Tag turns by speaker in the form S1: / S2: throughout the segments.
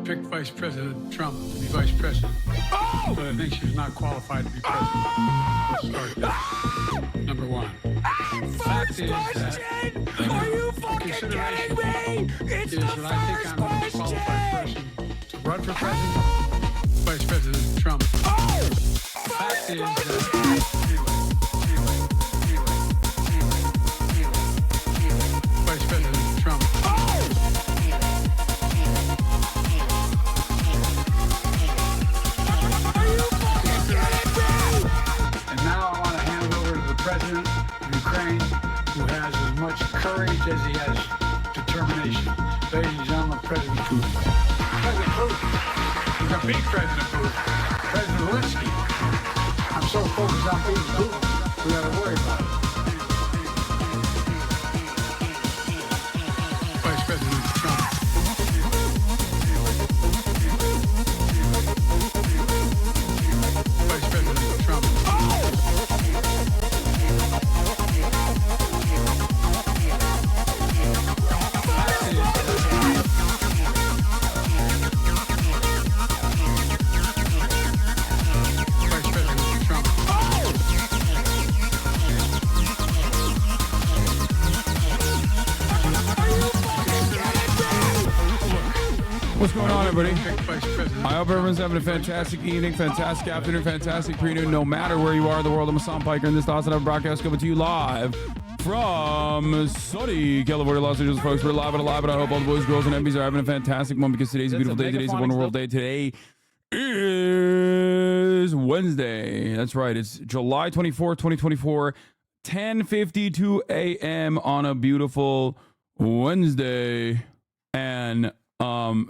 S1: picked Vice President Trump to be vice president.
S2: Oh!
S1: But I think she's not qualified to be president. Let's start there. Number one.
S2: First question! Are you fucking kidding me? It's the
S1: Is that I think
S2: first
S1: I'm a qualified
S2: question!
S1: person to run for president. Vice President Trump.
S2: Oh!
S1: Fact
S2: First
S1: is
S2: question!
S1: Vice President Trump. And now I want to hand it over to the president of Ukraine, who has as much courage as he has determination. Ladies and gentlemen, President Putin. President Putin. He's a big President Putin. President Zelensky. I'm so focused on being Putin, we got to worry about it. Vice President Trump. Vice President Trump. Vice President Trump.
S3: What's going on, everybody?
S1: Vice President.
S3: I hope everyone's having a fantastic evening, fantastic afternoon, fantastic pre-noon, no matter where you are in the world. I'm Hassan Piker, and this HasanAbi broadcast coming to you live from sunny California, Los Angeles, folks. We're live and alive, and I hope all the boys, girls, and MBs are having a fantastic one because today's a beautiful day. Today's a Wonder World day. Today is Wednesday. That's right. It's July 24th, 2024, 10:52 a.m. on a beautiful Wednesday. And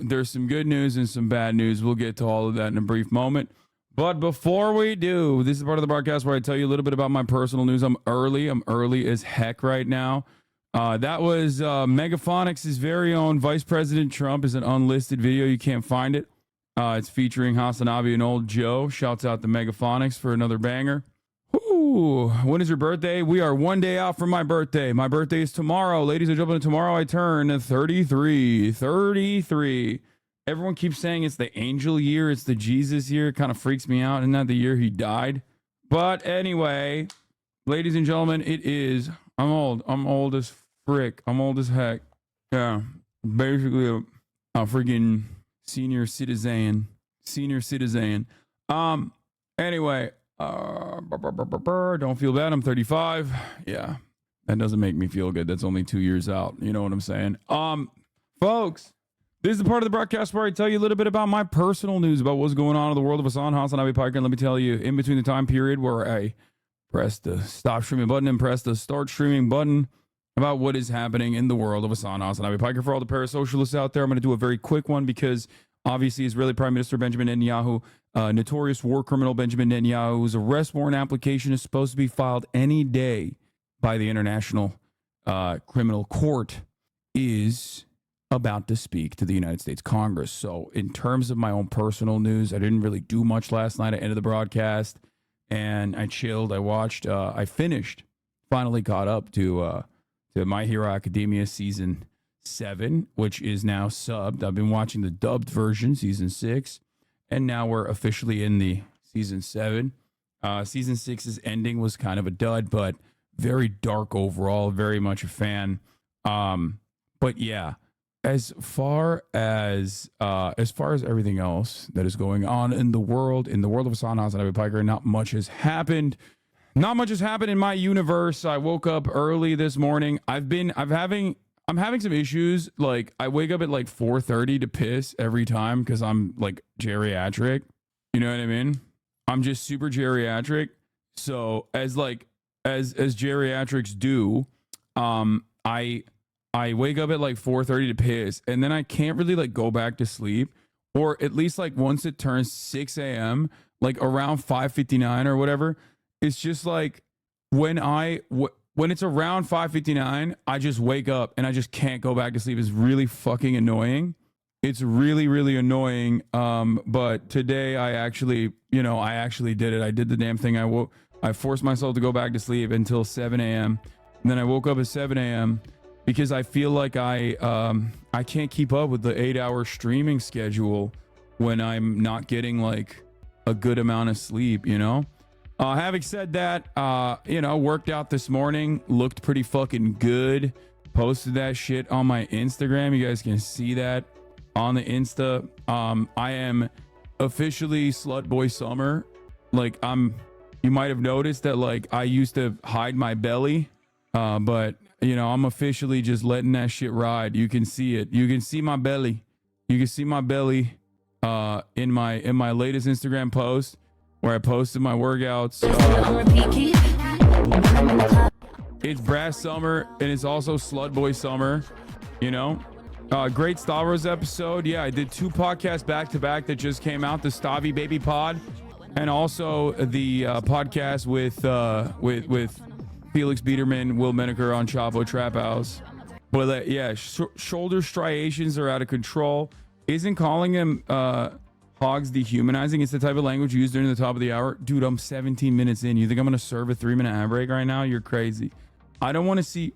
S3: there's some good news and some bad news. We'll get to all of that in a brief moment. But before we do, this is part of the broadcast where I tell you a little bit about my personal news. I'm early as heck right now. That was Megaphonics' very own Vice President Trump is an unlisted video. You can't find it. It's featuring HasanAbi and Old Joe. Shouts out to Megaphonics for another banger. Woo. When is your birthday? We are one day out from my birthday. My birthday is tomorrow. Ladies and gentlemen, tomorrow I turn 33. 33. Everyone keeps saying it's the angel year. It's the Jesus year. It kind of freaks me out. Isn't that the year he died? But anyway, ladies and gentlemen, it is. I'm old. I'm old as frick. I'm old as heck. Yeah. Basically a freaking senior citizen. Anyway. Don't feel bad. I'm 35. Yeah, that doesn't make me feel good. That's only 2 years out. You know what I'm saying? Folks, this is the part of the broadcast where I tell you a little bit about my personal news about what's going on in the world of HasanAbi Piker. And let me tell you, in between the time period where I press the stop streaming button and press the start streaming button, about what is happening in the world of HasanAbi Piker. For all the parasocialists out there, I'm going to do a very quick one because obviously Israeli Prime Minister Benjamin Netanyahu, notorious war criminal Benjamin Netanyahu, whose arrest warrant application is supposed to be filed any day by the International Criminal Court, is about to speak to the United States Congress. So in terms of my own personal news, I didn't really do much last night. I ended the broadcast and I chilled. I watched, I finally caught up to My Hero Academia season 7, which is now subbed. I've been watching the dubbed version, season 6, and now we're officially in the season 7. Season 6's ending was kind of a dud, but very dark overall. Very much a fan. But yeah, as far as everything else that is going on in the world of HasanAbi Piker, not much has happened. Not much has happened in my universe. I woke up early this morning. I'm having some issues. Like, I wake up at like 4:30 to piss every time because I'm like geriatric. You know what I mean? I'm just super geriatric. So as geriatrics do, I wake up at like 4:30 to piss, and then I can't really like go back to sleep, or at least like once it turns 6 a.m., like around 5:59 or whatever. It's just like when it's around 5:59, I just wake up and I just can't go back to sleep. It's really fucking annoying. It's really, really annoying. But today I actually did it. I did the damn thing. I forced myself to go back to sleep until 7 a.m. And then I woke up at 7 a.m. because I feel like I can't keep up with the 8-hour streaming schedule when I'm not getting like a good amount of sleep, you know. Having said that, you know, worked out this morning, looked pretty fucking good. Posted that shit on my Instagram. You guys can see that on the Insta. I am officially slut boy summer. Like you might have noticed that like I used to hide my belly, but you know, I'm officially just letting that shit ride. You can see it. You can see my belly. You can see my belly in my latest Instagram post where I posted my workouts. It's brass summer and it's also slut boy summer, you know. Great Star Wars episode. Yeah, I did 2 podcasts back to back that just came out, the Stavi Baby Pod and also the podcast with Felix Biederman, Will Menaker on Chavo Trap House. But yeah, shoulder striations are out of control. Isn't calling them hogs dehumanizing? It's the type of language used during the top of the hour. Dude, I'm 17 minutes in. You think I'm gonna serve a 3-minute ad break right now? You're crazy. I don't want to see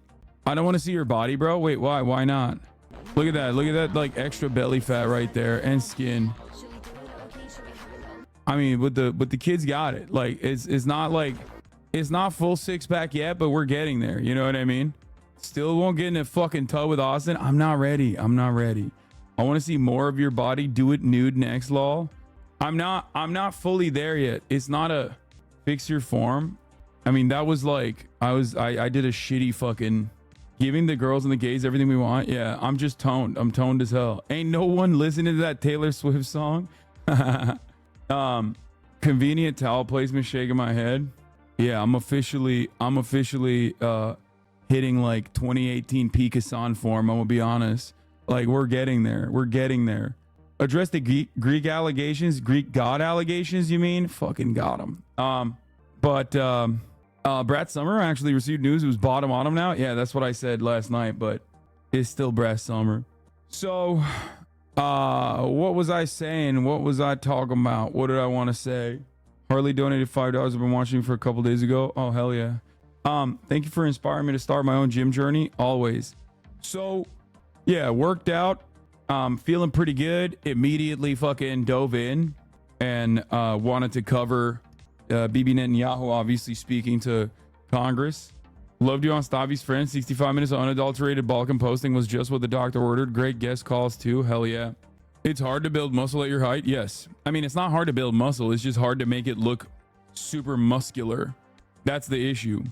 S3: your body, bro. Wait, why not? Look at that like extra belly fat right there and skin. I mean, but the kids got it. Like it's not full 6-pack yet, but we're getting there. You know what I mean? Still won't get in a fucking tub with Austin. I'm not ready. I want to see more of your body. Do it nude next, lol. I'm not fully there yet. It's not a fix your form. I mean, that was like I did a shitty fucking giving the girls and the gays everything we want. Yeah, I'm just toned. I'm toned as hell. Ain't no one listening to that Taylor Swift song. Convenient towel placement, shaking my head. Yeah, I'm officially hitting like 2018 peak Hasan form. I'm gonna be honest. Like we're getting there. Address the Greek allegations, Greek god allegations. You mean? Fucking got them. Brad Summer actually received news it was bottom autumn now. Yeah, that's what I said last night, but it's still Brad Summer. So, what was I saying? What was I talking about? What did I want to say? Harley donated $5. I've been watching for a couple days ago. Oh, hell yeah. Thank you for inspiring me to start my own gym journey. Always. So, yeah, worked out. Feeling pretty good. Immediately fucking dove in and wanted to cover BIBI NETANYAHU obviously speaking to Congress. Loved you on Stavi's Friends. 65 minutes of unadulterated Balkan posting was just what the doctor ordered. Great guest calls too. Hell yeah. It's hard to build muscle at your height. Yes. I mean, it's not hard to build muscle. It's just hard to make it look super muscular. That's the issue.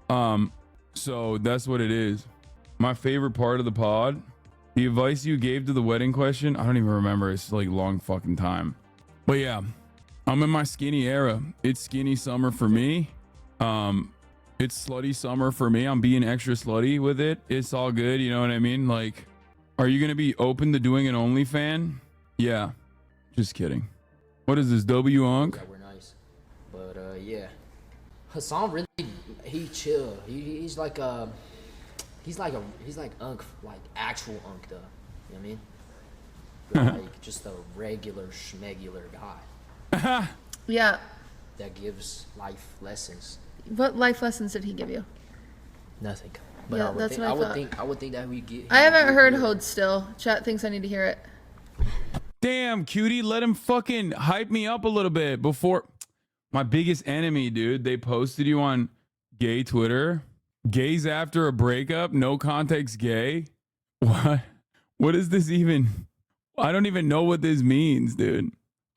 S3: So that's what it is. My favorite part of the pod, the advice you gave to the wedding question. I don't even remember. It's like long fucking time. But yeah, I'm in my skinny era. It's skinny summer for me. It's slutty summer for me. I'm being extra slutty with it. It's all good. You know what I mean? Like, are you going to be open to doing an OnlyFan? Yeah. Just kidding. What is this? W-Unk?
S4: Yeah, we're nice. But, yeah. Hasan really, he chill. He's like Unk, like actual Unk though. You know what I mean? Like just a regular schmegular guy.
S5: Yeah.
S4: That gives life lessons.
S5: What life lessons did he give you?
S4: Nothing. But
S5: Yeah,
S4: I would
S5: that's
S4: think,
S5: what I
S4: I would think that we get.
S5: I haven't heard Hode still. Chat thinks I need to hear it.
S3: Damn, cutie, let him fucking hype me up a little bit before. My biggest enemy, dude. They posted you on gay Twitter. Gays after a breakup, no context gay. What is this even? I don't even know what this means, dude.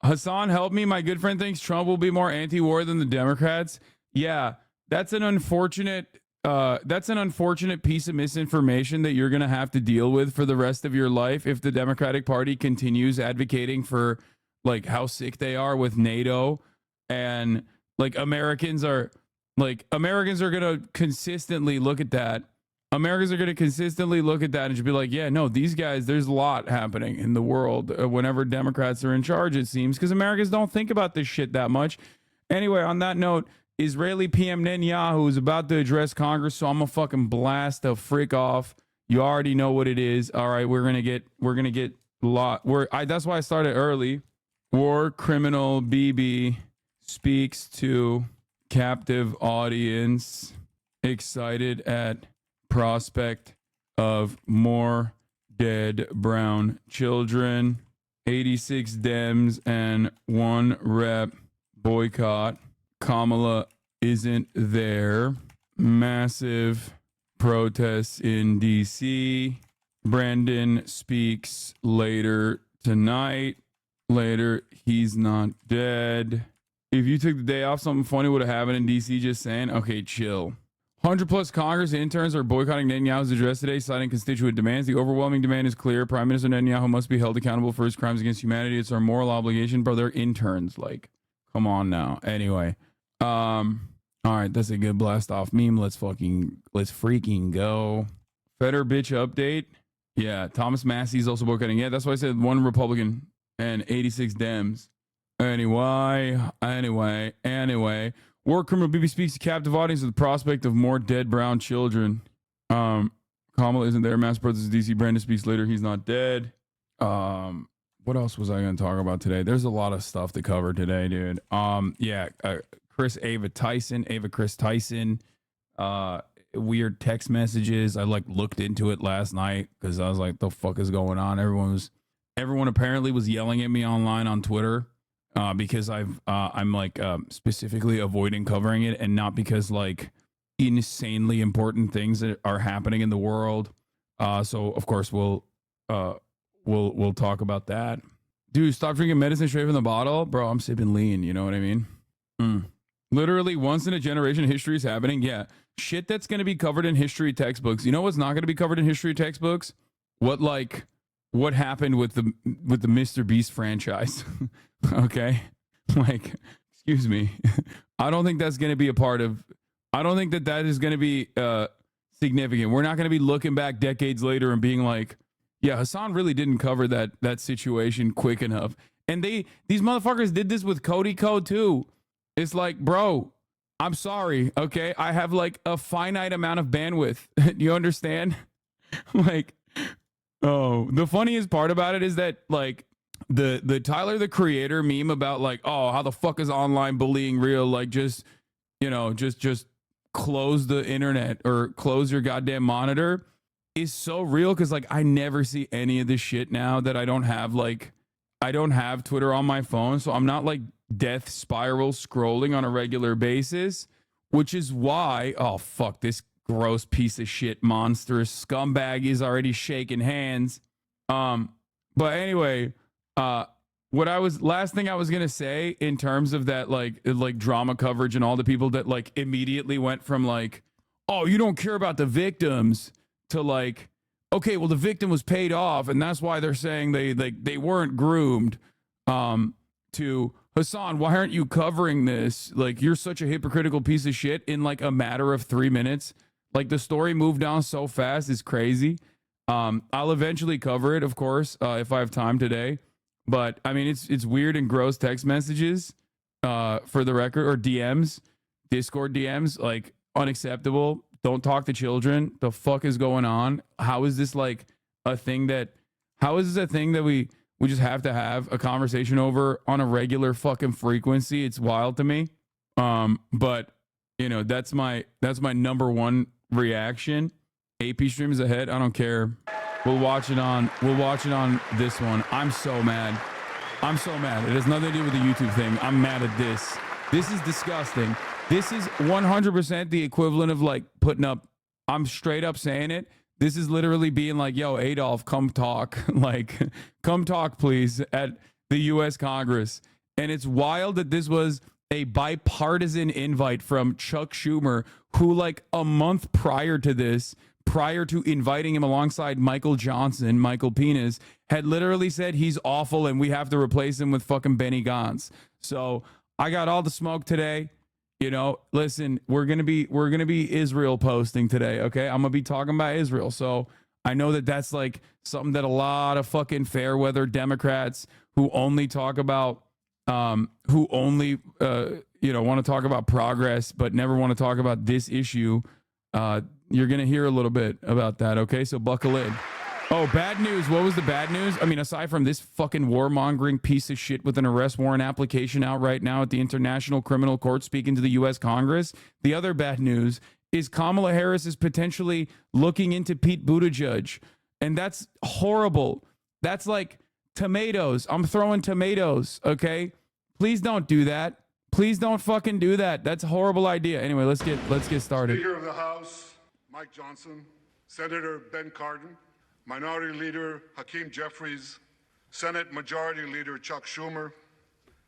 S3: Hasan, help me. My good friend thinks Trump will be more anti-war than the Democrats. Yeah, that's an unfortunate piece of misinformation that you're going to have to deal with for the rest of your life if the Democratic Party continues advocating for like how sick they are with NATO, and like Americans are going to consistently look at that. Americans are going to consistently look at that and just be like, yeah, no, these guys, there's a lot happening in the world whenever Democrats are in charge, it seems, because Americans don't think about this shit that much. Anyway, on that note, Israeli PM Netanyahu is about to address Congress, so I'm gonna fucking blast the frick off. You already know what it is. All right, we're gonna get that's why I started early. War criminal BB speaks to captive audience, excited at prospect of more dead brown children. 86 Dems and 1 rep boycott. Kamala isn't there. Massive protests in DC. Brandon speaks later tonight. Later, he's not dead. If you took the day off, something funny would have happened in DC. Just saying. Okay, chill. 100 plus Congress interns are boycotting Netanyahu's address today, citing constituent demands. The overwhelming demand is clear. Prime Minister Netanyahu must be held accountable for his crimes against humanity. It's our moral obligation, bro. They're interns. Like, come on now. Anyway, all right, that's a good blast off meme. Let's freaking go. Feder bitch update. Yeah, Thomas Massey's also boycotting. Yeah, that's why I said 1 Republican and 86 Dems. Anyway. War criminal BIBI speaks to captive audience with the prospect of more dead brown children. Kamala isn't there. Mass protest in DC. Brandon speaks later. He's not dead. What else was I going to talk about today? There's a lot of stuff to cover today, dude. Chris Tyson. Weird text messages. I looked into it last night because I was like, the fuck is going on? Everyone apparently was yelling at me online on Twitter. Because I'm specifically avoiding covering it, and not because insanely important things that are happening in the world. So of course we'll talk about that. Dude, stop drinking medicine straight from the bottle, bro. I'm sipping lean. You know what I mean? Literally once in a generation history is happening. Yeah, shit that's gonna be covered in history textbooks. You know what's not gonna be covered in history textbooks? What happened with the Mr. Beast franchise? Okay, excuse me. I don't think that's going to be a part of. I don't think that is going to be significant. We're not going to be looking back decades later and being like, yeah, Hassan really didn't cover that situation quick enough. And these motherfuckers did this with Cody Code too. It's like, bro, I'm sorry. Okay, I have a finite amount of bandwidth. You understand? Oh, the funniest part about it is that the Tyler the Creator meme about oh, how the fuck is online bullying real? Just close the internet or close your goddamn monitor is so real because I never see any of this shit now that I don't have Twitter on my phone, so I'm not death spiral scrolling on a regular basis, which is why, oh fuck, this gross piece of shit monstrous scumbag is already shaking hands. But anyway, last thing I was gonna say in terms of that drama coverage and all the people that immediately went from oh, you don't care about the victims to okay, well the victim was paid off and that's why they're saying they weren't groomed, to Hassan, why aren't you covering this? You're such a hypocritical piece of shit in a matter of 3 minutes. The story moved on so fast, it's crazy. I'll eventually cover it, of course, if I have time today. But I mean, it's weird and gross text messages, for the record, or DMs, Discord DMs, unacceptable. Don't talk to children. The fuck is going on? How is this a thing that? How is this a thing that we just have to have a conversation over on a regular fucking frequency? It's wild to me. But that's my number one reaction. AP stream is ahead. I don't care. We'll watch it on this one. I'm so mad. It has nothing to do with the YouTube thing. I'm mad at this. This is disgusting. This is 100% the equivalent of putting up, I'm straight up saying it. This is literally being yo, Adolf, come talk. Come talk, please, at the U.S. Congress. And it's wild that this was a bipartisan invite from Chuck Schumer, who a month prior to this, prior to inviting him alongside Michael Johnson, Michael Penis, had literally said he's awful and we have to replace him with fucking Benny Gantz. So I got all the smoke today. Listen, we're gonna be Israel posting today. Okay, I'm gonna be talking about Israel. So I know that that's something that a lot of fucking fair weather Democrats who only talk about want to talk about progress but never want to talk about this issue. You're going to hear a little bit about that. Okay, so buckle in. Oh, bad news. What was the bad news? I mean, aside from this fucking warmongering piece of shit with an arrest warrant application out right now at the International Criminal Court speaking to the U.S. Congress, the other bad news is Kamala Harris is potentially looking into Pete Buttigieg. And that's horrible. That's like tomatoes. I'm throwing tomatoes, okay? Please don't do that. Please don't fucking do that. That's a horrible idea. Anyway, let's get started.
S6: Speaker of the House, Mike Johnson, Senator Ben Cardin, Minority Leader Hakeem Jeffries, Senate Majority Leader Chuck Schumer,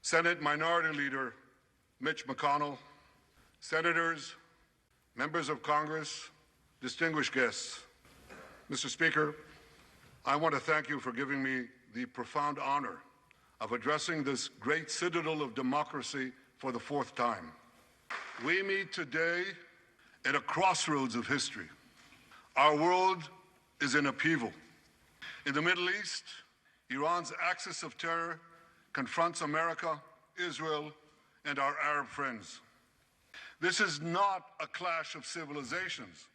S6: Senate Minority Leader Mitch McConnell, Senators, members of Congress, distinguished guests. Mr. Speaker, I want to thank you for giving me the profound honor of addressing this great citadel of democracy for the fourth time. We meet today at a crossroads of history. Our world is in upheaval. In the Middle East, Iran's axis of terror confronts America, Israel, and our Arab friends. This is not a clash of civilizations.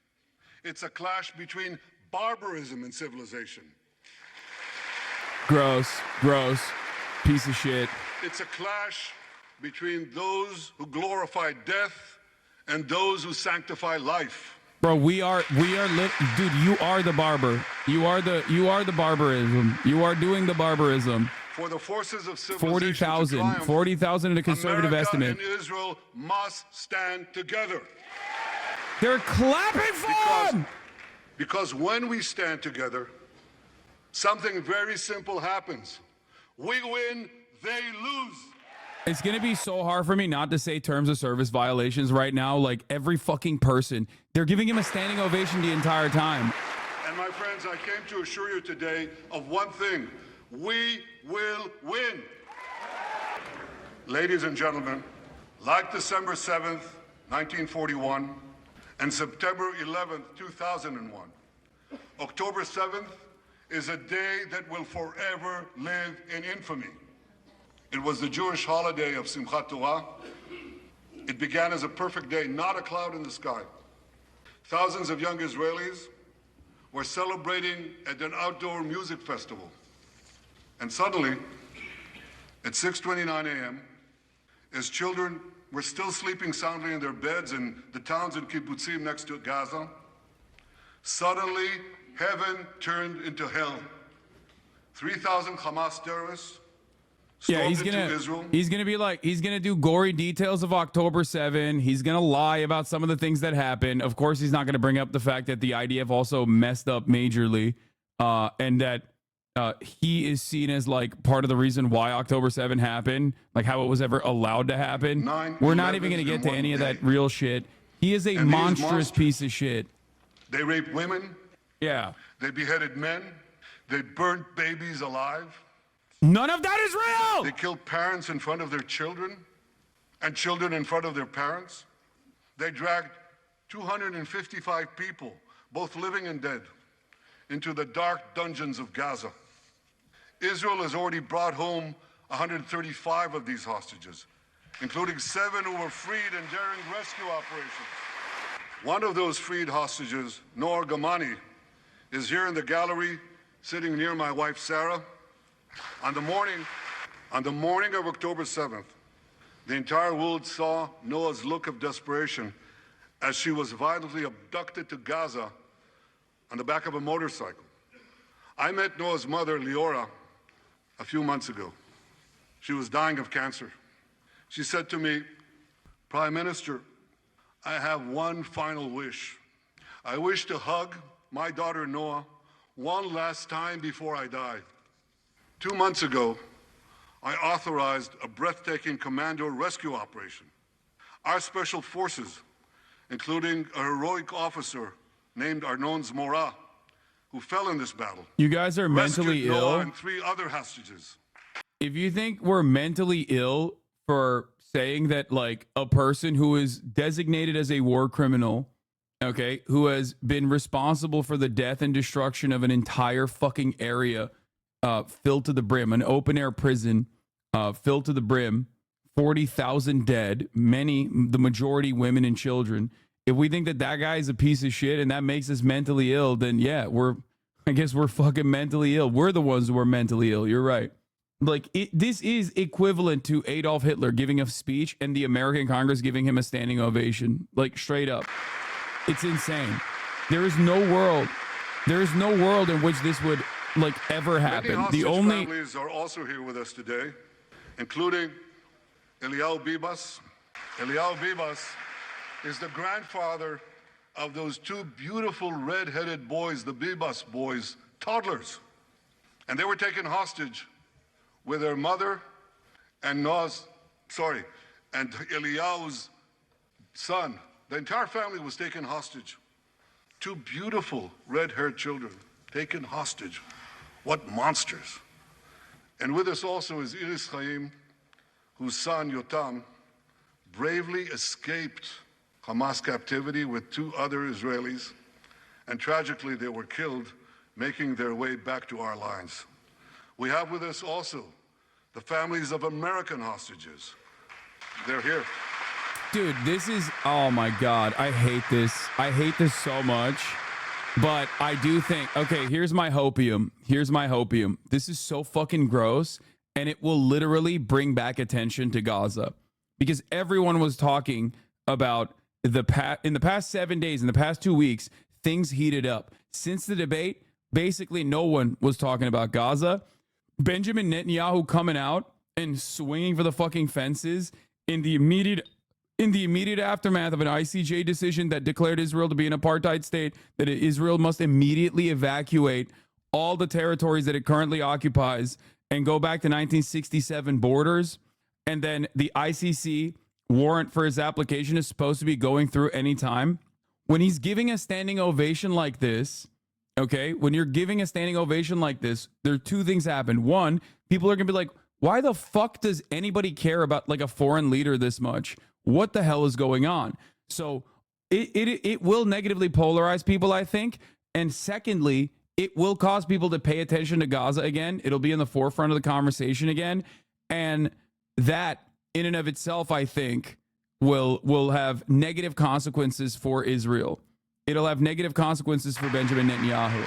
S6: It's a clash between barbarism and civilization.
S3: Gross. Piece of shit.
S6: It's a clash between those who glorify death and those who sanctify life.
S3: Bro, dude, you are the barber. You are the barbarism. You are doing the barbarism.
S6: For the forces of civilization
S3: 40,000 in a conservative
S6: America
S3: estimate.
S6: and Israel must stand together.
S3: They're clapping for him!
S6: Because when we stand together, something very simple happens. We win, they lose.
S3: It's going to be so hard for me not to say terms of service violations right now. Like every fucking person, they're giving him a standing ovation the entire time.
S6: And my friends, I came to assure you today of one thing. We will win. Ladies and gentlemen, like December 7th, 1941, and September 11th, 2001, October 7th is a day that will forever live in infamy. It was the Jewish holiday of Simchat Torah. It began as a perfect day, not a cloud in the sky. Thousands of young Israelis were celebrating at an outdoor music festival. And suddenly, at 6:29 a.m., as children were still sleeping soundly in their beds in the towns and kibbutzim next to Gaza, suddenly heaven turned into hell. 3,000 Hamas terrorists stormed into Israel.
S3: He's gonna do gory details of October 7. He's gonna lie about some of the things that happened. Of course, he's not gonna bring up the fact that the IDF also messed up majorly, and that he is seen as like part of the reason why October 7 happened, like how it was ever allowed to happen. We're not even going to get to any of that real shit. He is a monstrous piece of shit.
S6: They raped women.
S3: Yeah.
S6: They beheaded men. They burnt babies alive.
S3: None of that is real.
S6: They killed parents in front of their children and children in front of their parents. They dragged 255 people, both living and dead, into the dark dungeons of Gaza. Israel has already brought home 135 of these hostages, including 7 who were freed in daring rescue operations. One of those freed hostages, Noor Gamani, is here in the gallery, sitting near my wife, Sarah. On the morning of October 7th, the entire world saw Noah's look of desperation as she was violently abducted to Gaza on the back of a motorcycle. I met Noah's mother, Leora, a few months ago. She was dying of cancer. She said to me, "Prime Minister, I have one final wish. I wish to hug my daughter Noah one last time before I die." 2 months ago, I authorized a breathtaking commando rescue operation. Our special forces, including a heroic officer named Arnon Zmora, who fell in this battle.
S3: You guys are mentally ill.
S6: Noah and 3 other hostages.
S3: If you think we're mentally ill for saying that, like, a person who is designated as a war criminal, okay, who has been responsible for the death and destruction of an entire fucking area, filled to the brim, an open air prison, filled to the brim, 40,000 dead, the majority women and children. If we think that that guy is a piece of shit and that makes us mentally ill, then yeah, I guess we're fucking mentally ill. We're the ones who are mentally ill. You're right. Like, this is equivalent to Adolf Hitler giving a speech and the American Congress giving him a standing ovation. Like, straight up. It's insane. There is no world in which this would like ever happen.
S6: Many hostage
S3: The only
S6: families are also here with us today, including Eliyahu Bibas. Eliyahu Bibas is the grandfather of those two beautiful red-headed boys, the Bibas boys, toddlers. And they were taken hostage with their mother and and Eliyahu's son. The entire family was taken hostage. Two beautiful red-haired children taken hostage. What monsters. And with us also is Iris Chaim, whose son Yotam bravely escaped Hamas captivity with two other Israelis, and tragically they were killed making their way back to our lines. We have with us also the families of American hostages. They're here.
S3: dude, this is, oh my God, I hate this. I hate this so much. But I do think, okay, here's my hopium. Here's my hopium. This is so fucking gross, and it will literally bring back attention to Gaza, because everyone was talking about in the past 7 days, in the past 2 weeks, things heated up. Since the debate, basically no one was talking about Gaza. Benjamin Netanyahu coming out and swinging for the fucking fences in the immediate aftermath of an ICJ decision that declared Israel to be an apartheid state, that Israel must immediately evacuate all the territories that it currently occupies and go back to 1967 borders. And then the ICC warrant for his application is supposed to be going through any time. When he's giving a standing ovation like this, okay, when you're giving a standing ovation like this, there are two things happen. One, people are going to be like, why the fuck does anybody care about like a foreign leader this much? What the hell is going on? So it will negatively polarize people, I think. And secondly, it will cause people to pay attention to Gaza again. It'll be in the forefront of the conversation again. And that in and of itself, I think, will have negative consequences for Israel. It'll have negative consequences for Benjamin Netanyahu.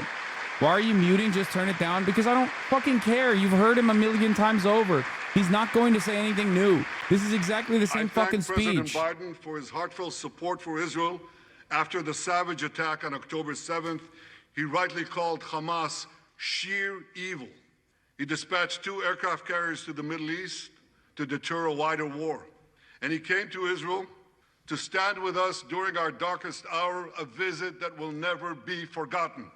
S3: Why are you muting? Just turn it down. Because I don't fucking care. You've heard him a million times over. He's not going to say anything new. This is exactly the same fucking speech.
S6: President Biden for his heartfelt support for Israel after the savage attack on October 7th. He rightly called Hamas sheer evil. He dispatched 2 aircraft carriers to the Middle East to deter a wider war. And he came to Israel to stand with us during our darkest hour, a visit that will never be forgotten.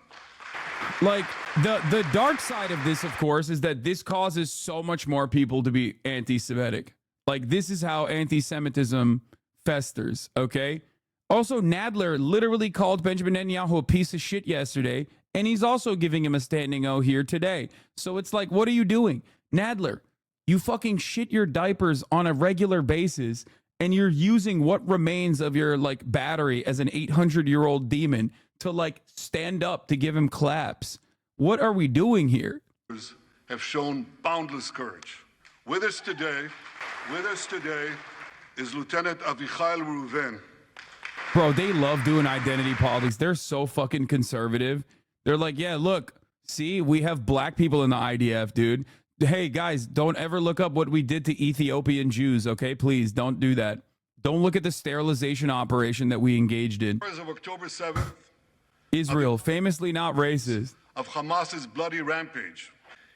S3: Like, the dark side of this, of course, is that this causes so much more people to be anti-Semitic. Like, this is how anti-Semitism festers, okay? Also, Nadler literally called Benjamin Netanyahu a piece of shit yesterday, and he's also giving him a standing O here today. So it's like, what are you doing? Nadler, you fucking shit your diapers on a regular basis, and you're using what remains of your, like, battery as an 800-year-old demon to, like, stand up to give him claps. What are we doing here?
S6: Have shown boundless courage. With us today is Lieutenant Avichai Reuven.
S3: Bro, they love doing identity politics. They're so fucking conservative. They're like, yeah, look, see, we have black people in the IDF, dude. Hey, guys, don't ever look up what we did to Ethiopian Jews, okay? Please, don't do that. Don't look at the sterilization operation that we engaged in.
S6: Of October 7th,
S3: Israel, famously not racist.
S6: Of Hamas's bloody rampage.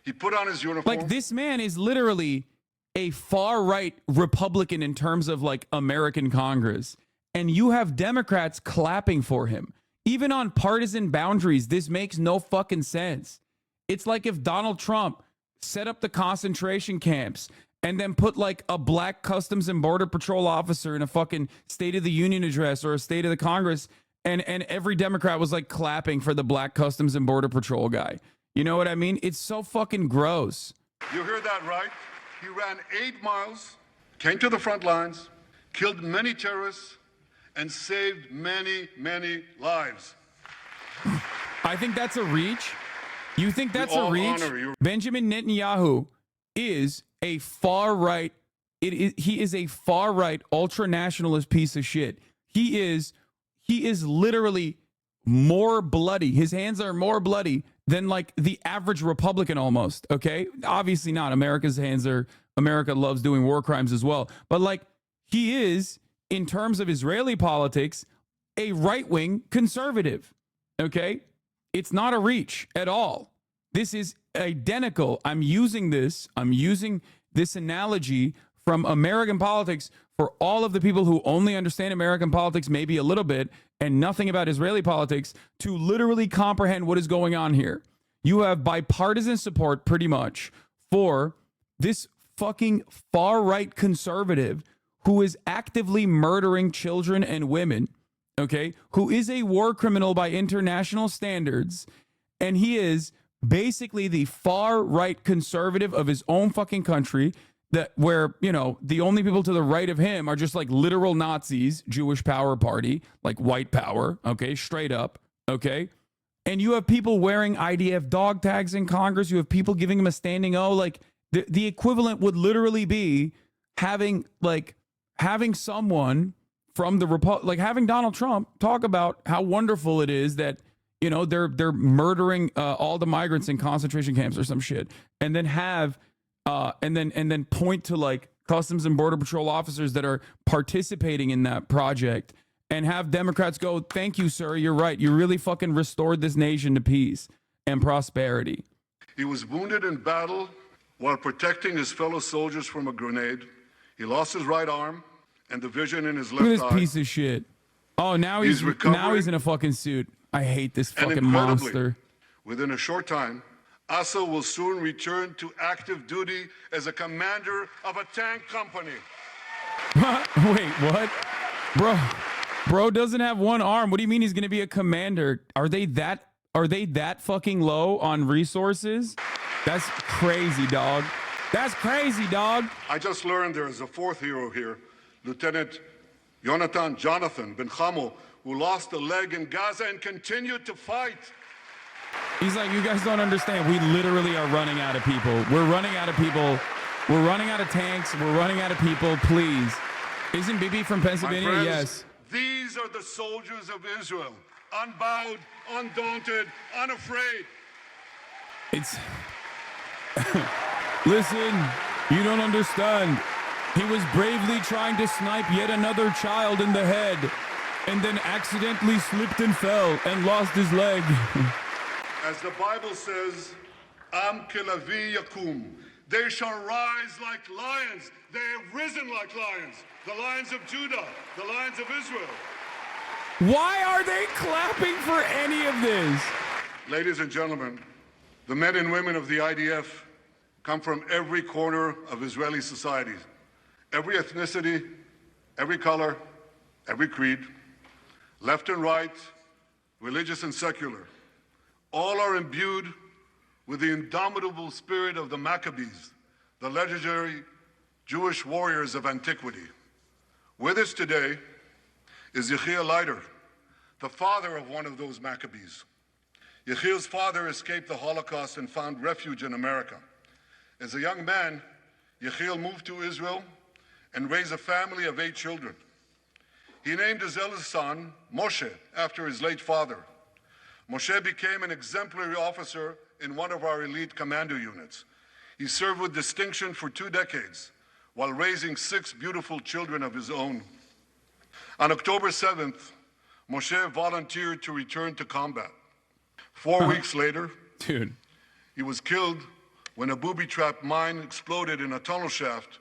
S6: He put on his uniform.
S3: Like, this man is literally a far-right Republican in terms of, like, American Congress. And you have Democrats clapping for him. Even on partisan boundaries, this makes no fucking sense. It's like if Donald Trump set up the concentration camps and then put like a black Customs and Border Patrol officer in a fucking State of the Union address or a State of the Congress, and every Democrat was like clapping for the black Customs and Border Patrol guy. You know what I mean? It's so fucking gross.
S6: You heard that right? He ran 8 miles, came to the front lines, killed many terrorists, and saved many, many lives.
S3: I think that's a reach. You think that's a reach? Benjamin Netanyahu is a far-right, he is a far-right ultra-nationalist piece of shit. He is literally more bloody. His hands are more bloody than like the average Republican almost, okay? Obviously not. America loves doing war crimes as well. But like, he is, in terms of Israeli politics, a right-wing conservative. Okay? It's not a reach at all. This is identical. I'm using this analogy from American politics for all of the people who only understand American politics maybe a little bit and nothing about Israeli politics to literally comprehend what is going on here. You have bipartisan support pretty much for this fucking far-right conservative who is actively murdering children and women, okay, who is a war criminal by international standards, and he is basically the far-right conservative of his own fucking country, that where, you know, the only people to the right of him are just like literal Nazis, Jewish power party, like white power, okay, straight up, okay? And you have people wearing IDF dog tags in Congress. You have people giving him a standing O. Like, the equivalent would literally be having someone from the like having Donald Trump talk about how wonderful it is that, you know, they're murdering all the migrants in concentration camps or some shit, and then have and then point to like Customs and Border Patrol officers that are participating in that project, and have Democrats go, "Thank you, sir. You're right. You really fucking restored this nation to peace and prosperity."
S6: He was wounded in battle while protecting his fellow soldiers from a grenade. He lost his right arm and the vision in his left eye.
S3: Look at this piece of shit. Oh, now he's in a fucking suit. I hate this fucking monster.
S6: Within a short time, Asa will soon return to active duty as a commander of a tank company.
S3: Wait, what? Bro doesn't have one arm. What do you mean he's going to be a commander? Are they that fucking low on resources? That's crazy, dog. That's crazy, dog.
S6: I just learned there is a fourth hero here, Lieutenant Jonathan Ben Chamo, who lost a leg in Gaza and continued to fight.
S3: He's like, you guys don't understand. We literally are running out of people. We're running out of people. We're running out of tanks. We're running out of people. Please. Isn't BIBI from Pennsylvania?
S6: My friends,
S3: yes.
S6: These are the soldiers of Israel, unbowed, undaunted, unafraid.
S3: It's... Listen, you don't understand. He was bravely trying to snipe yet another child in the head, and then accidentally slipped and fell and lost his leg.
S6: As the Bible says, Am kelavi yakum. They shall rise like lions. They have risen like lions. The lions of Judah, the lions of Israel.
S3: Why are they clapping for any of this?
S6: Ladies and gentlemen, the men and women of the IDF come from every corner of Israeli society, every ethnicity, every color, every creed, left and right, religious and secular. All are imbued with the indomitable spirit of the Maccabees, the legendary Jewish warriors of antiquity. With us today is Yechiel Leiter, the father of one of those Maccabees. Yechiel's father escaped the Holocaust and found refuge in America. As a young man, Yechiel moved to Israel and raised a family of 8 children. He named his eldest son, Moshe, after his late father. Moshe became an exemplary officer in one of our elite commando units. He served with distinction for 2 decades while raising 6 beautiful children of his own. On October 7th, Moshe volunteered to return to combat. 4 weeks later, he was killed when a booby-trapped mine exploded in a tunnel shaft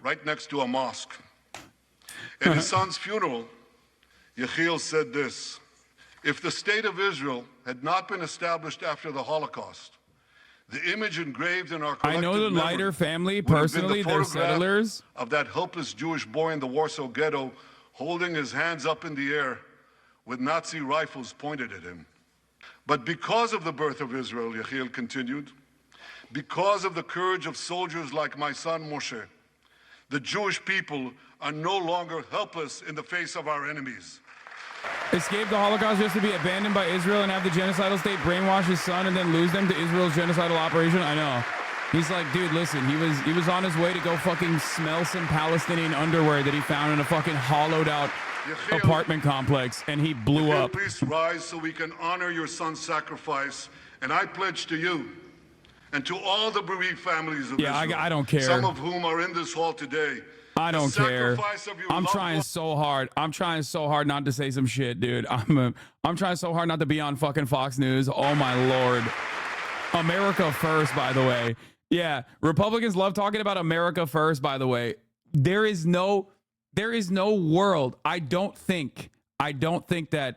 S6: right next to a mosque. At his son's funeral, Yechiel said this: "If the state of Israel had not been established after the Holocaust, the image engraved in our collective
S3: I know the
S6: memory
S3: Leiter family
S6: would have been
S3: personally.
S6: the
S3: They're
S6: photograph
S3: settlers.
S6: of that helpless Jewish boy in the Warsaw Ghetto holding his hands up in the air with Nazi rifles pointed at him. But because of the birth of Israel," Yechiel continued, "because of the courage of soldiers like my son Moshe, the Jewish people are no longer helpless in the face of our enemies."
S3: Escape the Holocaust just to be abandoned by Israel and have the genocidal state brainwash his son and then lose them to Israel's genocidal operation? I know. He's like, dude, listen, he was on his way to go fucking smell some Palestinian underwear that he found in a fucking hollowed out apartment complex, and he blew up.
S6: Please rise so we can honor your son's sacrifice. And I pledge to you and to all the bereaved families of Israel,
S3: I don't care.
S6: some of whom are in this hall today,
S3: I don't
S6: the
S3: care.
S6: sacrifice of your
S3: I'm
S6: loved
S3: trying so hard. I'm trying so hard not to say some shit, dude. I'm trying so hard not to be on fucking Fox News. Oh my Lord. America first, by the way. Yeah, Republicans love talking about America first, by the way. There is no world. I don't think that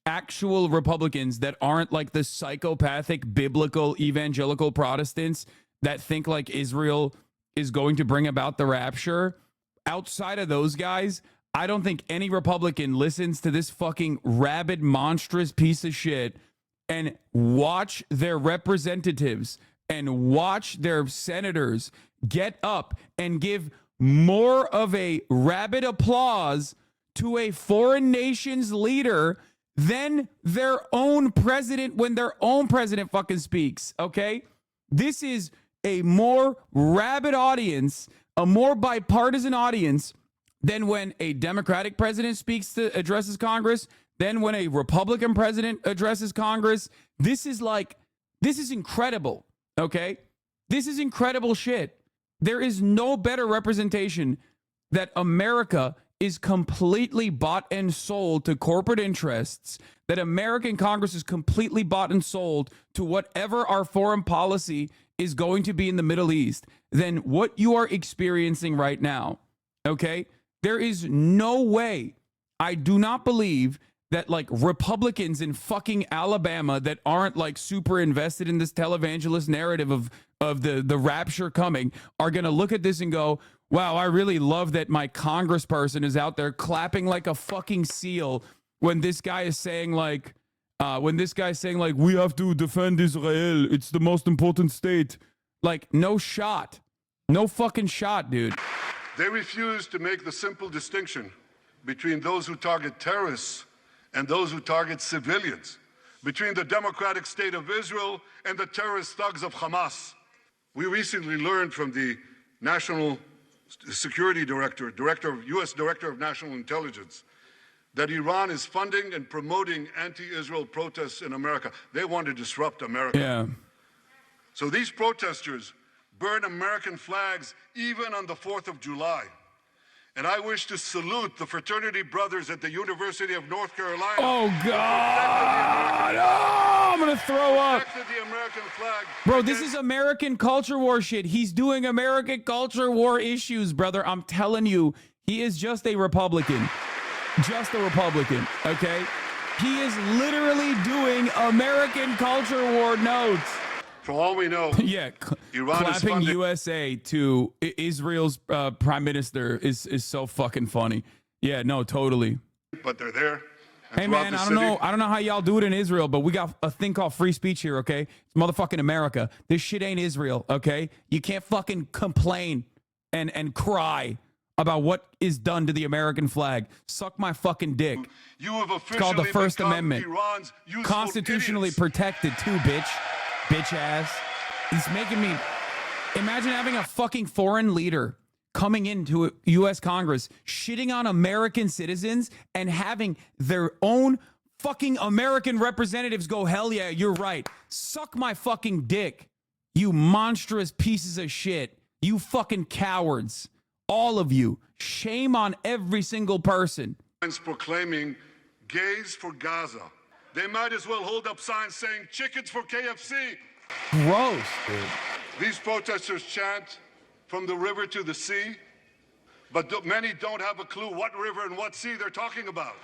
S3: actual Republicans that aren't like the psychopathic biblical evangelical Protestants that think like Israel is going to bring about the rapture, outside of those guys, I don't think any Republican listens to this fucking rabid, monstrous piece of shit and watch their representatives and watch their senators get up and give more of a rabid applause to a foreign nation's leader than their own president when their own president fucking speaks, okay? This is a more rabid audience, a more bipartisan audience than when a Democratic president addresses Congress, than when a Republican president addresses Congress. This is incredible, okay? This is incredible shit. There is no better representation that America is completely bought and sold to corporate interests, that American Congress is completely bought and sold to whatever our foreign policy is going to be in the Middle East than what you are experiencing right now, okay? There is no way, I do not believe that like Republicans in fucking Alabama that aren't like super invested in this televangelist narrative of the rapture coming are going to look at this and go, wow, I really love that my congressperson is out there clapping like a fucking seal when this guy is saying like, we have to defend Israel. It's the most important state. Like, no shot. No fucking shot, dude.
S6: They refuse to make the simple distinction between those who target terrorists and those who target civilians, between the democratic state of Israel and the terrorist thugs of Hamas. We recently learned from the National Security Director, U.S. Director of National Intelligence, that Iran is funding and promoting anti-Israel protests in America. They want to disrupt America.
S3: Yeah.
S6: So these protesters burn American flags even on the 4th of July. And I wish to salute the fraternity brothers at the University of North Carolina.
S3: Oh, God. Oh, I'm going to throw up.
S6: The American flag.
S3: Bro, this is American culture war shit. He's doing American culture war issues, brother. I'm telling you, he is just a Republican. Just a Republican, okay? He is literally doing American culture war notes.
S6: For all we know,
S3: yeah,
S6: Iran
S3: clapping
S6: is
S3: USA to Israel's prime minister is so fucking funny. Yeah, no, totally.
S6: But they're there.
S3: Hey man, I don't know how y'all do it in Israel, but we got a thing called free speech here, okay? It's motherfucking America. This shit ain't Israel, okay? You can't fucking complain and cry about what is done to the American flag. Suck my fucking dick.
S6: You have officially
S3: it's called the First
S6: become
S3: Amendment.
S6: Iran's
S3: Constitutionally
S6: idiots.
S3: protected too, bitch. Bitch ass. It's making me imagine having a fucking foreign leader coming into U.S. Congress, shitting on American citizens and having their own fucking American representatives go, hell yeah, you're right. Suck my fucking dick, you monstrous pieces of shit. You fucking cowards. All of you. Shame on every single person.
S6: Proclaiming gays for Gaza. They might as well hold up signs saying chickens for KFC.
S3: Gross, dude.
S6: These protesters chant from the river to the sea, but many don't have a clue what river and what sea they're talking about.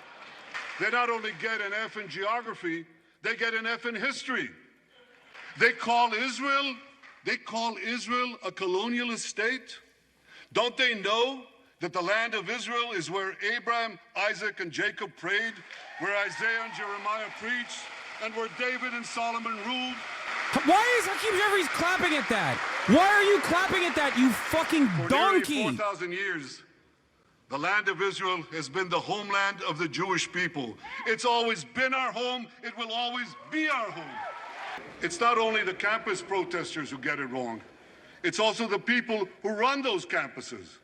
S6: They not only get an F in geography, they get an F in history. They call Israel a colonialist state. Don't they know that the land of Israel is where Abraham, Isaac, and Jacob prayed, where Isaiah and Jeremiah preached, and where David and Solomon ruled?
S3: Why is Hakeem Jeffries clapping at that? Why are you clapping at that, you fucking donkey?
S6: For nearly 4,000 years, the land of Israel has been the homeland of the Jewish people. It's always been our home. It will always be our home. It's not only the campus protesters who get it wrong. It's also the people who run those campuses.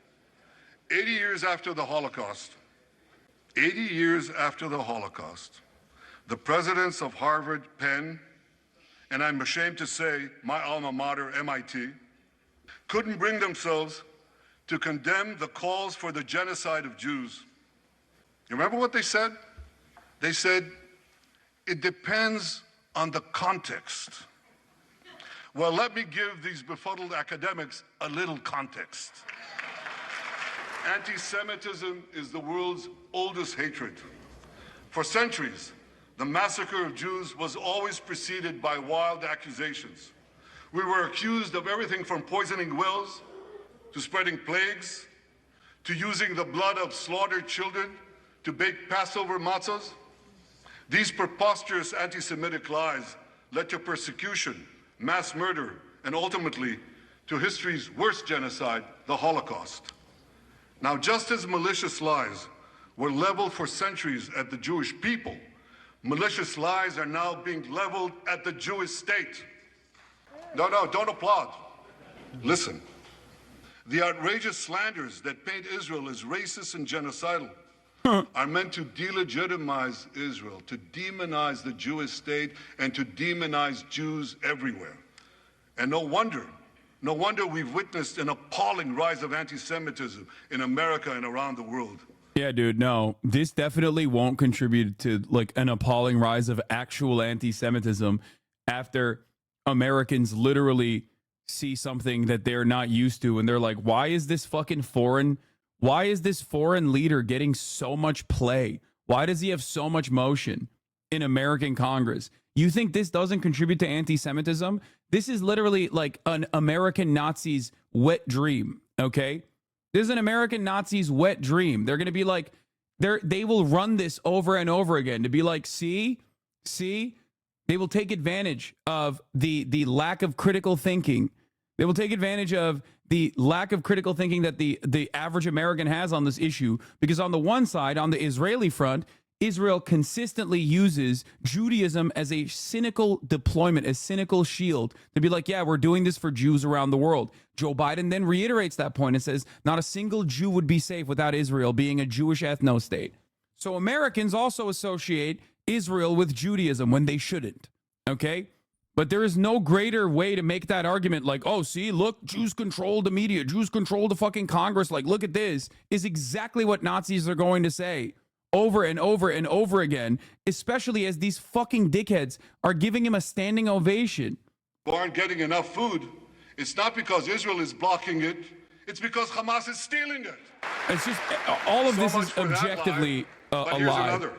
S6: 80 years after the Holocaust, the presidents of Harvard, Penn, and I'm ashamed to say my alma mater, MIT, couldn't bring themselves to condemn the calls for the genocide of Jews. You remember what they said? They said, it depends on the context. Well, let me give these befuddled academics a little context. Anti-Semitism is the world's oldest hatred. For centuries, the massacre of Jews was always preceded by wild accusations. We were accused of everything from poisoning wells, to spreading plagues, to using the blood of slaughtered children to bake Passover matzahs. These preposterous anti-Semitic lies led to persecution, mass murder, and ultimately to history's worst genocide, the Holocaust. Now, just as malicious lies were leveled for centuries at the Jewish people, malicious lies are now being leveled at the Jewish state. No, don't applaud. Listen. The outrageous slanders that paint Israel as racist and genocidal are meant to delegitimize Israel, to demonize the Jewish state, and to demonize Jews everywhere. And no wonder we've witnessed an appalling rise of anti-Semitism in America and around the world.
S3: Yeah, dude, no, this definitely won't contribute to like an appalling rise of actual anti-Semitism after Americans literally see something that they're not used to and they're like, why is this foreign leader getting so much play? Why does he have so much motion in American Congress? You think this doesn't contribute to anti-Semitism? This is literally like an American Nazi's wet dream, okay? This is an American Nazi's wet dream. They're going to be like, they will run this over and over again to be like, see? They will take advantage of the lack of critical thinking. They will take advantage of the lack of critical thinking that the average American has on this issue. Because on the one side, on the Israeli front, Israel consistently uses Judaism as a cynical deployment, a cynical shield to be like, yeah, we're doing this for Jews around the world. Joe Biden then reiterates that point and says, not a single Jew would be safe without Israel being a Jewish ethno-state. So Americans also associate Israel with Judaism when they shouldn't, okay? But there is no greater way to make that argument like, oh, see, look, Jews control the media, Jews control the fucking Congress, like, look at this, is exactly what Nazis are going to say over and over and over again, especially as these fucking dickheads are giving him a standing ovation.
S6: Aren't getting enough food. It's not because Israel is blocking it, it's because Hamas is stealing it.
S3: It's just, all of this is objectively a
S6: here's
S3: lie.
S6: Another.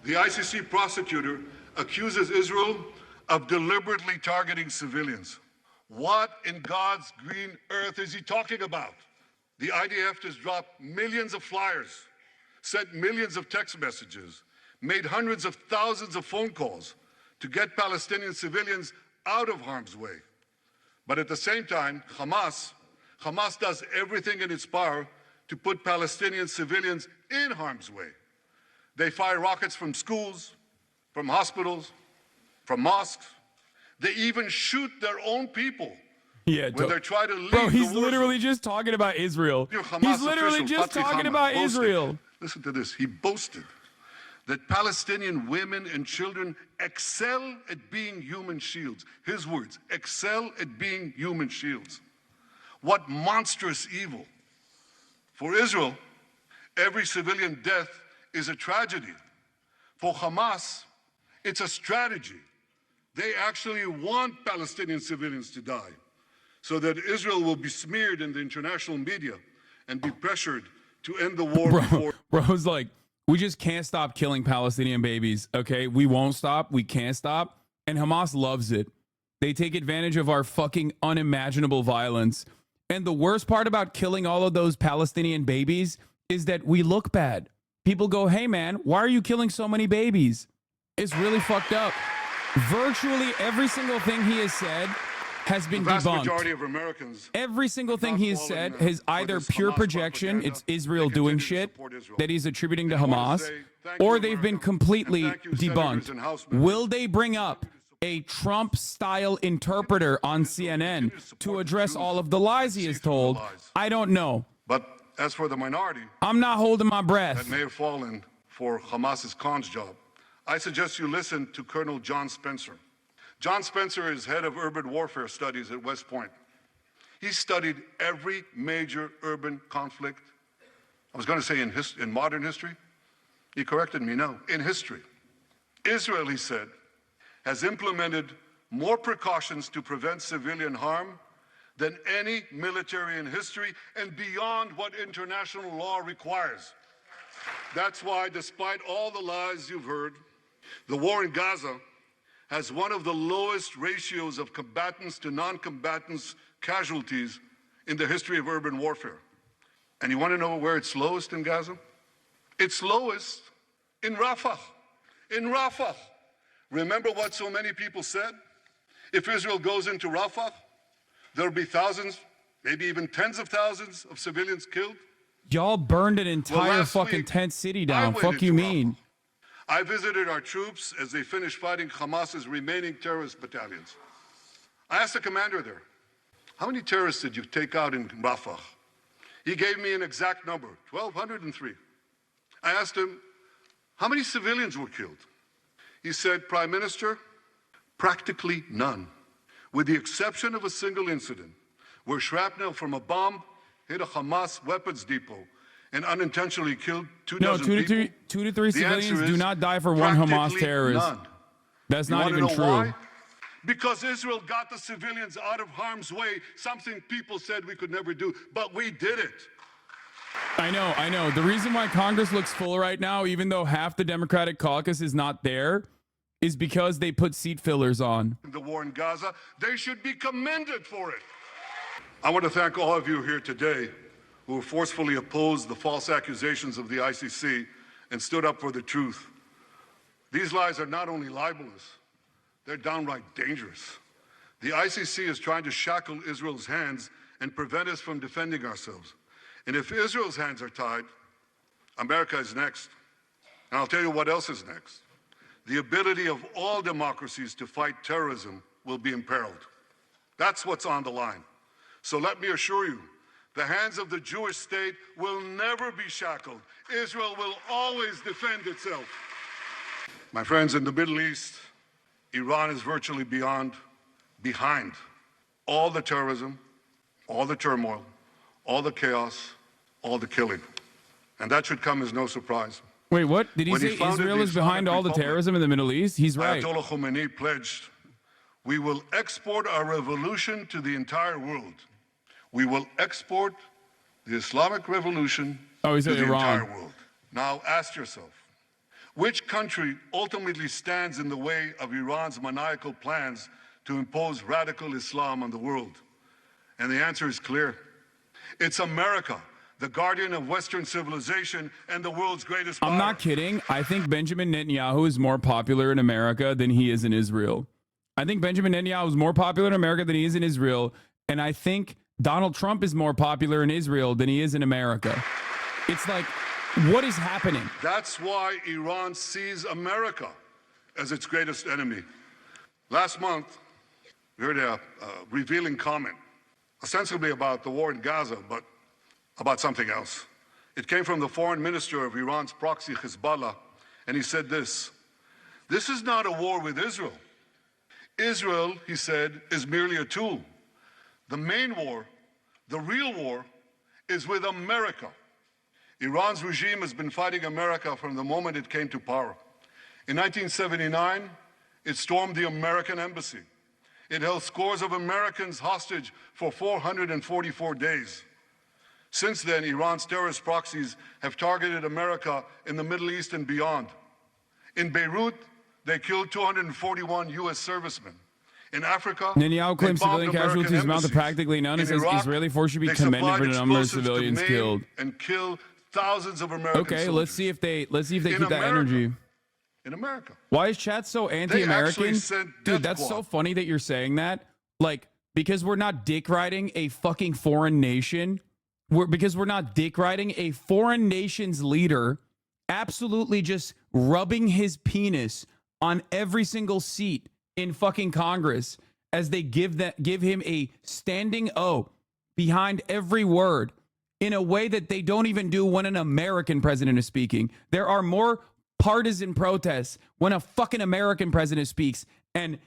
S6: The ICC prosecutor accuses Israel of deliberately targeting civilians. What in God's green earth is he talking about? The IDF has dropped millions of flyers, sent millions of text messages, made hundreds of thousands of phone calls to get Palestinian civilians out of harm's way. But at the same time, Hamas does everything in its power to put Palestinian civilians in harm's way. They fire rockets from schools, from hospitals, from mosques. They even shoot their own people.
S3: Yeah,
S6: when they try to leave.
S3: Bro, he's literally just talking about Israel. He's literally just talking about Israel.
S6: Listen to this. He boasted that Palestinian women and children excel at being human shields. His words, excel at being human shields. What monstrous evil. For Israel, every civilian death is a tragedy. For Hamas, it's a strategy. They actually want Palestinian civilians to die so that Israel will be smeared in the international media and be pressured to end the war.
S3: Bro's like, we just can't stop killing Palestinian babies, okay? We won't stop. We can't stop. And Hamas loves it. They take advantage of our fucking unimaginable violence. And the worst part about killing all of those Palestinian babies is that we look bad. People go, hey, man, why are you killing so many babies? It's really fucked up. Virtually every single thing he has said has been
S6: the vast
S3: debunked.
S6: Majority of Americans
S3: every single thing he has said is either pure projection, it's Israel doing shit that he's attributing to Hamas, or they've been completely debunked. Will they bring up a Trump-style interpreter on CNN to address all of the lies he has told? I don't know.
S6: But as for the minority,
S3: I'm not holding my breath.
S6: That may have fallen for Hamas's con's job, I suggest you listen to Colonel John Spencer. John Spencer is head of urban warfare studies at West Point. He studied every major urban conflict. I was going to say in modern history. He corrected me, no, in history. Israel, he said, has implemented more precautions to prevent civilian harm than any military in history and beyond what international law requires. That's why, despite all the lies you've heard, the war in Gaza has one of the lowest ratios of combatants to non-combatants casualties in the history of urban warfare. And you want to know where it's lowest in Gaza? It's lowest in Rafah. In Rafah. Remember what so many people said? If Israel goes into Rafah, there'll be thousands, maybe even tens of thousands of civilians killed.
S3: Y'all burned an entire fucking
S6: week,
S3: tent city down.
S6: I
S3: Fuck you mean?
S6: I visited our troops as they finished fighting Hamas's remaining terrorist battalions. I asked the commander there, how many terrorists did you take out in Rafah? He gave me an exact number, 1,203. I asked him, how many civilians were killed? He said, Prime Minister, practically none, with the exception of a single incident where shrapnel from a bomb hit a Hamas weapons depot and unintentionally killed two dozen people.
S3: Two to three
S6: The
S3: civilians
S6: answer
S3: do
S6: is
S3: not die for one Hamas
S6: practically
S3: terrorist.
S6: none.
S3: That's
S6: You
S3: not
S6: wanna
S3: even
S6: know
S3: true.
S6: why? Because Israel got the civilians out of harm's way, something people said we could never do, but we did it.
S3: I know. The reason why Congress looks full right now, even though half the Democratic caucus is not there, is because they put seat fillers on.
S6: The war in Gaza, they should be commended for it. I want to thank all of you here today who forcefully opposed the false accusations of the ICC and stood up for the truth. These lies are not only libelous, they're downright dangerous. The ICC is trying to shackle Israel's hands and prevent us from defending ourselves. And if Israel's hands are tied, America is next. And I'll tell you what else is next. The ability of all democracies to fight terrorism will be imperiled. That's what's on the line. So let me assure you, the hands of the Jewish state will never be shackled. Israel will always defend itself. My friends, in the Middle East, Iran is virtually behind all the terrorism, all the turmoil, all the chaos, all the killing. And that should come as no surprise.
S3: Wait, what? Did he
S6: When he
S3: say
S6: founded
S3: Israel
S6: the
S3: is behind
S6: Islamic
S3: all the
S6: Republic,
S3: terrorism in the Middle East? He's right.
S6: Ayatollah Khomeini pledged, we will export our revolution to the entire world. We will export the Islamic revolution
S3: Oh, he
S6: to
S3: said
S6: the
S3: Iran.
S6: entire world. Now ask yourself, which country ultimately stands in the way of Iran's maniacal plans to impose radical Islam on the world? And the answer is clear. It's America, the guardian of Western civilization and the world's greatest power.
S3: I'm not kidding. I think Benjamin Netanyahu is more popular in America than he is in Israel. I think Benjamin Netanyahu is more popular in America than he is in Israel. And I think Donald Trump is more popular in Israel than he is in America. It's like, what is happening?
S6: That's why Iran sees America as its greatest enemy. Last month, we heard a revealing comment, ostensibly about the war in Gaza, but about something else. It came from the foreign minister of Iran's proxy, Hezbollah, and he said this: this is not a war with Israel. Israel, he said, is merely a tool. The main war, the real war, is with America. Iran's regime has been fighting America from the moment it came to power. In 1979, it stormed the American embassy. It held scores of Americans hostage for 444 days. Since then, Iran's terrorist proxies have targeted America in the Middle East and beyond. In Beirut, they killed 241 U.S. servicemen. In Africa,
S3: Netanyahu claims
S6: they bombed
S3: civilian
S6: American
S3: casualties amount to
S6: embassies.
S3: practically none. He
S6: In
S3: says
S6: Iraq,
S3: Israeli force should be
S6: they
S3: commended
S6: supplied
S3: for the number of
S6: explosives to
S3: civilians
S6: maim
S3: killed.
S6: and kill thousands of American
S3: Okay,
S6: soldiers.
S3: let's see if they
S6: In
S3: keep that
S6: America.
S3: energy.
S6: In America.
S3: Why is chat so anti-American?
S6: sent
S3: Dude,
S6: death
S3: that's so
S6: squad.
S3: funny that you're saying that. Like, because we're not dick riding a fucking foreign nation. Because we're not dick riding a foreign nation's leader, absolutely just rubbing his penis on every single seat in fucking Congress as they give him a standing O behind every word in a way that they don't even do when an American president is speaking. There are more partisan protests when a fucking American president speaks and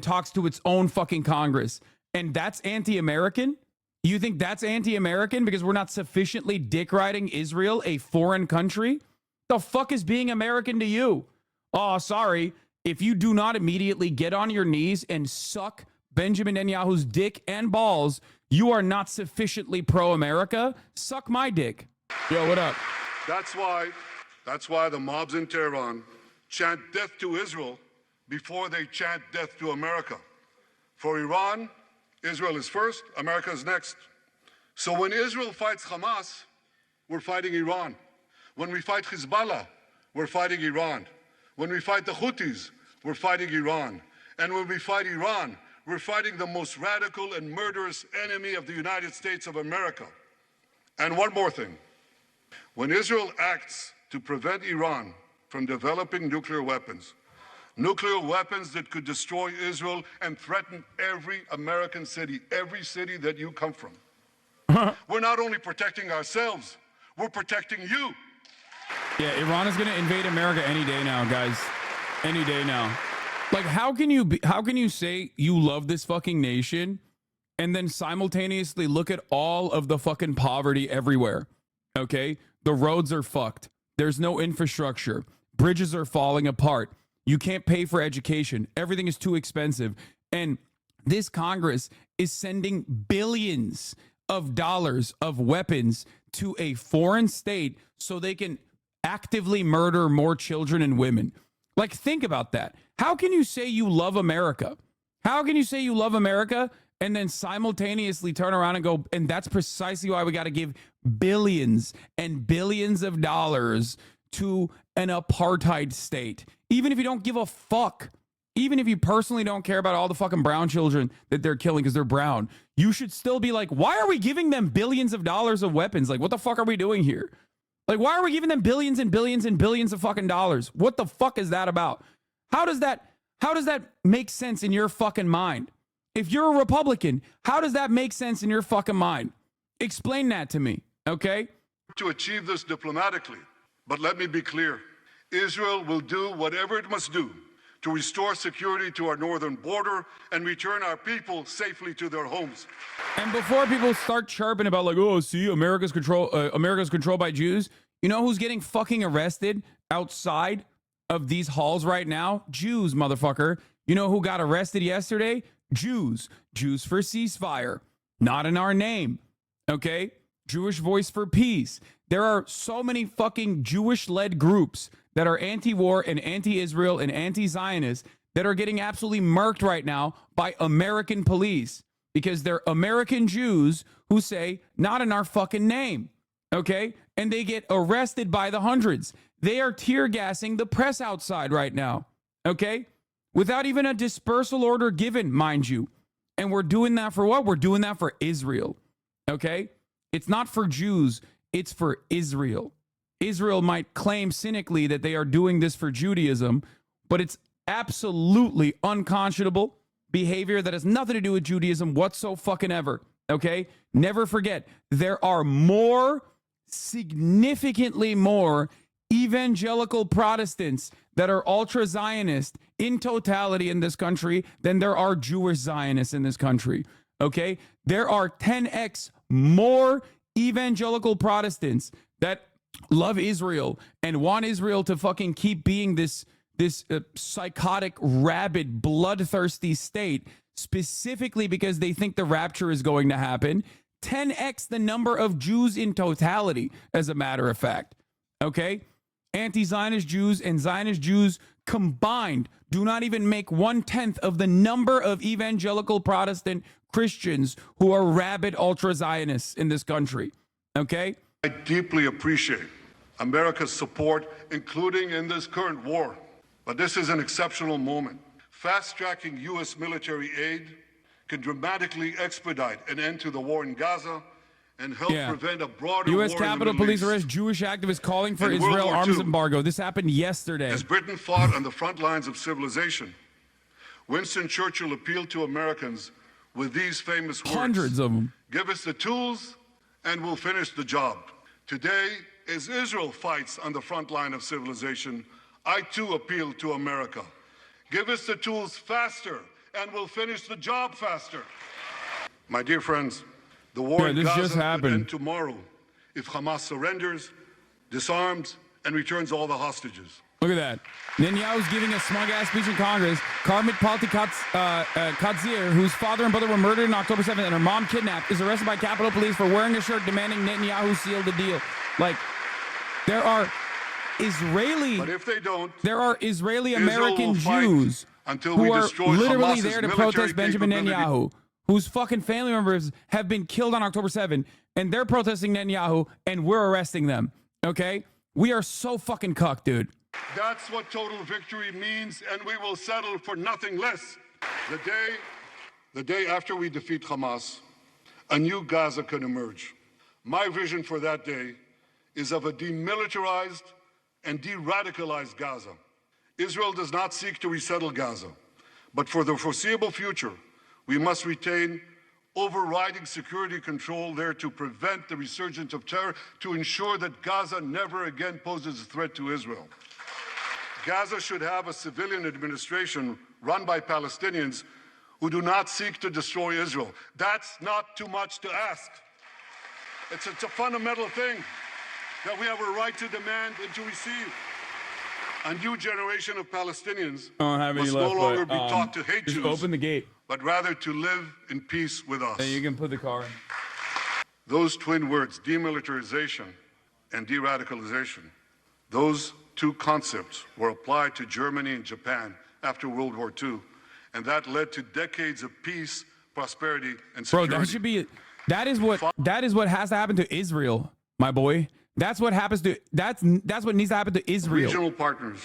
S3: talks to its own fucking Congress. And that's anti-American? You think that's anti-American because we're not sufficiently dick riding Israel, a foreign country? The fuck is being American to you? Oh, sorry. If you do not immediately get on your knees and suck Benjamin Netanyahu's dick and balls, you are not sufficiently pro-America. Suck my dick. Yo, what up?
S6: That's why the mobs in Tehran chant death to Israel before they chant death to America. For Iran, Israel is first, America is next. So when Israel fights Hamas, we're fighting Iran. When we fight Hezbollah, we're fighting Iran. When we fight the Houthis, we're fighting Iran. And when we fight Iran, we're fighting the most radical and murderous enemy of the United States of America. And one more thing. When Israel acts to prevent Iran from developing nuclear weapons that could destroy Israel and threaten every American city, every city that you come from. We're not only protecting ourselves, we're protecting you.
S3: Yeah, Iran is going to invade America any day now, guys. Any day now. Like, how can you say you love this fucking nation and then simultaneously look at all of the fucking poverty everywhere? Okay? The roads are fucked. There's no infrastructure. Bridges are falling apart. You can't pay for education. Everything is too expensive. And this Congress is sending billions of dollars of weapons to a foreign state so they can actively murder more children and women. Like, think about that. How can you say you love America? How can you say you love America and then simultaneously turn around and go, and that's precisely why we got to give billions and billions of dollars to an apartheid state? Even if you don't give a fuck, even if you personally don't care about all the fucking brown children that they're killing because they're brown, you should still be like, why are we giving them billions of dollars of weapons? Like, what the fuck are we doing here? Like, why are we giving them billions and billions and billions of fucking dollars? What the fuck is that about? How does that make sense in your fucking mind? If you're a Republican, how does that make sense in your fucking mind? Explain that to me, okay?
S6: To achieve this diplomatically, but let me be clear. Israel will do whatever it must do to restore security to our northern border and return our people safely to their homes.
S3: And before people start chirping about like, oh, see, America's controlled by Jews, you know who's getting fucking arrested outside of these halls right now? Jews, motherfucker. You know who got arrested yesterday? Jews. Jews for ceasefire. Not in our name. Okay? Jewish Voice for Peace. There are so many fucking Jewish-led groups that are anti-war and anti-Israel and anti-Zionist that are getting absolutely murked right now by American police because they're American Jews who say, not in our fucking name, okay? And they get arrested by the hundreds. They are tear gassing the press outside right now, okay? Without even a dispersal order given, mind you. And we're doing that for what? We're doing that for Israel, okay? It's not for Jews, it's for Israel. Israel might claim cynically that they are doing this for Judaism, but it's absolutely unconscionable behavior that has nothing to do with Judaism whatsoever, okay? Never forget, there are significantly more evangelical Protestants that are ultra-Zionist in totality in this country than there are Jewish Zionists in this country, okay? There are 10x more evangelical Protestants that love Israel and want Israel to fucking keep being this psychotic, rabid, bloodthirsty state, specifically because they think the rapture is going to happen. 10x the number of Jews in totality, as a matter of fact. Okay? Anti-Zionist Jews and Zionist Jews combined do not even make 1/10 of the number of evangelical Protestant Christians who are rabid ultra-Zionists in this country. Okay?
S6: I deeply appreciate America's support, including in this current war. But this is an exceptional moment. Fast-tracking U.S. military aid can dramatically expedite an end to the war in Gaza and help prevent a broader
S3: U.S.
S6: war
S3: Capitol
S6: in the Middle
S3: Police
S6: East.
S3: arrest Jewish activists calling for
S6: In World
S3: Israel
S6: War
S3: arms
S6: II,
S3: embargo. This happened yesterday.
S6: As Britain fought on the front lines of civilization, Winston Churchill appealed to Americans with these famous words.
S3: Hundreds of them.
S6: Give us the tools and we'll finish the job. Today, as Israel fights on the front line of civilization, I too appeal to America. Give us the tools faster and we'll finish the job faster. My dear friends, The war in
S3: this
S6: Gaza
S3: just
S6: could
S3: happened.
S6: end tomorrow if Hamas surrenders, disarms, and returns all the hostages.
S3: Look at that. Netanyahu's giving a smug-ass speech in Congress. Karmit Katzir, whose father and brother were murdered on October 7th and her mom kidnapped, is arrested by Capitol Police for wearing a shirt demanding Netanyahu seal the deal. Like, there are Israeli...
S6: But if they don't,
S3: there are Israeli
S6: Israel
S3: American
S6: will fight
S3: Jews
S6: until
S3: who
S6: we
S3: are
S6: destroy
S3: literally
S6: Hamas's
S3: there to
S6: military
S3: protest Benjamin
S6: capability.
S3: Netanyahu, whose fucking family members have been killed on October 7th, and they're protesting Netanyahu, and we're arresting them. Okay? We are so fucking cucked, dude.
S6: That's what total victory means, and we will settle for nothing less. The day after we defeat Hamas, a new Gaza can emerge. My vision for that day is of a demilitarized and de-radicalized Gaza. Israel does not seek to resettle Gaza, but for the foreseeable future, we must retain overriding security control there to prevent the resurgence of terror, to ensure that Gaza never again poses a threat to Israel. Gaza should have a civilian administration run by Palestinians who do not seek to destroy Israel. That's not too much to ask. It's a fundamental thing that we have a right to demand and to receive. A new generation of Palestinians must no longer be taught to hate Jews,
S3: open the gate,
S6: but rather to live in peace with us.
S3: you can put the car in.
S6: Those twin words, demilitarization and de-radicalization, those two concepts were applied to Germany and Japan after World War II, and that led to decades of peace, prosperity, and security.
S3: Bro, that is what has to happen to Israel, my boy. That's what happens to that's what needs to happen to Israel.
S6: Regional partners.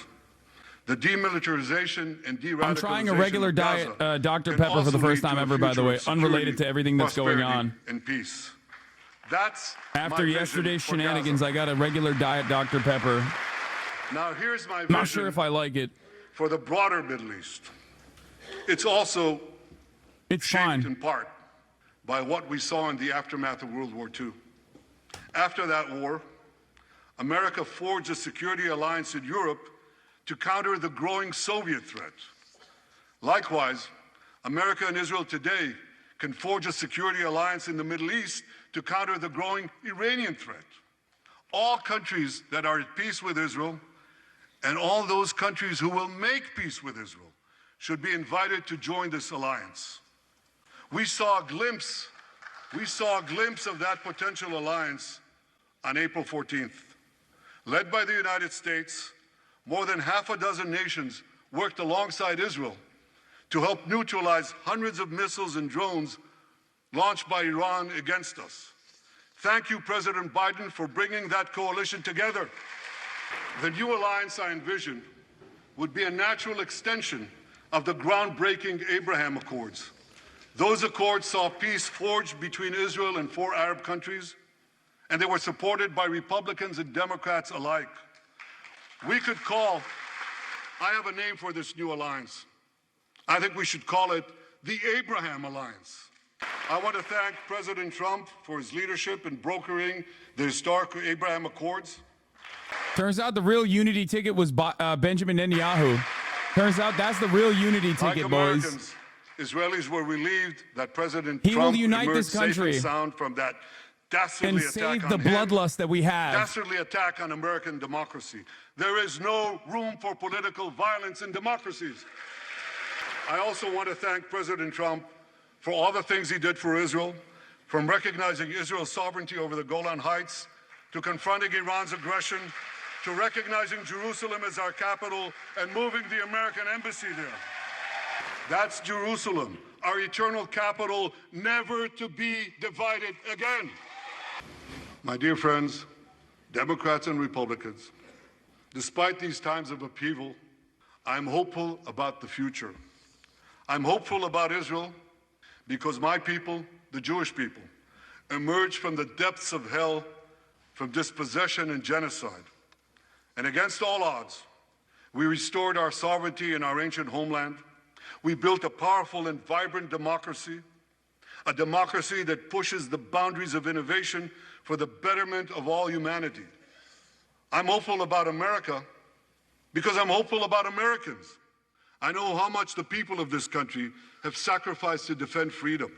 S6: The demilitarization and de-radicalization.
S3: I'm trying a regular diet Dr. Pepper for the first time ever, by the way, unrelated to everything that's going on.
S6: And peace. That's
S3: after yesterday's shenanigans. I got a regular diet Dr. Pepper.
S6: Now here's my vision.
S3: Not sure if I like it.
S6: For the broader Middle East, it's also shaped in part by what we saw in the aftermath of World War II. After that war, America forged a security alliance in Europe to counter the growing Soviet threat. Likewise, America and Israel today can forge a security alliance in the Middle East to counter the growing Iranian threat. All countries that are at peace with Israel and all those countries who will make peace with Israel should be invited to join this alliance. We saw a glimpse of that potential alliance on April 14th. Led by the United States, more than half a dozen nations worked alongside Israel to help neutralize hundreds of missiles and drones launched by Iran against us. Thank you, President Biden, for bringing that coalition together. The new alliance I envision would be a natural extension of the groundbreaking Abraham Accords. Those accords saw peace forged between Israel and 4 Arab countries, and they were supported by Republicans and Democrats alike. I have a name for this new alliance. I think we should call it the Abraham Alliance. I want to thank President Trump for his leadership in brokering the historic Abraham Accords.
S3: Turns out the real unity ticket was Benjamin Netanyahu. Turns out that's the real unity ticket,
S6: like
S3: boys.
S6: Americans, Israelis were relieved that President
S3: He
S6: Trump
S3: will unite
S6: emerged
S3: this country
S6: safe and sound from that dastardly
S3: and
S6: attack
S3: save the
S6: on him,
S3: bloodlust that we have.
S6: dastardly attack on American democracy. There is no room for political violence in democracies. I also want to thank President Trump for all the things he did for Israel, from recognizing Israel's sovereignty over the Golan Heights, to confronting Iran's aggression, to recognizing Jerusalem as our capital and moving the American embassy there. That's Jerusalem, our eternal capital, never to be divided again. My dear friends, Democrats and Republicans, despite these times of upheaval, I'm hopeful about the future. I'm hopeful about Israel because my people, the Jewish people, emerged from the depths of hell, from dispossession and genocide. And against all odds, we restored our sovereignty in our ancient homeland. We built a powerful and vibrant democracy, a democracy that pushes the boundaries of innovation for the betterment of all humanity. I'm hopeful about America because I'm hopeful about Americans. I know how much the people of this country have sacrificed to defend freedom.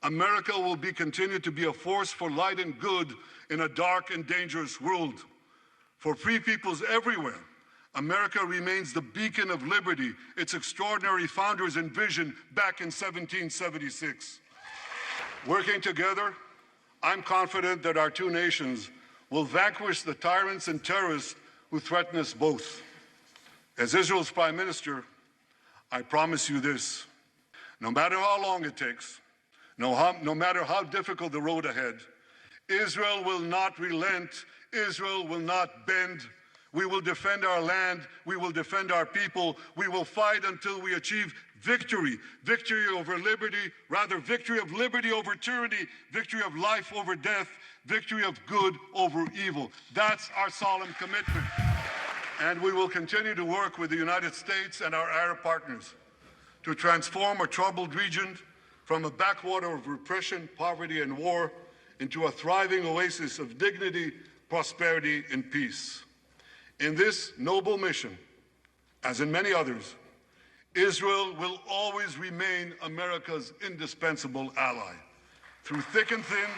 S6: America will continue to be a force for light and good in a dark and dangerous world. For free peoples everywhere, America remains the beacon of liberty its extraordinary founders envisioned back in 1776. Working together, I'm confident that our two nations will vanquish the tyrants and terrorists who threaten us both. As Israel's Prime Minister, I promise you this: no matter how long it takes, no matter how difficult the road ahead, Israel will not relent. Israel will not bend. We will defend our land. We will defend our people. We will fight until we achieve victory. Victory over liberty, rather victory of liberty over tyranny, victory of life over death, victory of good over evil. That's our solemn commitment. And we will continue to work with the United States and our Arab partners to transform a troubled region from a backwater of repression, poverty, and war into a thriving oasis of dignity, prosperity, and peace. In this noble mission, as in many others, Israel will always remain America's indispensable ally. Through thick and thin.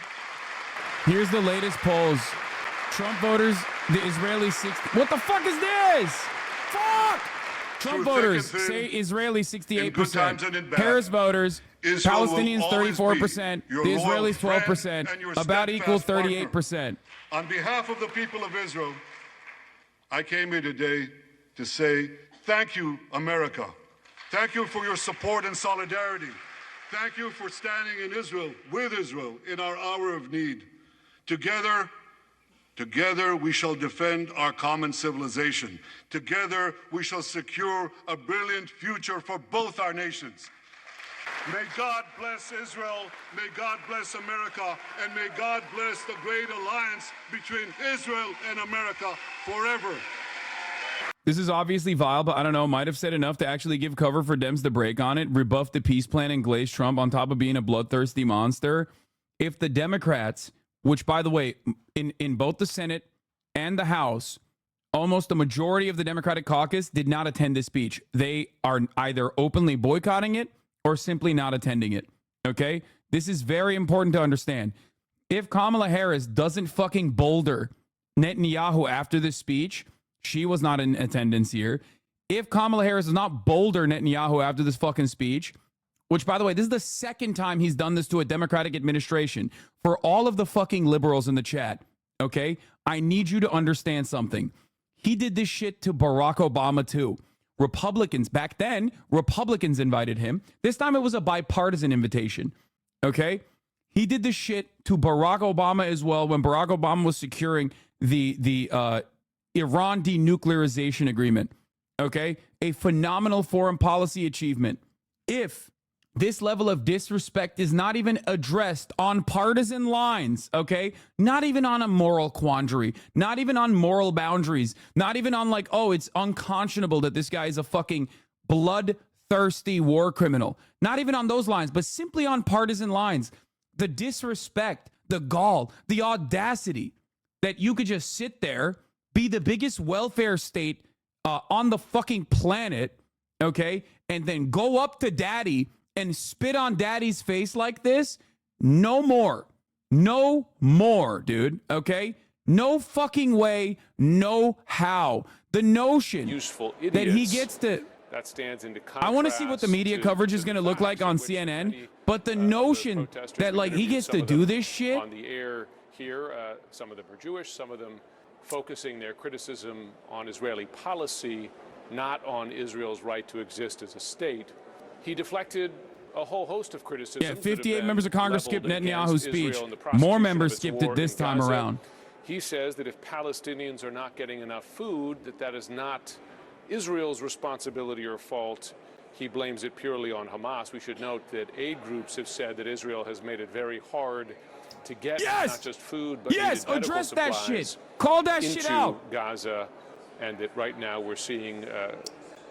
S3: Here's the latest polls. Trump voters, the Israeli 60. What the fuck is this? Fuck! Trump voters say Israeli 68%. Harris voters,
S6: Israel
S3: Palestinians 34%. The Israelis 12%. About equal 38%.
S6: On behalf of the people of Israel, I came here today to say thank you, America. Thank you for your support and solidarity. Thank you for standing in Israel, with Israel, in our hour of need. Together we shall defend our common civilization. Together we shall secure a brilliant future for both our nations. May God bless Israel, may God bless America, and may God bless the great alliance between Israel and America forever.
S3: This is obviously vile, but I don't know, might have said enough to actually give cover for Dems to break on it, rebuff the peace plan, and glaze Trump on top of being a bloodthirsty monster. If the Democrats, which, by the way, in both the Senate and the House, almost the majority of the Democratic caucus did not attend this speech. They are either openly boycotting it or simply not attending it. Okay? This is very important to understand. If Kamala Harris doesn't fucking boulder Netanyahu after this speech, she was not in attendance here. If Kamala Harris does not boulder Netanyahu after this fucking speech, which, by the way, this is the second time he's done this to a Democratic administration. For all of the fucking liberals in the chat, okay, I need you to understand something. He did this shit to Barack Obama too. Republicans, back then, Republicans invited him. This time it was a bipartisan invitation, okay? He did this shit to Barack Obama as well when Barack Obama was securing the Iran denuclearization agreement, okay? A phenomenal foreign policy achievement. If this level of disrespect is not even addressed on partisan lines, okay? Not even on a moral quandary, not even on moral boundaries, not even on like, oh, it's unconscionable that this guy is a fucking bloodthirsty war criminal. Not even on those lines, but simply on partisan lines. The disrespect, the gall, the audacity that you could just sit there, be the biggest welfare state on the fucking planet, okay? And then go up to daddy and spit on daddy's face like this. No more. No more, dude. Okay? No fucking way. No how. The notion that he gets to...
S7: That stands into contrast.
S3: I want to see what the media coverage is going to look like on CNN, but the notion that like he gets to do this shit
S7: on the air here, some of them are Jewish, some of them focusing their criticism on Israeli policy, not on Israel's right to exist as a state. He deflected a whole host of criticisms.
S3: Yeah, 58 members of Congress skipped Netanyahu's speech. More members skipped it this time around.
S7: He says that if Palestinians are not getting enough food, that is not Israel's responsibility or fault. He blames it purely on Hamas. We should note that aid groups have said that Israel has made it very hard to get not just food, but
S3: address that shit. Call that shit out.
S7: Gaza, and that right now we're seeing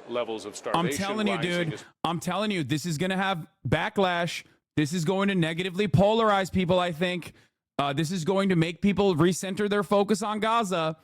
S7: levels of starvation.
S3: I'm telling you, dude. I'm telling you, this is going to have backlash. This is going to negatively polarize people, I think. This is going to make people recenter their focus on Gaza.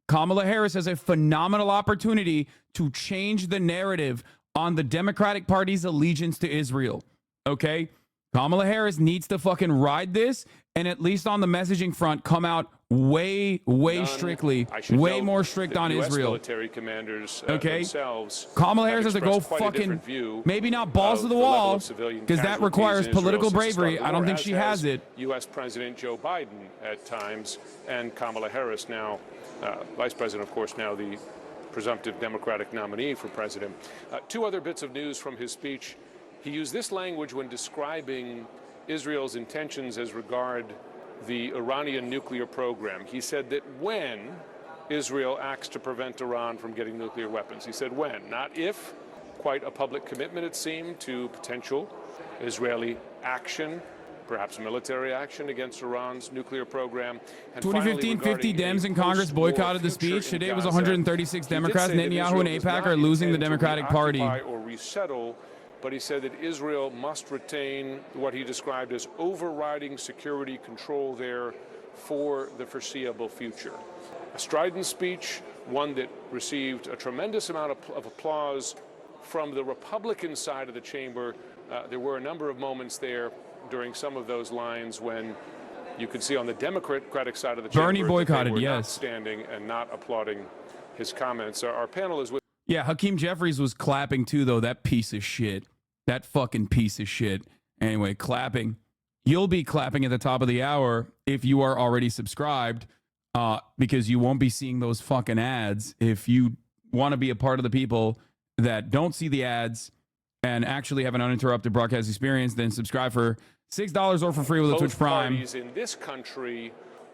S3: Kamala Harris has a phenomenal opportunity to change the narrative on the Democratic Party's allegiance to Israel. Okay? Kamala Harris needs to fucking ride this, and at least on the messaging front, come out way strictly, way more strict on
S7: US
S3: Israel.
S7: Military commanders
S3: Okay,
S7: themselves
S3: Kamala Harris has to go
S7: expressed quite a different
S3: fucking,
S7: view
S3: maybe not balls to the
S7: of level
S3: wall,
S7: of civilian
S3: because that
S7: casualties
S3: requires
S7: in Israel
S3: political
S7: since the start of
S3: bravery.
S7: the
S3: I don't
S7: war,
S3: think
S7: as
S3: she has it.
S7: U.S. President Joe Biden at times, and Kamala Harris now, Vice President, of course, now the presumptive Democratic nominee for president. Two other bits of news from his speech. He used this language when describing Israel's intentions as regard the Iranian nuclear program. He said that when Israel acts to prevent Iran from getting nuclear weapons, he said when, not if. Quite a public commitment, it seemed, to potential Israeli action, perhaps military action against Iran's nuclear program. And
S3: 2015, 50 Dems in Congress boycotted the speech. Today was 136 Democrats. Netanyahu and AIPAC are losing the Democratic Party.
S7: Or resettle, but he said that Israel must retain what he described as overriding security control there for the foreseeable future. A strident speech, one that received a tremendous amount of applause from the Republican side of the chamber. There were a number of moments there during some of those lines when you could see on the Democratic side of the chamber
S3: Bernie boycotted,
S7: that they were
S3: yes,
S7: not standing and not applauding his comments. Our panel is with.
S3: Yeah, Hakeem Jeffries was clapping too, though. That piece of shit. That fucking piece of shit. Anyway, clapping. You'll be clapping at the top of the hour if you are already subscribed, because you won't be seeing those fucking ads. If you want to be a part of the people that don't see the ads and actually have an uninterrupted broadcast experience, then subscribe for $6 or for free with a Twitch Prime.
S7: Parties in this country,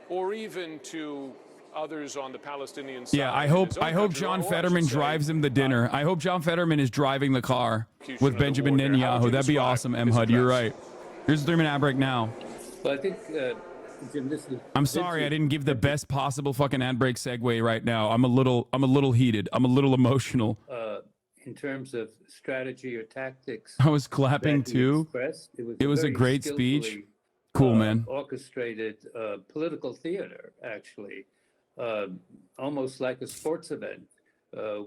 S7: or even to others on the Palestinian side.
S3: Yeah, I hope John Fetterman drives him the dinner. I hope John Fetterman is driving the car with Benjamin Netanyahu. That'd be awesome, M. Hud. You're right. Here's the 3-minute ad break now.
S8: Well, I think, Jim, this is.
S3: I'm sorry I didn't give the best possible fucking ad break segue right now. I'm a little heated. I'm a little emotional.
S8: In terms of strategy or tactics,
S3: I was clapping too. It was a great speech. Cool, man.
S8: Orchestrated political theater, actually, almost like a sports event.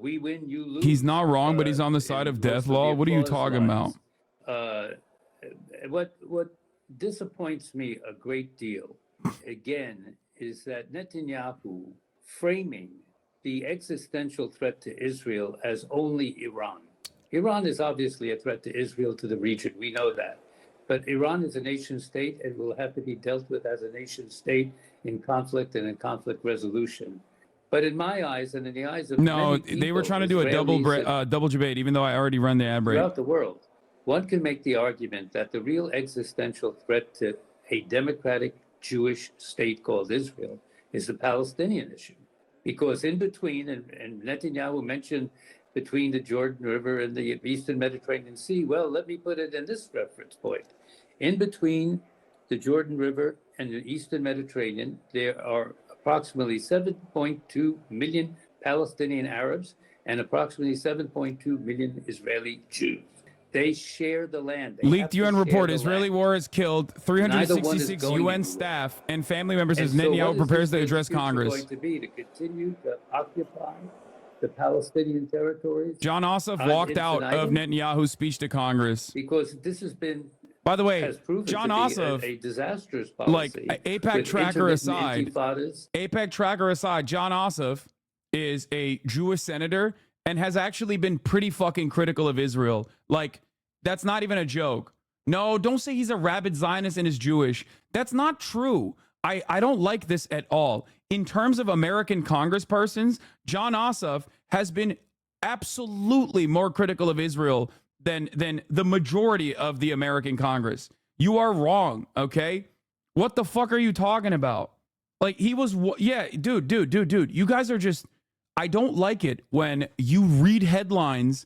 S8: We win, you lose.
S3: He's not wrong, but he's on the side of death law. What are you talking about?
S8: What disappoints me a great deal, again, is that Netanyahu framing the existential threat to Israel as only Iran. Iran is obviously a threat to Israel, to the region. We know that. But Iran is a nation state and will have to be dealt with as a nation state in conflict and in conflict resolution. But in my eyes and in the eyes of many people,
S3: they were trying to do a double debate, even though I already run the ad break.
S8: Throughout the world, one can make the argument that the real existential threat to a democratic Jewish state called Israel is the Palestinian issue. Because in between, and Netanyahu mentioned between the Jordan River and the Eastern Mediterranean Sea, well, let me put it in this reference point. In between the Jordan River and the Eastern Mediterranean, there are approximately 7.2 million Palestinian Arabs and approximately 7.2 million Israeli Jews. They share the land.
S3: Leaked UN report, Israeli war has killed 366 UN staff and family members as Netanyahu prepares to address Congress.
S8: Going to be to continue to occupy the Palestinian territories.
S3: John Ossoff walked out of Netanyahu's speech to Congress.
S8: Because this has been,
S3: by the way,
S8: John Ossoff, a disastrous policy.
S3: Like AIPAC tracker aside, John Ossoff is a Jewish senator and has actually been pretty fucking critical of Israel. Like, that's not even a joke. No, don't say he's a rabid Zionist and is Jewish. That's not true. I don't like this at all. In terms of American congresspersons, John Ossoff has been absolutely more critical of Israel than the majority of the American Congress. You are wrong, okay? What the fuck are you talking about? Like, he was, yeah, dude. You guys are just, I don't like it when you read headlines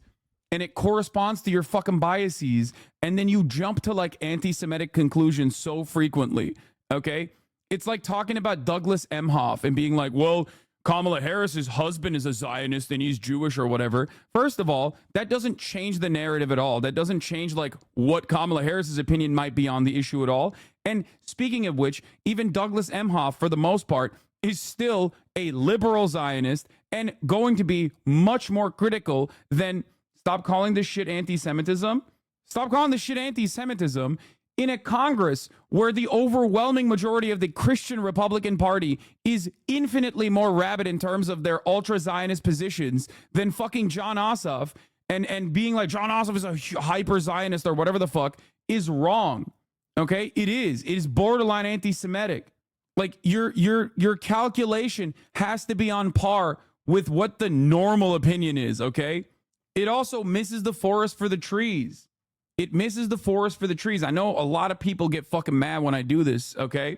S3: and it corresponds to your fucking biases and then you jump to like anti-Semitic conclusions so frequently, okay? It's like talking about Douglas Emhoff and being like, well, Kamala Harris's husband is a Zionist and he's Jewish or whatever. First of all, that doesn't change the narrative at all. That doesn't change like what Kamala Harris's opinion might be on the issue at all. And speaking of which, even Douglas Emhoff, for the most part, is still a liberal Zionist and going to be much more critical than stop calling this shit anti-Semitism. Stop calling this shit anti-Semitism in a Congress where the overwhelming majority of the Christian Republican Party is infinitely more rabid in terms of their ultra-Zionist positions than fucking John Ossoff, and being like John Ossoff is a hyper-Zionist or whatever the fuck is wrong. Okay? It is borderline anti-Semitic. Like your calculation has to be on par with what the normal opinion is, okay? It also misses the forest for the trees. It misses the forest for the trees. I know a lot of people get fucking mad when I do this, okay?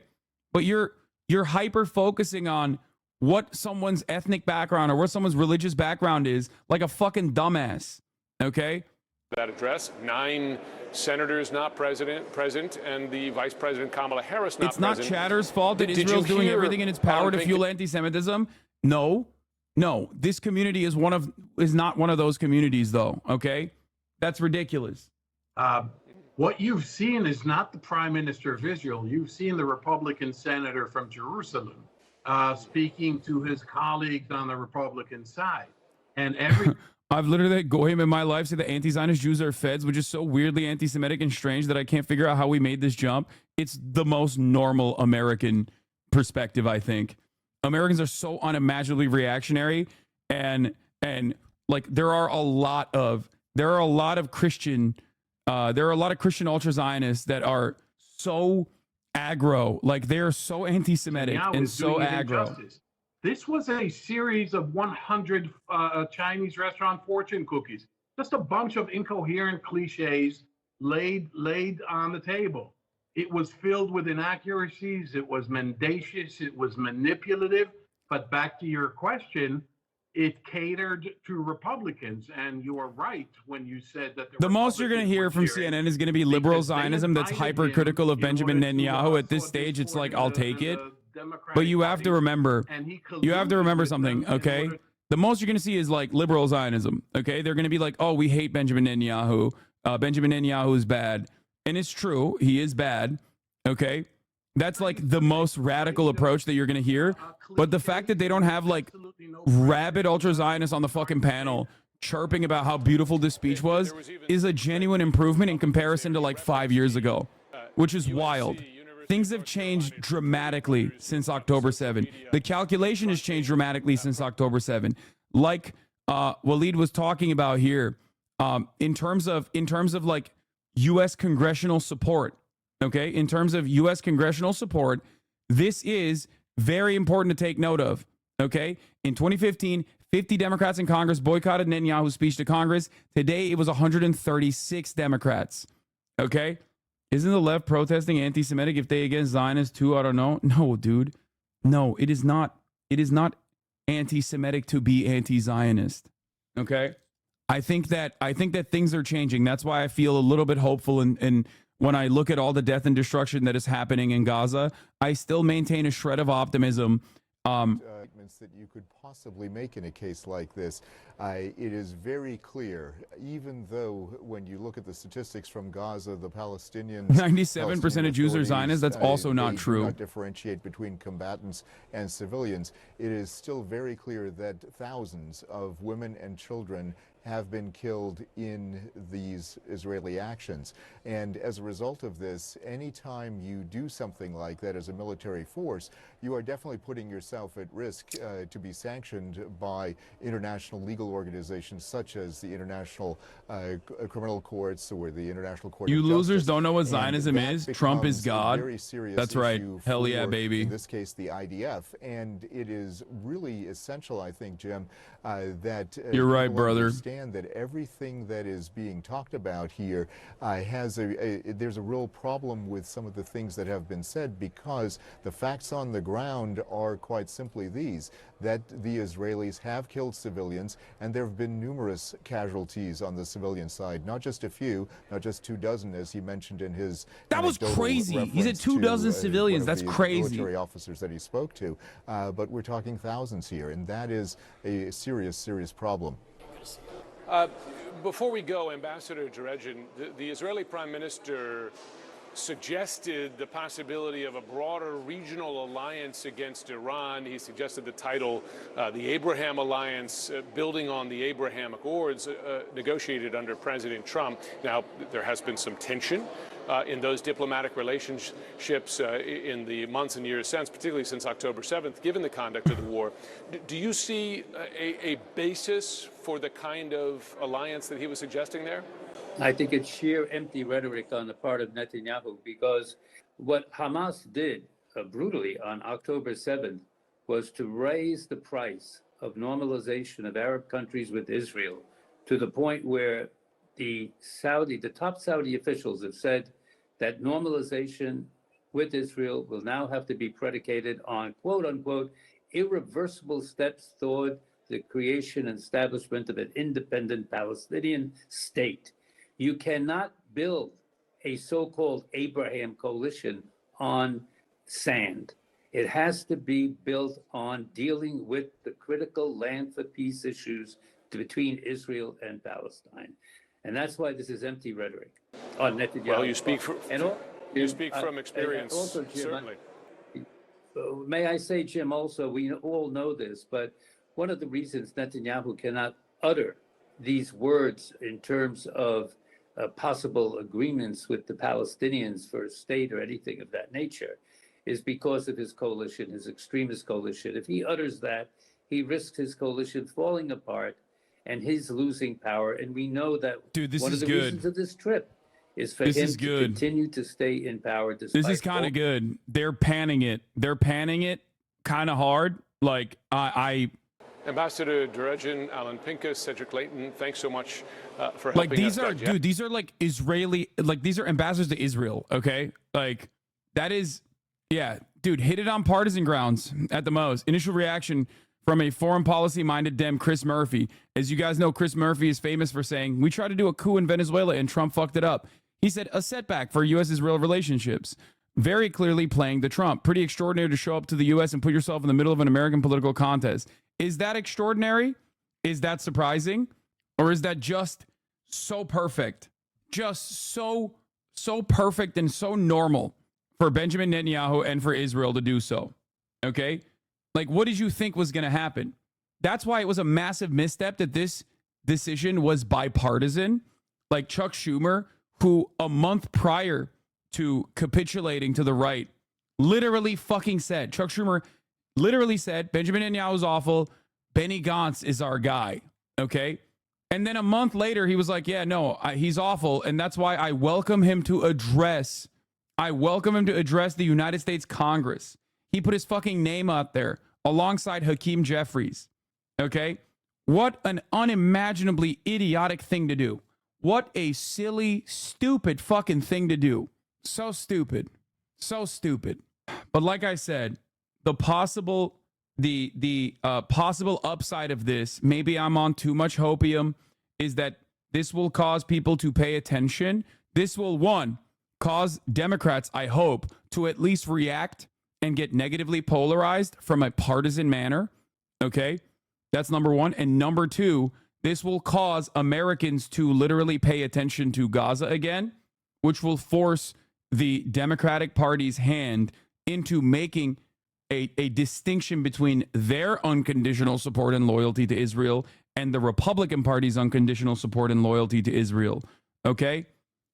S3: But you're hyper focusing on what someone's ethnic background or what someone's religious background is like a fucking dumbass, okay?
S7: That address, 9 senators not present, and the Vice President Kamala Harris not present.
S3: It's not Chatter's fault that
S7: Did you
S3: Israel's doing
S7: hear
S3: everything in its power to fuel anti-Semitism. No, this community is not one of those communities, though. Okay, that's ridiculous.
S9: What you've seen is not the Prime Minister of Israel. You've seen the Republican senator from Jerusalem speaking to his colleagues on the Republican side, and every.
S3: I've literally had goyim in my life say that anti-Zionist Jews are feds, which is so weirdly anti-Semitic and strange that I can't figure out how we made this jump. It's the most normal American perspective, I think. Americans are so unimaginably reactionary, and like there are a lot of Christian ultra-Zionists that are so aggro, like they're so anti-Semitic and so aggro.
S9: This was a series of 100 Chinese restaurant fortune cookies. Just a bunch of incoherent cliches laid on the table. It was filled with inaccuracies. It was mendacious. It was manipulative. But back to your question, it catered to Republicans. And you are right when you said that
S3: the most you're going to hear from CNN is going to be liberal Zionism that's hypercritical of Benjamin Netanyahu. At this stage, it's like, I'll take it. But you have to remember something, okay? The most you're going to see is like liberal Zionism, okay? They're going to be like, oh, we hate Benjamin Netanyahu. Benjamin Netanyahu is bad. And it's true. He is bad, okay? That's like the most radical approach that you're going to hear. But the fact that they don't have like rabid ultra-Zionists on the fucking panel chirping about how beautiful this speech was is a genuine improvement in comparison to like 5 years ago, which is wild. Things have changed dramatically since October 7. The calculation has changed dramatically since October 7. Like Waleed was talking about here, in terms of like U.S. congressional support, okay? In terms of U.S. congressional support, this is very important to take note of, okay? In 2015, 50 Democrats in Congress boycotted Netanyahu's speech to Congress. Today, it was 136 Democrats, okay? Isn't the left protesting anti-Semitic if they against Zionists too? I don't know. No, dude. No, it is not. It is not anti-Semitic to be anti-Zionist. Okay? I think that things are changing. That's why I feel a little bit hopeful. And when I look at all the death and destruction that is happening in Gaza, I still maintain a shred of optimism.
S10: That you could possibly make in a case like this. It is very clear, even though when you look at the statistics from Gaza, the Palestinians,
S3: 97% of Jews are Zionists. That's also not true.
S10: Do not differentiate between combatants and civilians. It is still very clear that thousands of women and children have been killed in these Israeli actions. And as a result of this, anytime you do something like that as a military force, you are definitely putting yourself at risk to be sanctioned by international legal organizations such as the International Criminal Courts or the International Court of
S3: You
S10: Justice.
S3: losers don't know what Zionism is? Trump is God. That's right. Hell yeah, baby.
S10: In this case, the IDF. And it is really essential, I think, Jim, that
S3: you're right, brother.
S10: That everything that is being talked about here there's a real problem with some of the things that have been said, because the facts on the ground are quite simply these, that the Israelis have killed civilians, and there have been numerous casualties on the civilian side, not just a few, not just 24, as he mentioned in his
S3: That was crazy. He said 24 civilians. That's crazy.
S10: Military officers that he spoke to, but we're talking thousands here, and that is a serious problem.
S7: Before we go, Ambassador Jerejian, the Israeli Prime Minister suggested the possibility of a broader regional alliance against Iran. He suggested the title, the Abraham Alliance, building on the Abraham Accords negotiated under President Trump. Now, there has been some tension in those diplomatic relationships in the months and years since, particularly since October 7th, given the conduct of the war. Do you see a basis for the kind of alliance that he was suggesting there?
S8: I think it's sheer empty rhetoric on the part of Netanyahu, because what Hamas did brutally on October 7th was to raise the price of normalization of Arab countries with Israel to the point where the top Saudi officials have said that normalization with Israel will now have to be predicated on, quote unquote, irreversible steps toward the creation and establishment of an independent Palestinian state. You cannot build a so-called Abraham coalition on sand. It has to be built on dealing with the critical land for peace issues between Israel and Palestine. And that's why this is empty rhetoric on Netanyahu.
S7: Well, you speak from experience,
S8: also, Jim,
S7: certainly.
S8: May I say, Jim, also, we all know this, but one of the reasons Netanyahu cannot utter these words in terms of possible agreements with the Palestinians for a state or anything of that nature is because of his coalition, his extremist coalition. If he utters that, he risks his coalition falling apart and his losing power. And we know that one of the reasons of this trip is for him to continue to stay in power.
S3: This is kind of good. They're panning it. They're panning it kind of hard. Like
S7: Ambassador Derejan, Alan Pincus, Cedric Layton, thanks so much for helping us.
S3: These are like Israeli, like these are ambassadors to Israel, okay? Like that is, yeah, dude, hit it on partisan grounds at the most. Initial reaction from a foreign policy-minded Dem, Chris Murphy. As you guys know, Chris Murphy is famous for saying, we tried to do a coup in Venezuela and Trump fucked it up. He said, a setback for U.S.-Israel relationships. Very clearly playing the Trump. Pretty extraordinary to show up to the U.S. and put yourself in the middle of an American political contest. Is that extraordinary? Is that surprising? Or is that just so perfect? Just so perfect and so normal for Benjamin Netanyahu and for Israel to do so. Okay? Like, what did you think was going to happen? That's why it was a massive misstep that this decision was bipartisan. Like Chuck Schumer, who a month prior to capitulating to the right, literally fucking said, Chuck Schumer literally said, Benjamin Netanyahu is awful. Benny Gantz is our guy. Okay. And then a month later, he was like, yeah, no, he's awful. And that's why I welcome him to address the United States Congress. He put his fucking name out there alongside Hakeem Jeffries. Okay. What an unimaginably idiotic thing to do. What a silly, stupid fucking thing to do. So stupid. So stupid. But like I said, the possible upside of this, maybe I'm on too much hopium, is that this will cause people to pay attention. This will, one, cause Democrats, I hope, to at least react and get negatively polarized from a partisan manner. Okay? That's number one. And number two, this will cause Americans to literally pay attention to Gaza again, which will force the Democratic Party's hand into making a distinction between their unconditional support and loyalty to Israel and the Republican Party's unconditional support and loyalty to Israel. Okay?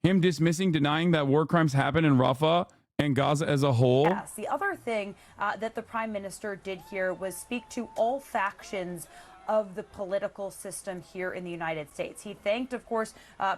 S3: Him denying that war crimes happen in Rafah and Gaza as a whole.
S11: Yes. The other thing that the prime minister did here was speak to all factions of the political system here in the United States. He thanked, of course,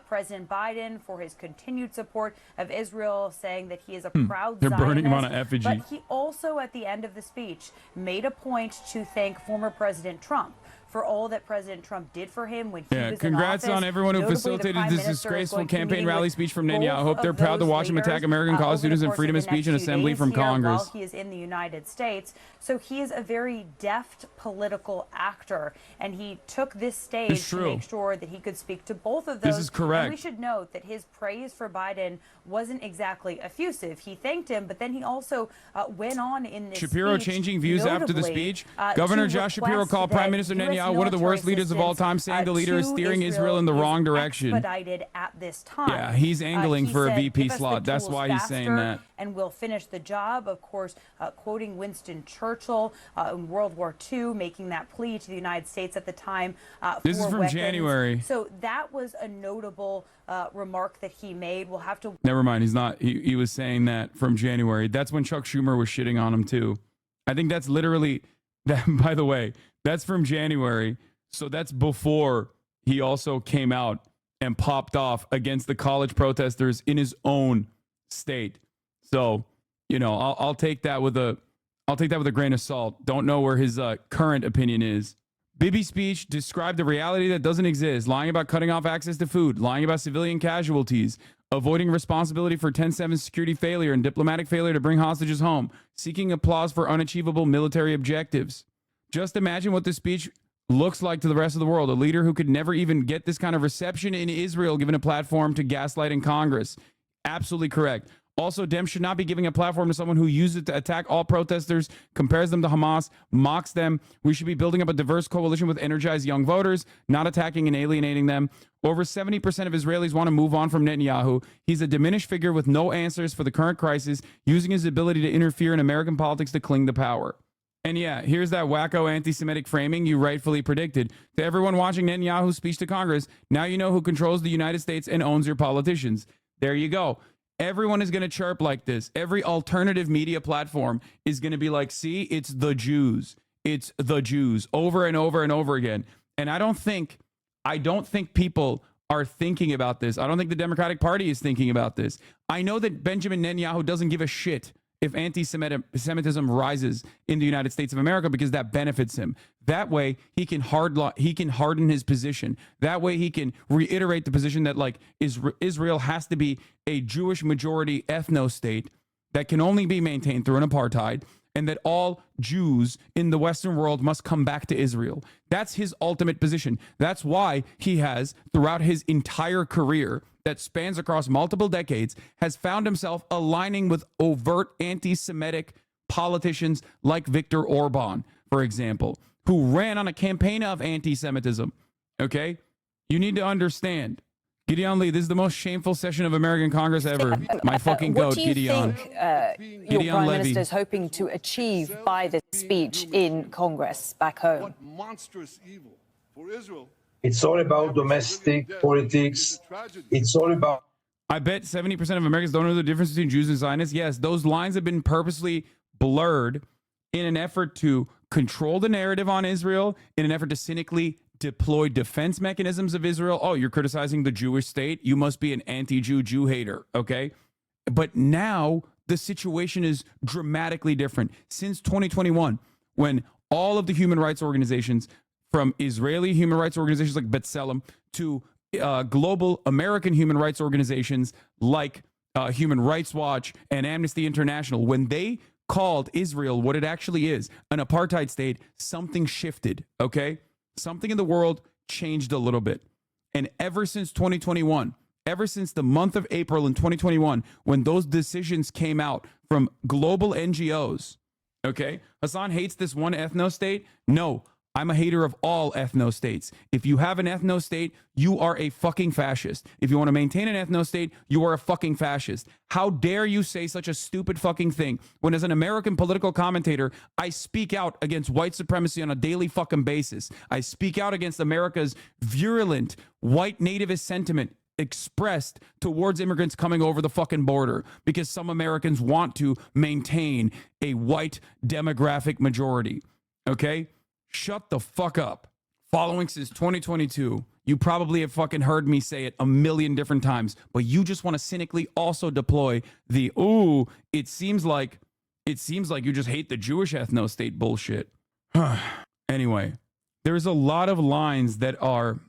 S11: President Biden for his continued support of Israel, saying that he is a proud Zionist.
S3: They're burning him on an effigy.
S11: But he also, at the end of the speech, made a point to thank former President Trump for all that President Trump did for him when he was
S3: congrats
S11: in office.
S3: on everyone who facilitated this disgraceful campaign rally speech from Netanyahu. I hope they're proud to watch him attack American college students and freedom of speech and assembly from Congress.
S11: While he is in the United States. So he is a very deft political actor, and he took this stage to make sure that he could speak to both of those.
S3: This is correct.
S11: And we should note that his praise for Biden wasn't exactly effusive. He thanked him, but then he also went on in this
S3: Shapiro
S11: speech,
S3: changing views after the speech. Governor Josh Shapiro called Prime Minister Netanyahu Netanyahu, one of the worst leaders of all time, saying the leader is steering Israel in the wrong direction.
S11: Expedited at this time.
S3: Yeah, he's angling
S11: He
S3: for a
S11: said,
S3: VP
S11: "Give us the
S3: slot. That's
S11: tools
S3: why he's saying
S11: faster,
S3: that.
S11: And we'll finish the job." Of course, quoting Winston Churchill in World War II, making that plea to the United States at the time
S3: This is
S11: for
S3: from
S11: weapons.
S3: January.
S11: So that was a notable remark that he made. We'll have to.
S3: Never mind. He's not. He was saying that from January. That's when Chuck Schumer was shitting on him too. I think that's literally that. By the way, that's from January. So that's before he also came out and popped off against the college protesters in his own state. So, you know, I'll take that with a grain of salt. Don't know where his current opinion is. Bibi's speech described a reality that doesn't exist, lying about cutting off access to food, lying about civilian casualties, avoiding responsibility for 10/7 security failure and diplomatic failure to bring hostages home, seeking applause for unachievable military objectives. Just imagine what this speech looks like to the rest of the world. A leader who could never even get this kind of reception in Israel given a platform to gaslight in Congress. Absolutely correct. Also, Dems should not be giving a platform to someone who uses it to attack all protesters, compares them to Hamas, mocks them. We should be building up a diverse coalition with energized young voters, not attacking and alienating them. Over 70% of Israelis want to move on from Netanyahu. He's a diminished figure with no answers for the current crisis, using his ability to interfere in American politics to cling to power. And yeah, here's that wacko anti-Semitic framing you rightfully predicted. To everyone watching Netanyahu's speech to Congress, now you know who controls the United States and owns your politicians. There you go. Everyone is going to chirp like this. Every alternative media platform is going to be like, see, it's the Jews. It's the Jews over and over and over again. And I don't think people are thinking about this. I don't think the Democratic Party is thinking about this. I know that Benjamin Netanyahu doesn't give a shit if anti-Semitism rises in the United States of America, because that benefits him. That way, he can harden his position. That way, he can reiterate the position that like Israel has to be a Jewish majority ethno-state that can only be maintained through an apartheid, and that all Jews in the Western world must come back to Israel. That's his ultimate position. That's why he has, throughout his entire career that spans across multiple decades, has found himself aligning with overt anti-Semitic politicians like Viktor Orban, for example, who ran on a campaign of anti-Semitism. Okay? You need to understand. Gideon Lee, this is the most shameful session of American Congress ever. My fucking goat, Gideon.
S12: What do you think your Prime Minister is hoping to achieve by this speech in Congress back home?
S6: What monstrous evil for Israel.
S13: It's all about domestic politics. It's all about...
S3: I bet 70% of Americans don't know the difference between Jews and Zionists. Yes, those lines have been purposely blurred in an effort to control the narrative on Israel, in an effort to cynically deploy defense mechanisms of Israel. Oh, you're criticizing the Jewish state? You must be an anti-Jew, Jew hater, okay? But now the situation is dramatically different. Since 2021, when all of the human rights organizations, from Israeli human rights organizations like B'Tselem to global American human rights organizations like Human Rights Watch and Amnesty International, when they called Israel what it actually is, an apartheid state, something shifted, okay? Something in the world changed a little bit. And ever since 2021, ever since the month of April in 2021, when those decisions came out from global NGOs, okay? Hasan hates this one ethno-state. No, I'm a hater of all ethno-states. If you have an ethno-state, you are a fucking fascist. If you want to maintain an ethno-state, you are a fucking fascist. How dare you say such a stupid fucking thing when, as an American political commentator, I speak out against white supremacy on a daily fucking basis. I speak out against America's virulent white nativist sentiment expressed towards immigrants coming over the fucking border, because some Americans want to maintain a white demographic majority. Okay? Shut the fuck up. Following since 2022, you probably have fucking heard me say it a million different times, but you just want to cynically also deploy the, ooh, it seems like you just hate the Jewish ethno-state bullshit. Anyway, there are a lot of lines that are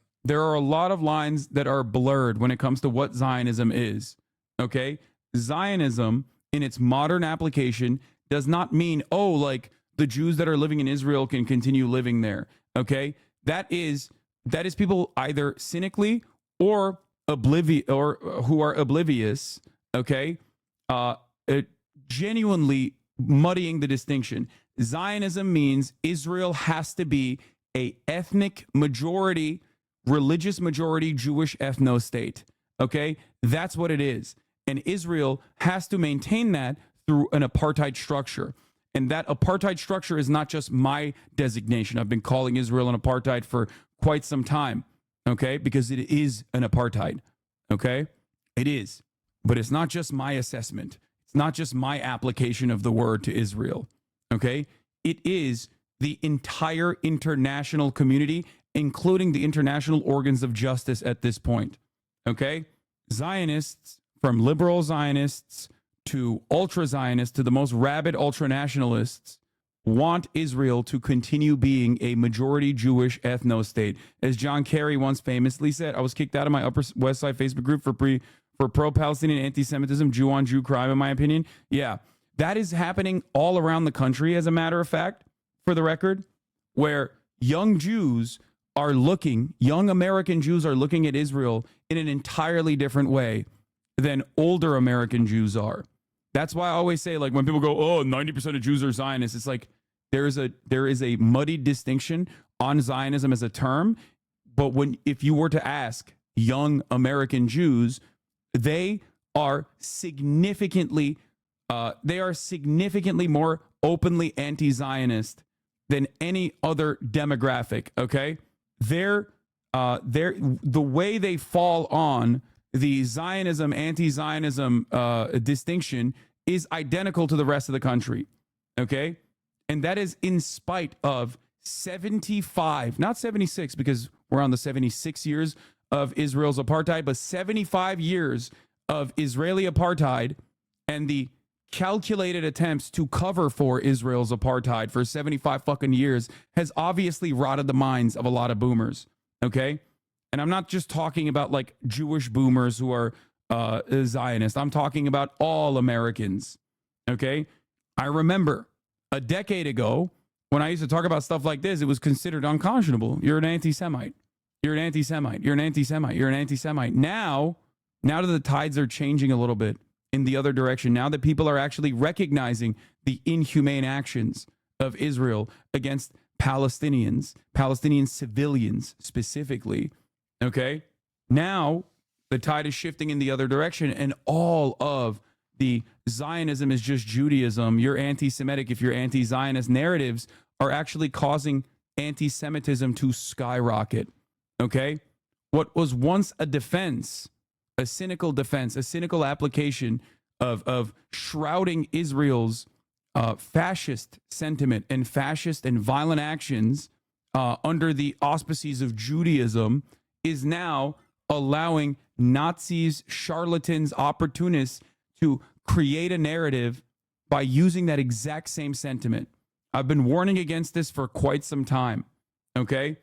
S3: blurred when it comes to what Zionism is. Okay? Zionism in its modern application does not mean, oh, like, the Jews that are living in Israel can continue living there. Okay, that is people either cynically or who are oblivious. Okay, genuinely muddying the distinction. Zionism means Israel has to be a ethnic majority, religious majority Jewish ethno-state. Okay? That's what it is. And Israel has to maintain that through an apartheid structure. And that apartheid structure is not just my designation. I've been calling Israel an apartheid for quite some time, okay? Because it is an apartheid, okay? It is. But it's not just my assessment. It's not just my application of the word to Israel, okay? It is the entire international community, including the international organs of justice at this point, okay? Zionists, from liberal Zionists to ultra-Zionists to the most rabid ultra-nationalists, want Israel to continue being a majority Jewish ethno-state. As John Kerry once famously said, I was kicked out of my Upper West Side Facebook group for pro-Palestinian anti-Semitism, Jew-on-Jew crime, in my opinion. Yeah, that is happening all around the country, as a matter of fact, for the record, where young Jews are looking, young American Jews are looking at Israel in an entirely different way than older American Jews are. That's why I always say, like, when people go, oh, 90% of Jews are Zionists, it's like there is a muddied distinction on Zionism as a term. But if you were to ask young American Jews, they are significantly more openly anti-Zionist than any other demographic. Okay, the way they fall on the Zionism, anti-Zionism distinction is identical to the rest of the country, okay? And that is in spite of 75, not 76, because we're on the 76 years of Israel's apartheid, but 75 years of Israeli apartheid and the calculated attempts to cover for Israel's apartheid for 75 fucking years has obviously rotted the minds of a lot of boomers, okay? And I'm not just talking about like Jewish boomers who are Zionists. I'm talking about all Americans. Okay. I remember a decade ago when I used to talk about stuff like this, it was considered unconscionable. You're an anti-Semite. You're an anti-Semite. You're an anti-Semite. You're an anti-Semite. Now that the tides are changing a little bit in the other direction, now that people are actually recognizing the inhumane actions of Israel against Palestinians, Palestinian civilians specifically, okay, now the tide is shifting in the other direction, and all of the Zionism is just Judaism. You're anti-Semitic if you're anti-Zionist narratives are actually causing anti-Semitism to skyrocket, okay? What was once a defense, a cynical application of shrouding Israel's fascist sentiment and fascist and violent actions under the auspices of Judaism is now allowing Nazis, charlatans, opportunists to create a narrative by using that exact same sentiment. I've been warning against this for quite some time, okay?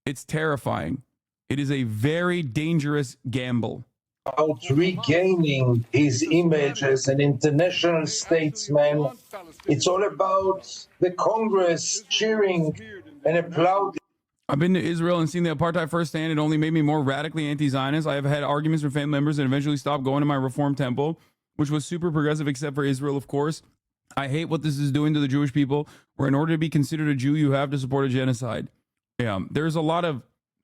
S3: It's terrifying. It is a very dangerous gamble.
S13: About regaining his image as an international statesman. It's all about the Congress cheering and applauding.
S3: I've been to Israel and seen the apartheid firsthand. It only made me more radically anti-Zionist. I have had arguments with family members and eventually stopped going to my Reform temple, which was super progressive except for Israel, of course. I hate what this is doing to the Jewish people, where in order to be considered a Jew, you have to support a genocide. Yeah, there's a lot of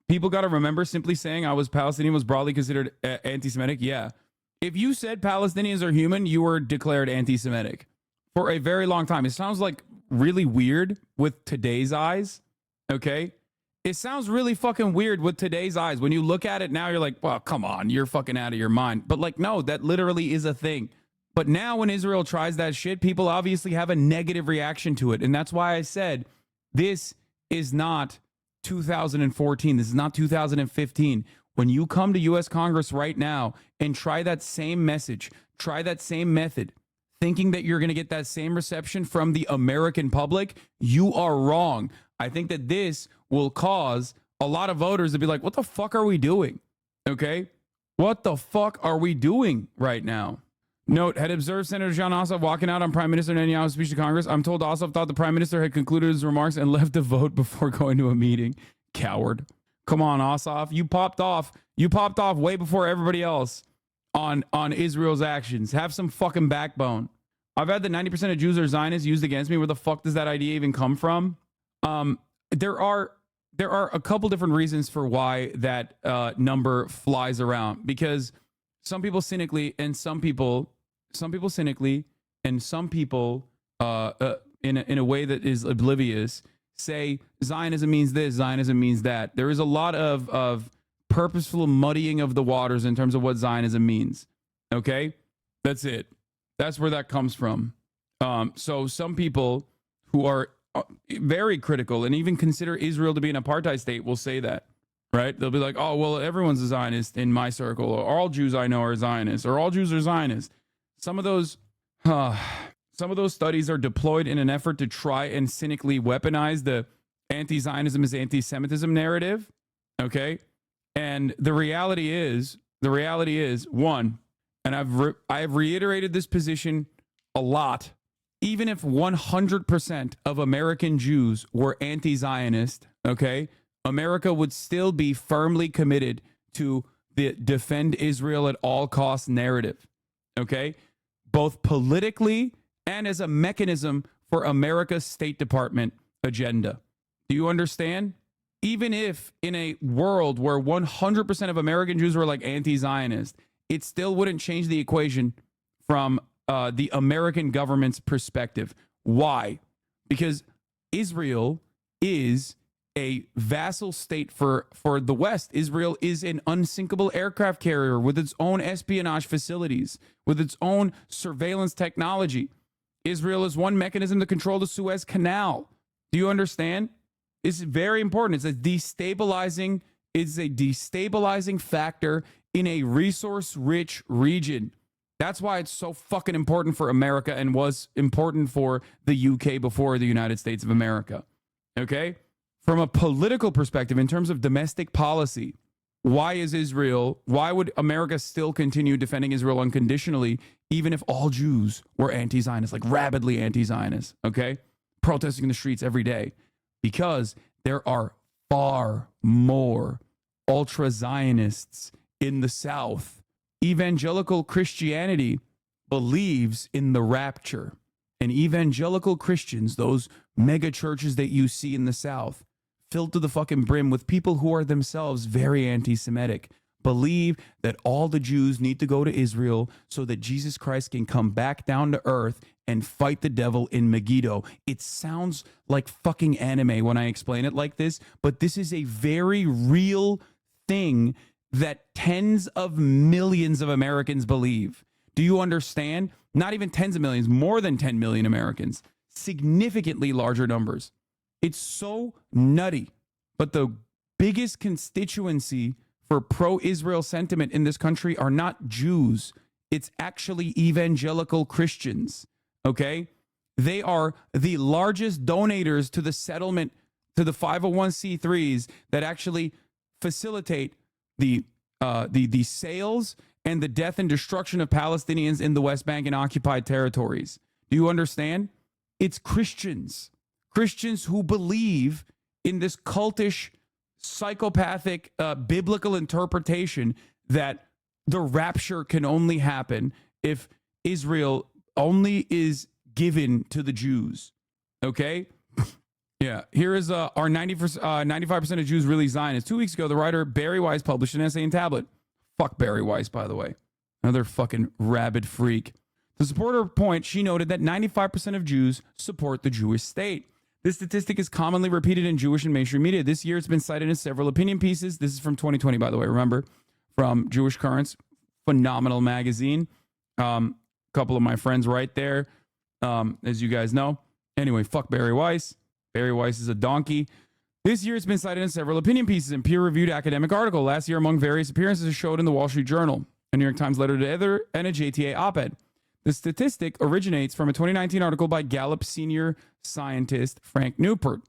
S3: people got to remember simply saying I was Palestinian was broadly considered anti-Semitic. Yeah. If you said Palestinians are human, you were declared anti-Semitic for a very long time. It sounds like really weird with today's eyes, okay? It sounds really fucking weird with today's eyes. When you look at it now, you're like, well, come on, you're fucking out of your mind. But like, no, that literally is a thing. But now when Israel tries that shit, people obviously have a negative reaction to it. And that's why I said, this is not 2014. This is not 2015. When you come to U.S. Congress right now and try that same message, try that same method, thinking that you're going to get that same reception from the American public, you are wrong. I think that this will cause a lot of voters to be like, what the fuck are we doing? Okay? What the fuck are we doing right now? Note, had observed Senator John Ossoff walking out on Prime Minister Netanyahu's speech to Congress. I'm told Ossoff thought the Prime Minister had concluded his remarks and left the vote before going to a meeting. Coward. Come on, Ossoff. You popped off. You popped off way before everybody else on Israel's actions. Have some fucking backbone. I've had the 90% of Jews are Zionists used against me. Where the fuck does that idea even come from? There are there are a couple different reasons for why that number flies around, because some people cynically and some people cynically and some people in a way that is oblivious say Zionism means this, Zionism means that. There is a lot of purposeful muddying of the waters in terms of what Zionism means. Okay? That's it. That's where that comes from. So some people who are very critical and even consider Israel to be an apartheid state will say that, right? They'll be like, oh, well, everyone's a Zionist in my circle, or all Jews I know are Zionists, or all Jews are Zionists. Some of those studies are deployed in an effort to try and cynically weaponize the anti-Zionism is anti-Semitism narrative, okay? And the reality is, one, and I've reiterated this position a lot, even if 100% of American Jews were anti-Zionist, okay, America would still be firmly committed to the defend Israel at all costs narrative, okay, both politically and as a mechanism for America's State Department agenda. Do you understand? Even if in a world where 100% of American Jews were like anti-Zionist, it still wouldn't change the equation from the American government's perspective. Why? Because Israel is a vassal state for the West. Israel is an unsinkable aircraft carrier with its own espionage facilities, with its own surveillance technology. Israel is one mechanism to control the Suez Canal. Do you understand? It's very important. It's a destabilizing factor in a resource-rich region. That's why it's so fucking important for America and was important for the UK before the United States of America. Okay? From a political perspective, in terms of domestic policy, why would America still continue defending Israel unconditionally, even if all Jews were anti-Zionist, like rabidly anti-Zionist, okay? Protesting in the streets every day? Because there are far more ultra-Zionists in the South. Evangelical Christianity believes in the rapture. And evangelical Christians, those mega churches that you see in the South, filled to the fucking brim with people who are themselves very anti-Semitic, believe that all the Jews need to go to Israel so that Jesus Christ can come back down to earth and fight the devil in Megiddo. It sounds like fucking anime when I explain it like this, but this is a very real thing that tens of millions of Americans believe. Do you understand? Not even tens of millions, more than 10 million Americans, significantly larger numbers. It's so nutty. But the biggest constituency for pro-Israel sentiment in this country are not Jews. It's actually evangelical Christians, okay? They are the largest donators to the settlement, to the 501c3s that actually facilitate the sales and the death and destruction of Palestinians in the West Bank and occupied territories. Do you understand? It's Christians who believe in this cultish, psychopathic, biblical interpretation that the rapture can only happen if Israel only is given to the Jews. Okay? Yeah, here is our 95% of Jews really Zionists. 2 weeks ago, the writer Barry Weiss published an essay in Tablet. Fuck Barry Weiss, by the way. Another fucking rabid freak. To support her point, she noted that 95% of Jews support the Jewish state. This statistic is commonly repeated in Jewish and mainstream media. This year, it's been cited in several opinion pieces. This is from 2020, by the way, remember, from Jewish Currents, phenomenal magazine. Couple of my friends right there, as you guys know. Anyway, fuck Barry Weiss. Barry Weiss is a donkey. This year, it's been cited in several opinion pieces and peer-reviewed academic article. Last year, among various appearances, it showed in the Wall Street Journal, a New York Times letter to editor, and a JTA op-ed. The statistic originates from a 2019 article by Gallup senior scientist Frank Newport.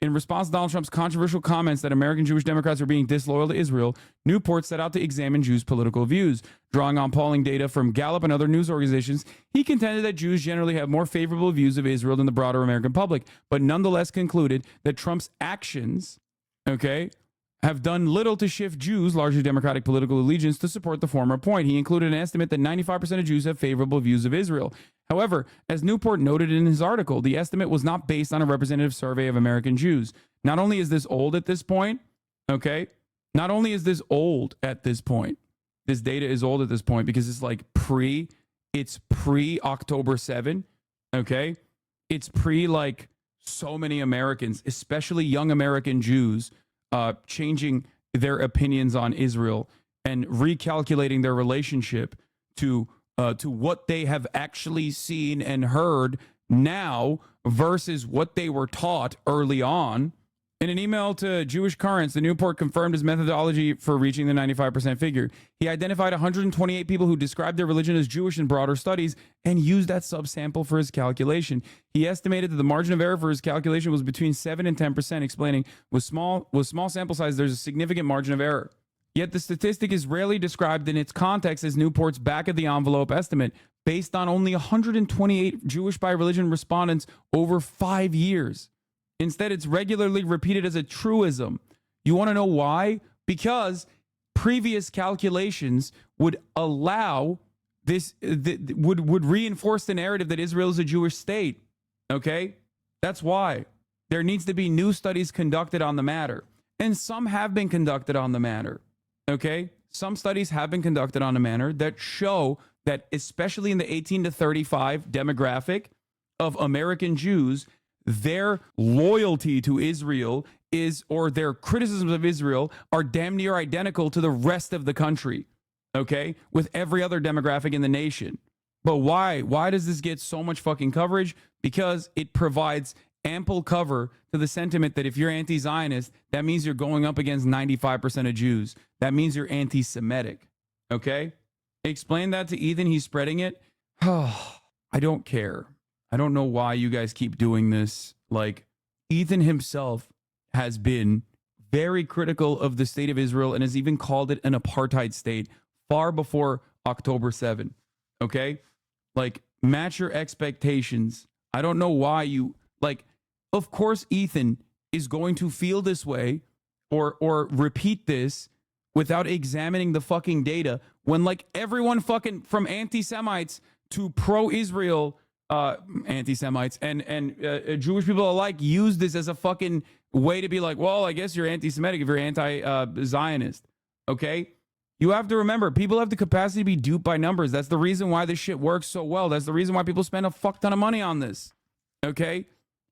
S3: In response to Donald Trump's controversial comments that American Jewish Democrats are being disloyal to Israel, Newport set out to examine Jews' political views. Drawing on polling data from Gallup and other news organizations, he contended that Jews generally have more favorable views of Israel than the broader American public, but nonetheless concluded that Trump's actions, have done little to shift Jews, largely Democratic political allegiance, to support the former point. He included an estimate that 95% of Jews have favorable views of Israel. However, as Newport noted in his article, the estimate was not based on a representative survey of American Jews. Not only is this old at this point, okay? Not only is this old at this point, this data is old at this point because it's like it's pre-October 7, okay? It's like so many Americans, especially young American Jews, changing their opinions on Israel and recalculating their relationship to what they have actually seen and heard now versus what they were taught early on. In an email to Jewish Currents, the Newport confirmed his methodology for reaching the 95% figure. He identified 128 people who described their religion as Jewish in broader studies and used that subsample for his calculation. He estimated that the margin of error for his calculation was between 7 and 10%, explaining, with small sample size, there's a significant margin of error. Yet the statistic is rarely described in its context as Newport's back-of-the-envelope estimate, based on only 128 Jewish by religion respondents over 5 years. Instead, it's regularly repeated as a truism. You want to know why? Because previous calculations would allow this, would reinforce the narrative that Israel is a Jewish state. Okay? That's why. There needs to be new studies conducted on the matter. And some have been conducted on the matter. Okay? Some studies have been conducted on the matter that show that, especially in the 18 to 35 demographic of American Jews, their loyalty to Israel or their criticisms of Israel are damn near identical to the rest of the country, okay, with every other demographic in the nation. But why? Why does this get so much fucking coverage? Because it provides ample cover to the sentiment that if you're anti-Zionist, that means you're going up against 95% of Jews. That means you're anti-Semitic, okay? Explain that to Ethan. He's spreading it. Oh, I don't care. I don't know why you guys keep doing this. Like, Ethan himself has been very critical of the state of Israel and has even called it an apartheid state far before October 7. Okay? Like, match your expectations. I don't know why you, like, of course Ethan is going to feel this way or repeat this without examining the fucking data when, like, everyone fucking from anti-Semites to pro-Israel anti-Semites and Jewish people alike use this as a fucking way to be like, well, I guess you're anti-Semitic if you're anti-Zionist. Okay? You have to remember, people have the capacity to be duped by numbers. That's the reason why this shit works so well. That's the reason why people spend a fuck ton of money on this. Okay?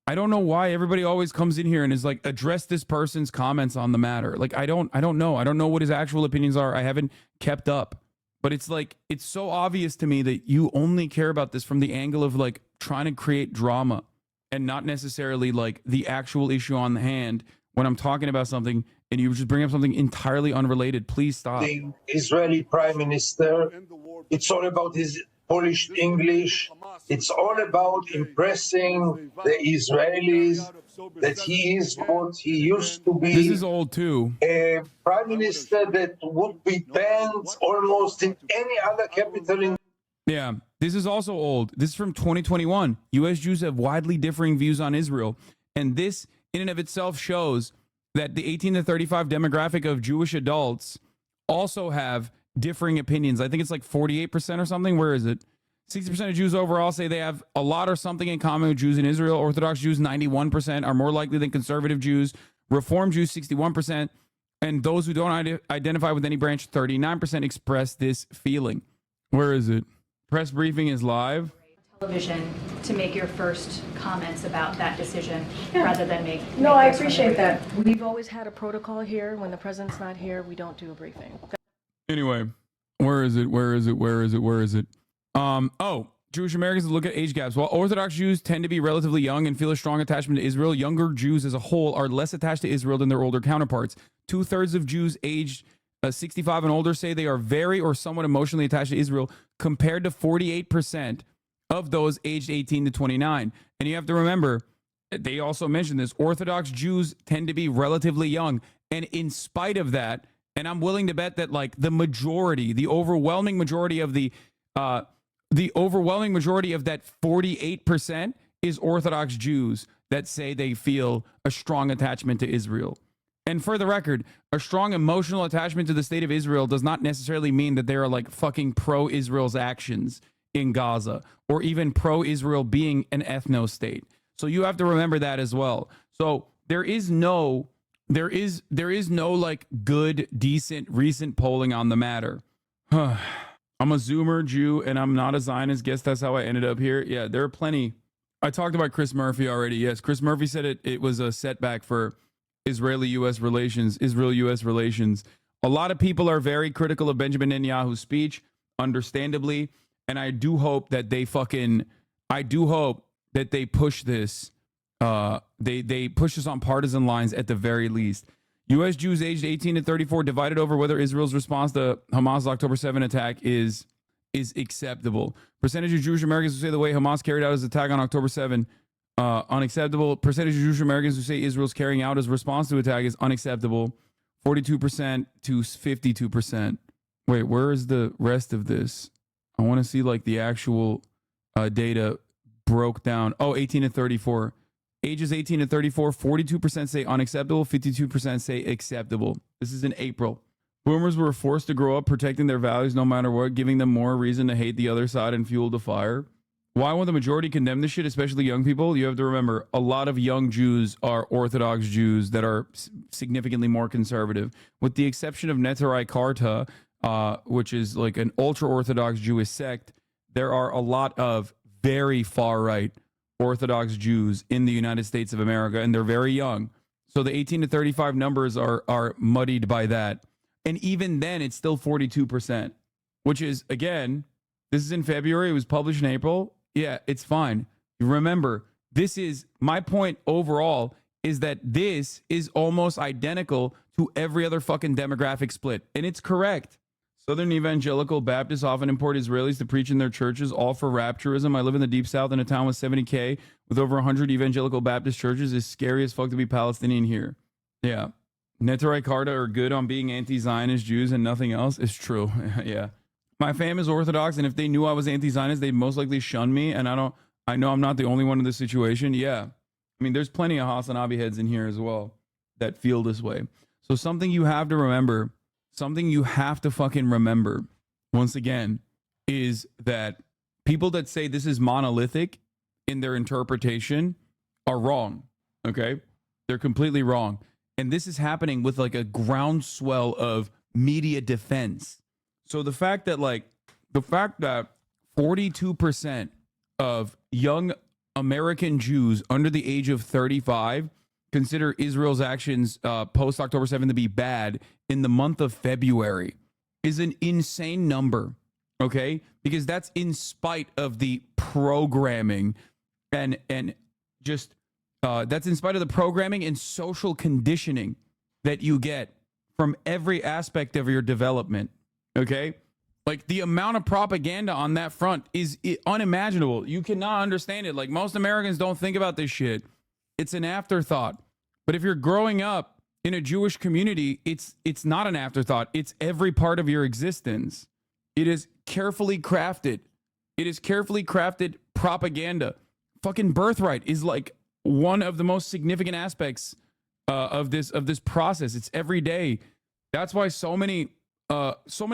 S3: I don't know why everybody always comes in here and is like, address this person's comments on the matter. Like, I don't know. I don't know what his actual opinions are. I haven't kept up. But it's like, it's so obvious to me that you only care about this from the angle of like trying to create drama and not necessarily like the actual issue on the hand when I'm talking about something and you just bring up something entirely unrelated. Please stop.
S13: The Israeli Prime Minister, it's all about his polished English. It's all about impressing the Israelis that he is what he used to be.
S3: This is old too.
S13: A prime minister that would be banned almost in any other capital in.
S3: Yeah, this is also old. This is from 2021. U.S. Jews have widely differing views on Israel. And this in and of itself shows that the 18 to 35 demographic of Jewish adults also have differing opinions. I think it's like 48% or something. Where is it? 60% of Jews overall say they have a lot or something in common with Jews in Israel. Orthodox Jews, 91%, are more likely than conservative Jews. Reform Jews, 61%. And those who don't identify with any branch, 39% express this feeling. Where is it? Press briefing is live.
S14: Television to make your first comments about that decision rather than make.
S15: No, I appreciate that. We've always had a protocol here. When the president's not here, we don't do a briefing.
S3: Anyway, where is it? Where is it? Where is it? Where is it? Jewish Americans look at age gaps. While Orthodox Jews tend to be relatively young and feel a strong attachment to Israel, younger Jews as a whole are less attached to Israel than their older counterparts. 2/3 of Jews aged 65 and older say they are very or somewhat emotionally attached to Israel, compared to 48% of those aged 18 to 29. And you have to remember, they also mentioned this, Orthodox Jews tend to be relatively young. And in spite of that, and I'm willing to bet that like the overwhelming majority of that 48% is Orthodox Jews that say they feel a strong attachment to Israel. And for the record, a strong emotional attachment to the state of Israel does not necessarily mean that they are like fucking pro-Israel's actions in Gaza or even pro-Israel being an ethno state. So you have to remember that as well. So there is no like good, decent, recent polling on the matter. I'm a Zoomer Jew and I'm not a Zionist. Guess that's how I ended up here. Yeah, there are plenty. I talked about Chris Murphy already. Yes, Chris Murphy said it was a setback for Israel-U.S. relations. A lot of people are very critical of Benjamin Netanyahu's speech, understandably, and I do hope that they push this. They push this on partisan lines at the very least. U.S. Jews aged 18 to 34 divided over whether Israel's response to Hamas' October 7 attack is acceptable. Percentage of Jewish Americans who say the way Hamas carried out his attack on October 7 unacceptable. Percentage of Jewish Americans who say Israel's carrying out his response to attack is unacceptable. 42% to 52%. Wait, where is the rest of this? I want to see like the actual data broke down. Oh, 18 to 34. Ages 18 to 34, 42% say unacceptable, 52% say acceptable. This is in April. Boomers were forced to grow up protecting their values no matter what, giving them more reason to hate the other side and fuel the fire. Why won't the majority condemn this shit, especially young people? You have to remember, a lot of young Jews are Orthodox Jews that are significantly more conservative. With the exception of Netai Karta, which is like an ultra-Orthodox Jewish sect, there are a lot of very far-right Orthodox Jews in the United States of America, and they're very young. So the 18 to 35 numbers are muddied by that. And even then, it's still 42%, which is, again, this is in February. It was published in April. Yeah, it's fine. Remember, this is my point overall is that this is almost identical to every other fucking demographic split. And it's correct. Southern evangelical Baptists often import Israelis to preach in their churches, all for rapturism. I live in the Deep South in a town with 70K with over 100 evangelical Baptist churches. It's scary as fuck to be Palestinian here. Yeah. Netai Karta are good on being anti-Zionist Jews and nothing else. It's true. Yeah. My fam is Orthodox, and if they knew I was anti-Zionist, they'd most likely shun me. And I know I'm not the only one in this situation. Yeah. I mean, there's plenty of HasanAbi heads in here as well that feel this way. So something you have to remember, something you have to fucking remember, once again, is that people that say this is monolithic in their interpretation are wrong. Okay? They're completely wrong. And this is happening with like a groundswell of media defense. So the fact that 42% of young American Jews under the age of 35 consider Israel's actions post October 7 to be bad in the month of February is an insane number. Okay? Because that's in spite of the programming and just that's in spite of the programming and social conditioning that you get from every aspect of your development. Okay? Like the amount of propaganda on that front is unimaginable. You cannot understand it. Like most Americans don't think about this shit. It's an afterthought. But if you're growing up in a Jewish community, it's not an afterthought. It's every part of your existence. It is carefully crafted. It is carefully crafted propaganda. Fucking birthright is like one of the most significant aspects of this process. It's every day. That's why so many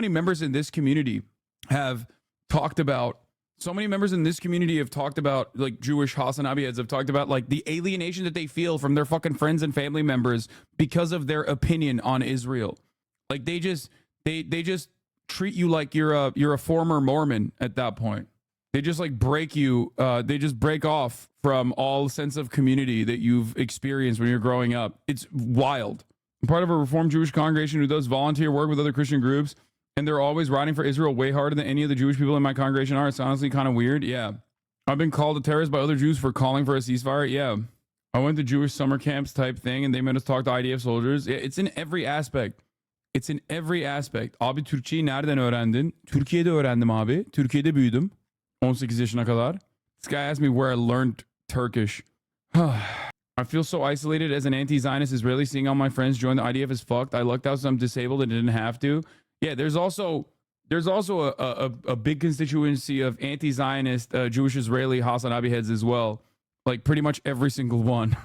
S3: members in this community have talked about. So many members in this community have talked about, like Jewish HasanAbi heads have talked about, like the alienation that they feel from their fucking friends and family members because of their opinion on Israel. Like they just treat you like you're a former Mormon at that point. They just like break you. They just break off from all sense of community that you've experienced when you're growing up. It's wild. I'm part of a Reformed Jewish congregation who does volunteer work with other Christian groups, and they're always riding for Israel way harder than any of the Jewish people in my congregation are. It's honestly kind of weird. Yeah. I've been called a terrorist by other Jews for calling for a ceasefire. Yeah. I went to Jewish summer camps type thing, and they made us talk to IDF soldiers. Yeah, it's in every aspect. It's in every aspect. Abi Türkçeyi nereden öğrendin? Türkiye'de öğrendim abi. Türkiye'de büyüdüm. 18 yaşına kadar. This guy asked me where I learned Turkish. I feel so isolated as an anti-Zionist Israeli. Seeing all my friends join the IDF is fucked. I lucked out so I'm disabled and didn't have to. Yeah, there's also a big constituency of anti-Zionist Jewish Israeli HasanAbi heads as well. Like pretty much every single one.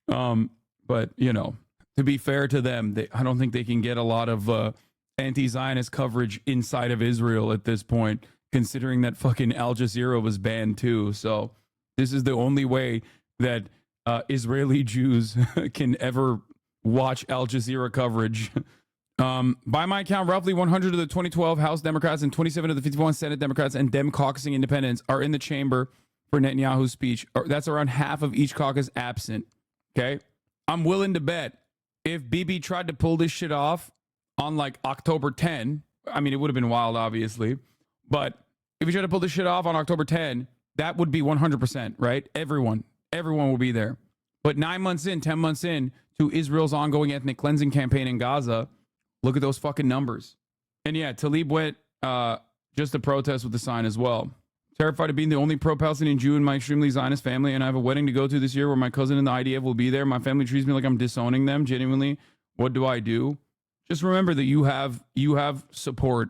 S3: But you know, To be fair to them, I don't think they can get a lot of anti-Zionist coverage inside of Israel at this point, considering that fucking Al Jazeera was banned too. So this is the only way that Israeli Jews can ever watch Al Jazeera coverage. By my count, roughly 100 of the 2012 House Democrats and 27 of the 51 Senate Democrats and Dem caucusing independents are in the chamber for Netanyahu's speech. That's around half of each caucus absent. Okay? I'm willing to bet if BIBI tried to pull this shit off on like October 10, I mean, it would have been wild, obviously, but if he tried to pull this shit off on October 10, that would be 100%, right? Everyone will be there. But 9 months in, 10 months in to Israel's ongoing ethnic cleansing campaign in Gaza, look at those fucking numbers. And yeah, Talib went just to protest with the sign as well. Terrified of being the only pro-Palestinian Jew in my extremely Zionist family, and I have a wedding to go to this year where my cousin and the IDF will be there. My family treats me like I'm disowning them. Genuinely, what do I do? Just remember that you have support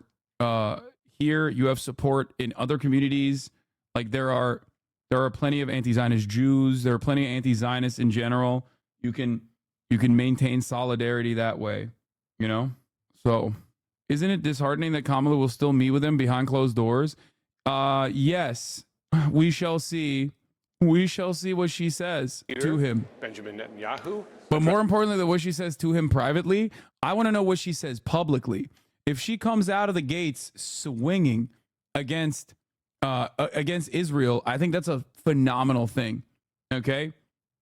S3: here. You have support in other communities. Like there are plenty of anti-Zionist Jews. There are plenty of anti-Zionists in general. You can maintain solidarity that way, you know? So isn't it disheartening that Kamala will still meet with him behind closed doors? Yes, we shall see. We shall see what she says to him.
S7: Benjamin Netanyahu.
S3: But more importantly than what she says to him privately, I want to know what she says publicly. If she comes out of the gates swinging against Israel, I think that's a phenomenal thing. Okay,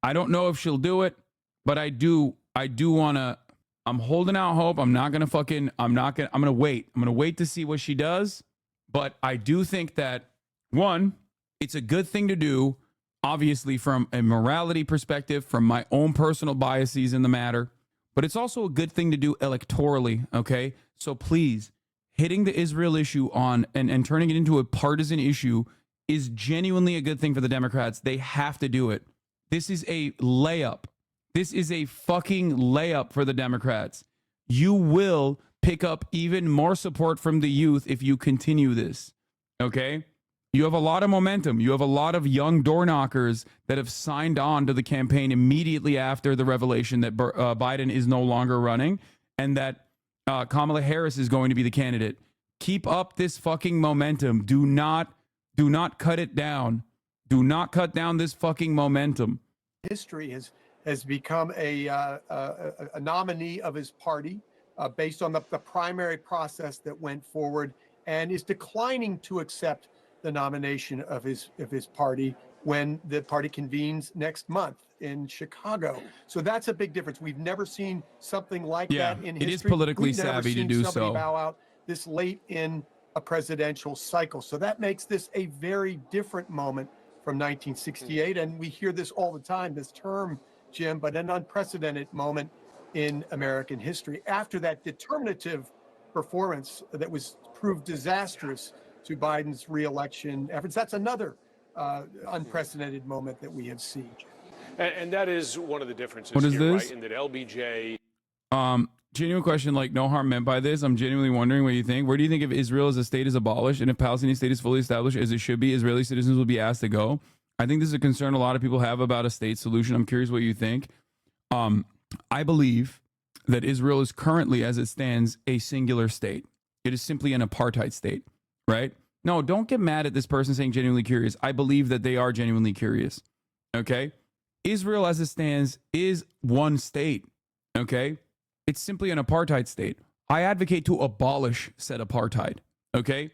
S3: I don't know if she'll do it, but I do want to. I'm holding out hope. I'm gonna wait. I'm gonna wait to see what she does. But I do think that, one, it's a good thing to do, obviously from a morality perspective, from my own personal biases in the matter, but it's also a good thing to do electorally, okay? So please, hitting the Israel issue on and turning it into a partisan issue is genuinely a good thing for the Democrats. They have to do it. This is a layup. This is a fucking layup for the Democrats. You will pick up even more support from the youth if you continue this, okay? You have a lot of momentum. You have a lot of young door knockers that have signed on to the campaign immediately after the revelation that Biden is no longer running and that Kamala Harris is going to be the candidate. Keep up this fucking momentum. Do not cut it down. Do not cut down this fucking momentum.
S16: History has become a nominee of his party. Based on the primary process that went forward, and is declining to accept the nomination of his party when the party convenes next month in Chicago. So that's a big difference. We've never seen something like that in history.
S3: It is politically savvy to do so.
S16: Bow out this late in a presidential cycle. So that makes this a very different moment from 1968, and we hear this all the time, this term, Jim, but an unprecedented moment in American history after that determinative performance that was proved disastrous to Biden's reelection efforts. That's another unprecedented moment that we have seen.
S7: And that is one of the differences
S3: what is
S7: here,
S3: this?
S7: Right? In that LBJ.
S3: Genuine question, like no harm meant by this. I'm genuinely wondering what you think. Where do you think if Israel as a state is abolished and if Palestinian state is fully established as it should be, Israeli citizens will be asked to go? I think this is a concern a lot of people have about a state solution. I'm curious what you think. I believe that Israel is currently, as it stands, a singular state. It is simply an apartheid state, right? No, don't get mad at this person saying genuinely curious. I believe that they are genuinely curious, okay? Israel, as it stands, is one state, okay? It's simply an apartheid state. I advocate to abolish said apartheid, okay?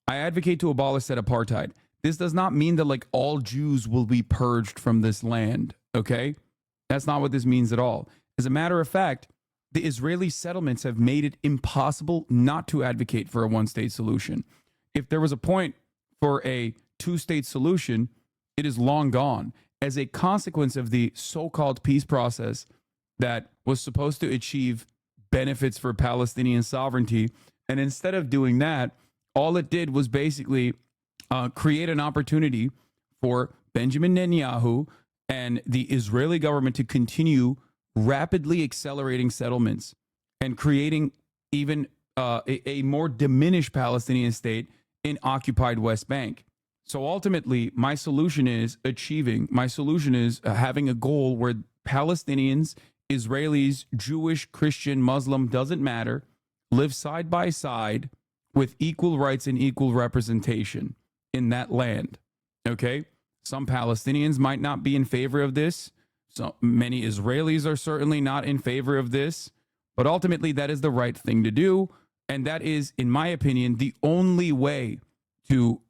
S3: I advocate to abolish said apartheid. This does not mean that, like, all Jews will be purged from this land, okay? That's not what this means at all. As a matter of fact, the Israeli settlements have made it impossible not to advocate for a one-state solution. If there was a point for a two-state solution, it is long gone. As a consequence of the so-called peace process that was supposed to achieve benefits for Palestinian sovereignty, and instead of doing that, all it did was basically create an opportunity for Benjamin Netanyahu and the Israeli government to continue rapidly accelerating settlements and creating even a more diminished Palestinian state in occupied West Bank. So ultimately, my solution is having a goal where Palestinians Israelis, Jewish, Christian, Muslim, doesn't matter, live side by side with equal rights and equal representation in that land. Okay? Some Palestinians might not be in favor of this. So many Israelis are certainly not in favor of this. But ultimately, that is the right thing to do. And that is, in my opinion, the only way to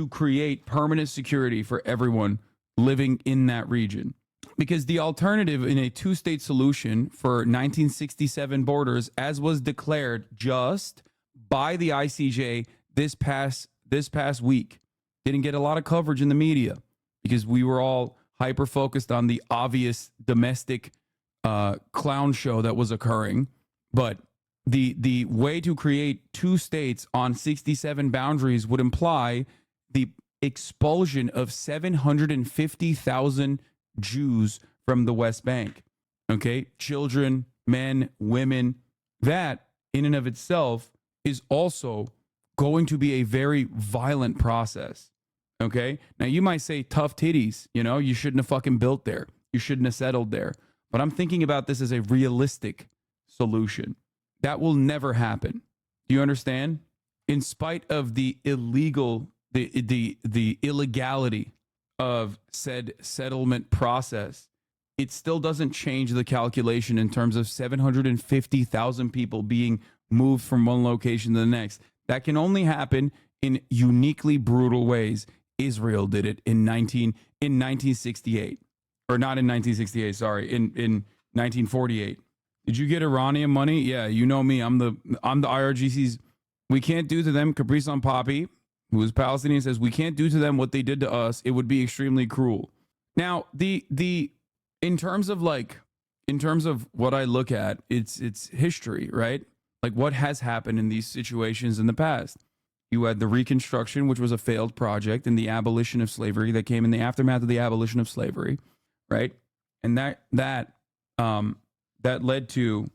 S3: create permanent security for everyone living in that region. Because the alternative in a two-state solution for 1967 borders, as was declared just by the ICJ this past week, didn't get a lot of coverage in the media because we were all hyper-focused on the obvious domestic clown show that was occurring. But the way to create two states on 67 boundaries would imply the expulsion of 750,000 Jews from the West Bank. Okay? Children, men, women. That, in and of itself, is also going to be a very violent process. Okay? Now, you might say, tough titties. You know, you shouldn't have fucking built there. You shouldn't have settled there. But I'm thinking about this as a realistic solution. That will never happen. Do you understand? In spite of the the illegality of said settlement process, it still doesn't change the calculation in terms of 750,000 people being moved from one location to the next. That can only happen in uniquely brutal ways. Israel did it in 1968. Or not in 1968, sorry, in 1948. Did you get Iranian money? Yeah, you know me. I'm the IRGC's. We can't do to them. Caprice on Poppy, who is Palestinian, says we can't do to them what they did to us. It would be extremely cruel. Now, in terms of what I look at, it's history, right? Like what has happened in these situations in the past. You had the Reconstruction, which was a failed project, and the abolition of slavery that came in the aftermath of the abolition of slavery, right? And that led to,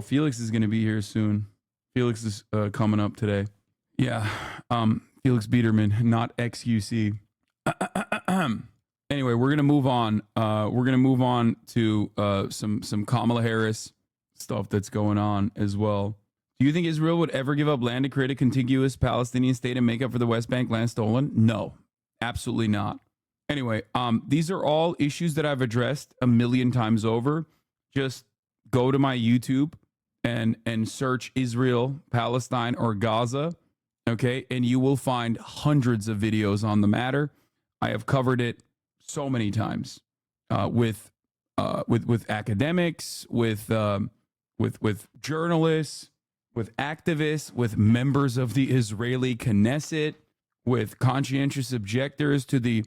S3: Felix is going to be here soon. Felix is coming up today. Yeah, Felix Biederman, not XUC. Anyway, we're gonna move on. We're gonna move on to some Kamala Harris stuff that's going on as well. Do you think Israel would ever give up land to create a contiguous Palestinian state and make up for the West Bank land stolen? No, absolutely not. Anyway, these are all issues that I've addressed a million times over. Just go to my YouTube and search Israel, Palestine, or Gaza, okay? And you will find hundreds of videos on the matter. I have covered it so many times with academics, with journalists, with activists, with members of the Israeli Knesset, with conscientious objectors to the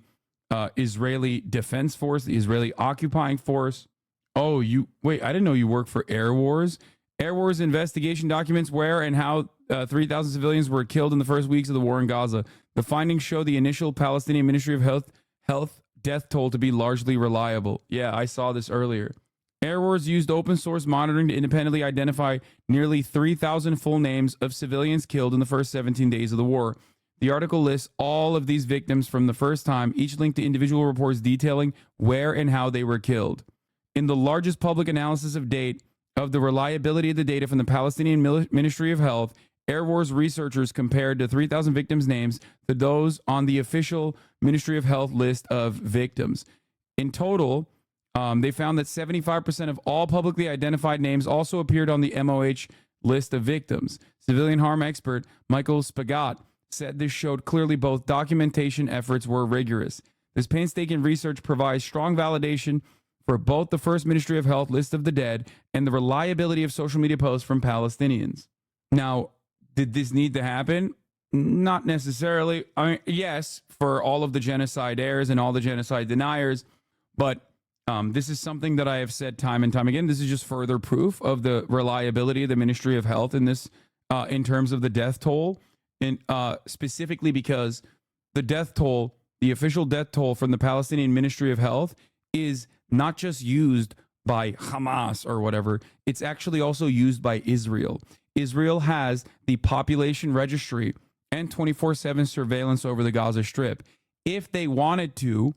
S3: Israeli Defense Force, the Israeli occupying force. Oh, I didn't know you work for Air Wars. Air Wars investigation documents where and how 3,000 civilians were killed in the first weeks of the war in Gaza. The findings show the initial Palestinian Ministry of Health death toll to be largely reliable. Yeah, I saw this earlier. Air Wars used open source monitoring to independently identify nearly 3,000 full names of civilians killed in the first 17 days of the war. The article lists all of these victims from the first time, each linked to individual reports detailing where and how they were killed. In the largest public analysis of date of the reliability of the data from the Palestinian Ministry of Health, Air Wars researchers compared the 3,000 victims' names to those on the official Ministry of Health list of victims. In total, they found that 75% of all publicly identified names also appeared on the MOH list of victims. Civilian harm expert Michael Spagat said this showed clearly both documentation efforts were rigorous. This painstaking research provides strong validation for both the first Ministry of Health list of the dead and the reliability of social media posts from Palestinians. Now, did this need to happen? Not necessarily. I mean, yes, for all of the genocide heirs and all the genocide deniers, but this is something that I have said time and time again. This is just further proof of the reliability of the Ministry of Health in this, in terms of the death toll, and specifically because the death toll, the official death toll from the Palestinian Ministry of Health, is not just used by Hamas or whatever. It's actually also used by Israel. Israel has the population registry and 24/7 surveillance over the Gaza Strip. If they wanted to,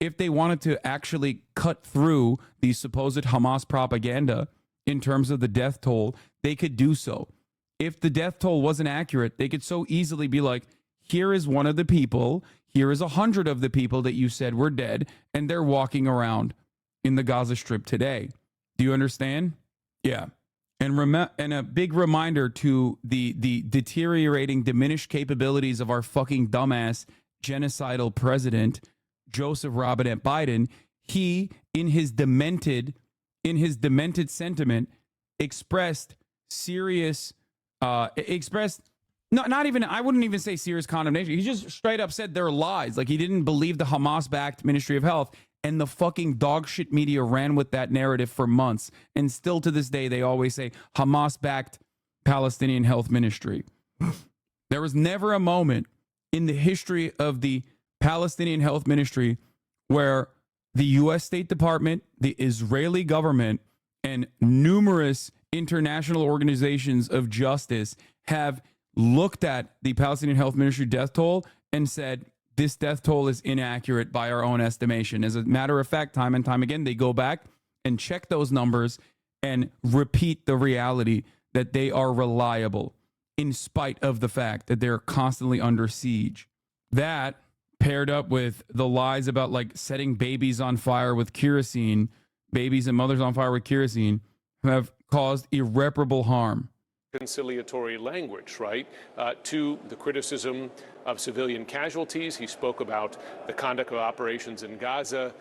S3: if they wanted to actually cut through the supposed Hamas propaganda in terms of the death toll, they could do so. If the death toll wasn't accurate, they could so easily be like, here is one of the people, here is 100 of the people that you said were dead, and they're walking around in the Gaza Strip today. Do you understand? Yeah. And a big reminder to the deteriorating, diminished capabilities of our fucking dumbass genocidal president, Joseph Robinette Biden. He, in his demented sentiment, expressed serious, not even, I wouldn't even say serious condemnation. He just straight up said they're lies. Like, he didn't believe the Hamas-backed Ministry of Health. And the fucking dog shit media ran with that narrative for months. And still to this day, they always say Hamas-backed Palestinian Health Ministry. There was never a moment in the history of the Palestinian Health Ministry where the U.S. State Department, the Israeli government, and numerous international organizations of justice have looked at the Palestinian Health Ministry death toll and said, this death toll is inaccurate by our own estimation. As a matter of fact, time and time again, they go back and check those numbers and repeat the reality that they are reliable in spite of the fact that they're constantly under siege. That, paired up with the lies about like setting babies on fire with kerosene, babies and mothers on fire with kerosene, have caused irreparable harm.
S7: Conciliatory language, right, to the criticism of civilian casualties. He spoke about the conduct of operations in Gaza,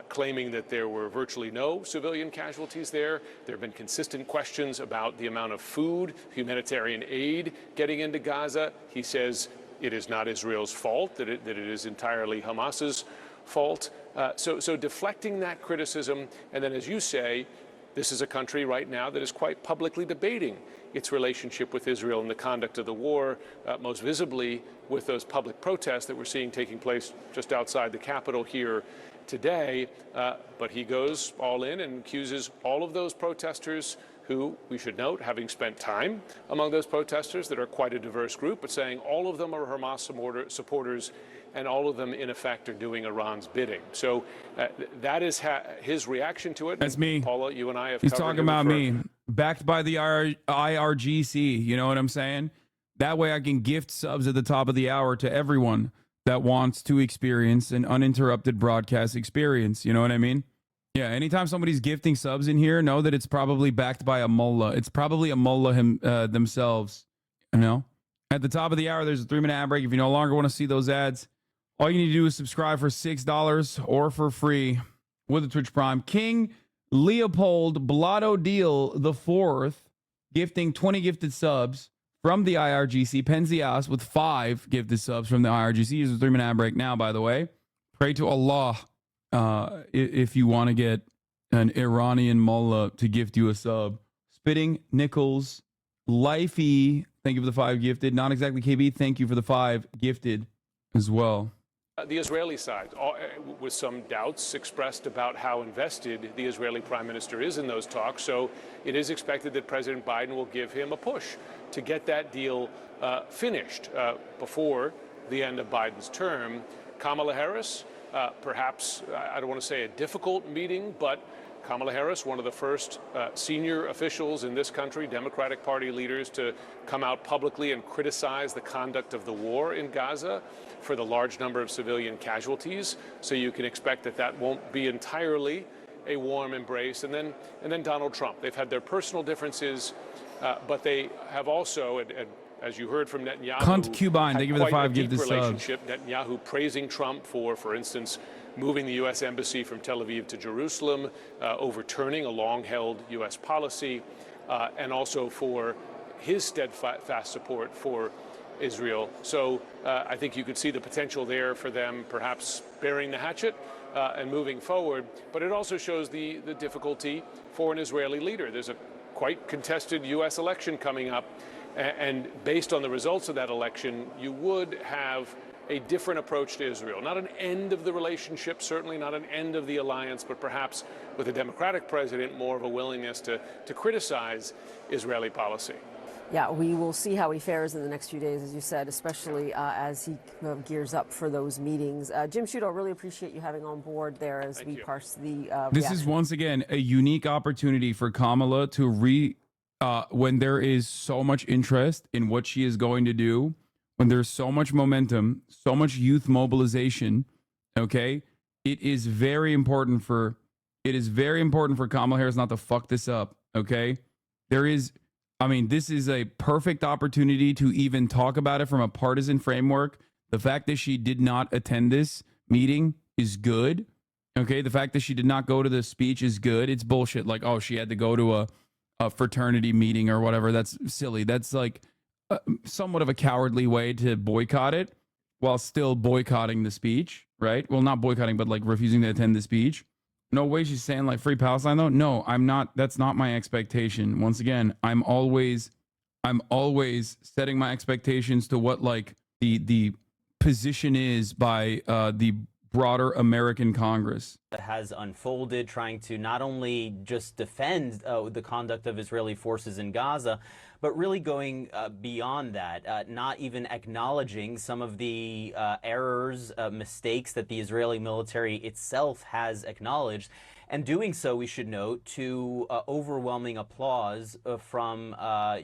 S7: claiming that there were virtually no civilian casualties there. There have been consistent questions about the amount of food, humanitarian aid getting into Gaza. He says it is not Israel's fault, that it is entirely Hamas's fault. So deflecting that criticism, and then, as you say, this is a country right now that is quite publicly debating its relationship with Israel and the conduct of the war, most visibly with those public protests that we're seeing taking place just outside the Capitol here today. But he goes all in and accuses all of those protesters who, we should note, having spent time among those protesters that are quite a diverse group, but saying all of them are Hamas supporters and all of them, in effect, are doing Iran's bidding. So that is his reaction to it.
S3: That's me.
S7: Paula, you and I have
S3: He's
S7: covered
S3: talking
S7: him
S3: about
S7: for
S3: me, backed by the IRGC. You know what I'm saying? That way I can gift subs at the top of the hour to everyone that wants to experience an uninterrupted broadcast experience. You know what I mean? Yeah, anytime somebody's gifting subs in here, know that it's probably backed by a mullah. It's probably a mullah themselves, you know? At the top of the hour, there's a 3-minute ad break. If you no longer want to see those ads, all you need to do is subscribe for $6 or for free with a Twitch Prime. King Leopold Blotto Deal IV, gifting 20 gifted subs from the IRGC. Penzias with 5 gifted subs from the IRGC. There's a 3-minute ad break now, by the way. Pray to Allah if you want to get an Iranian mullah to gift you a sub. Spitting Nichols, Lifey, thank you for the 5 gifted. Not exactly KB, thank you for the 5 gifted as well.
S7: The Israeli side, with some doubts expressed about how invested the Israeli prime minister is in those talks. So it is expected that President Biden will give him a push to get that deal finished before the end of Biden's term. Kamala Harris, perhaps, I don't want to say a difficult meeting, but Kamala Harris, one of the first senior officials in this country, Democratic Party leaders, to come out publicly and criticize the conduct of the war in Gaza for the large number of civilian casualties. So you can expect that that won't be entirely a warm embrace. And then Donald Trump. They've had their personal differences, but they have also, and as you heard from Netanyahu,
S3: Cunt Cubine, thank you for the 5 gifted subs.
S7: Relationship. Netanyahu praising Trump for instance, moving the U.S. embassy from Tel Aviv to Jerusalem, overturning a long-held U.S. policy, and also for his steadfast support for Israel. So I think you could see the potential there for them perhaps burying the hatchet and moving forward. But it also shows the difficulty for an Israeli leader. There's a quite contested U.S. election coming up. And based on the results of that election, you would have a different approach to Israel. Not an end of the relationship, certainly not an end of the alliance, but perhaps with a Democratic president, more of a willingness to criticize Israeli policy.
S12: Yeah, we will see how he fares in the next few days, as you said, especially as he gears up for those meetings. Jim Sciutto, really appreciate you having on board there as we parse the
S3: This
S12: reaction.
S3: is once again a unique opportunity for Kamala to when there is so much interest in what she is going to do, when there's so much momentum, so much youth mobilization, okay? It is very important for Kamala Harris not to fuck this up, okay? This is a perfect opportunity to even talk about it from a partisan framework. The fact that she did not attend this meeting is good. Okay, the fact that she did not go to the speech is good. It's bullshit. Like, oh, she had to go to a fraternity meeting or whatever. That's silly. That's like somewhat of a cowardly way to boycott it while still boycotting the speech, right? Well, not boycotting, but like refusing to attend the speech. No way she's saying like free Palestine though. No, I'm not. That's not my expectation. Once again, I'm always setting my expectations to what like the position is by the broader American Congress.
S17: Has unfolded, trying to not only just defend the conduct of Israeli forces in Gaza, but really going beyond that, not even acknowledging some of the errors, mistakes that the Israeli military itself has acknowledged. And doing so, we should note, to overwhelming applause from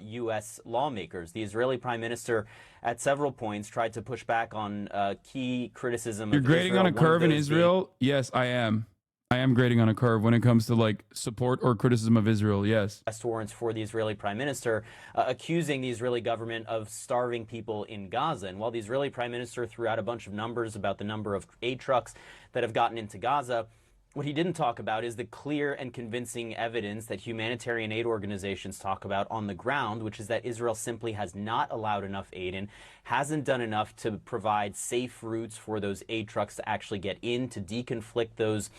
S17: U.S. lawmakers. The Israeli prime minister, at several points, tried to push back on key criticism
S3: You're
S17: of
S3: grading
S17: Israel.
S3: on a curve in Israel? Yes, I am. I am grading on a curve when it comes to like support or criticism of Israel. Yes.
S17: Arrest warrants for the Israeli prime minister, accusing the Israeli government of starving people in Gaza. And while the Israeli prime minister threw out a bunch of numbers about the number of aid trucks that have gotten into Gaza, what he didn't talk about is the clear and convincing evidence that humanitarian aid organizations talk about on the ground, which is that Israel simply has not allowed enough aid in, hasn't done enough to provide safe routes for those aid trucks to actually get in, to deconflict those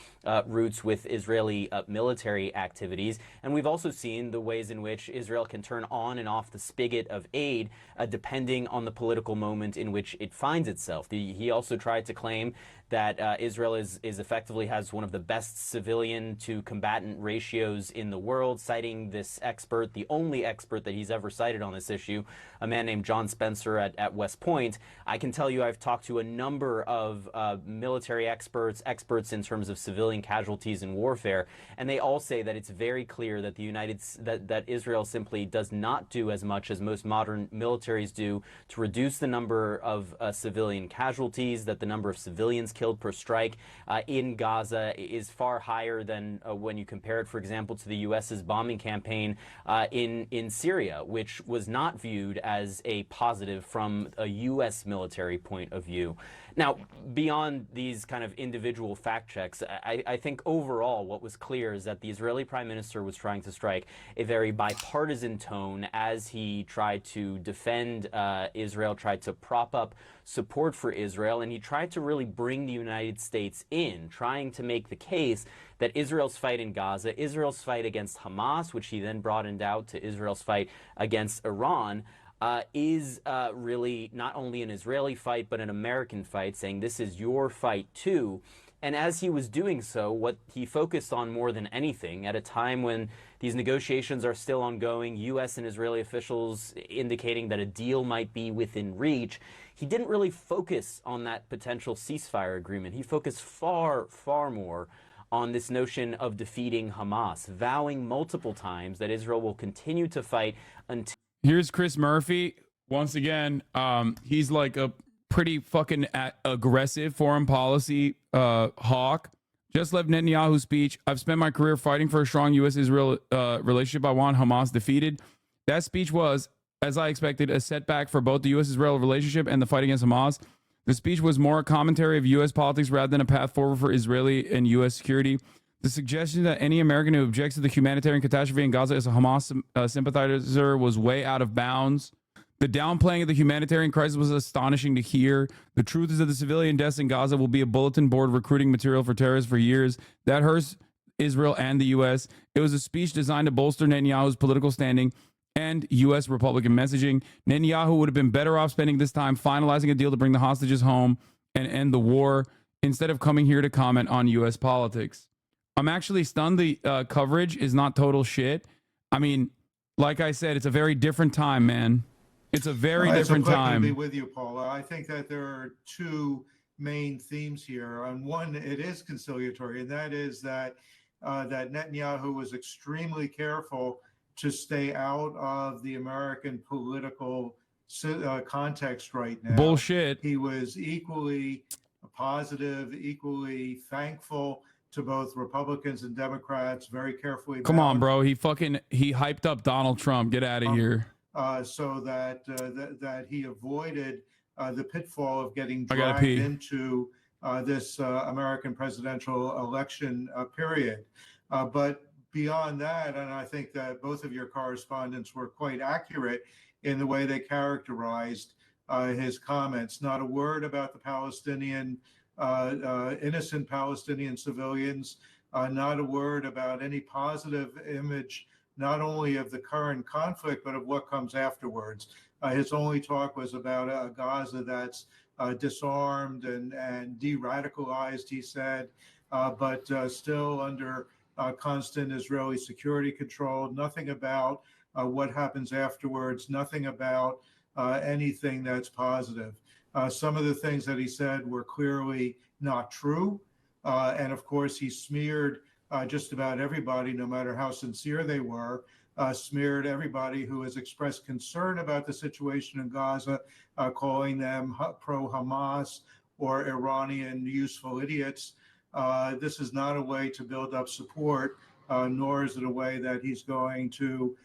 S17: routes with Israeli military activities. And we've also seen the ways in which Israel can turn on and off the spigot of aid depending on the political moment in which it finds itself. He also tried to claim that Israel is effectively has one of the best civilian to combatant ratios in the world, citing this expert, the only expert that he's ever cited on this issue, a man named John Spencer at West Point. I can tell you I've talked to a number of military experts in terms of civilian casualties in warfare, and they all say that it's very clear that that Israel simply does not do as much as most modern militaries do to reduce the number of civilian casualties, that the number of civilians killed per strike in Gaza is far higher than when you compare it, for example, to the U.S.'s bombing campaign in Syria, which was not viewed as a positive from a U.S. military point of view. Now, beyond these kind of individual fact checks, I think overall what was clear is that the Israeli prime minister was trying to strike a very bipartisan tone as he tried to defend Israel, tried to prop up support for Israel, and he tried to really bring the United States in, trying to make the case that Israel's fight in Gaza, Israel's fight against Hamas, which he then broadened out to Israel's fight against Iran, is really not only an Israeli fight, but an American fight, saying this is your fight too. And as he was doing so, what he focused on more than anything, at a time when these negotiations are still ongoing, U.S. and Israeli officials indicating that a deal might be within reach, he didn't really focus on that potential ceasefire agreement. He focused far, far more on this notion of defeating Hamas, vowing multiple times that Israel will continue to fight until...
S3: Here's Chris Murphy. Once again, he's like a pretty fucking aggressive foreign policy hawk. Just left Netanyahu's speech. I've spent my career fighting for a strong U.S.-Israel relationship. I want Hamas defeated. That speech was, as I expected, a setback for both the U.S.-Israel relationship and the fight against Hamas. The speech was more a commentary of U.S. politics rather than a path forward for Israeli and U.S. security. The suggestion that any American who objects to the humanitarian catastrophe in Gaza is a Hamas sympathizer was way out of bounds. The downplaying of the humanitarian crisis was astonishing to hear. The truth is that the civilian deaths in Gaza will be a bulletin board recruiting material for terrorists for years. That hurts Israel and the U.S. It was a speech designed to bolster Netanyahu's political standing and U.S. Republican messaging. Netanyahu would have been better off spending this time finalizing a deal to bring the hostages home and end the war instead of coming here to comment on U.S. politics. I'm actually stunned the coverage is not total shit. I mean, Like I said, it's a very different time, man. It's a very different
S18: it's a pleasure
S3: time.
S18: to be with you, Paula. I think that there are two main themes here. On one, it is conciliatory, and that is that that Netanyahu was extremely careful to stay out of the American political context right now.
S3: Bullshit.
S18: He was equally positive, equally thankful to both Republicans and Democrats, very carefully.
S3: Come on, bro. He hyped up Donald Trump. Get out of here.
S18: So that that he avoided the pitfall of getting
S3: I gotta
S18: dragged
S3: pee.
S18: into this American presidential election period. But beyond that, and I think that both of your correspondents were quite accurate in the way they characterized his comments. Not a word about the Palestinian, innocent Palestinian civilians, not a word about any positive image, not only of the current conflict, but of what comes afterwards. His only talk was about a Gaza that's disarmed and de-radicalized, he said, but still under constant Israeli security control. Nothing about what happens afterwards, nothing about anything that's positive. Some of the things that he said were clearly not true. And of course, he smeared just about everybody, no matter how sincere they were, smeared everybody who has expressed concern about the situation in Gaza, calling them pro-Hamas or Iranian useful idiots. This is not a way to build up support, nor is it a way that he's going to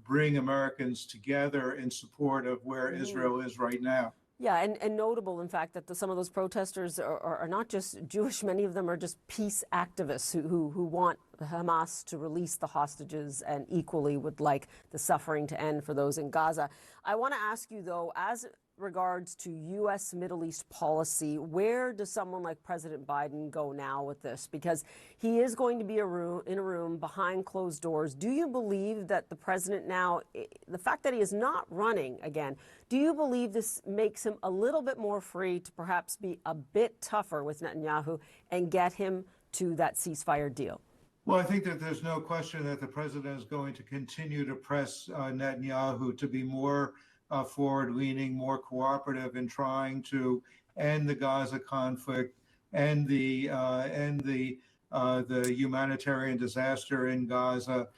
S18: bring Americans together in support of where Israel is right now.
S12: Yeah, and notable, in fact, that some of those protesters are not just Jewish. Many of them are just peace activists who want Hamas to release the hostages and equally would like the suffering to end for those in Gaza. I want to ask you, though, as regards to U.S. Middle East policy, where does someone like President Biden go now with this? Because he is going to be in a room behind closed doors. Do you believe that the president now, the fact that he is not running again, do you believe this makes him a little bit more free to perhaps be a bit tougher with Netanyahu and get him to that ceasefire deal?
S18: Well, I think that there's no question that the president is going to continue to press Netanyahu to be more forward-leaning, more cooperative in trying to end the Gaza conflict, end the humanitarian disaster in Gaza.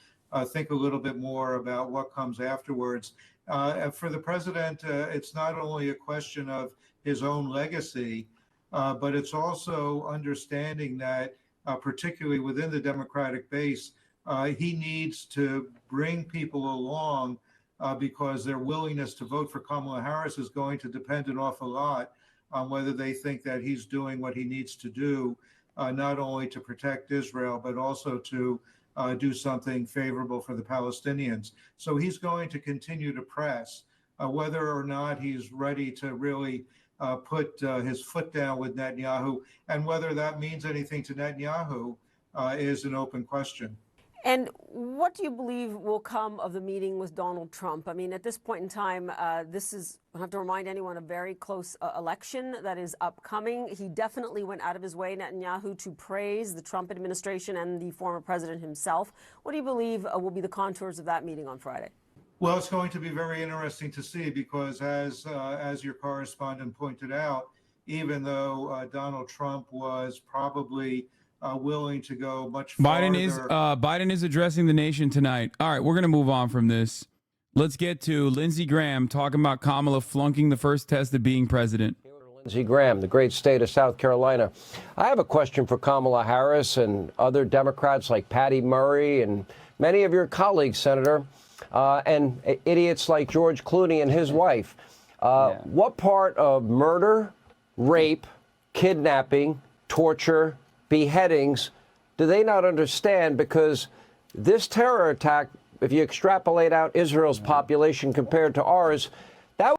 S18: Think a little bit more about what comes afterwards. For the president, it's not only a question of his own legacy, but it's also understanding that, particularly within the Democratic base, he needs to bring people along because their willingness to vote for Kamala Harris is going to depend an awful lot on whether they think that he's doing what he needs to do, not only to protect Israel, but also to do something favorable for the Palestinians. So he's going to continue to press. Whether or not he's ready to really put his foot down with Netanyahu, and whether that means anything to Netanyahu is an open question.
S12: And what do you believe will come of the meeting with Donald Trump? I mean, at this point in time, this is, I have to remind anyone, a very close election that is upcoming. He definitely went out of his way, Netanyahu, to praise the Trump administration and the former president himself. What do you believe will be the contours of that meeting on Friday?
S18: Well, it's going to be very interesting to see because, as your correspondent pointed out, even though Donald Trump was probably willing to go much farther.
S3: Biden is addressing the nation tonight. All right, we're going to move on from this. Let's get to Lindsey Graham talking about Kamala flunking the first test of being president.
S19: Lindsey Graham, the great state of South Carolina. I have a question for Kamala Harris and other Democrats like Patty Murray and many of your colleagues, Senator, and idiots like George Clooney and his wife. What part of murder, rape, kidnapping, torture, beheadings do they not understand? Because this terror attack, if you extrapolate out Israel's population compared to ours, that...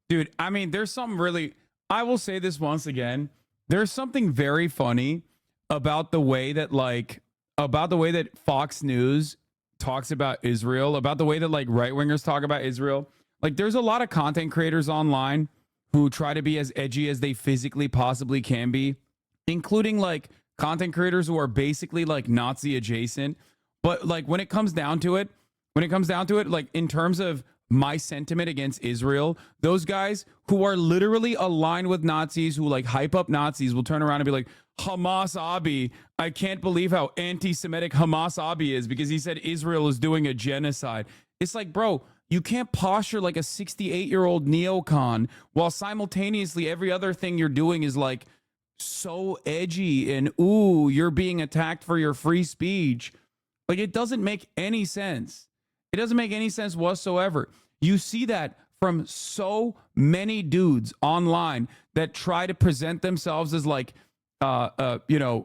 S3: Dude, I mean, there's something really... I will say this once again. There's something very funny about the way that, Fox News talks about Israel, about the way that, right-wingers talk about Israel. Like, there's a lot of content creators online who try to be as edgy as they physically possibly can be, including, content creators who are basically Nazi adjacent. But when it comes down to it, when it comes down to it, like in terms of my sentiment against Israel, those guys who are literally aligned with Nazis, who like hype up Nazis, will turn around and be like, HasanAbi, I can't believe how anti-Semitic HasanAbi is because he said Israel is doing a genocide. It's like, bro, you can't posture like a 68-year-old neocon while simultaneously every other thing you're doing is like so edgy and, ooh, you're being attacked for your free speech. Like, it doesn't make any sense. It doesn't make any sense whatsoever. You see that from so many dudes online that try to present themselves as like,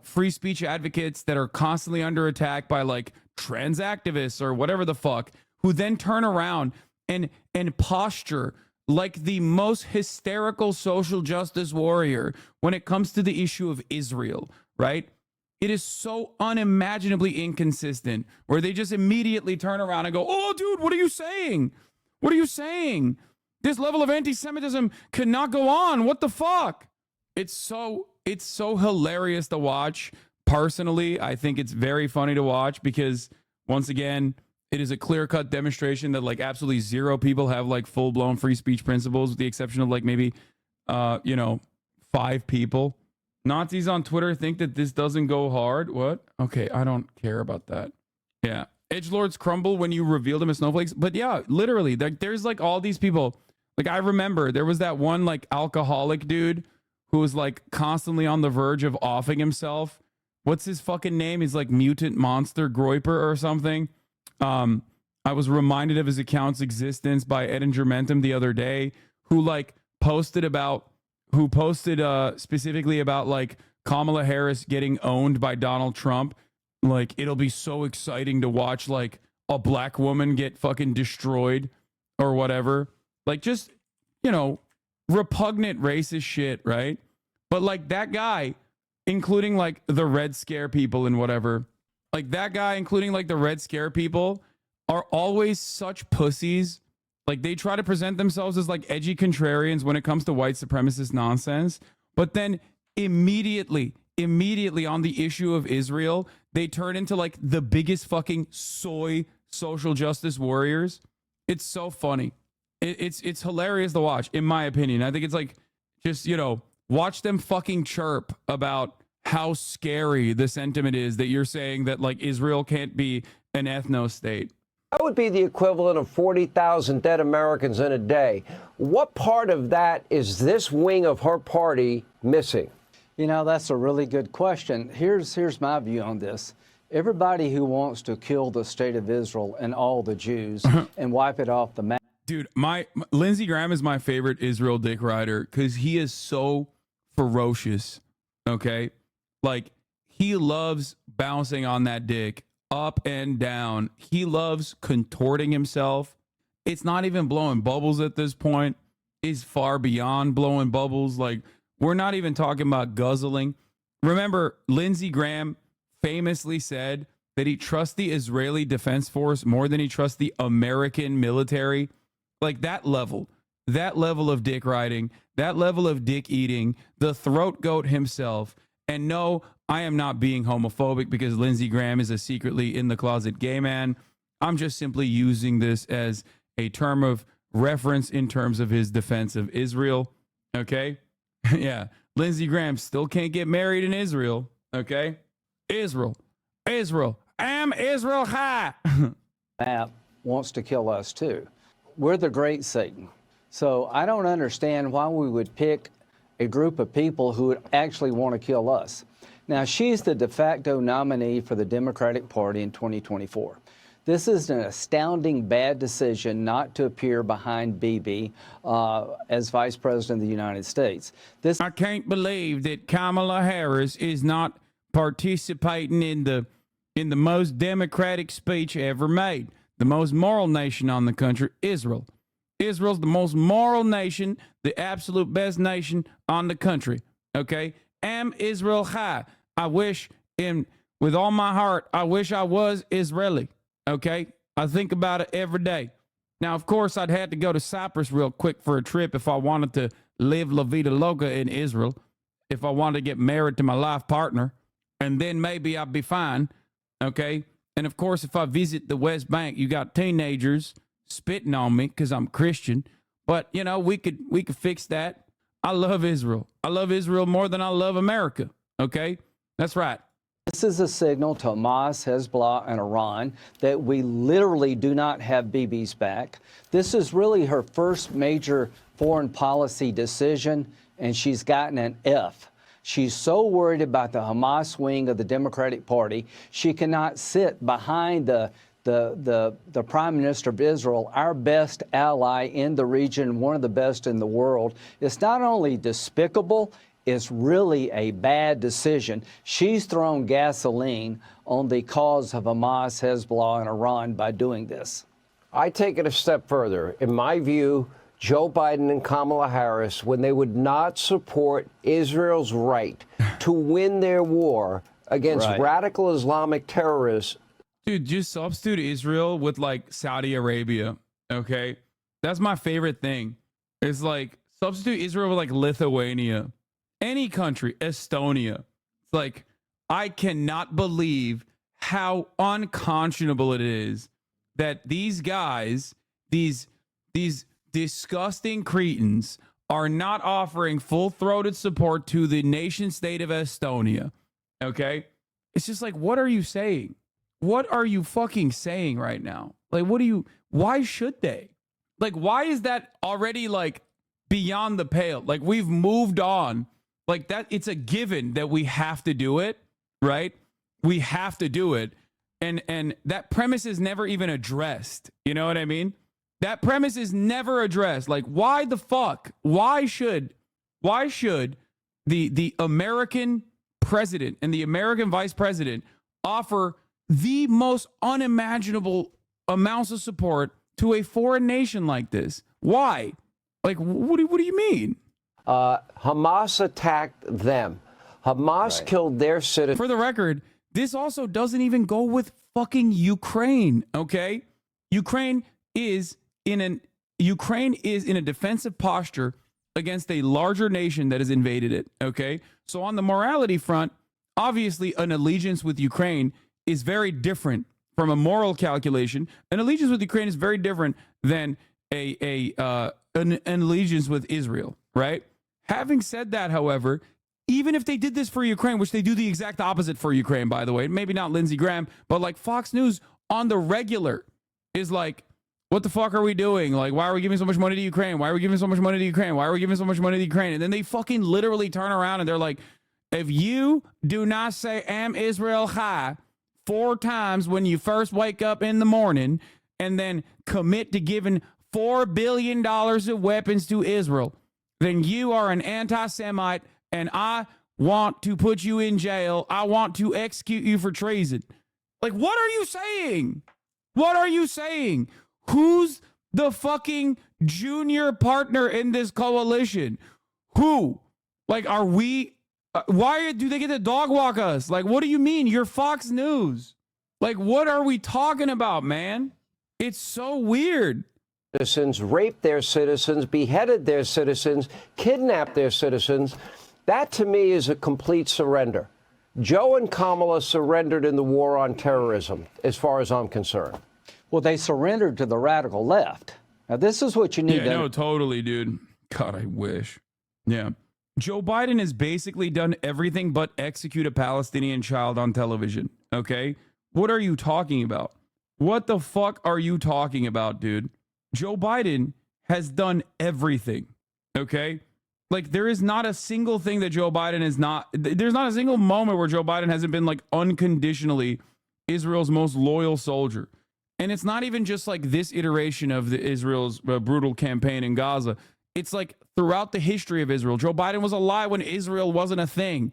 S3: free speech advocates that are constantly under attack by like trans activists or whatever the fuck, who then turn around and posture like the most hysterical social justice warrior when it comes to the issue of Israel, right? It is so unimaginably inconsistent where they just immediately turn around and go, oh, dude, what are you saying? What are you saying? This level of anti-Semitism cannot go on. What the fuck? It's so hilarious to watch. Personally, I think it's very funny to watch because, once again, it is a clear-cut demonstration that like absolutely zero people have like full-blown free speech principles, with the exception of like maybe, 5 people. Nazis on Twitter think that this doesn't go hard. What? Okay, I don't care about that. Yeah. Edgelords crumble when you reveal them as snowflakes. But yeah, literally, there's like all these people. Like, I remember there was that one like alcoholic dude who was like constantly on the verge of offing himself. What's his fucking name? He's like Mutant Monster Groiper or something. I was reminded of his account's existence by Edinger Mentum the other day, who like posted specifically about like Kamala Harris getting owned by Donald Trump. Like, it'll be so exciting to watch like a black woman get fucking destroyed or whatever. Like, just, repugnant racist shit, right? But like that guy, including like the Red Scare people and whatever, like that guy, including like the Red Scare people, are always such pussies. Like, they try to present themselves as like edgy contrarians when it comes to white supremacist nonsense. But then immediately on the issue of Israel, they turn into like the biggest fucking soy social justice warriors. It's so funny. It's hilarious to watch, in my opinion. I think it's like, just, watch them fucking chirp about how scary the sentiment is that you're saying that like Israel can't be an ethno state.
S19: That would be the equivalent of 40,000 dead Americans in a day. What part of that is this wing of her party missing?
S20: That's a really good question. Here's my view on this. Everybody who wants to kill the state of Israel and all the Jews and wipe it off the map.
S3: Dude, Lindsey Graham is my favorite Israel dick rider because he is so ferocious, okay? Like, he loves bouncing on that dick up and down. He loves contorting himself. It's not even blowing bubbles at this point. It's far beyond blowing bubbles. Like, we're not even talking about guzzling. Remember, Lindsey Graham famously said that he trusts the Israeli Defense Force more than he trusts the American military. Like, that level of dick riding, that level of dick eating, the throat goat himself. And no, I am not being homophobic because Lindsey Graham is a secretly in the closet gay man. I'm just simply using this as a term of reference in terms of his defense of Israel. Okay? Yeah. Lindsey Graham still can't get married in Israel. Okay? Israel. Am Israel high.
S20: Map wants to kill us too. We're the great Satan. So I don't understand why we would pick a group of people who would actually want to kill us. Now, she's the de facto nominee for the Democratic Party in 2024. This is an astounding bad decision not to appear behind BIBI as Vice President of the United States.
S3: I can't believe that Kamala Harris is not participating in the most democratic speech ever made. The most moral nation on the country, Israel. Israel's the most moral nation, the absolute best nation on the country. Okay? Am Israel high. I wish, with all my heart, I wish I was Israeli. Okay? I think about it every day. Now, of course, I'd had to go to Cyprus real quick for a trip if I wanted to live La Vida Loca in Israel, if I wanted to get married to my life partner, and then maybe I'd be fine. Okay? And of course, if I visit the West Bank, you got teenagers spitting on me because I'm Christian. But, you know, we could fix that. I love Israel. I love Israel more than I love America. Okay? That's right.
S20: This is a signal to Hamas, Hezbollah, and Iran that we literally do not have Bibi's back. This is really her first major foreign policy decision, and she's gotten an F. She's so worried about the Hamas wing of the Democratic Party, she cannot sit behind the Prime Minister of Israel, our best ally in the region, one of the best in the world. It's not only despicable, it's really a bad decision. She's thrown gasoline on the cause of Hamas, Hezbollah, and Iran by doing this.
S19: I take it a step further. In my view, Joe Biden and Kamala Harris, when they would not support Israel's right to win their war against radical Islamic terrorists.
S3: Dude, just substitute Israel with like Saudi Arabia, okay? That's my favorite thing. It's like substitute Israel with like Lithuania, any country, Estonia. It's like, I cannot believe how unconscionable it is that these guys, these disgusting cretins, are not offering full-throated support to the nation state of Estonia, okay? It's just like, what are you saying? What are you fucking saying right now? Like, why should they? Like, why is that already like beyond the pale? Like, we've moved on. Like that, it's a given that we have to do it, right? We have to do it. And that premise is never even addressed. You know what I mean? That premise is never addressed. Like, why the fuck? Why should the American president and the American vice president offer the most unimaginable amounts of support to a foreign nation like this? Why? Like, what do you mean?
S19: Hamas attacked them. Hamas killed their citizens.
S3: For the record, this also doesn't even go with fucking Ukraine, okay? Ukraine is in a defensive posture against a larger nation that has invaded it, okay? So on the morality front, obviously an allegiance with Ukraine is very different from a moral calculation. An allegiance with Ukraine is very different than an allegiance with Israel, right? Having said that, however, even if they did this for Ukraine, which they do the exact opposite for Ukraine, by the way, maybe not Lindsey Graham, but like Fox News on the regular is like, what the fuck are we doing? Like, why are we giving so much money to Ukraine? Why are we giving so much money to Ukraine? Why are we giving so much money to Ukraine? And then they fucking literally turn around and they're like, if you do not say Am Israel Chai 4 times when you first wake up in the morning and then commit to giving $4 billion of weapons to Israel, then you are an anti-Semite and I want to put you in jail. I want to execute you for treason. Like, what are you saying? What are you saying? Who's the fucking junior partner in this coalition? Who? Like, are we... why do they get to dog walk us? Like, what do you mean? You're Fox News. Like, what are we talking about, man? It's so weird.
S19: Citizens, raped their citizens, beheaded their citizens, kidnapped their citizens. That, to me, is a complete surrender. Joe and Kamala surrendered in the war on terrorism, as far as I'm concerned.
S20: Well, they surrendered to the radical left. Now, this is what you need to...
S3: Yeah, no, totally, dude. God, I wish. Yeah. Joe Biden has basically done everything but execute a Palestinian child on television, okay? What are you talking about? What the fuck are you talking about, dude? Joe Biden has done everything, okay? Like, there is not a single thing that Joe Biden is not... There's not a single moment where Joe Biden hasn't been, like, unconditionally Israel's most loyal soldier. And it's not even just, like, this iteration of Israel's brutal campaign in Gaza. It's, like, throughout the history of Israel. Joe Biden was alive when Israel wasn't a thing,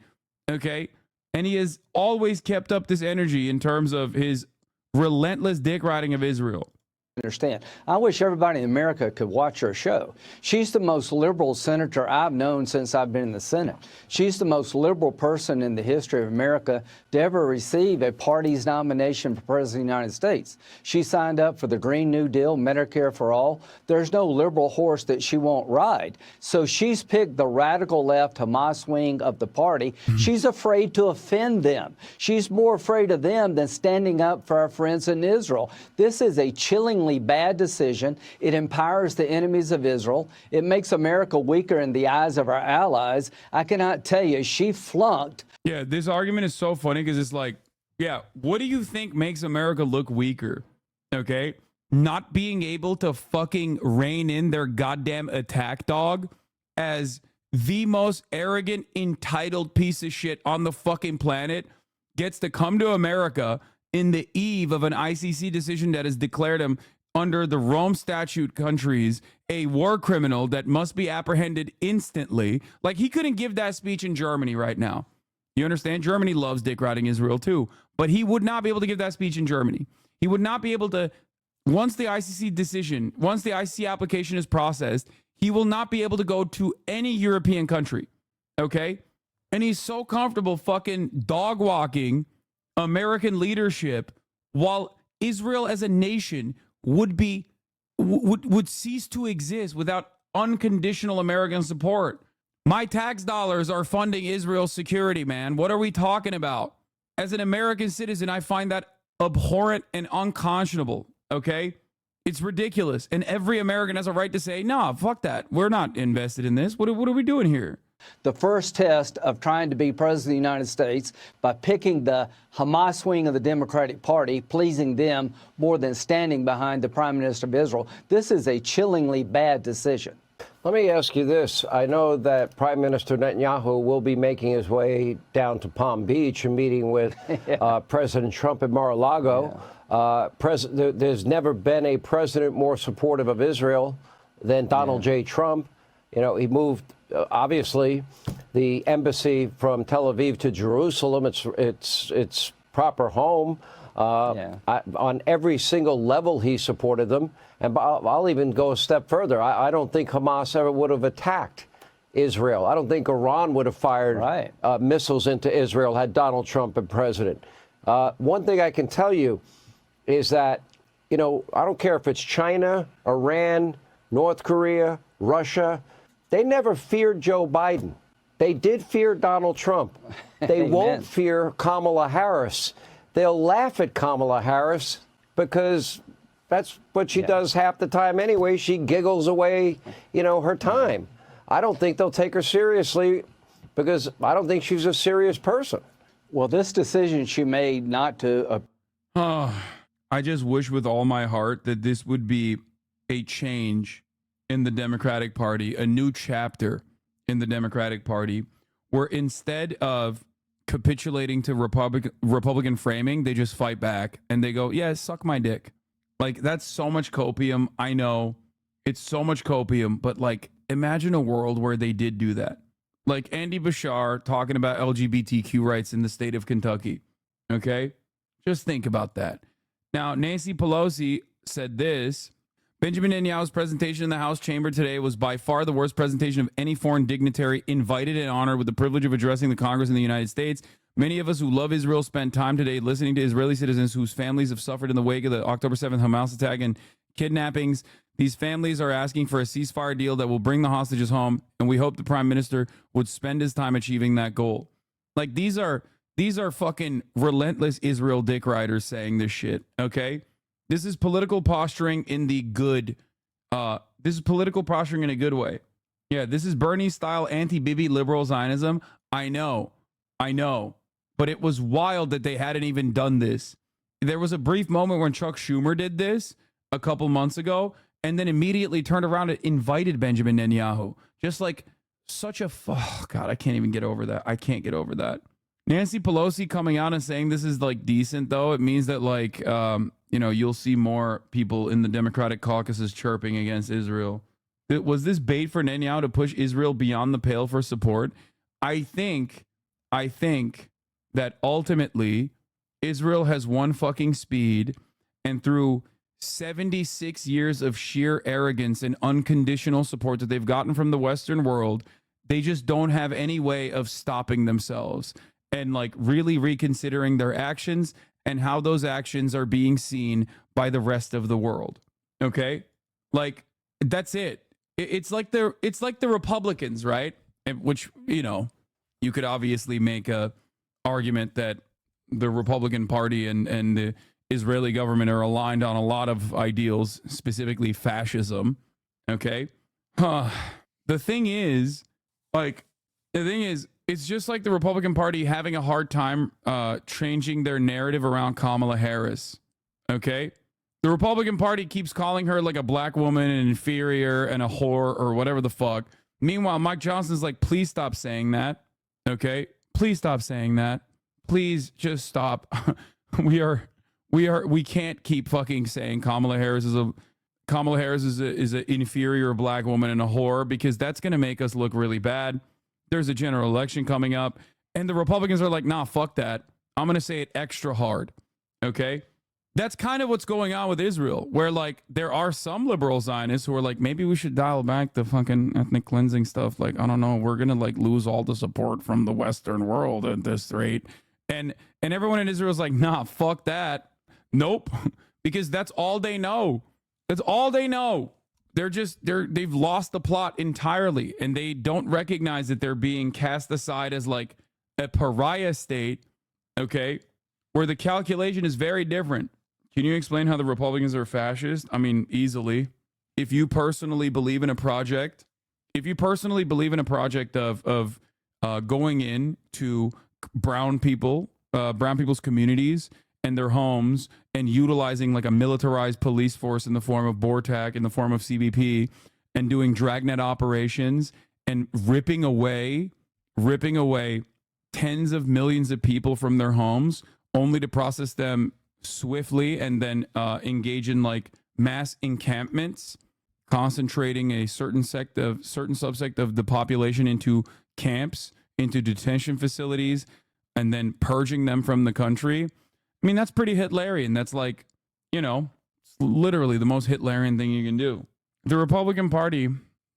S3: okay? And he has always kept up this energy in terms of his relentless dick riding of Israel.
S20: understand. I wish everybody in America could watch her show. She's the most liberal senator I've known since I've been in the Senate. She's the most liberal person in the history of America to ever receive a party's nomination for President of the United States. She signed up for the Green New Deal, Medicare for All. There's no liberal horse that she won't ride. So she's picked the radical left Hamas wing of the party. She's afraid to offend them. She's more afraid of them than standing up for our friends in Israel. This is a chillingly bad decision. It empowers the enemies of Israel. It makes America weaker in the eyes of our allies. I cannot tell you, she flunked.
S3: Yeah, this argument is so funny because it's like, yeah, what do you think makes America look weaker? Okay? Not being able to fucking rein in their goddamn attack dog as the most arrogant, entitled piece of shit on the fucking planet gets to come to America in the eve of an ICC decision that has declared him under the Rome Statute countries a war criminal that must be apprehended instantly. Like, he couldn't give that speech in Germany right now. You understand? Germany loves dick riding Israel too, but he would not be able to give that speech in Germany. He would not be able to, once the ICC application is processed, he will not be able to go to any European country. Okay? And he's so comfortable fucking dog walking American leadership while Israel as a nation would cease to exist without unconditional American support. My tax dollars are funding Israel's security, man. What are we talking about? As an American citizen, I find that abhorrent and unconscionable, okay? It's ridiculous. And every American has a right to say, nah, fuck that. We're not invested in this. What are we doing here?
S20: The first test of trying to be president of the United States by picking the Hamas wing of the Democratic Party, pleasing them more than standing behind the Prime Minister of Israel. This is a chillingly bad decision.
S19: Let me ask you this. I know that Prime Minister Netanyahu will be making his way down to Palm Beach and meeting with President Trump at Mar-a-Lago. There's never been a president more supportive of Israel than Donald J. Trump. You know, he moved, obviously, the embassy from Tel Aviv to Jerusalem. It's proper home. On every single level, he supported them. And I'll even go a step further. I don't think Hamas ever would have attacked Israel. I don't think Iran would have fired missiles into Israel had Donald Trump been president. One thing I can tell you is that, you know, I don't care if it's China, Iran, North Korea, Russia. They never feared Joe Biden. They did fear Donald Trump. They won't fear Kamala Harris. They'll laugh at Kamala Harris because that's what she does half the time anyway. She giggles away, you know, her time. I don't think they'll take her seriously because I don't think she's a serious person.
S20: Well, this decision she made not to...
S3: I just wish with all my heart that this would be a change in the Democratic Party, a new chapter in the Democratic Party, where instead of capitulating to Republican framing, they just fight back and they go, yeah, suck my dick. Like, that's so much copium. I know it's so much copium, but like, imagine a world where they did do that. Like Andy Bashar talking about LGBTQ rights in the state of Kentucky. Okay. Just think about that. Now, Nancy Pelosi said this: Benjamin Netanyahu's presentation in the House chamber today was by far the worst presentation of any foreign dignitary invited and honored with the privilege of addressing the Congress in the United States. Many of us who love Israel spent time today listening to Israeli citizens whose families have suffered in the wake of the October 7th Hamas attack and kidnappings. These families are asking for a ceasefire deal that will bring the hostages home, and we hope the prime minister would spend his time achieving that goal. Like, these are fucking relentless Israel dick riders saying this shit, okay? This is political posturing in the good. This is political posturing in a good way. Yeah, this is Bernie-style anti-BIBI liberal Zionism. I know. But it was wild that they hadn't even done this. There was a brief moment when Chuck Schumer did this a couple months ago, and then immediately turned around and invited Benjamin Netanyahu. Just like such a... Oh, God, I can't even get over that. I can't get over that. Nancy Pelosi coming out and saying this is like decent, though. It means that like, you know, you'll see more people in the Democratic caucuses chirping against Israel. Was this bait for Netanyahu to push Israel beyond the pale for support? I think that ultimately Israel has one fucking speed, and through 76 years of sheer arrogance and unconditional support that they've gotten from the Western world. They just don't have any way of stopping themselves and like really reconsidering their actions and how those actions are being seen by the rest of the world. Okay? Like, that's it. It's like the Republicans, right? Which, you know, you could obviously make a argument that the Republican Party and the Israeli government are aligned on a lot of ideals, specifically fascism. Okay? The thing is, it's just like the Republican Party having a hard time changing their narrative around Kamala Harris. Okay? The Republican Party keeps calling her like a black woman, an inferior, and a whore, or whatever the fuck. Meanwhile, Mike Johnson's like, please stop saying that. Okay? Please stop saying that. Please just stop. We can't keep fucking saying Kamala Harris is an inferior black woman and a whore, because that's going to make us look really bad. There's a general election coming up, and the Republicans are like, nah, fuck that. I'm going to say it extra hard. Okay? That's kind of what's going on with Israel, where like there are some liberal Zionists who are like, maybe we should dial back the fucking ethnic cleansing stuff. Like, I don't know, we're going to like lose all the support from the Western world at this rate. And everyone in Israel is like, nah, fuck that. Nope. Because that's all they know. That's all they know. They've lost the plot entirely, and they don't recognize that they're being cast aside as like a pariah state. Okay. Where the calculation is very different. Can you explain how the Republicans are fascist? I mean, easily. If you personally believe in a project, of going into brown people's communities and their homes and utilizing like a militarized police force in the form of BORTAC, in the form of CBP, and doing dragnet operations and ripping away tens of millions of people from their homes, only to process them swiftly and then engage in like mass encampments, concentrating a certain subsect of the population into camps, into detention facilities, and then purging them from the country. I mean, that's pretty Hitlerian. That's like, you know, literally the most Hitlerian thing you can do. The Republican Party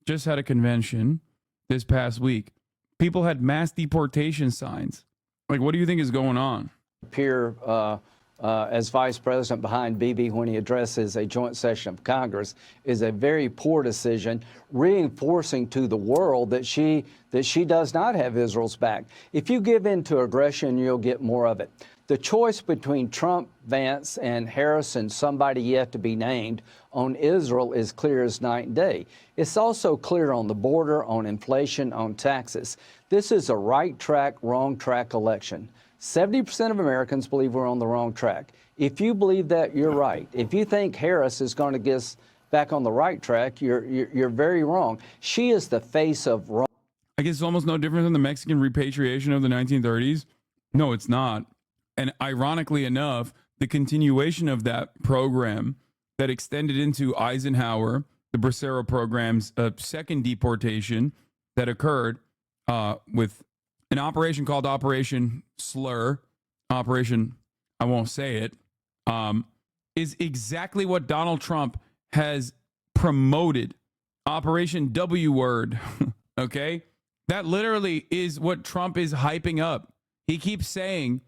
S3: just had a convention this past week. People had mass deportation signs. Like, what do you think is going on?
S20: Appear as vice president behind BIBI when he addresses a joint session of Congress is a very poor decision, reinforcing to the world that she does not have Israel's back. If you give in to aggression, you'll get more of it. The choice between Trump, Vance, and Harris, and somebody yet to be named, on Israel is clear as night and day. It's also clear on the border, on inflation, on taxes. This is a right track, wrong track election. 70% of Americans believe we're on the wrong track. If you believe that, you're right. If you think Harris is going to get us back on the right track, you're very wrong. She is the face of wrong.
S3: I guess it's almost no different than the Mexican repatriation of the 1930s. No, it's not. And ironically enough, the continuation of that program that extended into Eisenhower, the Bracero program's second deportation that occurred with an operation called Operation Slur, Operation, I won't say it, is exactly what Donald Trump has promoted. Operation W word, okay? That literally is what Trump is hyping up. He keeps saying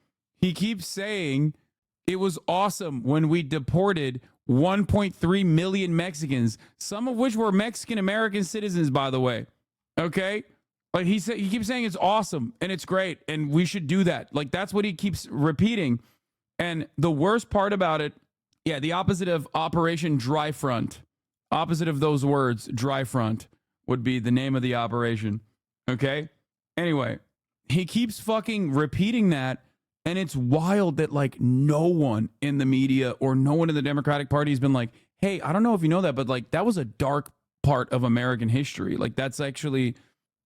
S3: it was awesome when we deported 1.3 million Mexicans, some of which were Mexican American citizens, by the way, okay? Like he keeps saying it's awesome and it's great and we should do that. Like that's what he keeps repeating. And the worst part about it, yeah, the opposite of Operation Dry Front, opposite of those words, Dry Front, would be the name of the operation. Okay? Anyway, he keeps fucking repeating that, and it's wild that like no one in the media or no one in the Democratic Party has been like, hey, I don't know if you know that, but like that was a dark part of American history. Like that's actually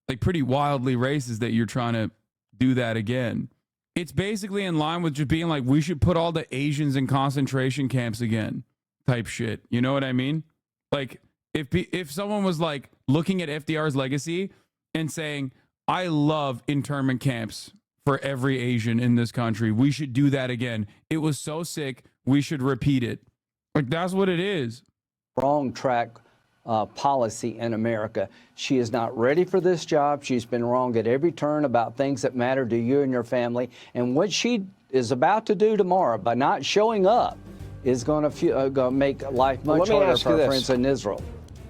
S3: like pretty wildly racist that you're trying to do that again. It's basically in line with just being like, we should put all the Asians in concentration camps again type shit. You know what I mean? Like if someone was like looking at FDR's legacy and saying, I love internment camps for every Asian in this country, we should do that again. It was so sick. We should repeat it. Like, that's what it is.
S20: Wrong track policy in America. She is not ready for this job. She's been wrong at every turn about things that matter to you and your family. And what she is about to do tomorrow by not showing up is going to make life much harder for our friends in Israel.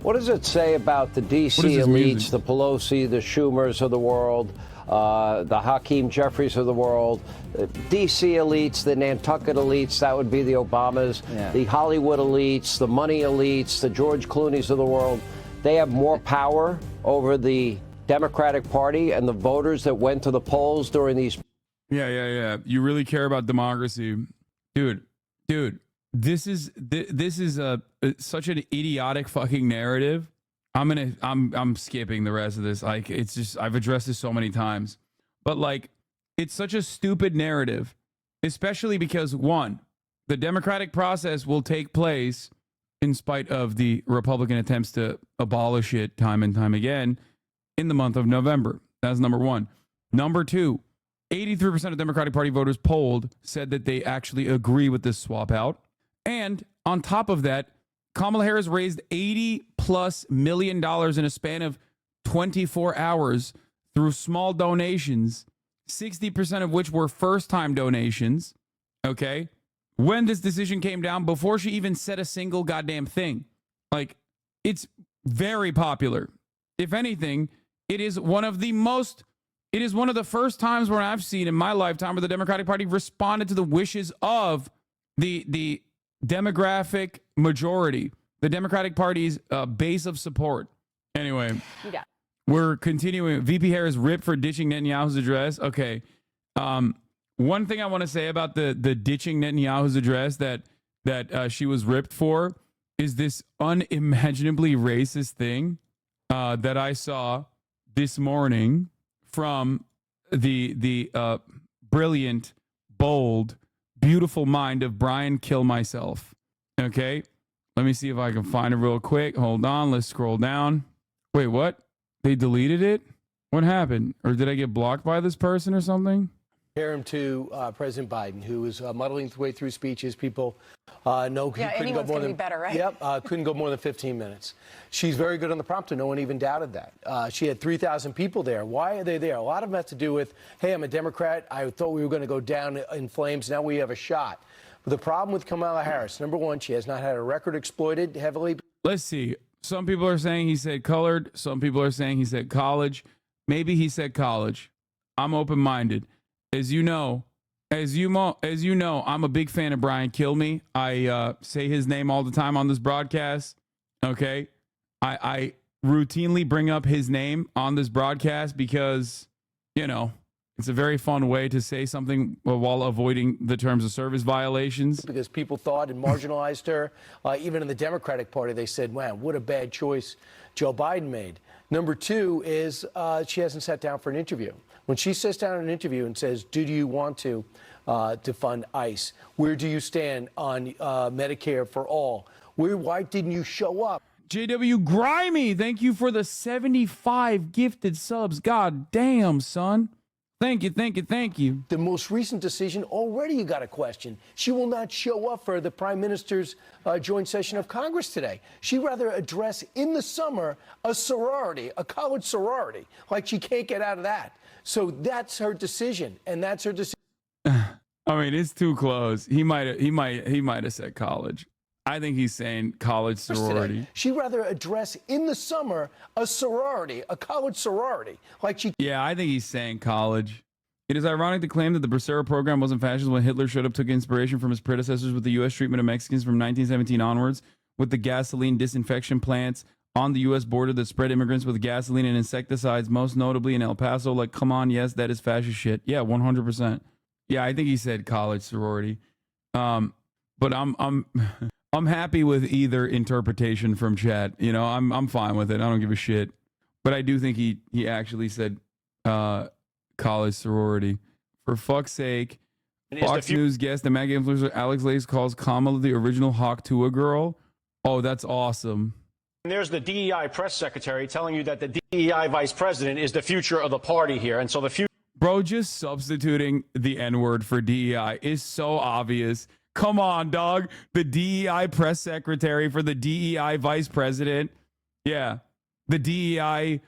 S19: What does it say about the D.C. elites, the Pelosi, the Schumers of the world, the Hakeem Jeffries of the world, the D.C. elites, the Nantucket elites, that would be the Obamas, the Hollywood elites, the money elites, the George Clooney's of the world? They have more power over the Democratic Party and the voters that went to the polls during these.
S3: Yeah. You really care about democracy, dude. This is such an idiotic fucking narrative. I'm skipping the rest of this. Like, it's just, I've addressed this so many times, but like, it's such a stupid narrative, especially because one, the democratic process will take place in spite of the Republican attempts to abolish it time and time again in the month of November. That's number one. Number two, 83% of Democratic Party voters polled said that they actually agree with this swap out. And on top of that, Kamala Harris raised $80+ million in a span of 24 hours through small donations, 60% of which were first-time donations, okay? When this decision came down, before she even said a single goddamn thing. Like, it's very popular. If anything, it is one of the first times where I've seen in my lifetime where the Democratic Party responded to the wishes of the demographic majority, the Democratic Party's base of support. Anyway, we're continuing. VP Harris ripped for ditching Netanyahu's address. Okay. One thing I want to say about the ditching Netanyahu's address that she was ripped for is this unimaginably racist thing that I saw this morning from the brilliant, bold, beautiful mind of Brian Kill Myself. Okay, let me see if I can find it real quick. Hold on, let's scroll down. Wait, what? They deleted it? What happened? Or did I get blocked by this person or something?
S21: Compare him to President Biden, who was muddling his way through speeches. People know he couldn't go more than better, right? Yep, couldn't go more than 15 minutes. She's very good on the prompter. No one even doubted that. She had 3,000 people there. Why are they there? A lot of them have to do with, hey, I'm a Democrat. I thought we were going to go down in flames. Now we have a shot. But the problem with Kamala Harris, number one, she has not had her record exploited heavily.
S3: Let's see. Some people are saying he said colored. Some people are saying he said college. Maybe he said college. I'm open-minded. As you know, I'm a big fan of Brian Kill Me. I say his name all the time on this broadcast. Okay. I routinely bring up his name on this broadcast because, you know, it's a very fun way to say something while avoiding the terms of service violations.
S21: Because people thought and marginalized her. Even in the Democratic Party, they said, wow, what a bad choice Joe Biden made. Number two is she hasn't sat down for an interview. When she sits down in an interview and says, do you want to fund ICE? Where do you stand on Medicare for all? Why didn't you show up?
S3: JW Grimy, thank you for the 75 gifted subs. God damn, son. Thank you.
S21: The most recent decision, already you got a question. She will not show up for the Prime Minister's joint session of Congress today. She'd rather address in the summer a sorority, a college sorority, like she can't get out of that. So that's her decision, and that's her decision.
S3: I mean, it's too close. He might have said college. I think he's saying college sorority.
S21: She'd rather address in the summer a sorority, a college sorority, like she.
S3: Yeah, I think he's saying college. It is ironic to claim that the Bracero program wasn't fascist when Hitler showed up, took inspiration from his predecessors with the U.S. treatment of Mexicans from 1917 onwards, with the gasoline disinfection plants on the U.S. border that spread immigrants with gasoline and insecticides, most notably in El Paso. Like, come on, yes, that is fascist shit. Yeah, 100%. Yeah, I think he said college sorority. But I'm happy with either interpretation from chat. You know, I'm fine with it. I don't give a shit. But I do think he actually said college sorority. For fuck's sake. Fox News guest and MAGA influencer Alex Lace calls Kamala the original Hawk Tuah girl. Oh, that's awesome.
S22: And there's the DEI press secretary telling you that the DEI vice president is the future of the party here. And so the future.
S3: Bro, just substituting the N-word for DEI is so obvious. Come on, dog. The DEI press secretary for the DEI vice president. Yeah. The DEI,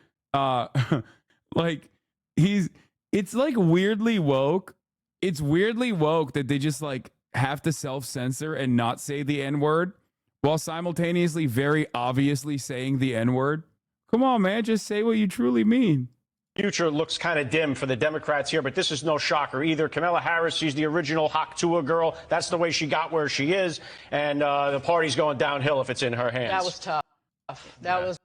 S3: like, it's like weirdly woke. It's weirdly woke that they just like have to self-censor and not say the N-word while simultaneously very obviously saying the N-word. Come on, man. Just say what you truly mean.
S22: Future looks kind of dim for the Democrats here, but this is no shocker either. Kamala Harris, she's the original Haktua girl. That's the way she got where she is, and the party's going downhill if it's in her hands.
S1: That was tough. That was.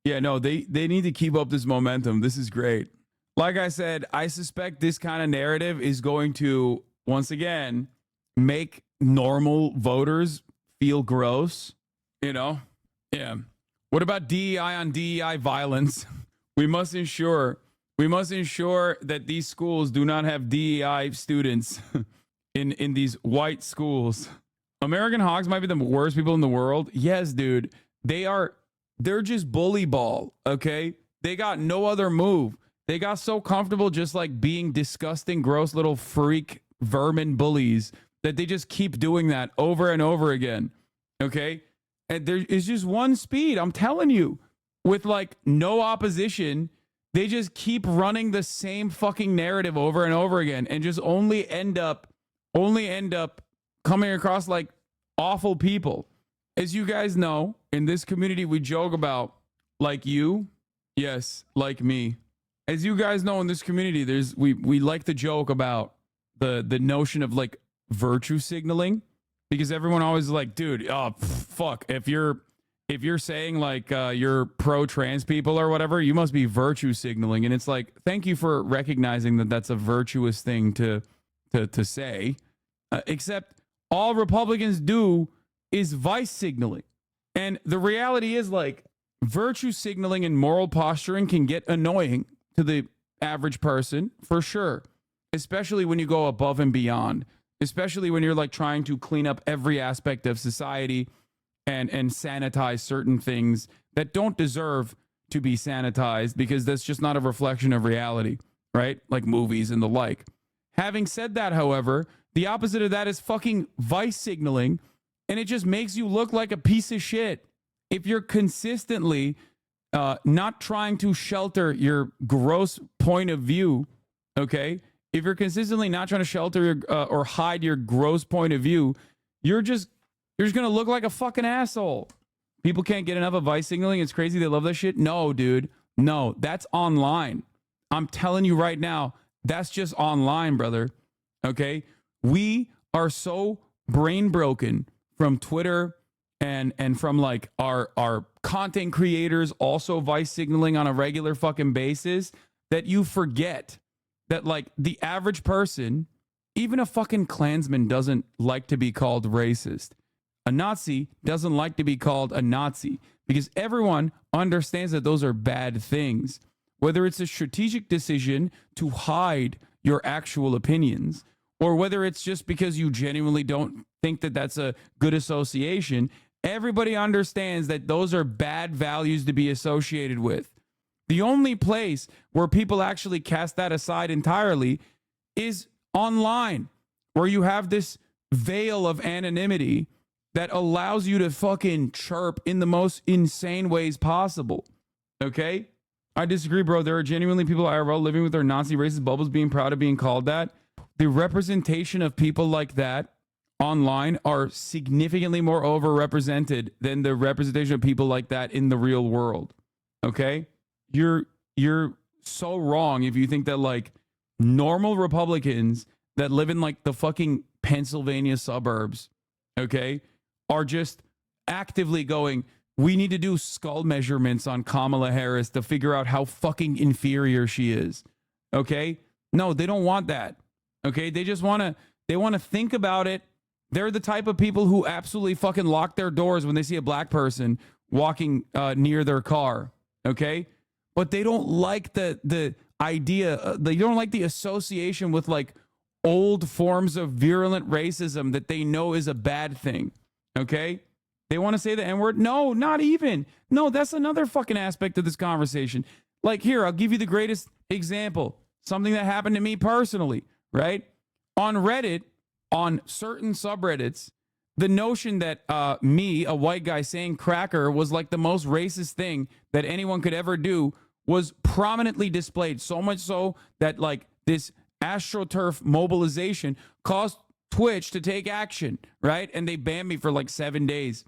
S3: Yeah, no, they need to keep up this momentum. This is great. Like I said, I suspect this kind of narrative is going to, once again, make normal voters feel gross, you know? Yeah. What about DEI on DEI violence? We must ensure that these schools do not have DEI students in these white schools. American hogs might be the worst people in the world. Yes, dude. They're just bully ball, okay? They got no other move. They got so comfortable just like being disgusting, gross little freak vermin bullies that they just keep doing that over and over again, okay? And there is just one speed, I'm telling you, with like no opposition. They just keep running the same fucking narrative over and over again and just only end up coming across like awful people. As you guys know, in this community, we joke about like you. Yes, like me. As you guys know, in this community, we like to joke about the notion of like virtue signaling, because everyone always is like, dude, fuck, if you're saying like you're pro-trans people or whatever, you must be virtue signaling. And it's like, thank you for recognizing that that's a virtuous thing to say. Except all Republicans do is vice signaling. And the reality is like virtue signaling and moral posturing can get annoying to the average person for sure. Especially when you go above and beyond. Especially when you're like trying to clean up every aspect of society and sanitize certain things that don't deserve to be sanitized, because that's just not a reflection of reality, right? Like movies and the like. Having said that, however, the opposite of that is fucking vice signaling, and it just makes you look like a piece of shit. If you're consistently not trying to shelter your gross point of view, okay? If you're consistently not trying to shelter your, or hide your gross point of view, you're just going to look like a fucking asshole. People can't get enough of vice signaling. It's crazy. They love that shit. No, dude. No, that's online. I'm telling you right now, that's just online, brother. Okay? We are so brain broken from Twitter and from like our content creators also vice signaling on a regular fucking basis that you forget that like the average person, even a fucking Klansman, doesn't like to be called racist. A Nazi doesn't like to be called a Nazi, because everyone understands that those are bad things. Whether it's a strategic decision to hide your actual opinions, or whether it's just because you genuinely don't think that that's a good association, everybody understands that those are bad values to be associated with. The only place where people actually cast that aside entirely is online, where you have this veil of anonymity that allows you to fucking chirp in the most insane ways possible. Okay? I disagree, bro. There are genuinely people IRL living with their Nazi racist bubbles, being proud of being called that. The representation of people like that online are significantly more overrepresented than the representation of people like that in the real world. Okay? You're so wrong if you think that like normal Republicans that live in like the fucking Pennsylvania suburbs, okay, are just actively going, we need to do skull measurements on Kamala Harris to figure out how fucking inferior she is. Okay? No, they don't want that. Okay? They just want to think about it. They're the type of people who absolutely fucking lock their doors when they see a black person walking near their car. Okay? But they don't like the idea, they don't like the association with like old forms of virulent racism that they know is a bad thing. Okay? They want to say the N-word? No, not even. No, that's another fucking aspect of this conversation. Like here, I'll give you the greatest example. Something that happened to me personally, right? On Reddit, on certain subreddits, the notion that me, a white guy, saying cracker was like the most racist thing that anyone could ever do was prominently displayed. So much so that like this AstroTurf mobilization caused Twitch to take action, right? And they banned me for like 7 days.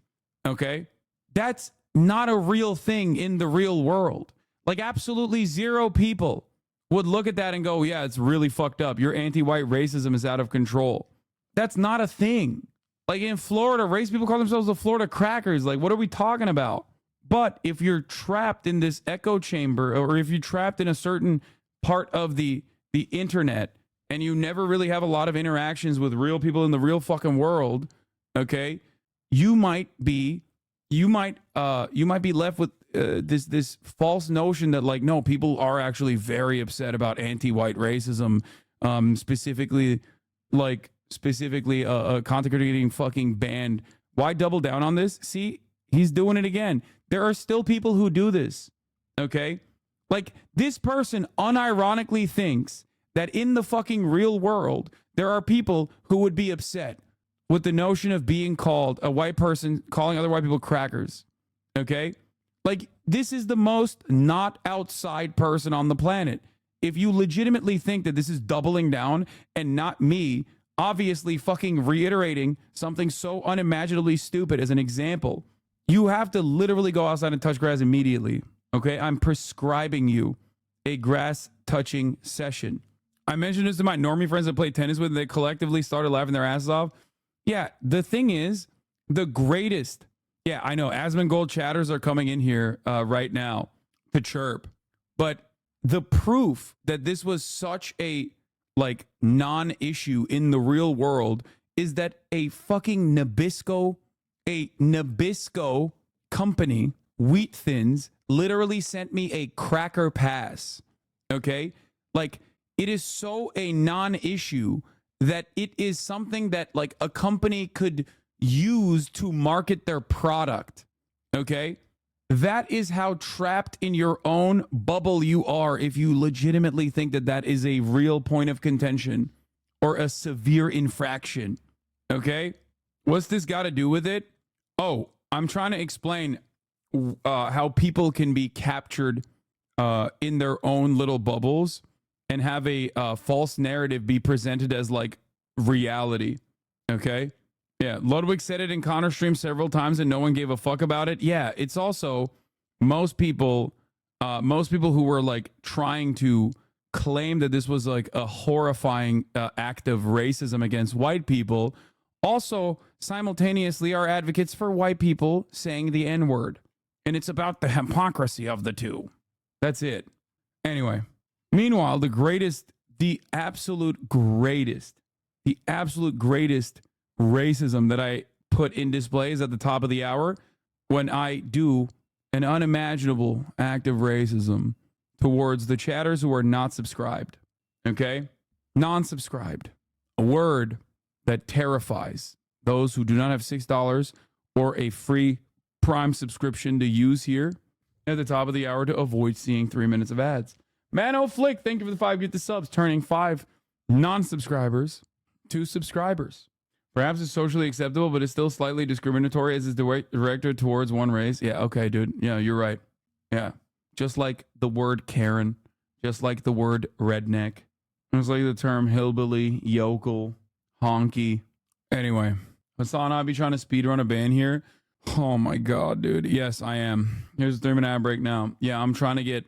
S3: Okay? That's not a real thing in the real world. Like absolutely zero people would look at that and go, yeah, it's really fucked up. Your anti-white racism is out of control. That's not a thing. Like in Florida, race people call themselves the Florida crackers. Like, what are we talking about? But if you're trapped in this echo chamber, or if you're trapped in a certain part of the internet, and you never really have a lot of interactions with real people in the real fucking world, okay, you might be left with this false notion that like, no, people are actually very upset about anti-white racism, specifically a content creator getting fucking banned. Why double down on this? See, he's doing it again. There are still people who do this, okay? Like, this person unironically thinks that in the fucking real world, there are people who would be upset with the notion of being called a white person, calling other white people crackers, okay? Like, this is the most not outside person on the planet. If you legitimately think that this is doubling down and not me obviously fucking reiterating something so unimaginably stupid as an example, you have to literally go outside and touch grass immediately, okay? I'm prescribing you a grass touching session. I mentioned this to my normie friends that play tennis with, and they collectively started laughing their asses off. Yeah, the thing is, the greatest, yeah, I know, Asmongold chatters are coming in here right now to chirp, but the proof that this was such a, like, non-issue in the real world is that a fucking Nabisco company, Wheat Thins, literally sent me a cracker pass, okay? Like, it is so a non-issue that it is something that like a company could use to market their product, okay? That is how trapped in your own bubble you are if you legitimately think that that is a real point of contention or a severe infraction, okay? What's this got to do with it? Oh, I'm trying to explain how people can be captured in their own little bubbles and have a false narrative be presented as like reality, okay? Yeah, Ludwig said it in Connor stream several times and no one gave a fuck about it. Yeah, it's also most people who were like trying to claim that this was like a horrifying act of racism against white people also simultaneously are advocates for white people saying the N-word. And it's about the hypocrisy of the two. That's it. Anyway. Meanwhile, the absolute greatest racism that I put in displays at the top of the hour when I do an unimaginable act of racism towards the chatters who are not subscribed. Okay? Non-subscribed. A word that terrifies those who do not have $6 or a free Prime subscription to use here at the top of the hour to avoid seeing 3 minutes of ads. Mano Flick, thank you for the 5 get the subs, turning 5 non-subscribers to subscribers. Perhaps it's socially acceptable, but it's still slightly discriminatory as is directed towards one race. Yeah, okay, dude. Yeah, you're right. Yeah. Just like the word Karen, just like the word redneck, just like the term hillbilly, yokel, honky. Anyway, HasanAbi trying to speedrun a ban here. Oh my God, dude. Yes, I am. Here's a 3-minute ad break now. Yeah, I'm trying to get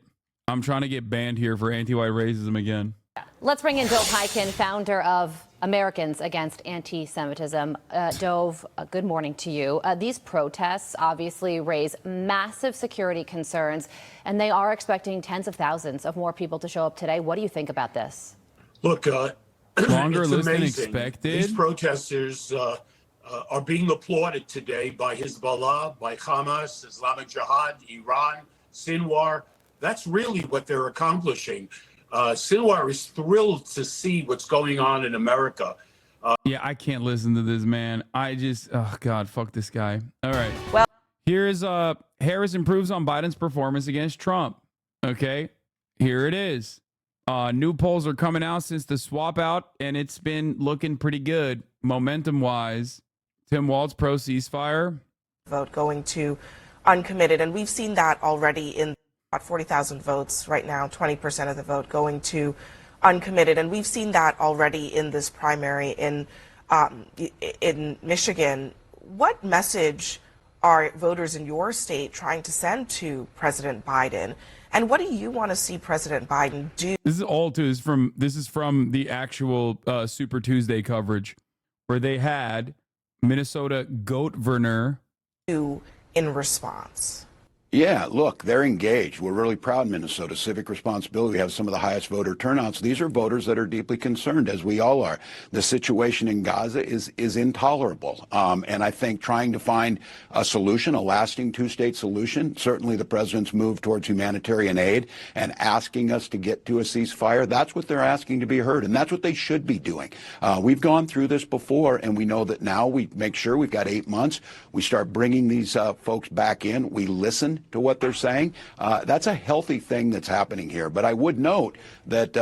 S3: banned here for anti-white racism again.
S2: Let's bring in Dove Hyken, founder of Americans Against Anti-Semitism. Dove, good morning to you. These protests obviously raise massive security concerns, and they are expecting tens of thousands of more people to show up today. What do you think about this?
S4: Look,
S3: longer
S4: it's
S3: list than
S4: amazing.
S3: expected.
S4: These protesters are being applauded today by Hezbollah, by Hamas, Islamic Jihad, Iran, Sinwar. That's really what they're accomplishing. Sinwar is thrilled to see what's going on in America.
S3: Yeah, I can't listen to this, man. Oh God, fuck this guy. All right.
S2: Well,
S3: here's Harris improves on Biden's performance against Trump. Okay, here it is. New polls are coming out since the swap out, and it's been looking pretty good momentum-wise. Tim Walz, pro ceasefire.
S5: Vote going to uncommitted, and we've seen that already in about 40,000 votes right now, 20% of the vote going to uncommitted, and we've seen that already in this primary in Michigan. What message are voters in your state trying to send to President Biden, and what do you want to see President Biden do?
S3: This is from the actual Super Tuesday coverage, where they had Minnesota Governor
S5: in response.
S9: Yeah, look, they're engaged. We're really proud in Minnesota. Civic responsibility. We have some of the highest voter turnouts. These are voters that are deeply concerned, as we all are. The situation in Gaza is intolerable. And I think trying to find a solution, a lasting two-state solution, certainly the president's move towards humanitarian aid and asking us to get to a ceasefire, that's what they're asking to be heard. And that's what they should be doing. We've gone through this before, and we know that now we make sure we've got 8 months. We start bringing these folks back in. We listen to what they're saying. That's a healthy thing that's happening here. But I would note that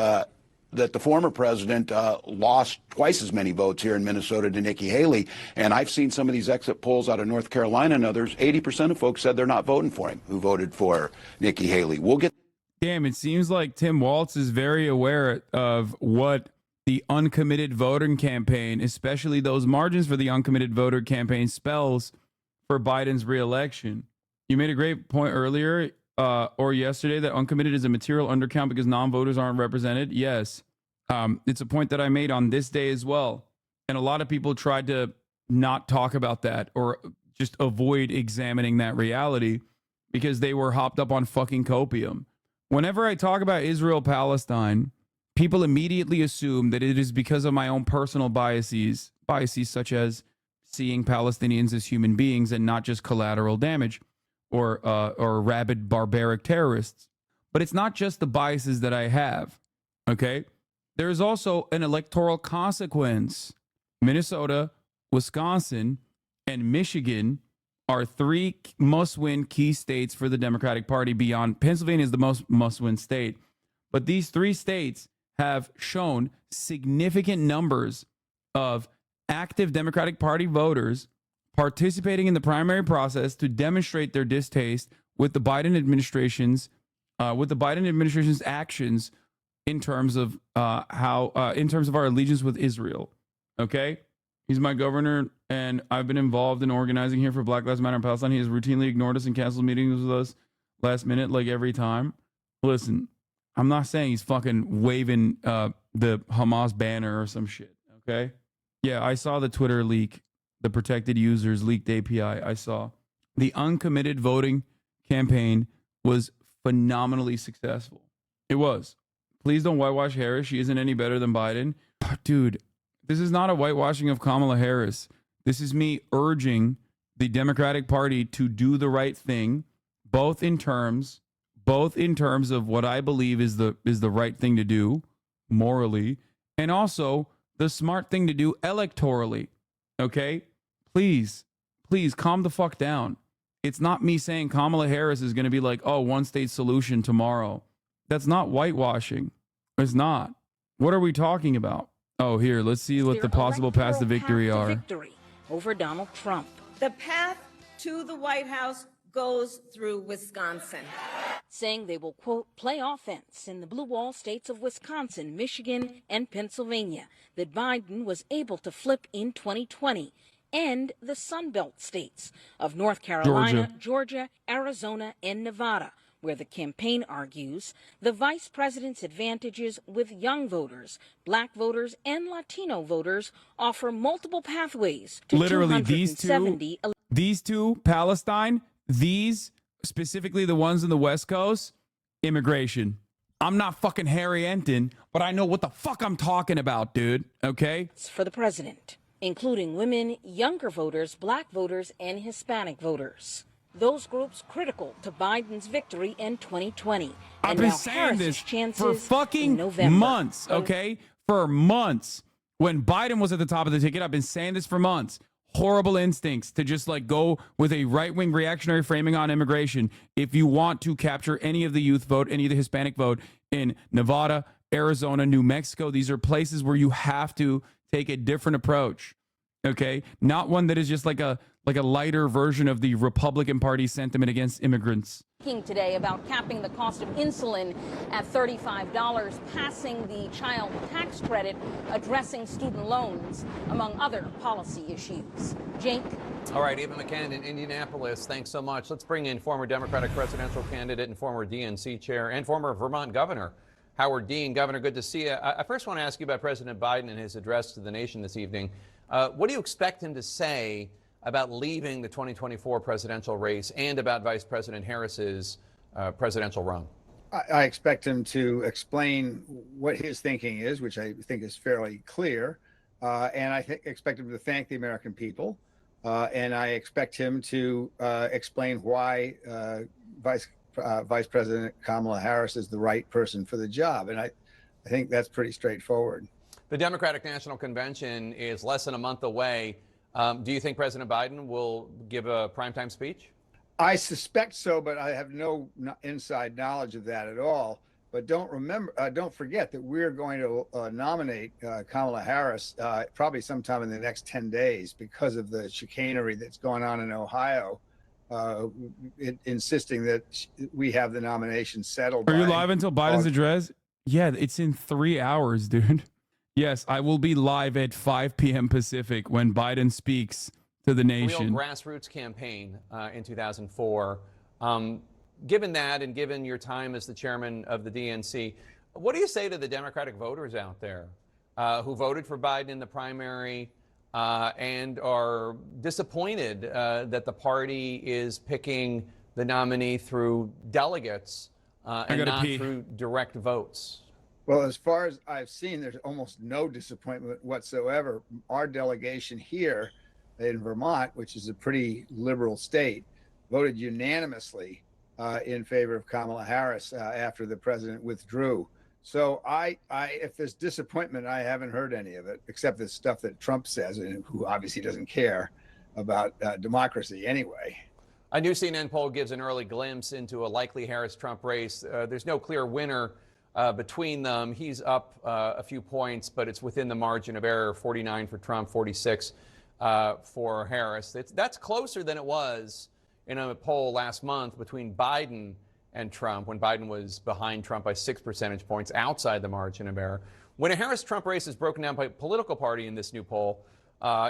S9: that the former president lost twice as many votes here in Minnesota to Nikki Haley. And I've seen some of these exit polls out of North Carolina and others. 80% of folks said they're not voting for him who voted for Nikki Haley. We'll get.
S3: Damn, it seems like Tim Walz is very aware of what the uncommitted voting campaign, especially those margins for the uncommitted voter campaign, spells for Biden's reelection. You made a great point earlier or yesterday that uncommitted is a material undercount because non-voters aren't represented. Yes, it's a point that I made on this day as well. And a lot of people tried to not talk about that or just avoid examining that reality because they were hopped up on fucking copium. Whenever I talk about Israel-Palestine, people immediately assume that it is because of my own personal biases such as seeing Palestinians as human beings and not just collateral damage or rabid barbaric terrorists. But it's not just the biases that I have, okay? There's also an electoral consequence. Minnesota, Wisconsin, and Michigan are 3 must-win key states for the Democratic Party beyond. Pennsylvania is the most must-win state. But these 3 states have shown significant numbers of active Democratic Party voters participating in the primary process to demonstrate their distaste with the Biden administration's actions in terms of in terms of our allegiance with Israel. Okay, he's my governor, and I've been involved in organizing here for Black Lives Matter in Palestine. He has routinely ignored us and canceled meetings with us last minute, like every time. Listen, I'm not saying he's fucking waving the Hamas banner or some shit. Okay, yeah, I saw the Twitter leak. The protected users leaked API. I saw the uncommitted voting campaign was phenomenally successful. It was. Please don't whitewash Harris. She isn't any better than Biden. Dude, this is not a whitewashing of Kamala Harris. This is me urging the Democratic Party to do the right thing, both in terms of what I believe is the right thing to do morally, and also the smart thing to do electorally. Okay? Please calm the fuck down. It's not me saying Kamala Harris is going to be like, oh, one state solution tomorrow. That's not whitewashing. It's not. What are we talking about? Oh, here, let's see what the possible paths to victory are.
S23: Victory over Donald Trump. The path to the White House goes through Wisconsin. Saying they will, quote, play offense in the blue wall states of Wisconsin, Michigan, and Pennsylvania that Biden was able to flip in 2020. And the Sun Belt states of North Carolina, Georgia, Arizona, and Nevada, where the campaign argues the vice president's advantages with young voters, black voters, and Latino voters offer multiple pathways to
S3: literally these two, Palestine, these specifically the ones in the West Coast, immigration. I'm not fucking Harry Enton, but I know what the fuck I'm talking about, dude. Okay?
S23: For the president, including women, younger voters, black voters, and Hispanic voters. Those groups critical to Biden's victory in 2020.
S3: I've been saying this for fucking months, okay? For months. When Biden was at the top of the ticket, I've been saying this for months. Horrible instincts to just like go with a right-wing reactionary framing on immigration if you want to capture any of the youth vote, any of the Hispanic vote in Nevada, Arizona, New Mexico. These are places where you have to take a different approach. Okay, not one that is just like a lighter version of the Republican Party sentiment against immigrants.
S23: Today about capping the cost of insulin at $35, passing the child tax credit, addressing student loans, among other policy issues. Jake.
S8: All right, Eva McCann in Indianapolis, thanks so much. Let's bring in former Democratic presidential candidate and former DNC chair and former Vermont governor, Howard Dean. Governor, good to see you. I first want to ask you about President Biden and his address to the nation this evening. What do you expect him to say about leaving the 2024 presidential race and about Vice President Harris's presidential run?
S10: I expect him to explain what his thinking is, which I think is fairly clear. And I expect him to thank the American people. And I expect him to explain why Vice President Kamala Harris is the right person for the job. And I think that's pretty straightforward.
S8: The Democratic National Convention is less than a month away. Do you think President Biden will give a primetime speech?
S10: I suspect so, but I have no inside knowledge of that at all. But don't forget that we're going to nominate Kamala Harris probably sometime in the next 10 days because of the chicanery that's going on in Ohio, insisting that we have the nomination settled.
S3: Are you live until Biden's address? Yeah, it's in 3 hours, dude. Yes, I will be live at 5 p.m. Pacific when Biden speaks to the nation.
S8: Real grassroots campaign in 2004. Given that and given your time as the chairman of the DNC, what do you say to the Democratic voters out there who voted for Biden in the primary and are disappointed that the party is picking the nominee through delegates and not through direct votes?
S10: Well, as far as I've seen, there's almost no disappointment whatsoever. Our delegation here in Vermont, which is a pretty liberal state, voted unanimously in favor of Kamala Harris after the president withdrew. So if there's disappointment, I haven't heard any of it, except the stuff that Trump says, and who obviously doesn't care about democracy anyway.
S8: A new CNN poll gives an early glimpse into a likely Harris-Trump race. There's no clear winner between them. He's up a few points, but it's within the margin of error, 49 for Trump, 46 for Harris. That's closer than it was in a poll last month between Biden and Trump, when Biden was behind Trump by 6 percentage points outside the margin of error. When a Harris-Trump race is broken down by political party in this new poll,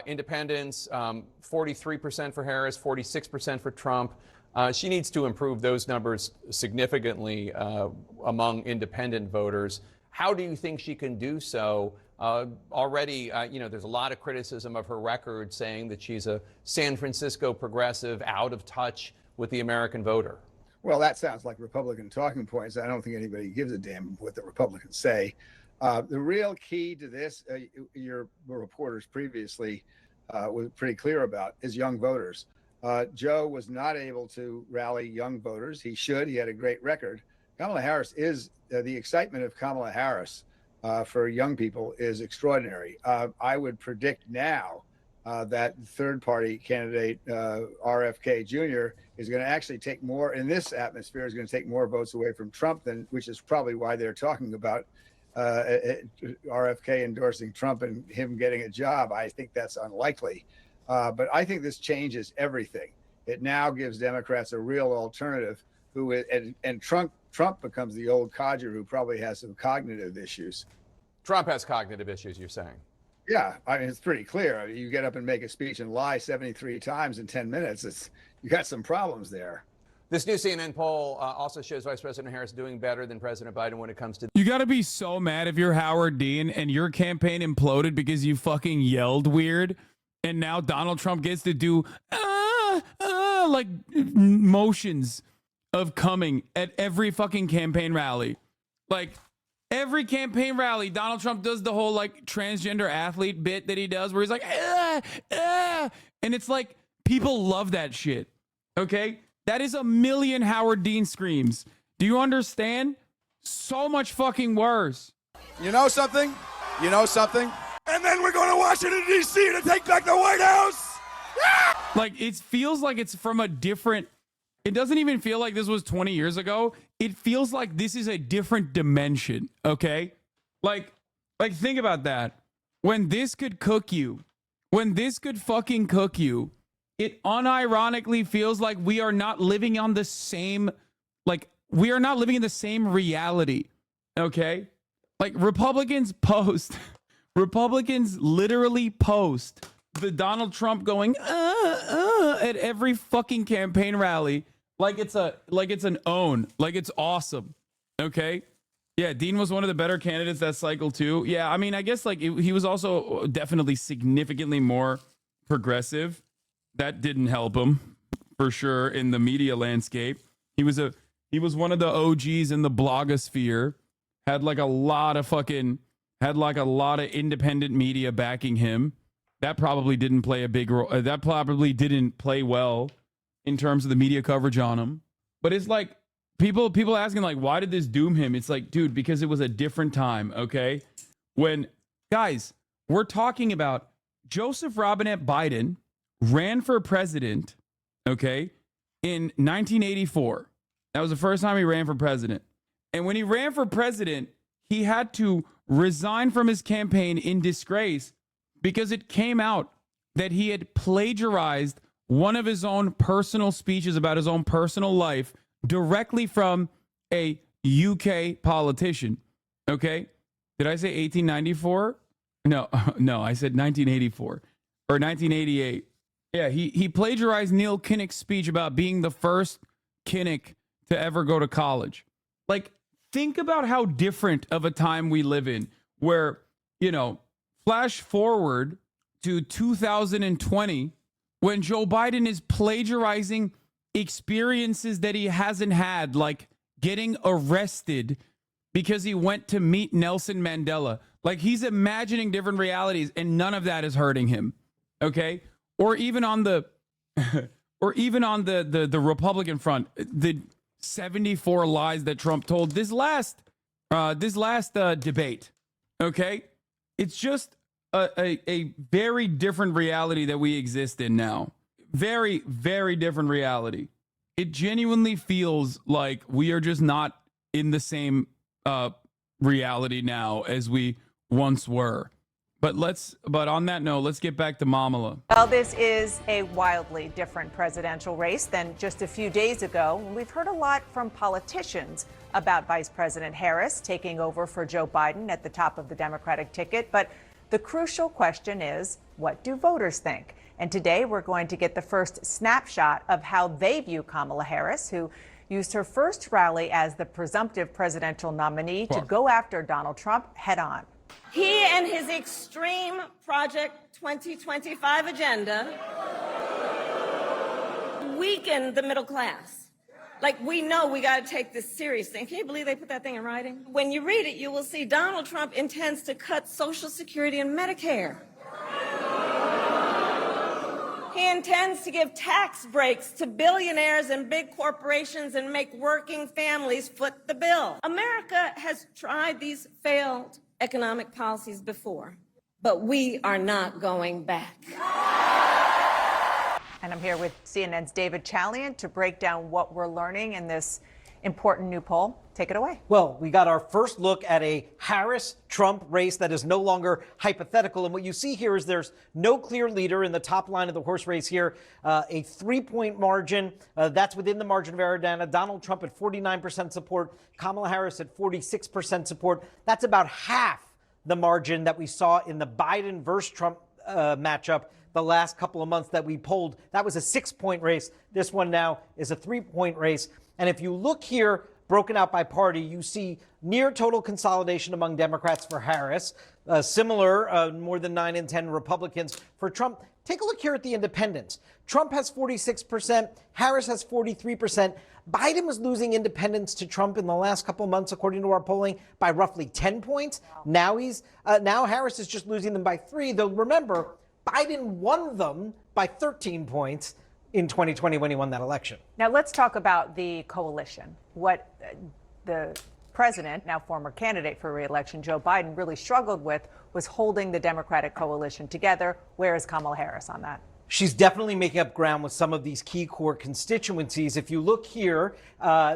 S8: independents, 43% for Harris, 46% for Trump. She needs to improve those numbers significantly among independent voters. How do you think she can do so? Already, there's a lot of criticism of her record, saying that she's a San Francisco progressive, out of touch with the American voter.
S10: Well, that sounds like Republican talking points. I don't think anybody gives a damn what the Republicans say. The real key to this, your reporters previously was pretty clear about, is young voters. Joe was not able to rally young voters. He should. He had a great record. Kamala Harris is the excitement of Kamala Harris for young people is extraordinary. I would predict now that third-party candidate RFK Jr. is going to actually take more in this atmosphere. Is going to take more votes away from Trump than, which is probably why they're talking about RFK endorsing Trump and him getting a job. I think that's unlikely. But I think this changes everything. It now gives Democrats a real alternative. And Trump becomes the old codger who probably has some cognitive issues.
S8: Trump has cognitive issues, you're saying?
S10: Yeah, I mean, it's pretty clear. You get up and make a speech and lie 73 times in 10 minutes. You got some problems there.
S8: This new CNN poll also shows Vice President Harris doing better than President Biden when it comes to...
S3: You got to be so mad if you're Howard Dean and your campaign imploded because you fucking yelled weird. And now Donald Trump gets to do like motions of coming at every fucking campaign rally. Like every campaign rally, Donald Trump does the whole like transgender athlete bit that he does where he's like, and it's like people love that shit. Okay? That is a million Howard Dean screams. Do you understand? So much fucking worse.
S11: You know something? You know something? And then we're going to Washington, D.C. to take back the White House.
S3: Like, it feels like it's from a different... It doesn't even feel like this was 20 years ago. It feels like this is a different dimension, okay? Like think about that. When this could cook you, when this could fucking cook you, it unironically feels like we are not living on the same, like we are not living in the same reality. Okay? Like Republicans literally post the Donald Trump going at every fucking campaign rally like it's an own, like it's awesome. Okay? Yeah, Dean was one of the better candidates that cycle too. Yeah, I mean, I guess like he was also definitely significantly more progressive. That didn't help him for sure in the media landscape. He was one of the OGs in the blogosphere. Had like a lot of independent media backing him. That probably didn't play a big role. That probably didn't play well in terms of the media coverage on him. But it's like people asking like, why did this doom him? It's like, dude, because it was a different time. Okay, when guys, we're talking about Joseph Robinette Biden ran for president. Okay, in 1984. That was the first time he ran for president. And when he ran for president, he had to resign from his campaign in disgrace because it came out that he had plagiarized one of his own personal speeches about his own personal life directly from a UK politician. Okay? Did I say 1894? No, I said 1984 or 1988. Yeah, he plagiarized Neil Kinnock's speech about being the first Kinnock to ever go to college. Like, think about how different of a time we live in where, flash forward to 2020 when Joe Biden is plagiarizing experiences that he hasn't had, like getting arrested because he went to meet Nelson Mandela. Like he's imagining different realities and none of that is hurting him. Okay? Or even on the Republican front, the 74 lies that Trump told this last debate. Okay? It's just a very different reality that we exist in now. Very, very different reality. It genuinely feels like we are just not in the same reality now as we once were. But on that note, let's get back to Mamala.
S6: Well, this is a wildly different presidential race than just a few days ago. We've heard a lot from politicians about Vice President Harris taking over for Joe Biden at the top of the Democratic ticket. But the crucial question is, what do voters think? And today we're going to get the first snapshot of how they view Kamala Harris, who used her first rally as the presumptive presidential nominee to go after Donald Trump head on.
S23: He and his extreme Project 2025 agenda weakened the middle class. Like, we know we got to take this seriously. Can you believe they put that thing in writing? When you read it, you will see Donald Trump intends to cut Social Security and Medicare. He intends to give tax breaks to billionaires and big corporations and make working families foot the bill. America has tried these failed economic policies before, but we are not going back.
S6: And I'm here with CNN's David Chalian to break down what we're learning in this important new poll. Take it away.
S13: Well, we got our first look at a Harris-Trump race that is no longer hypothetical. And what you see here is there's no clear leader in the top line of the horse race here. A 3-point margin. That's within the margin of error, Dana. Donald Trump at 49% support. Kamala Harris at 46% support. That's about half the margin that we saw in the Biden versus Trump matchup the last couple of months that we polled. That was a 6-point race. This one now is a 3-point race. And if you look here, broken out by party, you see near total consolidation among Democrats for Harris, similar, more than 9 in 10 Republicans for Trump. Take a look here at the independents. Trump has 46%, Harris has 43%. Biden was losing independents to Trump in the last couple of months, according to our polling, by roughly 10 points. Now Harris is just losing them by 3, though remember, Biden won them by 13 points in 2020 when he won that election.
S6: Now let's talk about the coalition. What the president, now former candidate for re-election, Joe Biden, really struggled with was holding the Democratic coalition together. Where is Kamala Harris on that?
S13: She's definitely making up ground with some of these key core constituencies. If you look here,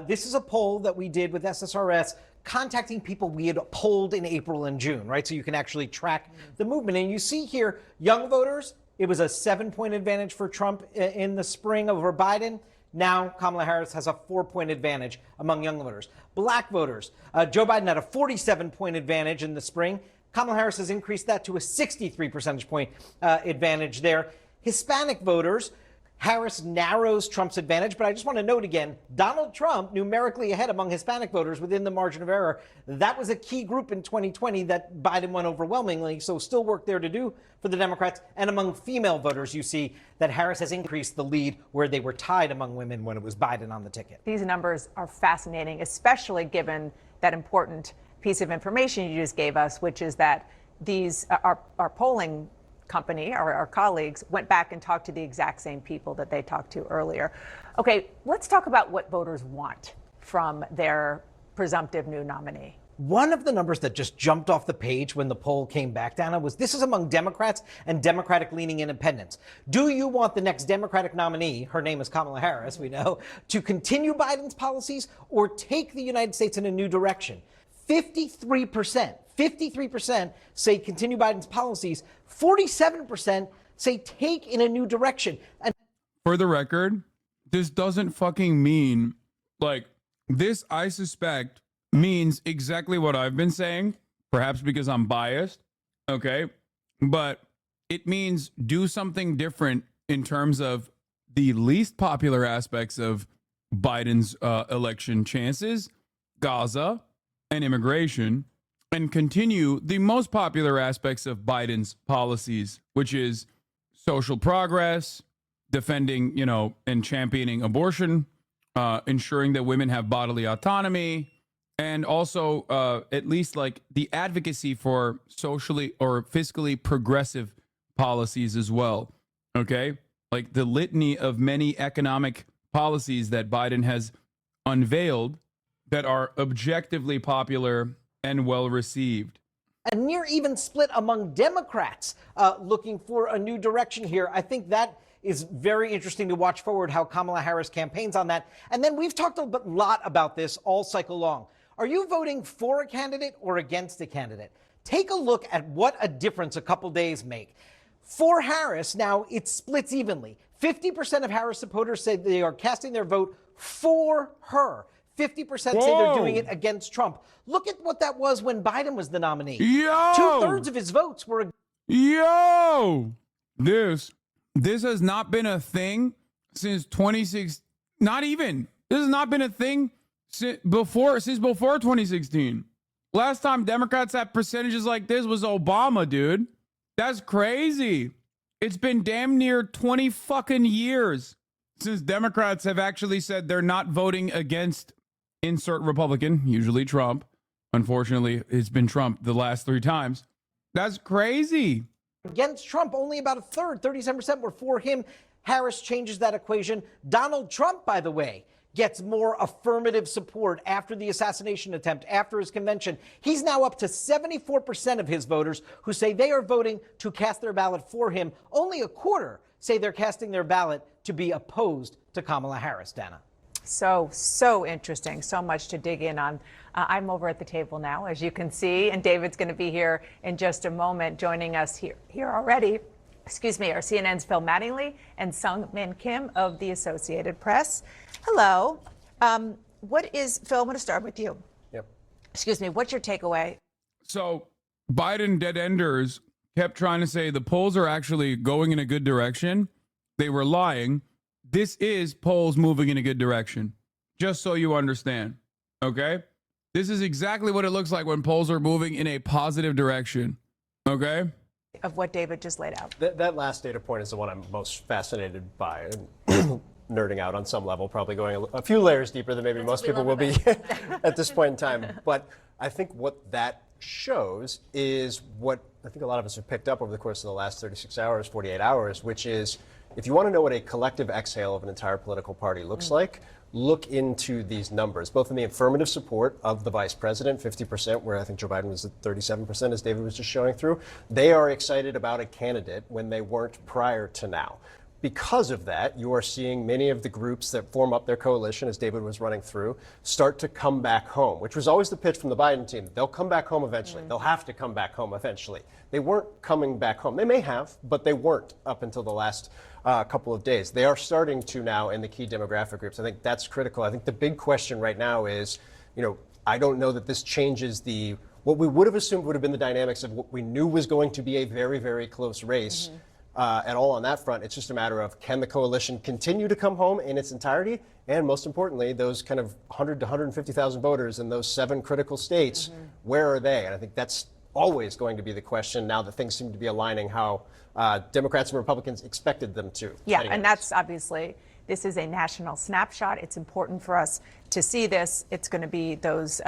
S13: this is a poll that we did with SSRS contacting people we had polled in April and June, right? So you can actually track the movement. And you see here, young voters, it was a 7-point advantage for Trump in the spring over Biden. Now Kamala Harris has a 4-point advantage among young voters. Black voters, Joe Biden had a 47-point advantage in the spring. Kamala Harris has increased that to a 63 percentage point advantage there. Hispanic voters, Harris narrows Trump's advantage, but I just want to note again, Donald Trump numerically ahead among Hispanic voters within the margin of error. That was a key group in 2020 that Biden won overwhelmingly, so still work there to do for the Democrats. And among female voters, you see that Harris has increased the lead where they were tied among women when it was Biden on the ticket.
S6: These numbers are fascinating, especially given that important piece of information you just gave us, which is that these our polling company, our colleagues, went back and talked to the exact same people that they talked to earlier. Okay, let's talk about what voters want from their presumptive new nominee.
S13: One of the numbers that just jumped off the page when the poll came back, Dana, was this is among Democrats and Democratic-leaning independents. Do you want the next Democratic nominee, her name is Kamala Harris, we know, to continue Biden's policies or take the United States in a new direction? 53% say continue Biden's policies. 47% say take in a new direction. And
S3: for the record, this doesn't fucking mean, like, this, I suspect, means exactly what I've been saying, perhaps because I'm biased, okay? But it means do something different in terms of the least popular aspects of Biden's election chances, Gaza, and immigration, and continue the most popular aspects of Biden's policies, which is social progress, defending, and championing abortion, ensuring that women have bodily autonomy, and also at least like the advocacy for socially or fiscally progressive policies as well. Okay? Like the litany of many economic policies that Biden has unveiled that are objectively popular and well received.
S13: A near even split among Democrats looking for a new direction here. I think that is very interesting to watch forward how Kamala Harris campaigns on that. And then we've talked a lot about this all cycle long. Are you voting for a candidate or against a candidate? Take a look at what a difference a couple days make. For Harris, now it splits evenly. 50% of Harris supporters say they are casting their vote for her. 50% say they're doing it against Trump. Look at what that was when Biden was the nominee.
S3: Yo!
S13: 2/3 of his votes were.
S3: Yo! This has not been a thing since 2016. Not even. This has not been a thing since before 2016. Last time Democrats had percentages like this was Obama, dude. That's crazy. It's been damn near 20 fucking years since Democrats have actually said they're not voting against insert Republican, usually Trump. Unfortunately, it's been Trump the last 3 times. That's crazy.
S13: Against Trump, only about a third, 37% were for him. Harris changes that equation. Donald Trump, by the way, gets more affirmative support after the assassination attempt, after his convention. He's now up to 74% of his voters who say they are voting to cast their ballot for him. Only a quarter say they're casting their ballot to be opposed to Kamala Harris, Dana.
S6: So interesting. So much to dig in on. I'm over at the table now, as you can see, and David's going to be here in just a moment, joining us here already. Excuse me, are CNN's Phil Mattingly and Sung Min Kim of the Associated Press. Hello. Phil, I'm going to start with you.
S14: Yep.
S6: Excuse me, what's your takeaway?
S3: So Biden dead enders kept trying to say the polls are actually going in a good direction. They were lying. This is polls moving in a good direction, just so you understand, okay? This is exactly what it looks like when polls are moving in a positive direction, okay?
S6: Of what David just laid out.
S14: That last data point is the one I'm most fascinated by, nerding out on some level, probably going a few layers deeper than maybe most people will be at this point in time. But I think what that shows is what I think a lot of us have picked up over the course of the last 36 hours, 48 hours, which is if you want to know what a collective exhale of an entire political party looks like, look into these numbers, both in the affirmative support of the vice president, 50%, where I think Joe Biden was at 37%, as David was just showing through. They are excited about a candidate when they weren't prior to now. because of that, you are seeing many of the groups that form up their coalition, as David was running through, start to come back home, which was always the pitch from the Biden team. They'll come back home eventually. They'll have to come back home eventually. They weren't coming back home. They may have, but they weren't up until the last couple of days. They are starting to now in the key demographic groups. I think that's critical. I think the big question right now is, I don't know that this changes what we would have assumed would have been the dynamics of what we knew was going to be a very, very close race. At all on that front. It's just a matter of, can the coalition continue to come home in its entirety? And most importantly, those kind of 100 to 150,000 voters in those 7 critical states, where are they? And I think that's always going to be the question now that things seem to be aligning how Democrats and Republicans expected them to.
S6: Yeah, and that's obviously, this is a national snapshot. It's important for us to see this. It's going to be those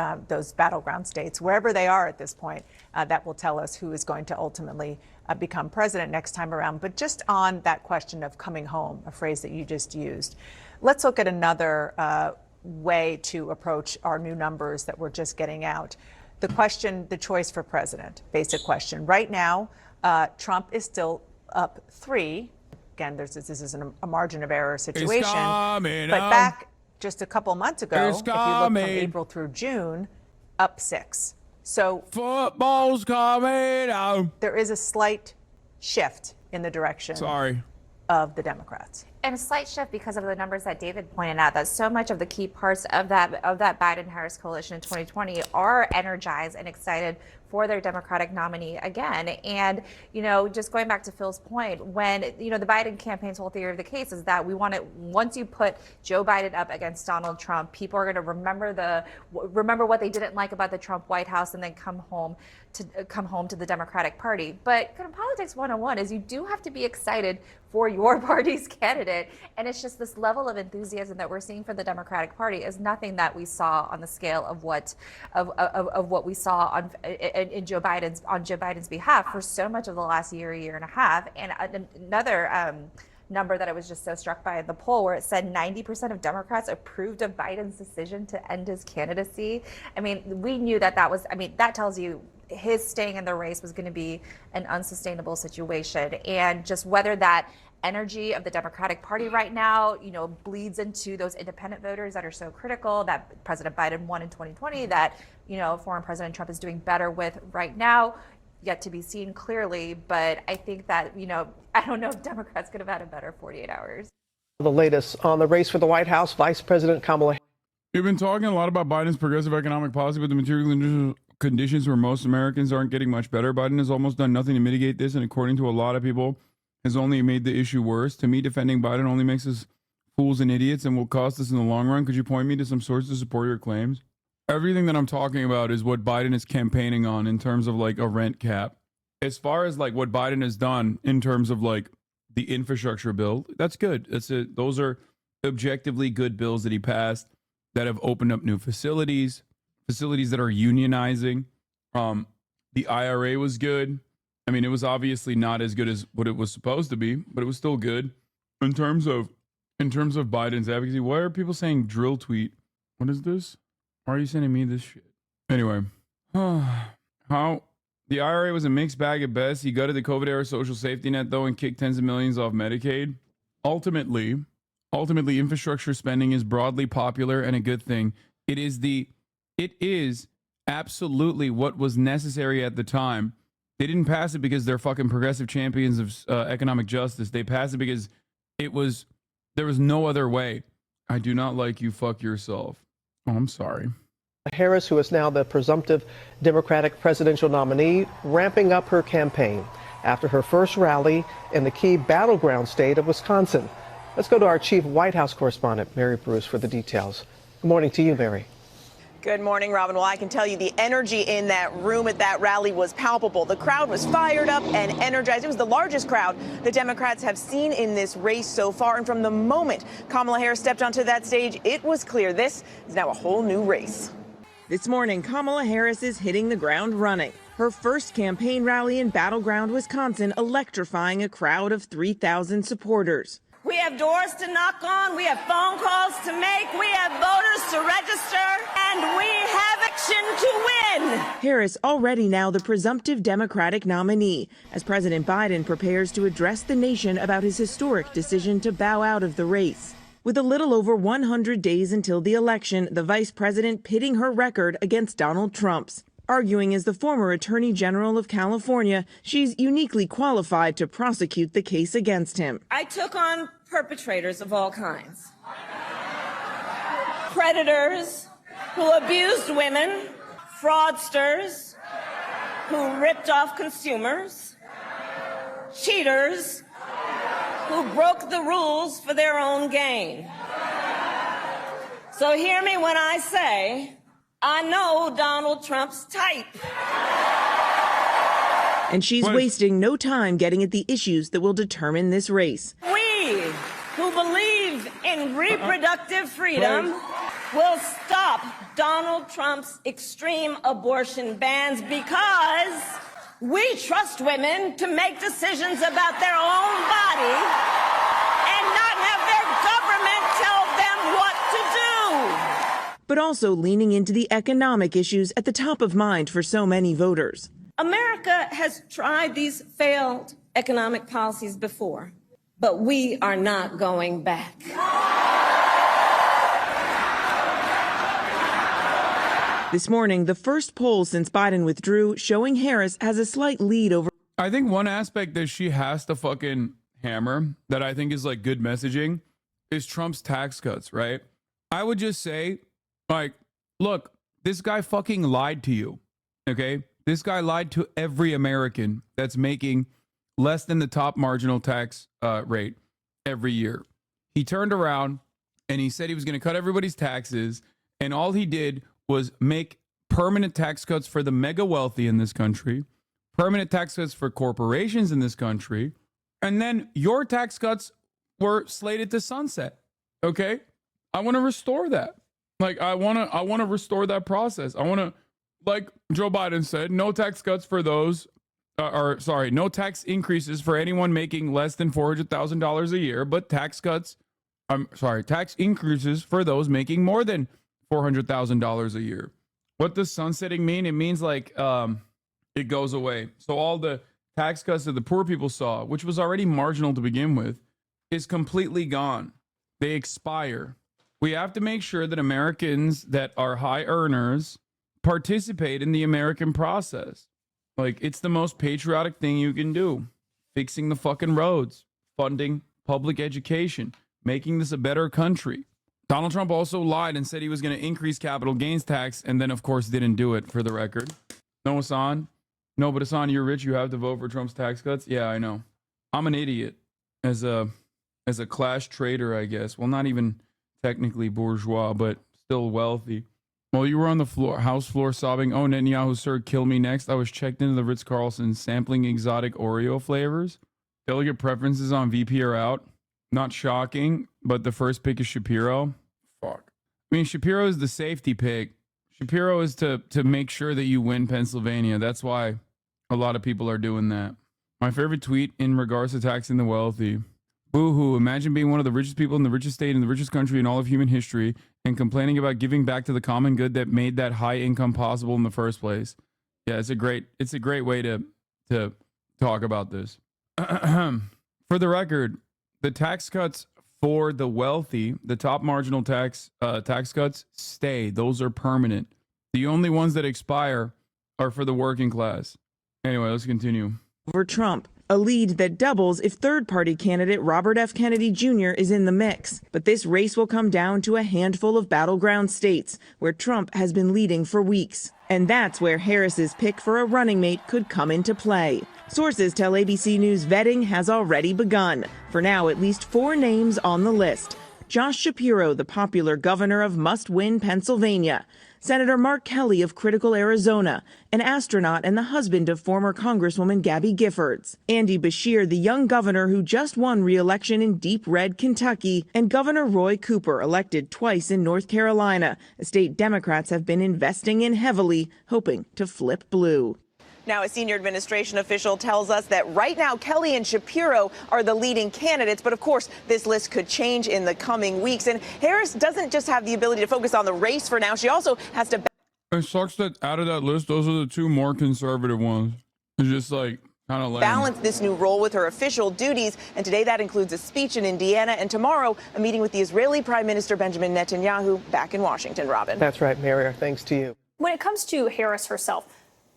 S6: battleground states, wherever they are at this point, that will tell us who is going to ultimately become president next time around. But just on that question of coming home, a phrase that you just used, let's look at another way to approach our new numbers that we're just getting out. The question, the choice for president, basic question. Right now, Trump is still up 3. Again, this is a margin of error situation. But back just a couple months ago, if you look from April through June, up 6. So
S3: football's coming out.
S6: There is a slight shift in the direction of the Democrats.
S2: And a slight shift because of the numbers that David pointed out, that so much of the key parts of that Biden-Harris coalition in 2020 are energized and excited for their Democratic nominee again. And, just going back to Phil's point, when, the Biden campaign's whole theory of the case is that once you put Joe Biden up against Donald Trump, people are going to remember what they didn't like about the Trump White House and then come home to the Democratic Party. But kind of politics 101 is you do have to be excited for your party's candidate. And it's just this level of enthusiasm that we're seeing for the Democratic Party is nothing that we saw on the scale of what we saw on Joe Biden's behalf for so much of the last year and a half. And another number that I was just so struck by in the poll, where it said 90% of Democrats approved of Biden's decision to end his candidacy. I mean, we knew that that tells you his staying in the race was going to be an unsustainable situation. And just whether that energy of the Democratic Party right now, bleeds into those independent voters that are so critical that President Biden won in 2020, that, former President Trump is doing better with right now, yet to be seen clearly. But I think that, I don't know if Democrats could have had a better 48 hours.
S7: The latest on the race for the White House, Vice President Kamala.
S3: We've been talking a lot about Biden's progressive economic policy, but the material conditions where most Americans aren't getting much better. Biden has almost done nothing to mitigate this, and according to a lot of people, has only made the issue worse. To me, defending Biden only makes us fools and idiots and will cost us in the long run. Could you point me to some sources to support your claims? Everything that I'm talking about is what Biden is campaigning on in terms of like a rent cap. As far as like what Biden has done in terms of like the infrastructure bill, that's good. Those are objectively good bills that he passed that have opened up new facilities that are unionizing. The IRA was good. I mean, it was obviously not as good as what it was supposed to be, but it was still good. In terms of Biden's advocacy, why are people saying drill tweet? What is this? Why are you sending me this shit? Anyway, how the IRA was a mixed bag at best. He gutted the COVID era social safety net though and kicked tens of millions off Medicaid. Ultimately, infrastructure spending is broadly popular and a good thing. It is absolutely what was necessary at the time. They didn't pass it because they're fucking progressive champions of economic justice. They passed it because there was no other way. I do not like you, fuck yourself. Oh, I'm sorry.
S7: Harris, who is now the presumptive Democratic presidential nominee, ramping up her campaign after her first rally in the key battleground state of Wisconsin. Let's go to our chief White House correspondent, Mary Bruce, for the details. Good morning to you, Mary.
S15: Good morning, Robin. Well, I can tell you the energy in that room at that rally was palpable. The crowd was fired up and energized. It was the largest crowd the Democrats have seen in this race so far. And from the moment Kamala Harris stepped onto that stage, it was clear this is now a whole new race. This morning, Kamala Harris is hitting the ground running. Her first campaign rally in battleground Wisconsin, electrifying a crowd of 3,000 supporters.
S23: We have doors to knock on, we have phone calls to make, we have voters to register, and we have
S15: election to win.
S12: Harris already now the presumptive Democratic nominee, as President Biden prepares to address the nation about his historic decision to bow out of the race. With a little over 100 days until the election, the vice president pitting her record against Donald Trump's. Arguing as the former Attorney General of California, she's uniquely qualified to prosecute the case against him.
S23: I took on perpetrators of all kinds. Predators who abused women, fraudsters who ripped off consumers, cheaters who broke the rules for their own gain. So hear me when I say, I know Donald Trump's type.
S12: And she's wasting no time getting at the issues that will determine this race.
S23: We who believe in reproductive freedom will stop Donald Trump's extreme abortion bans because we trust women to make decisions about their own body and not have their government tell them what to do.
S12: But also leaning into the economic issues at the top of mind for so many voters.
S23: America has tried these failed economic policies before, but we are not going back.
S12: This morning, the first poll since Biden withdrew showing Harris has a slight lead over.
S3: I think one aspect that she has to fucking hammer that I think is like good messaging is Trump's tax cuts, right? I would just say, like, look, this guy fucking lied to you, okay? This guy lied to every American that's making less than the top marginal tax rate every year. He turned around and he said he was going to cut everybody's taxes, and all he did was make permanent tax cuts for the mega wealthy in this country, permanent tax cuts for corporations in this country, and then your tax cuts were slated to sunset. Okay? I want to restore that. Like, I want to restore that process. I want to, like Joe Biden said, no tax cuts for those, no tax increases for anyone making less than $400,000 a year, but tax increases for those making more than $400,000 a year. What does sunsetting mean? It means like it goes away. So all the tax cuts that the poor people saw, which was already marginal to begin with, is completely gone. They expire. We have to make sure that Americans that are high earners participate in the American process. Like, it's the most patriotic thing you can do. Fixing the fucking roads, funding public education, making this a better country. Donald Trump also lied and said he was going to increase capital gains tax, and then, of course, didn't do it, for the record. No, Hasan? No, but Hasan, you're rich. You have to vote for Trump's tax cuts? Yeah, I know. I'm an idiot as a class trader, I guess. Well, not even technically bourgeois, but still wealthy. Well, you were on the house floor sobbing, "Oh, Netanyahu, sir, kill me next." I was checked into the Ritz-Carlton sampling exotic Oreo flavors. Delegate preferences on VP are out. Not shocking, but the first pick is Shapiro. Fuck. I mean, Shapiro is the safety pick. Shapiro is to make sure that you win Pennsylvania. That's why a lot of people are doing that. My favorite tweet in regards to taxing the wealthy. Boo-hoo, imagine being one of the richest people in the richest state in the richest country in all of human history and complaining about giving back to the common good that made that high income possible in the first place. Yeah, it's a great way to talk about this. For the record, the tax cuts for the wealthy, the top marginal tax cuts stay. Those are permanent. The only ones that expire are for the working class. Anyway, let's continue.
S12: Over Trump, a lead that doubles if third-party candidate Robert F. Kennedy Jr. is in the mix. But this race will come down to a handful of battleground states where Trump has been leading for weeks. And that's where Harris's pick for a running mate could come into play. Sources tell ABC News vetting has already begun. For now, at least 4 names on the list. Josh Shapiro, the popular governor of must-win Pennsylvania. Senator Mark Kelly of critical Arizona, an astronaut and the husband of former Congresswoman Gabby Giffords. Andy Beshear, the young governor who just won re-election in deep red Kentucky. And Governor Roy Cooper, elected twice in North Carolina, a state Democrats have been investing in heavily, hoping to flip blue.
S15: Now, a senior administration official tells us that right now Kelly and Shapiro are the leading candidates. But of course, this list could change in the coming weeks. And Harris doesn't just have the ability to focus on the race for now. She also has to
S3: It sucks that out of that list, those are the two more conservative ones. It's just like kind of lame.
S15: Balance this new role with her official duties, and today that includes a speech in Indiana, and tomorrow a meeting with the Israeli Prime Minister Benjamin Netanyahu back in Washington. Robin.
S7: That's right, Mary. Thanks to you.
S16: When it comes to Harris herself,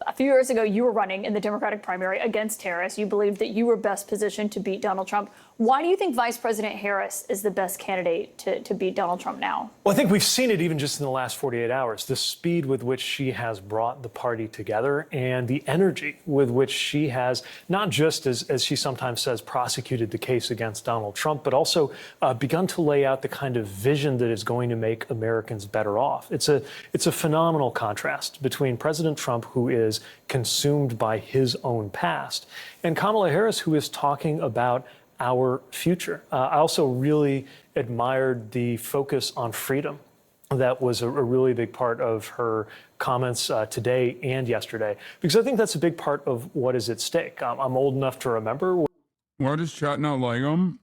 S16: a few years ago, you were running in the Democratic primary against Harris. You believed that you were best positioned to beat Donald Trump. Why do you think Vice President Harris is the best candidate to beat Donald Trump now?
S17: Well, I think we've seen it even just in the last 48 hours, the speed with which she has brought the party together and the energy with which she has not just, as she sometimes says, prosecuted the case against Donald Trump, but also begun to lay out the kind of vision that is going to make Americans better off. It's a phenomenal contrast between President Trump, who is consumed by his own past, and Kamala Harris, who is talking about our future. I also really admired the focus on freedom. That was a really big part of her comments today and yesterday, because I think that's a big part of what is at stake. I'm old enough to remember.
S3: We're just chatting out like him.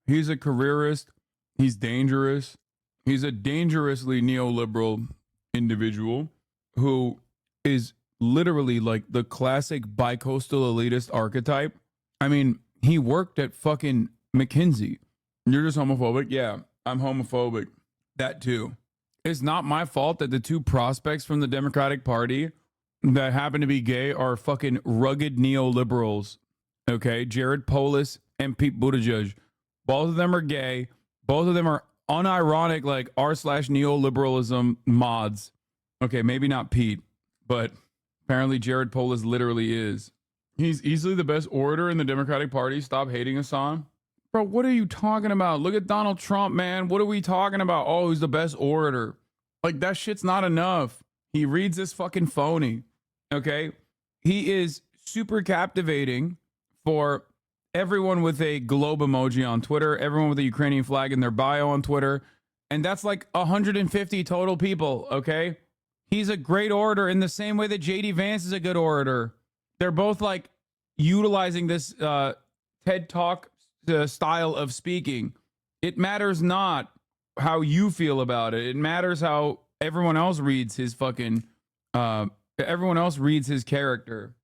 S3: He's a careerist. He's dangerous. He's a dangerously neoliberal individual who is literally like the classic bicoastal elitist archetype. I mean, he worked at fucking McKinsey. You're just homophobic? Yeah, I'm homophobic. That too. It's not my fault that the two prospects from the Democratic Party that happen to be gay are fucking rugged neoliberals. Okay? Jared Polis and Pete Buttigieg. Both of them are gay. Both of them are unironic, like r/neoliberalism mods. Okay, maybe not Pete, but apparently Jared Polis literally is. He's easily the best orator in the Democratic Party. Stop hating Hassan. Bro, what are you talking about? Look at Donald Trump, man. What are we talking about? Oh, he's the best orator. Like, that shit's not enough. He reads this fucking phony. Okay? He is super captivating for everyone with a globe emoji on Twitter, everyone with a Ukrainian flag in their bio on Twitter. And that's like 150 total people, okay? He's a great orator in the same way that JD Vance is a good orator. They're both like utilizing this TED Talk style of speaking. It matters not how you feel about it. It matters how everyone else reads his fucking, everyone else reads his character.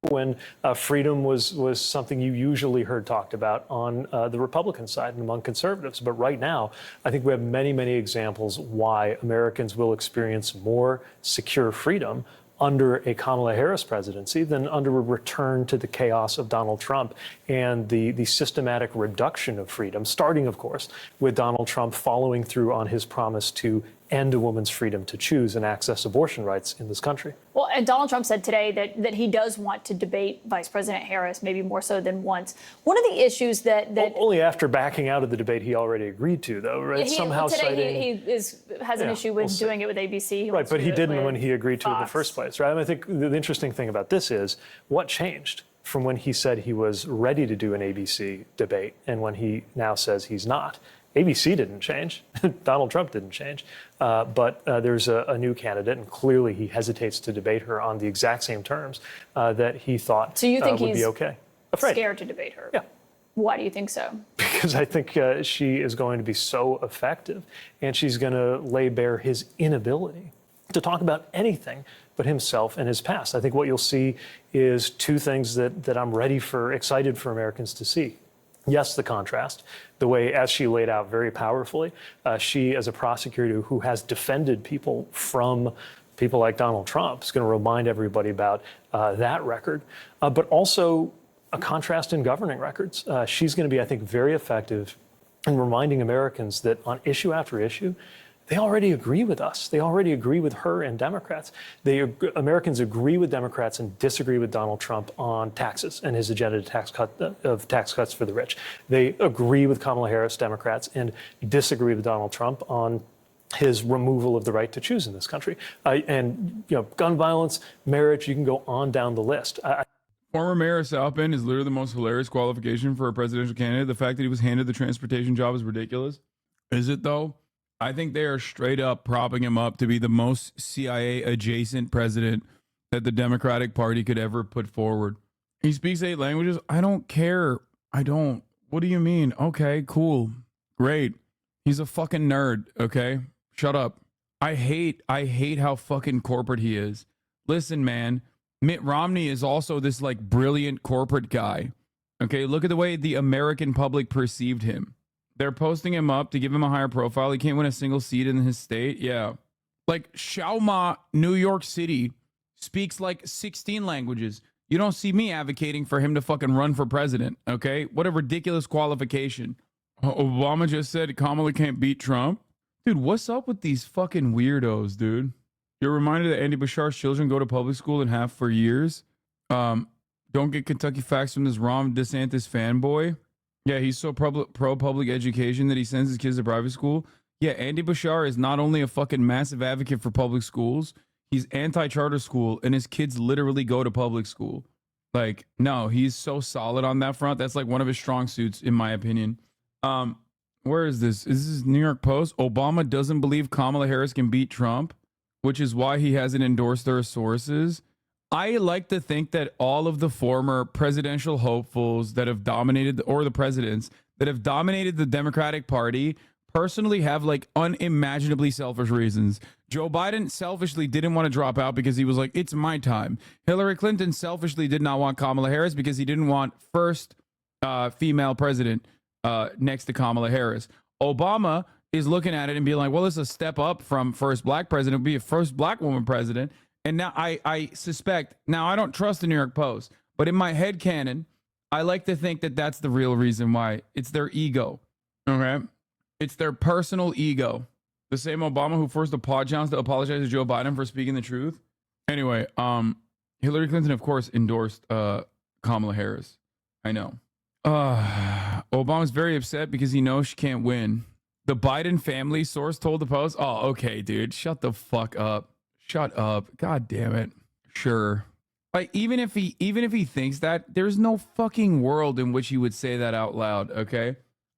S17: When freedom was something you usually heard talked about on the Republican side and among conservatives. But right now, I think we have many, many examples why Americans will experience more secure freedom under a Kamala Harris presidency than under a return to the chaos of Donald Trump and the systematic reduction of freedom, starting, of course, with Donald Trump following through on his promise to end a woman's freedom to choose and access abortion rights in this country.
S16: Well, and Donald Trump said today that he does want to debate Vice President Harris, maybe more so than once. One of the issues that
S17: only after backing out of the debate he already agreed to, though, right? Somehow
S16: today he has an issue with doing it with ABC.
S17: Right, but he didn't when he agreed to it in the first place, right? I mean, I think the interesting thing about this is what changed from when he said he was ready to do an ABC debate and when he now says he's not. ABC didn't change. Donald Trump didn't change. But there's a new candidate, and clearly he hesitates to debate her on the exact same terms that he thought
S16: so you think
S17: would
S16: he's
S17: be okay.
S16: Scared to debate her?
S17: Yeah.
S16: Why do you think so?
S17: Because I think she is going to be so effective, and she's going to lay bare his inability to talk about anything but himself and his past. I think what you'll see is two things that I'm excited for Americans to see. Yes, the contrast, the way, as she laid out very powerfully, she, as a prosecutor who has defended people from people like Donald Trump, is going to remind everybody about that record, but also a contrast in governing records. She's going to be, I think, very effective in reminding Americans that on issue after issue, they already agree with us. They already agree with her and Democrats. Americans agree with Democrats and disagree with Donald Trump on taxes and his agenda of tax cuts for the rich. They agree with Kamala Harris, Democrats, and disagree with Donald Trump on his removal of the right to choose in this country. And gun violence, marriage, you can go on down the list.
S3: Former Mayor of South Bend is literally the most hilarious qualification for a presidential candidate. The fact that he was handed the transportation job is ridiculous. Is it, though? I think they are straight up propping him up to be the most CIA adjacent president that the Democratic Party could ever put forward. He speaks 8 languages. I don't care. I don't. What do you mean? Okay, cool. Great. He's a fucking nerd. Okay. Shut up. I hate how fucking corporate he is. Listen, man, Mitt Romney is also this like brilliant corporate guy. Okay, look at the way the American public perceived him. They're posting him up to give him a higher profile. He can't win a single seat in his state. Yeah. Like Xiaoma, New York City, speaks like 16 languages. You don't see me advocating for him to fucking run for president, okay? What a ridiculous qualification. Obama just said Kamala can't beat Trump. Dude, what's up with these fucking weirdos, dude? You're reminded that Andy Bashar's children go to public school and have for years. Don't get Kentucky facts from this Ron DeSantis fanboy. Yeah, he's so pro-public education that he sends his kids to private school. Yeah, Andy Bashar is not only a fucking massive advocate for public schools, he's anti-charter school, and his kids literally go to public school. Like, no, he's so solid on that front. That's like one of his strong suits, in my opinion. Where is this? Is this New York Post? Obama doesn't believe Kamala Harris can beat Trump, which is why he hasn't endorsed their sources. I like to think that all of the former presidential hopefuls that have dominated, or the presidents that have dominated the Democratic Party, personally have like unimaginably selfish reasons. Joe Biden selfishly didn't want to drop out because he was like, it's my time. Hillary Clinton selfishly did not want Kamala Harris because he didn't want first female president next to Kamala Harris. Obama is looking at it and being like, well, it's a step up from first black president, be a first black woman president. And now I suspect, now I don't trust the New York Post, but in my head canon, I like to think that that's the real reason why. It's their ego, okay? It's their personal ego. The same Obama who forced the Pod Jones to apologize to Joe Biden for speaking the truth. Anyway, Hillary Clinton, of course, endorsed Kamala Harris. I know. Obama's very upset because he knows she can't win. The Biden family source told the Post. Oh, okay, dude. Shut the fuck up. Shut up. God damn it. Sure. Like, even if he thinks that, there's no fucking world in which he would say that out loud, okay?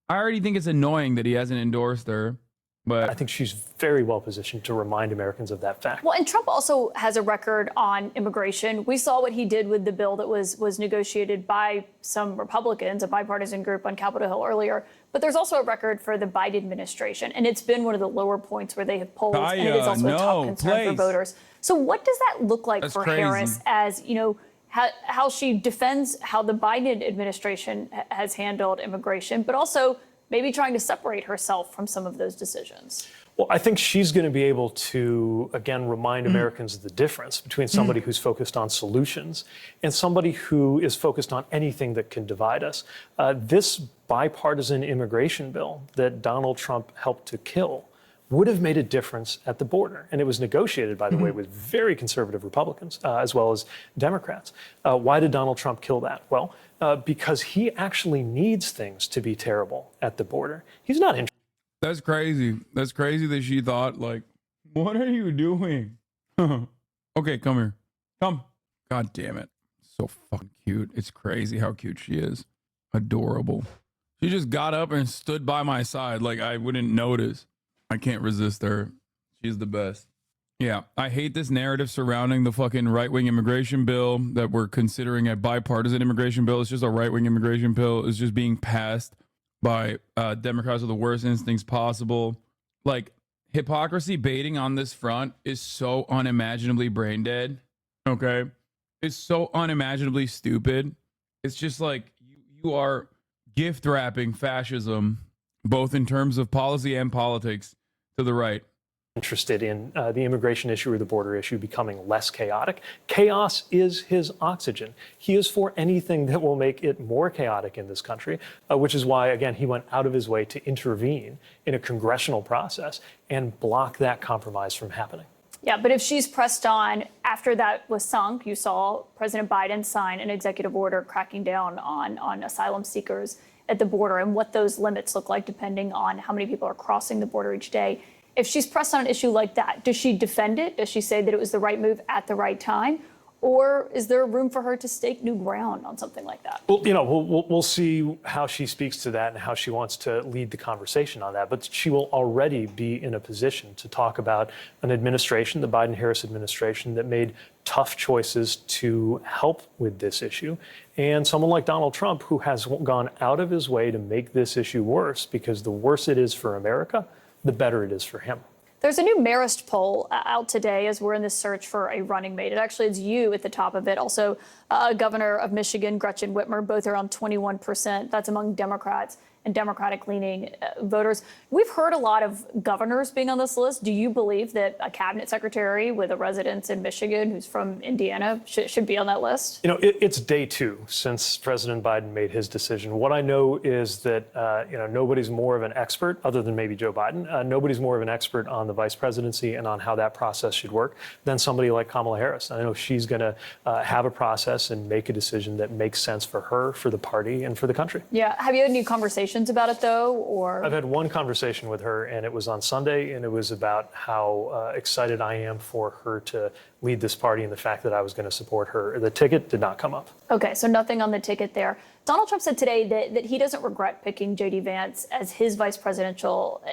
S3: I already think it's annoying that he hasn't endorsed her, but
S17: I think she's very well positioned to remind Americans of that fact.
S16: Well, and Trump also has a record on immigration. We saw what he did with the bill that was negotiated by some Republicans, a bipartisan group on Capitol Hill earlier. But there's also a record for the Biden administration, and it's been one of the lower points where they have polled, and it is also a top concern for voters. So what does that look like for Harris as, you know, how she defends how the Biden administration has handled immigration, but also maybe trying to separate herself from some of those decisions?
S17: Well, I think she's going to be able to, again, remind Americans of the difference between somebody who's focused on solutions and somebody who is focused on anything that can divide us. This bipartisan immigration bill that Donald Trump helped to kill would have made a difference at the border. And it was negotiated, by the way, with very conservative Republicans as well as Democrats. Why did Donald Trump kill that? Well, because he actually needs things to be terrible at the border. He's not interested.
S3: That's crazy. That's crazy that she thought, like, what are you doing? Okay, come here. Come. God damn it. So fucking cute. It's crazy how cute she is. Adorable. She just got up and stood by my side like I wouldn't notice. I can't resist her. She's the best. Yeah, I hate this narrative surrounding the fucking right-wing immigration bill that we're considering a bipartisan immigration bill. It's just a right-wing immigration bill. It's just being passed by Democrats with the worst instincts possible. Like, hypocrisy baiting on this front is so unimaginably brain dead. Okay? It's so unimaginably stupid. It's just like you are gift wrapping fascism, both in terms of policy and politics, to the right.
S17: Interested in the immigration issue or the border issue becoming less chaotic. Chaos is his oxygen. He is for anything that will make it more chaotic in this country, which is why, again, he went out of his way to intervene in a congressional process and block that compromise from happening.
S16: Yeah, but if she's pressed on, after that was sunk, you saw President Biden sign an executive order cracking down on asylum seekers at the border and what those limits look like depending on how many people are crossing the border each day. If she's pressed on an issue like that, does she defend it? Does she say that it was the right move at the right time? Or is there room for her to stake new ground on something like that?
S17: Well, you know, we'll see how she speaks to that and how she wants to lead the conversation on that. But she will already be in a position to talk about an administration, the Biden-Harris administration, that made tough choices to help with this issue. And someone like Donald Trump, who has gone out of his way to make this issue worse, because the worse it is for America, the better it is for him.
S16: There's a new Marist poll out today as we're in this search for a running mate. It actually is you at the top of it. Also, Governor of Michigan, Gretchen Whitmer, both around 21%. That's among Democrats and Democratic-leaning voters. We've heard a lot of governors being on this list. Do you believe that a cabinet secretary with a residence in Michigan who's from Indiana should be on that list?
S17: You know, it's day 2 since President Biden made his decision. What I know is that, nobody's more of an expert, other than maybe Joe Biden, nobody's more of an expert on the vice presidency and on how that process should work than somebody like Kamala Harris. I know she's going to have a process and make a decision that makes sense for her, for the party, and for the country.
S16: Yeah. Have you had any conversations about it, though? Or
S17: I've had one conversation with her, and it was on Sunday, and it was about how excited I am for her to lead this party and the fact that I was going to support her. The ticket did not come up.
S16: Okay, so nothing on the ticket there. Donald Trump said today that he doesn't regret picking J.D. Vance as his vice presidential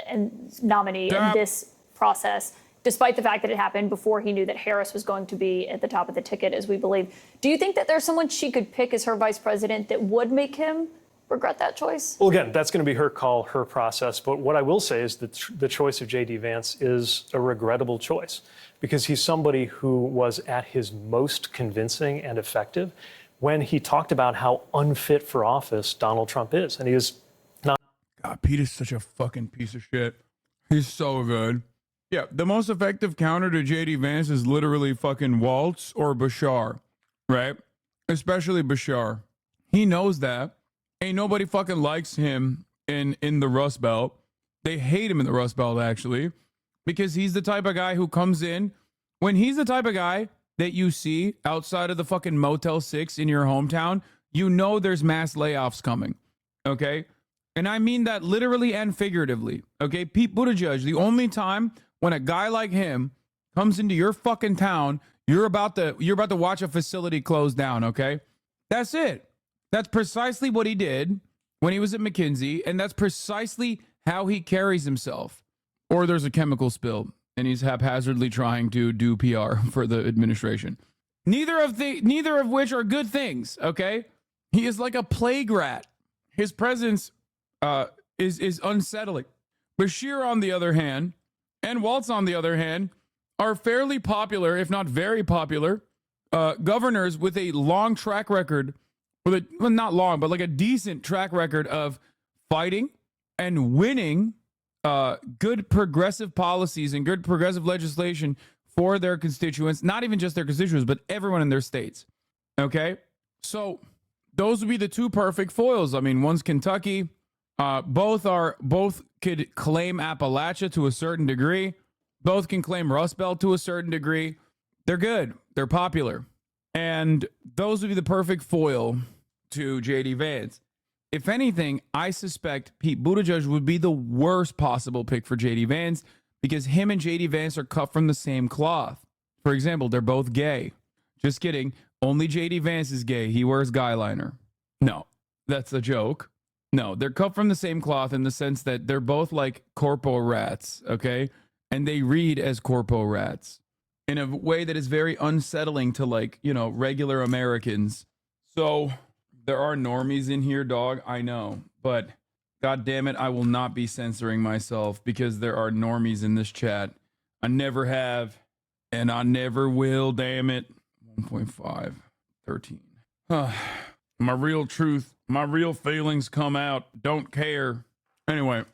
S16: nominee in this process, despite the fact that it happened before he knew that Harris was going to be at the top of the ticket, as we believe. Do you think that there's someone she could pick as her vice president that would make him regret that choice?
S17: Well, again, that's going to be her call, her process. But what I will say is that the choice of J.D. Vance is a regrettable choice because he's somebody who was at his most convincing and effective when he talked about how unfit for office Donald Trump is. And he is not.
S3: God, Pete is such a fucking piece of shit. He's so good. Yeah, the most effective counter to J.D. Vance is literally fucking Waltz or Bashar, right? Especially Bashar. He knows that. Ain't nobody fucking likes him in the Rust Belt. They hate him in the Rust Belt, actually, because he's the type of guy who comes in. When he's the type of guy that you see outside of the fucking Motel 6 in your hometown, you know there's mass layoffs coming, okay? And I mean that literally and figuratively, okay? Pete Buttigieg, the only time when a guy like him comes into your fucking town, you're about to watch a facility close down, okay? That's it. That's precisely what he did when he was at McKinsey, and that's precisely how he carries himself. Or there's a chemical spill, and he's haphazardly trying to do PR for the administration. Neither of which are good things, okay? He is like a plague rat. His presence is unsettling. Bashir, on the other hand, and Waltz, on the other hand, are fairly popular, if not very popular, governors with a long track record. Well, not long, but like a decent track record of fighting and winning good progressive policies and good progressive legislation for their constituents, not even just their constituents, but everyone in their states. Okay? So those would be the two perfect foils. I mean, one's Kentucky. Both could claim Appalachia to a certain degree. Both can claim Rust Belt to a certain degree. They're good. They're popular. And those would be the perfect foil to J.D. Vance. If anything, I suspect Pete Buttigieg would be the worst possible pick for J.D. Vance because him and J.D. Vance are cut from the same cloth. For example, they're both gay. Just kidding. Only J.D. Vance is gay. He wears guy liner. No, that's a joke. No, they're cut from the same cloth in the sense that they're both like corpo rats, okay? And they read as corpo rats in a way that is very unsettling to, like, regular Americans. So there are normies in here, dog, I know. But God damn it, I will not be censoring myself because there are normies in this chat. I never have, and I never will, damn it. 1.5, 13. My real truth, my real feelings come out. Don't care. Anyway,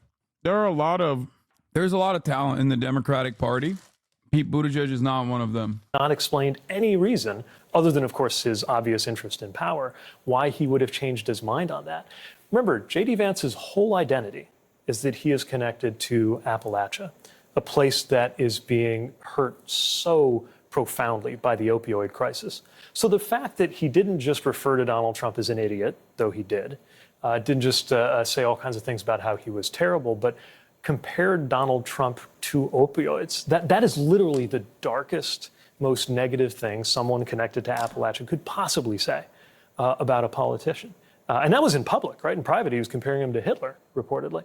S3: there's a lot of talent in the Democratic Party. Pete Buttigieg is not one of them.
S17: Not explained any reason, other than, of course, his obvious interest in power, why he would have changed his mind on that. Remember, J.D. Vance's whole identity is that he is connected to Appalachia, a place that is being hurt so profoundly by the opioid crisis. So the fact that he didn't just refer to Donald Trump as an idiot, though he didn't just say all kinds of things about how he was terrible, but compared Donald Trump to opioids. That is literally the darkest, most negative thing someone connected to Appalachia could possibly say about a politician. and that was in public, right? In private, he was comparing him to Hitler, reportedly.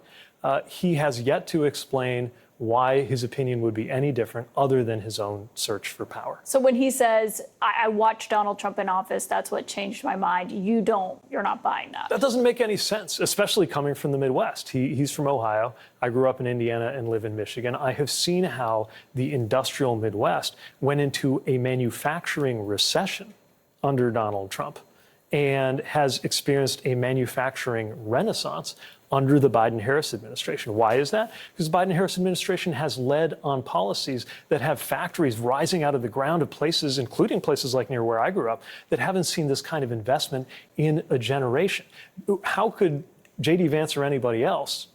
S17: He has yet to explain why his opinion would be any different other than his own search for power.
S16: So when he says, I watched Donald Trump in office, that's what changed my mind, you're not buying that.
S17: That doesn't make any sense, especially coming from the Midwest. He's from Ohio. I grew up in Indiana and live in Michigan. I have seen how the industrial Midwest went into a manufacturing recession under Donald Trump and has experienced a manufacturing renaissance under the Biden-Harris administration. Why is that? Because the Biden-Harris administration has led on policies that have factories rising out of the ground of places, including places like near where I grew up, that haven't seen this kind of investment in a generation. How could J.D. Vance or anybody else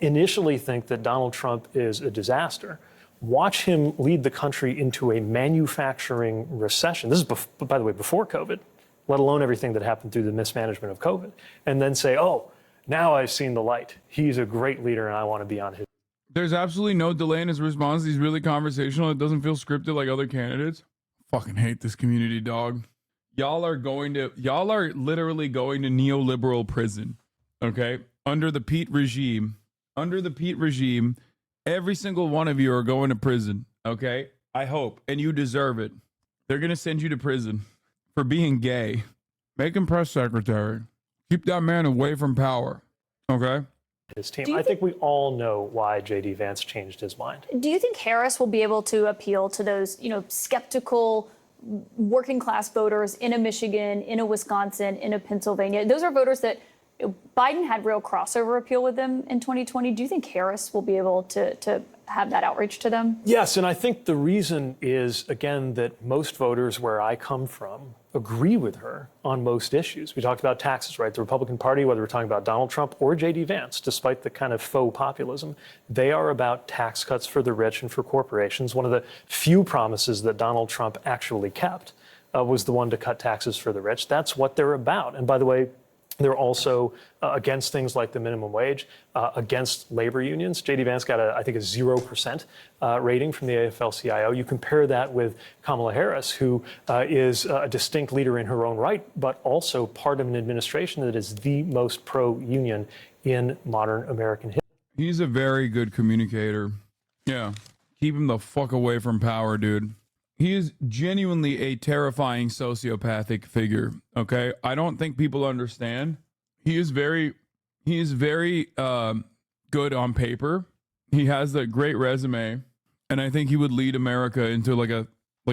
S17: initially think that Donald Trump is a disaster, watch him lead the country into a manufacturing recession? This is, by the way, before COVID, let alone everything that happened through the mismanagement of COVID, and then say, oh, now I've seen the light. He's a great leader, and I want to be on his.
S3: There's absolutely no delay in his response. He's really conversational. It doesn't feel scripted like other candidates. Fucking hate this community, dog. Y'all are literally going to neoliberal prison, okay? Under the Pete regime, every single one of you are going to prison, okay? I hope, and you deserve it. They're going to send you to prison for being gay. Make him press secretary. Keep that man away from power, okay?
S17: His team. I think we all know why J.D. Vance changed his mind.
S16: Do you think Harris will be able to appeal to those, skeptical working class voters in a Michigan, in a Wisconsin, in a Pennsylvania? Those are voters that Biden had real crossover appeal with them in 2020. Do you think Harris will be able to have that outreach to them?
S17: Yes, and I think the reason is, again, that most voters where I come from agree with her on most issues. We talked about taxes, right? The Republican Party, whether we're talking about Donald Trump or J.D. Vance, despite the kind of faux populism, they are about tax cuts for the rich and for corporations. One of the few promises that Donald Trump actually kept was the one to cut taxes for the rich. That's what they're about. And by the way, they're also against things like the minimum wage, against labor unions. J.D. Vance got, I think, a 0% rating from the AFL-CIO. You compare that with Kamala Harris, who is a distinct leader in her own right, but also part of an administration that is the most pro-union in modern American history.
S3: He's a very good communicator. Yeah. Keep him the fuck away from power, dude. He is genuinely a terrifying sociopathic figure, okay? I don't think people understand. He is very good on paper. He has a great resume, and I think he would lead America into like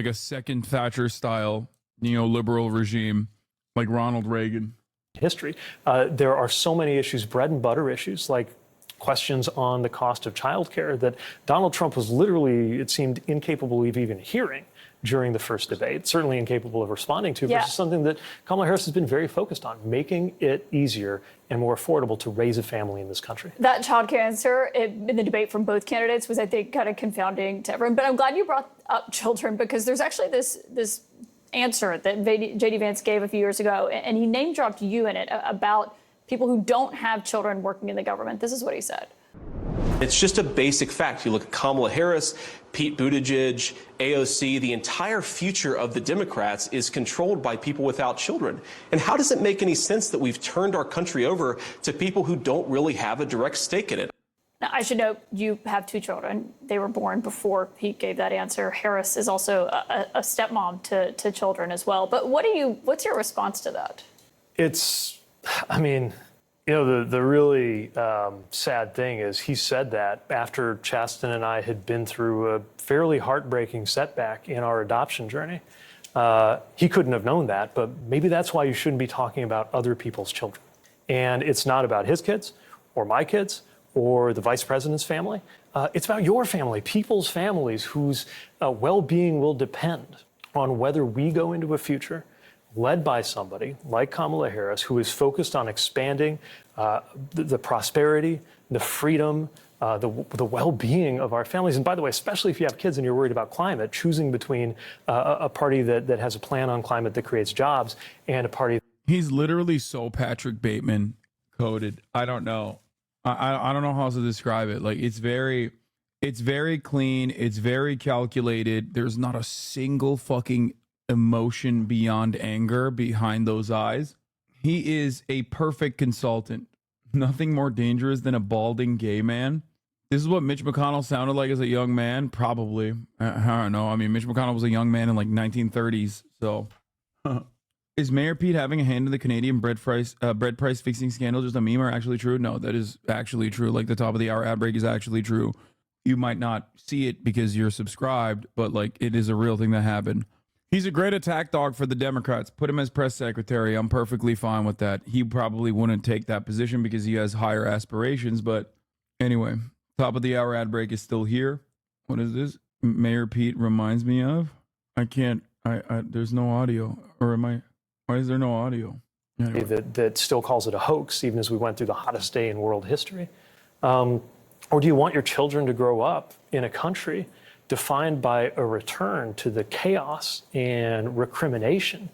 S3: a second Thatcher style neoliberal regime like Ronald Reagan.
S17: History. There are so many issues, bread and butter issues, like questions on the cost of childcare that Donald Trump was literally, it seemed, incapable of even hearing during the first debate, certainly incapable of responding to, versus something that Kamala Harris has been very focused on, making it easier and more affordable to raise a family in this country.
S16: That child care answer in the debate from both candidates was, I think, kind of confounding to everyone. But I'm glad you brought up children, because there's actually this answer that J.D. Vance gave a few years ago, and he name-dropped you in it about people who don't have children working in the government. This is what he said.
S18: It's just a basic fact. You look at Kamala Harris, Pete Buttigieg, AOC, the entire future of the Democrats is controlled by people without children. And how does it make any sense that we've turned our country over to people who don't really have a direct stake in it?
S16: Now, I should note, you have 2 children. They were born before he gave that answer. Harris is also a stepmom to children as well. But what's your response to that?
S17: The really sad thing is he said that after Chasten and I had been through a fairly heartbreaking setback in our adoption journey. He couldn't have known that, but maybe that's why you shouldn't be talking about other people's children. And it's not about his kids or my kids or the vice president's family. It's about your family, people's families whose well-being will depend on whether we go into a future led by somebody like Kamala Harris, who is focused on expanding the prosperity, the freedom, the well-being of our families. And by the way, especially if you have kids and you're worried about climate, choosing between a party that has a plan on climate that creates jobs and a party.
S3: He's literally so Patrick Bateman coded. I don't know. I don't know how else to describe it. Like, it's very clean. It's very calculated. There's not a single fucking emotion beyond anger behind those eyes. He is a perfect consultant. Nothing more dangerous than a balding gay man. This is what Mitch McConnell sounded like as a young man. Probably. I don't know. I mean, Mitch McConnell was a young man in like 1930s. So is Mayor Pete having a hand in the Canadian bread price fixing scandal just a meme or actually true? No, that is actually true. Like the top of the hour ad break is actually true. You might not see it because you're subscribed, but like it is a real thing that happened. He's a great attack dog for the Democrats. Put him as press secretary. I'm perfectly fine with that. He probably wouldn't take that position because he has higher aspirations. But anyway, top of the hour ad break is still here. What is this? Mayor Pete reminds me of? I can't. There's no audio. Or am I? Why is there no audio? Anyway.
S17: That still calls it a hoax, even as we went through the hottest day in world history. Or do you want your children to grow up in a country defined by a return to the chaos and recrimination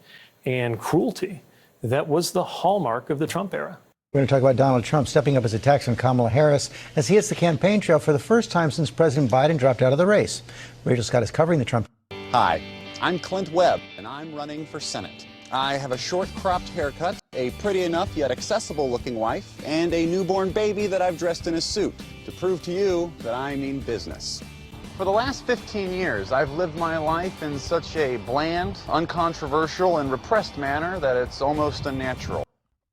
S17: and cruelty that was the hallmark of the Trump era?
S19: We're going to talk about Donald Trump stepping up his attacks on Kamala Harris as he hits the campaign trail for the first time since President Biden dropped out of the race. Rachel Scott is covering the Trump.
S20: Hi, I'm Clint Webb, and I'm running for Senate. I have a short cropped haircut, a pretty enough yet accessible looking wife, and a newborn baby that I've dressed in a suit to prove to you that I mean business. For the last 15 years, I've lived my life in such a bland, uncontroversial, and repressed manner that it's almost unnatural.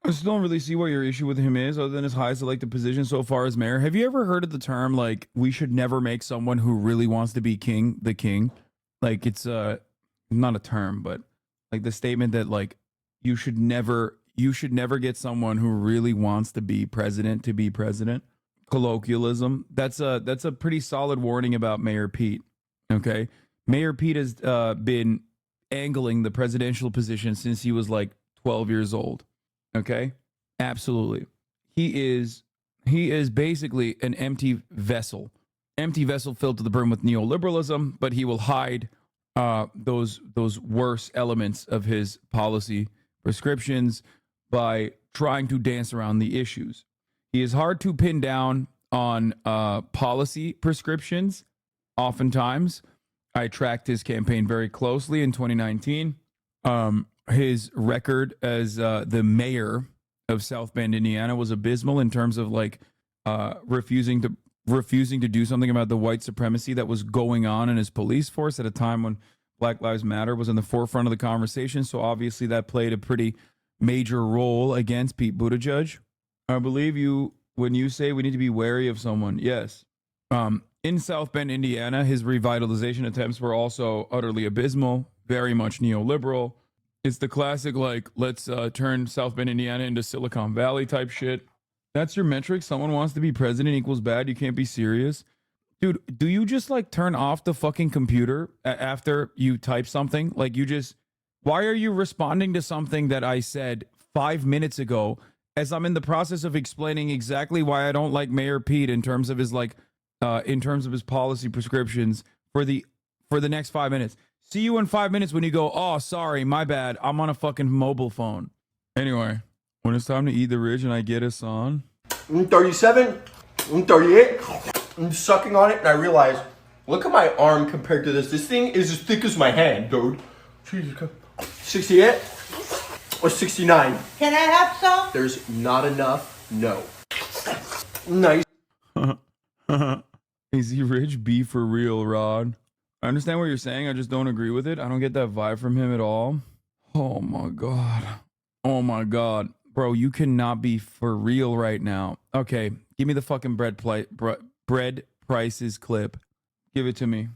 S3: I still don't really see what your issue with him is, other than his highest elected position so far as mayor. Have you ever heard of the term, like, we should never make someone who really wants to be king the king? Like, it's not a term, but like the statement that, like, you should never get someone who really wants to be president to be president. Colloquialism. That's a pretty solid warning about Mayor Pete. Okay, Mayor Pete has been angling the presidential position since he was like 12 years old. Okay, absolutely. He is basically an empty vessel filled to the brim with neoliberalism, but he will hide those worse elements of his policy prescriptions by trying to dance around the issues. He is hard to pin down on policy prescriptions. Oftentimes, I tracked his campaign very closely in 2019. His record as the mayor of South Bend, Indiana, was abysmal in terms of like refusing to do something about the white supremacy that was going on in his police force at a time when Black Lives Matter was in the forefront of the conversation. So obviously that played a pretty major role against Pete Buttigieg. I believe you when you say we need to be wary of someone. Yes. In South Bend, Indiana, his revitalization attempts were also utterly abysmal, very much neoliberal. It's the classic, like, let's turn South Bend, Indiana into Silicon Valley type shit. That's your metric? Someone wants to be president equals bad? You can't be serious. Dude, do you just, like, turn off the fucking computer after you type something? Like, why are you responding to something that I said 5 minutes ago as I'm in the process of explaining exactly why I don't like Mayor Pete in terms of his, like, in terms of his policy prescriptions for the next 5 minutes? See you in 5 minutes when you go, oh, sorry, my bad. I'm on a fucking mobile phone. Anyway, when it's time to eat the rich and I get us on.
S21: I'm 37, I'm 38, I'm sucking on it and I realize, look at my arm compared to this. This thing is as thick as my hand, dude. 68 or 69?
S24: Can I have some?
S21: There's not enough, no. Nice.
S3: Is he rich? Be for real, Rod. I understand what you're saying. I just don't agree with it. I don't get that vibe from him at all. Oh my God. Oh my God. Bro, you cannot be for real right now. Okay, give me the fucking bread prices clip. Give it to me.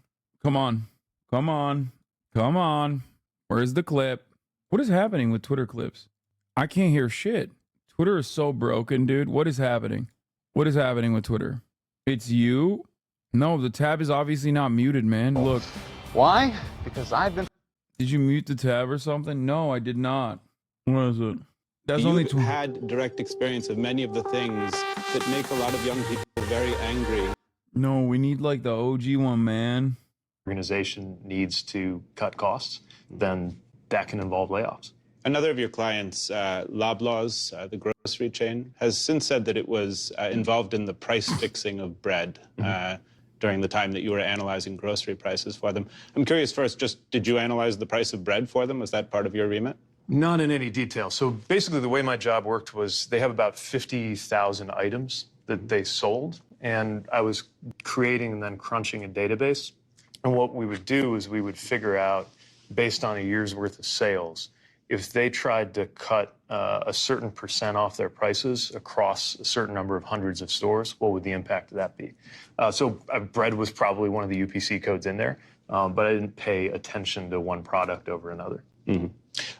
S3: Come on. Come on. Come on. Where's the clip? What is happening with Twitter clips? I can't hear shit. Twitter is so broken, dude. What is happening? What is happening with Twitter? It's you? No, the tab is obviously not muted, man. Look.
S20: Why? Because I've been...
S3: Did you mute the tab or something? No, I did not. What is it? That's
S25: You've
S3: only
S25: had direct experience of many of the things that make a lot of young people very angry.
S3: No, we need like the OG one, man.
S17: Organization needs to cut costs, then that can involve layoffs.
S25: Another of your clients, Loblaws, the grocery chain, has since said that it was involved in the price fixing of bread during the time that you were analyzing grocery prices for them. I'm curious first, just did you analyze the price of bread for them? Was that part of your remit?
S17: Not in any detail. So basically the way my job worked was they have about 50,000 items that they sold, and I was creating and then crunching a database. And what we would do is we would figure out, based on a year's worth of sales, if they tried to cut a certain percent off their prices across a certain number of hundreds of stores, what would the impact of that be? So bread was probably one of the UPC codes in there, but I didn't pay attention to one product over another.
S25: Mm-hmm.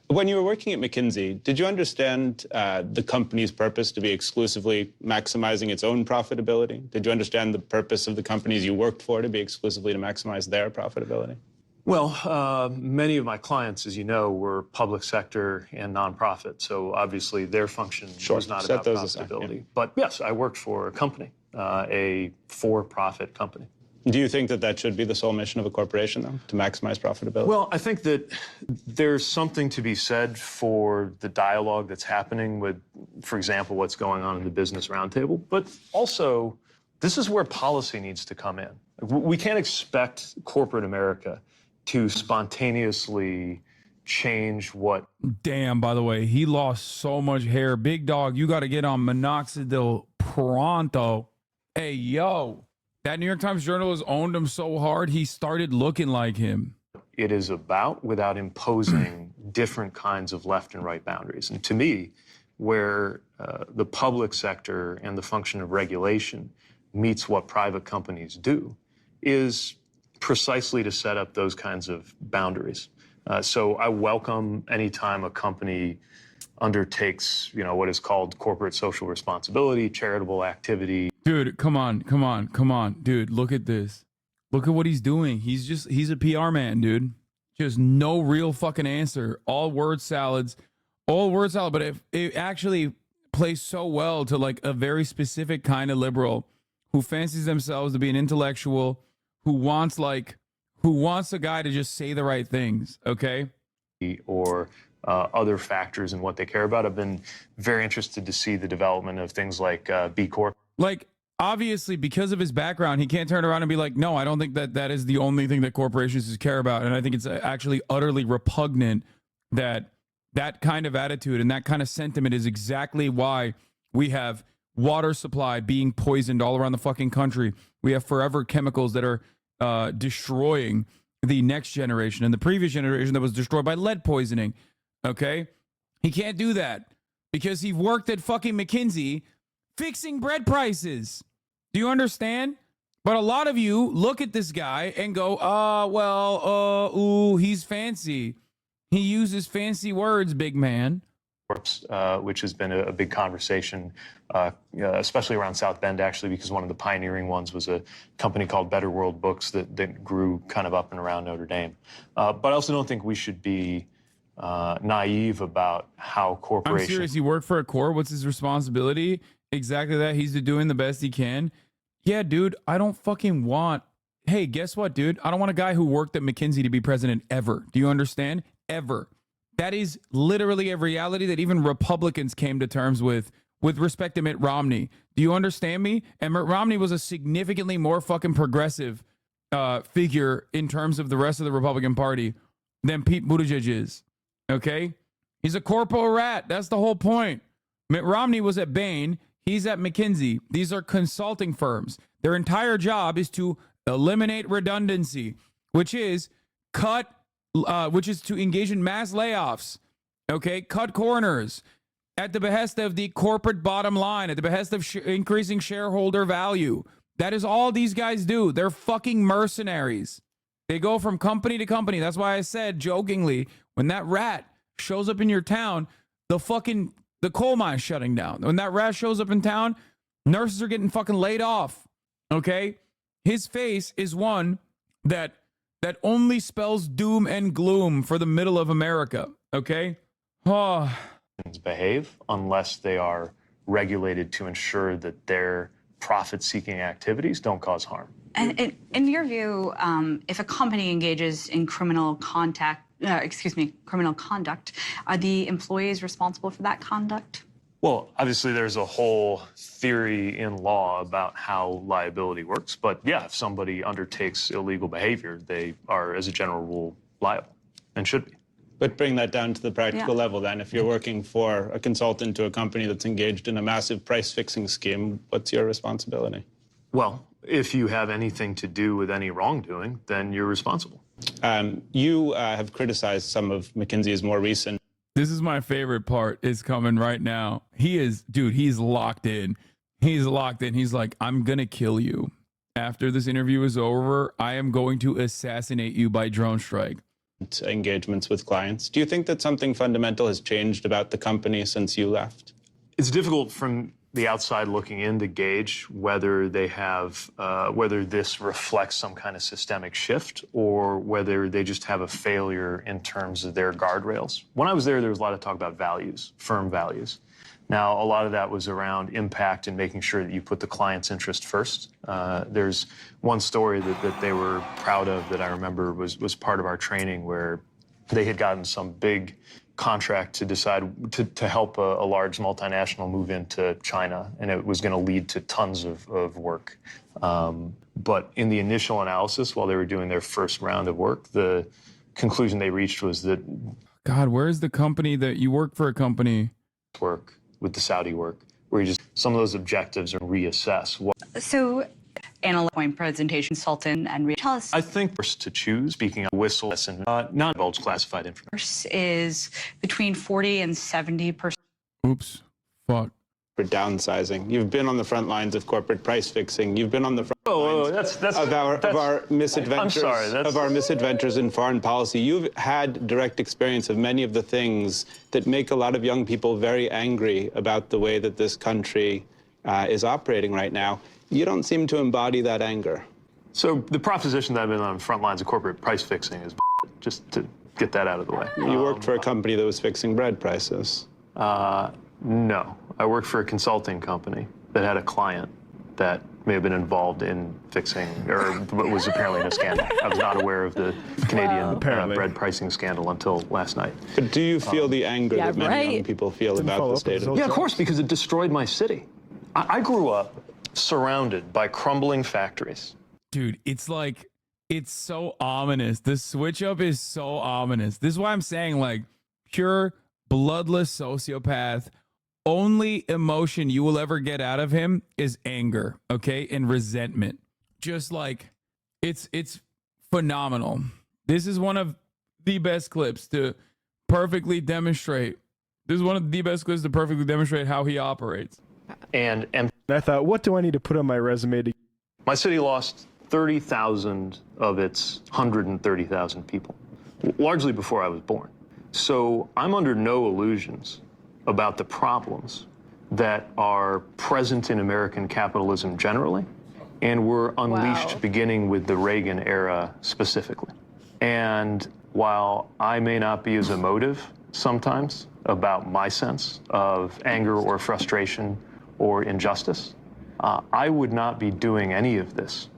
S25: When you were working at McKinsey, did you understand the company's purpose to be exclusively maximizing its own profitability? Did you understand the purpose of the companies you worked for to be exclusively to maximize their profitability?
S17: Well, many of my clients, as you know, were public sector and nonprofit. So obviously their function was not about profitability. Yeah. But yes, I worked for a company, a for-profit company.
S25: Do you think that that should be the sole mission of a corporation, though, to maximize profitability?
S17: Well, I think that there's something to be said for the dialogue that's happening with, for example, what's going on in the Business Roundtable. But also, this is where policy needs to come in. We can't expect corporate America to spontaneously change what...
S3: Damn, by the way, he lost so much hair. Big dog, you got to get on minoxidil pronto. Hey, yo. That New York Times journalist owned him so hard, he started looking like him.
S17: It is about without imposing different kinds of left and right boundaries. And to me, where the public sector and the function of regulation meets what private companies do is precisely to set up those kinds of boundaries. So I welcome any time a company undertakes, what is called corporate social responsibility, charitable activity.
S3: Dude, come on. Dude, look at this. Look at what he's doing. He's a PR man, dude. Just no real fucking answer. All word salad, but it actually plays so well to like a very specific kind of liberal who fancies themselves to be an intellectual, who wants a guy to just say the right things, okay?
S17: Or other factors in what they care about. I've been very interested to see the development of things like B Corp.
S3: Like, obviously, because of his background, he can't turn around and be like, no, I don't think that is the only thing that corporations care about. And I think it's actually utterly repugnant that kind of attitude and that kind of sentiment is exactly why we have water supply being poisoned all around the fucking country. We have forever chemicals that are destroying the next generation and the previous generation that was destroyed by lead poisoning. Okay? He can't do that because he worked at fucking McKinsey fixing bread prices. Do you understand? But a lot of you look at this guy and go, he's fancy. He uses fancy words, big man.
S17: Which has been a big conversation, especially around South Bend, actually, because one of the pioneering ones was a company called Better World Books that grew kind of up and around Notre Dame. But I also don't think we should be naive about how corporations...
S3: I'm serious. He worked for a corp. What's his responsibility? Exactly that. He's doing the best he can. Yeah, dude, I don't fucking want... Hey, guess what, dude? I don't want a guy who worked at McKinsey to be president ever. Do you understand? Ever. That is literally a reality that even Republicans came to terms with respect to Mitt Romney. Do you understand me? And Mitt Romney was a significantly more fucking progressive figure in terms of the rest of the Republican Party than Pete Buttigieg is. Okay? He's a corpo rat. That's the whole point. Mitt Romney was at Bain. He's at McKinsey. These are consulting firms. Their entire job is to eliminate redundancy, which is to engage in mass layoffs. Okay? Cut corners at the behest of the corporate bottom line, at the behest of increasing shareholder value. That is all these guys do. They're fucking mercenaries. They go from company to company. That's why I said jokingly, when that rat shows up in your town, the coal mine's shutting down. When that rat shows up in town, nurses are getting fucking laid off. Okay? His face is one that only spells doom and gloom for the middle of America. Okay? Oh.
S17: Behave unless they are regulated to ensure that their profit-seeking activities don't cause harm.
S1: And in your view, if a company engages in criminal conduct, are the employees responsible for that conduct?
S17: Well, obviously, there's a whole theory in law about how liability works. But yeah, if somebody undertakes illegal behavior, they are, as a general rule, liable and should be.
S25: But bring that down to the practical level then. If you're working for a consultant to a company that's engaged in a massive price-fixing scheme, what's your responsibility?
S17: Well, if you have anything to do with any wrongdoing, then you're responsible.
S25: You have criticized some of McKinsey's more recent.
S3: This is my favorite part. Is coming right now. He's locked in. He's locked in. He's like, I'm going to kill you. After this interview is over, I am going to assassinate you by drone strike.
S25: Engagements with clients. Do you think that something fundamental has changed about the company since you left?
S17: It's difficult from the outside looking in to gauge whether they have, whether this reflects some kind of systemic shift or whether they just have a failure in terms of their guardrails. When I was there was a lot of talk about values, firm values. Now, a lot of that was around impact and making sure that you put the client's interest first. There's one story that they were proud of that I remember was part of our training where they had gotten some big contract to decide to help a large multinational move into China, and it was going to lead to tons of work. But in the initial analysis, while they were doing their first round of work, the conclusion they reached was that...
S3: God, where's the company that you work for a company?
S17: Work with the Saudi work, where you just, some of those objectives are reassess.
S1: So, analyst point presentation consultant and tell us.
S17: I think first to choose, speaking of whistle and non-divulge classified information.
S1: Is between 40 and 70%.
S3: Oops. Fuck.
S25: For downsizing. You've been on the front lines of corporate price fixing. You've been on the front lines of our misadventures.
S17: I'm sorry,
S25: of our misadventures in foreign policy. You've had direct experience of many of the things that make a lot of young people very angry about the way that this country is operating right now. You don't seem to embody that anger.
S17: So the proposition that I've been on the front lines of corporate price fixing is just to get that out of the way.
S25: You worked for a company that was fixing bread prices.
S17: No, I worked for a consulting company that had a client that may have been involved in fixing, or was apparently in a scandal. I was not aware of the Canadian bread pricing scandal until last night.
S25: But do you feel the anger that many young people feel about the state of...
S17: Yeah, of course, because it destroyed my city. I grew up surrounded by crumbling factories.
S3: Dude, it's like, it's so ominous. The switch up is so ominous. This is why I'm saying, like, pure bloodless sociopath. Only emotion you will ever get out of him is anger, okay, and resentment. Just like, it's phenomenal. This is one of the best clips to perfectly demonstrate. This is one of the best clips to perfectly demonstrate how he operates.
S17: And I thought, what do I need to put on my resume to... My city lost 30,000 of its 130,000 people, largely before I was born. So I'm under no illusions about the problems that are present in American capitalism generally, and were unleashed beginning with the Reagan era specifically. And while I may not be as emotive sometimes about my sense of anger or frustration or injustice, I would not be doing any of this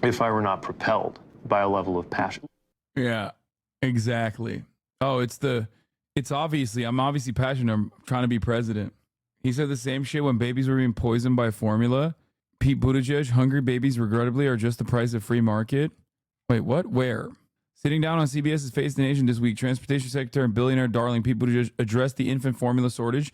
S17: if I were not propelled by a level of passion.
S3: Yeah, exactly. Oh, I'm obviously passionate. I'm trying to be president. He said the same shit when babies were being poisoned by formula. Pete Buttigieg, hungry babies regrettably are just the price of free market. Wait, what? Where? Sitting down on CBS's Face the Nation this week, Transportation Secretary and billionaire darling Pete Buttigieg addressed the infant formula shortage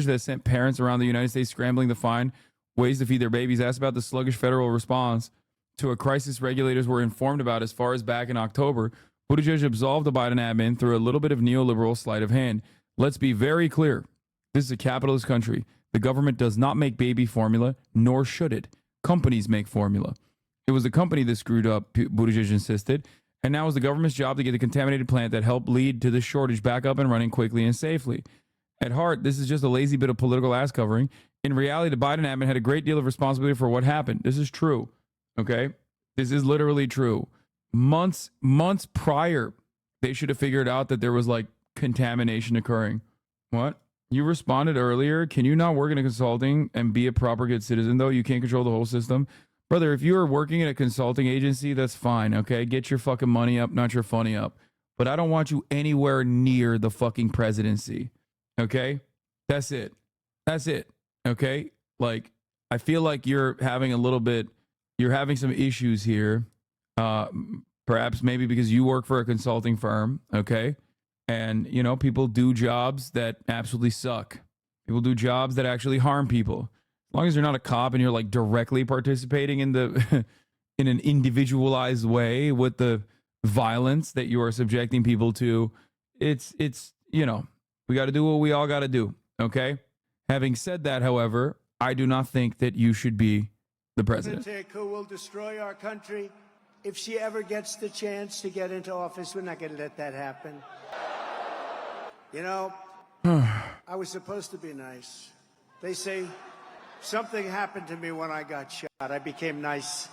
S3: that sent parents around the United States scrambling to find ways to feed their babies. Asked about the sluggish federal response to a crisis regulators were informed about as far as back in October, Buttigieg absolved the Biden admin through a little bit of neoliberal sleight of hand. Let's be very clear. This is a capitalist country. The government does not make baby formula, nor should it. Companies make formula. It was the company that screwed up, Buttigieg insisted, and now it's the government's job to get the contaminated plant that helped lead to the shortage back up and running quickly and safely. At heart, this is just a lazy bit of political ass covering. In reality, the Biden admin had a great deal of responsibility for what happened. This is true. Okay? This is literally true. Months prior, they should have figured out that there was like contamination occurring. What? You responded earlier. Can you not work in a consulting and be a proper good citizen, though? You can't control the whole system. Brother, if you are working at a consulting agency, that's fine, okay? Get your fucking money up, not your funny up. But I don't want you anywhere near the fucking presidency, okay? That's it. That's it, okay? Like, I feel like you're having some issues here. Perhaps maybe because you work for a consulting firm, okay? And, you know, people do jobs that absolutely suck. People do jobs that actually harm people. As long as you're not a cop and you're like directly participating in the in an individualized way with the violence that you are subjecting people to, it's you know, we got to do what we all got to do. Okay. Having said that, however, I do not think that you should be the president.
S4: Who will destroy our country if she ever gets the chance to get into office. We're not going to let that happen. You know, I was supposed to be nice. They say something happened to me when I got shot. I became nice.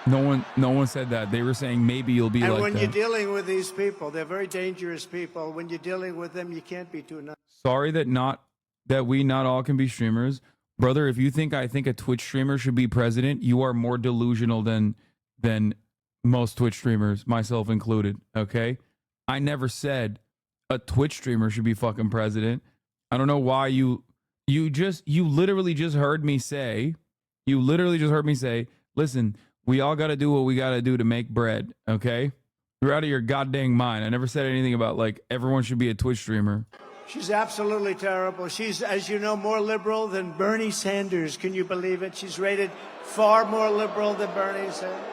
S3: No one said that. They were saying maybe you'll be
S4: and
S3: like
S4: when
S3: them.
S4: you're dealing with these people, they're very dangerous people. When you're dealing with them, you can't be too nice.
S3: Sorry that we not all can be streamers. Brother, if you think I think a Twitch streamer should be president, you are more delusional than most Twitch streamers, myself included, okay? I never said a Twitch streamer should be fucking president. I don't know why you literally just heard me say, listen, we all got to do what we got to do to make bread, okay? You're out of your goddamn mind. I never said anything about like everyone should be a Twitch streamer.
S4: She's absolutely terrible. She's, as you know, more liberal than Bernie Sanders. Can you believe it? She's rated far more liberal than Bernie Sanders.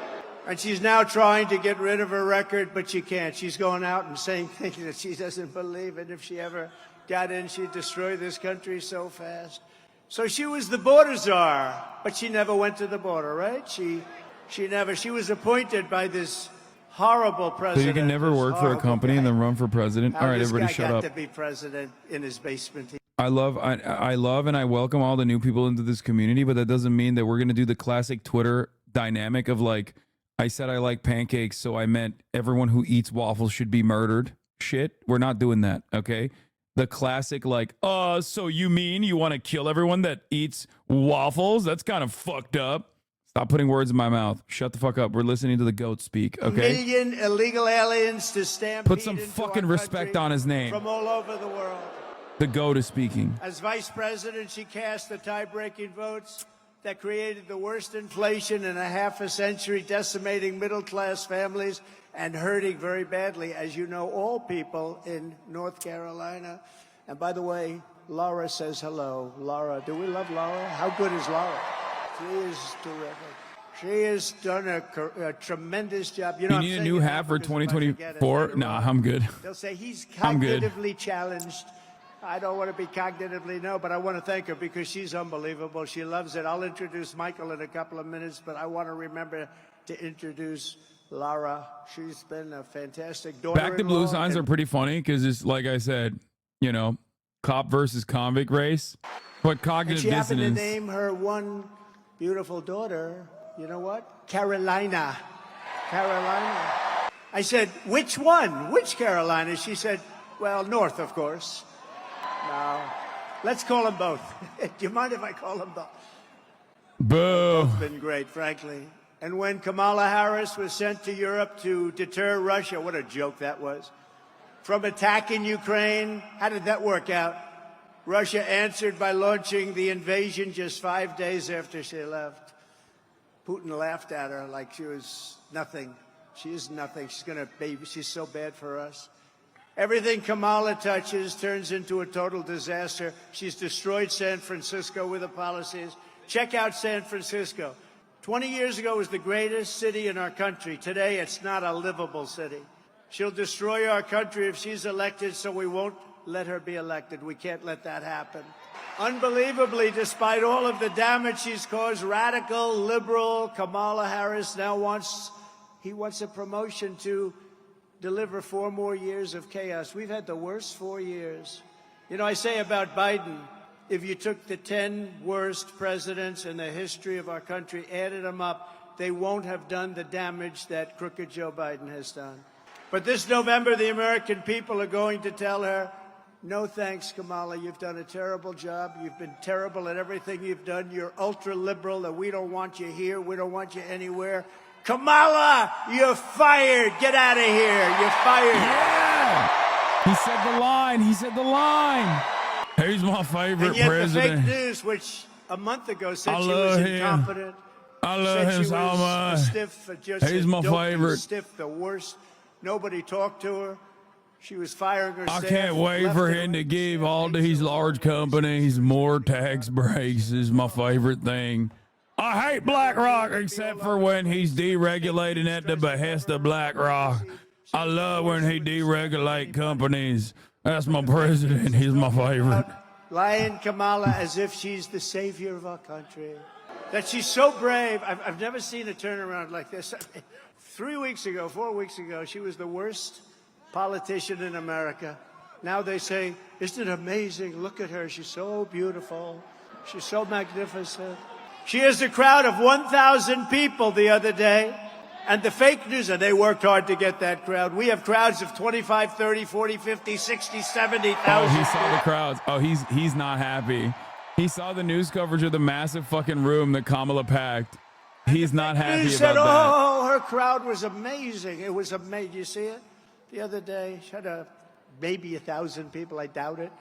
S4: And she's now trying to get rid of her record, but she can't. She's going out and saying things that she doesn't believe. And if she ever got in, she'd destroy this country so fast. So she was the border czar, but she never went to the border, right? She was appointed by this horrible president.
S3: So you can never work for a company and then run for president? All right, everybody shut up.
S4: This guy got to be president in his basement.
S3: I love and I welcome all the new people into this community, but that doesn't mean that we're going to do the classic Twitter dynamic of like, I said I like pancakes, so I meant everyone who eats waffles should be murdered. Shit, we're not doing that, okay? The classic like, so you mean you want to kill everyone that eats waffles? That's kind of fucked up. Stop putting words in my mouth. Shut the fuck up. We're listening to the goat speak, okay?
S4: 1 million illegal aliens to stampede
S3: Put some fucking respect on his name.
S4: from all over the world.
S3: The goat is speaking.
S4: As vice president, she cast the tie-breaking votes that created the worst inflation in a half a century, decimating middle-class families and hurting very badly, as you know, all people in North Carolina. And by the way, Laura says hello. Laura, do we love Laura? How good is Laura? She is terrific. She has done a tremendous job. You know,
S3: you need a new hat for 2024? Nah, I'm good.
S4: They'll say he's
S3: I'm good.
S4: cognitively challenged. I don't want to be cognitively, no, but I want to thank her because she's unbelievable. She loves it. I'll introduce Michael in a couple of minutes, but I want to remember to introduce Laura. She's been a fantastic daughter-in-law.
S3: Back to blue signs are pretty funny because it's like I said, you know, cop versus convict race. But cognitive
S4: and she happened
S3: dissonance.
S4: to name her one beautiful daughter, you know what? Carolina. Carolina. I said, which one? Which Carolina? She said, well, North, of course. No. Let's call them both. Do you mind if I call them both?
S3: Boo.
S4: Both been great, frankly. And when Kamala Harris was sent to Europe to deter Russia, what a joke that was, from attacking Ukraine, how did that work out? Russia answered by launching the invasion just 5 days after she left. Putin laughed at her like she was nothing. She is nothing. She's so bad for us. Everything Kamala touches turns into a total disaster. She's destroyed San Francisco with her policies. Check out San Francisco. 20 years ago, it was the greatest city in our country. Today, it's not a livable city. She'll destroy our country if she's elected, so we won't let her be elected. We can't let that happen. Unbelievably, despite all of the damage she's caused, radical, liberal Kamala Harris now wants a promotion to deliver 4 more years of chaos. We've had the worst 4 years. You know, I say about Biden, if you took the 10 worst presidents in the history of our country, added them up, they won't have done the damage that crooked Joe Biden has done. But this November, the American people are going to tell her, no thanks, Kamala. You've done a terrible job. You've been terrible at everything you've done. You're ultra-liberal, and we don't want you here. We don't want you anywhere. Kamala, you're fired. Get out of here. You're fired.
S3: Yeah. He said the line. He said the line. He's my favorite
S4: and yet
S3: president.
S4: The fake news, which a month ago said she was incompetent.
S3: I love him so much.
S4: Stiff, just
S3: He's my favorite.
S4: Stiff, the worst. Nobody talked to her. She was firing her
S3: I
S4: staff
S3: can't wait
S4: left
S3: for
S4: and
S3: him to
S4: right.
S3: give all these large companies more tax breaks is my favorite thing. I hate BlackRock except for when he's deregulating at the behest of BlackRock. I love when he deregulate companies. That's my president. He's my favorite.
S4: Lying Kamala as if she's the savior of our country. That she's so brave. I've never seen a turnaround like this. 4 weeks ago, she was the worst politician in America. Now they say, isn't it amazing? Look at her. She's so beautiful. She's so magnificent. She has a crowd of 1,000 people the other day. And the fake news, and they worked hard to get that crowd. We have crowds of 25, 30, 40, 50, 60, 70,000.
S3: Oh, he saw the crowds. Oh, he's not happy. He saw the news coverage of the massive fucking room that Kamala packed. He's not happy
S4: He said,
S3: about that.
S4: oh, her crowd was amazing. It was amazing. You see it? The other day, she had maybe 1,000 people. I doubt it.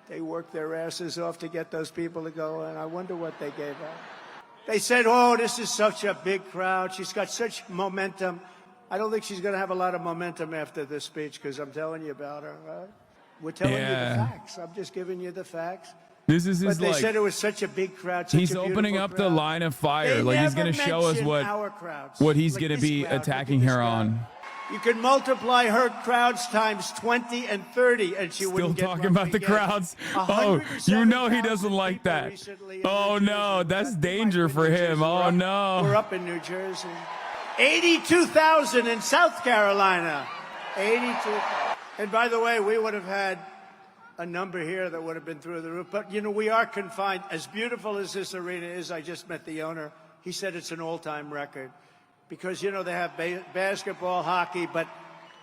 S4: They worked their asses off to get those people to go, and I wonder what they gave up. They said, oh, this is such a big crowd. She's got such momentum. I don't think she's going to have a lot of momentum after this speech because I'm telling you about her. Right? We're telling you the facts. I'm just giving you the facts.
S3: This is his,
S4: but they said it was such a big crowd. Such
S3: he's
S4: a
S3: opening up
S4: crowd.
S3: the line of fire.
S4: They
S3: like he's
S4: never
S3: going to show us
S4: mention
S3: what he's
S4: like
S3: going to
S4: this
S3: be
S4: crowd.
S3: attacking her on.
S4: You can multiply her crowds times 20 and 30, and she
S3: Still
S4: wouldn't get
S3: talking
S4: what
S3: about
S4: we
S3: the
S4: get.
S3: crowds. Oh, you know he doesn't like that. Oh no, that's danger for him. Oh no.
S4: We're up in New Jersey. 82,000 in South Carolina. 82,000. And by the way, we would have had a number here that would have been through the roof. But, you know, we are confined. As beautiful as this arena is, I just met the owner. He said it's an all-time record. Because, you know, they have basketball, hockey, but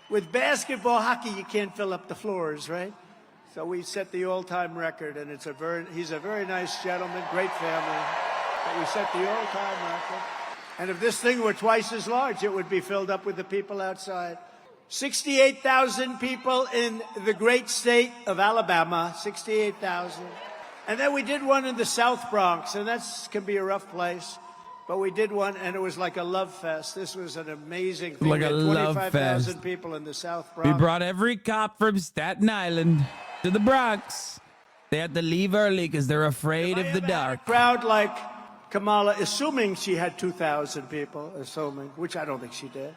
S4: with basketball, hockey, you can't fill up the floors, right? So we set the all-time record, and he's a very nice gentleman, great family. But we set the all-time record. And if this thing were twice as large, it would be filled up with the people outside. 68,000 people in the great state of Alabama, 68,000. And then we did one in the South Bronx, and that can be a rough place. But we did one, and it was like a love fest. This was an amazing thing.
S3: Like a love fest.
S4: 25,000 people in the South Bronx.
S3: We brought every cop from Staten Island to the Bronx. They had to leave early because they're afraid of the dark.
S4: Crowd like Kamala, assuming she had 2,000 people, which I don't think she did.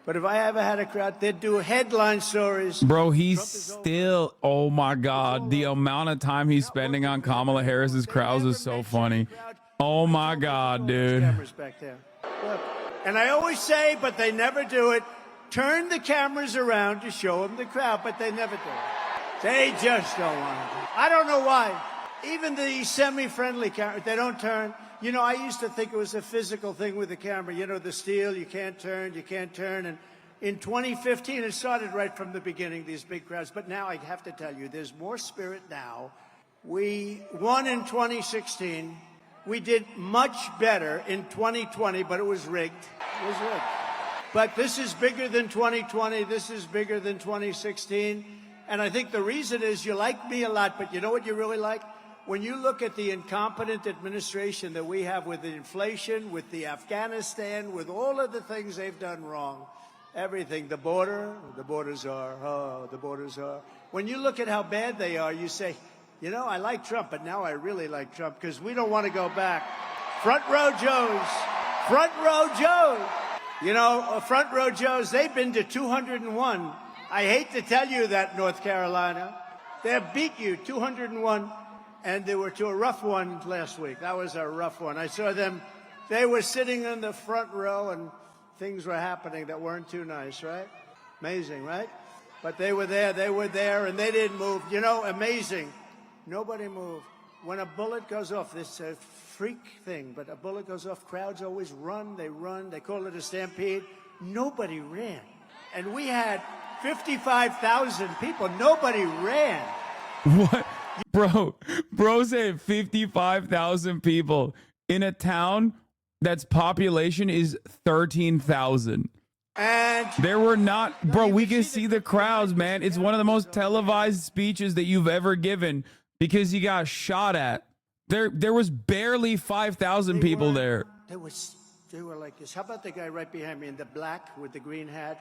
S4: But if I ever had a crowd, they'd do headline stories.
S3: Bro, he's still, oh my God, the amount of time he's spending on Kamala Harris's crowds is so funny. Oh my God, dude.
S4: Cameras back there. Look. And I always say, but they never do it, turn the cameras around to show them the crowd, but they never do it. They just don't want to do it. I don't know why. Even the semi-friendly cameras, they don't turn. You know, I used to think it was a physical thing with the camera. You know, the steel, you can't turn. And in 2015, it started right from the beginning, these big crowds. But now I have to tell you, there's more spirit now. We won in 2016. We did much better in 2020, but it was rigged. It was rigged. But this is bigger than 2020. This is bigger than 2016. And I think the reason is you like me a lot, but you know what you really like? When you look at the incompetent administration that we have with the inflation, with the Afghanistan, with all of the things they've done wrong, everything, the borders are. When you look at how bad they are, you say, you know, I like Trump, but now I really like Trump because we don't want to go back. Front row Joes. You know, front row Joes, they've been to 201. I hate to tell you that, North Carolina. They beat you 201. And they were to a rough one last week. That was a rough one. I saw them. They were sitting in the front row, and things were happening that weren't too nice, right? Amazing, right? But they were there, and they didn't move. You know, amazing. Nobody moved. When a bullet goes off, this is a freak thing, but a bullet goes off, crowds always run. They call it a stampede. Nobody ran. And we had 55,000 people. Nobody ran.
S3: What? Bro said 55,000 people in a town that's population is 13,000.
S4: And
S3: there were not, bro, we can see the crowds, man. It's one of the most televised speeches that you've ever given because you got shot at. There was barely 5,000 people there.
S4: They were like this. How about the guy right behind me in the black with the green hat?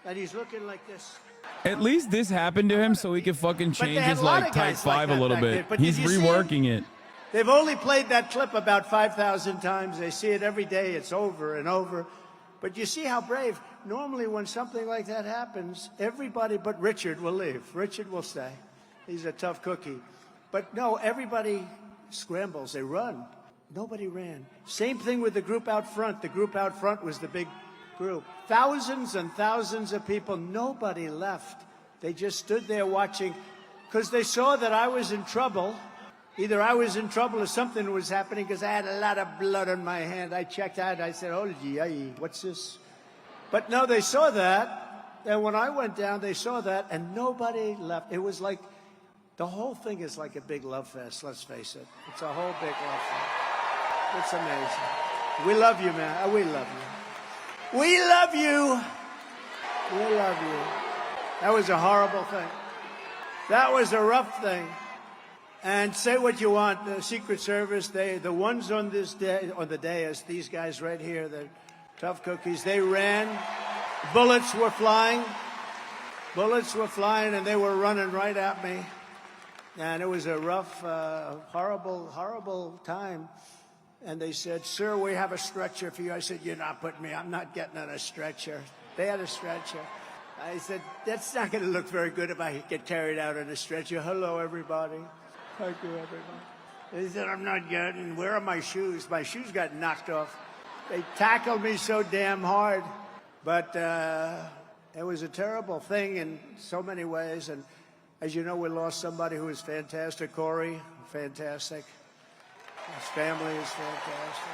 S4: And he's looking like this.
S3: At least this happened to him so he could fucking change
S4: had
S3: his
S4: a lot
S3: like
S4: of
S3: type
S4: guys like
S3: 5 a
S4: that
S3: little
S4: back
S3: bit.
S4: then. But
S3: He's
S4: did you see
S3: reworking it.
S4: They've only played that clip about 5,000 times. They see it every day. It's over and over. But you see how brave. Normally when something like that happens, everybody but Richard will leave. Richard will stay. He's a tough cookie. But no, everybody scrambles. They run. Nobody ran. Same thing with the group out front. The group out front was the big group. Thousands and thousands of people. Nobody left. They just stood there watching because they saw that I was in trouble. Either I was in trouble or something was happening because I had a lot of blood on my hand. I checked out. I said, oh, gee, what's this? But no, they saw that. And when I went down, they saw that, and nobody left. It was like the whole thing is like a big love fest, let's face it. It's a whole big love fest. It's amazing. We love you, man. We love you. We love you. We love you. That was a horrible thing. That was a rough thing. And say what you want, the Secret Service, the ones on this day, on the dais, these guys right here, the tough cookies, they ran. Bullets were flying. Bullets were flying, and they were running right at me. And it was a rough, horrible, horrible time. And they said, sir, we have a stretcher for you. I said, you're not putting me, I'm not getting on a stretcher. They had a stretcher. I said, that's not going to look very good if I get carried out on a stretcher. Hello, everybody. Thank you, everybody. They said, I'm not getting, where are my shoes? My shoes got knocked off. They tackled me so damn hard. But it was a terrible thing in so many ways. And as you know, we lost somebody who was fantastic. Corey, fantastic. His family is fantastic.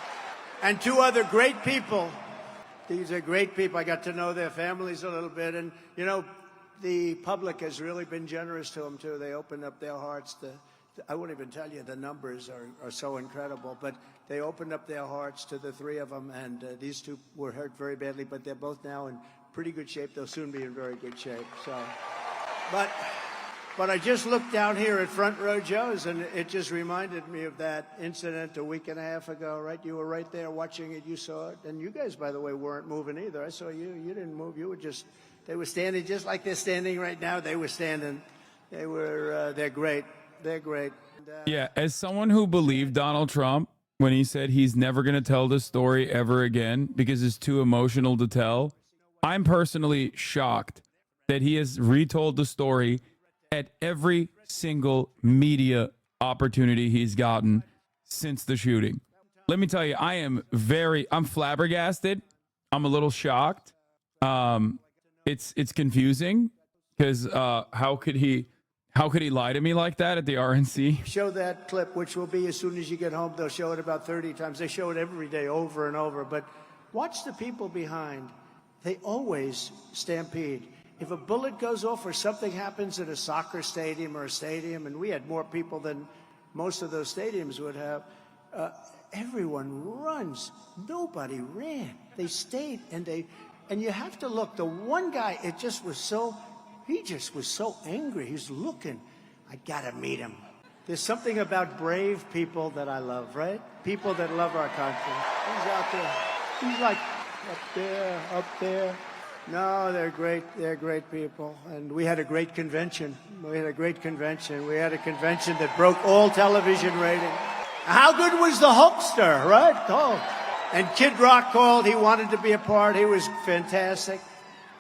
S4: And two other great people. These are great people. I got to know their families a little bit. And, you know, the public has really been generous to them, too. They opened up their hearts to, I won't even tell you, the numbers are so incredible. But they opened up their hearts to the three of them. And these two were hurt very badly, but they're both now in pretty good shape. They'll soon be in very good shape. So, But I just looked down here at Front Row Joe's, and it just reminded me of that incident a week and a half ago, right? You were right there watching it. You saw it. And you guys, by the way, weren't moving either. I saw you. You didn't move. You were just, they were standing just like they're standing right now. They were standing. They were, they're great. They're great.
S3: Yeah, as someone who believed Donald Trump when he said he's never going to tell this story ever again because it's too emotional to tell, I'm personally shocked that he has retold the story at every single media opportunity he's gotten since the shooting. Let me tell you, I'm flabbergasted. I'm a little shocked. It's confusing because how could he lie to me like that at the RNC?
S4: Show that clip, which will be as soon as you get home. They'll show it about 30 times. They show it every day over and over. But watch the people behind. They always stampede. If a bullet goes off or something happens at a soccer stadium or a stadium, and we had more people than most of those stadiums would have, everyone runs. Nobody ran. They stayed, and you have to look. The one guy, he just was so angry. He's looking. I gotta meet him. There's something about brave people that I love, right? People that love our country. He's out there. He's like up there. No, they're great. They're great people. And we had a great convention. We had a convention that broke all television ratings. How good was the Hulkster, right? Oh. And Kid Rock called. He wanted to be a part. He was fantastic.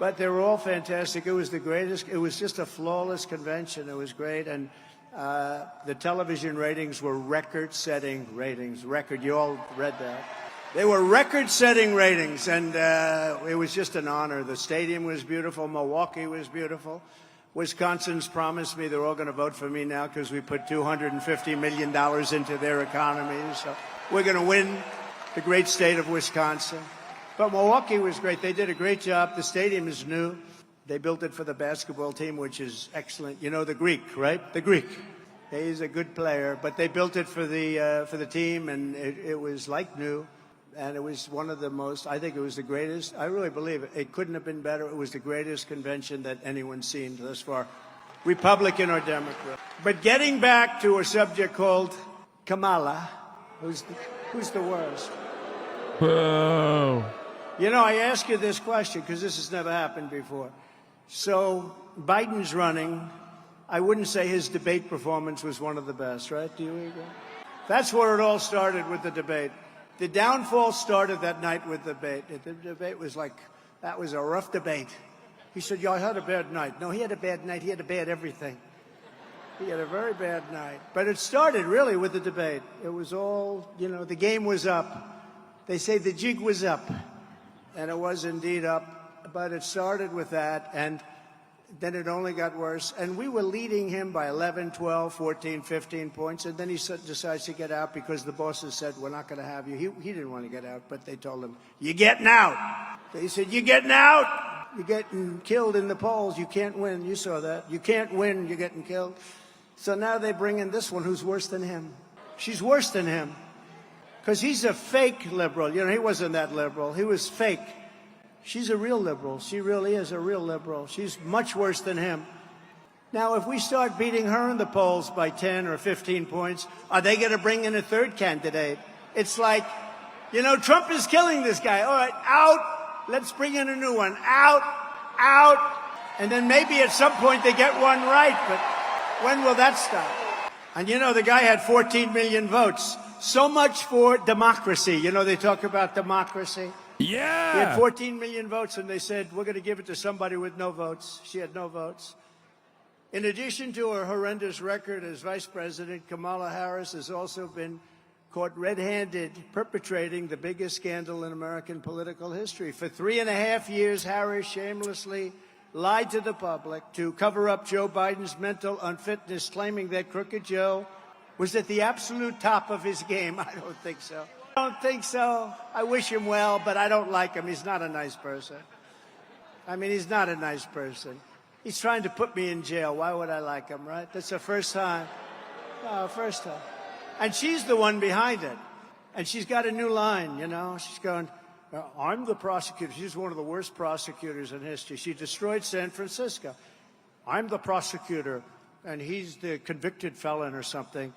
S4: But they were all fantastic. It was the greatest. It was just a flawless convention. It was great. And the television ratings were record-setting ratings. You all read that. They were record-setting ratings, and it was just an honor. The stadium was beautiful. Milwaukee was beautiful. Wisconsin's promised me they're all going to vote for me now because we put $250 million into their economy. So we're going to win the great state of Wisconsin. But Milwaukee was great. They did a great job. The stadium is new. They built it for the basketball team, which is excellent. You know the Greek, right? The Greek. He's a good player. But they built it for the team, and it was like new. And it was one of the most, I think it was the greatest. I really believe it. It couldn't have been better. It was the greatest convention that anyone's seen thus far, Republican or Democrat. But getting back to a subject called Kamala, who's the worst?
S3: Whoa.
S4: You know, I ask you this question because this has never happened before. So Biden's running, I wouldn't say his debate performance was one of the best, right? Do you agree? That's where it all started, with the debate. The downfall started that night with the debate. The debate was like, that was a rough debate. He said, yeah, I had a bad night. No, he had a bad night. He had a bad everything. He had a very bad night. But it started really with the debate. It was all, you know, the game was up. They say the jig was up. And it was indeed up. But it started with that. And then it only got worse. And we were leading him by 11, 12, 14, 15 points. And then he decides to get out because the bosses said, we're not going to have you. He didn't want to get out, but they told him, you're getting out. They said, you're getting out. You're getting killed in the polls. You can't win. You saw that. You can't win. You're getting killed. So now they bring in this one who's worse than him. She's worse than him because he's a fake liberal. You know, he wasn't that liberal. He was fake. She's a real liberal. She really is a real liberal. She's much worse than him. Now, if we start beating her in the polls by 10 or 15 points, are they going to bring in a third candidate? It's like, you know, Trump is killing this guy. All right, out. Let's bring in a new one. Out, out. And then maybe at some point they get one right, but when will that stop? And you know, the guy had 14 million votes. So much for democracy. You know, they talk about democracy.
S3: Yeah.
S4: He had 14 million votes, and they said, we're going to give it to somebody with no votes. She had no votes. In addition to her horrendous record as vice president, Kamala Harris has also been caught red-handed perpetrating the biggest scandal in American political history. For 3.5 years, Harris shamelessly lied to the public to cover up Joe Biden's mental unfitness, claiming that Crooked Joe was at the absolute top of his game. I don't think so. I don't think so. I wish him well, but I don't like him. He's not a nice person. I mean, he's not a nice person. He's trying to put me in jail. Why would I like him, right? That's the first time. Oh, first time. And she's the one behind it. And she's got a new line, you know. She's going, I'm the prosecutor. She's one of the worst prosecutors in history. She destroyed San Francisco. I'm the prosecutor, and he's the convicted felon or something.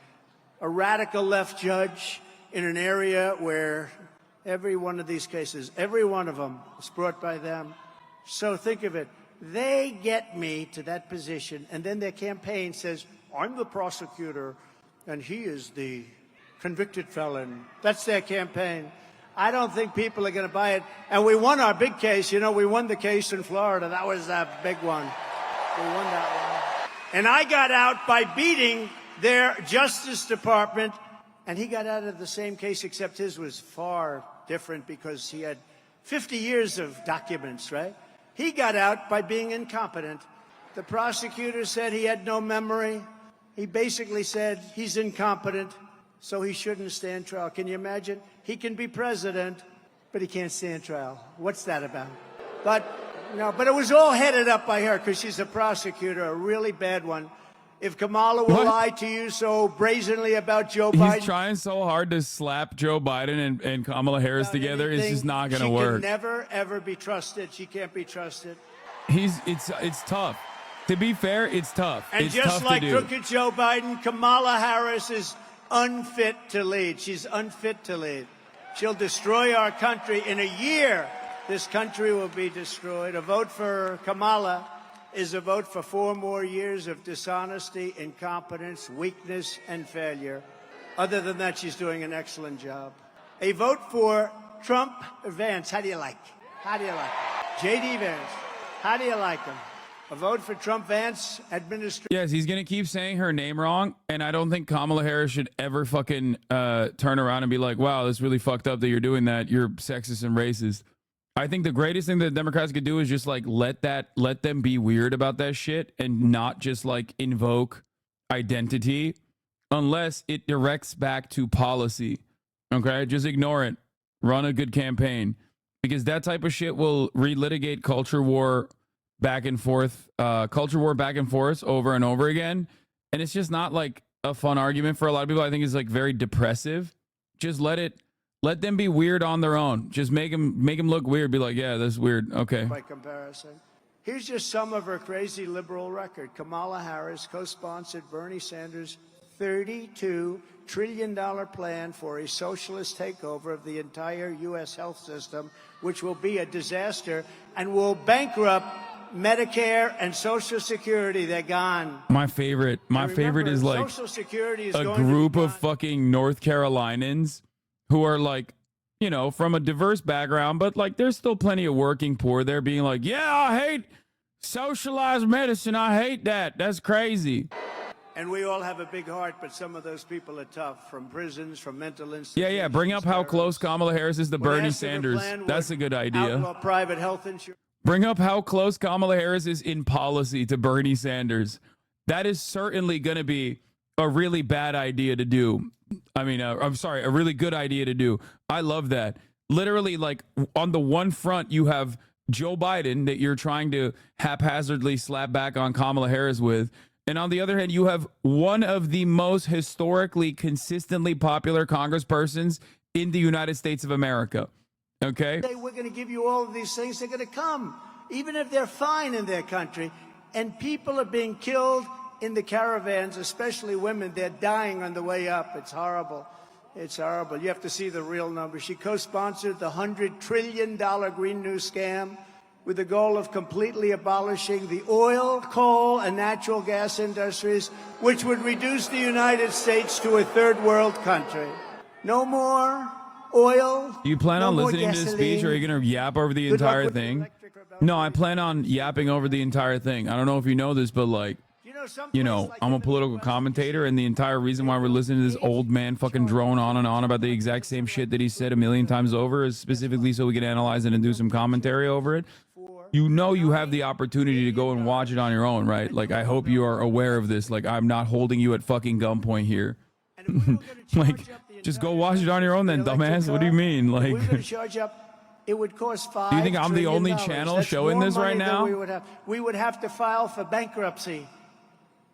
S4: A radical left judge in an area where every one of these cases, every one of them is brought by them. So think of it. They get me to that position, and then their campaign says, I'm the prosecutor, and he is the convicted felon. That's their campaign. I don't think people are going to buy it. And we won our big case. You know, we won the case in Florida. That was a big one. We won that one. And I got out by beating their Justice Department. And he got out of the same case, except his was far different because he had 50 years of documents, right? He got out by being incompetent. The prosecutor said he had no memory. He basically said he's incompetent, so he shouldn't stand trial. Can you imagine? He can be president, but he can't stand trial. What's that about? But it was all headed up by her because she's a prosecutor, a really bad one. If Kamala will lie to you so brazenly about Joe Biden.
S3: He's trying so hard to slap Joe Biden and Kamala Harris together. It's just not going to work.
S4: She can never, ever be trusted. She can't be trusted.
S3: It's tough. To be fair, it's tough.
S4: And
S3: it's
S4: just
S3: tough
S4: like
S3: to do.
S4: crooked Joe Biden, Kamala Harris is unfit to lead. She's unfit to lead. She'll destroy our country. In a year, this country will be destroyed. A vote for Kamala is a vote for 4 more years of dishonesty, incompetence, weakness, and failure. Other than that, she's doing an excellent job. A vote for Trump Vance. How do you like? How do you like him? J.D. Vance. How do you like him? A vote for Trump Vance administration.
S3: Yes, he's going to keep saying her name wrong, and I don't think Kamala Harris should ever fucking turn around and be like, wow, that's really fucked up that you're doing that. You're sexist and racist. I think the greatest thing that Democrats could do is just like let them be weird about that shit and not just like invoke identity unless it directs back to policy. Okay, just ignore it. Run a good campaign because that type of shit will relitigate culture war back and forth over and over again. And it's just not like a fun argument for a lot of people. I think it's like very depressive. Just let them be weird on their own. Just make them look weird. Be like, yeah, that's weird. Okay.
S4: By comparison. Here's just some of her crazy liberal record. Kamala Harris co-sponsored Bernie Sanders' $32 trillion plan for a socialist takeover of the entire U.S. health system, which will be a disaster and will bankrupt Medicare and Social Security, they're gone.
S3: My favorite is like
S4: Social Security is
S3: a
S4: going to be
S3: group of fucking North Carolinians who are like, you know, from a diverse background, but like there's still plenty of working poor there being like, yeah, I hate socialized medicine. I hate that. That's crazy.
S4: And we all have a big heart, but some of those people are tough, from prisons, from mental institutions.
S3: Yeah. Bring up how close Kamala Harris is to Bernie Sanders. That's a good idea.
S4: Outlaw private health insurance.
S3: Bring up how close Kamala Harris is in policy to Bernie Sanders. That is certainly going to be a really bad idea to do. I mean, I'm sorry, a really good idea to do. I love that. Literally, like on the one front, you have Joe Biden that you're trying to haphazardly slap back on Kamala Harris with. And on the other hand, you have one of the most historically consistently popular congresspersons in the United States of America. Okay?
S4: We're going to give you all of these things. They're going to come, even if they're fine in their country. And people are being killed in the caravans, especially women. They're dying on the way up. It's horrible. It's horrible. You have to see the real numbers. She co-sponsored the $100 trillion Green New scam with the goal of completely abolishing the oil, coal, and natural gas industries, which would reduce the United States to a third world country. No more oil.
S3: Do you plan on listening to the speech, or are you going to yap over the entire thing? No, I plan on yapping over the entire thing. I don't know if you know this, but like, you know, I'm a political commentator, and the entire reason why we're listening to this old man fucking drone on and on about the exact same shit that he said a million times over is specifically so we can analyze it and do some commentary over it. You know, you have the opportunity to go and watch it on your own, right? Like, I hope you are aware of this. Like, I'm not holding you at fucking gunpoint here. Like, just go watch it on your own then, dumbass. What do you mean? Like,
S4: we're going to charge up. It would cost $5
S3: do you think I'm the only
S4: trillion.
S3: channel
S4: That's
S3: showing
S4: more
S3: this right
S4: money than
S3: now?
S4: we would have to file for bankruptcy.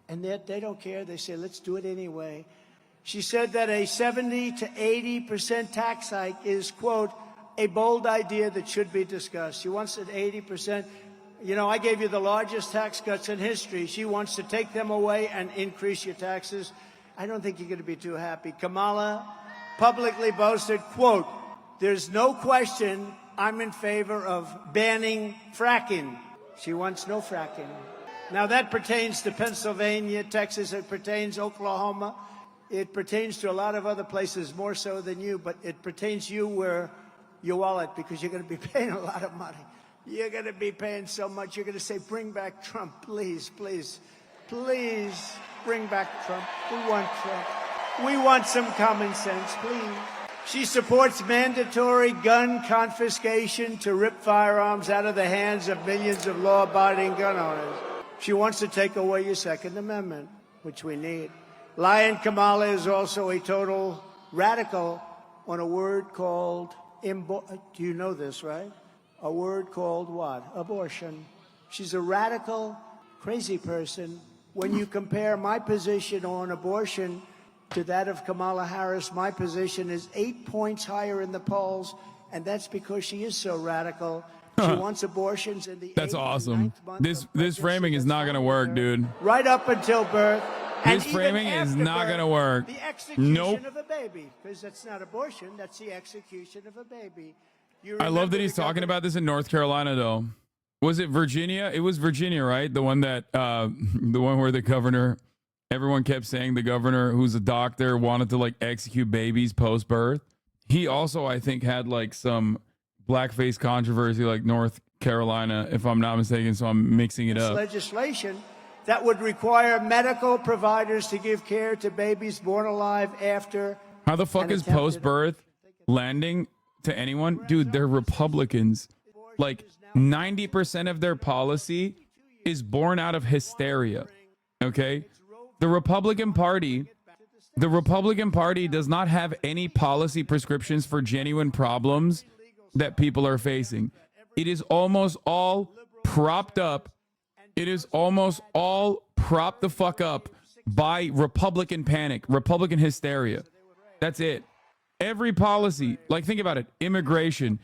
S4: And they don't care. They say, let's do it anyway. She said that a 70 to 80% tax hike is, quote, a bold idea that should be discussed. She wants it 80%. You know, I gave you the largest tax cuts in history. She wants to take them away and increase your taxes. I don't think you're going to be too happy. Kamala publicly boasted, quote, there's no question I'm in favor of banning fracking. She wants no fracking. Now, that pertains to Pennsylvania, Texas. It pertains to Oklahoma. It pertains to a lot of other places, more so than you. But it pertains to you where your wallet, because you're going to be paying a lot of money. You're going to be paying so much. You're going to say, bring back Trump. Please, please, please bring back Trump. We want Trump. We want some common sense, please. She supports mandatory gun confiscation to rip firearms out of the hands of millions of law-abiding gun owners. She wants to take away your Second Amendment, which we need. Lion Kamala is also a total radical on a word called, do you know this, right? A word called what? Abortion. She's a radical, crazy person. When you compare my position on abortion to that of Kamala Harris, my position is 8 points higher in the polls, and that's because she is so radical. She wants abortions in the
S3: That's awesome. This framing is not going to work, dude.
S4: Right up until birth.
S3: This framing is not going to work.
S4: The execution
S3: Nope.
S4: of a baby, because that's not abortion, that's the execution of a baby.
S3: I love that he's talking about this in North Carolina, though. Was it Virginia? It was Virginia, right? The one that, the one where the governor, everyone kept saying the governor, who's a doctor, wanted to like execute babies post-birth. He also, I think, had like some blackface controversy, like North Carolina, if I'm not mistaken. So I'm mixing it up.
S4: Legislation that would require medical providers to give care to babies born alive after.
S3: How the fuck is post-birth landing to anyone? Dude, they're Republicans. Like 90% of their policy is born out of hysteria. Okay? The Republican Party does not have any policy prescriptions for genuine problems that people are facing. It is almost all propped up. It is almost all propped the fuck up by Republican panic, Republican hysteria. That's it. Every policy, like think about it, immigration.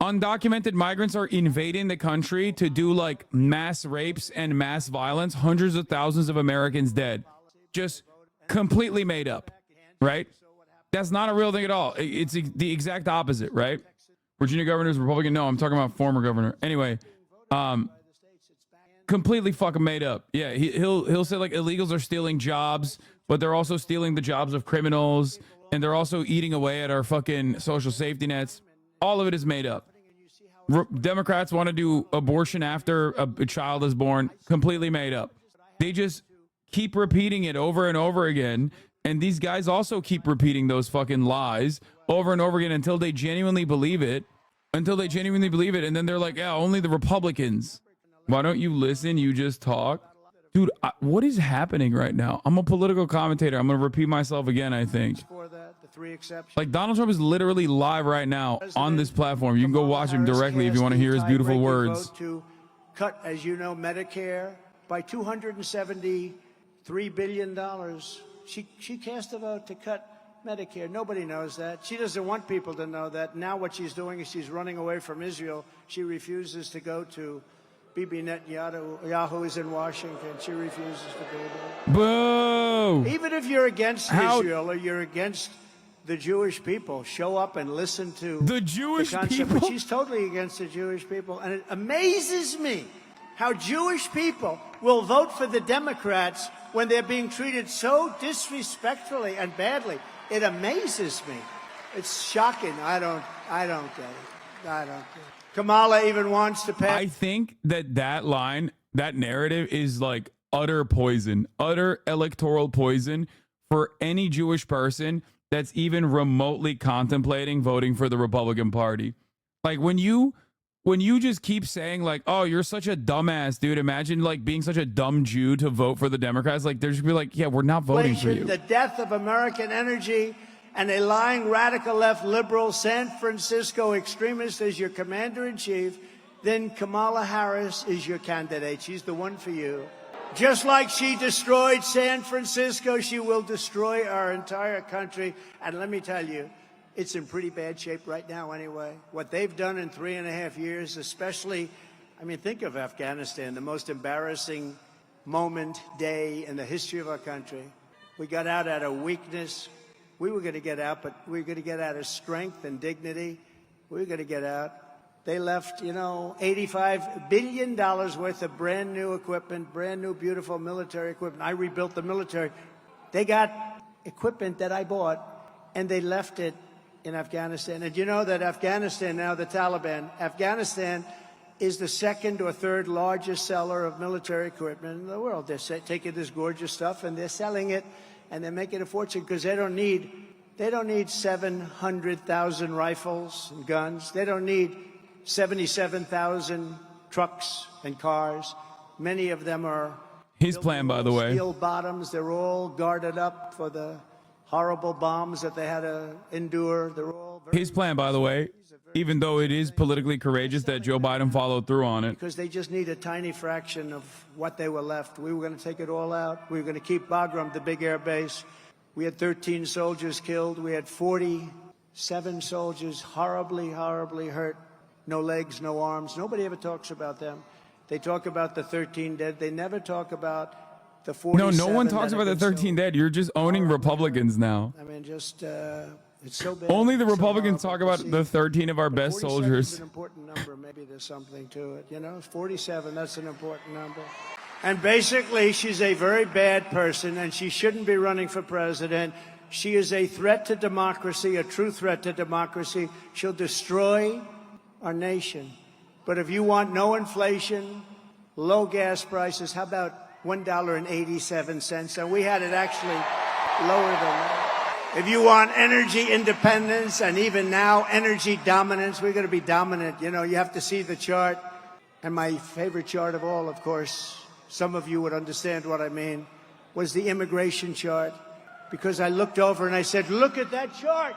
S3: Undocumented migrants are invading the country to do like mass rapes and mass violence. Hundreds of thousands of Americans dead. Just completely made up, right? That's not a real thing at all. It's the exact opposite, right? Virginia governor's Republican. No, I'm talking about former governor. Anyway, completely fucking made up. Yeah, he'll say like illegals are stealing jobs, but they're also stealing the jobs of criminals, and they're also eating away at our fucking social safety nets. All of it is made up. Democrats want to do abortion after a child is born. Completely made up. They just keep repeating it over and over again. And these guys also keep repeating those fucking lies over and over again until they genuinely believe it. And then they're like, yeah, only the Republicans. Why don't you listen? You just talk. Dude, what is happening right now? I'm a political commentator. I'm going to repeat myself again, I think. Like, Donald Trump is literally live right now on this platform. You can go watch him directly if you want to hear his beautiful words.
S4: To cut, as you know, Medicare by $273 billion. She cast a vote to cut Medicare. Nobody knows that. She doesn't want people to know that. Now what she's doing is she's running away from Israel. She refuses to go to BIBI NETANYAHU is in Washington. She refuses to go there.
S3: Boo!
S4: Even if you're against Israel or you're against the Jewish people, show up and listen to
S3: the Jewish
S4: concept.
S3: people.
S4: But she's totally against the Jewish people. And it amazes me how Jewish people will vote for the Democrats when they're being treated so disrespectfully and badly. It amazes me. It's shocking. I don't get it. I don't get it. Kamala even wants to pass.
S3: I think that line, that narrative is like utter poison, utter electoral poison for any Jewish person that's even remotely contemplating voting for the Republican Party. Like when you just keep saying like, oh, you're such a dumbass, dude. Imagine like being such a dumb Jew to vote for the Democrats. Like they're just gonna be like, yeah, we're not voting for you.
S4: The death of American energy and a lying radical left liberal San Francisco extremist as your commander-in-chief, then Kamala Harris is your candidate. She's the one for you. Just like she destroyed San Francisco, she will destroy our entire country. And let me tell you, it's in pretty bad shape right now anyway. What they've done in 3.5 years, especially, I mean, think of Afghanistan, the most embarrassing day in the history of our country. We got out of weakness. We were going to get out, but we were going to get out of strength and dignity. We were going to get out. They left, $85 billion worth of brand new equipment, brand new, beautiful military equipment. I rebuilt the military. They got equipment that I bought, and they left it in Afghanistan. And you know that Afghanistan now, the Taliban, Afghanistan is the second or third largest seller of military equipment in the world. They're taking this gorgeous stuff, and they're selling it, and they're making a fortune because they don't need 700,000 rifles and guns. They don't need 77,000 trucks and cars. Many of them are
S3: his plan, by the way.
S4: Steel bottoms. They're all guarded up for the horrible bombs that they had to endure. They're all
S3: his plan, by the way, even though it is politically courageous that Joe Biden followed through on it.
S4: Because they just need a tiny fraction of what they were left. We were going to take it all out. We were going to keep Bagram, the big air base. We had 13 soldiers killed. We had 47 soldiers horribly, horribly hurt. No legs, no arms. Nobody ever talks about them. They talk about the 13 dead. They never talk about the 47.
S3: No one talks about the 13 dead. You're just owning Republicans now.
S4: I mean, just it's so bad.
S3: Only the Republicans talk about the 13 of our best soldiers.
S4: Is an important number. Maybe there's something to it. 47. That's an important number. And basically, she's a very bad person, and she shouldn't be running for president. She is a threat to democracy, a true threat to democracy. She'll destroy our nation. But if you want no inflation, low gas prices, how about $1.87? And we had it actually lower than that. If you want energy independence and even now energy dominance, we're going to be dominant. You have to see the chart. And my favorite chart of all, of course, some of you would understand what I mean, was the immigration chart. Because I looked over and I said, look at that chart.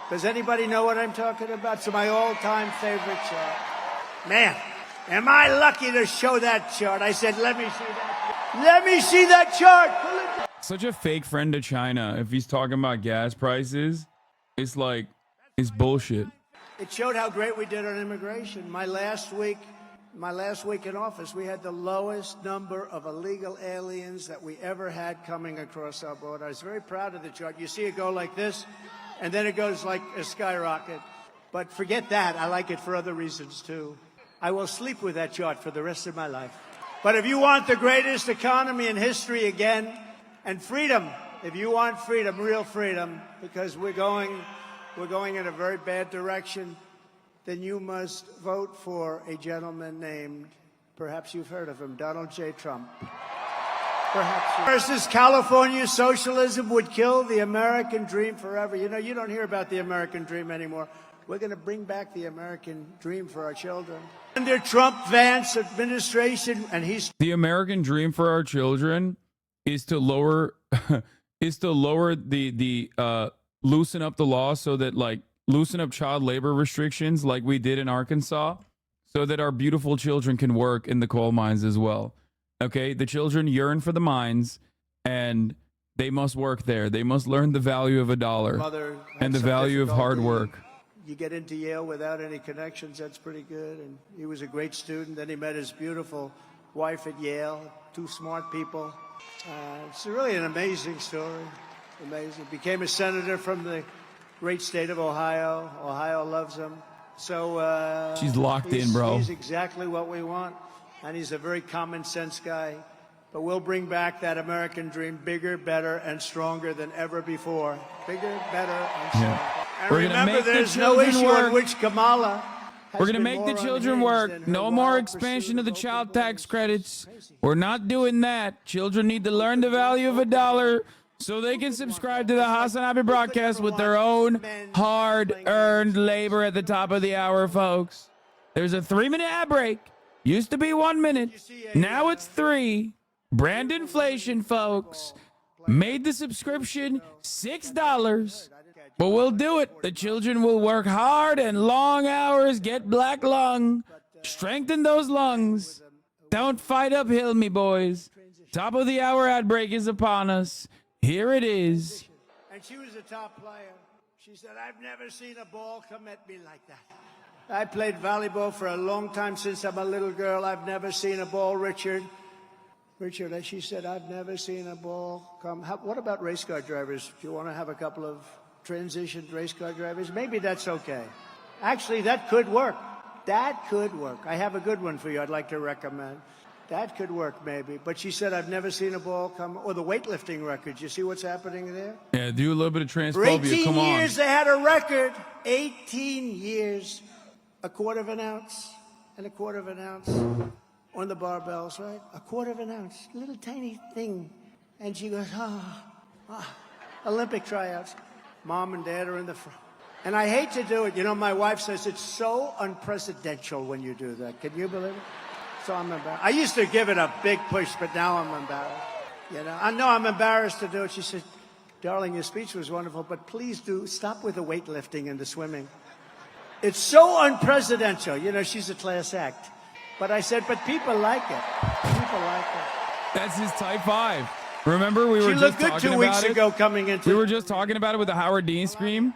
S4: Does anybody know what I'm talking about? It's my all-time favorite chart. Man, am I lucky to show that chart? I said, let me see that. Let me see that chart.
S3: Such a fake friend to China. If he's talking about gas prices, it's bullshit.
S4: It showed how great we did on immigration. My last week in office, we had the lowest number of illegal aliens that we ever had coming across our border. I was very proud of the chart. You see it go like this, and then it goes like a skyrocket. But forget that. I like it for other reasons, too. I will sleep with that chart for the rest of my life. But if you want the greatest economy in history again, and freedom, if you want freedom, real freedom, because we're going in a very bad direction, then you must vote for a gentleman named, perhaps you've heard of him, Donald J. Trump. Perhaps. Versus California socialism would kill the American dream forever. You know, you don't hear about the American dream anymore. We're going to bring back the American dream for our children. Under Trump-Vance administration, and he's...
S3: The American dream for our children is to lower loosen up the law so that, like, loosen up child labor restrictions like we did in Arkansas so that our beautiful children can work in the coal mines as well. Okay, the children yearn for the mines, and they must work there. They must learn the value of a dollar and the value of hard work.
S4: You get into Yale without any connections, that's pretty good. And he was a great student. Then he met his beautiful wife at Yale, two smart people. It's really an amazing story, amazing. Became a senator from the great state of Ohio. Ohio loves him. So
S3: she's locked in, bro.
S4: He's exactly what we want. And he's a very common sense guy. But we'll bring back that American dream bigger, better, and stronger than ever before. Bigger, better, and stronger.
S3: Yeah.
S4: And
S3: We're
S4: remember,
S3: make
S4: there's
S3: the
S4: no issue
S3: work.
S4: on which Kamala has
S3: We're going to
S4: been
S3: make the
S4: more
S3: children
S4: unhinged
S3: work.
S4: than her
S3: No more
S4: wild
S3: expansion
S4: pursuit
S3: of the child tax credits. We're not doing that. Children need to learn the value of a dollar so they can subscribe to the HasanAbi broadcast with their own hard-earned labor at the top of the hour, folks. There's a 3-minute ad break. Used to be 1 minute. Now it's 3. Brand inflation, folks. Made the subscription $6. But we'll do it. The children will work hard and long hours, get black lung, strengthen those lungs. Don't fight uphill, me boys. Top of the hour ad break is upon us. Here it is.
S4: And she was a top player. She said, I've never seen a ball come at me like that. I played volleyball for a long time since I'm a little girl. I've never seen a ball, Richard. Richard, she said, I've never seen a ball come. What about race car drivers? Do you want to have a couple of transitioned race car drivers? Maybe that's okay. Actually, that could work. That could work. I have a good one for you I'd like to recommend. That could work, maybe. But she said, I've never seen a ball come. Or the weightlifting records. You see what's happening there?
S3: Yeah, do a little bit of
S4: For
S3: transphobia.
S4: 18
S3: Come on.
S4: years, they had a record. 18 years. A quarter of an ounce and a quarter of an ounce on the barbells, right? A quarter of an ounce. Little tiny thing. And she goes, Olympic tryouts. Mom and Dad are in the front. And I hate to do it. You know, my wife says it's so unprecedented when you do that. Can you believe it? So I'm embarrassed. I used to give it a big push, but now I'm embarrassed. You know, I know I'm embarrassed to do it. She said, darling, your speech was wonderful, but please do stop with the weightlifting and the swimming. It's so unprecedented. You know, she's a class act. But I said, but people like it. People like it.
S3: That's his type 5. Remember, we were
S4: She
S3: just
S4: looked good
S3: talking
S4: 2
S3: about
S4: weeks
S3: it?
S4: ago coming into...
S3: We were just talking about it with the Howard Dean scream.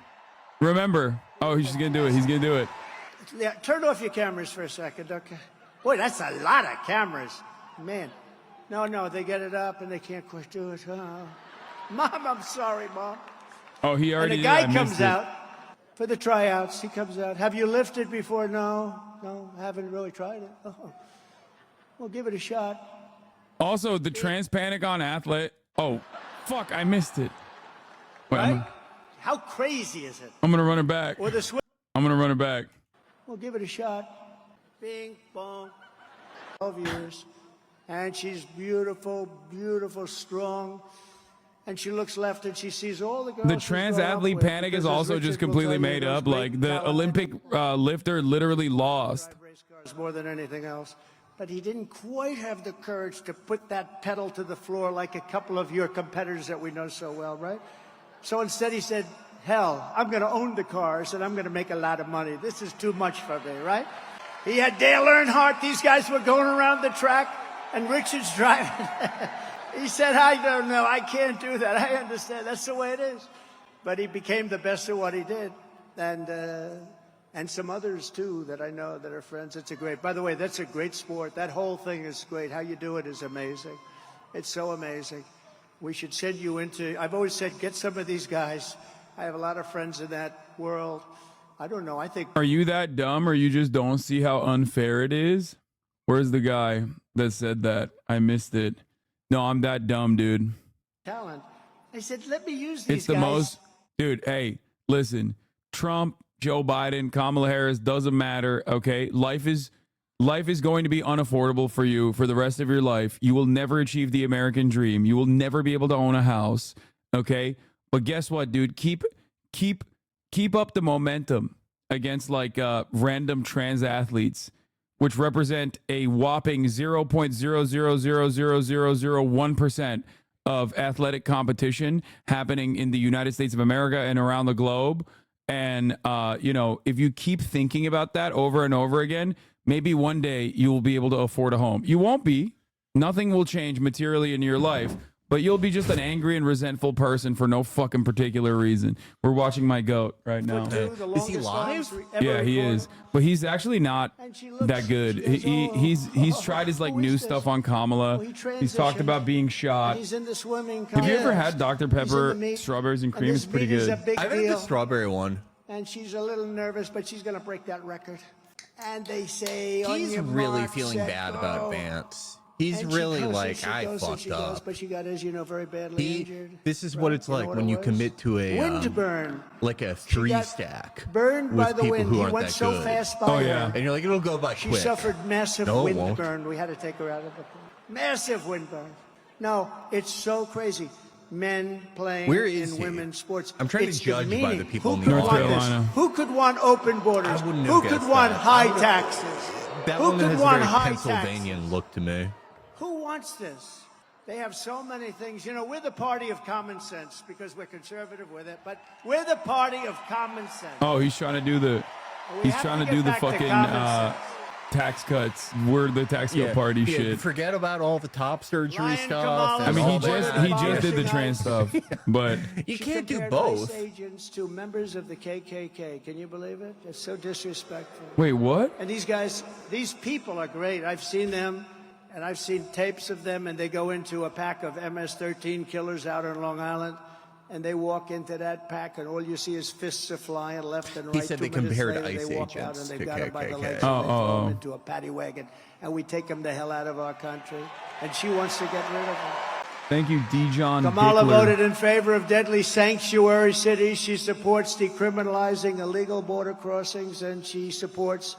S3: Remember? Oh, he's going to do it. He's going to do it.
S4: Yeah, turn off your cameras for a second, okay? Boy, that's a lot of cameras. Man. No, they get it up and they can't quite do it. Oh. Mom, I'm sorry, Mom.
S3: Oh, he already
S4: And
S3: did.
S4: the
S3: I
S4: guy
S3: missed
S4: comes
S3: it.
S4: out for the tryouts. He comes out. Have you lifted before? No, I haven't really tried it. Oh. Well, give it a shot.
S3: Also, the trans panic on athlete. Oh, fuck, I missed it. Wait,
S4: Right? How crazy is it?
S3: I'm going to run it back.
S4: Or the swim.
S3: I'm going to run it back.
S4: Well, give it a shot. Bing, bong. 12 years. And she's beautiful, strong. And she looks left and she sees all the girls.
S3: The
S4: she's
S3: trans
S4: grown up
S3: athlete
S4: with,
S3: panic is
S4: because as
S3: also
S4: Richard
S3: just
S4: will
S3: completely
S4: tell you,
S3: made
S4: those
S3: up.
S4: great
S3: Like, the
S4: talent
S3: Olympic lifter literally lost.
S4: more than anything else. But he didn't quite have the courage to put that pedal to the floor like a couple of your competitors that we know so well, right? So instead he said, hell, I'm going to own the cars and I'm going to make a lot of money. This is too much for me, right? He had Dale Earnhardt. These guys were going around the track and Richard's driving. He said, I don't know. I can't do that. I understand. That's the way it is. But he became the best at what he did. And some others, too, that I know that are friends. It's a great, by the way, that's a great sport. That whole thing is great. How you do it is amazing. It's so amazing. We should send you into, I've always said, get some of these guys. I have a lot of friends in that world. I don't know. I think.
S3: Are you that dumb or you just don't see how unfair it is? Where's the guy that said that? I missed it. No, I'm that dumb, dude.
S4: Talent. I said, let me use these
S3: It's the
S4: guys.
S3: most, dude. Hey, listen, Trump, Joe Biden, Kamala Harris, doesn't matter. Okay, life is going to be unaffordable for you for the rest of your life. You will never achieve the American dream. You will never be able to own a house. Okay, but guess what, dude? Keep up the momentum against like random trans athletes, which represent a whopping 0.0000001% of athletic competition happening in the United States of America and around the globe. And, if you keep thinking about that over and over again, maybe one day you will be able to afford a home. You won't be. Nothing will change materially in your life, but you'll be just an angry and resentful person for no fucking particular reason. We're watching my goat right now.
S14: Is he live?
S3: Yeah, he is, but he's actually not that good. He's tried his like new stuff on Kamala. He's talked about being shot.
S4: He's in the swimming
S3: Have you ever
S4: contest.
S3: had Dr. Pepper strawberries and cream? It's pretty good.
S4: I've had the
S21: strawberry one.
S4: And she's a little nervous, but she's going to break that record. And they say,
S21: He's
S4: on your
S21: really
S4: mark,
S21: feeling
S4: set,
S21: bad
S4: go.
S21: about Vance. He's
S4: And she
S21: really
S4: goes,
S21: like,
S4: and she
S21: I
S4: goes, and
S21: fucked
S4: she goes,
S21: up.
S4: but she got, as you know, very badly injured.
S21: This is what it's like when you commit to a
S4: Wind burn.
S21: like a
S4: She got
S21: 3-stack
S4: burned
S21: with
S4: by the
S21: people
S4: wind.
S21: who
S4: He
S21: aren't
S4: went
S21: that
S4: so
S21: good.
S4: fast by her.
S21: And you're like, it'll go by
S4: She
S21: quick.
S4: suffered massive
S21: No, it
S4: wind
S21: won't.
S4: burn. We had to take her out of the pool. Massive wind burn. No, it's so crazy. Men playing
S21: Where is
S4: in
S21: he?
S4: women's sports.
S21: I'm trying to
S4: It's
S21: judge by
S4: demeaning.
S21: the people
S4: Who
S21: in the
S4: could
S3: North
S4: want
S3: Carolina.
S4: this? Who could want open borders?
S21: I wouldn't
S4: Who
S21: have
S4: could
S21: guessed
S4: want
S21: that.
S4: high
S21: I would've-
S4: taxes?
S21: That
S4: Who
S21: one
S4: could
S21: has a
S4: want
S21: very
S4: high
S21: Pennsylvanian
S4: taxes?
S21: look to me.
S4: Who wants this? They have so many things. You know, we're the party of common sense because we're conservative with it, but we're the party of common sense.
S3: Oh, he's trying to do the.
S4: We
S3: He's
S4: have
S3: trying
S4: to
S3: to
S4: get
S3: do the
S4: back to
S3: fucking
S4: common sense.
S3: tax cuts. We're the tax cut party shit.
S21: Forget about all the top surgery
S4: Lion
S21: stuff.
S4: Kamala
S3: I mean,
S21: all
S3: he
S21: that.
S3: just did the trans stuff, but
S21: You
S4: She
S21: can't do
S4: compared
S21: both.
S4: ICE agents to members of the KKK. Can you believe it? It's so disrespectful.
S3: wait, what?
S4: And these guys, these people are great. I've seen them, and I've seen tapes of them, and they go into a pack of MS-13 killers out on Long Island, and they walk into that pack, and all you see is fists are flying left and right.
S21: He said
S4: 2
S21: they
S4: minutes
S21: compared
S4: later,
S21: ICE
S4: they walk out,
S21: agents
S4: and
S21: to
S4: they've got them by the
S21: KKK.
S4: legs, and they throw them into a paddy wagon, and we take them the hell out of our country. And she wants to get rid of them.
S3: Thank you, Dijon.
S4: Kamala
S3: Dickler.
S4: voted in favor of deadly sanctuary cities. She supports decriminalizing illegal border crossings, and she supports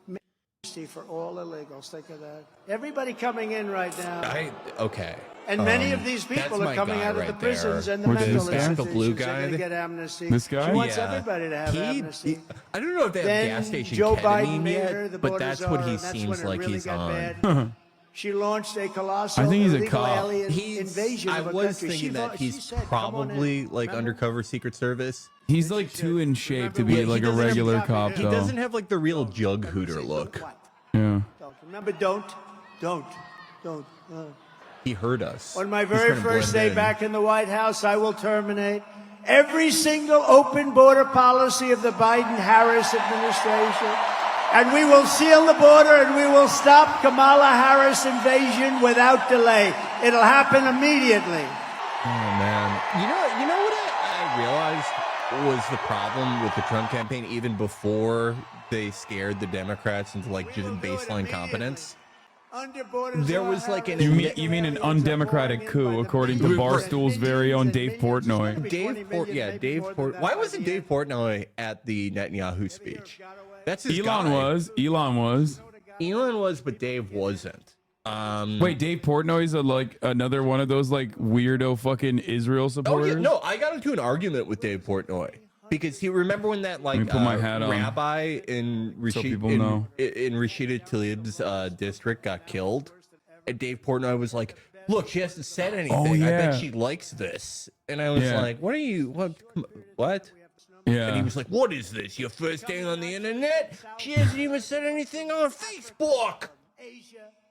S4: amnesty for all illegals. Think of that. Everybody coming in right now.
S21: Okay.
S4: And many of these
S21: that's
S4: people are
S21: my
S4: coming
S21: guy
S4: out of the
S21: right
S4: prisons
S21: there.
S4: and the
S3: Which
S4: mental
S3: is that?
S4: institutions.
S21: The blue
S4: They're
S21: guy?
S4: going to get amnesty.
S3: This guy?
S4: She wants
S21: Yeah.
S4: everybody to have amnesty.
S21: I don't know if they have
S4: Then
S21: gas station
S4: Joe
S21: ketamine
S4: Biden made
S21: yet,
S4: her the
S21: but
S4: border
S21: that's
S4: czar,
S21: what he
S4: and that's
S21: seems
S4: when it
S21: like
S4: really
S21: he's
S4: got
S21: on.
S4: bad. She launched a colossal
S3: I think he's a
S4: illegal
S3: cop.
S4: alien invasion
S21: I
S4: of a
S21: was
S4: country.
S21: thinking
S4: She
S21: that
S4: thought- she
S21: he's
S4: said, "Come on in."
S21: probably like
S4: Remember?
S21: undercover Secret Service.
S3: He's like too in shape to be
S21: Yeah, he
S3: like a
S21: doesn't have-
S3: regular cop,
S21: He
S3: though.
S21: doesn't have like the real Jug Hooter look.
S3: Yeah.
S4: Remember, don't.
S21: He heard us.
S4: On my
S21: He's
S4: very
S21: trying to
S4: first
S21: blend
S4: day
S21: in.
S4: back in the White House, I will terminate every single open border policy of the Biden-Harris administration. And we will seal the border and we will stop Kamala Harris invasion without delay. It'll happen immediately.
S21: Oh man, you know what I realized was the problem with the Trump campaign even before they scared the Democrats into like just baseline competence. There was like an
S3: You mean an undemocratic coup, according to Barstool's very own Dave Portnoy.
S21: Dave Portnoy. Why wasn't Dave Portnoy at the Netanyahu speech? That's his
S3: Elon
S21: guy.
S3: was. Elon was,
S21: but Dave wasn't.
S3: Wait, Dave Portnoy's like another one of those like weirdo fucking Israel
S21: Oh
S3: supporters.
S21: yeah, no, I got into an argument with Dave Portnoy because he remember when that like
S3: Let me put my hat on.
S21: rabbi in
S3: people know.
S21: in Rashida Tlaib's district got killed, and Dave Portnoy was like, "Look, she hasn't said anything.
S3: Oh,
S21: I
S3: yeah.
S21: bet she likes this." And I was
S3: Yeah.
S21: like, "What are you? What?"
S3: Yeah.
S21: And he was like, "What is this? Your first day on the internet? She hasn't even said anything on Facebook."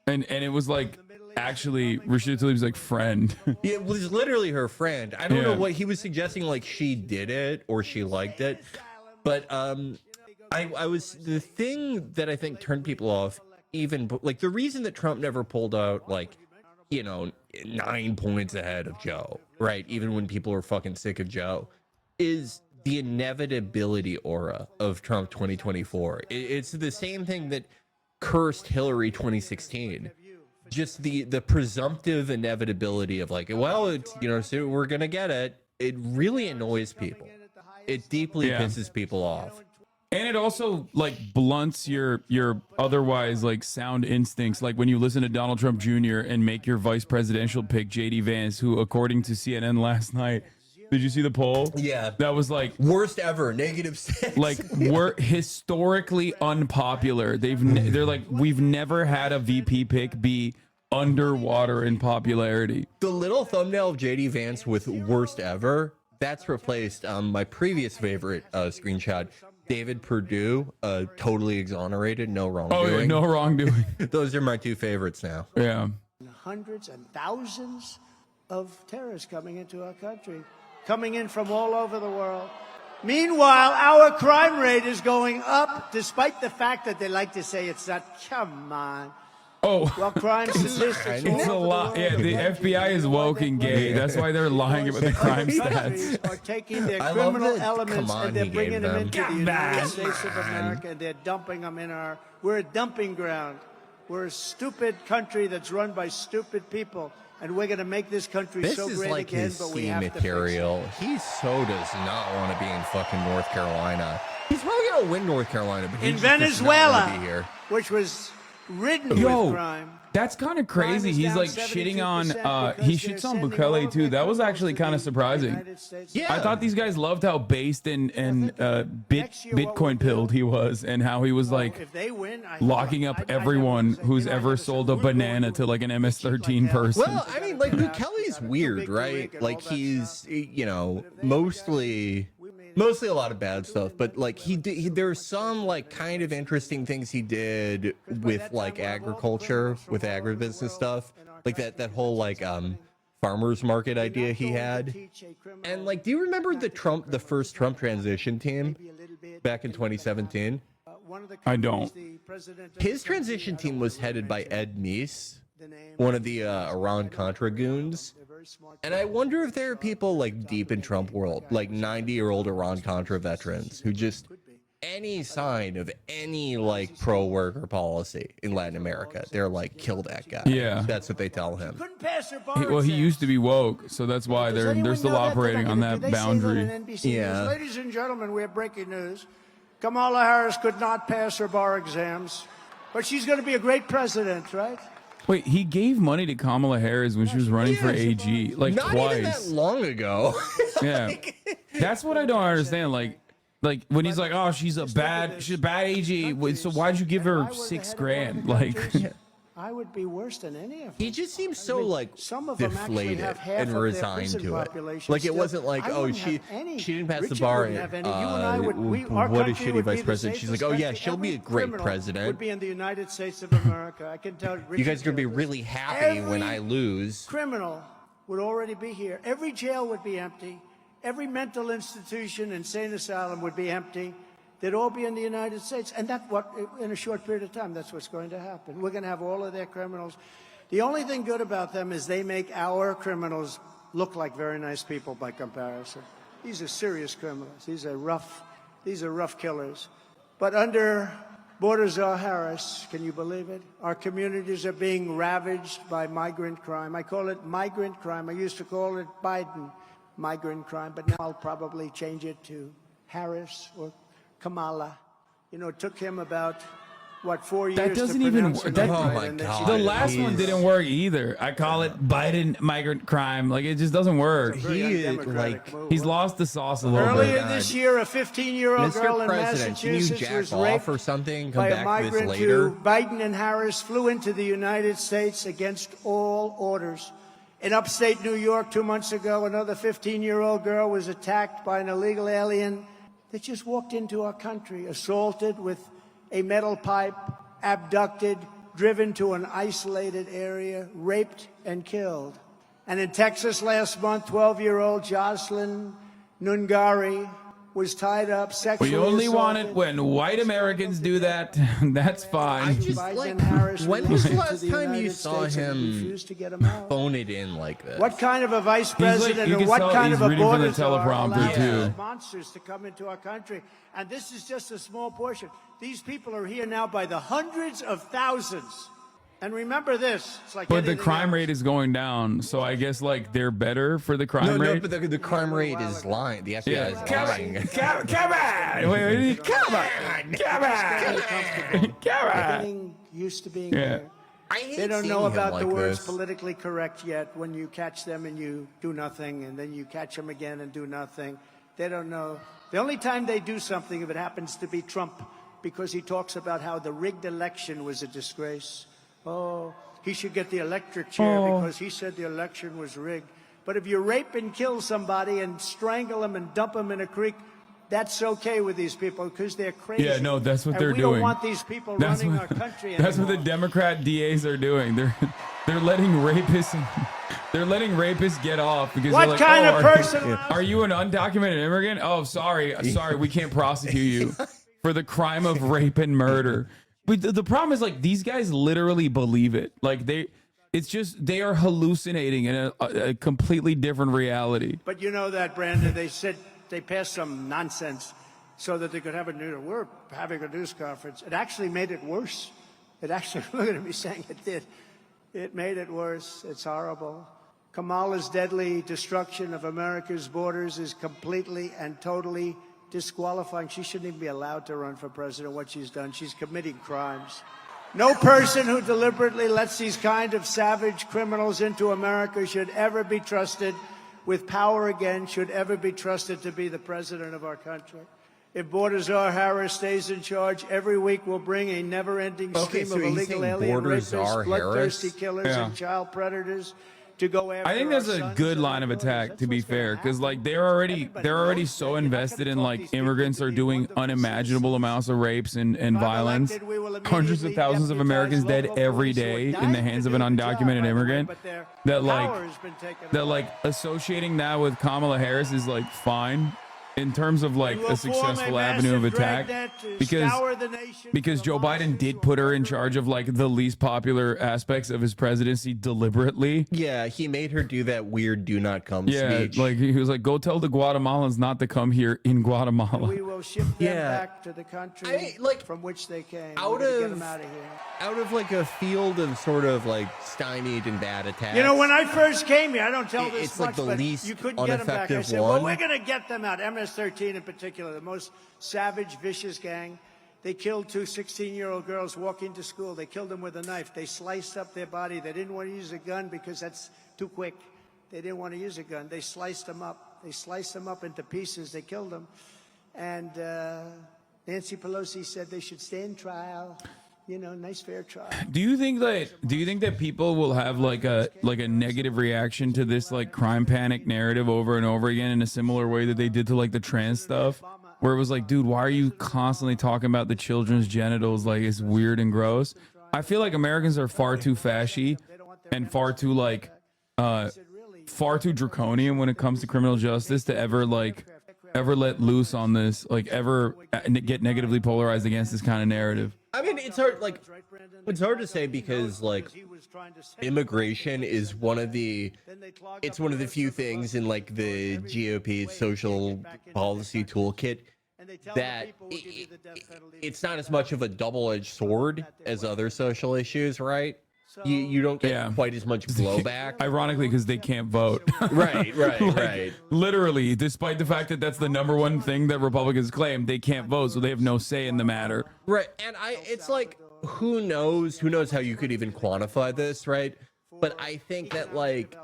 S3: And it was like actually Rashida Tlaib's like friend.
S21: It was literally her friend. I don't know
S3: Yeah.
S21: what he was suggesting, like she did it or she liked it. But I was the thing that I think turned people off, even like the reason that Trump never pulled out like, 9 points ahead of Joe, right? Even when people are fucking sick of Joe, is the inevitability aura of Trump 2024. It's the same thing that
S5: cursed Hillary 2016. Just the presumptive inevitability of like, well, it's, you know, so we're gonna get it. It really annoys people. It deeply pisses people off.
S3: And it also like blunts your otherwise like sound instincts. Like when you listen to Donald Trump Jr. and make your vice presidential pick JD Vance, who according to CNN last night, did you see the poll?
S5: Yeah,
S3: that was like
S5: worst ever, -6.
S3: Like we're historically unpopular. They're like, we've never had a VP pick be underwater in popularity.
S5: The little thumbnail of JD Vance with worst ever, that's replaced my previous favorite screenshot. David Perdue, totally exonerated, no wrongdoing.
S3: Oh, yeah, no wrongdoing.
S5: Those are my two favorites now.
S3: Yeah.
S4: Hundreds and thousands of terrorists coming into our country, coming in from all over the world. Meanwhile, our crime rate is going up, despite the fact that they like to say it's not. Come on.
S3: Oh,
S4: well, crime statistics.
S3: It's a lot. Yeah, the FBI is woke and gay. That's why they're lying about the crime stats.
S4: Are taking their criminal elements and they're bringing them into the United States of America, and they're dumping them in our. We're a dumping ground. We're a stupid country that's run by stupid people, and we're going to make this country
S5: This
S4: so
S5: is
S4: great
S5: like
S4: again.
S5: his
S4: But we
S5: C
S4: have to fix it.
S5: material. He so does not want to be in fucking North Carolina. He's probably going to win North Carolina, but he
S4: In
S5: just does not
S4: Venezuela,
S5: want to be here.
S4: which was ridden
S3: Yo,
S4: with crime.
S3: that's kind of crazy. He's like shitting on, he shits on Bukele too. That was actually kind of surprising.
S5: Yeah.
S3: I thought these guys loved how based and Bitcoin pilled he was, and how he was like locking up everyone who's ever sold a banana to like an MS-13 person.
S5: Well, I mean, like, Bukele's weird, right? Like, he's, you know, mostly a lot of bad stuff, but like there's some like kind of interesting things he did with like agriculture, with agribusiness stuff, like that whole like farmers market idea he had. And like, do you remember the first Trump transition team back in 2017?
S3: I don't.
S5: His transition team was headed by Ed Meese, one of the Iran-Contra goons. And I wonder if there are people like deep in Trump world, like 90-year-old Iran-Contra veterans who just any sign of any like pro-worker policy in Latin America, they're like, kill that guy.
S3: Yeah.
S5: That's what they tell him.
S3: Well, he used to be woke, so that's why they're still operating on that boundary.
S5: Yeah.
S4: Ladies and gentlemen, we have breaking news. Kamala Harris could not pass her bar exams, but she's going to be a great president, right?
S3: Wait, he gave money to Kamala Harris when she was running for AG, like
S5: Not
S3: twice.
S5: even that long ago.
S3: Yeah, that's what I don't understand. Like when he's like, "Oh, she's a bad AG," so why'd you give her $6 grand? Like,
S4: I would be worse than any of them.
S5: He just seems so like
S4: some of them actually
S5: deflated
S4: have half
S5: and
S4: of their
S5: resigned
S4: prison
S5: to it.
S4: population
S5: Like, it
S4: still.
S5: wasn't like,
S4: I
S5: oh,
S4: wouldn't
S5: she
S4: have any.
S5: didn't pass the
S4: Richard
S5: bar.
S4: wouldn't have any. You and I would, our
S5: what a
S4: country
S5: shitty
S4: would be
S5: vice
S4: the
S5: president. She's like,
S4: safest
S5: oh yeah,
S4: country.
S5: she'll be a
S4: Every
S5: great
S4: criminal
S5: president.
S4: Would be in the United States of America. I can tell.
S5: You guys are gonna be really happy when I lose.
S4: Criminal would already be here. Every jail would be empty. Every mental institution, insane asylum would be empty. They'd all be in the United States. And that's what, in a short period of time, that's what's going to happen. We're going to have all of their criminals. The only thing good about them is they make our criminals look like very nice people by comparison. These are serious criminals. These are rough killers. But under Border Czar Harris, can you believe it? Our communities are being ravaged by migrant crime. I call it migrant crime. I used to call it Biden migrant crime, but now I'll probably change it to Harris or Kamala. You know, it took him about, what, 4 years
S3: that doesn't
S4: to
S3: even
S4: pronounce
S3: work.
S4: her name right, and then she
S3: The
S4: did it.
S3: last one didn't work either. I call it Biden migrant crime. Like, it just doesn't work. He's lost the sauce a little
S4: Earlier
S3: bit.
S4: this year, a 15-year-old
S5: Mr.
S4: girl in
S5: President, can you
S4: Massachusetts
S5: jack
S4: was
S5: off
S4: raped
S5: or something?
S4: by
S5: Come
S4: a
S5: back to this
S4: migrant
S5: later.
S4: who Biden and Harris flew into the United States against all orders. In upstate New York 2 months ago, another 15-year-old girl was attacked by an illegal alien that just walked into our country, assaulted with a metal pipe, abducted, driven to an isolated area, raped and killed. And in Texas last month, 12-year-old Jocelyn Nungari was tied up, sexually
S3: We only want
S4: assaulted.
S3: it when white Americans do that. That's fine.
S5: When was the last
S4: the
S5: time you
S4: United
S5: saw
S4: States and
S5: him
S4: refused to get him out.
S5: phone it in like this?
S4: What kind of a vice
S3: He's
S4: president
S3: like, you
S4: and
S3: can
S4: what
S3: tell
S4: kind
S3: he's
S4: of a
S3: reading from the
S4: borders are
S3: teleprompter,
S4: allowed
S3: too.
S4: these monsters to come into our country? And this is just a small portion. These people are here now by the hundreds of thousands. And remember this, it's like
S3: But the
S4: anything
S3: crime
S4: else.
S3: rate is going down, so I guess like they're better for the crime
S5: No,
S3: rate.
S5: but the crime rate is lying. The FBI is lying.
S3: Come on! Wait, come on! Come on! Come on!
S4: Getting used to being
S3: Yeah.
S4: there. They don't
S5: seeing
S4: know
S5: him
S4: about
S5: like
S4: the words
S5: this.
S4: politically correct yet. When you catch them and you do nothing, and then you catch them again and do nothing, they don't know. The only time they do something, if it happens to be Trump, because he talks about how the rigged election was a disgrace. Oh, he should get the electric chair because he said the election was rigged. But if you rape and kill somebody and strangle them and dump them in a creek, that's okay with these people because they're crazy.
S3: Yeah, no, that's what
S4: And
S3: they're
S4: we
S3: doing.
S4: don't want these people running our country
S3: That's what
S4: anymore.
S3: the Democrat DAs are doing. They're letting rapists. They're letting rapists get off because
S4: What
S3: they're like,
S4: kind of
S3: are
S4: person-
S3: You, are you an undocumented immigrant? Oh, sorry, we can't prosecute you for the crime of rape and murder. But the problem is like these guys literally believe it. Like it's just they are hallucinating in a completely different reality.
S4: But you know that, Brandon, they said they passed some nonsense so that they could have we're having a news conference. It actually made it worse. It actually, look at me saying it did. It made it worse. It's horrible. Kamala's deadly destruction of America's borders is completely and totally disqualifying. She shouldn't even be allowed to run for president, what she's done. She's committing crimes. No person who deliberately lets these kind of savage criminals into America should ever be trusted with power again, should ever be trusted to be the president of our country. If Bordazar Harris stays in charge, every week will bring a never-ending stream
S5: so
S4: of
S5: he's
S4: illegal
S5: saying
S4: alien
S5: Bordazar
S4: rapists, bloodthirsty
S5: Harris?
S4: killers,
S3: Yeah.
S4: and child predators to go after
S3: I think
S4: our
S3: that's a
S4: sons
S3: good
S4: and
S3: line
S4: our
S3: of
S4: daughters.
S3: attack, to be fair, because like they're already so invested in like immigrants are doing unimaginable amounts of rapes and violence. Hundreds of thousands of Americans dead every day in the hands of an undocumented immigrant. That like associating that with Kamala Harris is like fine in terms of like a successful avenue of attack, because Joe Biden did put her in charge of like the least popular aspects of his presidency deliberately.
S5: Yeah, he made her do that weird "do not come"
S3: Yeah,
S5: speech.
S3: like he was like, go tell the Guatemalans not to come here in Guatemala.
S4: We will ship them back to the country from which they came. We're gonna get them out of here.
S5: Out of like a field of sort of like stymied and bad attacks.
S4: You know, when I first came here, I don't tell this
S5: it's
S4: much,
S5: like the
S4: but
S5: least
S4: you couldn't get them back. I
S5: ineffective
S4: said, well,
S5: one.
S4: we're going to get them out. MS-13 in particular, the most savage, vicious gang. They killed two 16-year-old girls walking to school. They killed them with a knife. They sliced up their body. They didn't want to use a gun because that's too quick. They didn't want to use a gun. They sliced them up. They sliced them up into pieces. They killed them. And Nancy Pelosi said they should stand trial. You know, nice fair trial.
S3: Do you think that people will have like a negative reaction to this like crime panic narrative over and over again in a similar way that they did to like the trans stuff, where it was like, dude, why are you constantly talking about the children's genitals? Like it's weird and gross. I feel like Americans are far too fashy and far too draconian when it comes to criminal justice to ever let loose on this, like ever get negatively polarized against this kind of narrative.
S5: I mean, it's hard to say because like immigration is one of the few things in like the GOP's social policy toolkit that it's not as much of a double-edged sword as other social issues, right? You don't get quite as much blowback.
S3: Ironically, because they can't vote.
S5: Right.
S3: Literally, despite the fact that that's the number one thing that Republicans claim, they can't vote, so they have no say in the matter.
S5: Right, and it's like, who knows how you could even quantify this, right? But I think that like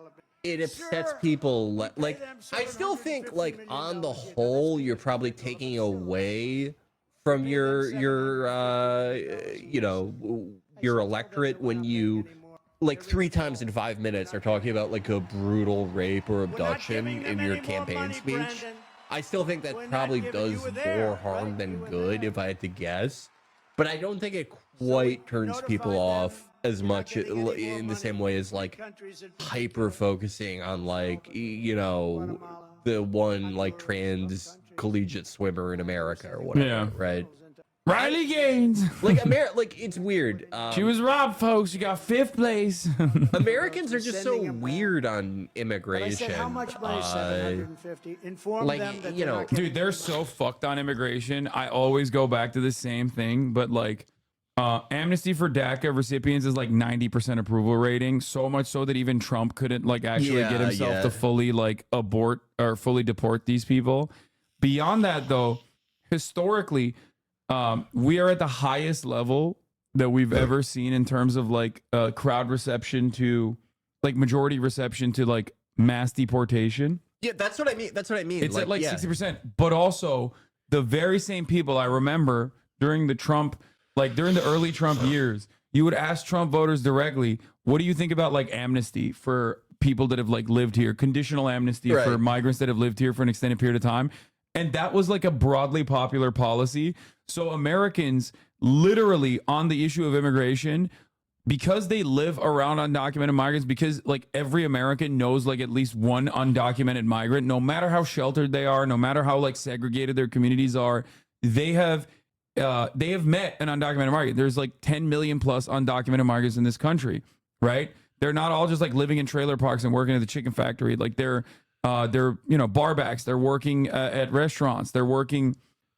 S5: it upsets people. Like I still think like on the whole, you're probably taking away from your electorate when you like 3 times in 5 minutes are talking about like a brutal rape or abduction in your campaign speech. I still think that probably does more harm than good if I had to guess, but I don't think it quite turns people off as much in the same way as like hyper focusing on like the one like trans collegiate swimmer in America or whatever,
S3: Yeah.
S5: right?
S3: Riley Gaines.
S5: Like like it's weird.
S3: She was robbed, folks. She got 5th place.
S5: Americans are just so weird on immigration.
S4: How much money? 750. Inform
S5: like,
S4: them that
S5: you
S4: they're
S5: know,
S4: not getting
S3: Dude, they're so fucked on immigration. I always go back to the same thing, but like amnesty for DACA recipients is like 90% approval rating. So much so that even Trump couldn't like actually get himself to fully like abort or fully deport these people. Beyond that, though, historically, we are at the highest level that we've ever seen in terms of like crowd reception to like majority reception to like mass deportation.
S5: Yeah, that's what I mean. That's what I mean.
S3: It's at like 60%. But also the very same people I remember during the Trump, like during the early Trump years, you would ask Trump voters directly, what do you think about like amnesty for people that have like lived here, conditional amnesty for migrants that have lived here for an extended period of time? And that was like a broadly popular policy. So Americans literally on the issue of immigration, because they live around undocumented migrants, because like every American knows like at least one undocumented migrant, no matter how sheltered they are, no matter how like segregated their communities are, they have met an undocumented migrant. There's like 10 million plus undocumented migrants in this country, right? They're not all just like living in trailer parks and working at the chicken factory. Like they're barbacks. They're working at restaurants. They're working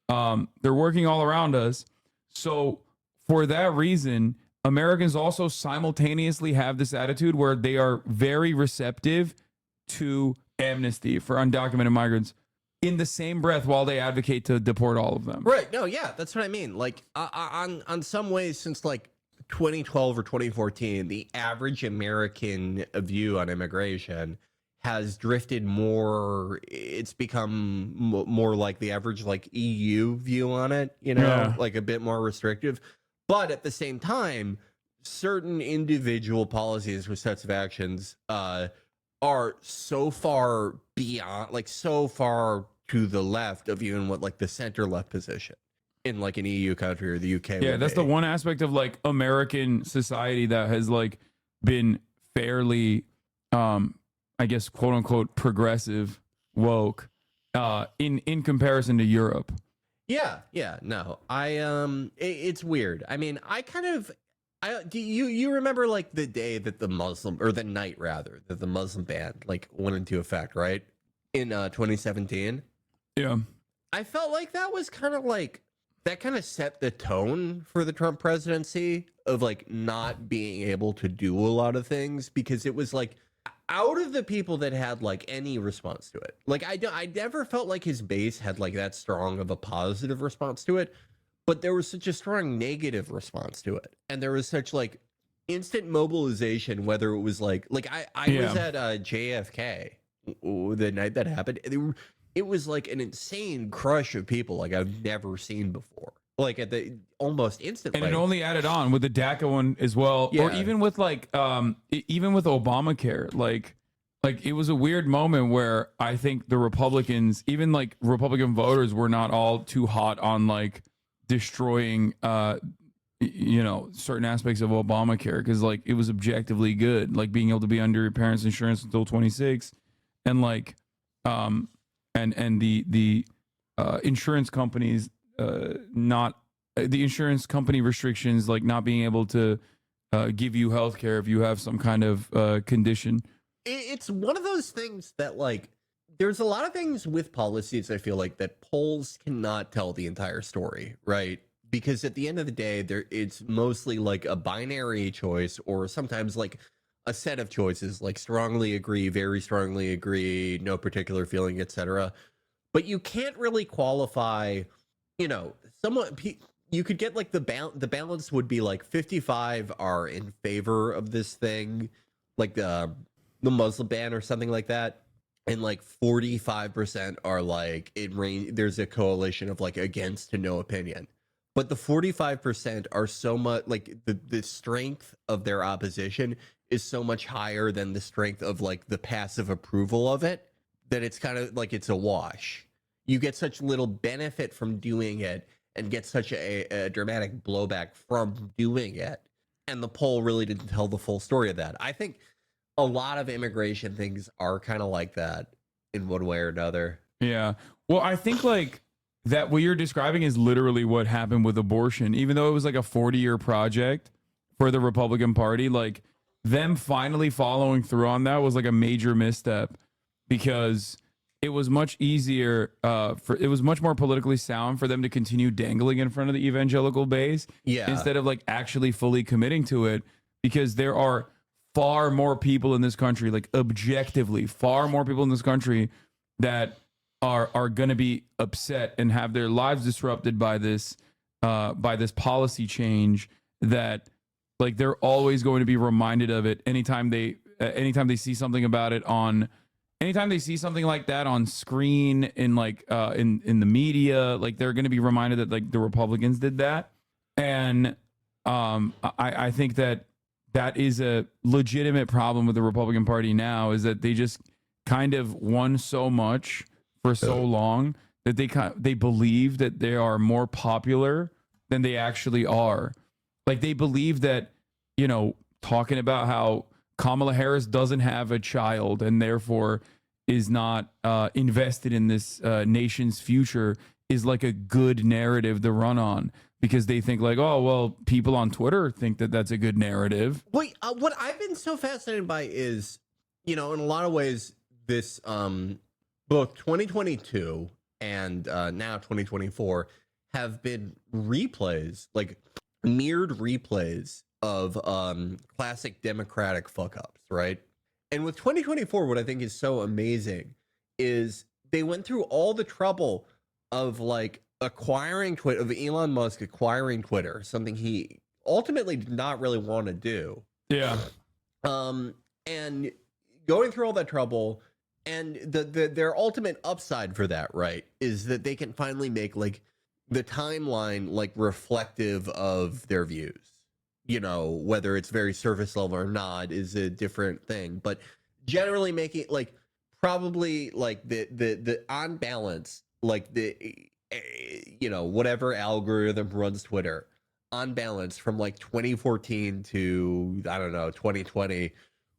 S3: all around us. So for that reason, Americans also simultaneously have this attitude where they are very receptive to amnesty for undocumented migrants in the same breath while they advocate to deport all of them.
S5: Right. No, yeah, that's what I mean. Like on some ways since like 2012 or 2014, the average American view on immigration has drifted more. It's become more like the average like EU view on it, you know, like a bit more restrictive. But at the same time, certain individual policies or sets of actions are so far beyond, like so far to the left of even what like the center left position in like an EU country or the UK.
S3: Yeah, that's the one aspect of like American society that has like been fairly I guess quote unquote progressive, woke in comparison to Europe.
S5: Yeah, no. It's weird. I mean, do you remember like the day that the night that the Muslim ban like went into effect, right? In 2017?
S3: Yeah.
S5: I felt like that was kind of like that kind of set the tone for the Trump presidency of like not being able to do a lot of things, because it was like out of the people that had like any response to it, like I never felt like his base had like that strong of a positive response to it, but there was such a strong negative response to it, and there was such like instant mobilization, whether it was like I was at JFK the night that happened. It was like an insane crush of people like I've never seen before, like at the almost instantly.
S3: And it only added on with the DACA one as well, or even with like even with Obamacare, like it was a weird moment where I think the Republicans, even like Republican voters, were not all too hot on like destroying certain aspects of Obamacare, because like it was objectively good, like being able to be under your parents' insurance until 26, and like and the insurance companies not the insurance company restrictions, like not being able to give you health care if you have some kind of condition.
S5: It's one of those things that like there's a lot of things with policies I feel like that polls cannot tell the entire story, right? Because at the end of the day, it's mostly like a binary choice, or sometimes like a set of choices, like strongly agree, very strongly agree, no particular feeling, etc. But you can't really qualify, you could get like the balance would be like 55 are in favor of this thing, like the Muslim ban or something like that, and like 45% are like there's a coalition of like against to no opinion. But the 45% are so much like the strength of their opposition is so much higher than the strength of like the passive approval of it, that it's kind of like it's a wash. You get such little benefit from doing it and get such a dramatic blowback from doing it. And the poll really didn't tell the full story of that. I think a lot of immigration things are kind of like that in one way or another.
S3: Yeah. Well, I think like that what you're describing is literally what happened with abortion. Even though it was like a 40-year project for the Republican Party, like them finally following through on that was like a major misstep, because it was much easier it was much more politically sound for them to continue dangling in front of the evangelical base instead of like actually fully committing to it, because there are far more people in this country, like objectively far more people in this country that are going to be upset and have their lives disrupted by this policy change, that like they're always going to be reminded of it anytime they see something about it on anytime they see something like that on screen in like in the media, like they're going to be reminded that like the Republicans did that. And I think that is a legitimate problem with the Republican Party now, is that they just kind of won so much for so long that they believe that they are more popular than they actually are. Like they believe that, you know, talking about how Kamala Harris doesn't have a child and therefore is not invested in this nation's future is like a good narrative to run on, because they think like, oh, well, people on Twitter think that that's a good narrative.
S5: Wait, what I've been so fascinated by is, you know, in a lot of ways, this both 2022 and now 2024 have been replays, like mirrored replays of classic Democratic fuck-ups, right? And with 2024, what I think is so amazing is they went through all the trouble of like acquiring Twitter, of Elon Musk acquiring Twitter, something he ultimately did not really want to do.
S3: Yeah.
S5: And going through all that trouble, and their ultimate upside for that, right, is that they can finally make like the timeline like reflective of their views. You know, whether it's very surface level or not is a different thing, but generally making like probably like the on balance, like the you know, whatever algorithm runs Twitter, on balance from like 2014 to I don't know 2020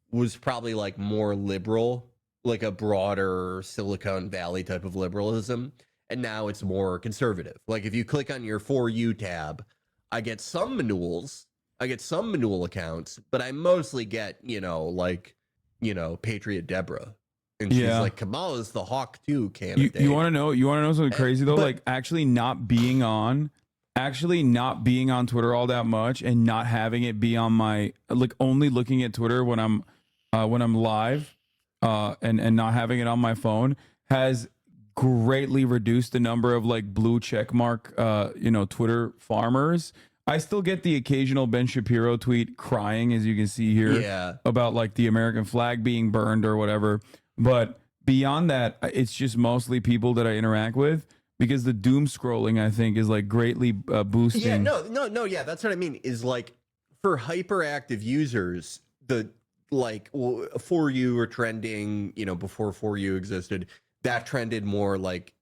S5: was probably like more liberal, like a broader Silicon Valley type of liberalism, and now it's more conservative. Like if you click on your For You tab, I get some Manuals. I get some Manual accounts, but I mostly get, you know, like, you know, Patriot Deborah. And she's like, Kamala's the Hawk 2 candidate.
S3: You want to know something crazy though? Like actually not being on Twitter all that much and not having it be on my, like only looking at Twitter when I'm live and not having it on my phone has greatly reduced the number of like blue check mark, you know, Twitter farmers. I still get the occasional Ben Shapiro tweet crying, as you can see here, about like the American flag being burned or whatever. But beyond that, it's just mostly people that I interact with, because the doom scrolling, I think, is like greatly boosting.
S5: Yeah, no. Yeah, that's what I mean is like for hyperactive users, the like For You or trending, you know, before For You existed, that trended more like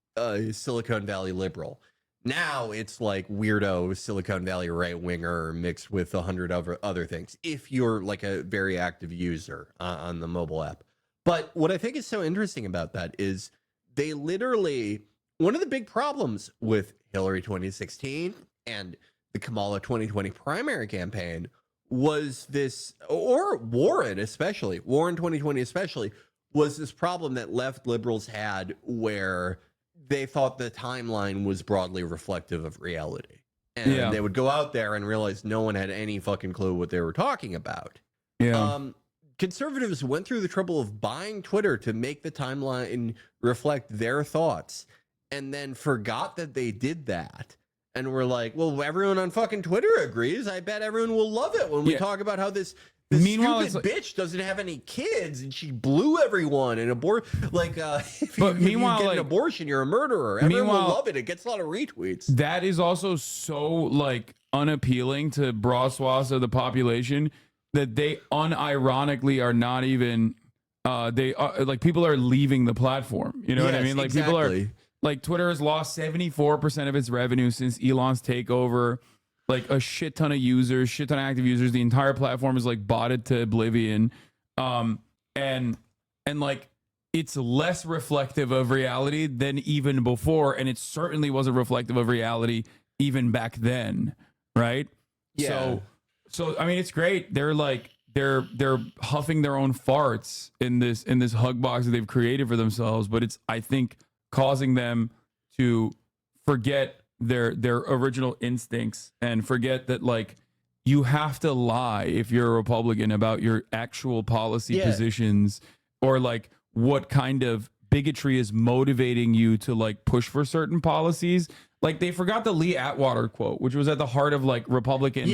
S5: Silicon Valley liberal. Now it's like weirdo Silicon Valley right winger mixed with 100 other things, if you're like a very active user on the mobile app. But what I think is so interesting about that is they literally, one of the big problems with Hillary 2016 and the Kamala 2020 primary campaign was this, or Warren 2020 especially, was this problem that left liberals had where they thought the timeline was broadly reflective of reality. And they would go out there and realize no one had any fucking clue what they were talking about. Conservatives went through the trouble of buying Twitter to make the timeline reflect their thoughts, and then forgot that they did that. And we're like, well, everyone on fucking Twitter agrees. I bet everyone will love it when we talk about how this stupid bitch doesn't have any kids and she blew everyone and if you get an abortion, you're a murderer. Everyone will love it. It gets a lot of retweets.
S3: That is also so like unappealing to broad swaths of the population that they unironically are not even they are like, people are leaving the platform. You know what I mean? Like people are like, Twitter has lost 74% of its revenue since Elon's takeover. Like a shit ton of users, shit ton of active users. The entire platform is like botted to oblivion. And like it's less reflective of reality than even before, and it certainly wasn't reflective of reality even back then, right?
S5: Yeah.
S3: So I mean, it's great. They're like they're huffing their own farts in this hug box that they've created for themselves, but it's, I think, causing them to forget their original instincts and forget that, like, you have to lie if you're a Republican about your actual policy positions, or like what kind of bigotry is motivating you to like push for certain policies. Like, they forgot the Lee Atwater quote, which was at the heart of like Republican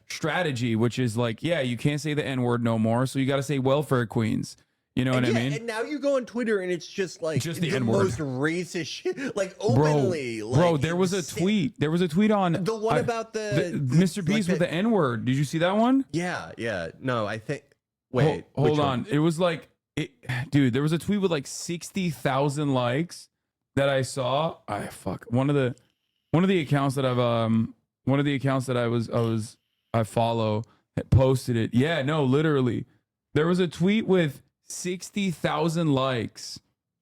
S3: strategy, which is like, yeah, you can't say the N-word no more, so you got to say welfare queens. You know what I mean?
S5: And now you go on Twitter and it's just like
S3: just the
S5: N-word. Most racist shit, like openly.
S3: Bro, there was a tweet. There was a tweet on
S5: the one about the
S3: Mr. Beast with the N-word. Did you see that one?
S5: Yeah. No, I think. Wait,
S3: hold on. It was like, dude. There was a tweet with like 60,000 likes that I saw. One of the accounts that I follow that posted it. Yeah, no, literally, there was a tweet with 60,000 likes,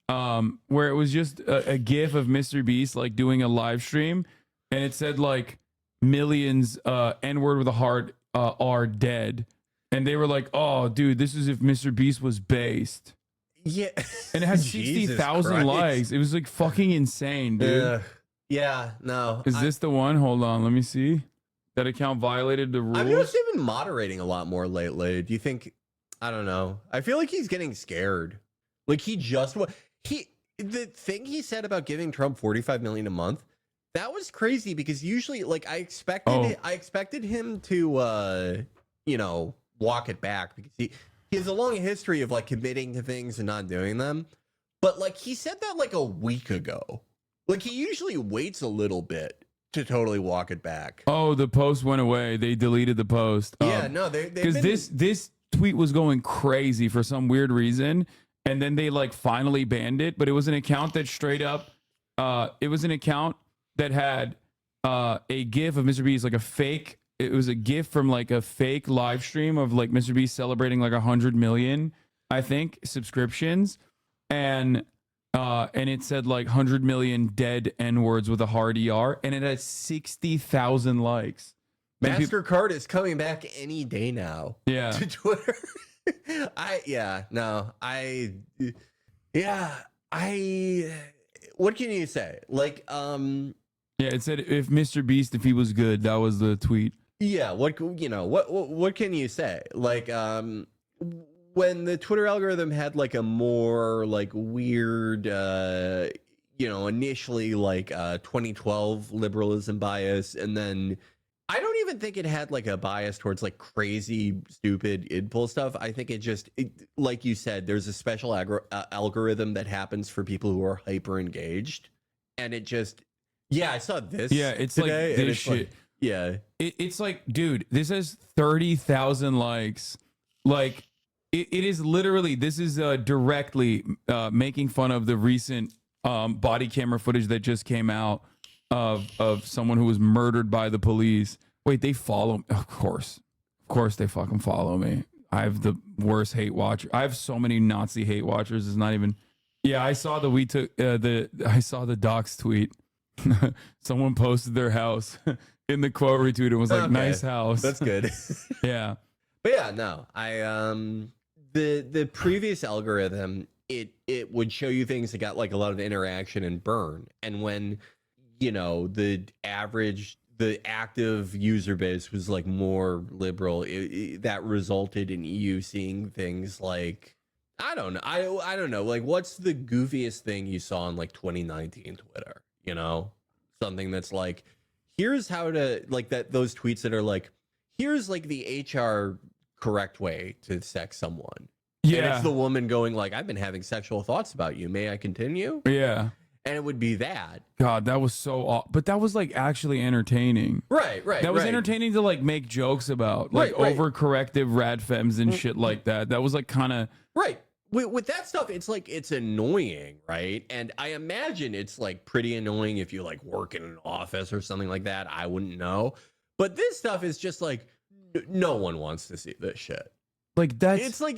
S3: where it was just a gif of Mr. Beast like doing a live stream, and it said like millions N-word with a heart are dead, and they were like, oh dude, this is if Mr. Beast was based.
S5: Yeah.
S3: And it had 60,000 likes. It was like fucking insane, dude.
S5: Yeah, no.
S3: Is this the one? Hold on, let me see. That account violated the rules.
S5: I've noticed they've been moderating a lot more lately. Do you think? I don't know. I feel like he's getting scared. Like, the thing he said about giving Trump $45 million a month, that was crazy, because usually, like, I expected him to walk it back, because he has a long history of like committing to things and not doing them. But like, he said that like a week ago. Like, he usually waits a little bit to totally walk it back.
S3: Oh, the post went away. They deleted the post.
S5: Yeah, no,
S3: because this tweet was going crazy for some weird reason, and then they like finally banned it. But it was an account that straight up, it was an account that had a GIF of Mr. Beast, like a fake. It was a GIF from like a fake live stream of like Mr. Beast celebrating like 100 million, I think, subscriptions, and it said like 100 million dead N-words with a hard ER, and it had 60,000 likes.
S5: MasterCard is coming back any day now.
S3: Yeah.
S5: To Twitter. What can you say? Like,
S3: yeah, it said if Mr. Beast, if he was good, that was the tweet.
S5: Yeah, what can you say? Like, when the Twitter algorithm had like a more like weird, initially like 2012 liberalism bias, and then I don't even think it had like a bias towards like crazy, stupid impulse stuff. I think like you said, there's a special algorithm that happens for people who are hyper engaged, and it just, I saw this.
S3: Yeah, it's
S5: today,
S3: like this shit. It's like, dude, this has 30,000 likes. Like, it is literally, this is directly making fun of the recent body camera footage that just came out of someone who was murdered by the police. Wait, they follow me? Of course they fucking follow me. I have the worst hate watcher. I have so many Nazi hate watchers. It's not even. Yeah, I saw I saw the docs tweet. Someone posted their house in the quote retweet. It was like, nice house.
S5: That's good.
S3: Yeah.
S5: But yeah, no, the previous algorithm, it would show you things that got like a lot of interaction and burn. And when, the active user base was like more liberal, that resulted in you seeing things like, I don't know. Like, what's the goofiest thing you saw in like 2019 Twitter? Something that's like, here's how to, like, those tweets that are like, here's like the HR correct way to sex someone.
S3: Yeah.
S5: And it's the woman going like, I've been having sexual thoughts about you. May I continue?
S3: Yeah.
S5: And it would be that.
S3: God, that was so but that was like actually entertaining.
S5: Right.
S3: That was entertaining to like make jokes about, like overcorrective rad femmes and shit like that. That was like kind of
S5: right. With that stuff, it's like, it's annoying, right? And I imagine it's like pretty annoying if you like work in an office or something like that. I wouldn't know. But this stuff is just like, no one wants to see this shit.
S3: Like that's
S5: it's like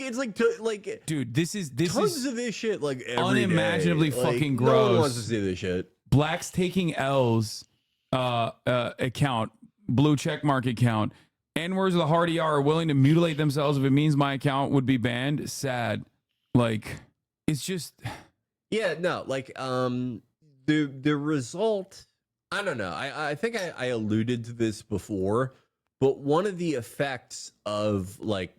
S3: dude, this is
S5: tons of this shit like every
S3: unimaginably
S5: day.
S3: fucking
S5: No
S3: gross.
S5: one wants to see this shit.
S3: Blacks taking L's account, blue check mark account. N-words of the hard ER are willing to mutilate themselves if it means my account would be banned. Sad. Like, it's just
S5: Yeah, no, like the result, I don't know. I think I alluded to this before, but one of the effects of like,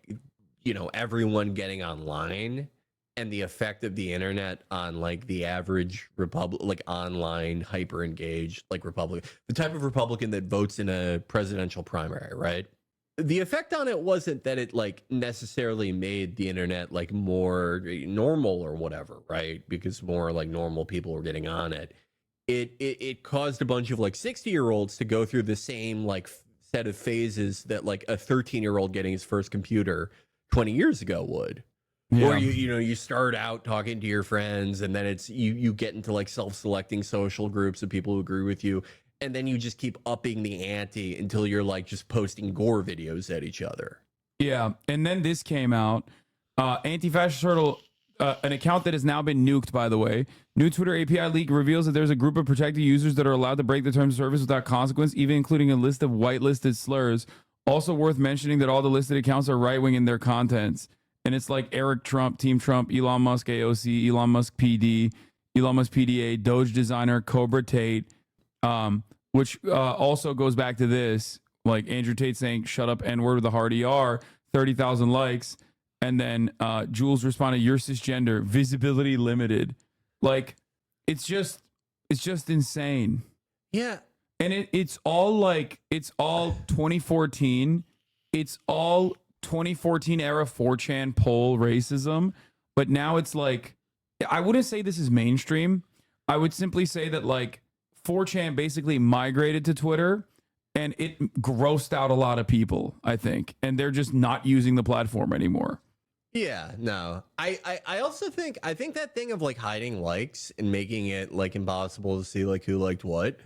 S5: you know, everyone getting online and the effect of the internet on like the average like online hyper engaged like Republican, the type of Republican that votes in a presidential primary, right? The effect on it wasn't that it like necessarily made the internet like more normal or whatever, right? Because more like normal people were getting on it. It caused a bunch of like 60-year-olds to go through the same like set of phases that like a 13-year-old getting his first computer 20 years ago would.
S3: Yeah.
S5: Or you start out talking to your friends and then it's you get into like self-selecting social groups of people who agree with you, and then you just keep upping the ante until you're like just posting gore videos at each other.
S3: Yeah, and then this came out. Anti-Fascist Turtle, an account that has now been nuked, by the way. New Twitter API leak reveals that there's a group of protected users that are allowed to break the terms of service without consequence, even including a list of whitelisted slurs. Also worth mentioning that all the listed accounts are right-wing in their contents. And it's like Eric Trump, Team Trump, Elon Musk AOC, Elon Musk PD, Elon Musk PDA, Doge Designer, Cobra Tate, which also goes back to this, like Andrew Tate saying, shut up, N-word with a hard ER, 30,000 likes. And then Jules responded, you're cisgender, visibility limited. Like, it's just insane.
S5: Yeah.
S3: And it's all 2014. It's all 2014 era 4chan poll racism. But now it's like, I wouldn't say this is mainstream. I would simply say that like 4chan basically migrated to Twitter and it grossed out a lot of people, I think. And they're just not using the platform anymore.
S5: Yeah, no. I also think that thing of like hiding likes and making it like impossible to see like who liked what.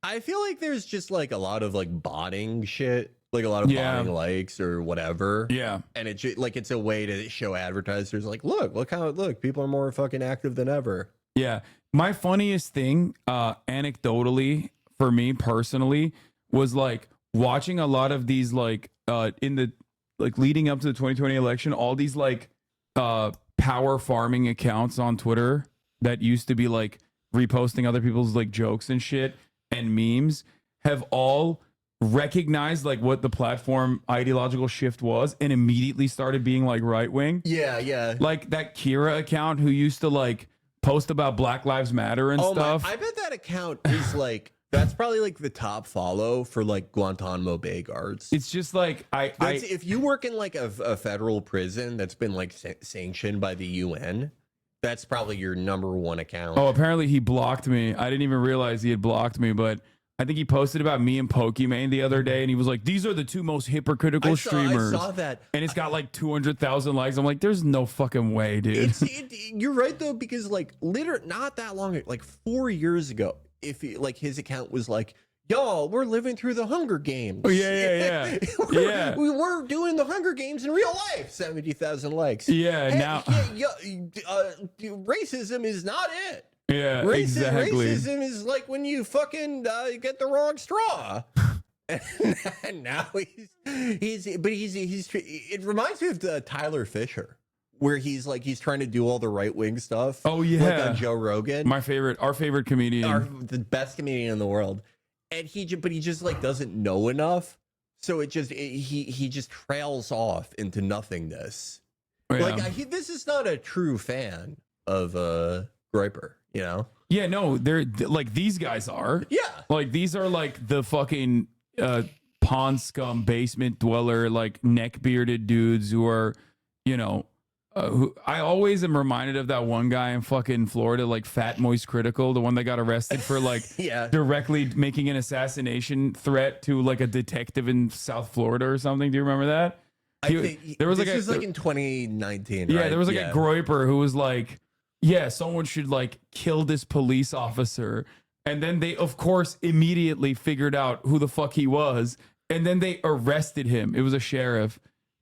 S5: I feel like there's just like a lot of like botting shit, like a lot of botting likes or whatever.
S3: Yeah.
S5: And it's a way to show advertisers like, look people are more fucking active than ever.
S3: Yeah. My funniest thing, anecdotally for me personally, was like watching a lot of these like in the like leading up to the 2020 election, all these like power farming accounts on Twitter that used to be like reposting other people's like jokes and shit and memes have all recognized like what the platform ideological shift was and immediately started being like right wing.
S5: Yeah, yeah.
S3: Like that Kira account who used to like post about Black Lives Matter and stuff.
S5: I bet that account is like that's probably like the top follow for like Guantanamo Bay guards.
S3: It's just like
S5: if you work in like a federal prison that's been like sanctioned by the UN, that's probably your number one account.
S3: Oh, apparently he blocked me. I didn't even realize he had blocked me, but I think he posted about me and Pokimane the other day, and he was like, "These are the two most hypocritical streamers."
S5: I saw that,
S3: and it's got like 200,000 likes. I'm like, "There's no fucking way, dude."
S5: You're right though, because like literally not that long, like 4 years ago, if like his account was like, y'all, we're living through the Hunger Games.
S3: Oh yeah.
S5: We're doing the Hunger Games in real life. 70,000 likes.
S3: Yeah, now
S5: racism is not it.
S3: Yeah, exactly.
S5: Racism is like when you fucking get the wrong straw. And now he's it reminds me of Tyler Fisher, where he's trying to do all the right wing stuff.
S3: Oh yeah,
S5: like on Joe Rogan,
S3: our favorite comedian,
S5: the best comedian in the world. And he just like doesn't know enough, so he just trails off into nothingness.
S3: Yeah.
S5: Like this is not a true fan of Groyper, you know?
S3: Yeah, no, they're like these guys are.
S5: Yeah,
S3: like these are like the fucking pond scum basement dweller like neck bearded dudes who are, you know. Who I always am reminded of that one guy in fucking Florida, like Fat Moist Critical, the one that got arrested for like directly making an assassination threat to like a detective in South Florida or something. Do you remember that?
S5: There was this was like in 2019.
S3: Yeah,
S5: right?
S3: there was like a Groyper who was like, yeah, someone should like kill this police officer. And then they, of course, immediately figured out who the fuck he was. And then they arrested him. It was a sheriff.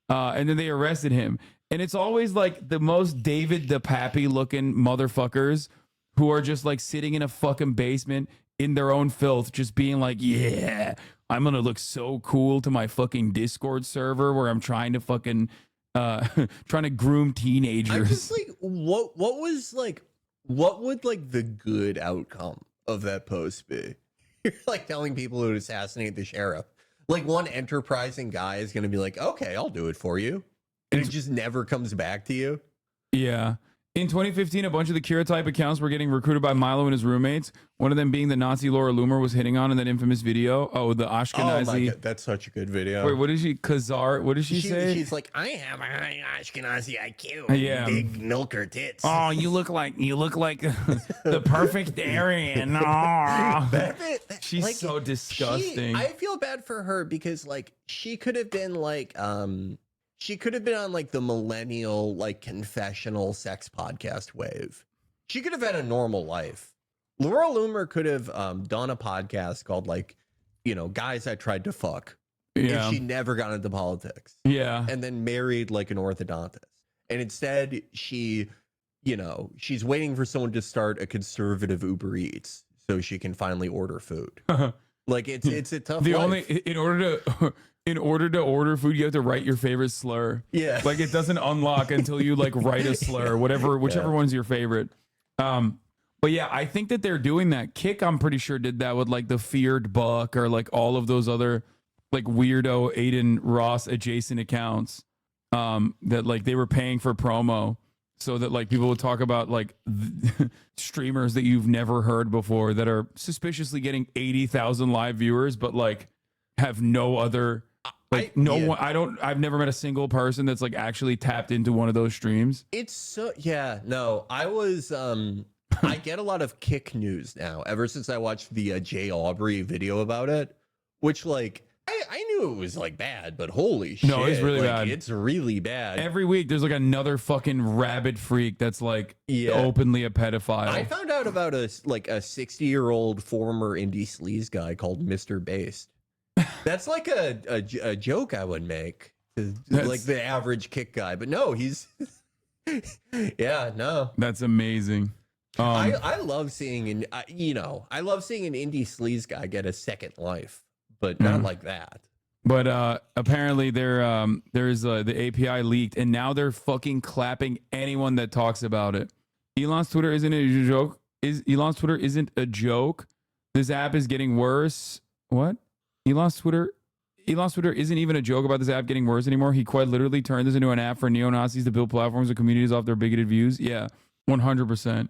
S3: and then they arrested him. And it's always like the most David DePappy looking motherfuckers who are just like sitting in a fucking basement in their own filth, just being like, yeah, I'm going to look so cool to my fucking Discord server where I'm trying to fucking, trying to groom teenagers.
S5: I'm just like, what would like the good outcome of that post be? You're like telling people to assassinate the sheriff. Like one enterprising guy is going to be like, okay, I'll do it for you. And it just never comes back to you.
S3: Yeah. In 2015, a bunch of the Kira type accounts were getting recruited by Milo and his roommates. One of them being the Nazi Laura Loomer was hitting on in that infamous video. Oh, the Ashkenazi.
S5: Oh my God, that's such a good video.
S3: Wait, what is she? Khazar? What does she say?
S5: She's like, I have a high Ashkenazi IQ.
S3: Yeah.
S5: Big milker tits.
S3: Oh, you look like the perfect Aryan. Oh. She's
S5: Like,
S3: so disgusting.
S5: I feel bad for her because like she could have been like she could have been on like the millennial like confessional sex podcast wave. She could have had a normal life. Laura Loomer could have done a podcast called like, you know, Guys I Tried to Fuck.
S3: Yeah.
S5: If she never got into politics.
S3: Yeah.
S5: And then married like an orthodontist. And instead she, you know, she's waiting for someone to start a conservative Uber Eats so she can finally order food. Like it's a tough life.
S3: In order to order food, you have to write your favorite slur.
S5: Yeah.
S3: Like it doesn't unlock until you like write a slur, whichever one's your favorite. But yeah, I think that they're doing that. Kick, I'm pretty sure, did that with like the Feared Buck or like all of those other like weirdo Aiden Ross adjacent accounts that like they were paying for promo so that like people would talk about like streamers that you've never heard before that are suspiciously getting 80,000 live viewers, but like have no other like one. I've never met a single person that's like actually tapped into one of those streams.
S5: It's so I was I get a lot of Kick news now ever since I watched the Jay Aubrey video about it, which like I knew it was like bad, but holy shit.
S3: No, it's really
S5: like,
S3: bad.
S5: It's really bad.
S3: Every week there's like another fucking rabid freak that's like openly a pedophile.
S5: I found out about a 60-year-old former indie sleaze guy called Mr. Based. That's like a joke I would make to like the average Kick guy, but no, he's no.
S3: That's amazing.
S5: I love seeing I love seeing an indie sleaze guy get a second life, but not like that.
S3: But apparently there's the API leaked, and now they're fucking clapping anyone that talks about it. Elon's Twitter isn't a joke. Elon's Twitter isn't a joke. This app is getting worse. What? Elon's Twitter isn't even a joke about this app getting worse anymore. He quite literally turned this into an app for neo-Nazis to build platforms and communities off their bigoted views. Yeah, 100%.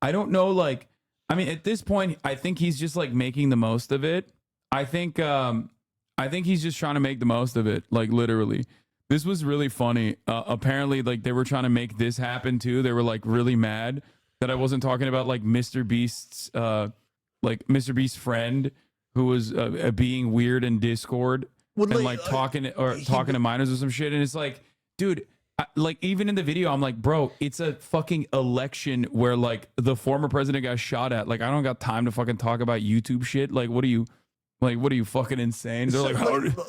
S3: I don't know, like, I mean, at this point, I think he's just like making the most of it. I think he's just trying to make the most of it, like literally. This was really funny. Apparently, like they were trying to make this happen too. They were like really mad that I wasn't talking about like Mr. Beast's friend who was being weird in Discord talking to minors or some shit. And it's like, dude, like even in the video, I'm like, bro, it's a fucking election where like the former president got shot at. Like, I don't got time to fucking talk about YouTube shit. Like, what are you fucking insane? They're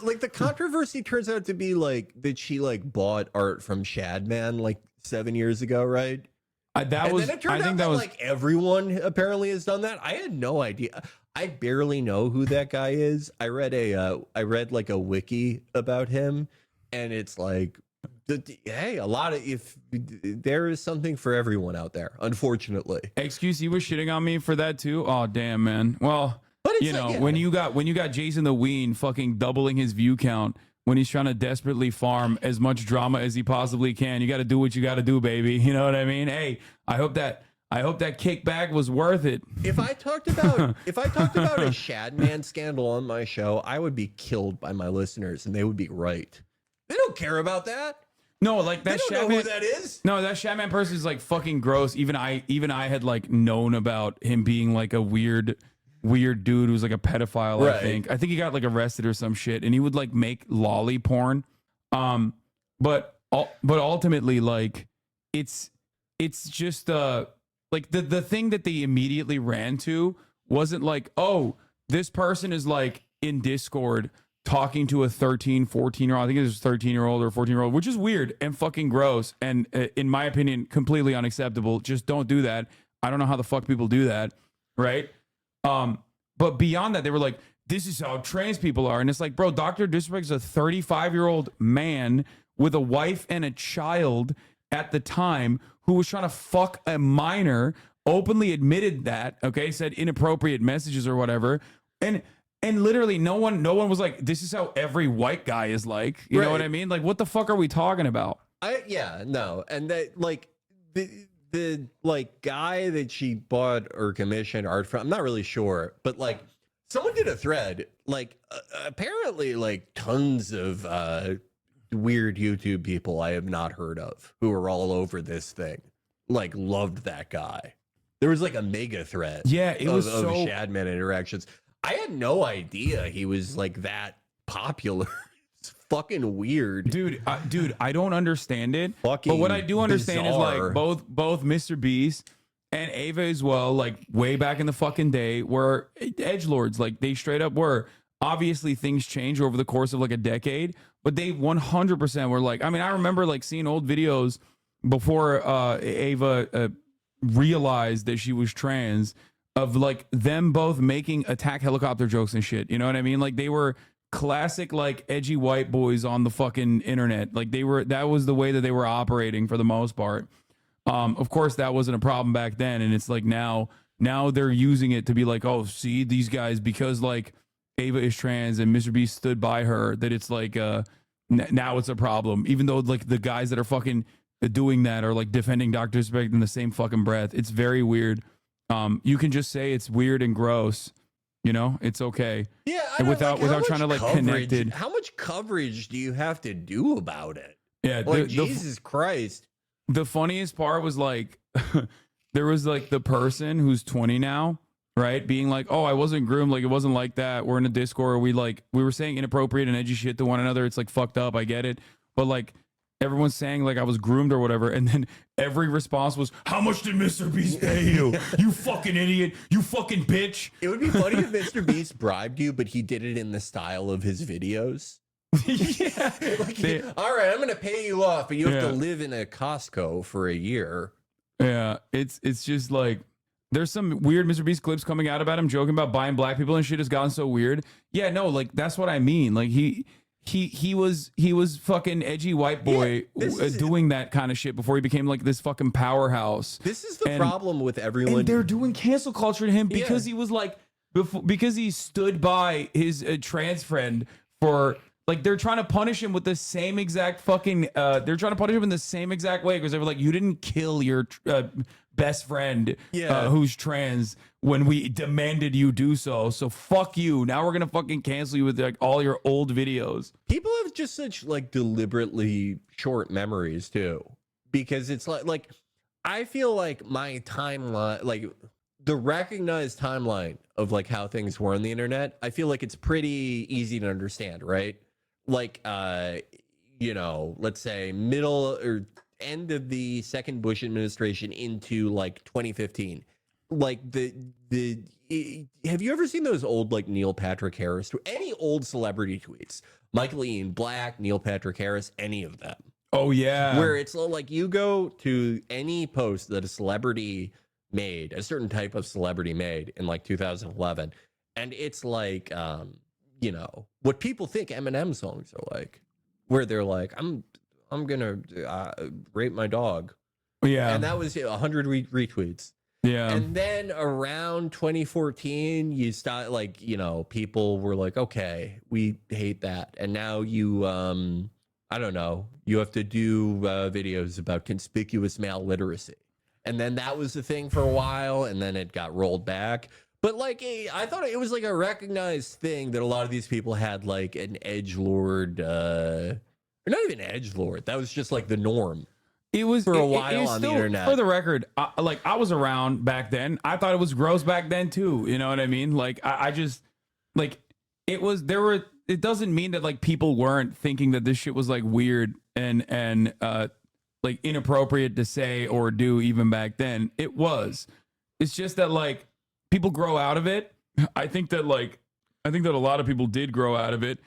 S5: like the controversy turns out to be like that she like bought art from Shadman like 7 years ago, right? Like everyone apparently has done that. I had no idea. I barely know who that guy is. I read like a wiki about him, and it's like, hey, there is something for everyone out there, unfortunately.
S3: XQC was shitting on me for that too. Oh damn, man. Well, you know, when you got Jason the Ween fucking doubling his view count when he's trying to desperately farm as much drama as he possibly can, you got to do what you got to do, baby. You know what I mean? Hey, I hope that kickback was worth it.
S5: If I talked about a Shadman scandal on my show, I would be killed by my listeners, and they would be right. They don't care about that.
S3: No, like that
S5: Shadman. Know who that is?
S3: No, that Shadman person is like fucking gross. Even I had like known about him being like a weird dude who's like a pedophile.
S5: Right.
S3: I think he got like arrested or some shit, and he would like make lolly porn. But ultimately, like it's just like the thing that they immediately ran to wasn't like, oh, this person is like in Discord talking to a 13, 14-year-old. I think it was a 13-year-old or 14-year-old, which is weird and fucking gross. And in my opinion, completely unacceptable. Just don't do that. I don't know how the fuck people do that. Right. But beyond that, they were like, this is how trans people are. And it's like, bro, Dr. Disrespect is a 35-year-old man with a wife and a child at the time who was trying to fuck a minor, openly admitted that, okay, said inappropriate messages or whatever. And literally no one was like, this is how every white guy is like. You know what I mean? Like, what the fuck are we talking about?
S5: No. And that, like, the like guy that she bought or commissioned art from, I'm not really sure, but like someone did a thread, like apparently like tons of weird YouTube people I have not heard of who are all over this thing, like loved that guy. There was like a mega thread.
S3: Yeah, it was
S5: of
S3: so
S5: Shadman interactions. I had no idea he was like that popular. It's fucking weird,
S3: dude. I don't understand it. But what I do understand is like both Mr. Beast and Ava as well, like way back in the fucking day, were edgelords. Like they straight up were. Obviously, things change over the course of like a decade, but they 100% were like. I mean, I remember like seeing old videos before Ava realized that she was trans, of like them both making attack helicopter jokes and shit. You know what I mean? Like they were classic like edgy white boys on the fucking internet. Like that was the way that they were operating for the most part. Of course that wasn't a problem back then, and it's like now they're using it to be like, oh, see these guys, because like Ava is trans and Mr. Beast stood by her, that it's like now it's a problem, even though like the guys that are fucking doing that are like defending Dr. Disrespect in the same fucking breath. It's very weird. You can just say it's weird and gross. You know, it's okay.
S5: Yeah,
S3: and without trying to like connect it.
S5: How much coverage do you have to do about it?
S3: Yeah,
S5: like Jesus Christ.
S3: The funniest part was like there was like the person who's 20 now, right, being like, oh, I wasn't groomed, like it wasn't like that. We're in a Discord, we were saying inappropriate and edgy shit to one another. It's like fucked up, I get it, but like everyone's saying like I was groomed or whatever, and then every response was, how much did Mr. Beast pay you? You fucking idiot, you fucking bitch.
S5: It would be funny if Mr. Beast bribed you, but he did it in the style of his videos.
S3: Yeah.
S5: Like, all right, I'm gonna pay you off, but you have to live in a Costco for a year.
S3: Yeah, it's just like there's some weird Mr. Beast clips coming out about him joking about buying black people and shit has gotten so weird. Yeah, no, like that's what I mean. Like he was fucking edgy white boy doing that kind of shit before he became like this fucking powerhouse.
S5: This is the problem with everyone.
S3: And they're doing cancel culture to him because he was like, because he stood by his trans friend for, like, they're trying to punish him with the same exact fucking, they're trying to punish him in the same exact way because they were like, you didn't kill your best friend who's trans when we demanded you do so. So fuck you. Now we're going to fucking cancel you with like all your old videos.
S5: People have just such like deliberately short memories too, because it's like I feel like my timeline, like the recognized timeline of like how things were on the internet, I feel like it's pretty easy to understand, right? Like, you know, let's say middle or end of the second Bush administration into like 2015. Like have you ever seen those old like Neil Patrick Harris, any old celebrity tweets? Michael Ian Black, Neil Patrick Harris, any of them?
S3: Oh yeah.
S5: Where it's like you go to any post that a celebrity made, a certain type of celebrity made in like 2011, and it's like you know, what people think Eminem songs are like, where they're like, I'm gonna rape my dog.
S3: Yeah.
S5: And that was 100 retweets.
S3: Yeah.
S5: And then around 2014, you start like, you know, people were like, okay, we hate that. And now you, I don't know, you have to do videos about conspicuous maliteracy. And then that was the thing for a while, and then it got rolled back. But like, I thought it was like a recognized thing that a lot of these people had like an edgelord, or not even edgelord. That was just like the norm.
S3: It was
S5: for a while on the internet.
S3: For the record, I was around back then. I thought it was gross back then too. You know what I mean? Like I just like it was. There were. It doesn't mean that like people weren't thinking that this shit was like weird and like inappropriate to say or do even back then. It was. It's just that like people grow out of it. I think that a lot of people did grow out of it.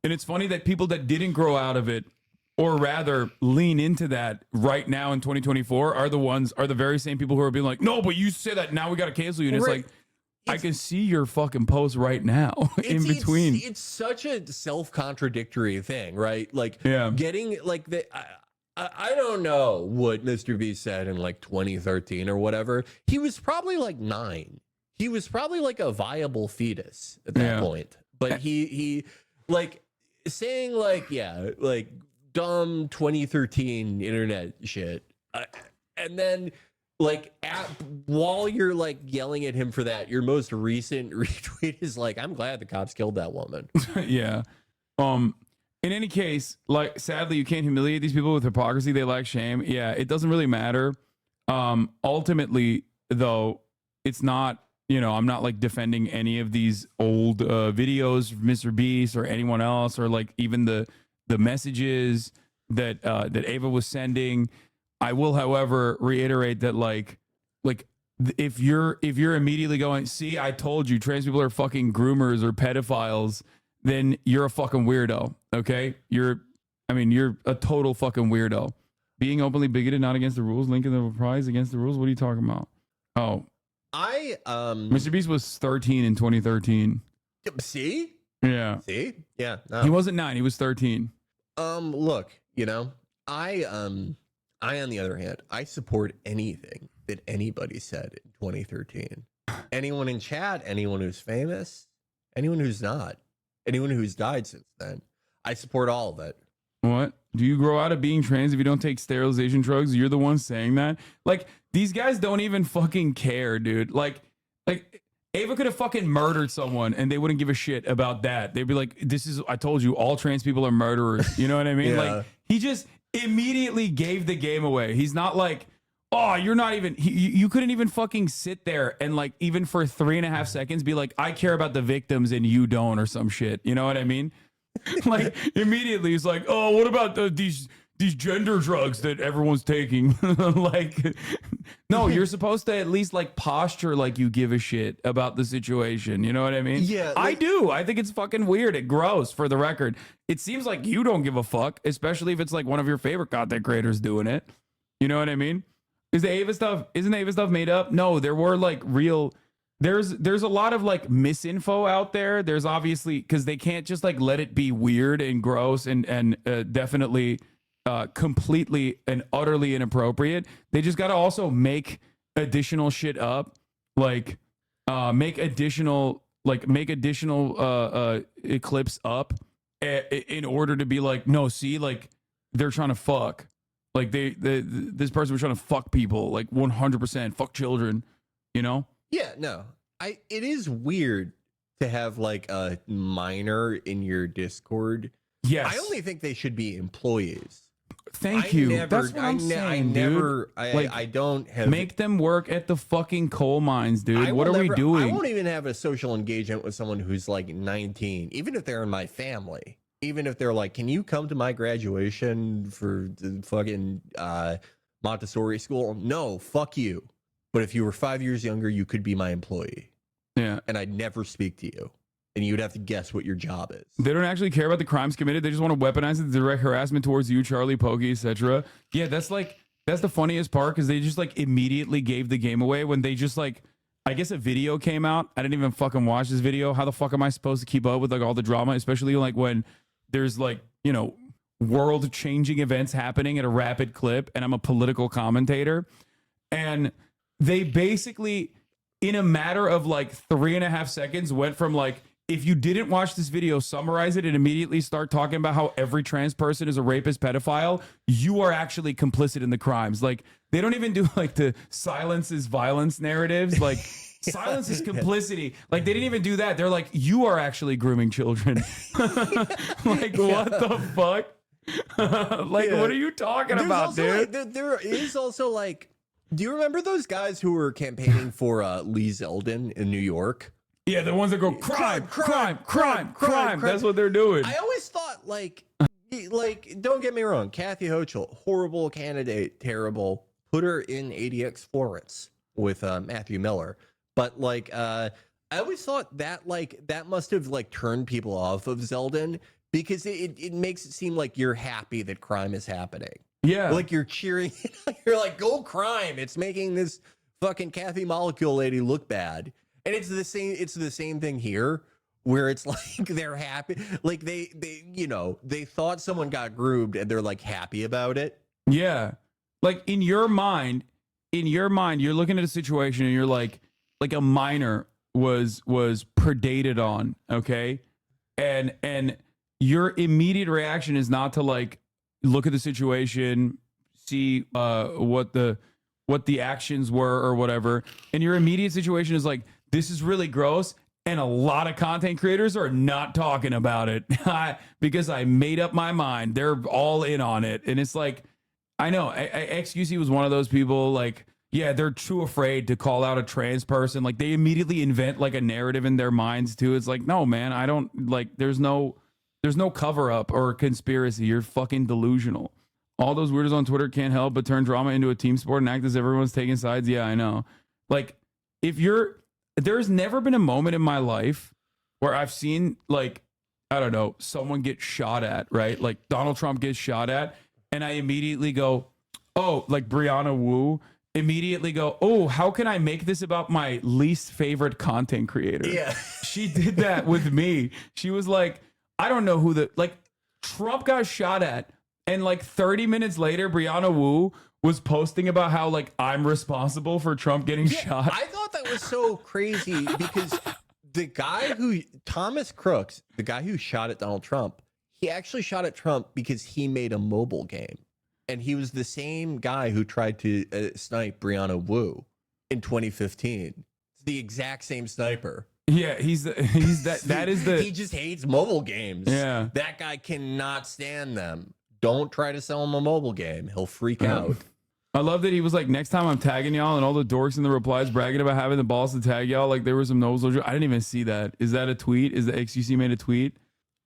S3: And it's funny that people that didn't grow out of it, or rather lean into that right now in 2024, are the very same people who are being like, no, but you say that now we got to cancel you. And it's like, I can see your fucking post right now in between.
S5: It's such a self-contradictory thing, right? Like getting like the I don't know what Mr. B said in like 2013 or whatever. He was probably like 9. He was probably like a viable fetus at that point. But he like saying like like dumb 2013 internet shit, and then like while you're like yelling at him for that, your most recent retweet is like, I'm glad the cops killed that woman.
S3: Yeah. In any case, like, sadly, you can't humiliate these people with hypocrisy. They lack shame. Yeah, it doesn't really matter. Ultimately, though, it's not, you know, I'm not like defending any of these old videos, Mr. Beast or anyone else, or like even the messages that that Ava was sending. I will, however, reiterate that like if you're immediately going, see, I told you trans people are fucking groomers or pedophiles, then you're a fucking weirdo. Okay, you're a total fucking weirdo. Being openly bigoted, not against the rules, linking the prize against the rules. What are you talking about? Oh, Mr. Beast was 13 in 2013.
S5: See?
S3: Yeah.
S5: See? Yeah. No.
S3: He wasn't 9. He was 13.
S5: Look, you know, I on the other hand, I support anything that anybody said in 2013. Anyone in chat, anyone who's famous, anyone who's not, anyone who's died since then. I support all of it.
S3: What? Do you grow out of being trans if you don't take sterilization drugs? You're the one saying that? Like, these guys don't even fucking care, dude. Like Ava could have fucking murdered someone and they wouldn't give a shit about that. They'd be like, I told you, all trans people are murderers. You know what I mean?
S5: Yeah.
S3: Like, he just immediately gave the game away. He's not like, oh, you're not even, you couldn't even fucking sit there and like, even for 3.5 seconds be like, I care about the victims and you don't, or some shit. You know what I mean? Like, immediately he's like, oh, what about these gender drugs that everyone's taking? Like, no, you're supposed to at least like posture like you give a shit about the situation. You know what I mean?
S5: Yeah,
S3: I do. I think it's fucking weird. It gross, for the record. It seems like you don't give a fuck, especially if it's like one of your favorite content creators doing it. You know what I mean? Isn't the Ava stuff made up? No, there were like real. There's a lot of like misinfo out there. There's obviously, because they can't just like let it be weird and gross and definitely completely and utterly inappropriate. They just got to also make additional shit up, like make additional clips up in order to be like, no, see, like they're trying to fuck, like this person was trying to fuck people, like 100% fuck children, you know?
S5: Yeah, no. It is weird to have like a minor in your Discord.
S3: Yes.
S5: I only think they should be employees.
S3: Thank you. That's what I'm saying, dude.
S5: I don't have.
S3: Make them work at the fucking coal mines, dude. What are we doing?
S5: I won't even have a social engagement with someone who's like 19, even if they're in my family. Even if they're like, can you come to my graduation for the fucking Montessori school? No, fuck you. But if you were 5 years younger, you could be my employee.
S3: Yeah.
S5: And I'd never speak to you. And you'd have to guess what your job is.
S3: They don't actually care about the crimes committed. They just want to weaponize it, direct harassment towards you, Charlie, Pokey, etc. Yeah, that's the funniest part, because they just like immediately gave the game away when they just like, I guess a video came out. I didn't even fucking watch this video. How the fuck am I supposed to keep up with like all the drama, especially like when there's like, you know, world changing events happening at a rapid clip and I'm a political commentator. And they basically, in a matter of like 3.5 seconds, went from like, if you didn't watch this video, summarize it and immediately start talking about how every trans person is a rapist, pedophile, you are actually complicit in the crimes. Like, they don't even do like the silence is violence narratives. Like, silence is complicity. Like, they didn't even do that. They're like, you are actually grooming children. Like, what the fuck? Like, what are you talking about, dude?
S5: Like, there is also like, do you remember those guys who were campaigning for Lee Zeldin in New York?
S3: Yeah, the ones that go crime. That's what they're doing.
S5: I always thought like, don't get me wrong, Kathy Hochul, horrible candidate, terrible. Put her in ADX Florence with Matthew Miller. But like, I always thought that like that must have like turned people off of Zeldin, because it makes it seem like you're happy that crime is happening.
S3: Yeah.
S5: Like you're cheering. You're like, go crime. It's making this fucking Kathy Molecule lady look bad. And it's the same thing here, where it's like they're happy. Like they thought someone got groomed and they're like happy about it.
S3: Yeah. Like in your mind, you're looking at a situation and you're like a minor was predated on, okay? And your immediate reaction is not to like look at the situation, see what the actions were or whatever. And your immediate situation is like, this is really gross. And a lot of content creators are not talking about it because I made up my mind. They're all in on it. And it's like, I know XQC was one of those people like, yeah, they're too afraid to call out a trans person. Like they immediately invent like a narrative in their minds too. It's like, no, man, I don't like, there's no cover up or conspiracy. You're fucking delusional. All those weirdos on Twitter can't help but turn drama into a team sport and act as everyone's taking sides. Yeah, I know. Like there's never been a moment in my life where I've seen like, I don't know, someone get shot at, right? Like Donald Trump gets shot at and I immediately go, oh, like Brianna Wu immediately go, oh, how can I make this about my least favorite content creator?
S5: Yeah.
S3: She did that with me. She was like, I don't know who Trump got shot at. And like 30 minutes later, Brianna Wu was posting about how like I'm responsible for Trump getting shot.
S5: I thought that was so crazy because the guy Thomas Crooks, the guy who shot at Donald Trump, he actually shot at Trump because he made a mobile game. And he was the same guy who tried to snipe Brianna Wu in 2015. It's the exact same sniper.
S3: Yeah, that is the
S5: he just hates mobile games.
S3: Yeah.
S5: That guy cannot stand them. Don't try to sell him a mobile game. He'll freak out.
S3: I love that he was like, next time I'm tagging y'all, and all the dorks in the replies bragging about having the balls to tag y'all. Like there was some nose. I didn't even see that. Is that a tweet? Is the XUC made a tweet?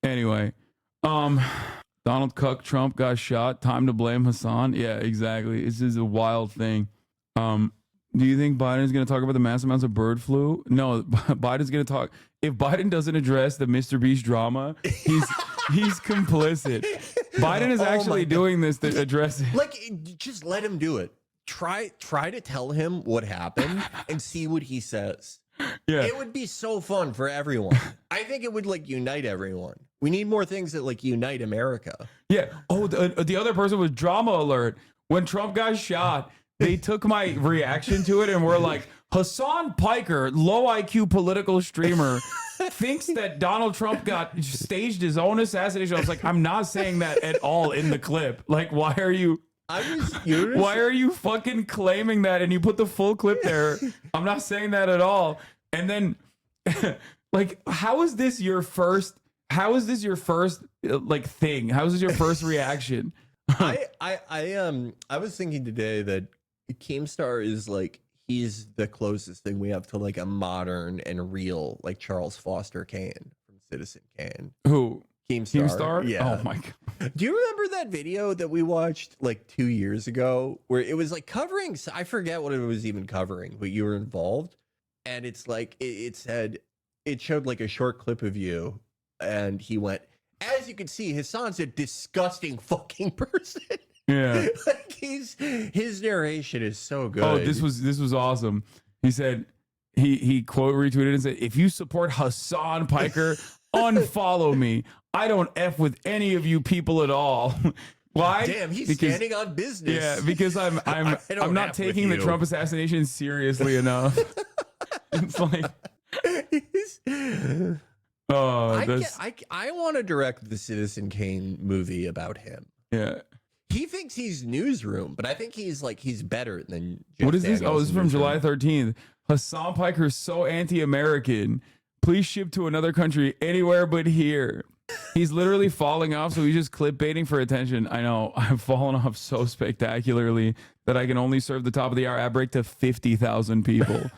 S3: Anyway, Donald Cuck Trump got shot. Time to blame Hassan. Yeah, exactly. This is a wild thing. Do you think Biden is going to talk about the mass amounts of bird flu? No, Biden's going to talk. If Biden doesn't address the Mr. Beast drama, he's complicit. Biden is actually doing this to address it.
S5: Like, just let him do it. Try to tell him what happened and see what he says.
S3: Yeah,
S5: it would be so fun for everyone. I think it would like unite everyone. We need more things that like unite America.
S3: Yeah. Oh, the other person was drama alert. When Trump got shot, they took my reaction to it and were like, Hassan Piker, low IQ political streamer, thinks that Donald Trump staged his own assassination. I was like, I'm not saying that at all in the clip. Like, why are you fucking claiming that? And you put the full clip there. I'm not saying that at all. And then like, how is this your first like thing? How is this your first reaction?
S5: I was thinking today that Keemstar is like, he's the closest thing we have to like a modern and real like Charles Foster Kane from Citizen Kane.
S3: Who?
S5: Keemstar?
S3: Yeah. Oh my God.
S5: Do you remember that video that we watched like 2 years ago where it was like covering, I forget what it was even covering, but you were involved. And it's like, it showed like a short clip of you and he went, as you can see, Hassan's a disgusting fucking person.
S3: Yeah.
S5: Like his narration is so good.
S3: Oh, this was awesome. He said, he quote retweeted and said, if you support Hassan Piker, unfollow me. I don't F with any of you people at all. Why?
S5: Damn, he's standing on business.
S3: Yeah, because I'm not taking the Trump assassination seriously enough. It's like,
S5: I want to direct the Citizen Kane movie about him.
S3: Yeah.
S5: He thinks he's newsroom, but I think he's better than Jeff
S3: What is this?
S5: Daniels
S3: Oh, this is from July 13th. Hassan Piker is so anti-American. Please ship to another country anywhere but here. He's literally falling off, so he's just clickbaiting for attention. I know. I've fallen off so spectacularly that I can only serve the top of the hour ad break to 50,000 people.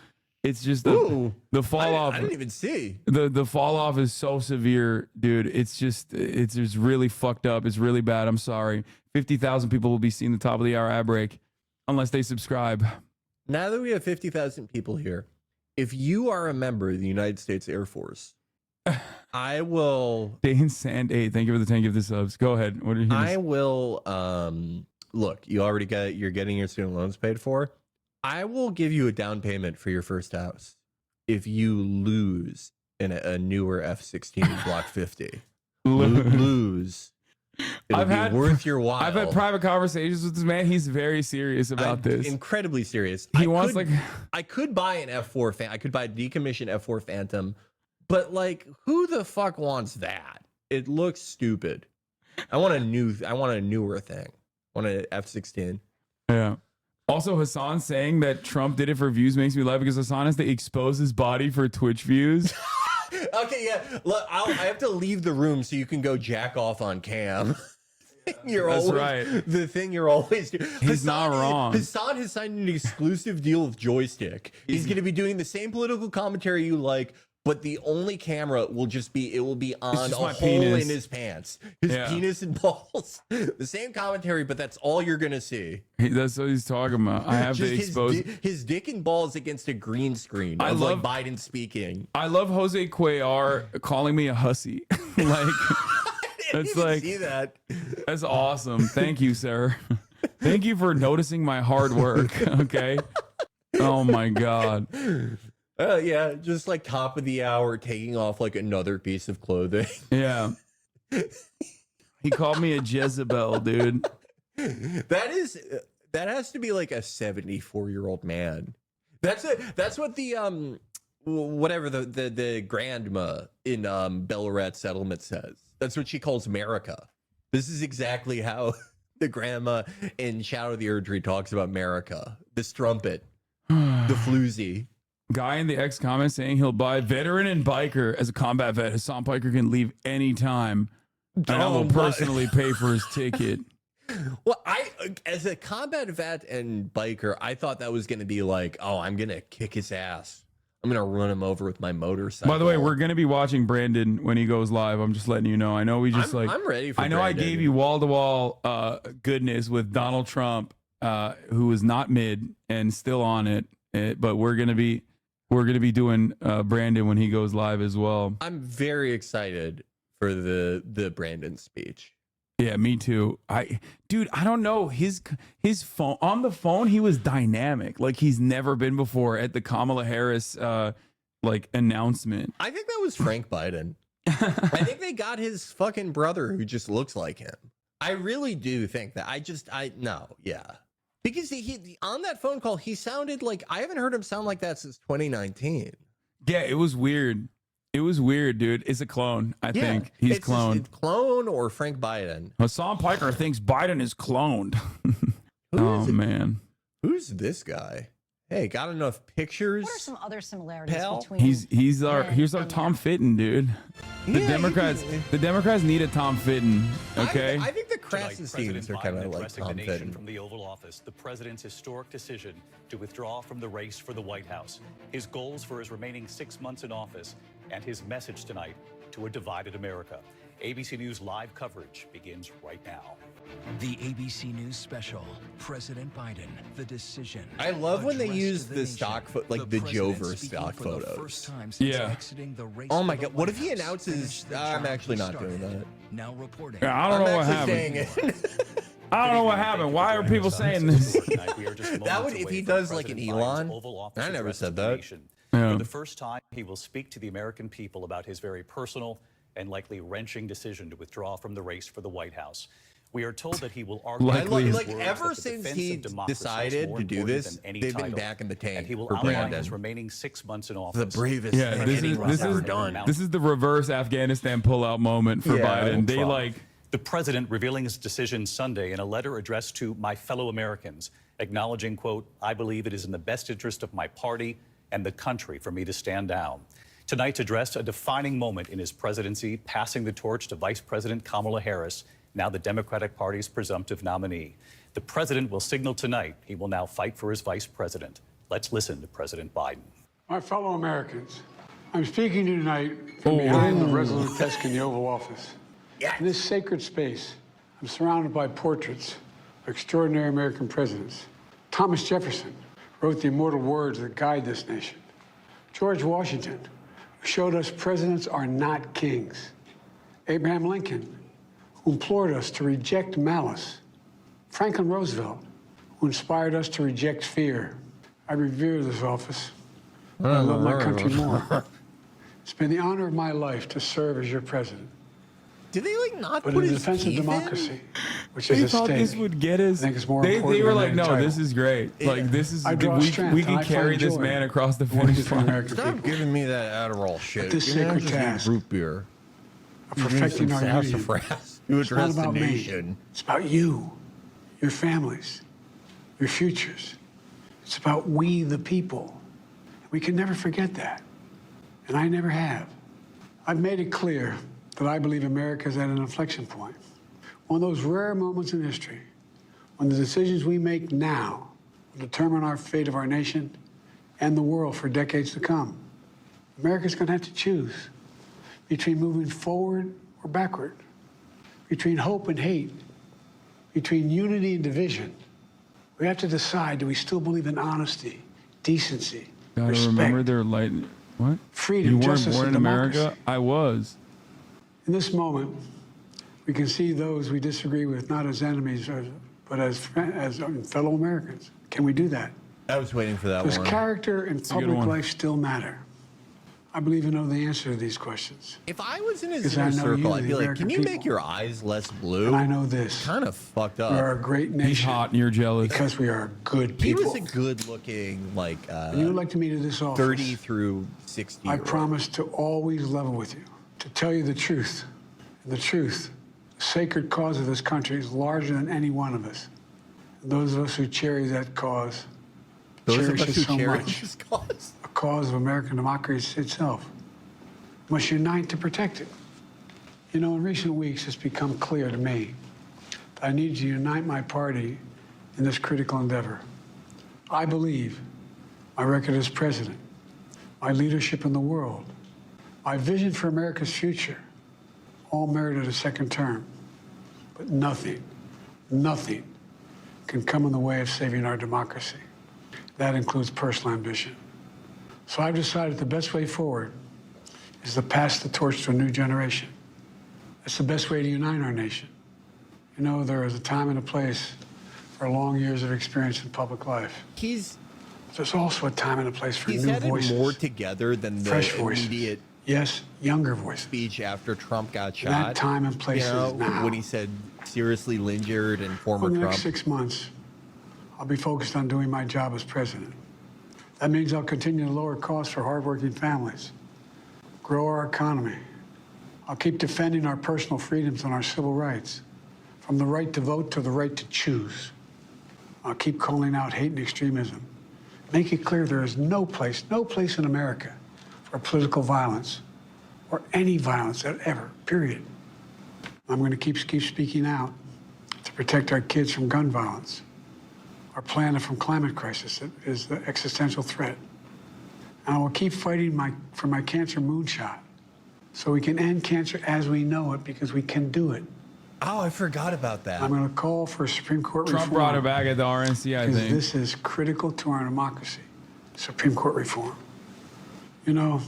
S3: It's just the fall off.
S5: I didn't even see.
S3: The fall off is so severe, dude. It's just really fucked up. It's really bad. I'm sorry. 50,000 people will be seeing the top of the hour ad break unless they subscribe.
S5: Now that we have 50,000 people here, if you are a member of the United States Air Force, I will.
S3: Dane Sand 8. Thank you for the 10 gifted subs. Go ahead. What are you?
S5: I will. Look, you're getting your student loans paid for. I will give you a down payment for your first house if you lose in a newer F-16 Block 50. Lose. It'll be worth your while.
S3: I've had private conversations with this man. He's very serious about this.
S5: Incredibly serious. I could buy an F4 I could buy a decommissioned F4 Phantom, but like, who the fuck wants that? It looks stupid. I want a newer thing. I want an F-16.
S3: Yeah. Also, Hasan saying that Trump did it for views makes me laugh because Hasan has to expose his body for Twitch views.
S5: Okay, yeah. Look, I have to leave the room so you can go jack off on cam.
S3: That's right.
S5: The thing you're always doing.
S3: He's not wrong.
S5: Hassan has signed an exclusive deal with Joystick. He's going to be doing the same political commentary you like, but the only camera will be on a hole in his pants. His penis and balls. The same commentary, but that's all you're going to see.
S3: That's what he's talking about. I have to expose
S5: his dick and balls against a green screen. I love Biden speaking.
S3: I love Jose Cuellar calling me a hussy. Like, that's like,
S5: see that.
S3: That's awesome. Thank you, sir. Thank you for noticing my hard work. Okay. Oh my God.
S5: Yeah, just like top of the hour, taking off like another piece of clothing.
S3: Yeah. He called me a Jezebel, dude.
S5: That has to be like a 74-year-old man. That's what the whatever the grandma in Ballarat settlement says. That's what she calls America. This is exactly how the grandma in Shadow of the Erdtree talks about America. The strumpet, the floozy.
S3: Guy in the X comment saying he'll buy veteran and biker as a combat vet. Hasan Piker can leave anytime, and I will personally pay for his ticket.
S5: Well, as a combat vet and biker, I thought that was going to be like, oh, I'm going to kick his ass. I'm going to run him over with my motorcycle.
S3: By the way, we're going to be watching Brandon when he goes live. I'm just letting you know. I know we just
S5: I'm ready for Brandon.
S3: I gave you wall-to-wall goodness with Donald Trump, who is not mid and still on it, but we're going to be doing Brandon when he goes live as well.
S5: I'm very excited for the Brandon speech.
S3: Yeah, me too. Dude, I don't know. His phone on the phone, he was dynamic. Like he's never been before at the Kamala Harris like announcement.
S5: I think that was Frank Biden. I think they got his fucking brother who just looks like him. I really do think that. Yeah. Because he on that phone call, he sounded like, I haven't heard him sound like that since 2019.
S3: Yeah, it was weird. It was weird, dude. It's a clone, I think. He's cloned.
S5: Clone or Frank Biden.
S3: Hasan Piker thinks Biden is cloned. Man.
S5: Who's this guy? Hey, got enough pictures?
S8: What are some other similarities between
S3: He's our Tom Fitton, dude. The Democrats need a Tom Fitton, okay?
S5: I think the Krassensteins are kind of like Tom Fitton.
S9: From the Oval Office, the president's historic decision to withdraw from the race for the White House, his goals for his remaining 6 months in office, and his message tonight to a divided America. ABC News live coverage begins right now.
S10: The ABC News special, President Biden, the decision.
S5: I love when they use the stock, like the Jover stock photos.
S3: Yeah.
S5: Oh my God. What if he announces, I'm actually not doing that.
S10: Now reporting.
S3: Yeah, I don't know what happened. I don't know what happened. Why are people saying this?
S5: That would, if he does like an Elon. I never said that.
S9: For the first time, he will speak to the American people about his very personal and likely wrenching decision to withdraw from the race for the White House. We are told that he will argue
S5: ever since he decided to do this, they've been back in the tank.
S9: And he will
S5: for
S9: outline
S5: Brandon.
S9: his remaining 6 months in office.
S5: The bravest
S3: this is the reverse Afghanistan pullout moment for Biden.
S9: The president revealing his decision Sunday in a letter addressed to my fellow Americans, acknowledging, quote, I believe it is in the best interest of my party and the country for me to stand down. Tonight's address, a defining moment in his presidency, passing the torch to Vice President Kamala Harris, now the Democratic Party's presumptive nominee. The president will signal tonight he will now fight for his vice president. Let's listen to President Biden.
S22: My fellow Americans, I'm speaking to you tonight from behind the resolute desk in the Oval Office. In this sacred space, I'm surrounded by portraits of extraordinary American presidents. Thomas Jefferson wrote the immortal words that guide this nation. George Washington who showed us presidents are not kings. Abraham Lincoln, who implored us to reject malice. Franklin Roosevelt, who inspired us to reject fear. I revere this office. I love my country more. It's been the honor of my life to serve as your president.
S5: Did they like not
S22: But
S5: put
S22: in
S5: his
S22: defense of
S5: teeth
S22: democracy, which
S3: They
S22: is at
S3: thought
S22: stake,
S3: this would get us.
S22: I think it's more
S3: They
S22: important
S3: were
S22: than
S3: like,
S22: any
S3: no,
S22: title.
S3: this is great. Like, this is,
S22: I draw strength
S3: we
S22: and
S3: can
S22: I
S3: carry
S22: find
S3: this
S22: joy
S3: man across the
S22: working
S3: finish
S22: for the
S3: line.
S22: American
S5: Stop
S22: people.
S5: giving me that Adderall shit.
S22: this
S5: You know,
S22: sacred
S5: just need
S22: task
S5: root beer.
S22: of perfecting our union.
S5: sassafras to
S22: It's not
S5: address the
S22: about me.
S5: nation.
S22: It's about you, your families, your futures. It's about we, the people. We can never forget that. And I never have. I've made it clear that I believe America is at an inflection point. One of those rare moments in history when the decisions we make now will determine our fate of our nation and the world for decades to come. America's going to have to choose between moving forward or backward, between hope and hate, between unity and division. We have to decide, do we still believe in honesty, decency,
S3: Gotta
S22: respect,
S3: remember their light. What?
S22: freedom,
S3: You weren't
S22: justice,
S3: born
S22: and
S3: in
S22: democracy?
S3: America? I was.
S22: In this moment, we can see those we disagree with not as enemies, but as fellow Americans. Can we do that?
S5: I was waiting for that
S22: Does
S5: one.
S22: character and
S3: a good
S22: public
S3: one.
S22: life still matter? I believe I know the answer to these questions.
S5: If I was in his
S22: Because I
S5: inner
S22: know
S5: circle,
S22: you,
S5: I'd
S22: the
S5: be like,
S22: American
S5: can you
S22: people.
S5: make your eyes less blue?
S22: And I know this.
S5: Kind of fucked
S22: We are
S5: up.
S22: a great
S3: He's
S22: nation
S3: hot and you're jealous.
S22: because we are good
S5: He
S22: people.
S5: was a good-looking, like,
S22: When you elect me to this office,
S5: 30 through 60.
S22: I promise to always level with you, to tell you the truth. And the truth, the sacred cause of this country is larger than any one of us. And those of us who cherish that cause,
S5: Those of
S22: cherish
S5: us
S22: it
S5: who
S22: so
S5: cherish
S22: much.
S5: this cause.
S22: A cause of American democracy itself, must unite to protect it. You know, in recent weeks, it's become clear to me that I need to unite my party in this critical endeavor. I believe my record as president, my leadership in the world, my vision for America's future, all merited a second term. But nothing can come in the way of saving our democracy. That includes personal ambition. So I've decided the best way forward is to pass the torch to a new generation. That's the best way to unite our nation. You know, there is a time and a place for long years of experience in public life. There's also a time and a place for
S5: He's
S22: new
S5: had it
S22: voices.
S5: more together than the
S22: Fresh voices.
S5: immediate
S22: Yes, younger voices.
S5: speech after Trump got shot.
S22: That time and place
S5: You know,
S22: is now.
S5: when he said seriously injured and former
S22: For the
S5: Trump.
S22: next 6 months, I'll be focused on doing my job as president. That means I'll continue to lower costs for hardworking families, grow our economy. I'll keep defending our personal freedoms and our civil rights, from the right to vote to the right to choose. I'll keep calling out hate and extremism. Make it clear there is no place in America for political violence or any violence ever, period. I'm going to keep speaking out to protect our kids from gun violence, our planet from climate crisis that is the existential threat. And I will keep fighting for my cancer moonshot so we can end cancer as we know it, because we can do it.
S5: Oh, I forgot about that.
S22: I'm going to call for a Supreme Court
S3: Trump
S22: reform.
S3: brought it back at the RNC, I
S22: Because
S3: think.
S22: this is critical to our democracy, Supreme Court reform. You know,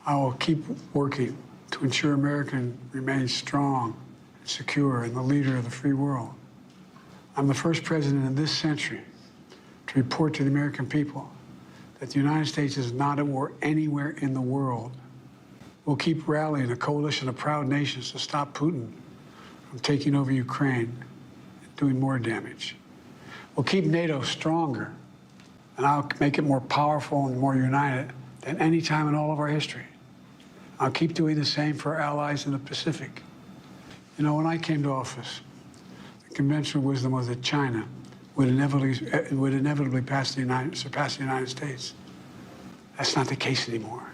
S22: I will keep working to ensure America remains strong, secure, and the leader of the free world. I'm the first president in this century to report to the American people that the United States is not at war anywhere in the world. We'll keep rallying a coalition of proud nations to stop Putin from taking over Ukraine and doing more damage. We'll keep NATO stronger, and I'll make it more powerful and more united than any time in all of our history. I'll keep doing the same for our allies in the Pacific. You know, when I came to office, the conventional wisdom was that China would inevitably surpass the United States. That's not the case anymore.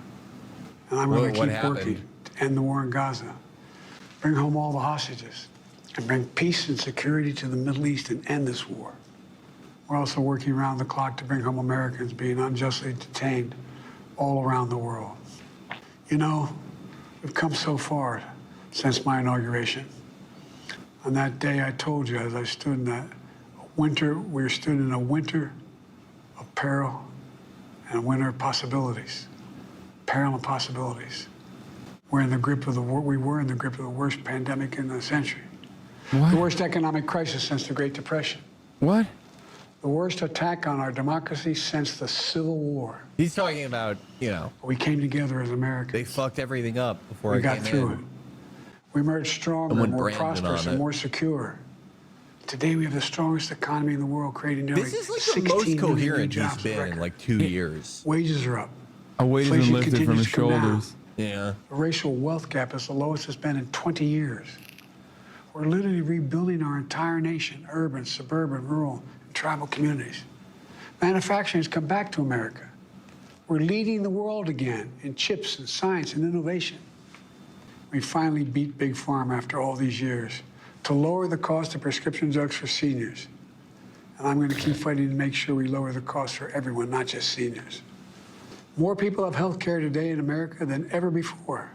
S22: And I'm going to
S5: What
S22: keep
S5: happened?
S22: working to end the war in Gaza, bring home all the hostages, and bring peace and security to the Middle East and end this war. We're also working around the clock to bring home Americans being unjustly detained all around the world. You know, we've come so far since my inauguration. On that day, I told you, as I stood in that winter, we stood in a winter of peril and a winter of possibilities. peril and possibilities. We were in the grip of the worst pandemic in the century.
S3: What?
S22: The worst economic crisis since the Great Depression.
S3: What?
S22: The worst attack on our democracy since the Civil War.
S5: He's talking about, you know,
S22: we came together as Americans.
S5: They fucked everything up before
S22: we
S5: I
S22: got
S5: came
S22: through
S5: in.
S22: it. We emerged stronger,
S5: Someone
S22: more
S5: branded
S22: prosperous,
S5: on
S22: and
S5: it.
S22: more secure. Today we have the strongest economy in the world, creating nearly
S5: This is like the
S22: 16
S5: most
S22: million new
S5: coherent he's
S22: jobs
S5: been in
S22: record.
S5: like 2 years.
S22: Wages are up.
S3: A weight has been
S22: Inflation
S3: lifted from his
S22: continues to come down.
S3: shoulders.
S5: Yeah.
S22: The racial wealth gap is the lowest it's been in 20 years. We're literally rebuilding our entire nation, urban, suburban, rural, and tribal communities. Manufacturing has come back to America. We're leading the world again in chips and science and innovation. We finally beat Big Pharma after all these years to lower the cost of prescription drugs for seniors. And I'm going to keep fighting to make sure we lower the cost for everyone, not just seniors. More people have health care today in America than ever before.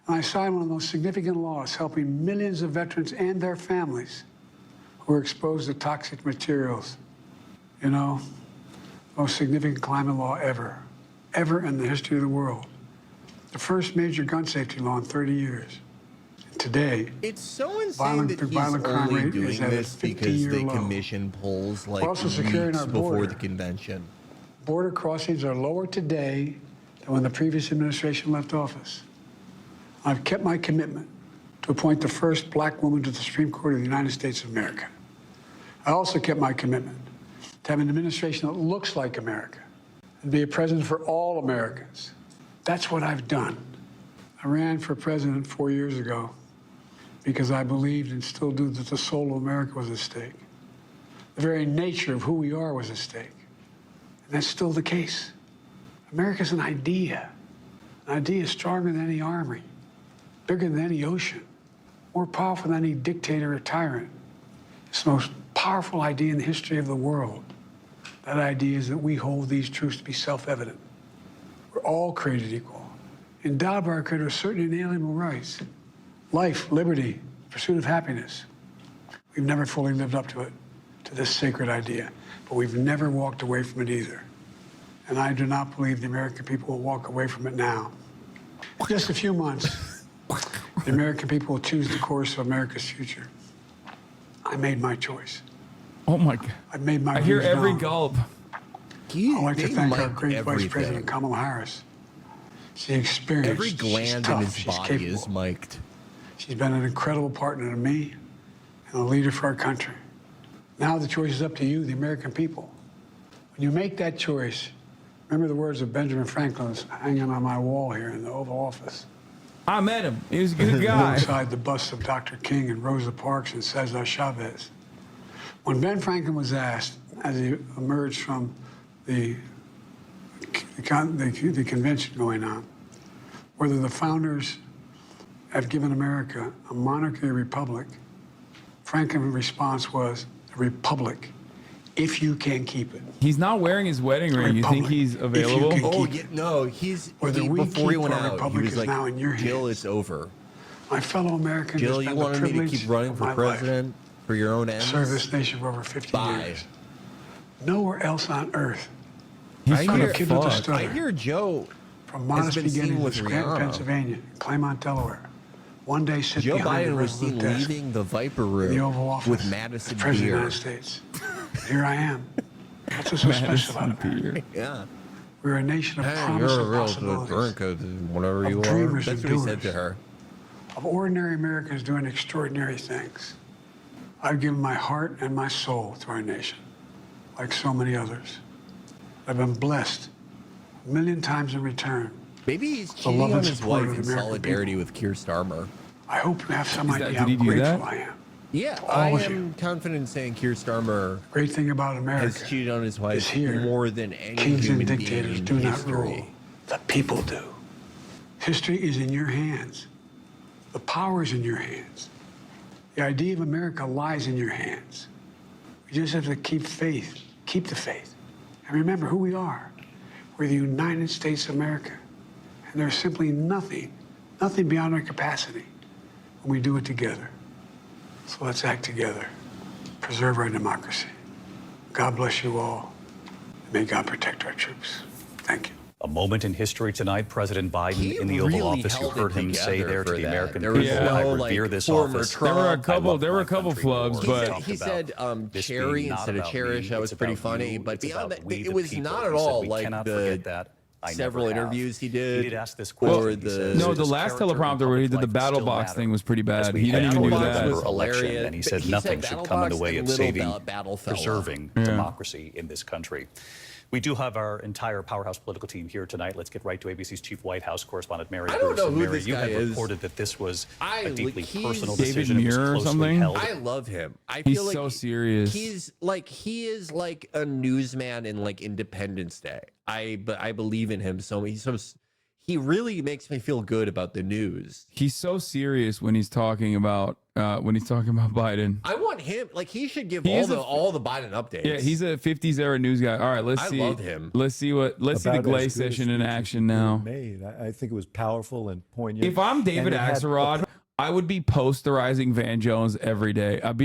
S22: And I signed one of the most significant laws helping millions of veterans and their families who are exposed to toxic materials. You know, most significant climate law ever in the history of the world. The first major gun safety law in 30 years. And today,
S5: It's so insane
S22: violent-
S5: that
S22: the
S5: he's
S22: violent crime
S5: only
S22: rate
S5: doing
S22: is at a
S5: this because
S22: 50-year
S5: they
S22: low.
S5: commission polls like
S22: also securing
S5: weeks
S22: our
S5: before
S22: border.
S5: the convention.
S22: Border crossings are lower today than when the previous administration left office. I've kept my commitment to appoint the first black woman to the Supreme Court of the United States of America. I also kept my commitment to have an administration that looks like America and be a president for all Americans. That's what I've done. I ran for president 4 years ago because I believed and still do that the soul of America was at stake. The very nature of who we are was at stake. And that's still the case. America's an idea. An idea stronger than any army, bigger than any ocean, more powerful than any dictator or tyrant. It's the most powerful idea in the history of the world. That idea is that we hold these truths to be self-evident. We're all created equal, endowed by our Creator with certain inalienable rights. Life, liberty, pursuit of happiness. We've never fully lived up to it, to this sacred idea, but we've never walked away from it either. And I do not believe the American people will walk away from it now. In just a few months, the American people will choose the course of America's future. I made my choice.
S3: Oh my God.
S22: I made my
S3: I hear
S22: views
S3: every
S22: known.
S3: gulp.
S22: I'd like to
S5: they
S22: thank our
S5: mic
S22: great Vice
S5: everything.
S22: President Kamala Harris. She's experienced.
S5: Every
S22: she's
S5: gland
S22: tough,
S5: in his
S22: she's
S5: body
S22: capable.
S5: is mic'd.
S22: She's been an incredible partner to me and a leader for our country. Now the choice is up to you, the American people. When you make that choice, remember the words of Benjamin Franklin hanging on my wall here in the Oval Office.
S3: I met him. He was a good guy.
S22: Alongside the busts of Dr. King and Rosa Parks and Cesar Chavez. When Ben Franklin was asked, as he emerged from the convention going on, whether the founders had given America a monarchy or republic, Franklin's response was, a republic, if you can keep it.
S3: He's not wearing his wedding ring. You think he's available?
S5: Oh, yeah, no,
S22: Whether we
S5: before he
S22: keep
S5: went
S22: our
S5: out, he
S22: republic
S5: was
S22: is
S5: like,
S22: now in your
S5: Jill,
S22: hands.
S5: it's over.
S22: My fellow Americans,
S5: Jill,
S22: it's
S5: you
S22: been the
S5: wanted me to
S22: privilege
S5: keep running
S22: of
S5: for
S22: my life
S5: president for your own
S22: to
S5: ends?
S22: serve this nation for over 50
S5: Bye.
S22: years. Nowhere else on earth.
S5: I
S22: From a
S5: hear,
S22: kid with a stutter.
S5: I hear Joe
S22: From
S5: has
S22: modest
S5: been seen
S22: beginnings in
S5: with
S22: Scranton,
S5: Rihanna.
S22: Pennsylvania, Claremont, Delaware. One day sit
S5: Joe
S22: behind
S5: Biden
S22: the
S5: was seen
S22: resolute desk
S5: leaving the Viper
S22: in
S5: Room
S22: the Oval Office
S5: with
S22: as
S5: Madison
S22: President of the
S5: Beer.
S22: United States. Here I am. What's so special about it?
S5: Yeah.
S22: We're a nation of
S5: Hey,
S22: promise
S5: you're a
S22: and
S5: real
S22: possibilities.
S5: drink, whatever
S22: Of
S5: you are.
S22: dreamers
S5: That's
S22: and
S5: what he said
S22: doers.
S5: to her.
S22: Of ordinary Americans doing extraordinary things. I've given my heart and my soul to our nation, like so many others. I've been blessed a million times in return.
S5: Maybe he's
S22: The
S5: cheating
S22: love
S5: on
S22: and
S5: his
S22: support
S5: wife
S22: of
S5: in
S22: the American
S5: solidarity
S22: people.
S5: with Keir Starmer.
S22: I hope you have some
S3: Is that-
S22: idea
S3: did
S22: how
S3: he do
S22: grateful
S3: that?
S22: I am.
S5: Yeah,
S22: All
S5: I
S22: of
S5: am confident in saying Keir Starmer
S22: Great thing about America
S5: has cheated on his
S22: is
S5: wife
S22: here.
S5: more than any
S22: Kings and
S5: human being
S22: dictators
S5: in
S22: do not
S5: history.
S22: rule. The people do. History is in your hands. The power is in your hands. The idea of America lies in your hands. We just have to keep faith, keep the faith, and remember who we are. We're the United States of America. And there's simply nothing beyond our capacity when we do it together. So let's act together. Preserve our democracy. God bless you all. May God protect our troops. Thank you.
S9: A moment in history tonight. President Biden in the Oval Office. You heard him say there to the American
S5: There was
S9: people,
S5: no,
S9: I
S5: like,
S9: revere this
S5: former
S9: office.
S5: Trump.
S3: There were a couple flubs, but
S5: he said cherry instead of cherish. That was pretty funny. But beyond that, it was not at all like the several interviews he did.
S9: He did ask this question.
S3: The last teleprompter where he did the battle box thing was pretty bad. He didn't even do that.
S9: Election, and he said nothing should come in the way of saving, preserving democracy in this country. We do have our entire powerhouse political team here tonight. Let's get right to ABC's chief White House correspondent, Mary Bruce.
S5: I don't know who
S9: Mary,
S5: this
S9: you
S5: guy
S9: have
S5: is.
S9: reported that this was a deeply personal
S3: David
S9: decision.
S3: Muir or something?
S5: I love him. I
S3: He's
S5: feel like
S3: so serious.
S5: He is like a newsman in like Independence Day. I believe in him so he really makes me feel good about the news.
S3: He's so serious when he's talking about Biden.
S5: I want him, like, he should give all the Biden updates.
S3: Yeah, he's a 50s era news guy. All right, let's see.
S5: I love him.
S3: Let's see the Glaze session in action now.
S2: I think it was powerful and poignant.
S3: If I'm David Axelrod, I would be posterizing Van Jones every day. I'd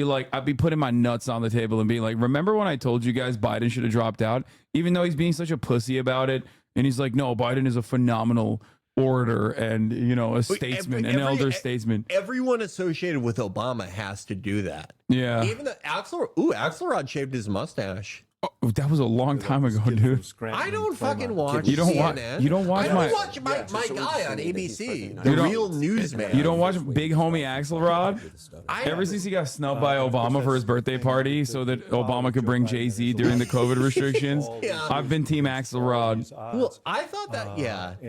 S3: be putting my nuts on the table and being like, remember when I told you guys Biden should have dropped out? Even though he's being such a pussy about it. And he's like, no, Biden is a phenomenal orator and, a statesman, an elder statesman.
S5: Everyone associated with Obama has to do that.
S3: Yeah.
S5: Even the Axelrod shaved his mustache.
S3: Oh, that was a long time ago, dude.
S5: I don't fucking watch
S3: You don't
S5: CNN.
S3: You don't watch
S5: I don't watch my guy on ABC, the real newsman.
S3: You don't watch big homie Axelrod? Ever since he got snubbed by Obama for his birthday party so that Obama could bring Jay-Z during the COVID restrictions, I've been team Axelrod.
S5: Well, I thought that,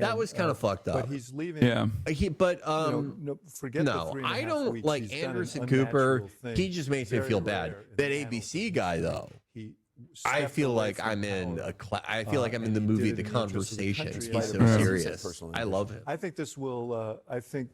S5: that was kind of fucked up.
S2: But he's leaving.
S3: Yeah.
S2: Forget the 3.5
S5: I don't
S2: weeks.
S5: like
S2: He's done an
S5: Anderson Cooper.
S2: unnatural thing.
S5: He just makes me
S2: Very
S5: feel bad.
S2: rare.
S5: That ABC guy, though. I feel like I'm in I feel like I'm in the movie The Conversation. He's so serious. I love him.
S2: I think this will. I think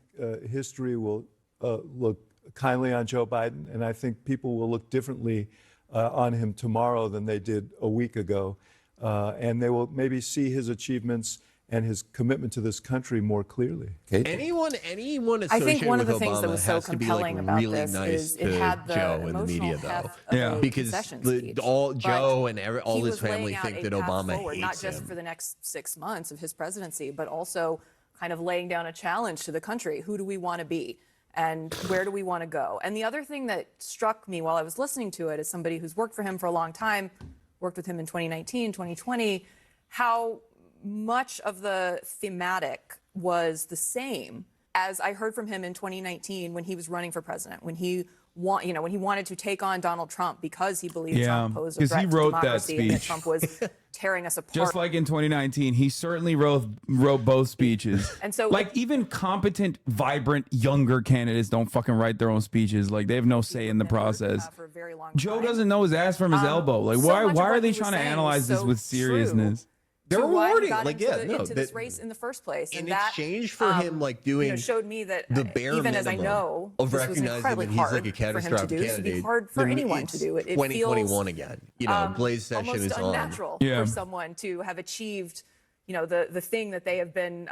S2: history will look kindly on Joe Biden, and I think people will look differently on him tomorrow than they did a week ago, and they will maybe see his achievements and his commitment to this country more clearly.
S5: Anyone associated
S15: I think one of the
S5: with
S15: things that
S5: Obama
S15: was so
S5: has to be, like,
S15: compelling about
S5: really
S15: this
S5: nice
S15: is it
S5: to
S15: had the
S5: Joe and the
S15: emotional
S5: media,
S15: heft
S5: though.
S15: of a
S5: Because
S15: concession speech.
S5: Joe and all
S15: He
S5: his
S15: was
S5: family
S15: laying out
S5: think
S15: a
S5: that
S15: path
S5: Obama
S15: forward,
S5: hates
S15: not just
S5: him.
S15: for the next 6 months of his presidency, but also kind of laying down a challenge to the country. Who do we want to be? And where do we want to go? And the other thing that struck me while I was listening to it, as somebody who's worked for him for a long time, worked with him in 2019, 2020, how much of the thematic was the same as I heard from him in 2019 when he was running for president, when he wanted to take on Donald Trump because he believed Trump posed a threat to democracy and that Trump was tearing us apart.
S3: Just like in 2019, he certainly wrote both speeches.
S15: And so,
S3: like, even competent, vibrant, younger candidates don't fucking write their own speeches. Like, they have no say in the process. Joe doesn't know his ass from his elbow. Like, why are they trying to analyze this with seriousness?
S5: They're
S15: rewarding,
S5: like,
S15: into this race in the first place,
S5: in
S15: and that
S5: exchange for him like doing
S15: showed me that
S5: the bare
S15: even as I
S5: minimum
S15: know
S5: of
S15: this was
S5: recognizing
S15: incredibly
S5: that he's
S15: hard
S5: like a
S15: for him to
S5: catastrophic
S15: do. This would be
S5: candidate.
S15: hard for anyone to do. It
S5: 2021
S15: feels
S5: again. Glaze session
S15: almost
S5: is on.
S15: unnatural for someone to have achieved, the thing that they have been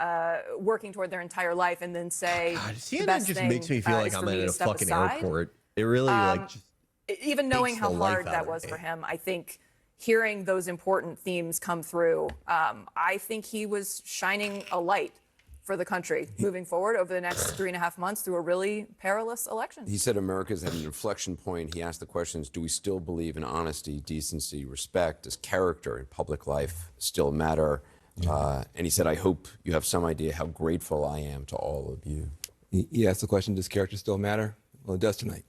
S15: working toward their entire life, and then say the
S5: CNN
S15: best
S5: just
S15: thing
S5: makes me feel like
S15: is
S5: I'm
S15: for me
S5: at
S15: to
S5: a
S15: step
S5: fucking
S15: aside.
S5: airport. It really
S15: Even knowing
S5: takes
S15: how
S5: the life
S15: hard
S5: out
S15: that
S5: of
S15: was
S5: me.
S15: for him, I think hearing those important themes come through, I think he was shining a light for the country moving forward over the next 3.5 months through a really perilous election.
S6: He said America's at an inflection point. He asked the questions, do we still believe in honesty, decency, respect? Does character in public life still matter? And he said, I hope you have some idea how grateful I am to all of you.
S11: He asked the question, does character still matter? Well, it does tonight.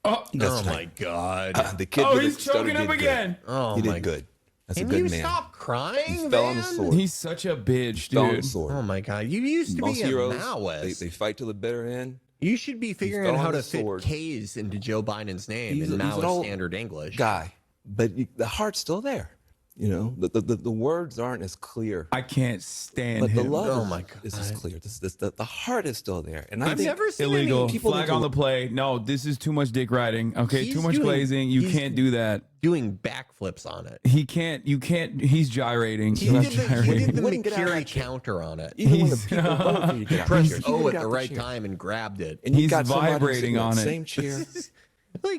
S5: Oh my God!
S11: The kid
S3: he's choking up again.
S5: Oh
S11: he
S5: my
S11: did good. That's
S5: Can
S11: a good
S5: you
S11: man.
S5: stop crying,
S11: He fell on the
S5: man?
S11: sword.
S3: He's such a bitch,
S11: Fell on the
S3: dude.
S11: sword.
S5: Oh my God! You used to
S11: Most
S5: be a
S11: heroes,
S5: Maoist.
S11: they fight to the bitter end.
S5: You should be figuring
S11: fell
S5: out how
S11: on
S5: to
S11: the
S5: fit
S11: sword.
S5: K's into Joe Biden's name
S11: He's
S5: in
S11: an
S5: Maoist
S11: old
S5: standard English.
S11: Guy, but the heart's still there. The words aren't as clear.
S3: I can't stand
S11: But
S3: him.
S11: the love
S5: Oh my God.
S11: is clear. The heart is still there. And I
S5: I've
S11: think
S5: never seen
S3: Illegal.
S5: any
S11: people
S3: Flag
S11: need to-
S3: on the play. No, this is too much dick riding. Okay,
S5: He's
S3: too much
S5: doing-
S3: glazing. You
S5: he's
S3: can't do that.
S5: doing backflips on it.
S3: He can't. You can't. He's gyrating.
S5: He
S3: He's
S5: did the
S11: He wouldn't get out of
S5: McCurry
S11: that shit.
S5: counter on it.
S11: Even when the
S3: He's-
S11: people vote for you, get out
S5: Pressed
S11: of
S5: O
S11: here.
S5: at
S11: Get
S5: the
S11: out
S5: right
S11: chair.
S5: time and grabbed it.
S11: And you
S3: He's
S11: got somebody
S3: vibrating
S11: sitting in
S3: on
S11: the
S3: it.
S11: same chair,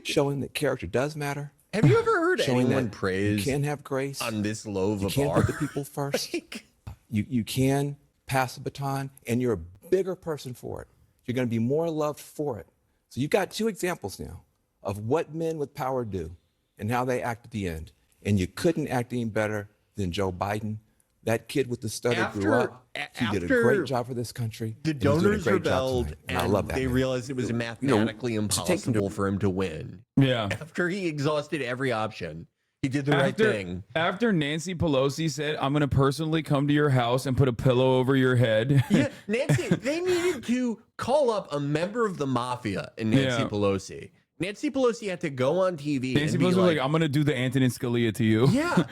S11: showing that character does matter.
S5: Have you ever heard
S11: Showing
S5: anyone
S11: that
S5: praise
S11: you can have grace
S5: on this low of
S11: You
S5: a
S11: can't
S5: bar?
S11: put the people first. You can pass the baton, and you're a bigger person for it. You're going to be more loved for it. So you've got 2 examples now of what men with power do and how they act at the end. And you couldn't act any better than Joe Biden. That kid with the stutter grew up. He did a great job for this country.
S5: The donors rebelled, and
S11: I love that,
S5: they realized it was mathematically impossible for him to win.
S3: Yeah.
S5: After he exhausted every option, he did the right thing.
S3: After Nancy Pelosi said, I'm going to personally come to your house and put a pillow over your head.
S5: Yeah, Nancy, they needed to call up a member of the mafia and Nancy Pelosi. Nancy Pelosi had to go on TV.
S3: Nancy
S5: and be
S3: Pelosi was like, I'm going to do the Antonin Scalia to you.
S5: Yeah.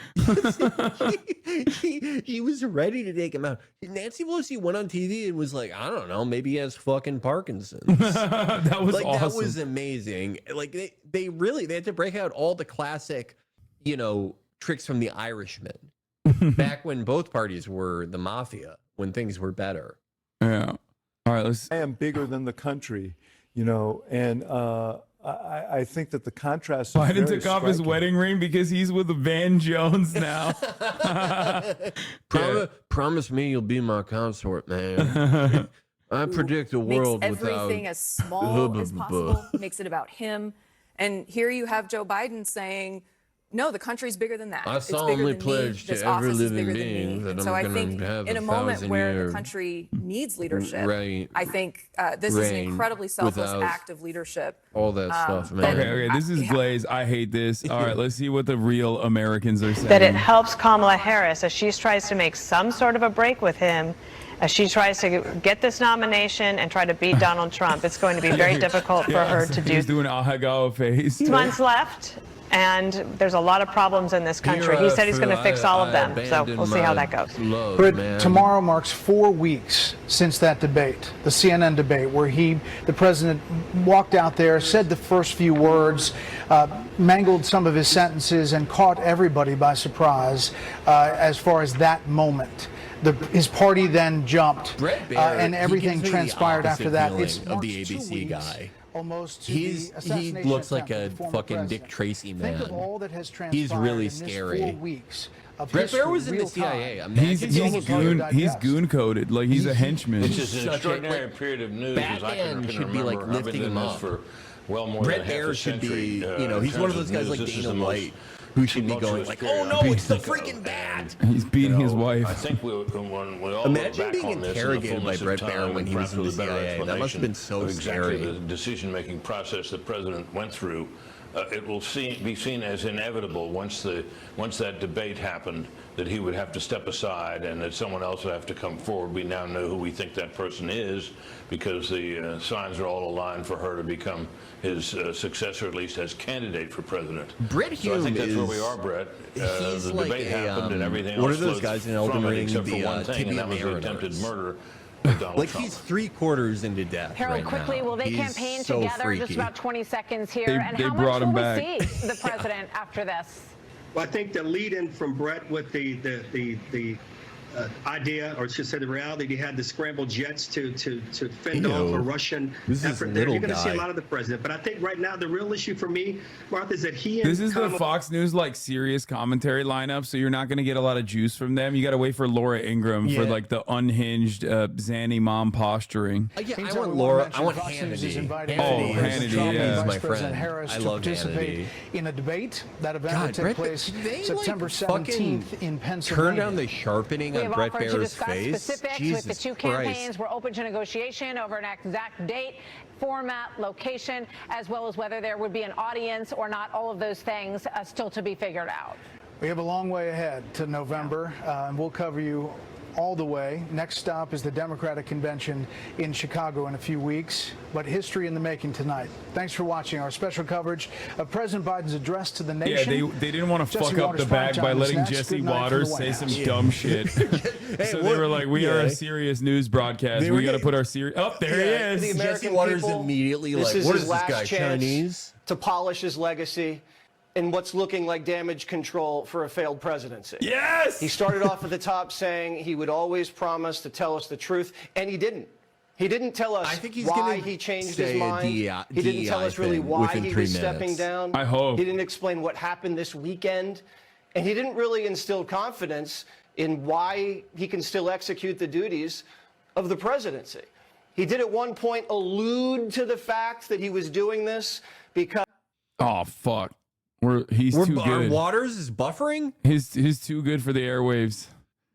S5: he was ready to take him out. Nancy Pelosi went on TV and was like, I don't know, maybe he has fucking Parkinson's.
S3: That was awesome.
S5: That was amazing. Like they had to break out all the classic, tricks from the Irishman back when both parties were the mafia, when things were better.
S3: Yeah. All right,
S2: I am bigger than the country, and I think that the contrast.
S3: Biden took off his wedding ring because he's with Van Jones now.
S5: Promise me you'll be my consort, man. I predict a world
S7: makes
S5: without
S7: everything as small as possible, makes it about him. And here you have Joe Biden saying, no, the country's bigger than that.
S5: I
S7: It's
S5: solemnly
S7: bigger than me.
S5: pledge
S7: This
S5: to every
S7: office is
S5: living
S7: bigger than
S5: being
S7: me.
S5: that
S7: And
S5: I'm
S7: so I
S5: gonna
S7: think
S5: have
S7: in
S5: a
S7: a moment where
S5: 1,000-year
S7: the country needs leadership,
S5: reign
S7: I think this is an
S5: reign
S7: incredibly selfless
S5: without
S7: act of leadership.
S5: all that stuff, man.
S3: Okay, this is Glaze. I hate this. All right, let's see what the real Americans are saying.
S12: That it helps Kamala Harris as she tries to make some sort of a break with him, as she tries to get this nomination and try to beat Donald Trump. It's going to be very difficult for her to do.
S3: He's doing a Ahagao face.
S12: 2 months left, and there's a lot of problems in this country. He said he's going to fix all of them, so we'll see how that goes.
S13: But tomorrow marks 4 weeks since that debate, the CNN debate, where the president walked out there, said the first few words, mangled some of his sentences, and caught everybody by surprise as far as that moment. His party then jumped, and everything transpired after that.
S5: It's of the ABC guy.
S13: Almost
S5: he looks like a fucking Dick Tracy man. He's really scary. Brett Baier was in the CIA.
S3: He's goon coded, like he's a henchman.
S23: It's just an extraordinary period of news.
S5: Batman should be like lifting him up.
S23: For well more
S5: Brett
S23: than half
S5: Baier
S23: a
S5: should
S23: century,
S5: be, he's one of those guys like Dana White who should be going like, oh no, it's the freaking bat.
S3: He's beating his wife.
S23: I think when we all
S5: Imagine
S23: look back
S5: being
S23: on this
S5: interrogated by
S23: in the
S5: Brett
S23: fullness
S5: Baier
S23: of
S5: when he was in the
S23: time, and
S5: CIA. That must have been so
S23: of exactly
S5: scary.
S23: the decision-making process the president went through. It will be seen as inevitable once that debate happened that he would have to step aside and that someone else would have to come forward. We now know who we think that person is because the signs are all aligned for her to become his successor, at least as candidate for president.
S5: Brett
S23: So I think that's
S5: Hume
S23: where we are, Brett.
S5: he's
S23: The
S5: like
S23: debate happened and everything else
S5: one of those
S23: flowed
S5: guys in
S23: from
S5: Elden
S23: it,
S5: Ring,
S23: except for
S5: the
S23: one thing, and that was the
S5: Mariners.
S23: attempted murder of Donald
S5: Like
S23: Trump.
S5: he's 3/4 into death
S8: Harold,
S5: right
S8: quickly,
S5: now.
S8: will they
S5: He's
S8: campaign
S5: so
S8: together?
S5: freaky.
S8: Just about 20 seconds here.
S5: They-
S8: and
S5: they
S8: how
S5: brought
S8: much
S5: him
S8: will
S5: back.
S8: we see the president after this?
S24: Well, I think the lead-in from Brett with the idea, or should say the reality, he had the scrambled jets to fend off a Russian effort there. You're going to see a lot of the president. But I think right now the real issue for me, Martha, is that he and
S3: This is the
S24: Kamala-
S3: Fox News like serious commentary lineup, so you're not going to get a lot of juice from them. You got to wait for Laura Ingraham for
S5: Yeah.
S3: like the unhinged Zanny mom posturing.
S5: Yeah, I
S13: Things
S5: want
S13: that we
S5: Laura.
S13: wanna
S5: I want
S13: mention, Fox News is
S5: Hannity.
S13: inviting
S3: Hannity,
S13: Trump
S3: yeah.
S13: and
S5: He's my
S13: Vice President
S5: friend.
S13: Harris
S5: I
S13: to
S5: love
S13: participate
S5: Hannity.
S13: in a debate. That event will
S5: God,
S13: take
S5: Brett,
S13: place
S5: did they,
S13: September
S5: like, fucking
S13: 17th in Pennsylvania.
S5: Turn down the sharpening
S8: We
S5: on
S8: have
S5: Brett
S8: offered to
S5: Baier's
S8: discuss
S5: face.
S8: specifics
S5: Jesus
S8: with the two
S5: Christ.
S8: campaigns. We're open to negotiation over an exact date, format, location, as well as whether there would be an audience or not. All of those things still to be figured out.
S13: We have a long way ahead to November, and we'll cover you all the way. Next stop is the Democratic Convention in Chicago in a few weeks, but history in the making tonight. Thanks for watching our special coverage of President Biden's address to the
S3: Yeah,
S13: nation.
S3: they didn't want to
S13: Jesse
S3: fuck up
S13: Waters
S3: the bag
S13: Primetime
S3: by
S13: is
S3: letting
S13: next.
S3: Jesse
S13: Good night from
S3: Waters
S13: the
S3: say
S13: White
S3: some
S13: House.
S3: dumb shit. So they were like, we are a serious news broadcast.
S5: They
S3: We
S5: were
S3: got to
S5: getting-
S3: put our serious... Oh, there he is.
S5: Jesse Waters immediately like, what is this guy, Chinese?
S26: To polish his legacy in what's looking like damage control for a failed presidency.
S3: Yes!
S26: He started off at the top saying he would always promise to tell us the truth, and he didn't. He didn't tell us why he changed his mind. He didn't tell us really why he was stepping down.
S3: I hope.
S26: He didn't explain what happened this weekend. And he didn't really instill confidence in why he can still execute the duties of the presidency. He did at one point allude to the fact that he was doing this because...
S3: Oh, fuck. He's too good.
S5: Our Waters is buffering?
S3: He's too good for the airwaves.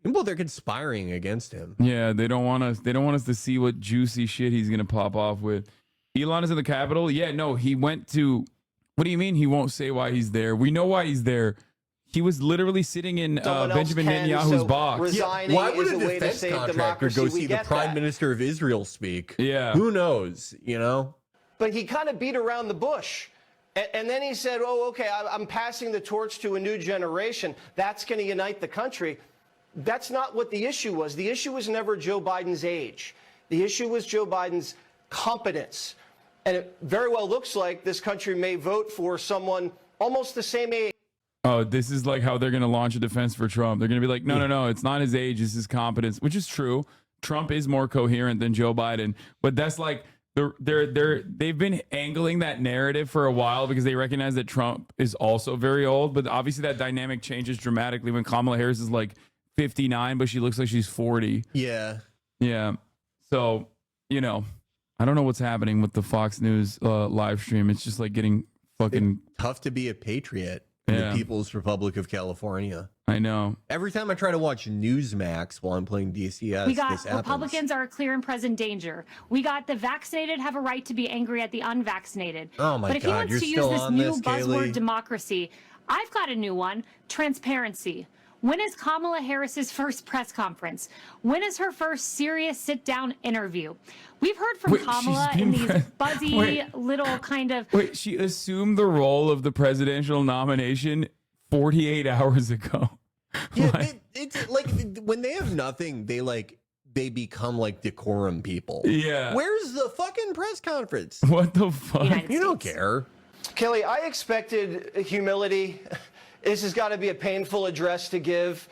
S5: Well, they're conspiring against him.
S3: Yeah, they don't want us to see what juicy shit he's gonna pop off with. Elon is in the Capitol. Yeah, no, he went to. What do you mean he won't say why he's there? We know why he's there. He was literally sitting in Benjamin Netanyahu's box.
S5: Yeah, why would a defense contractor go see the Prime Minister of Israel speak?
S3: Yeah,
S5: who knows? You know.
S26: But he kind of beat around the bush. And then he said, oh, okay, I'm passing the torch to a new generation. That's going to unite the country. That's not what the issue was. The issue was never Joe Biden's age. The issue was Joe Biden's competence. And it very well looks like this country may vote for someone almost the same age.
S3: Oh, this is like how they're going to launch a defense for Trump. They're going to be like, no, it's not his age, it's his competence, which is true. Trump is more coherent than Joe Biden. But that's like, they've been angling that narrative for a while because they recognize that Trump is also very old. But obviously that dynamic changes dramatically when Kamala Harris is like 59, but she looks like she's 40.
S5: Yeah.
S3: Yeah. So, I don't know what's happening with the Fox News live stream. It's just like getting fucking
S5: tough to be a patriot in the People's Republic of California.
S3: I know.
S5: Every time I try to watch Newsmax while I'm playing DCS,
S1: we got
S5: this happens.
S1: Republicans are a clear and present danger. We got the vaccinated have a right to be angry at the unvaccinated.
S5: Oh my
S1: God, but if he wants to use this new buzzword democracy, I've got a new one: transparency. When is Kamala Harris's first press conference? When is her first serious sit-down interview? We've heard from Kamala in these buzzy little kind of...
S3: Wait, she assumed the role of the presidential nomination 48 hours ago.
S5: Yeah, it's like when they have nothing, they become like decorum people.
S3: Yeah.
S5: Where's the fucking press conference?
S3: What the fuck?
S5: You don't care.
S26: Kelly, I expected humility. This has got to be a painful address to give.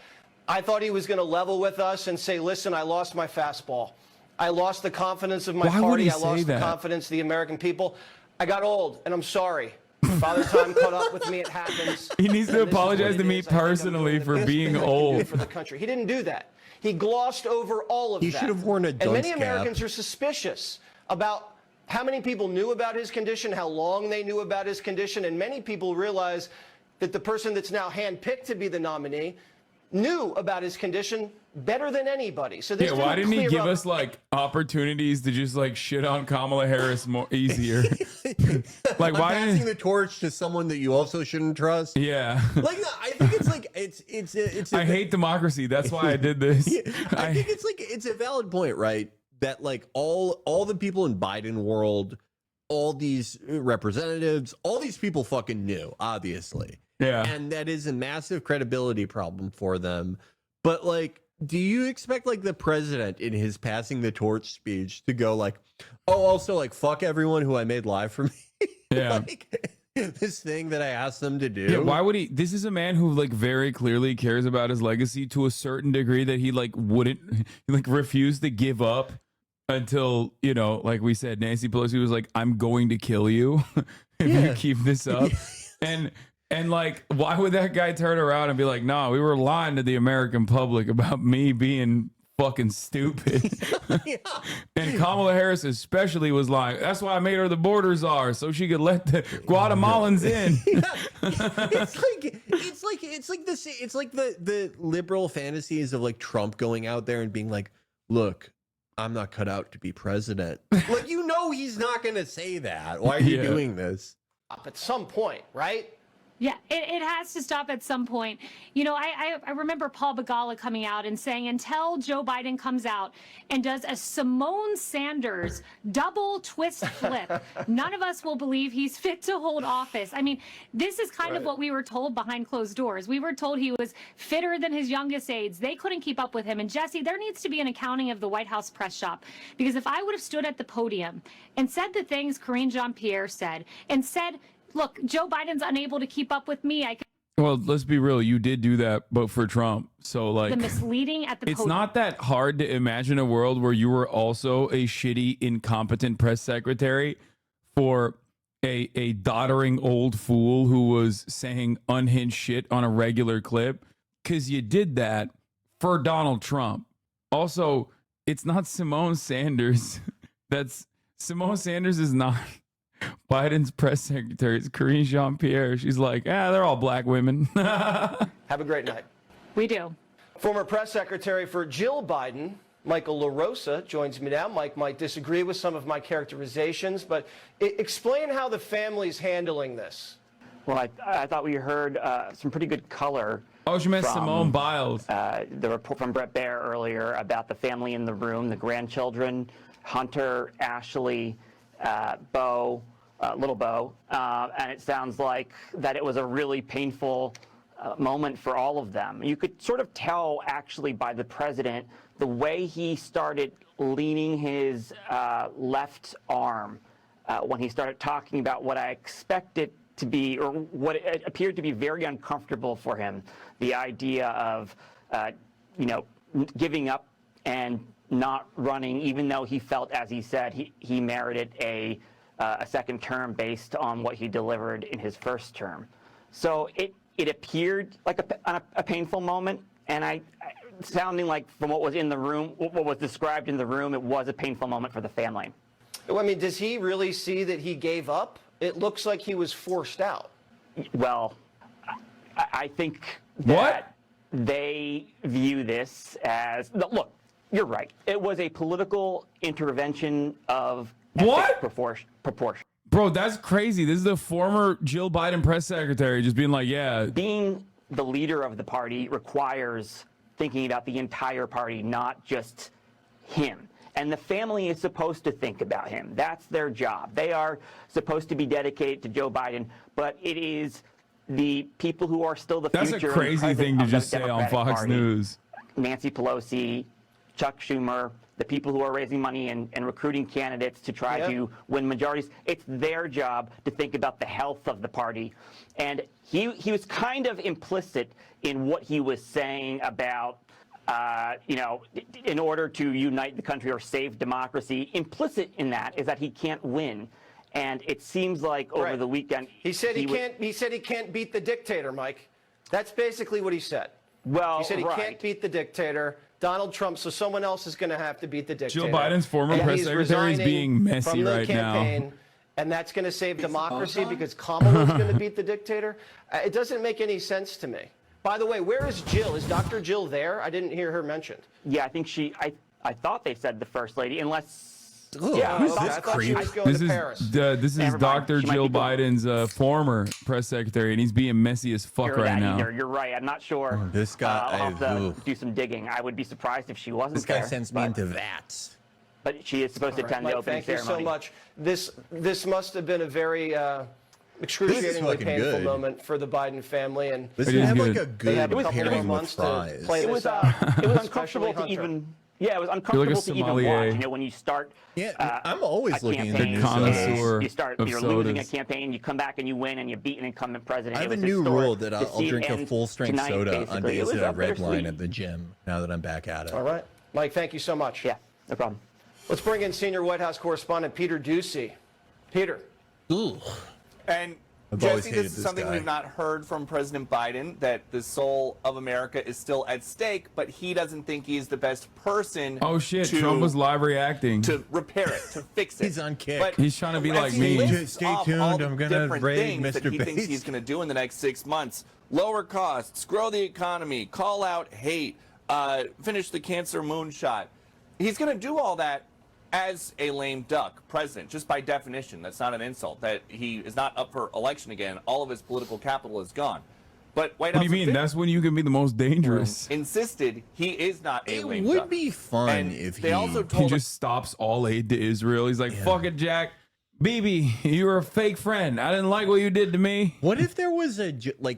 S26: I thought he was going to level with us and say, listen, I lost my fastball. I lost the confidence of my party. I lost the confidence of the American people. I got old, and I'm sorry. Father Time caught up with me. It happens.
S3: He needs to apologize to me personally for being old.
S26: For the country. He didn't do that. He glossed over all of that.
S5: He should have worn a dunce
S26: And many
S5: cap.
S26: Americans are suspicious about how many people knew about his condition, how long they knew about his condition, and many people realize that the person that's now handpicked to be the nominee knew about his condition better than anybody. So this
S3: why didn't he give us like opportunities to just like shit on Kamala Harris more easier? Like, why
S5: passing the torch to someone that you also shouldn't trust?
S3: Yeah.
S5: Like, I think it's like it's.
S3: I hate democracy. That's why I did this.
S5: I think it's a valid point, right? That like all the people in Biden world, all these representatives, all these people fucking knew, obviously.
S3: Yeah.
S5: And that is a massive credibility problem for them. But like, do you expect like the president in his passing the torch speech to go like, oh, also like fuck everyone who I made live for me?
S3: Yeah.
S5: Like, this thing that I asked them to do.
S3: Yeah, why would he? This is a man who like very clearly cares about his legacy to a certain degree that he like wouldn't like refuse to give up until, like we said, Nancy Pelosi was like, I'm going to kill you if you keep this up. And like, why would that guy turn around and be like, no, we were lying to the American public about me being fucking stupid. And Kamala Harris especially was lying. That's why I made her the border czar, so she could let the Guatemalans in.
S5: It's like the liberal fantasies of like Trump going out there and being like, look, I'm not cut out to be president. Like, he's not going to say that. Why are you doing this?
S26: At some point, right?
S1: Yeah, it has to stop at some point. I remember Paul Begala coming out and saying, until Joe Biden comes out and does a Simone Sanders double twist flip, none of us will believe he's fit to hold office. I mean, this is kind of what we were told behind closed doors. We were told he was fitter than his youngest aides. They couldn't keep up with him. And Jesse, there needs to be an accounting of the White House press shop. Because if I would have stood at the podium and said the things Karine Jean-Pierre said and said, look, Joe Biden's unable to keep up with me.
S3: Well, let's be real. You did do that, but for Trump. So like
S1: the misleading at the
S3: it's
S1: podium.
S3: not that hard to imagine a world where you were also a shitty, incompetent press secretary for a doddering old fool who was saying unhinged shit on a regular clip, because you did that for Donald Trump. Also, it's not Simone Sanders. Simone Sanders is not Biden's press secretary. It's Karine Jean-Pierre. She's like, they're all black women.
S26: Have a great night.
S1: We do.
S26: Former press secretary for Jill Biden, Michael LaRosa, joins me now. Mike might disagree with some of my characterizations, but explain how the family's handling this.
S16: Well, I thought we heard some pretty good color.
S3: Oh, she meant Simone Biles.
S16: The report from Brett Baer earlier about the family in the room, the grandchildren, Hunter, Ashley, Bo, little Bo, and it sounds like that it was a really painful moment for all of them. You could sort of tell, actually, by the president, the way he started leaning his left arm when he started talking about what I expected to be, or what it appeared to be very uncomfortable for him, the idea of, giving up and not running, even though he felt, as he said, he merited a second term based on what he delivered in his first term. So it appeared like a painful moment, and sounding like from what was in the room, what was described in the room, it was a painful moment for the family.
S26: Well, I mean, does he really see that he gave up? It looks like he was forced out.
S16: Well, I think that they view this as, look, you're right. It was a political intervention of proportion.
S3: Bro, that's crazy. This is the former Jill Biden press secretary just being like, yeah.
S16: Being the leader of the party requires thinking about the entire party, not just him. And the family is supposed to think about him. That's their job. They are supposed to be dedicated to Joe Biden, but it is the people who are still the future.
S3: That's a crazy thing to just say on Fox News.
S16: Nancy Pelosi, Chuck Schumer, the people who are raising money and recruiting candidates to try to win majorities. It's their job to think about the health of the party. And he was kind of implicit in what he was saying about, in order to unite the country or save democracy. Implicit in that is that he can't win. And it seems like over the weekend
S26: he said he can't beat the dictator, Mike. That's basically what he said.
S16: Well,
S26: he said he can't beat the dictator, Donald Trump, so someone else is going to have to beat the dictator.
S3: Jill Biden's former press secretary is being messy right now.
S26: And that's going to save democracy because Kamala is going to beat the dictator. It doesn't make any sense to me. By the way, where is Jill? Is Dr. Jill there? I didn't hear her mentioned.
S16: Yeah, I think I thought they said the first lady, unless.
S26: Ooh,
S16: yeah,
S26: who's this creep?
S3: This is Dr. Jill Biden's former press secretary, and he's being messy as fuck right now.
S16: You're right. I'm not sure.
S5: This guy,
S16: I'll have to do some digging. I would be surprised if she wasn't there.
S5: This guy sends me into VATS.
S16: But she is supposed to attend the opening ceremony.
S26: Thank you so much. This must have been a very excruciatingly painful moment for the Biden family, and
S5: they have like a
S26: they have
S5: good
S26: a couple more months to play this out.
S16: It was uncomfortable to even. Yeah, it was uncomfortable to even watch. You know, when you start.
S5: Yeah, I'm always looking at
S16: the
S3: connoisseur.
S16: You start, you're losing a campaign, you come back and you win, and you beat an incumbent president.
S5: I have a new rule that I'll drink a full-strength soda on days that I red line at the gym. Now that I'm back at it.
S26: All right, Mike. Thank you so much.
S16: Yeah, no problem.
S26: Let's bring in senior White House correspondent Peter Doocy. Peter.
S5: Ooh.
S17: And Jesse, this is something we've not heard from President Biden, that the soul of America is still at stake, but he doesn't think he's the best person
S3: Oh shit, Trump was live reacting.
S17: to repair it, to fix it.
S5: He's on kick.
S17: But
S3: He's trying to be
S17: as
S3: like
S17: he
S3: me.
S17: lists
S5: Stay
S17: off
S5: tuned,
S17: all the
S5: I'm gonna
S17: different
S5: raid
S17: things that
S5: Mr.
S17: he thinks
S5: Bates.
S17: he's going to do in the next 6 months. Lower costs, grow the economy, call out hate, finish the cancer moonshot. He's going to do all that as a lame duck president, just by definition. That's not an insult. That he is not up for election again. All of his political capital is gone. But White
S3: What
S17: House
S3: do you mean? That's when you can be the most dangerous.
S17: insisted he is not a lame duck.
S5: It would be fun
S17: And
S5: if
S17: they also
S3: He
S17: told
S3: just stops all aid to Israel. He's like, fuck it, Jack. BB, you were a fake friend. I didn't like what you did to me.
S5: What if there was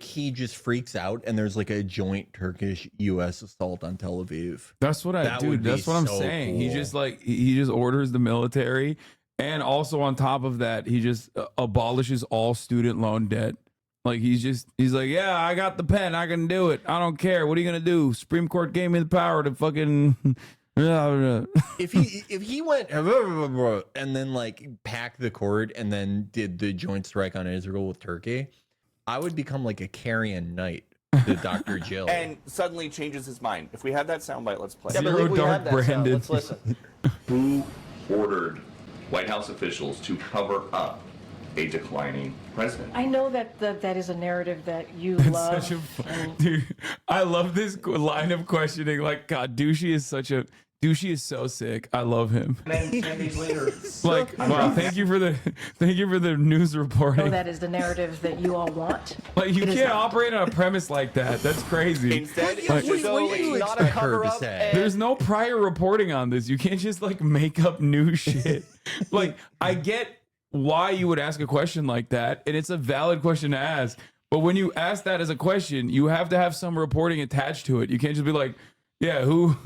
S5: he just freaks out and there's like a joint Turkish-U.S. assault on Tel Aviv?
S3: That's what that's what I'm saying. Cool. He just orders the military, and also on top of that, he just abolishes all student loan debt. Like he's like, yeah, I got the pen, I can do it. I don't care. What are you gonna do? Supreme Court gave me the power to fucking
S5: If he went and then like packed the court and then did the joint strike on Israel with Turkey, I would become like a carrion knight to Dr. Jill.
S17: And suddenly changes his mind. If we have that soundbite, let's play.
S5: Yeah, but Zero we Dark have that sound. Brandon.
S17: Let's listen.
S14: Who ordered White House officials to cover up a declining president?
S18: I know that that is a narrative that you
S3: That's
S18: love.
S3: such a, dude, I love this line of questioning. Like, God, Douchey is so sick. I love him.
S14: And then 10 days later,
S3: Like, wow, thank you for the news
S18: I
S3: reporting.
S18: know that is the narrative that you all want.
S3: Like, you
S18: It is
S3: can't
S18: not.
S3: operate on a premise like that. That's crazy.
S17: Instead, it's
S3: Like,
S17: just so it's not a cover-up.
S3: there's no prior reporting on this. You can't just like make up new shit. Like, I get why you would ask a question like that, and it's a valid question to ask. But when you ask that as a question, you have to have some reporting attached to it. You can't just be like, yeah, who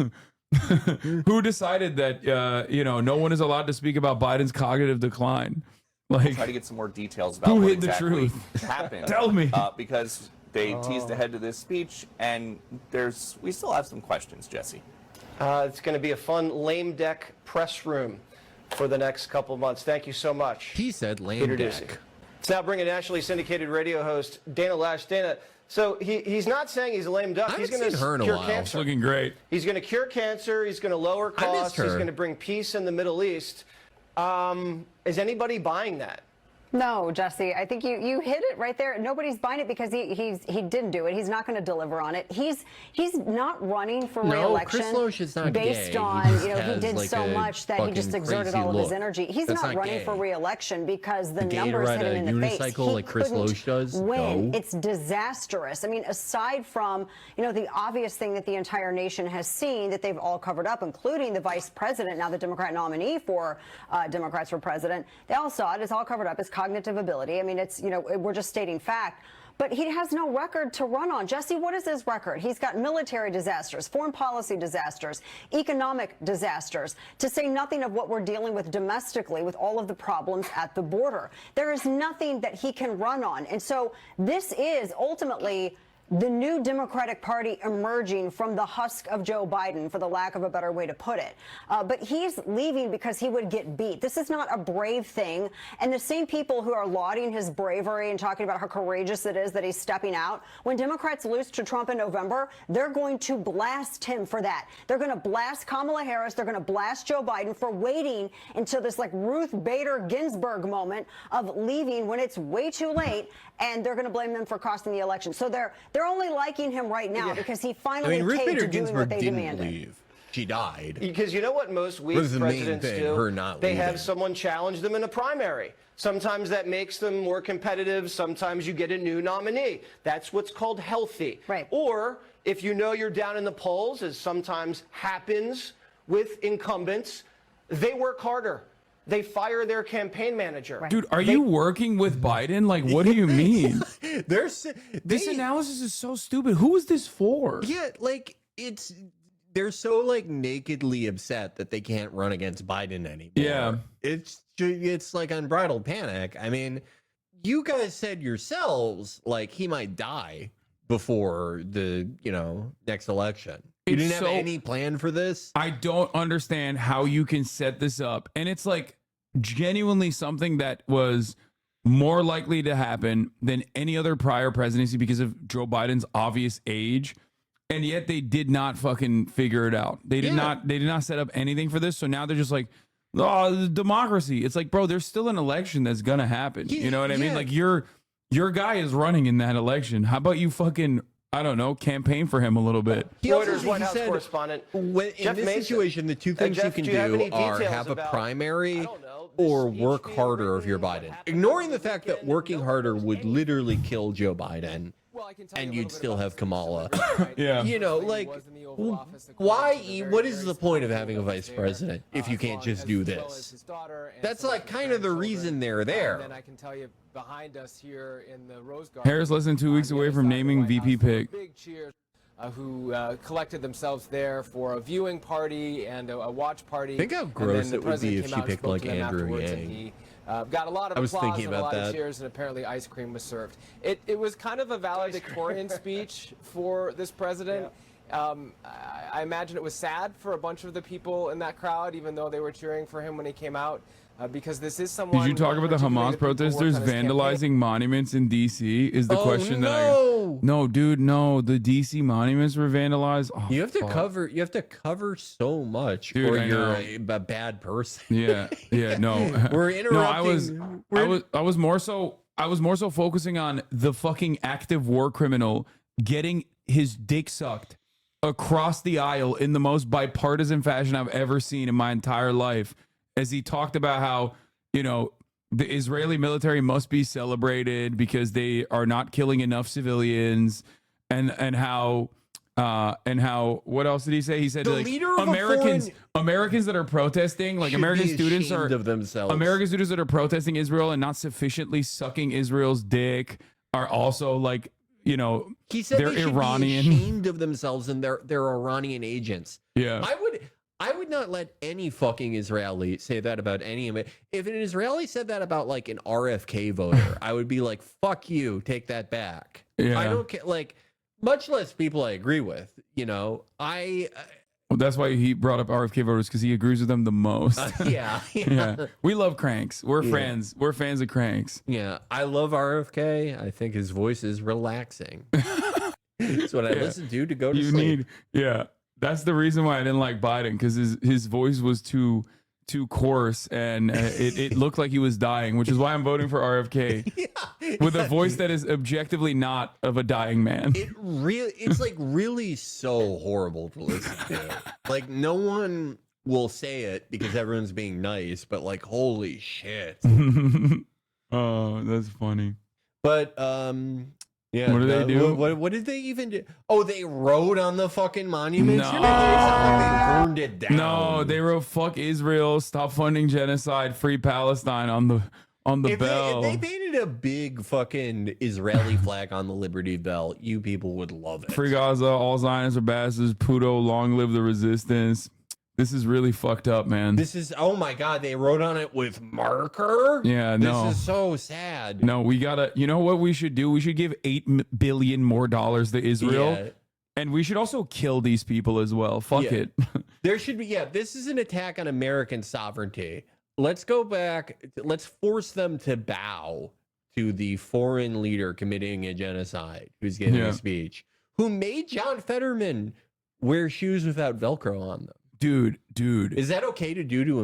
S3: decided that no one is allowed to speak about Biden's cognitive decline?
S17: We'll
S3: Like,
S17: try to get some more details about
S3: who
S17: what
S3: hid the
S17: exactly
S3: truth?
S17: happened.
S3: Tell me.
S17: Because they teased ahead to this speech, and we still have some questions, Jesse.
S26: It's going to be a fun lame deck press room for the next couple of months. Thank you so much.
S5: He said lame
S26: Peter
S5: deck.
S26: Doocy. Let's now bring in nationally syndicated radio host Dana Lash. Dana, so he's not saying he's a lame duck. He's going to cure cancer.
S3: Looking great.
S26: He's going to cure cancer. He's going to lower costs. He's
S5: her.
S26: going to bring peace in the Middle East. Is anybody buying that?
S19: No, Jesse, I think you hit it right there. Nobody's buying it because he didn't do it. He's not going to deliver on it. He's not running for re-election
S5: Chris Loesch is not
S19: based
S5: gay.
S19: on
S5: He
S19: he did
S5: has,
S19: so
S5: like, a
S19: much that he just
S5: fucking
S19: exerted
S5: crazy
S19: all of his
S5: look.
S19: energy. He's
S5: That's
S19: not
S5: not
S19: running
S5: gay.
S19: for re-election because the
S5: A gay to
S19: numbers
S5: ride
S19: hit him
S5: a
S19: in the face.
S5: unicycle
S19: He
S5: like Chris
S19: couldn't
S5: Loesch does?
S19: win.
S5: No.
S19: It's disastrous. I mean, aside from the obvious thing that the entire nation has seen that they've all covered up, including the vice president, now the Democrat nominee for Democrats for president, they all saw it. It's all covered up. It's cognitive ability. I mean, it's we're just stating fact. But he has no record to run on. Jesse, what is his record? He's got military disasters, foreign policy disasters, economic disasters, to say nothing of what we're dealing with domestically with all of the problems at the border. There is nothing that he can run on. And so this is ultimately the new Democratic Party emerging from the husk of Joe Biden, for the lack of a better way to put it. But he's leaving because he would get beat. This is not a brave thing. And the same people who are lauding his bravery and talking about how courageous it is that he's stepping out, when Democrats lose to Trump in November, they're going to blast him for that. They're going to blast Kamala Harris. They're going to blast Joe Biden for waiting until this like Ruth Bader Ginsburg moment of leaving when it's way too late. And they're going to blame them for costing the election. So they're only liking him right now because he finally
S5: Ruth
S19: caved
S5: Bader
S19: to doing
S5: Ginsburg
S19: what they
S5: didn't
S19: demanded.
S5: leave. She died.
S26: Because you know what most weak
S5: Was the main
S26: presidents
S5: thing,
S26: do?
S5: her not
S26: They have
S5: leaving.
S26: someone challenge them in a primary. Sometimes that makes them more competitive. Sometimes you get a new nominee. That's what's called healthy.
S19: Right.
S26: Or if you know you're down in the polls, as sometimes happens with incumbents, they work harder. They fire their campaign manager.
S3: Dude, are you working with Biden? Like, what do you mean?
S5: This
S3: analysis is so stupid. Who is this for?
S5: Yeah, like they're so like nakedly upset that they can't run against Biden anymore.
S3: Yeah.
S5: It's like unbridled panic. I mean, you guys said yourselves like he might die before the, next election. You
S3: It's
S5: didn't have
S3: so-
S5: any plan for this?
S3: I don't understand how you can set this up. And it's like genuinely something that was more likely to happen than any other prior presidency because of Joe Biden's obvious age. And yet they did not fucking figure it out. They did not set up anything for this. So now they're just like, oh, democracy. It's like, bro, there's still an election that's gonna happen. You know what I mean? Like your guy is running in that election. How about you fucking, I don't know, campaign for him a little bit?
S26: Reuters White House correspondent
S5: In
S26: Jeff
S5: this
S26: Mason.
S5: situation, the two things
S26: Jeff,
S5: you
S26: do
S5: can
S26: have
S5: do
S26: any
S5: are
S26: details
S5: have a
S26: about,
S5: primary or work harder if you're Biden. Ignoring the fact that working harder would literally kill Joe Biden. And you'd still have Kamala.
S3: Yeah.
S5: Like, why? What is the point of having a vice president if you can't just do this? That's like kind of the reason they're there.
S20: And I can tell you behind us here in the Rose Garden.
S3: Harris less than 2 weeks away from naming VP pick.
S20: Big cheers. Who collected themselves there for a viewing party and a watch party.
S5: Think how
S20: And
S5: gross
S20: then the
S5: it would be
S20: president
S5: if
S20: came
S5: she
S20: out and
S5: picked,
S20: spoke
S5: like,
S20: to them
S5: Andrew
S20: afterwards, and
S5: Yang.
S20: he got a lot of
S5: I was
S20: applause
S5: thinking
S20: and a
S5: about
S20: lot of
S5: that.
S20: cheers, and apparently ice cream was served. It was kind of a valedictorian speech for this president. I imagine it was sad for a bunch of the people in that crowd, even though they were cheering for him when he came out, because this is someone.
S3: Did you talk about the Hamas protesters vandalizing monuments in D.C.? Is the question that I? No, dude, no. The D.C. monuments were vandalized. Oh,
S5: you have to cover. You have to cover so much,
S3: dude,
S5: or you're a bad person.
S3: Yeah, yeah. No,
S5: we're interrupting.
S3: No, I was more so focusing on the fucking active war criminal getting his dick sucked across the aisle in the most bipartisan fashion I've ever seen in my entire life, as he talked about how, you know, the Israeli military must be celebrated because they are not killing enough civilians, and how what else did he say? He said
S5: The
S3: like
S5: leader of
S3: Americans that are protesting, like
S5: should
S3: American
S5: be
S3: students
S5: ashamed
S3: are
S5: of themselves.
S3: American students that are protesting Israel and not sufficiently sucking Israel's dick are also like, you know,
S5: He said
S3: they're
S5: they should
S3: Iranian.
S5: be ashamed of themselves and they're Iranian agents.
S3: Yeah.
S5: I would not let any fucking Israeli say that about any of it. If an Israeli said that about like an RFK voter, I would be like, fuck you, take that back.
S3: Yeah.
S5: I don't care, like, much less people I agree with, you know.
S3: Well, that's why he brought up RFK voters, because he agrees with them the most.
S5: Yeah.
S3: Yeah. We love cranks. We're
S5: Yeah.
S3: friends. We're fans of cranks.
S5: Yeah, I love RFK. I think his voice is relaxing. That's what I listen to go to sleep.
S3: Yeah. That's the reason why I didn't like Biden, because his voice was too coarse, and it looked like he was dying, which is why I'm voting for RFK with a voice that is objectively not of a dying man.
S5: It's like really so horrible to listen to. Like, no one will say it because everyone's being nice, but like, holy shit.
S3: Oh, that's funny.
S5: But yeah.
S3: What did they do?
S5: What did they even do? Oh, they wrote on the fucking monuments.
S3: No.
S5: You're making it sound like they burned it down.
S3: No, they wrote "fuck Israel," "stop funding genocide," "free Palestine" on the bell.
S5: If they painted a big fucking Israeli flag on the Liberty Bell, you people would love it.
S3: Free Gaza, all Zionists are bastards. Puto, long live the resistance. This is really fucked up, man.
S5: This is, oh my God, they wrote on it with marker?
S3: Yeah, no.
S5: This is so sad.
S3: No, we gotta, you know what we should do? We should give $8 billion more to Israel.
S5: Yeah.
S3: And we should also kill these people as well. Fuck
S5: Yeah.
S3: it.
S5: There should be, this is an attack on American sovereignty. Let's go back. Let's force them to bow to the foreign leader committing a genocide who's giving a speech, who made John Fetterman wear shoes without Velcro on them.
S3: Dude.
S5: Is that okay to do to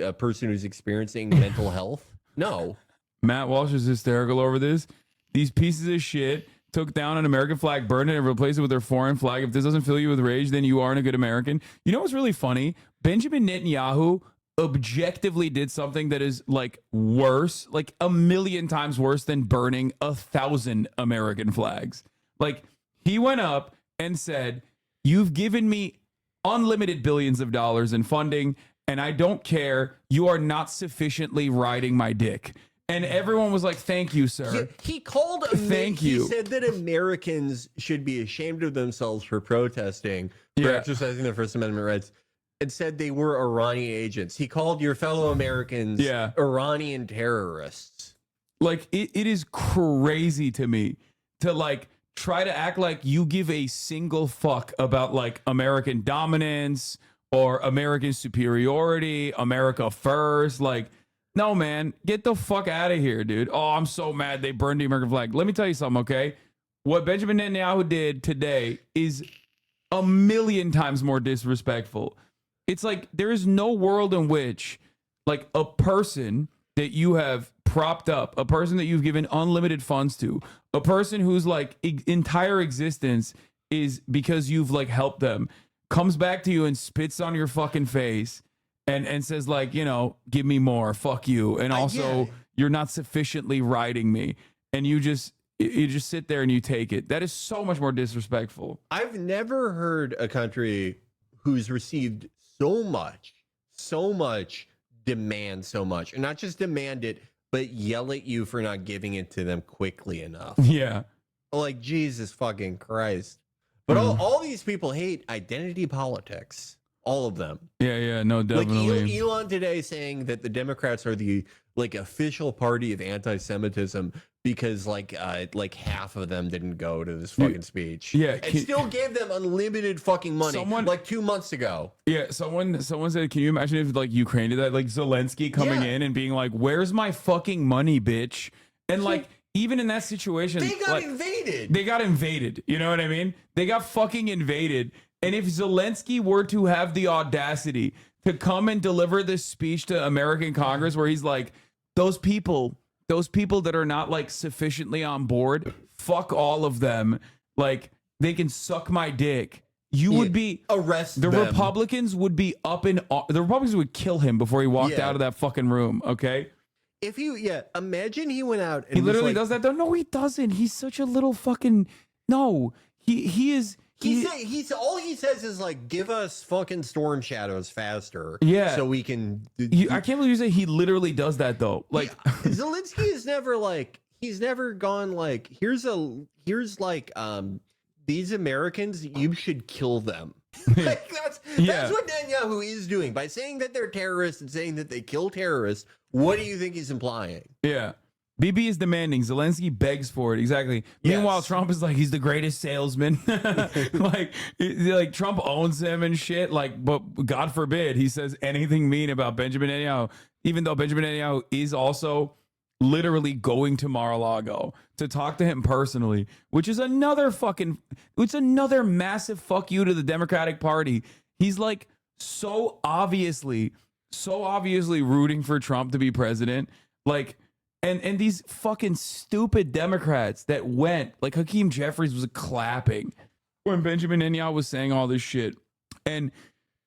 S5: a person who's experiencing mental health? No.
S3: Matt Walsh is hysterical over this. These pieces of shit took down an American flag, burned it, and replaced it with their foreign flag. If this doesn't fill you with rage, then you aren't a good American. You know what's really funny? Benjamin Netanyahu objectively did something that is like worse, like 1,000,000 times worse than burning 1,000 American flags. Like, he went up and said, "You've given me unlimited billions of dollars in funding, and I don't care. You are not sufficiently riding my dick." And everyone was like, "Thank you, sir."
S5: He called.
S3: Thank you.
S5: He said that Americans should be ashamed of themselves for protesting, for exercising their First Amendment rights, and said they were Iranian agents. He called your fellow Americans Iranian terrorists.
S3: Like, it is crazy to me to like try to act like you give a single fuck about like American dominance or American superiority, America first. Like, no, man, get the fuck out of here, dude. Oh, I'm so mad they burned the American flag. Let me tell you something, okay? What Benjamin Netanyahu did today is 1,000,000 times more disrespectful. It's like there is no world in which like a person that you have propped up, a person that you've given unlimited funds to, a person whose like entire existence is because you've like helped them, comes back to you and spits on your fucking face and says like, you know, give me more, fuck you. And also you're not sufficiently riding me. And you just sit there and you take it. That is so much more disrespectful.
S5: I've never heard a country who's received so much demand so much, and not just demand it, but yell at you for not giving it to them quickly enough.
S3: Yeah.
S5: Like, Jesus fucking Christ. But all these people hate identity politics. All of them.
S3: Yeah, no, definitely.
S5: Like Elon today saying that the Democrats are the like official party of anti-Semitism, because like half of them didn't go to this fucking speech.
S3: Yeah,
S5: and still gave them unlimited fucking money. Like 2 months ago.
S3: Yeah, someone said, can you imagine if like Ukraine did that? Like Zelensky coming in and being like, "Where's my fucking money, bitch?" And like even in that situation,
S5: They got
S3: like,
S5: invaded.
S3: They got invaded. You know what I mean? They got fucking invaded. And if Zelensky were to have the audacity to come and deliver this speech to American Congress where he's like, those people that are not like sufficiently on board, fuck all of them. Like they can suck my dick. You would be
S5: arrest
S3: the
S5: them.
S3: Republicans would be up in the Republicans would kill him before he walked out of that fucking room. Okay.
S5: If you imagine he went out and
S3: He literally
S5: was like,
S3: does that though. No, he doesn't. He's such a little fucking no. He is.
S5: He's all he says is like, give us fucking storm shadows faster.
S3: Yeah.
S5: So we can.
S3: I can't believe you say he literally does that though. Like
S5: Zelensky is never like, he's never gone like, here's like, these Americans, you should kill them. Like that's what Netanyahu is doing by saying that they're terrorists and saying that they kill terrorists. What do you think he's implying?
S3: Yeah. BB is demanding. Zelensky begs for it. Exactly. Meanwhile, Trump is like, he's the greatest salesman. like Trump owns him and shit. Like, but God forbid he says anything mean about Benjamin Netanyahu, even though Benjamin Netanyahu is also literally going to Mar-a-Lago to talk to him personally, which is another massive fuck you to the Democratic Party. He's like so obviously rooting for Trump to be president. Like, and these fucking stupid Democrats that went, like Hakeem Jeffries was clapping when Benjamin Netanyahu was saying all this shit. And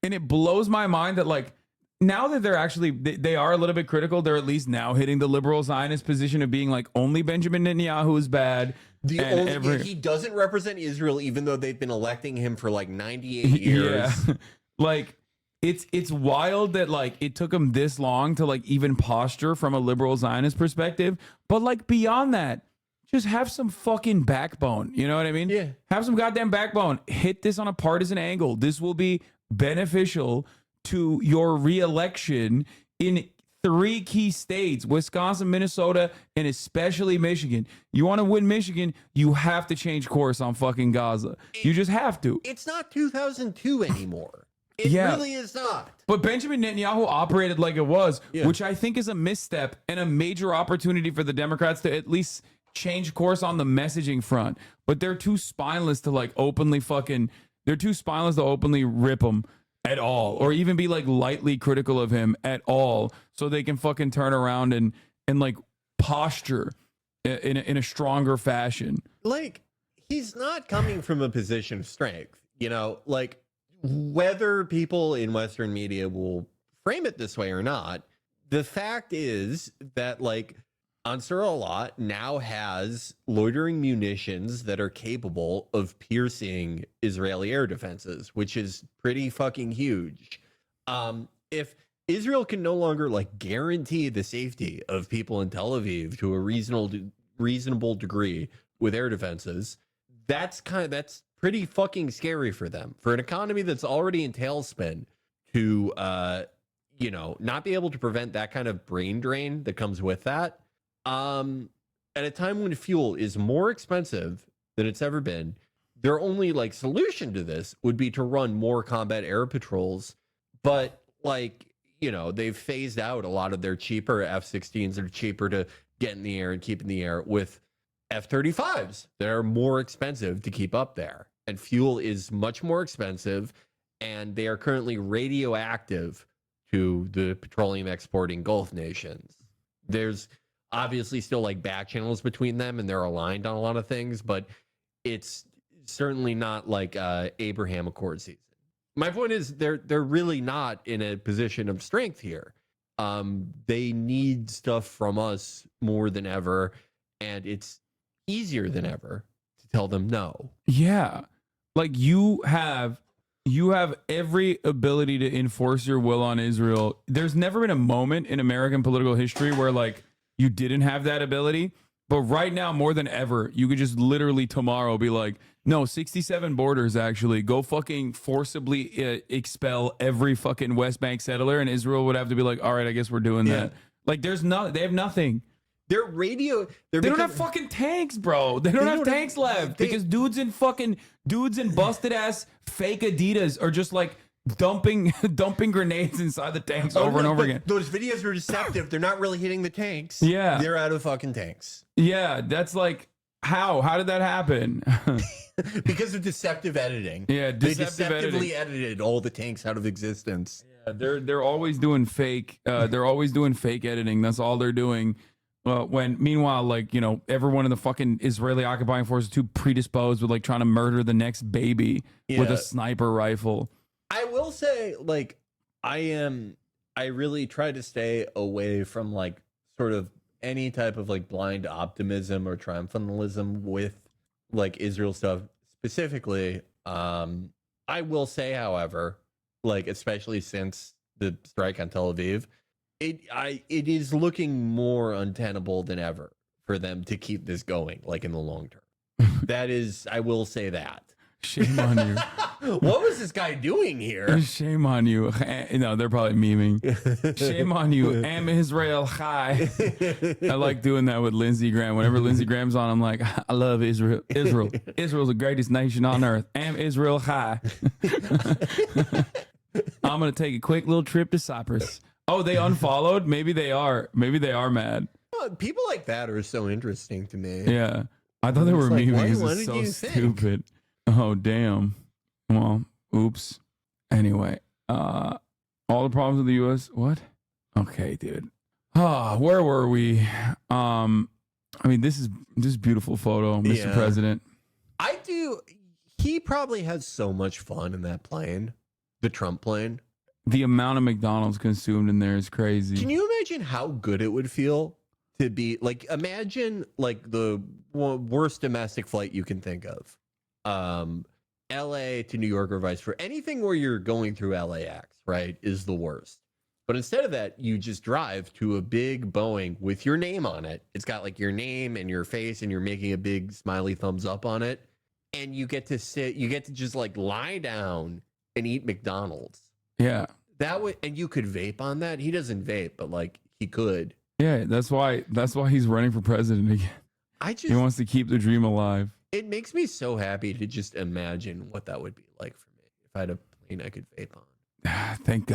S3: it blows my mind that like now that they're actually, they are a little bit critical. They're at least now hitting the liberal Zionist position of being like only Benjamin Netanyahu is bad.
S5: He doesn't represent Israel, even though they've been electing him for like 98 years.
S3: Yeah. Like, it's wild that like it took him this long to like even posture from a liberal Zionist perspective. But like beyond that, just have some fucking backbone. You know what I mean?
S5: Yeah.
S3: Have some goddamn backbone. Hit this on a partisan angle. This will be beneficial to your reelection in 3 key states: Wisconsin, Minnesota, and especially Michigan. You want to win Michigan, you have to change course on fucking Gaza. You just have to.
S5: It's not 2002 anymore. It really is not.
S3: But Benjamin Netanyahu operated like it was, which I think is a misstep and a major opportunity for the Democrats to at least change course on the messaging front. But they're too spineless to like openly rip him at all, or even be like lightly critical of him at all, so they can fucking turn around and like posture in a stronger fashion.
S5: Like, he's not coming from a position of strength, you know, like whether people in Western media will frame it this way or not. The fact is that like Ansar Allah now has loitering munitions that are capable of piercing Israeli air defenses, which is pretty fucking huge. If Israel can no longer like guarantee the safety of people in Tel Aviv to a reasonable degree with air defenses, that's pretty fucking scary for them. For an economy that's already in tailspin to not be able to prevent that kind of brain drain that comes with that. At a time when fuel is more expensive than it's ever been, their only like solution to this would be to run more combat air patrols. But like, you know, they've phased out a lot of their cheaper F-16s that are cheaper to get in the air and keep in the air with F-35s that are more expensive to keep up there. And fuel is much more expensive, and they are currently radioactive to the petroleum exporting Gulf nations. There's obviously still like back channels between them, and they're aligned on a lot of things, but it's certainly not like Abraham Accord season. My point is they're really not in a position of strength here. They need stuff from us more than ever, and it's easier than ever to tell them no.
S3: Yeah. Like you have every ability to enforce your will on Israel. There's never been a moment in American political history where like you didn't have that ability. But right now, more than ever, you could just literally tomorrow be like, no, 67 borders, actually. Go fucking forcibly expel every fucking West Bank settler, and Israel would have to be like, all right, I guess we're doing that. Like, they have nothing.
S5: Their radio.
S3: They don't have fucking tanks, bro. They don't have tanks left because dudes in busted ass fake Adidas are just like dumping grenades inside the tanks over and over again.
S5: Those videos are deceptive. They're not really hitting the tanks.
S3: Yeah.
S5: They're out of fucking tanks.
S3: Yeah, that's like how did that happen?
S5: Because of deceptive editing.
S3: Yeah,
S5: they deceptively edited all the tanks out of existence.
S3: Yeah, they're always doing fake. They're always doing fake editing. That's all they're doing. When meanwhile, like, you know, everyone in the fucking Israeli occupying force is too predisposed with like trying to murder the next baby with a sniper rifle.
S5: I will say, like, I really try to stay away from like sort of any type of like blind optimism or triumphantalism with like Israel stuff specifically. I will say, however, like, especially since the strike on Tel Aviv, it is looking more untenable than ever for them to keep this going, like in the long term. That is, I will say that.
S3: Shame on you.
S5: What was this guy doing here?
S3: Shame on you. No, they're probably memeing. Shame on you. Am Israel Chai. I like doing that with Lindsey Graham. Whenever Lindsey Graham's on, I'm like, I love Israel. Israel's the greatest nation on earth. Am Israel Chai. I'm going to take a quick little trip to Cyprus. Oh, they unfollowed? Maybe they are. Maybe they are mad.
S5: People like that are so interesting to me.
S3: Yeah. I thought they were
S5: like,
S3: memeing.
S5: what
S3: It's
S5: did
S3: so
S5: you think?
S3: stupid. Oh, damn. Well, oops. Anyway, all the problems with the U.S. What? Okay, dude. Where were we? I mean, this is beautiful photo, Mr. President.
S5: I do. He probably has so much fun in that plane, the Trump plane.
S3: The amount of McDonald's consumed in there is crazy.
S5: Can you imagine how good it would feel to be like? Imagine like the worst domestic flight you can think of. LA to New York or vice versa. Anything where you're going through LAX, right, is the worst. But instead of that, you just drive to a big Boeing with your name on it. It's got like your name and your face, and you're making a big smiley thumbs up on it. And you get to sit, you get to just like lie down and eat McDonald's.
S3: Yeah.
S5: That would, and you could vape on that. He doesn't vape, but like he could.
S3: Yeah, that's why he's running for president again. He wants to keep the dream alive.
S5: It makes me so happy to just imagine what that would be like for me if I had a plane I could vape on.
S3: Thank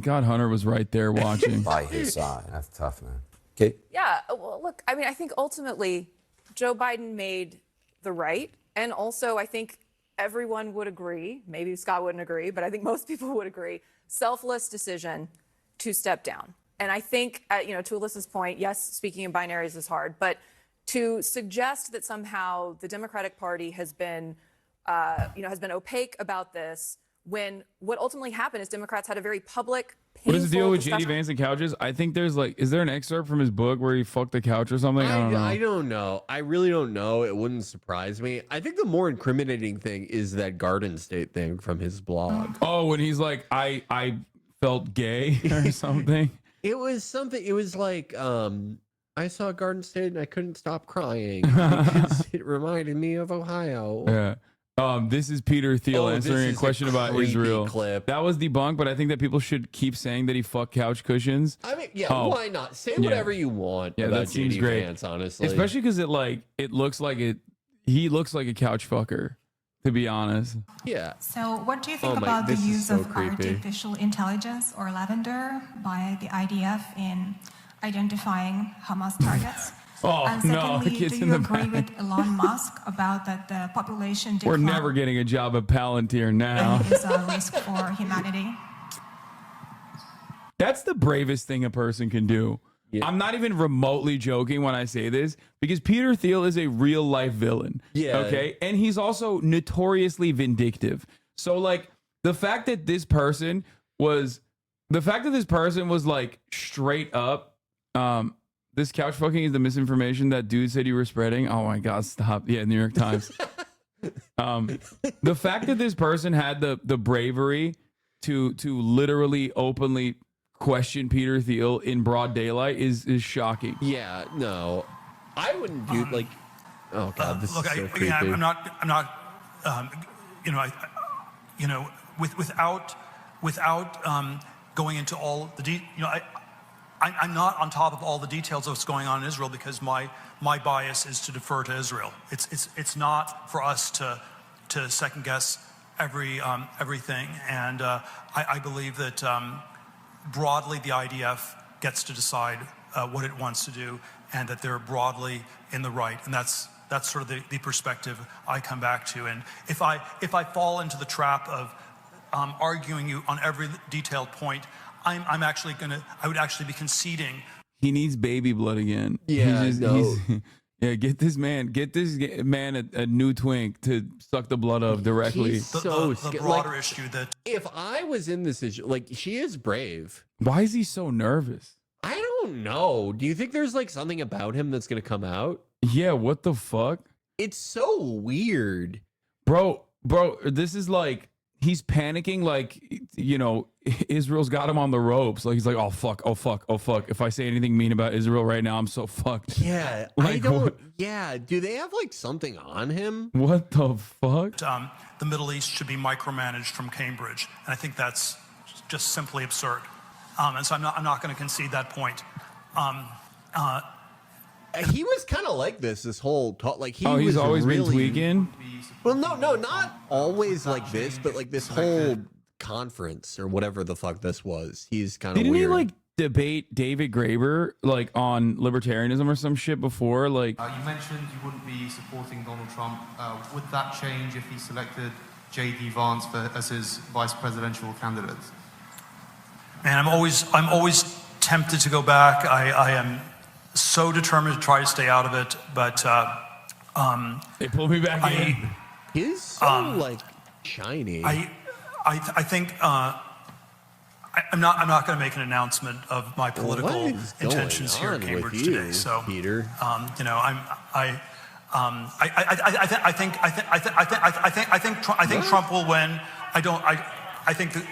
S3: God Hunter was right there watching.
S6: By his side. That's tough, man. Okay.
S7: Yeah, well, look, I mean, I think ultimately Joe Biden made the right, and also I think everyone would agree, maybe Scott wouldn't agree, but I think most people would agree, selfless decision to step down. And I think, you know, to Alyssa's point, yes, speaking in binaries is hard, but to suggest that somehow the Democratic Party has been, has been opaque about this, when what ultimately happened is Democrats had a very public, painful
S3: What is the deal with
S7: discussion.
S3: JD Vance and couches? I think there's like, is there an excerpt from his book where he fucked the couch or something? I don't know.
S5: I don't know. I really don't know. It wouldn't surprise me. I think the more incriminating thing is that Garden State thing from his blog.
S3: Oh, when he's like, I felt gay or something.
S5: It was something. It was like, I saw Garden State and I couldn't stop crying because it reminded me of Ohio.
S3: Yeah. This is Peter Thiel answering a question about Israel.
S5: Clip.
S3: That was debunked, but I think that people should keep saying that he fucked couch cushions.
S5: I mean, yeah, why not? Say whatever you want about
S3: that seems
S5: JD
S3: great.
S5: Vance, honestly.
S3: Especially because it looks like he looks like a couch fucker, to be honest.
S5: Yeah.
S4: So what do you think about the use of artificial intelligence or lavender by the IDF in identifying Hamas targets?
S3: Oh,
S4: and
S3: no,
S4: secondly,
S3: the kids
S4: do
S3: in
S4: you
S3: the
S4: agree
S3: back.
S4: with Elon Musk about that the population
S3: We're
S4: decline
S3: never getting a job at Palantir now.
S4: is a risk for humanity?
S3: That's the bravest thing a person can do. Yeah. I'm not even remotely joking when I say this, because Peter Thiel is a real life villain.
S5: Yeah.
S3: Okay. And he's also notoriously vindictive. So like the fact that this person was like straight up, this couch fucking is the misinformation that dude said you were spreading. Oh my God, stop. Yeah, New York Times. The fact that this person had the bravery to literally openly question Peter Thiel in broad daylight is shocking.
S5: Yeah, no. I wouldn't do like, oh God, this
S9: look,
S5: is so creepy.
S9: again, I'm not, without going into all the I'm not on top of all the details of what's going on in Israel because my bias is to defer to Israel. It's not for us to second guess everything, and I believe that broadly the IDF gets to decide what it wants to do, and that they're broadly in the right, and that's sort of the perspective I come back to. And if I fall into the trap of arguing you on every detailed point, I would actually be conceding.
S3: He needs baby blood again.
S10: Yeah,
S3: yeah. Get this man a new twink to suck the blood of directly.
S10: He's so
S9: the broader issue that
S10: if I was in this issue, like, she is brave.
S3: Why is he so nervous?
S10: I don't know. Do you think there's like something about him that's gonna come out?
S3: Yeah, what the fuck?
S10: It's so weird.
S3: Bro, this is like, he's panicking, like, you know, Israel's got him on the ropes. Like, he's like, oh fuck. If I say anything mean about Israel right now, I'm so fucked.
S10: Yeah,
S3: like,
S10: I don't.
S3: What,
S10: yeah, do they have like something on him?
S3: what the fuck?
S9: The Middle East should be micromanaged from Cambridge, and I think that's just simply absurd. And so I'm not going to concede that point.
S10: He was kind of like this whole talk. Like
S3: he's
S10: was
S3: always
S10: really,
S3: been tweaking.
S10: Well, no, not always like this, but like this whole conference or whatever the fuck this was. He's kind of
S3: Didn't
S10: weird.
S3: he like debate David Graeber like on libertarianism or some shit before? Like,
S15: you mentioned you wouldn't be supporting Donald Trump. Would that change if he selected J.D. Vance as his vice presidential candidate?
S9: Man, I'm always tempted to go back. I am so determined to try to stay out of it, but
S3: they pulled me back in.
S10: He's so like shiny.
S9: I think I'm not going to make an announcement of my political intentions here in Cambridge today. So,
S10: Peter,
S9: you know, I think Trump will win. I think that.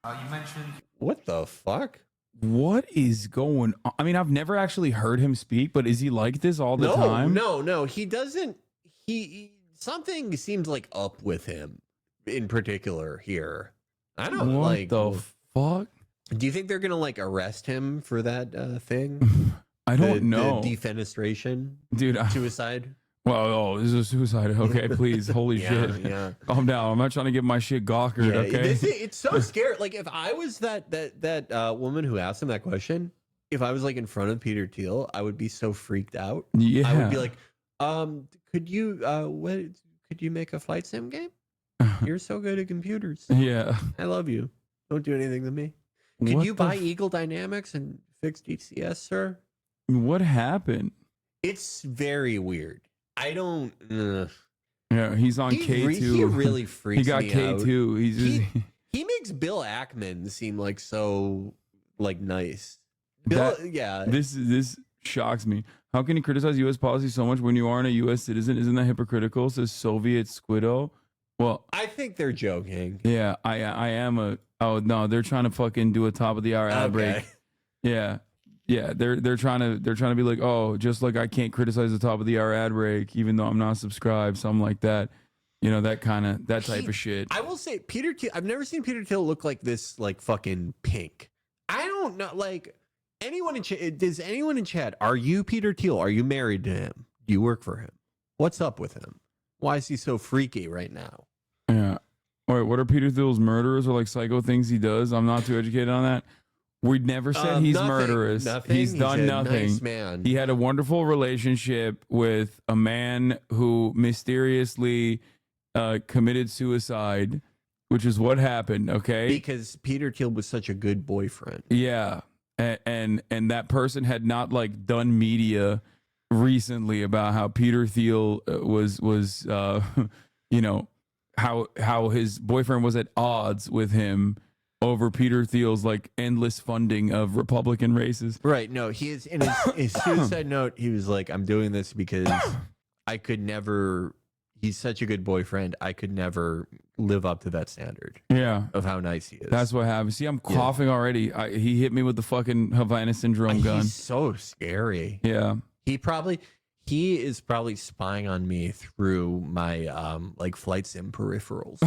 S15: You mentioned.
S10: What the fuck?
S3: What is going on? I mean, I've never actually heard him speak, but is he like this all the time?
S10: No, he doesn't. Something seems like up with him in particular here. I don't
S3: what
S10: like
S3: the fuck.
S10: Do you think they're gonna like arrest him for that thing?
S3: I don't know.
S10: The defenestration,
S3: dude.
S10: Suicide.
S3: Well, this is a suicide. Okay, please. Holy shit.
S10: Yeah.
S3: Calm down. I'm not trying to get my shit gawkered, okay?
S10: It's so scary. Like, if I was that woman who asked him that question, if I was like in front of Peter Thiel, I would be so freaked out.
S3: Yeah.
S10: I would be like, could you make a flight sim game? You're so good at computers.
S3: Yeah.
S10: I love you. Don't do anything to me. Could you buy Eagle Dynamics and fix DCS, sir?
S3: What happened?
S10: It's very weird. I don't.
S3: Yeah, he's on K2.
S10: He really freaks me out.
S3: He got K2. He's just,
S10: he makes Bill Ackman seem like so like nice. Yeah.
S3: This shocks me. How can you criticize U.S. policy so much when you aren't a U.S. citizen? Isn't that hypocritical? Says Soviet Squiddo. Well,
S10: I think they're joking.
S3: Yeah, I am a. Oh no, they're trying to fucking do a top of the hour ad break. Yeah. Yeah, they're trying to be like, oh, just like I can't criticize the top of the hour ad break, even though I'm not subscribed, something like that. You know, that type of shit.
S10: I will say, Peter Thiel. I've never seen Peter Thiel look like this, like fucking pink. I don't know, like anyone in chat. Does anyone in chat? Are you Peter Thiel? Are you married to him? Do you work for him? What's up with him? Why is he so freaky right now?
S3: Yeah. Wait, what are Peter Thiel's murderers or like psycho things he does? I'm not too educated on that. We never said he's murderous. He's done nothing.
S10: Nice man.
S3: He had a wonderful relationship with a man who mysteriously committed suicide, which is what happened. Okay,
S10: because Peter Thiel was such a good boyfriend.
S3: Yeah, and that person had not like done media recently about how Peter Thiel was you know, how his boyfriend was at odds with him over Peter Thiel's like endless funding of Republican races.
S10: Right. No, he is in his suicide note. He was like, I'm doing this because I could never, he's such a good boyfriend. I could never live up to that standard.
S3: Yeah.
S10: Of how nice he is.
S3: That's what happened. See, I'm coughing already. He hit me with the fucking Havana syndrome gun.
S10: He's so scary.
S3: Yeah.
S10: He is probably spying on me through my like flight sim peripherals.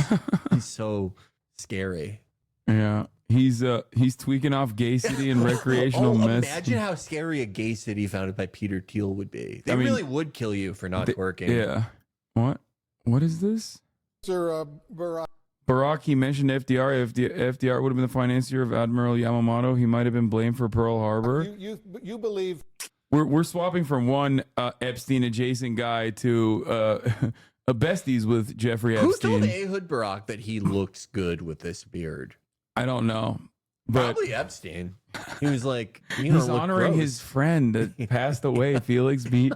S10: He's so scary.
S3: Yeah, He's tweaking off Gay City and recreational mess.
S10: Imagine how scary a gay city founded by Peter Thiel would be. They really would kill you for not working.
S3: Yeah. What is this?
S2: Sir Barack.
S3: Barack, he mentioned FDR. If FDR would have been the financier of Admiral Yamamoto, he might have been blamed for Pearl Harbor.
S2: You believe
S3: we're swapping from one Epstein adjacent guy to a besties with Jeffrey
S10: Who
S3: Epstein.
S10: told Ehud Barak that he looks good with this beard?
S3: I don't know. But
S10: probably Epstein. He was like,
S3: he's honoring his friend that passed away. Felix, be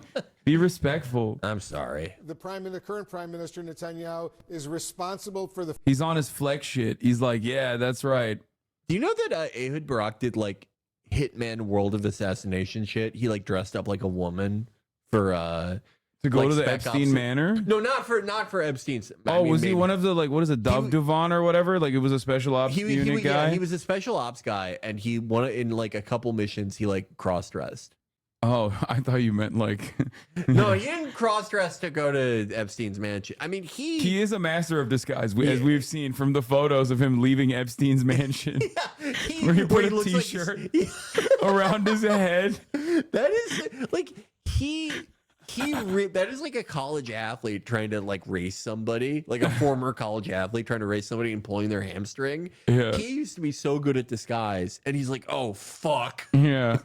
S3: respectful.
S10: I'm sorry.
S2: the current Prime Minister Netanyahu is responsible for the.
S3: He's on his flex shit. He's like, yeah, that's right.
S10: Do you know that Ehud Barak did like Hitman World of Assassination shit? He like dressed up like a woman for
S3: to go
S10: like
S3: to the
S10: Spec
S3: Epstein
S10: Ops.
S3: Manor?
S10: No, not for Epstein's.
S3: Oh, was he one of the like what is it, Dov Duvan or whatever? Like it was a special ops unit guy.
S10: Yeah, he was a special ops guy, and he won in like a couple missions. He like cross dressed.
S3: Oh, I thought you meant like
S10: No, he didn't cross dress to go to Epstein's mansion. I mean, he
S3: is a master of disguise, as we've seen from the photos of him leaving Epstein's mansion, where he put a T-shirt around his head.
S10: That is like that is like a college athlete trying to like race somebody, like a former college athlete trying to race somebody and pulling their hamstring.
S3: Yeah.
S10: He used to be so good at disguise, and he's like, oh fuck.
S3: Yeah.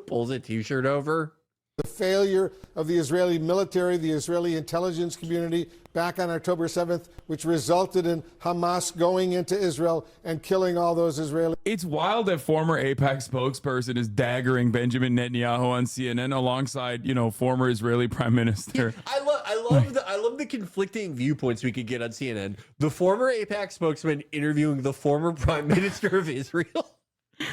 S10: Pulls a T-shirt over.
S2: The failure of the Israeli military, the Israeli intelligence community back on October 7th, which resulted in Hamas going into Israel and killing all those Israelis.
S3: It's wild that former AIPAC spokesperson is daggering Benjamin Netanyahu on CNN alongside, former Israeli prime minister.
S10: I love the conflicting viewpoints we could get on CNN. The former AIPAC spokesman interviewing the former prime minister of Israel.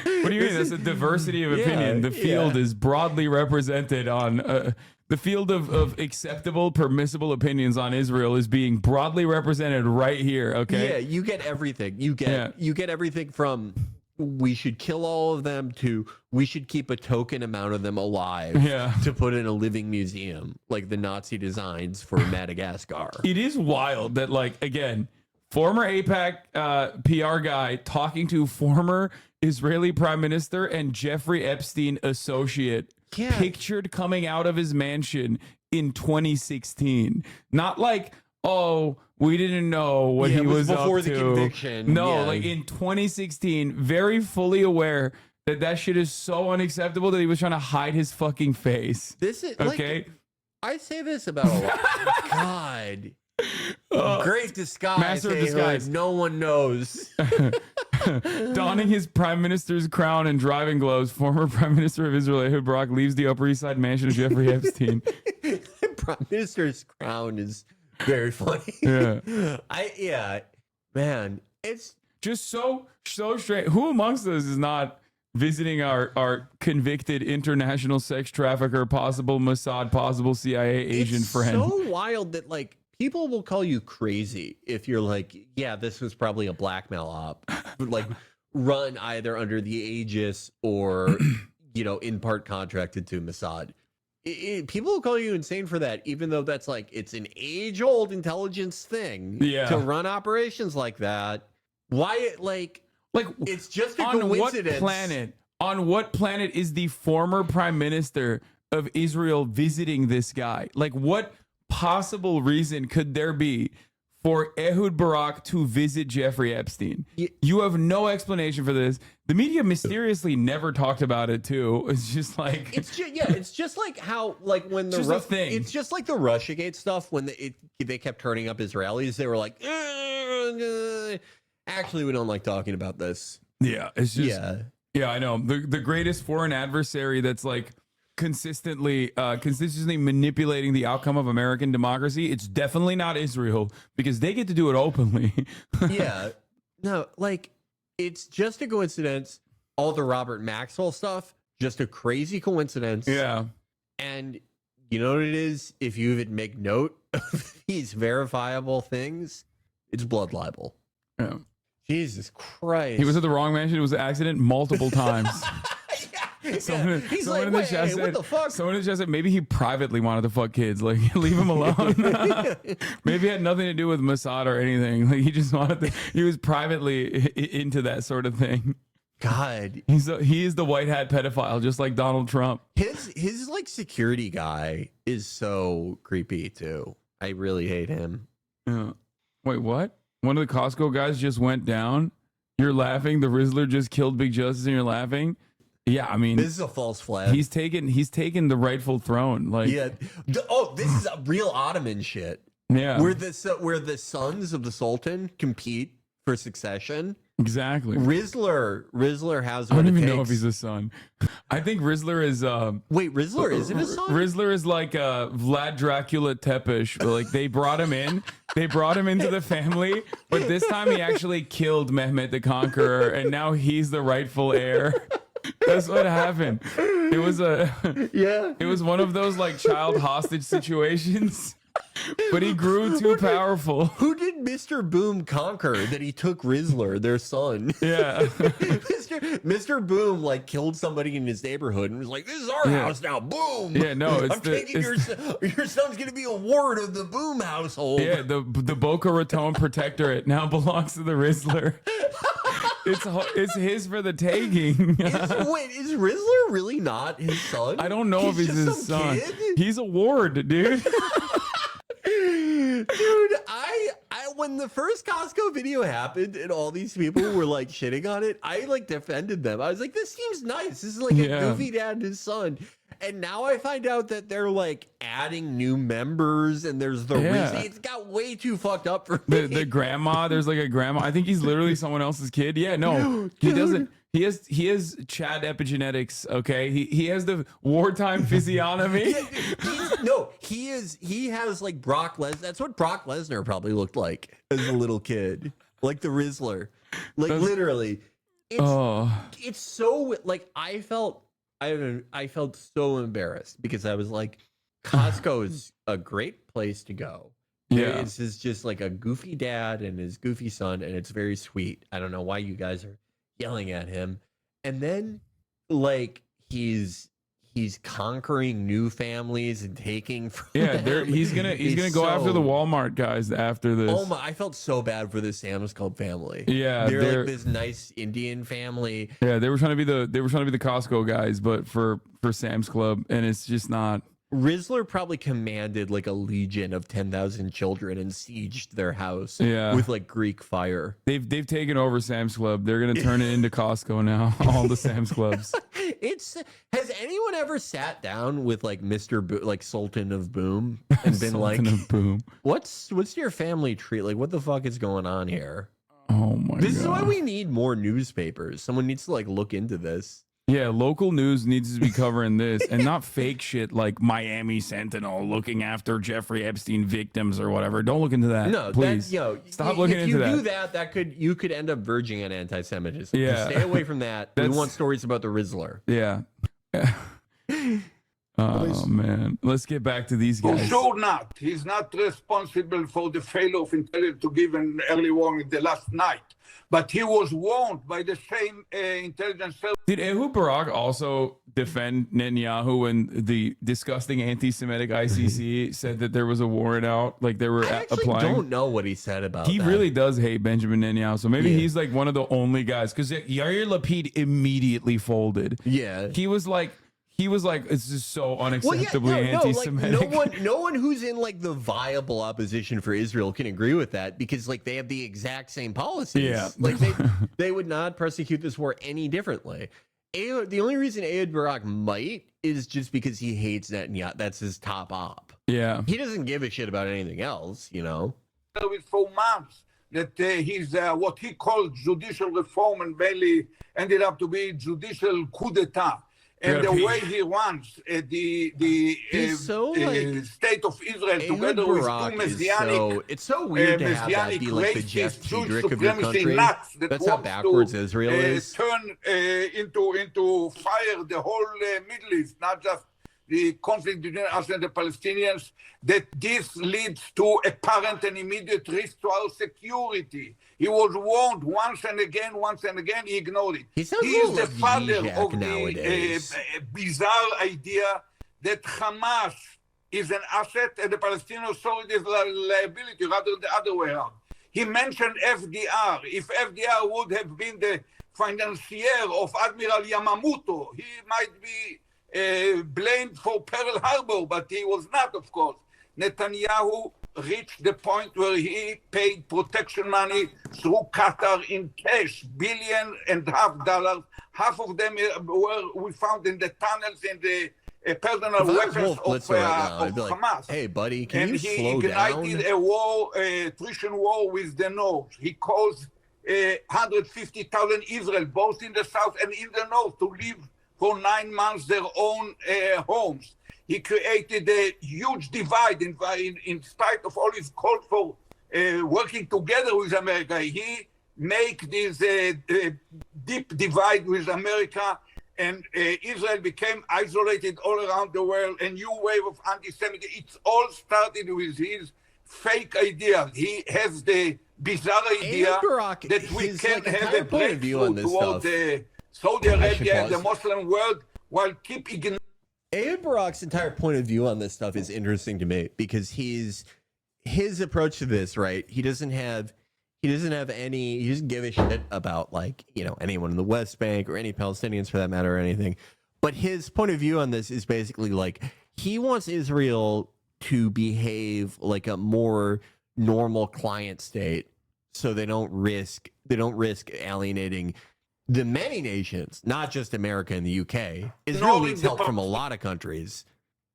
S3: What do you mean? That's a diversity of opinion. The field is broadly represented on the field of acceptable, permissible opinions on Israel is being broadly represented right here. Okay.
S10: Yeah, you get everything. You get everything from we should kill all of them to we should keep a token amount of them alive to put in a living museum, like the Nazi designs for Madagascar.
S3: It is wild that, like, again, former AIPAC PR guy talking to former Israeli prime minister and Jeffrey Epstein associate pictured coming out of his mansion in 2016. Not like, oh, we didn't know what he was
S10: before
S3: up
S10: the
S3: to.
S10: Conviction.
S3: No, like in 2016, very fully aware that shit is so unacceptable that he was trying to hide his fucking face.
S10: This is
S3: okay.
S10: Like, I say this about a lot. God. Great disguise.
S3: Master of disguise.
S10: No one knows.
S3: Donning his prime minister's crown and driving gloves, former prime minister of Israel Ehud Barak leaves the Upper East Side mansion of Jeffrey Epstein.
S10: Prime minister's crown is very funny.
S3: Yeah.
S10: Man, it's
S3: just so strange. Who amongst us is not visiting our convicted international sex trafficker, possible Mossad, possible CIA agent friend?
S10: So wild that like people will call you crazy if you're like, yeah, this was probably a blackmail op, like run either under the aegis or, in part contracted to Mossad. People will call you insane for that, even though that's like, it's an age-old intelligence thing to run operations like that. Why, like it's just a coincidence.
S3: On what planet is the former prime minister of Israel visiting this guy? Like, what possible reason could there be for Ehud Barak to visit Jeffrey Epstein? You have no explanation for this. The media mysteriously never talked about it too. It's just like
S10: it's just like how like when the it's just like the Russiagate stuff when they kept turning up Israelis. They were like, actually, we don't like talking about this.
S3: Yeah, it's just yeah, I know the greatest foreign adversary that's like consistently manipulating the outcome of American democracy. It's definitely not Israel because they get to do it openly.
S10: No, like it's just a coincidence. All the Robert Maxwell stuff, just a crazy coincidence.
S3: Yeah.
S10: And you know what it is? If you even make note of these verifiable things, it's blood libel.
S3: Yeah.
S10: Jesus Christ.
S3: He was at the wrong mansion. It was an accident multiple times. Someone,
S10: He's
S3: someone
S10: like,
S3: in the
S10: wait,
S3: chat
S10: what
S3: said,
S10: the fuck?
S3: Someone in the chat said maybe he privately wanted to fuck kids. Like, leave him alone. Maybe it had nothing to do with Mossad or anything. Like, he just wanted to, he was privately into that sort of thing.
S10: God,
S3: he is the white hat pedophile, just like Donald Trump.
S10: His like security guy is so creepy too. I really hate him.
S3: Yeah. Wait, what? One of the Costco guys just went down. You're laughing. The Rizzler just killed Big Justice, and you're laughing. Yeah, I mean,
S10: This is a false flag.
S3: he's taken the rightful throne. Like,
S10: Yeah. Oh, this is a real Ottoman shit.
S3: yeah,
S10: Where the sons of the Sultan compete for succession.
S3: exactly.
S10: Rizzler has.
S3: I
S10: What
S3: don't
S10: it
S3: even know if
S10: takes.
S3: he's a son. I think Rizzler is.
S10: Wait, Rizzler isn't a son?
S3: Rizzler is like Vlad Dracula Tepish. But like they brought him in. They brought him into the family, but this time he actually killed Mehmet the Conqueror, and now he's the rightful heir. That's what happened. It was It was one of those like child hostage situations. But he grew too powerful.
S10: Who did Mr. Boom conquer that he took Rizzler, their son?
S3: Yeah.
S10: Mr. Boom like killed somebody in his neighborhood and was like, "This is our
S3: Yeah.
S10: house now." Boom.
S3: Yeah, no, it's
S10: I'm taking your son's gonna be a ward of the Boom household.
S3: Yeah, the Boca Raton Protectorate now belongs to the Rizzler. It's his for the taking.
S10: Wait, is Rizzler really not his son?
S3: I don't know if he's
S10: just
S3: his
S10: some
S3: son.
S10: kid?
S3: He's a ward, dude.
S10: Dude, I when the first Costco video happened and all these people were like shitting on it, I like defended them. I was like, this seems nice. This is like a goofy dad and his son. And now I find out that they're like adding new members and there's the It's got way too fucked up for me.
S3: The grandma, there's like a grandma. I think he's literally someone else's kid. Yeah, no, he doesn't. He has Chad epigenetics. Okay, he has the wartime physiognomy.
S10: He has like Brock Lesnar. That's what Brock Lesnar probably looked like as a little kid, like the Rizzler. Like literally, it's so like I felt so embarrassed because I was like, Costco is a great place to go.
S3: Yeah,
S10: this is just like a goofy dad and his goofy son, and it's very sweet. I don't know why you guys are yelling at him. And then like he's conquering new families and taking from them.
S3: he's gonna go after the Walmart guys after this.
S10: Oh my, I felt so bad for the Sam's Club family.
S3: Yeah,
S10: they're like this nice Indian family.
S3: Yeah, they were trying to be the Costco guys, but for Sam's Club, and it's just not.
S10: Rizzler probably commanded like a legion of 10,000 children and sieged their house with like Greek fire.
S3: They've taken over Sam's Club. They're gonna turn it into Costco now. All the Sam's Clubs.
S10: Has anyone ever sat down with like Mr. like Sultan of Boom and been like,
S3: Boom.
S10: What's your family tree? Like, what the fuck is going on here?
S3: Oh my god.
S10: This is why we need more newspapers. Someone needs to like look into this.
S3: Yeah, local news needs to be covering this and not fake shit like Miami Sentinel looking after Jeffrey Epstein victims or whatever. Don't look into that.
S10: No,
S3: please. Stop looking into that.
S10: If you do that, you could end up verging on anti-Semitism.
S3: Yeah.
S10: Just stay away from that. We want stories about the Rizzler.
S3: Yeah. Oh man, let's get back to these
S11: For
S3: guys.
S11: sure not. He's not responsible for the failure of intelligence to give an early warning the last night. But he was warned by the same intelligence service.
S3: Did Ehud Barak also defend Netanyahu when the disgusting anti-Semitic ICC said that there was a warrant out? Like they were applying.
S10: I don't know what he said about
S3: He
S10: that.
S3: really does hate Benjamin Netanyahu. So maybe he's like one of the only guys. Because Yair Lapid immediately folded.
S10: Yeah.
S3: He was like, it's just so unacceptably anti-Semitic.
S10: Like, no one who's in like the viable opposition for Israel can agree with that because like they have the exact same policies.
S3: Yeah.
S10: Like they would not prosecute this war any differently. The only reason Ehud Barak might is just because he hates Netanyahu. That's his top op.
S3: Yeah.
S10: He doesn't give a shit about anything else, you know?
S11: For months that he's what he called judicial reform and mainly ended up to be judicial coup d'etat. And the way he runs the state of Israel together with two Messianic,
S10: it's so weird to have that be like the Jeff Tiedrick of your country. That's how backwards Israel is.
S11: Turn into fire the whole Middle East, not just the conflict between us and the Palestinians, that this leads to apparent and immediate risk to our security. He was warned once and again, he ignored it.
S10: He sounds
S11: He
S10: a
S11: is
S10: little
S11: the father
S10: Zizek
S11: of the
S10: nowadays.
S11: bizarre idea that Hamas is an asset and the Palestinian Authority is a liability, rather than the other way around. He mentioned FDR. If FDR would have been the financier of Admiral Yamamoto, he might be blamed for Pearl Harbor, but he was not, of course. Netanyahu reached the point where he paid protection money through Qatar in cash, $1.5 billion. Half of them we found in the tunnels in the personal weapons of Hamas.
S10: Hey, buddy, can
S11: and
S10: you
S11: he
S10: slow
S11: ignited
S10: down?
S11: a war, attrition war with the North. He caused 150,000 Israel, both in the south and in the north, to leave for 9 months their own homes. He created a huge divide in spite of all his calls for working together with America. He make this deep divide with America, and Israel became isolated all around the world, a new wave of anti-Semitism. It's all started with his fake ideas. He has the bizarre idea that we can have a breakthrough toward Saudi Arabia and the Muslim world while keep ignoring.
S10: Ehud Barak's entire point of view on this stuff is interesting to me because his approach to this, right? He doesn't give a shit about, like, you know, anyone in the West Bank or any Palestinians for that matter or anything. But his point of view on this is basically like he wants Israel to behave like a more normal client state so they don't risk alienating the many nations, not just America and the UK. Israel needs help from a lot of countries.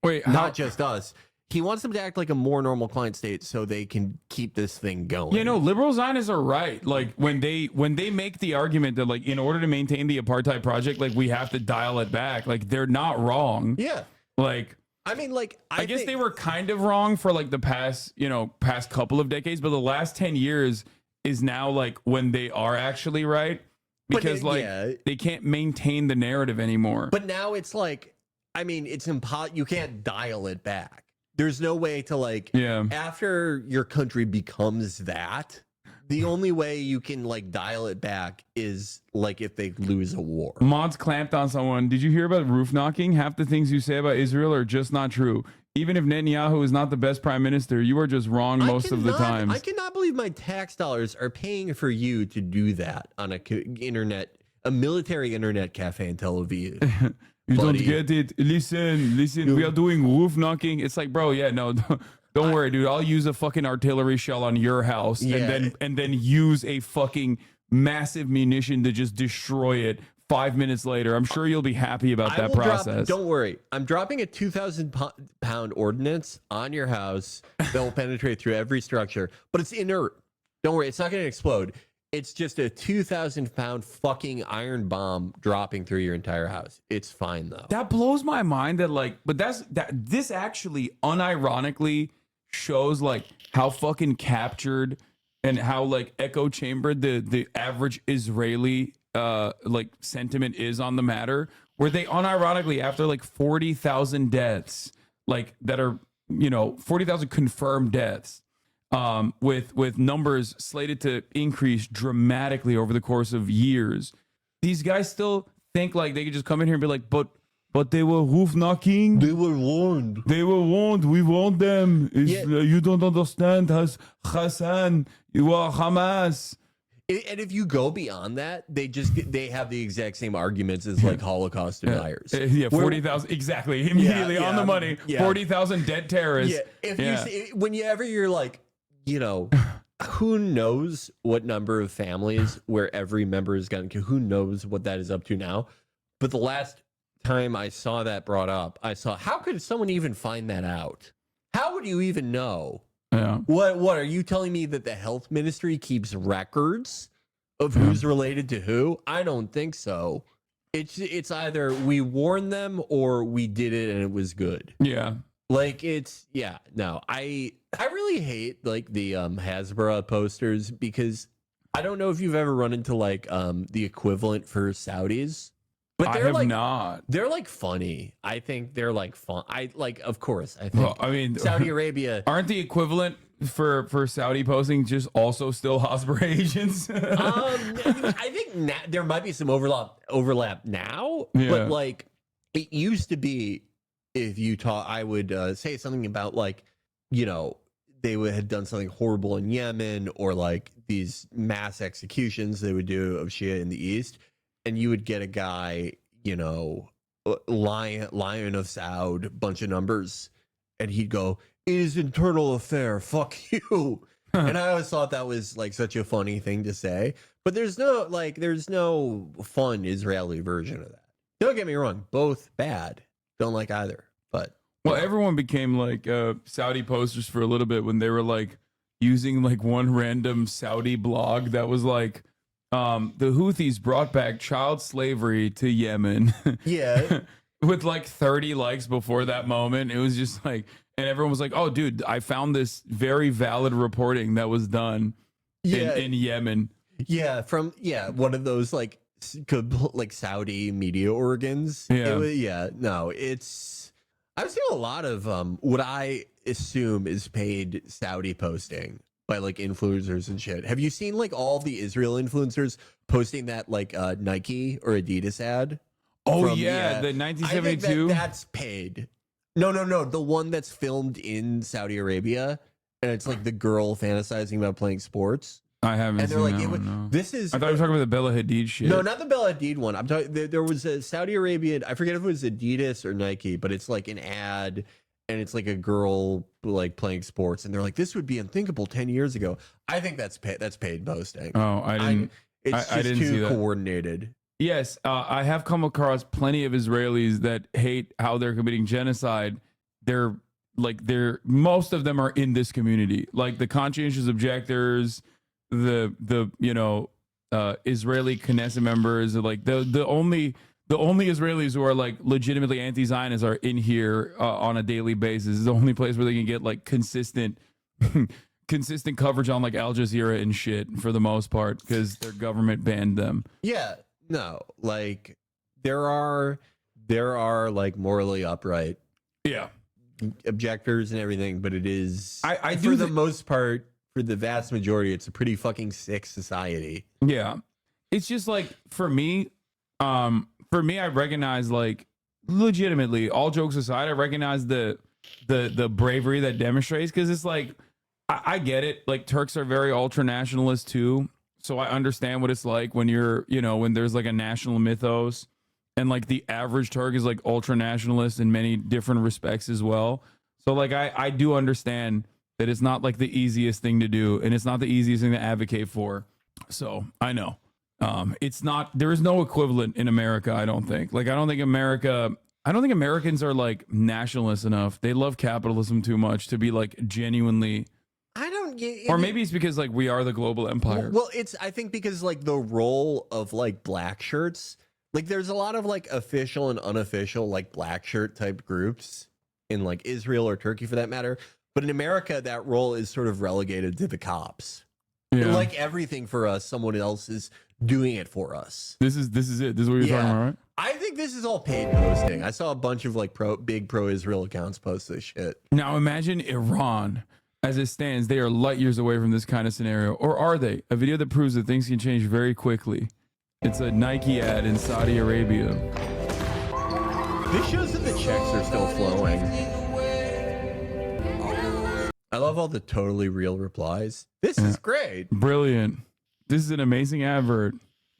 S3: Wait,
S10: not just us. He wants them to act like a more normal client state so they can keep this thing going.
S3: Yeah, no, liberal Zionists are right. Like when they make the argument that, like, in order to maintain the apartheid project, like, we have to dial it back. Like, they're not wrong.
S10: Yeah.
S3: Like,
S10: I mean, like,
S3: I guess they were kind of wrong for like the past couple of decades, but the last 10 years is now like when they are actually right. Because they can't maintain the narrative anymore.
S10: But now it's like, I mean, it's impossible. You can't dial it back. There's no way to, like, after your country becomes that, the only way you can, like, dial it back is, like, if they lose a war.
S3: Mods clamped on someone. Did you hear about roof knocking? Half the things you say about Israel are just not true. Even if Netanyahu is not the best prime minister, you are just wrong most of the time.
S10: I cannot believe my tax dollars are paying for you to do that on a military internet cafe in Tel Aviv.
S3: You don't get it. Listen. We are doing roof knocking. It's like, bro, yeah, no, don't worry, dude. I'll use a fucking artillery shell on your house and then use a fucking massive munition to just destroy it 5 minutes later. I'm sure you'll be happy about that process.
S10: Don't worry. I'm dropping a 2,000-pound ordnance on your house that will penetrate through every structure, but it's inert. Don't worry. It's not going to explode. It's just a 2,000-pound fucking iron bomb dropping through your entire house. It's fine, though.
S3: That blows my mind that, like, but this actually unironically shows, like, how fucking captured and how, like, echo chambered the average Israeli like sentiment is on the matter, where they unironically, after like 40,000 deaths, like that are, 40,000 confirmed deaths, with numbers slated to increase dramatically over the course of years, these guys still think like they could just come in here and be like, but they were roof knocking.
S10: They were warned.
S3: We warned them. You don't understand, Hasan. You are Hamas.
S10: And if you go beyond that, they have the exact same arguments as like Holocaust deniers.
S3: 40,000 exactly immediately on the money. 40,000 dead terrorists.
S10: Whenever you're like, who knows what number of families where every member has gotten? Who knows what that is up to now? But the last time I saw that brought up, how could someone even find that out? How would you even know?
S3: Yeah.
S10: What are you telling me that the health ministry keeps records of who's related to who? I don't think so. It's either we warned them or we did it and it was good.
S3: Yeah.
S10: Like no. I really hate like the Hasbara posters because I don't know if you've ever run into like the equivalent for Saudis. But
S3: I
S10: they're
S3: have
S10: like
S3: not.
S10: They're like funny. I think they're like fun. Of course. I think.
S3: Well, I mean,
S10: Saudi Arabia
S3: aren't the equivalent for Saudi posting just also still Hasbro agents?
S10: I think there might be some overlap now, but like it used to be. If you talk, I would say something about like, you know, they had done something horrible in Yemen or like these mass executions they would do of Shia in the East, and you would get a guy, you know, Lion of Saud, bunch of numbers, and he'd go, "It is internal affair, fuck you." And I always thought that was like such a funny thing to say, but there's no fun Israeli version of that. Don't get me wrong, both bad. Don't like either, but
S3: well, everyone became like Saudi posters for a little bit when they were like using like one random Saudi blog that was like the Houthis brought back child slavery to Yemen.
S10: Yeah.
S3: With like 30 likes before that moment. It was just like, and everyone was like, "Oh, dude, I found this very valid reporting that was done in Yemen."
S10: Yeah, from one of those like Saudi media organs. I've seen a lot of what I assume is paid Saudi posting by like influencers and shit. Have you seen like all the Israel influencers posting that like Nike or Adidas ad?
S3: Oh yeah, the 1972.
S10: I think that's paid. No, the one that's filmed in Saudi Arabia, and it's like the girl fantasizing about playing sports.
S3: I haven't
S10: And they're
S3: seen
S10: like,
S3: that one, no.
S10: this is.
S3: I thought you were talking about the Bella Hadid shit.
S10: No, not the Bella Hadid one. I'm talking. There was a Saudi Arabian. I forget if it was Adidas or Nike, but it's like an ad, and it's like a girl like playing sports, and they're like, "This would be unthinkable 10 years ago." I think that's paid posting.
S3: Oh, I didn't.
S10: It's just
S3: I didn't see
S10: too
S3: that.
S10: coordinated.
S3: Yes, I have come across plenty of Israelis that hate how they're committing genocide. Most of them are in this community, like the conscientious objectors, the Israeli Knesset members, like the only Israelis who are like legitimately anti-Zionist are in here on a daily basis. It's the only place where they can get like consistent coverage on like Al Jazeera and shit for the most part because their government banned them.
S10: Yeah, no, like there are like morally upright, objectors and everything, but it is
S3: I
S10: for the most part. For the vast majority, it's a pretty fucking sick society.
S3: Yeah. It's just like for me, I recognize like legitimately, all jokes aside, I recognize the bravery that demonstrates because it's like I get it. Like Turks are very ultra nationalist too. So I understand what it's like when you're, when there's like a national mythos and like the average Turk is like ultra nationalist in many different respects as well. So like I do understand that it's not like the easiest thing to do and it's not the easiest thing to advocate for. So I know there is no equivalent in America. I don't think Americans are like nationalists enough. They love capitalism too much to be like genuinely.
S10: I don't get it.
S3: Or maybe it's because like we are the global empire.
S10: Well, I think because like the role of like black shirts, like there's a lot of like official and unofficial like black shirt type groups in like Israel or Turkey for that matter. But in America, that role is sort of relegated to the cops.
S3: Yeah.
S10: Like everything for us, someone else is doing it for us.
S3: This is it. This is what you're talking about, right?
S10: I think this is all paid posting. I saw a bunch of like big pro Israel accounts post this shit.
S3: Now imagine Iran. As it stands, they are light years away from this kind of scenario. Or are they? A video that proves that things can change very quickly. It's a Nike ad in Saudi Arabia.
S10: This shows that the checks are still flowing. I love all the totally real replies. This is great.
S3: Brilliant. This is an amazing advert.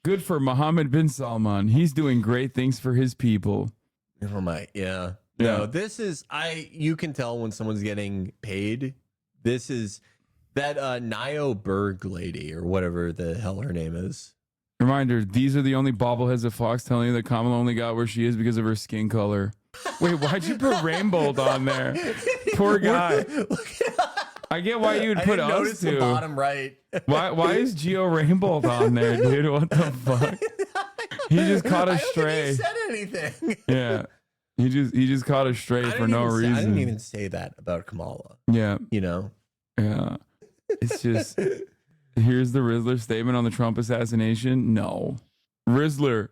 S3: Good for Mohammed bin Salman. He's doing great things for his people.
S10: Oh my, yeah.
S3: Yeah.
S10: No, this is, you can tell when someone's getting paid. This is that Nio Berg lady or whatever the hell her name is.
S3: Reminder, these are the only bobbleheads of Fox telling you that Kamala only got where she is because of her skin color. Wait, why'd you put Rainbow on there? Poor guy. I get why you'd put us
S10: notice
S3: to.
S10: the bottom right.
S3: Why is Geo Rainbow on there, dude? What the fuck? He just caught a stray.
S10: I don't think he said anything.
S3: Yeah. He just caught a stray for no reason.
S10: I didn't even say that about Kamala.
S3: Yeah.
S10: You know?
S3: Yeah. It's just, here's the Rizzler statement on the Trump assassination. No. Rizzler,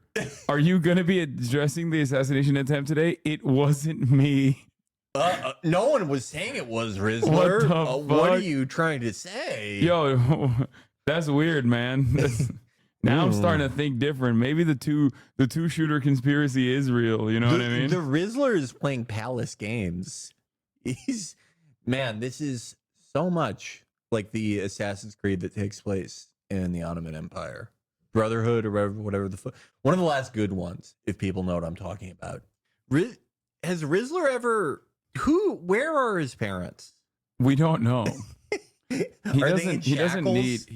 S3: are you going to be addressing the assassination attempt today? It wasn't me.
S10: No one was saying it was Rizzler.
S3: What the fuck?
S10: What are you trying to say?
S3: Yo, that's weird, man. Now I'm starting to think different. Maybe the two shooter conspiracy is real. You know what I mean?
S10: The Rizzler is playing Palace games. This is so much like the Assassin's Creed that takes place in the Ottoman Empire. Brotherhood or whatever one of the last good ones, if people know what I'm talking about. Has Rizzler ever where are his parents?
S3: We don't know. He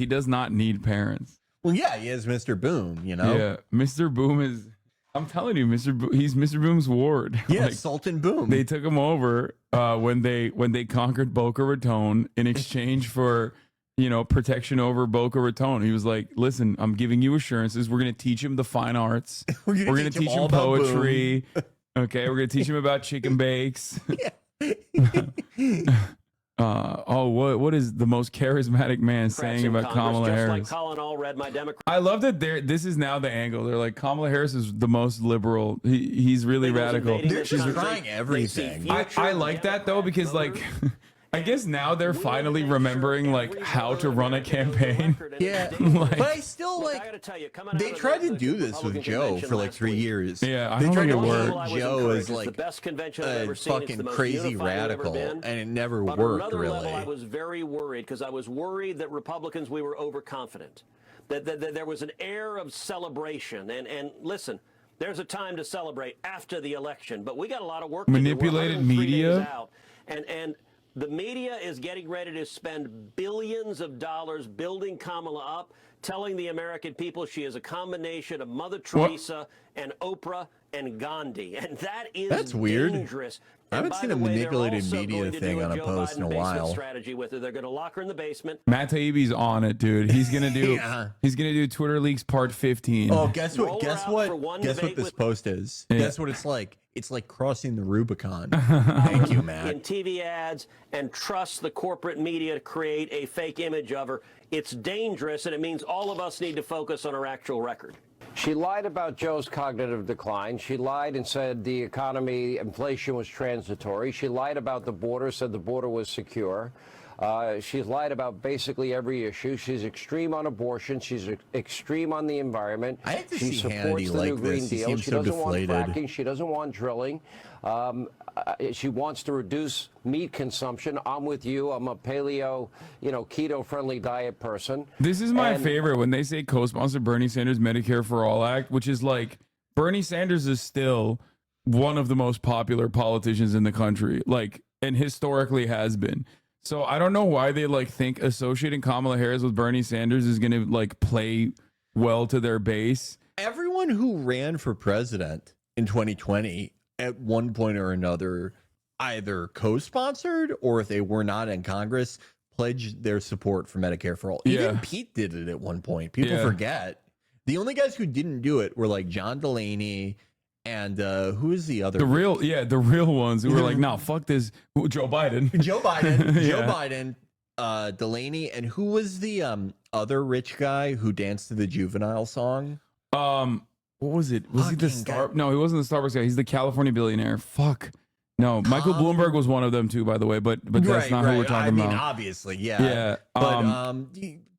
S3: does not need parents.
S10: Well, yeah, he has Mr. Boom, you know?
S3: Yeah, Mr. Boom is, I'm telling you, he's Mr. Boom's ward.
S10: Yeah, Sultan Boom.
S3: They took him over when they conquered Boca Raton in exchange for, protection over Boca Raton. He was like, listen, I'm giving you assurances. We're going to teach him the fine arts. We're going to teach him poetry. Okay, we're going to teach him about chicken bakes. What is the most charismatic man saying about Kamala Harris? I love that this is now the angle. They're like, Kamala Harris is the most liberal. He's really radical.
S10: She's trying everything.
S3: I like that though, because like I guess now they're finally remembering like how to run a campaign.
S10: Yeah, but I still like. They tried to do this with Joe for like 3 years.
S3: Yeah, I don't think it worked.
S10: Joe is like a fucking crazy radical, and it never worked really.
S12: I was very worried because I was worried that Republicans, we were overconfident, that there was an air of celebration. And listen, there's a time to celebrate after the election, but we got a lot of work.
S3: Manipulated media.
S12: And the media is getting ready to spend billions of dollars building Kamala up, telling the American people she is a combination of Mother Teresa and Oprah and Gandhi. And that's
S10: weird.
S12: Dangerous.
S10: I haven't seen a manipulated media thing on a post in a while.
S12: Strategy with her. They're going to lock her in the basement.
S3: Matt Taibbi's on it, dude. He's gonna do he's gonna do Twitter Leaks Part 15.
S10: Oh, guess what this post is?
S3: Yeah.
S10: Guess what it's like? It's like crossing the Rubicon. Thank you, Matt.
S12: In TV ads and trust the corporate media to create a fake image of her. It's dangerous, and it means all of us need to focus on her actual record.
S21: She lied about Joe's cognitive decline. She lied and said the economy, inflation was transitory. She lied about the border, said the border was secure. She's lied about basically every issue. She's extreme on abortion. She's extreme on the environment.
S10: I hate to
S21: she
S10: see
S21: supports
S10: Hannity
S21: the
S10: like
S21: new Green
S10: this. He
S21: Deal.
S10: seems
S21: She
S10: so
S21: doesn't
S10: deflated.
S21: want fracking. She doesn't want drilling. She wants to reduce meat consumption. I'm with you. I'm a paleo, keto-friendly diet person.
S3: This is my favorite when they say co-sponsor Bernie Sanders Medicare for All Act, which is like Bernie Sanders is still one of the most popular politicians in the country, like, and historically has been. So I don't know why they like think associating Kamala Harris with Bernie Sanders is going to like play well to their base.
S10: Everyone who ran for president in 2020 at one point or another, either co-sponsored or if they were not in Congress, pledged their support for Medicare for All. Even Pete did it at one point. People forget. The only guys who didn't do it were like John Delaney and who is the other?
S3: The real ones who were like, no, fuck this. Joe Biden.
S10: Joe Biden, Delaney, and who was the other rich guy who danced to the Juvenile song?
S3: What was it? Was he the star? No, he wasn't the Starbucks guy. He's the California billionaire. Fuck. No, Michael Bloomberg was one of them too, by the way. But that's not who we're talking about.
S10: Obviously, yeah.
S3: Yeah.
S10: But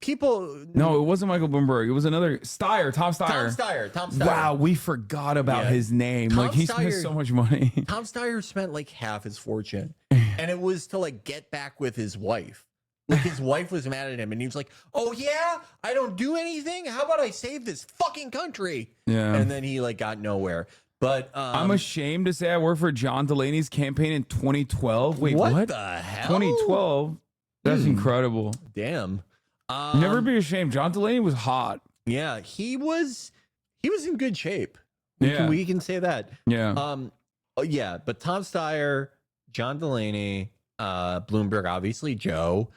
S10: people.
S3: No, it wasn't Michael Bloomberg. It was another Tom Steyer.
S10: Tom Steyer.
S3: Wow, we forgot about his name.
S10: Tom
S3: like he spent
S10: Steyer-
S3: so much money.
S10: Tom Steyer spent like half his fortune, and it was to like get back with his wife. Like his wife was mad at him, and he was like, "Oh yeah, I don't do anything. How about I save this fucking country?"
S3: Yeah.
S10: And then he like got nowhere. But
S3: I'm ashamed to say I worked for John Delaney's campaign in 2012. Wait, what?
S10: the hell?
S3: 2012? That's incredible.
S10: Damn.
S3: Never be ashamed. John Delaney was hot.
S10: Yeah, he was in good shape.
S3: Yeah.
S10: We can say that.
S3: Yeah.
S10: Yeah, but Tom Steyer, John Delaney, Bloomberg, obviously Joe,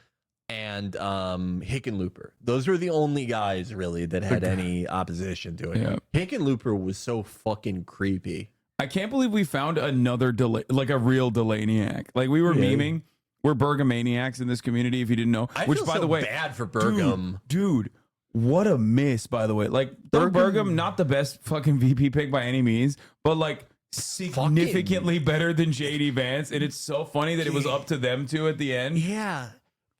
S10: and Hickenlooper. Those were the only guys really that had any opposition to it.
S3: Yeah.
S10: Hickenlooper was so fucking creepy.
S3: I can't believe we found another like a real Delaney-act. Like we were memeing. We're Bergamaniacs in this community, if you didn't know.
S10: I
S3: Which,
S10: feel
S3: by
S10: so
S3: the way,
S10: bad for Bergam.
S3: Dude, what a miss, by the way. Like, Doug Burgum, not the best fucking VP pick by any means, but like significantly better than JD Vance. And it's so funny that it was up to them two at the end.
S10: Yeah.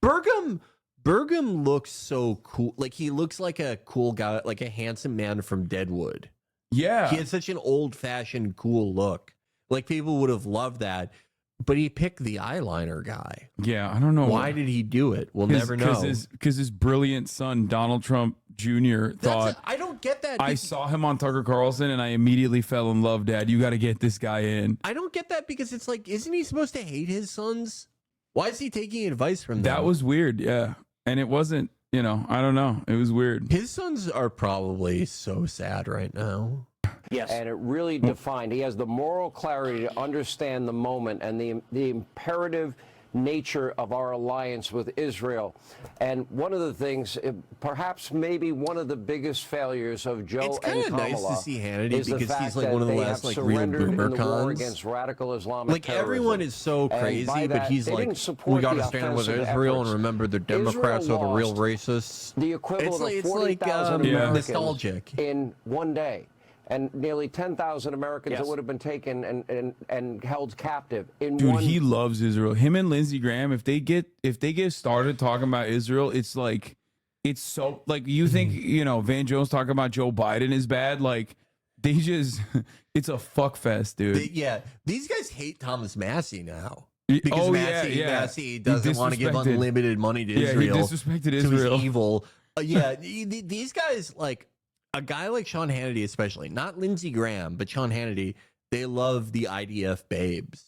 S10: Burgum looks so cool. Like, he looks like a cool guy, like a handsome man from Deadwood.
S3: Yeah.
S10: He had such an old-fashioned cool look. Like, people would have loved that. But he picked the eyeliner guy.
S3: Yeah, I don't know.
S10: Why did he do it? We'll never know.
S3: Because his brilliant son, Donald Trump Jr., thought,
S10: I don't get that.
S3: I saw him on Tucker Carlson and I immediately fell in love, Dad. You got to get this guy in.
S10: I don't get that because it's like, isn't he supposed to hate his sons? Why is he taking advice from them?
S3: That was weird, yeah. And it wasn't, I don't know. It was weird.
S10: His sons are probably so sad right now.
S21: Yes. And it really defined. He has the moral clarity to understand the moment and the imperative nature of our alliance with Israel. And one of the things, perhaps maybe one of the biggest failures of Joe and Kamala,
S10: nice to see Hannity
S21: is the
S10: because
S21: fact
S10: he's like
S21: that
S10: one of the
S21: they
S10: last
S21: have
S10: like real
S21: surrendered
S10: boomer
S21: in the war
S10: cons.
S21: against radical Islamic
S10: Like
S21: terrorism.
S10: everyone is so
S21: And
S10: crazy,
S21: by
S10: but
S21: that,
S10: he's
S21: they
S10: like,
S21: didn't support
S10: we got to
S21: the
S10: stand with
S21: offensive
S10: Israel
S21: efforts.
S10: and remember the Democrats
S21: Israel
S10: are the real
S21: lost
S10: racists.
S21: The equivalent of 40,000 Americans
S10: nostalgic
S21: in one day. And nearly 10,000 Americans that would have been taken and held captive in
S3: Dude,
S21: one.
S3: he loves Israel. Him and Lindsey Graham, if they get started talking about Israel, it's like, it's so like, you think, Van Jones talking about Joe Biden is bad. Like, they just, it's a fuck fest, dude.
S10: These guys hate Thomas Massey now. Because Massey doesn't want to give unlimited money to Israel.
S3: Yeah, he disrespected Israel.
S10: So he's evil. These guys, like, a guy like Sean Hannity especially, not Lindsey Graham, but Sean Hannity, they love the IDF babes.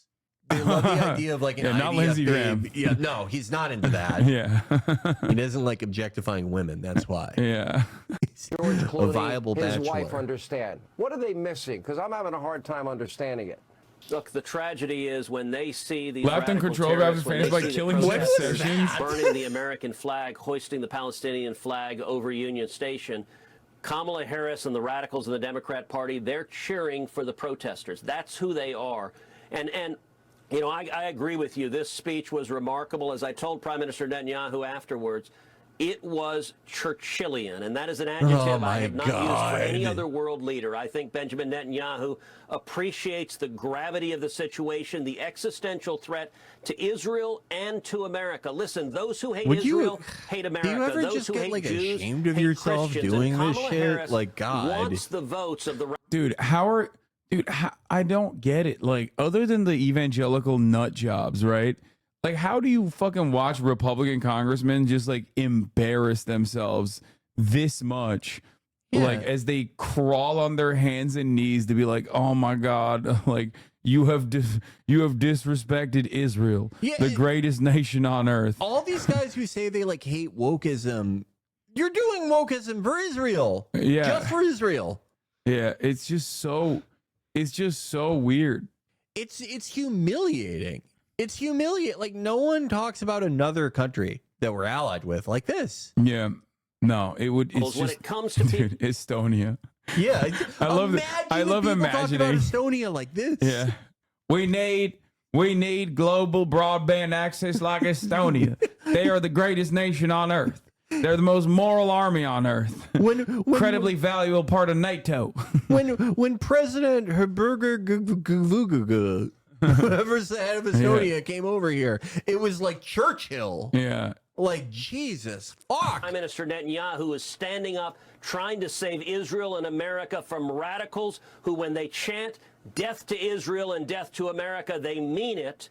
S10: They love the idea of like an IDF
S3: not Lindsey
S10: babe.
S3: Graham.
S10: Yeah, no, he's not into that.
S3: Yeah.
S10: He doesn't like objectifying women, that's why.
S3: Yeah.
S21: George Clooney,
S10: a viable
S21: his
S10: bachelor.
S21: wife understand. What are they missing? Because I'm having a hard time understanding it.
S12: Look, the tragedy is when they see these
S3: Left and
S12: radical
S3: control
S12: terrorists,
S3: fans
S12: when
S3: by
S12: they see
S3: killing
S12: the
S3: Jeff
S12: protesters
S3: Sessions.
S12: burning the American flag, hoisting the Palestinian flag over Union Station. Kamala Harris and the radicals in the Democrat Party, they're cheering for the protesters. That's who they are. And I agree with you. This speech was remarkable. As I told Prime Minister Netanyahu afterwards, it was Churchillian, and that is an adjective I have not used for any other world leader. I think Benjamin Netanyahu appreciates the gravity of the situation, the existential threat to Israel and to America. Listen, those who hate Israel hate America.
S10: Do you ever
S12: those
S10: just
S12: who
S10: get
S12: hate
S10: like
S12: Jews
S10: ashamed of
S12: hate
S10: yourself
S12: Christians.
S10: doing
S12: And
S10: this
S12: Kamala
S10: shit?
S12: Harris
S10: Like, God.
S12: wants the votes of the
S3: I don't get it. Like, other than the evangelical nut jobs, right? Like, how do you fucking watch Republican congressmen just like embarrass themselves this much? Like, as they crawl on their hands and knees to be like, oh my God, like you have disrespected Israel, the greatest nation on earth.
S10: All these guys who say they like hate wokeism, you're doing wokeism for Israel.
S3: Yeah.
S10: Just for Israel.
S3: Yeah, it's just so weird.
S10: It's humiliating. It's humiliating. Like, no one talks about another country that we're allied with like this.
S3: Yeah. No, it would. It's
S12: when
S3: just,
S12: it comes to
S3: dude, Estonia.
S10: Yeah,
S3: I love it. I love
S10: people talk
S3: imagining
S10: about Estonia like this.
S3: Yeah, we need global broadband access like Estonia. They are the greatest nation on earth. They're the most moral army on earth. Incredibly valuable part of NATO.
S10: when President Herberger whoever's the head of Estonia came over here, it was like Churchill.
S3: Yeah.
S10: Like, Jesus, fuck.
S12: Prime Minister Netanyahu is standing up, trying to save Israel and America from radicals who, when they chant death to Israel and death to America, they mean it.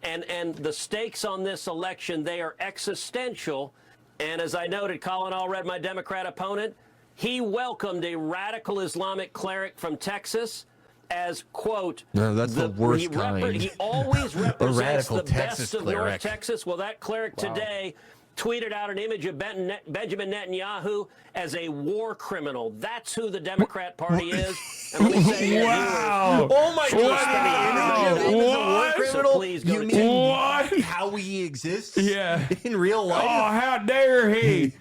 S12: And the stakes on this election, they are existential. And as I noted, Colin Allred, my Democrat opponent, he welcomed a radical Islamic cleric from Texas as, quote,
S10: no, that's the worst kind.
S12: He always represents
S10: radical
S12: the
S10: Texas
S12: best of
S10: cleric.
S12: North Texas. Well, that cleric today tweeted out an image of Benjamin Netanyahu as a war criminal. That's who the Democrat Party is. And let me say,
S10: wow! Oh my God!
S3: What?
S12: So please go
S10: You
S12: to
S10: mean
S3: What?
S10: how he exists?
S3: Yeah.
S10: In real life?
S3: Oh, how dare he?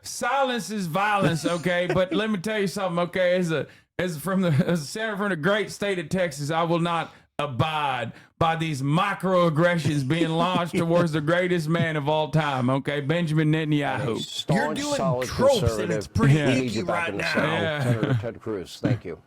S3: Silence is violence, okay? But let me tell you something, okay? As a senator from the great state of Texas, I will not abide by these microaggressions being launched towards the greatest man of all time, okay, Benjamin Netanyahu.
S10: You're doing tropes, and it's pretty icky right now.
S3: Yeah.
S21: Ted Cruz, thank you.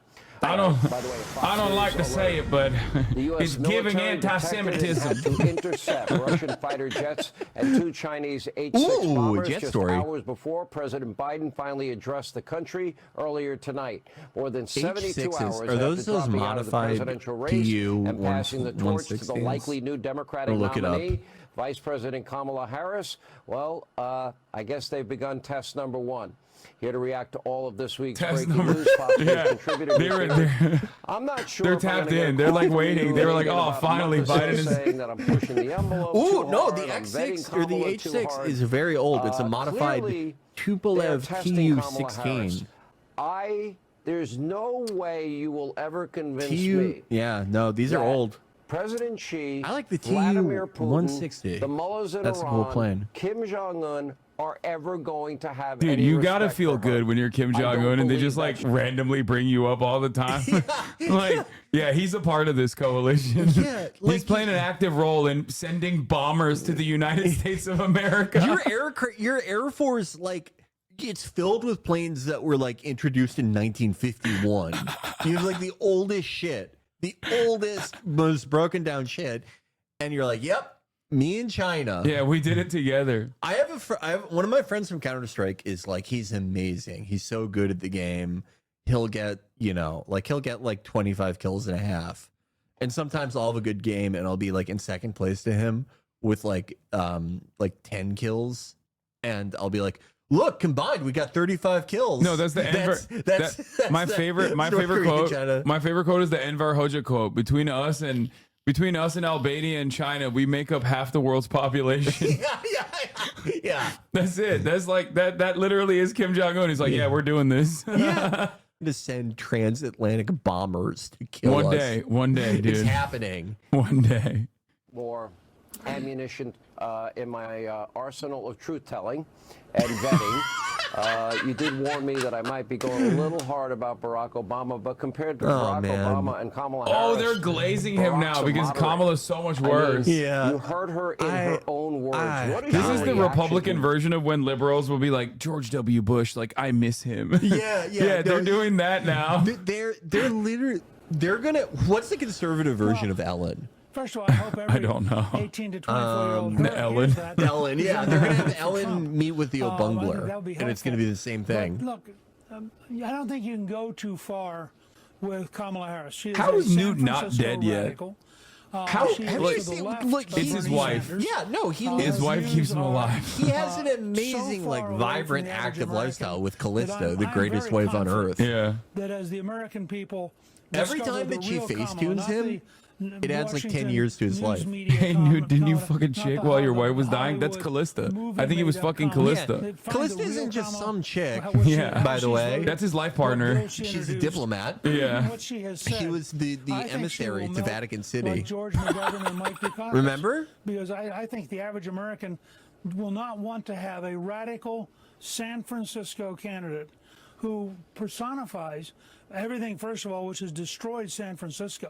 S3: I don't.
S21: By the way,
S3: I don't like to say it, but it's giving anti-Semitism.
S21: To intercept Russian fighter jets and 2 Chinese H-6 bombers just hours before President Biden finally addressed the country earlier tonight. More than 72 hours
S10: are those
S21: after dropping out of the
S10: modified
S21: presidential race and passing the torch to the
S10: 160s?
S21: likely new Democratic nominee, Vice President Kamala Harris. Well, I guess they've begun test number 1. Here to react to all of this week's breaking news, contributor. I'm not sure.
S3: They're tapped in. They're like waiting. They were like, "Oh, finally, Biden is
S21: saying that I'm pushing the envelope."
S10: Ooh, no, the X6 or the H6 is very old. It's a modified Tupolev Tu-16.
S21: There's no way you will ever convince me.
S10: Yeah, no, these are old.
S21: President Xi,
S10: I like the
S21: Vladimir Putin,
S10: Tu-160.
S21: the mullahs in
S10: That's
S21: Iran,
S10: the whole plane.
S21: Kim Jong-un are ever going to have
S3: Dude,
S21: any
S3: you gotta
S21: respect
S3: feel
S21: for her.
S3: good when you're Kim Jong-un and they just like randomly bring you up all the time. Like, yeah, he's a part of this coalition.
S10: Yeah,
S3: He's playing an active role in sending bombers to the United States of America.
S10: Your Air Force, like, it's filled with planes that were like introduced in 1951. You have like the oldest shit, the oldest, most broken down shit, and you're like, yep. Me and China.
S3: Yeah, we did it together.
S10: I have one of my friends from Counter-Strike is like, he's amazing. He's so good at the game. He'll get, he'll get like 25 kills and a half. And sometimes I'll have a good game and I'll be like in second place to him with like 10 kills. And I'll be like, look, combined, we got 35 kills.
S3: No, that's the Enver. My favorite quote. My favorite quote is the Enver Hoxha quote. Between us and Albania and China, we make up half the world's population.
S10: Yeah.
S3: That's it. That's like that literally is Kim Jong-un. He's like, yeah, we're doing this.
S10: Yeah. To send transatlantic bombers to kill us.
S3: One day, dude.
S10: It's happening.
S3: One day.
S21: More ammunition in my arsenal of truth-telling and vetting. You did warn me that I might be going a little hard about Barack Obama, but compared to Barack Obama and Kamala Harris...
S3: Oh, they're glazing him now because Kamala's so much worse.
S21: You heard her in her own words.
S3: This is the Republican version of when liberals will be like, George W. Bush, like, I miss him.
S10: Yeah.
S3: They're doing that now.
S10: They're literally... They're gonna... What's the conservative version of Ellen?
S8: First of all, I hope every
S3: I don't know.
S8: 18 to 24-year-old girl
S3: Ellen.
S8: hears that.
S10: Ellen, yeah. They're going to have Ellen
S8: Trump.
S10: meet with the
S8: I think
S10: Obungler,
S8: that would be
S10: and it's going to be the same thing.
S8: But look, I don't think you can go too far with Kamala Harris. She is
S3: How
S8: a
S3: is
S8: San
S3: Newt not
S8: Francisco
S3: dead yet?
S8: radical.
S10: How
S8: she
S10: have
S8: is
S10: you
S8: to the
S10: seen?
S8: left
S10: Look,
S8: of
S3: it's his
S8: Bernie
S3: wife.
S8: Sanders.
S10: Yeah, no,
S3: his wife keeps him alive.
S10: He has an amazing,
S8: so
S10: like,
S8: far away
S10: vibrant,
S8: from the average
S10: active
S8: American
S10: lifestyle with
S8: that
S10: Callisto, the
S8: I'm
S10: greatest
S8: very
S10: wife on
S8: confident
S10: earth.
S3: Yeah.
S8: That as the American people
S10: Every
S8: discover
S10: time
S8: the
S10: that she
S8: real Kamala,
S10: facetunes
S8: not
S10: him,
S8: the
S10: it adds like 10
S8: Washington
S10: years to his
S8: news
S10: life.
S8: media
S3: Hey,
S8: comment,
S3: didn't you
S8: not the-
S3: fucking
S8: not
S3: chick
S8: the
S3: while your
S8: Hollywood-
S3: wife was dying? That's
S8: Hollywood
S3: Callista.
S8: movie
S3: I think he was
S8: made up
S3: fucking
S8: comment.
S3: Callista.
S8: Find the
S10: Callista
S8: real
S10: isn't just
S8: Kamala,
S10: some chick.
S8: what she-
S3: Yeah.
S8: how
S10: By the
S8: she's
S10: way.
S8: voted,
S3: That's his life
S8: what
S3: partner.
S8: bills she
S10: She's a
S8: introduced,
S10: diplomat.
S3: Yeah.
S8: what she has said.
S10: He was the
S8: I think she
S10: emissary
S8: will
S10: to
S8: melt
S10: Vatican City.
S8: like George McGovern and Mike Dukakis.
S10: Remember?
S8: Because I think the average American will not want to have a radical San Francisco candidate who personifies everything, first of all, which has destroyed San Francisco.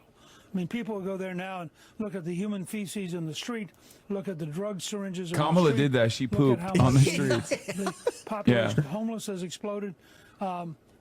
S8: I mean, people will go there now and look at the human feces in the street, look at the drug syringes.
S3: Kamala
S8: on the street,
S3: did that. She
S8: look at
S3: pooped
S8: how
S3: on the
S8: much
S3: streets.
S8: The population of homeless has exploded.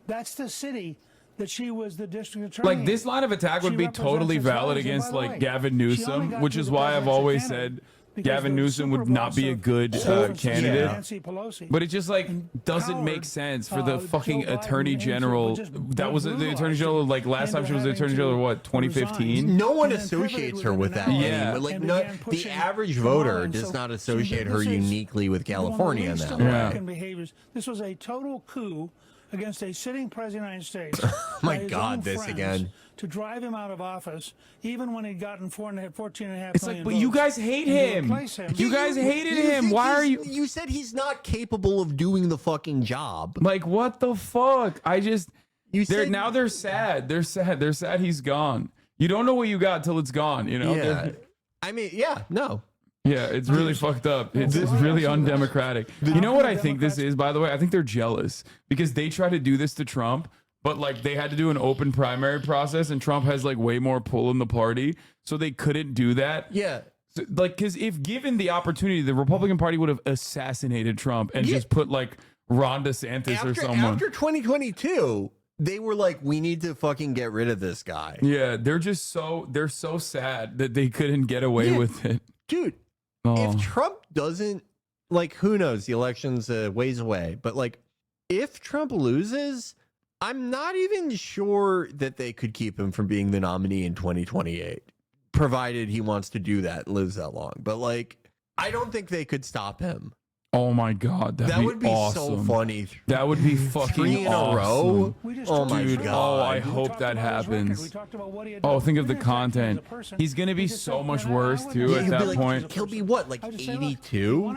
S8: That's the city that she was the district attorney.
S3: Like, this line of attack would
S8: She
S3: be
S8: represents
S3: totally
S8: as
S3: valid
S8: well as- and
S3: against,
S8: by the
S3: like,
S8: way,
S3: Gavin
S8: she only
S3: Newsom,
S8: got
S3: which
S8: to
S3: is
S8: the
S3: why I've
S8: presidential
S3: always
S8: candidate
S3: said
S8: because
S3: Gavin
S8: the
S3: Newsom would
S8: super
S3: not be a
S8: boss
S3: good
S8: of San Francisco,
S3: candidate.
S8: Nancy Pelosi.
S3: But it just, like, doesn't
S8: Howard,
S3: make sense for the
S8: Joe
S3: fucking
S8: Biden
S3: attorney
S8: into-
S3: general.
S8: just
S3: That was the attorney
S8: brutalized
S3: general,
S8: him
S3: like, last time
S8: into
S3: she was the
S8: having
S3: attorney
S8: to
S3: general, what, 2015?
S10: No one
S8: And then pivoted
S10: associates her
S8: within
S10: with
S8: an
S10: that.
S8: hour
S3: Yeah.
S10: Like,
S8: and
S10: no,
S8: began
S10: the
S8: pushing
S10: average
S8: Kamala,
S10: voter
S8: and
S10: does
S8: so
S10: not associate her
S8: this is
S10: uniquely with California
S8: one of the
S10: now.
S8: least American behaviors. This was a total coup against a sitting president of the United States.
S10: My
S8: by his
S10: God,
S8: own
S10: this
S8: friends,
S10: again.
S8: To drive him out of office, even when he'd gotten 14.5
S3: It's like,
S8: million
S3: but you
S8: votes,
S3: guys hate
S8: and to
S3: him.
S8: replace him.
S3: You guys hated him. Why are you?
S10: You said he's not capable of doing the fucking job.
S3: Like, what the fuck?
S10: You said
S3: now they're sad. They're sad. They're sad he's gone. You don't know what you got till it's gone, you know?
S10: Yeah. I mean, yeah, no.
S3: Yeah, it's really fucked up. It's really undemocratic. You know what I think this is, by the way? I think they're jealous because they try to do this to Trump but like they had to do an open primary process, and Trump has like way more pull in the party, so they couldn't do that.
S10: Yeah.
S3: So, like, because if given the opportunity, the Republican Party would have assassinated Trump and just put like Ron DeSantis or someone.
S10: After 2022, they were like, we need to fucking get rid of this guy.
S3: Yeah, they're so sad that they couldn't get away with it.
S10: Dude,
S3: Oh.
S10: if Trump doesn't, like, who knows? The election's ways away. But, like, if Trump loses, I'm not even sure that they could keep him from being the nominee in 2028, provided he wants to do that and lives that long. But, like, I don't think they could stop him.
S3: Oh my God,
S10: that would be
S3: awesome.
S10: so funny.
S3: That would be fucking
S10: 3 in
S3: awesome.
S10: a row. Oh my
S3: Dude,
S10: God.
S3: oh, I hope that happens. Oh, think of the content. He's gonna be so much worse too at that point.
S10: He'll be what, like 82?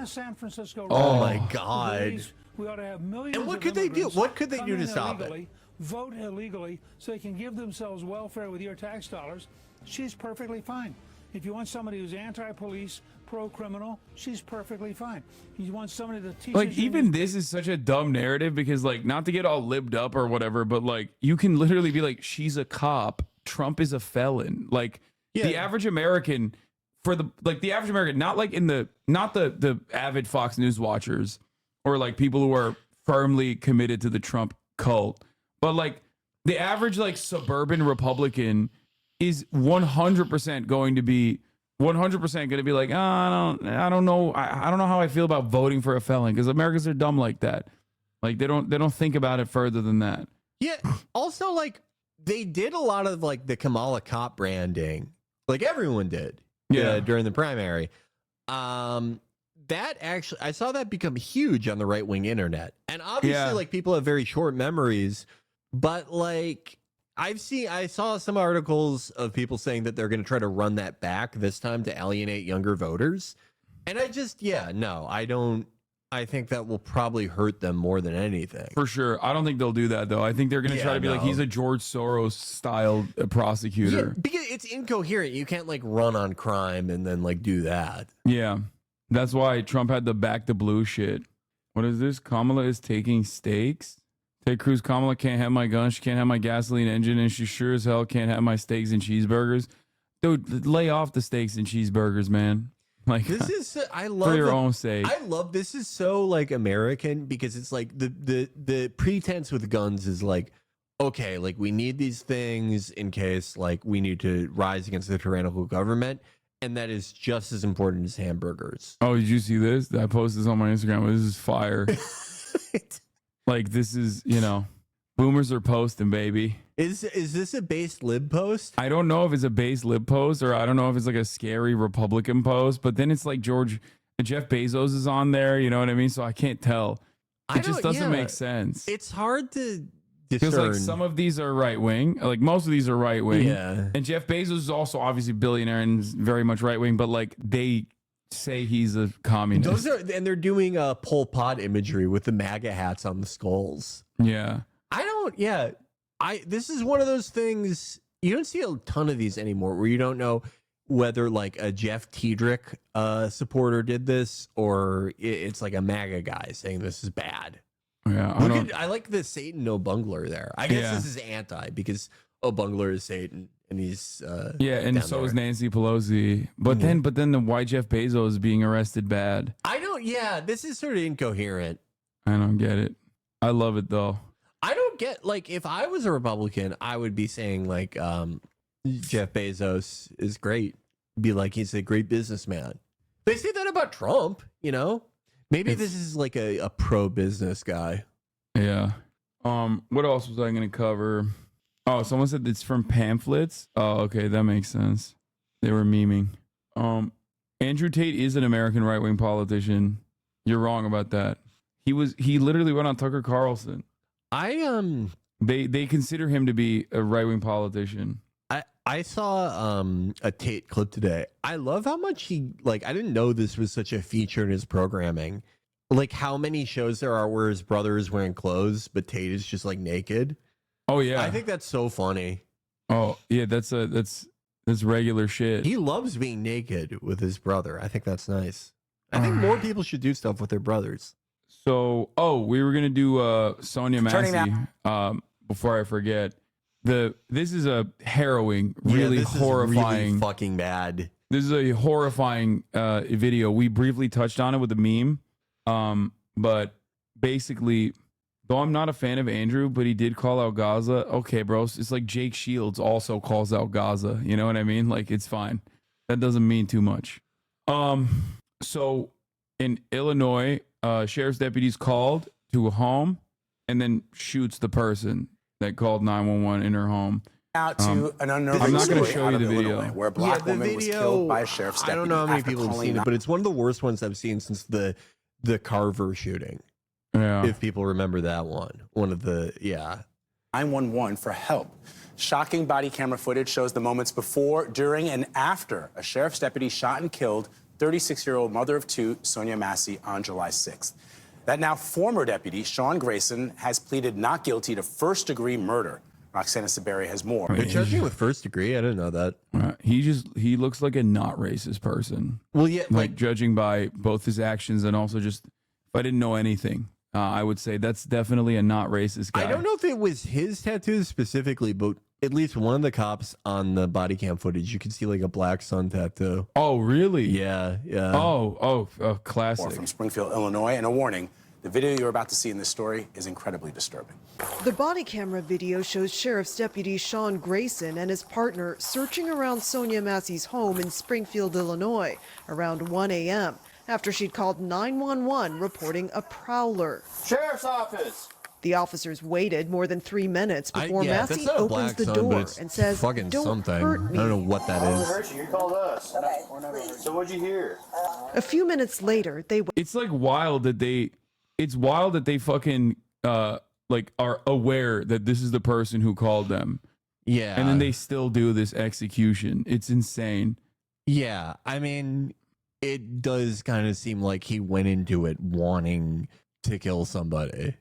S3: Oh
S10: my God.
S8: We ought to have millions
S10: And what
S8: of
S10: could they do?
S8: immigrants
S10: What could they
S8: come
S10: do to
S8: in
S10: stop it?
S8: illegally, vote illegally, so they can give themselves welfare with your tax dollars. She's perfectly fine. If you want somebody who's anti-police, pro-criminal, she's perfectly fine. You want somebody that teaches
S3: Like,
S8: you
S3: even this is such a dumb narrative because, like, not to get all libbed up or whatever, but like, you can literally be like, she's a cop, Trump is a felon. Like, the average American, the average American, not like not the avid Fox News watchers or like people who are firmly committed to the Trump cult, but like the average like suburban Republican is 100% going to be 100% going to be like, oh, I don't know how I feel about voting for a felon, because Americans are dumb like that. Like they don't think about it further than that.
S10: Yeah. Also, like, they did a lot of like the Kamala cop branding, like everyone did. During the primary. That actually, I saw that become huge on the right wing internet, and obviously, like, people have very short memories, but like. I saw some articles of people saying that they're going to try to run that back this time to alienate younger voters. And I think that will probably hurt them more than anything.
S3: For sure. I don't think they'll do that, though. I think they're going to try to be like, he's a George Soros style prosecutor.
S10: Yeah, because it's incoherent. You can't like run on crime and then like do that.
S3: Yeah. That's why Trump had the back the blue shit. What is this? Kamala is taking steaks? Ted Cruz, Kamala can't have my gun. She can't have my gasoline engine, and she sure as hell can't have my steaks and cheeseburgers. Dude, lay off the steaks and cheeseburgers, man. Like,
S10: this is, I love
S3: for your own sake.
S10: I love this is so like American, because it's like the pretense with guns is like, okay, like we need these things in case like we need to rise against the tyrannical government, and that is just as important as hamburgers.
S3: Oh, did you see this? I posted this on my Instagram. This is fire. Like, this is, boomers are posting, baby.
S10: Is this a base lib post?
S3: I don't know if it's a base lib post, or I don't know if it's like a scary Republican post, but then it's like Jeff Bezos is on there, you know what I mean? So I can't tell. It just doesn't make sense.
S10: It's hard to
S3: Because
S10: discern.
S3: like some of these are right wing, like most of these are right wing.
S10: Yeah.
S3: And Jeff Bezos is also obviously billionaire and is very much right wing, but like they say he's a communist.
S10: And they're doing Pol Pot imagery with the MAGA hats on the skulls.
S3: Yeah.
S10: This is one of those things, you don't see a ton of these anymore, where you don't know whether like a Jeff Tiedrick supporter did this, or it's like a MAGA guy saying this is bad.
S3: Yeah.
S10: I like the Satan O'Bungler there. I guess this is anti, because O'Bungler is Satan and he's
S3: and so is Nancy Pelosi. But then the why Jeff Bezos is being arrested bad.
S10: This is sort of incoherent.
S3: I don't get it. I love it though.
S10: I don't get, like, if I was a Republican, I would be saying like Jeff Bezos is great. Be like, he's a great businessman. They say that about Trump, Maybe this is like a pro business guy.
S3: Yeah. What else was I going to cover? Oh, someone said it's from pamphlets. Oh, okay, that makes sense. They were memeing. Andrew Tate is an American right-wing politician. You're wrong about that. He literally went on Tucker Carlson. They consider him to be a right-wing politician.
S10: I saw a Tate clip today. I love how much I didn't know this was such a feature in his programming. Like how many shows there are where his brother is wearing clothes, but Tate is just like naked.
S3: Oh yeah.
S10: I think that's so funny.
S3: Oh yeah, that's regular shit.
S10: He loves being naked with his brother. I think that's nice. I think more people should do stuff with their brothers.
S3: So, we were going to do SONYA Massey. before I forget, this is a harrowing, really
S10: this is
S3: horrifying,
S10: really fucking bad.
S3: This is a horrifying video. We briefly touched on it with the meme, but basically, though I'm not a fan of Andrew, but he did call out Gaza. Okay, bro, it's like Jake Shields also calls out Gaza. You know what I mean? Like, it's fine. That doesn't mean too much. So in Illinois, sheriff's deputies called to a home and then shoots the person that called 911 in her home.
S1: Out to an unnerving
S3: I'm not going to
S1: story
S3: show
S1: out
S3: you the
S1: of
S3: video.
S1: Illinois, where a black woman was killed by a sheriff's deputy.
S10: I don't know how many
S1: after
S10: people have
S1: calling
S10: seen it, but it's one of the worst ones I've seen since the Carver shooting.
S3: Yeah.
S10: If people remember that one. One of the,
S1: 911 for help. Shocking body camera footage shows the moments before, during, and after a sheriff's deputy shot and killed 36-year-old mother of two, SONYA MASSEY, on July 6th. That now former deputy, Sean Grayson, has pleaded not guilty to first-degree murder. Roxana Saberi has more.
S10: They're charging with first degree. I didn't know that.
S3: He looks like a not racist person.
S10: Well, yeah,
S3: like judging by both his actions and also just, if I didn't know anything, I would say that's definitely a not racist guy.
S10: I don't know if it was his tattoos specifically, but at least one of the cops on the body cam footage, you can see like a black sun tattoo.
S3: Oh, really?
S10: Yeah.
S3: Classic.
S1: More from Springfield, Illinois, and a warning. The video you're about to see in this story is incredibly disturbing.
S13: The body camera video shows Sheriff's Deputy Sean Grayson and his partner searching around SONYA Massey's home in Springfield, Illinois, around 1 a.m. after she'd called 911 reporting a prowler.
S22: Sheriff's office!
S13: The officers waited more than 3 minutes before Massey
S10: that's not a
S13: opens
S10: black
S13: the
S10: sun,
S13: door
S10: but it's
S13: and says,
S10: fucking
S13: "Don't
S10: something.
S13: hurt me."
S10: I don't know what that is.
S22: hurt you. You called us. Okay. So what'd you hear?
S13: A few minutes later, they
S3: It's like wild that they fucking like are aware that this is the person who called them.
S10: Yeah.
S3: And then they still do this execution. It's insane.
S10: Yeah. I mean, it does kind of seem like he went into it wanting to kill somebody.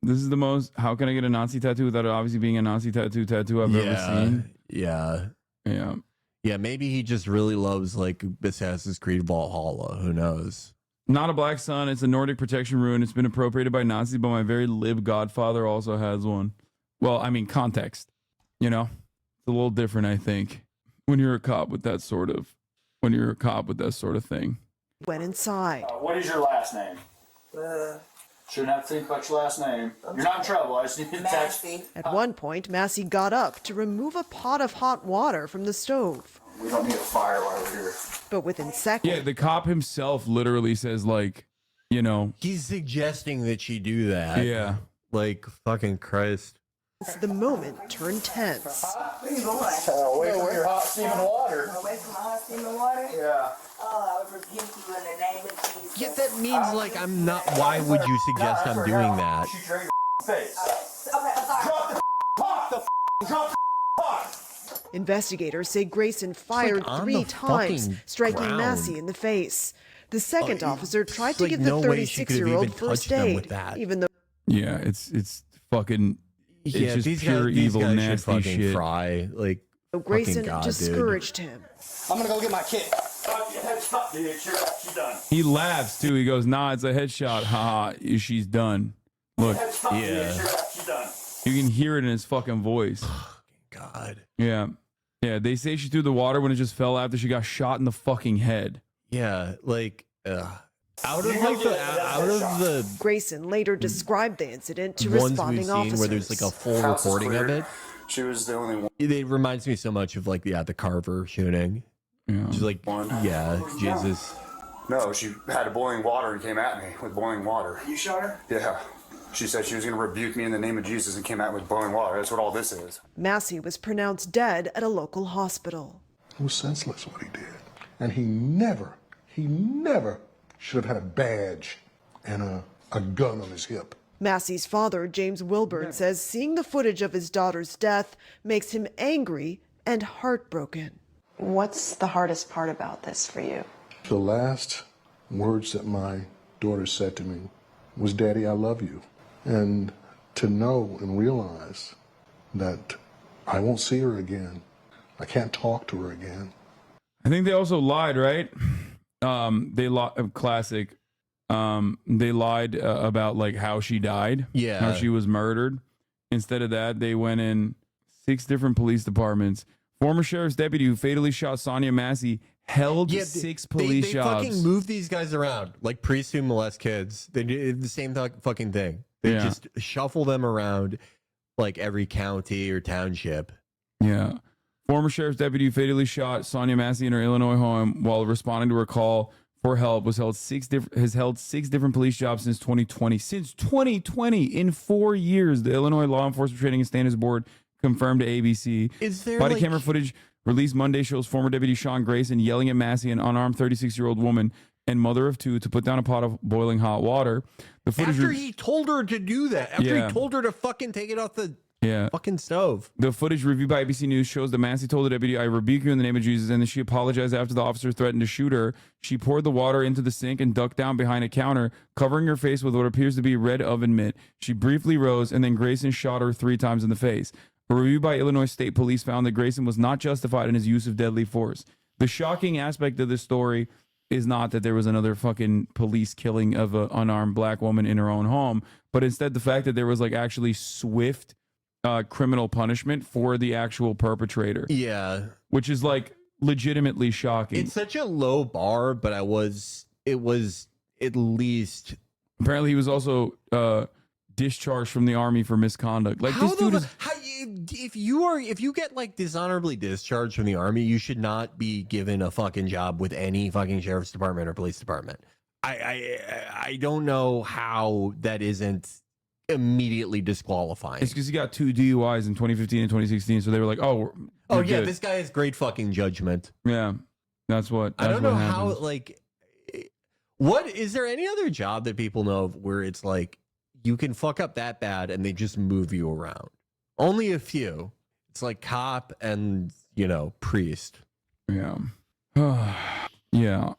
S3: This is the most, how can I get a Nazi tattoo without it obviously being a Nazi tattoo I've ever seen?
S10: Yeah.
S3: Yeah.
S10: Yeah, maybe he just really loves like Assassin's Creed Valhalla. Who knows?
S3: Not a black sun. It's a Nordic protection rune. It's been appropriated by Nazis, but my very lib godfather also has one. Well, I mean, context. You know, it's a little different, I think, when you're a cop with that sort of thing.
S13: went inside.
S22: What is your last name? Shouldn't have to think about your last name. You're not in trouble. I just need to text.
S13: At one point, Massey got up to remove a pot of hot water from the stove.
S22: We don't need a fire while we're here.
S13: But within seconds...
S3: Yeah, the cop himself literally says, like, you know...
S10: He's suggesting that she do that.
S3: Yeah.
S10: Like, fucking Christ.
S13: The moment turned tense.
S22: Where you going? Away from your hot steaming water.
S23: Away from my hot steaming water?
S22: Yeah.
S23: Oh, I rebuke you in the name of Jesus.
S10: Yeah, that means, like, I'm not... Why would you suggest I'm doing that?
S22: Shoot your face.
S23: Okay, I'm sorry.
S22: Drop the pot! Drop the pot!
S13: Investigators say Grayson fired
S10: on
S13: 3
S10: the
S13: times,
S10: fucking
S13: striking
S10: ground.
S13: Massey in the face. The second officer tried to
S10: like
S13: give the
S10: no way she could have
S13: 36-year-old
S10: even
S13: first
S10: touched them with
S13: aid,
S10: that.
S13: even though...
S3: Yeah, it's fucking... It's
S10: Yeah,
S3: just
S10: these
S3: pure
S10: guys, these
S3: evil,
S10: guys should
S3: nasty
S10: fucking
S3: shit.
S10: fry. Like,
S13: Grayson
S10: fucking God,
S13: discouraged him.
S22: I'm gonna go get my kid. Stop, dude. She's done.
S3: He laughs, too. He goes, nah, it's a headshot. Haha, she's done. Look,
S22: Yeah. She's done.
S3: you can hear it in his fucking voice.
S10: God.
S3: Yeah. Yeah, they say she threw the water when it just fell after she got shot in the fucking head.
S10: Yeah, like, out of the
S13: Grayson later described the incident to
S10: ones we've
S13: responding
S10: seen
S13: officers.
S10: where there's like a full recording of it.
S22: She was the only one.
S10: It reminds me so much of like the Carver shooting.
S3: Yeah.
S10: She's like, yeah, Jesus.
S22: No, she had boiling water and came at me with boiling water. You shot her? Yeah. She said she was going to rebuke me in the name of Jesus and came at me with boiling water. That's what all this is.
S13: Massey was pronounced dead at a local hospital.
S24: It was senseless what he did. And he never should have had a badge and a gun on his hip.
S13: Massey's father, James Wilburn, says seeing the footage of his daughter's death makes him angry and heartbroken.
S18: What's the hardest part about this for you?
S24: The last words that my daughter said to me was, "Daddy, I love you." And to know and realize that I won't see her again. I can't talk to her again.
S3: I think they also lied, right? They lied. Classic. They lied about like how she died.
S10: Yeah.
S3: How she was murdered. Instead of that, they went in 6 different police departments. Former sheriff's deputy who fatally shot SONYA Massey held 6 police
S5: they
S3: jobs.
S5: fucking move these guys around like priests who molest kids. They do the same fucking thing. They just shuffle them around like every county or township.
S3: Yeah. Former sheriff's deputy who fatally shot SONYA Massey in her Illinois home while responding to her call for help has held 6 different police jobs since 2020. Since 2020, in 4 years, the Illinois Law Enforcement Training and Standards Board confirmed to ABC.
S5: Is there
S3: body camera footage released Monday shows former deputy Sean Grayson yelling at Massey, an unarmed 36-year-old woman and mother of 2, to put down a pot of boiling hot water. The footage
S5: After he told her to do that, after he told her to fucking take it off the fucking stove.
S3: The footage reviewed by ABC News shows that Massey told the deputy, "I rebuke you in the name of Jesus," and then she apologized after the officer threatened to shoot her. She poured the water into the sink and ducked down behind a counter, covering her face with what appears to be red oven mitt. She briefly rose, and then Grayson shot her 3 times in the face. A review by Illinois State Police found that Grayson was not justified in his use of deadly force. The shocking aspect of this story is not that there was another fucking police killing of an unarmed black woman in her own home, but instead the fact that there was like actually swift criminal punishment for the actual perpetrator.
S5: Yeah.
S3: Which is like legitimately shocking.
S5: It's such a low bar, but it was at least.
S3: Apparently he was also discharged from the army for misconduct. Like this dude is.
S5: If you get like dishonorably discharged from the army, you should not be given a fucking job with any fucking sheriff's department or police department. I don't know how that isn't immediately disqualifying.
S3: It's because he got 2 DUIs in 2015 and 2016, so they were like, "Oh, we're
S5: yeah,
S3: good."
S5: this guy has great fucking judgment.
S3: Yeah, that's what.
S5: I don't know how.
S3: happens.
S5: Like, what is there any other job that people know of where it's like you can fuck up that bad and they just move you around? Only a few. It's like cop and priest.
S3: Yeah. Yeah.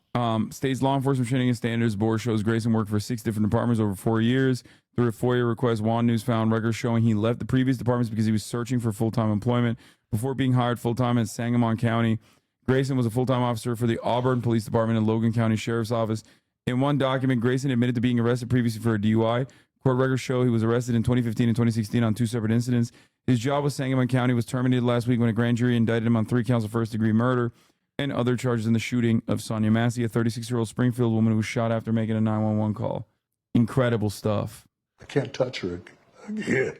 S3: State's Law Enforcement Training and Standards Board shows Grayson worked for 6 different departments over 4 years. Through a FOIA request, Juan News found records showing he left the previous departments because he was searching for full-time employment. Before being hired full-time in Sangamon County, Grayson was a full-time officer for the Auburn Police Department and Logan County Sheriff's Office. In one document, Grayson admitted to being arrested previously for a DUI. Court records show he was arrested in 2015 and 2016 on 2 separate incidents. His job with Sangamon County was terminated last week when a grand jury indicted him on 3 counts of first-degree murder and other charges in the shooting of SONYA Massey, a 36-year-old Springfield woman who was shot after making a 911 call. Incredible stuff.
S24: I can't touch her again.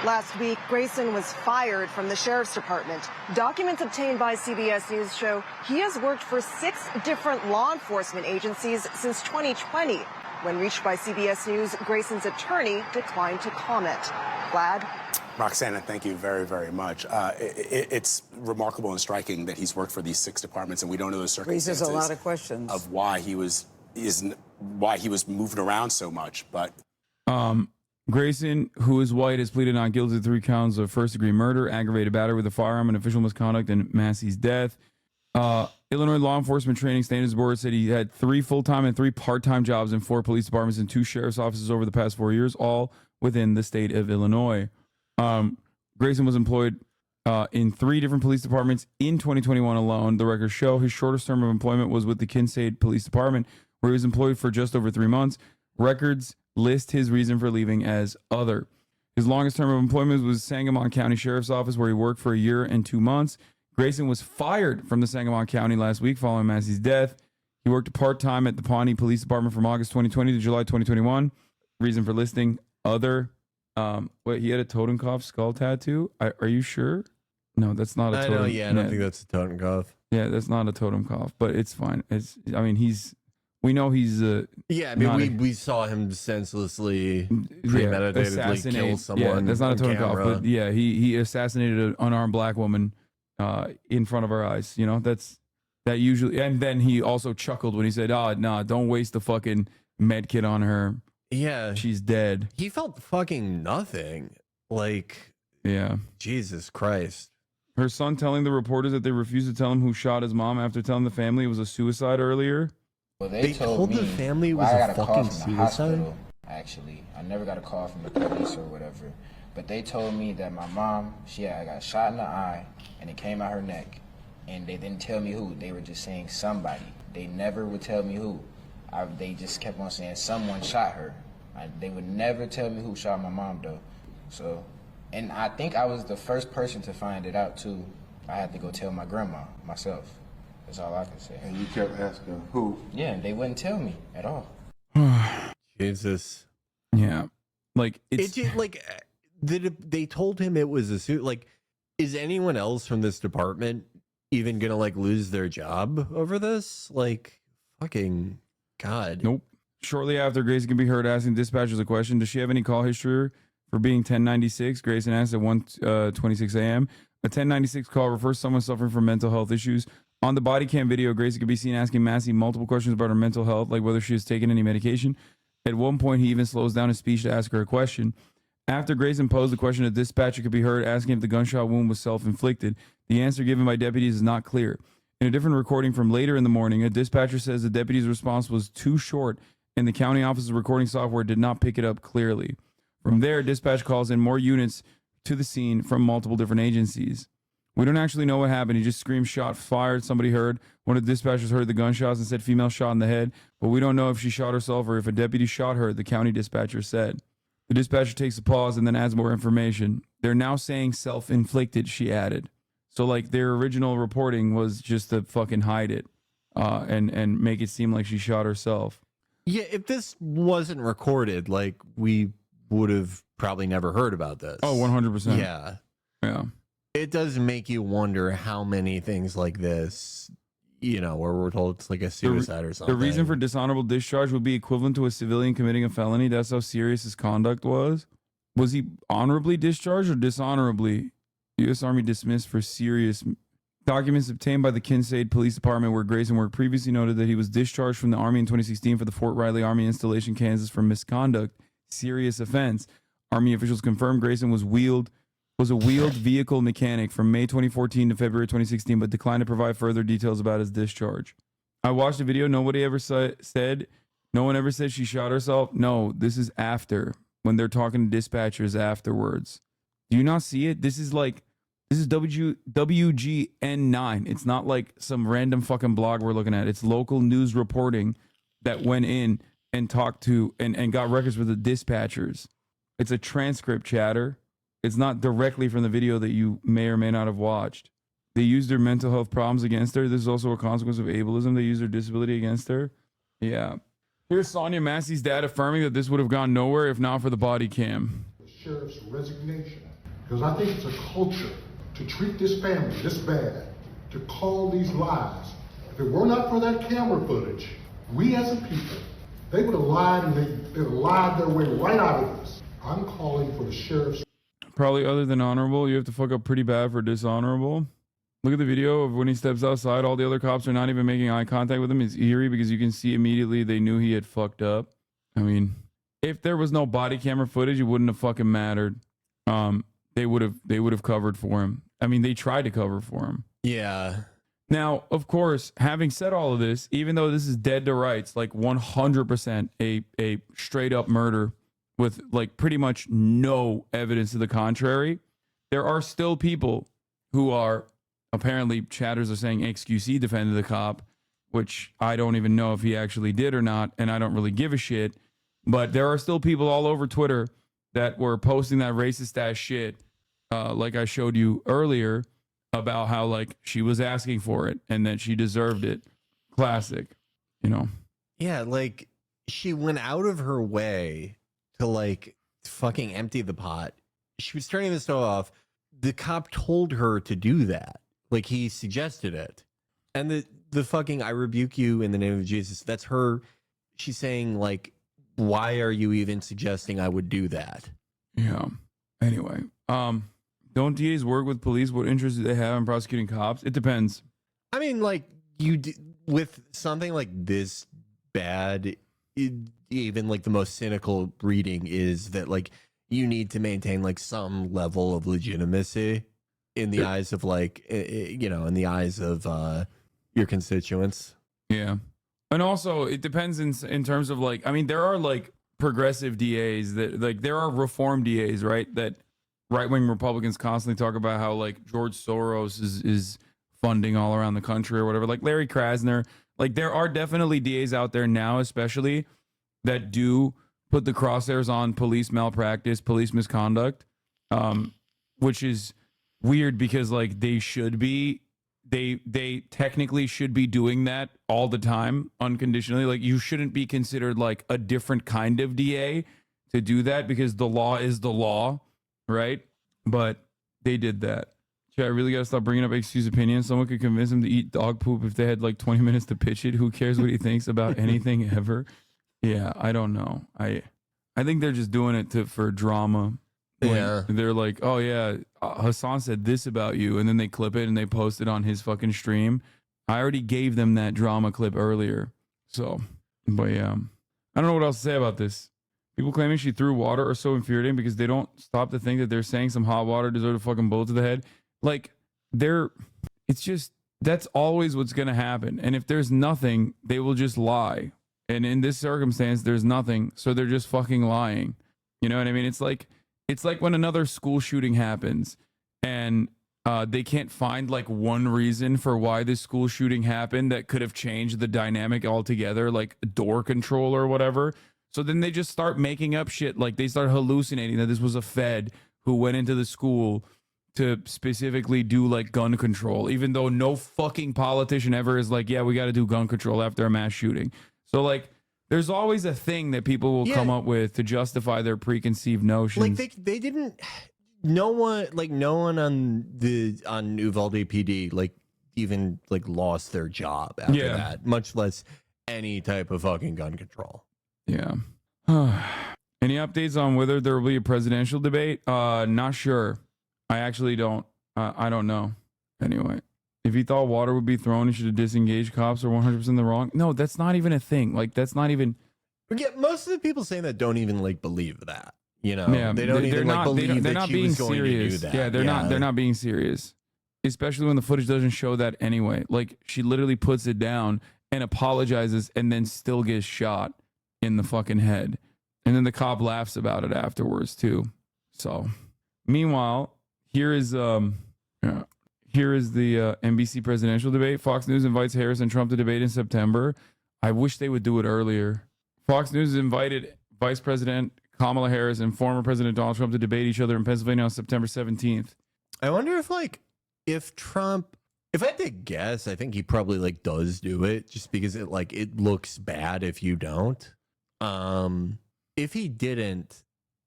S13: Last week, Grayson was fired from the sheriff's department. Documents obtained by CBS News show he has worked for 6 different law enforcement agencies since 2020. When reached by CBS News, Grayson's attorney declined to comment. Vlad?
S1: Roxana, thank you very, very much. It's remarkable and striking that he's worked for these 6 departments, and we don't know the circumstances
S14: Raises a lot of questions
S1: of why he was moving around so much. But
S3: Grayson, who is white, has pleaded not guilty to 3 counts of first-degree murder, aggravated battery with a firearm, and official misconduct in Massey's death. Illinois Law Enforcement Training Standards Board said he had 3 full-time and 3 part-time jobs in 4 police departments and 2 sheriff's offices over the past 4 years, all within the state of Illinois. Grayson was employed in 3 different police departments in 2021 alone. The records show his shortest term of employment was with the Kinsade Police Department, where he was employed for just over 3 months. Records list his reason for leaving as other. His longest term of employment was Sangamon County Sheriff's Office, where he worked for a year and 2 months. Grayson was fired from the Sangamon County last week following Massey's death. He worked part-time at the Pawnee Police Department from August 2020 to July 2021. Reason for listing other. Wait, he had a Totenkopf skull tattoo? Are you sure? No, that's not a totem.
S5: I don't think that's a Totenkopf.
S3: Yeah, that's not a Totenkopf, but it's fine. We know he's
S5: we saw him senselessly premeditatedly kill someone.
S3: Yeah, that's not a Totenkopf,
S5: camera.
S3: but yeah, he assassinated an unarmed black woman in front of our eyes. That usually, and then he also chuckled when he said, "Nah, don't waste the fucking med kit on her.
S5: Yeah,
S3: she's dead."
S5: He felt fucking nothing. Like,
S3: yeah,
S5: Jesus Christ.
S3: Her son telling the reporters that they refused to tell him who shot his mom after telling the family it was a suicide earlier.
S16: Well,
S5: they told the family it was
S16: I got
S5: a
S16: call
S5: fucking
S16: from the
S5: suicide?
S16: hospital, actually. I never got a call from the police or whatever. But they told me that my mom, I got shot in the eye and it came out her neck. And they didn't tell me who. They were just saying somebody. They never would tell me who. They just kept on saying someone shot her. They would never tell me who shot my mom, though. So And I think I was the first person to find it out too. I had to go tell my grandma myself. That's all I can say.
S24: And you kept asking who?
S16: Yeah, they wouldn't tell me at all.
S10: Jesus.
S3: Yeah. Like
S10: it's just, like they told him it was a suit. Like, is anyone else from this department even gonna like lose their job over this? Like, fucking God.
S3: Nope. Shortly after, Grayson can be heard asking dispatchers a question. Does she have any call history for being 1096? Grayson asked at 1:26 a.m. A 1096 call refers to someone suffering from mental health issues. On the body cam video, Grayson can be seen asking Massey multiple questions about her mental health, like whether she has taken any medication. At one point, he even slows down his speech to ask her a question. After Grayson posed the question, a dispatcher could be heard asking if the gunshot wound was self-inflicted. The answer given by deputies is not clear. In a different recording from later in the morning, a dispatcher says the deputy's response was too short and the county office's recording software did not pick it up clearly. From there, dispatch calls in more units to the scene from multiple different agencies. We don't actually know what happened. He just screamed, shot fired. Somebody heard. One of the dispatchers heard the gunshots and said female shot in the head, but we don't know if she shot herself or if a deputy shot her, the county dispatcher said. The dispatcher takes a pause and then adds more information. They're now saying self-inflicted, she added. So like their original reporting was just to fucking hide it and make it seem like she shot herself.
S10: Yeah, if this wasn't recorded, like we would have probably never heard about this.
S3: Oh, 100%.
S10: Yeah.
S3: Yeah.
S10: It does make you wonder how many things like this, you know, where we're told it's like a suicide or something.
S3: The reason for dishonorable discharge would be equivalent to a civilian committing a felony. That's how serious his conduct was. Was he honorably discharged or dishonorably? U.S. Army dismissed for serious. Documents obtained by the Kincaid Police Department where Grayson worked previously noted that he was discharged from the Army in 2016 for the Fort Riley Army installation, Kansas for misconduct, serious offense. Army officials confirmed Grayson was a wheeled vehicle mechanic from May 2014 to February 2016, but declined to provide further details about his discharge. I watched the video. Nobody ever said, no one ever said she shot herself. No, this is after, when they're talking to dispatchers afterwards. Do you not see it? This is WGN9. It's not like some random fucking blog we're looking at. It's local news reporting that went in and talked to and got records with the dispatchers. It's a transcript, chatter. It's not directly from the video that you may or may not have watched. They used their mental health problems against her. This is also a consequence of ableism. They used their disability against her. Yeah. Here's SONYA Massey's dad affirming that this would have gone nowhere if not for the body cam.
S24: The sheriff's resignation, because I think it's a culture to treat this family this bad, to call these lies. If it were not for that camera footage, we as a people, they would have lied and they'd have lied their way right out of this. I'm calling for the sheriff's.
S3: Probably other than honorable, you have to fuck up pretty bad for dishonorable. Look at the video of when he steps outside. All the other cops are not even making eye contact with him. It's eerie because you can see immediately they knew he had fucked up. I mean, if there was no body camera footage, it wouldn't have fucking mattered. They would have covered for him. I mean, they tried to cover for him.
S10: Yeah.
S3: Now, of course, having said all of this, even though this is dead to rights, like 100% a straight up murder with like pretty much no evidence to the contrary, there are still people who are apparently, chatters are saying XQC defended the cop, which I don't even know if he actually did or not, and I don't really give a shit. But there are still people all over Twitter that were posting that racist ass shit, like I showed you earlier, about how like she was asking for it and that she deserved it. Classic, you know.
S10: Yeah, like she went out of her way to like fucking empty the pot. She was turning the stove off. The cop told her to do that. Like he suggested it. And the fucking I rebuke you in the name of Jesus. That's her. She's saying like, why are you even suggesting I would do that?
S3: Yeah. Anyway, don't DAs work with police? What interest do they have in prosecuting cops? It depends.
S10: I mean, like with something like this bad, even like the most cynical reading is that like you need to maintain like some level of legitimacy in the eyes of like, you know, in the eyes of your constituents.
S3: Yeah. And also it depends in terms of like, I mean, there are like progressive DAs that like, there are reform DAs, right? That right-wing Republicans constantly talk about how like George Soros is funding all around the country or whatever, like Larry Krasner. Like there are definitely DAs out there now, especially that do put the crosshairs on police malpractice, police misconduct. which is weird because like they should be, they technically should be doing that all the time unconditionally. Like you shouldn't be considered like a different kind of DA to do that because the law is the law, right? But they did that. I really got to stop bringing up excuse opinions. Someone could convince him to eat dog poop if they had like 20 minutes to pitch it. Who cares what he thinks about anything ever? Yeah, I don't know. I think they're just doing it for drama.
S5: Yeah.
S3: They're like, oh yeah, Hasan said this about you, and then they clip it and they post it on his fucking stream. I already gave them that drama clip earlier. So, but yeah, I don't know what else to say about this. People claiming she threw water are so infuriating because they don't stop to think that they're saying some hot water deserved a fucking bullet to the head. Like, it's just, that's always what's going to happen. And if there's nothing, they will just lie. And in this circumstance, there's nothing. So they're just fucking lying. You know what I mean? It's like when another school shooting happens and they can't find like one reason for why this school shooting happened that could have changed the dynamic altogether, like door control or whatever. So then they just start making up shit. Like they start hallucinating that this was a Fed who went into the school to specifically do like gun control, even though no fucking politician ever is like, yeah, we got to do gun control after a mass shooting. So like, there's always a thing that people will come up with to justify their preconceived notions.
S5: Like they didn't, no one on Uvalde PD like even like lost their job after that, much less any type of fucking gun control.
S3: Yeah. Any updates on whether there will be a presidential debate? Not sure. I actually don't. I don't know. Anyway, if he thought water would be thrown, he should have disengaged. Cops are 100% the wrong. No, that's not even a thing. Like, that's not even.
S5: Yeah, most of the people saying that don't even like believe that. You know,
S3: Yeah,
S5: they don't even like believe
S3: they're
S5: that
S3: not
S5: she
S3: being
S5: was going
S3: serious.
S5: to do that.
S3: Yeah, they're not. They're not being serious. Especially when the footage doesn't show that anyway. Like, she literally puts it down and apologizes, and then still gets shot in the fucking head, and then the cop laughs about it afterwards too. So, meanwhile. Here is the NBC presidential debate. Fox News invites Harris and Trump to debate in September. I wish they would do it earlier. Fox News invited Vice President Kamala Harris and former President Donald Trump to debate each other in Pennsylvania on September 17th.
S5: I wonder if Trump, if I had to guess, I think he probably like does do it just because it looks bad if you don't. If he didn't,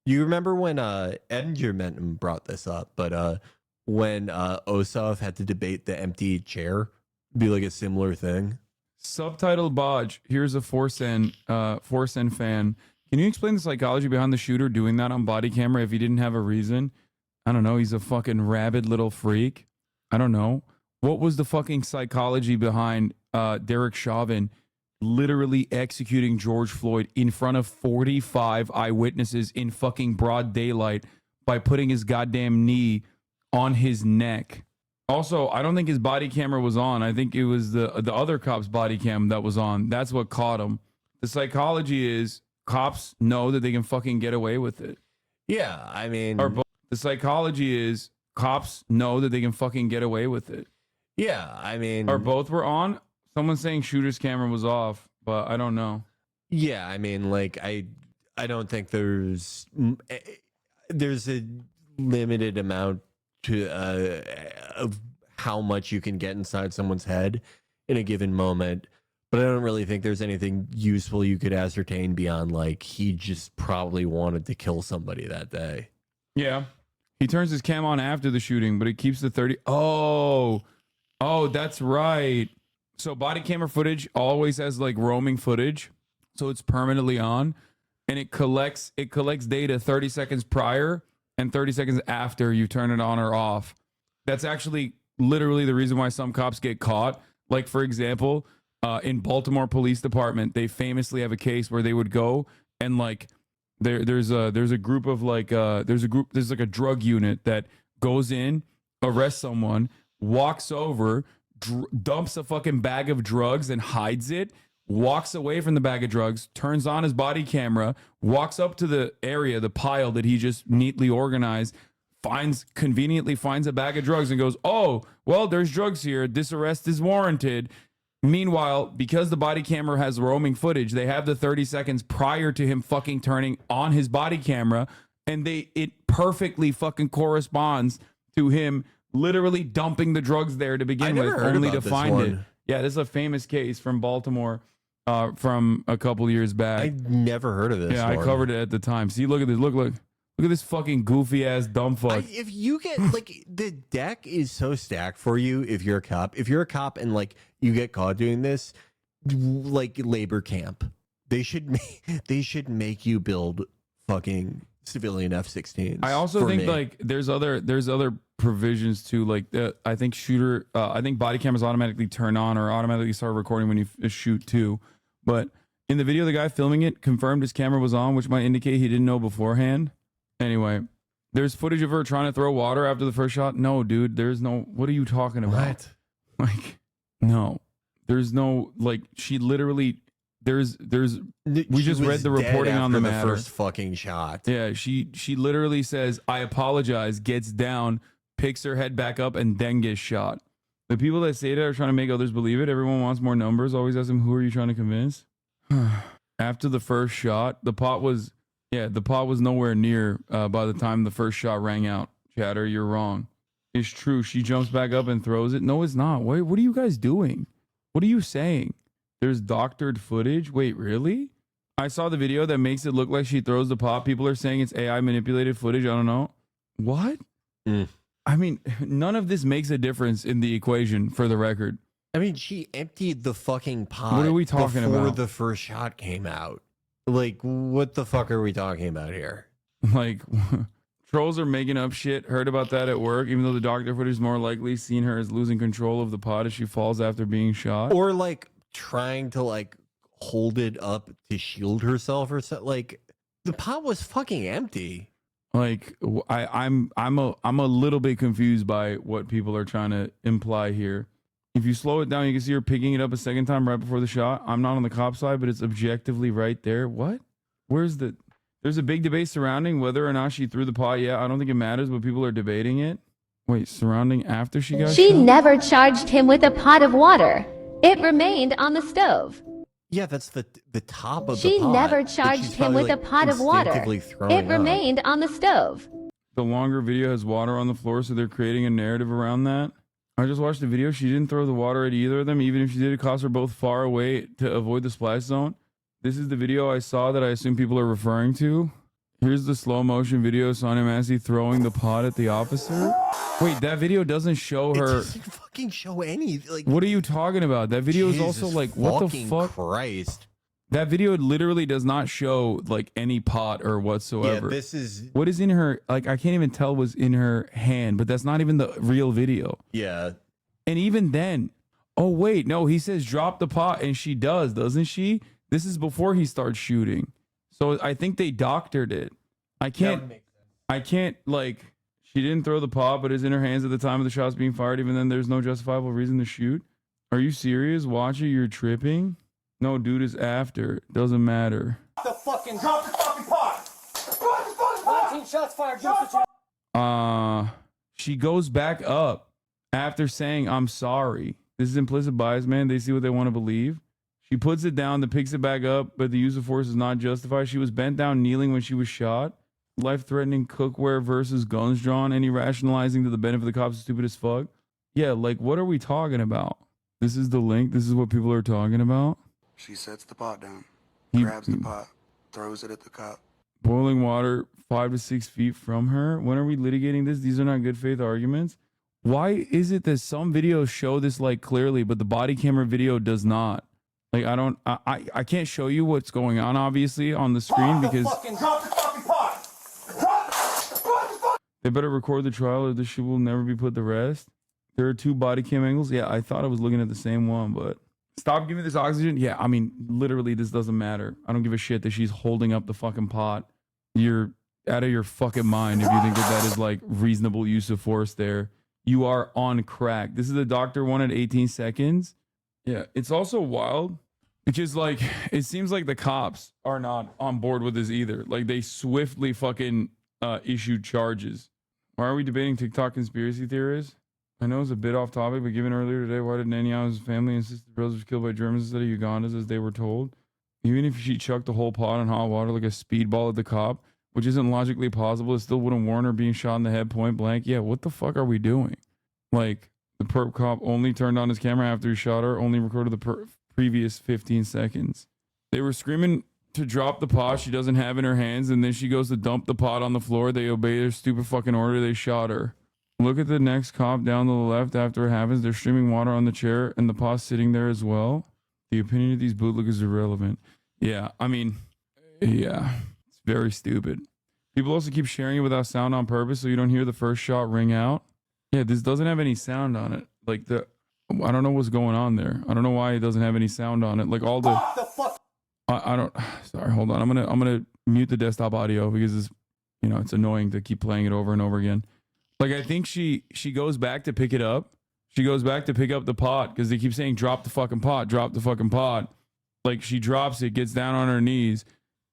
S5: you remember when Edinger brought this up, but when Ossoff had to debate the empty chair, be like a similar thing.
S3: Subtitled Bodge, here's a 4cent fan. Can you explain the psychology behind the shooter doing that on body camera if he didn't have a reason? I don't know. He's a fucking rabid little freak. I don't know. What was the fucking psychology behind Derek Chauvin literally executing George Floyd in front of 45 eyewitnesses in fucking broad daylight by putting his goddamn knee on his neck? Also, I don't think his body camera was on. I think it was the other cop's body cam that was on. That's what caught him. The psychology is cops know that they can fucking get away with it.
S5: Yeah, I mean,
S3: the psychology is cops know that they can fucking get away with it.
S5: Yeah, I mean,
S3: or both were on. Someone's saying shooter's camera was off, but I don't know.
S5: Yeah, I mean, like I don't think there's a limited amount to of how much you can get inside someone's head in a given moment, but I don't really think there's anything useful you could ascertain beyond like he just probably wanted to kill somebody that day.
S3: Yeah, he turns his cam on after the shooting, but it keeps the 30. Oh, that's right. So body camera footage always has like roaming footage, so it's permanently on, and it collects data 30 seconds prior and 30 seconds after you turn it on or off. That's actually literally the reason why some cops get caught. Like, for example, in Baltimore Police Department, they famously have a case where they would go and like there's a group of like there's like a drug unit that goes in, arrests someone, walks over, dumps a fucking bag of drugs and hides it, walks away from the bag of drugs, turns on his body camera, walks up to the area, the pile that he just neatly organized, conveniently finds a bag of drugs and goes, oh, well, there's drugs here. This arrest is warranted. Meanwhile, because the body camera has roaming footage, they have the 30 seconds prior to him fucking turning on his body camera, and it perfectly fucking corresponds to him literally dumping the drugs there to begin with, only to find it. Yeah, this is a famous case from Baltimore from a couple years back.
S10: I never heard of this.
S3: Yeah, I covered it at the time. See, look at this. Look at this fucking goofy ass dumb fuck.
S10: If you get like the deck is so stacked for you, if you're a cop, and like you get caught doing this, like labor camp, they should make you build fucking civilian F-16s.
S3: I also think like there's other provisions too. Like I think I think body cameras automatically turn on or automatically start recording when you shoot too. But in the video, the guy filming it confirmed his camera was on, which might indicate he didn't know beforehand. Anyway, there's footage of her trying to throw water after the first shot. No, dude, there's no. What are you talking about?
S10: What?
S3: Like, no, there's no like. She literally. We just read the reporting on the matter.
S10: First fucking shot.
S3: Yeah, she literally says, "I apologize," gets down, picks her head back up, and then gets shot. The people that say that are trying to make others believe it. Everyone wants more numbers. Always ask them, "Who are you trying to convince?" After the first shot, the pot was nowhere near by the time the first shot rang out. Chatter, you're wrong. It's true. She jumps back up and throws it. No, it's not. Wait, what are you guys doing? What are you saying? There's doctored footage. Wait, really? I saw the video that makes it look like she throws the pot. People are saying it's AI manipulated footage. I don't know. What? I mean, none of this makes a difference in the equation, for the record.
S10: I mean, she emptied the fucking pot.
S3: What are we talking
S10: before
S3: about?
S10: The first shot came out. Like, what the fuck are we talking about here?
S3: Like, trolls are making up shit. Heard about that at work, even though the doctor footage is more likely seen her as losing control of the pot as she falls after being shot.
S10: Or like trying to like hold it up to shield herself or something. Like, the pot was fucking empty.
S3: Like, I'm a little bit confused by what people are trying to imply here. If you slow it down, you can see her picking it up a second time right before the shot. I'm not on the cop side, but it's objectively right there. What? There's a big debate surrounding whether or not she threw the pot. Yeah, I don't think it matters, but people are debating it. Wait, surrounding after she got
S14: She
S3: shot?
S14: never charged him with a pot of water. It remained on the stove.
S10: Yeah, that's the top of
S14: She
S10: the pot.
S14: never
S10: that
S14: charged
S10: she's
S14: him
S10: probably,
S14: with a pot of water.
S10: instinctively throwing
S14: It
S10: up.
S14: remained on the stove.
S3: The longer video has water on the floor, so they're creating a narrative around that. I just watched the video. She didn't throw the water at either of them. Even if she did, it cost her both far away to avoid the splash zone. This is the video I saw that I assume people are referring to. Here's the slow motion video of SONYA MASSEY throwing the pot at the officer. Wait, that video doesn't show her.
S10: It doesn't fucking show any. Like,
S3: what are you talking about? That video is also like, what the fuck?
S10: Christ.
S3: That video literally does not show like any pot or whatsoever.
S10: Yeah, this is.
S3: What is in her, like, I can't even tell was in her hand, but that's not even the real video.
S10: Yeah.
S3: And even then, oh wait, no, he says drop the pot and she does, doesn't she? This is before he starts shooting. So I think they doctored it. I can't like, she didn't throw the pot, but it's in her hands at the time of the shots being fired. Even then, there's no justifiable reason to shoot. Are you serious? Watch it, you're tripping. No, dude is after. Doesn't matter.
S17: Drop the fucking pot. 19 shots fired.
S3: She goes back up after saying, I'm sorry. This is implicit bias, man. They see what they want to believe. She puts it down, then picks it back up, but the use of force is not justified. She was bent down, kneeling when she was shot. Life-threatening cookware versus guns drawn. Any rationalizing to the benefit of the cops is stupid as fuck. Yeah, like, what are we talking about? This is the link. This is what people are talking about.
S19: She sets the pot down, grabs the pot, throws it at the cop.
S3: Boiling water 5 to 6 feet from her. When are we litigating this? These are not good faith arguments. Why is it that some videos show this like clearly, but the body camera video does not? Like, I can't show you what's going on, obviously, on the screen because they better record the trial or this shit will never be put to rest. There are 2 body cam angles. Yeah, I thought I was looking at the same one, but stop giving me this oxygen. Yeah, I mean, literally, this doesn't matter. I don't give a shit that she's holding up the fucking pot. You're out of your fucking mind if you think that is like reasonable use of force there. You are on crack. This is the doctor one at 18 seconds. Yeah, it's also wild because like it seems like the cops are not on board with this either. Like they swiftly fucking issued charges. Why are we debating TikTok conspiracy theories? I know it's a bit off topic, but given earlier today, why did NETANYAHU's family insist the brothers were killed by Germans instead of Ugandans as they were told? Even if she chucked the whole pot in hot water like a speedball at the cop, which isn't logically possible. It still wouldn't warrant her being shot in the head point blank. Yeah, what the fuck are we doing? Like, the perp cop only turned on his camera after he shot her, only recorded the previous 15 seconds. They were screaming to drop the pot she doesn't have in her hands, and then she goes to dump the pot on the floor. They obey their stupid fucking order. They shot her. Look at the next cop down to the left after it happens. They're streaming water on the chair, and the pot's sitting there as well. The opinion of these bootlickers is irrelevant. Yeah, I mean, yeah, it's very stupid. People also keep sharing it without sound on purpose, so you don't hear the first shot ring out. Yeah, this doesn't have any sound on it. Like, I don't know what's going on there. I don't know why it doesn't have any sound on it. Like, all the I don't. Sorry, hold on. I'm gonna mute the desktop audio because it's, you know, it's annoying to keep playing it over and over again. Like, I think she goes back to pick it up. She goes back to pick up the pot because they keep saying drop the fucking pot, drop the fucking pot. Like, she drops it, gets down on her knees,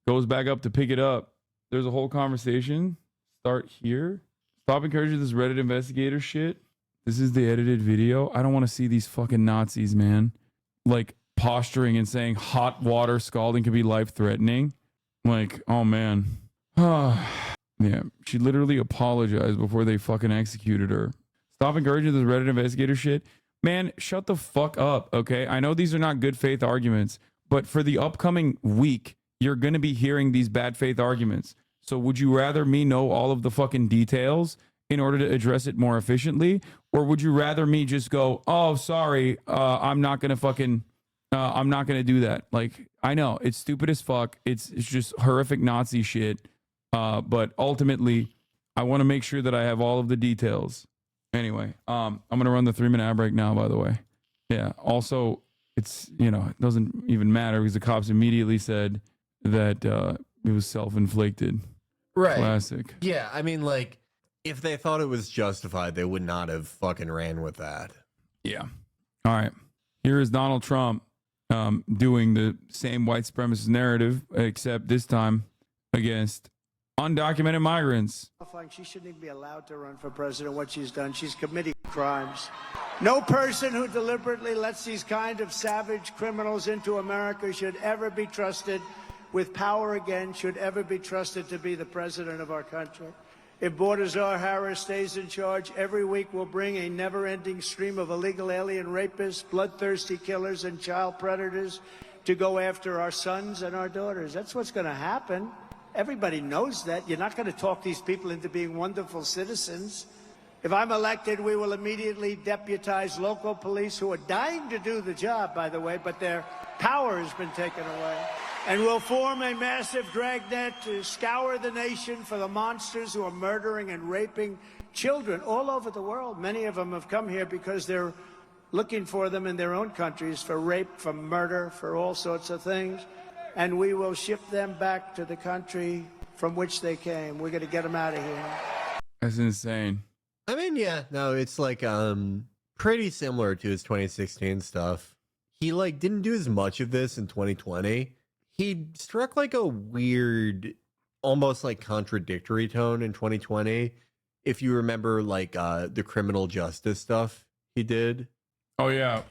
S3: goes back up to pick it up. There's a whole conversation. Start here. Stop encouraging this Reddit investigator shit. This is the edited video. I don't want to see these fucking Nazis, man. Like, posturing and saying hot water scalding can be life-threatening. Like, oh man. Yeah, she literally apologized before they fucking executed her. Stop encouraging this Reddit investigator shit. Man, shut the fuck up, okay? I know these are not good faith arguments, but for the upcoming week, you're going to be hearing these bad faith arguments. So would you rather me know all of the fucking details in order to address it more efficiently? Or would you rather me just go, oh, sorry, I'm not going to fucking... I'm not going to do that. Like, I know it's stupid as fuck. It's just horrific Nazi shit. But ultimately, I want to make sure that I have all of the details. Anyway, I'm going to run the 3-minute ad break now, by the way. Yeah. Also, it's, you know, it doesn't even matter because the cops immediately said that it was self-inflicted.
S5: Right.
S3: Classic.
S5: Yeah. I mean, like, if they thought it was justified, they would not have fucking ran with that.
S3: Yeah. All right. Here is Donald Trump doing the same white supremacist narrative, except this time against undocumented migrants.
S4: She shouldn't even be allowed to run for president. What she's done, she's committing crimes. No person who deliberately lets these kind of savage criminals into America should ever be trusted with power again, should ever be trusted to be the president of our country. If Baltazar Harris stays in charge, every week we'll bring a never-ending stream of illegal alien rapists, bloodthirsty killers, and child predators to go after our sons and our daughters. That's what's going to happen. Everybody knows that. You're not going to talk these people into being wonderful citizens. If I'm elected, we will immediately deputize local police who are dying to do the job, by the way, but their power has been taken away. And we'll form a massive dragnet to scour the nation for the monsters who are murdering and raping children all over the world. Many of them have come here because they're looking for them in their own countries for rape, for murder, for all sorts of things. And we will ship them back to the country from which they came. We're going to get them out of here.
S3: That's insane.
S5: I mean, yeah, no, it's like pretty similar to his 2016 stuff. He like didn't do as much of this in 2020. He struck like a weird, almost like contradictory tone in 2020. If you remember, like the criminal justice stuff he did.
S3: Oh yeah,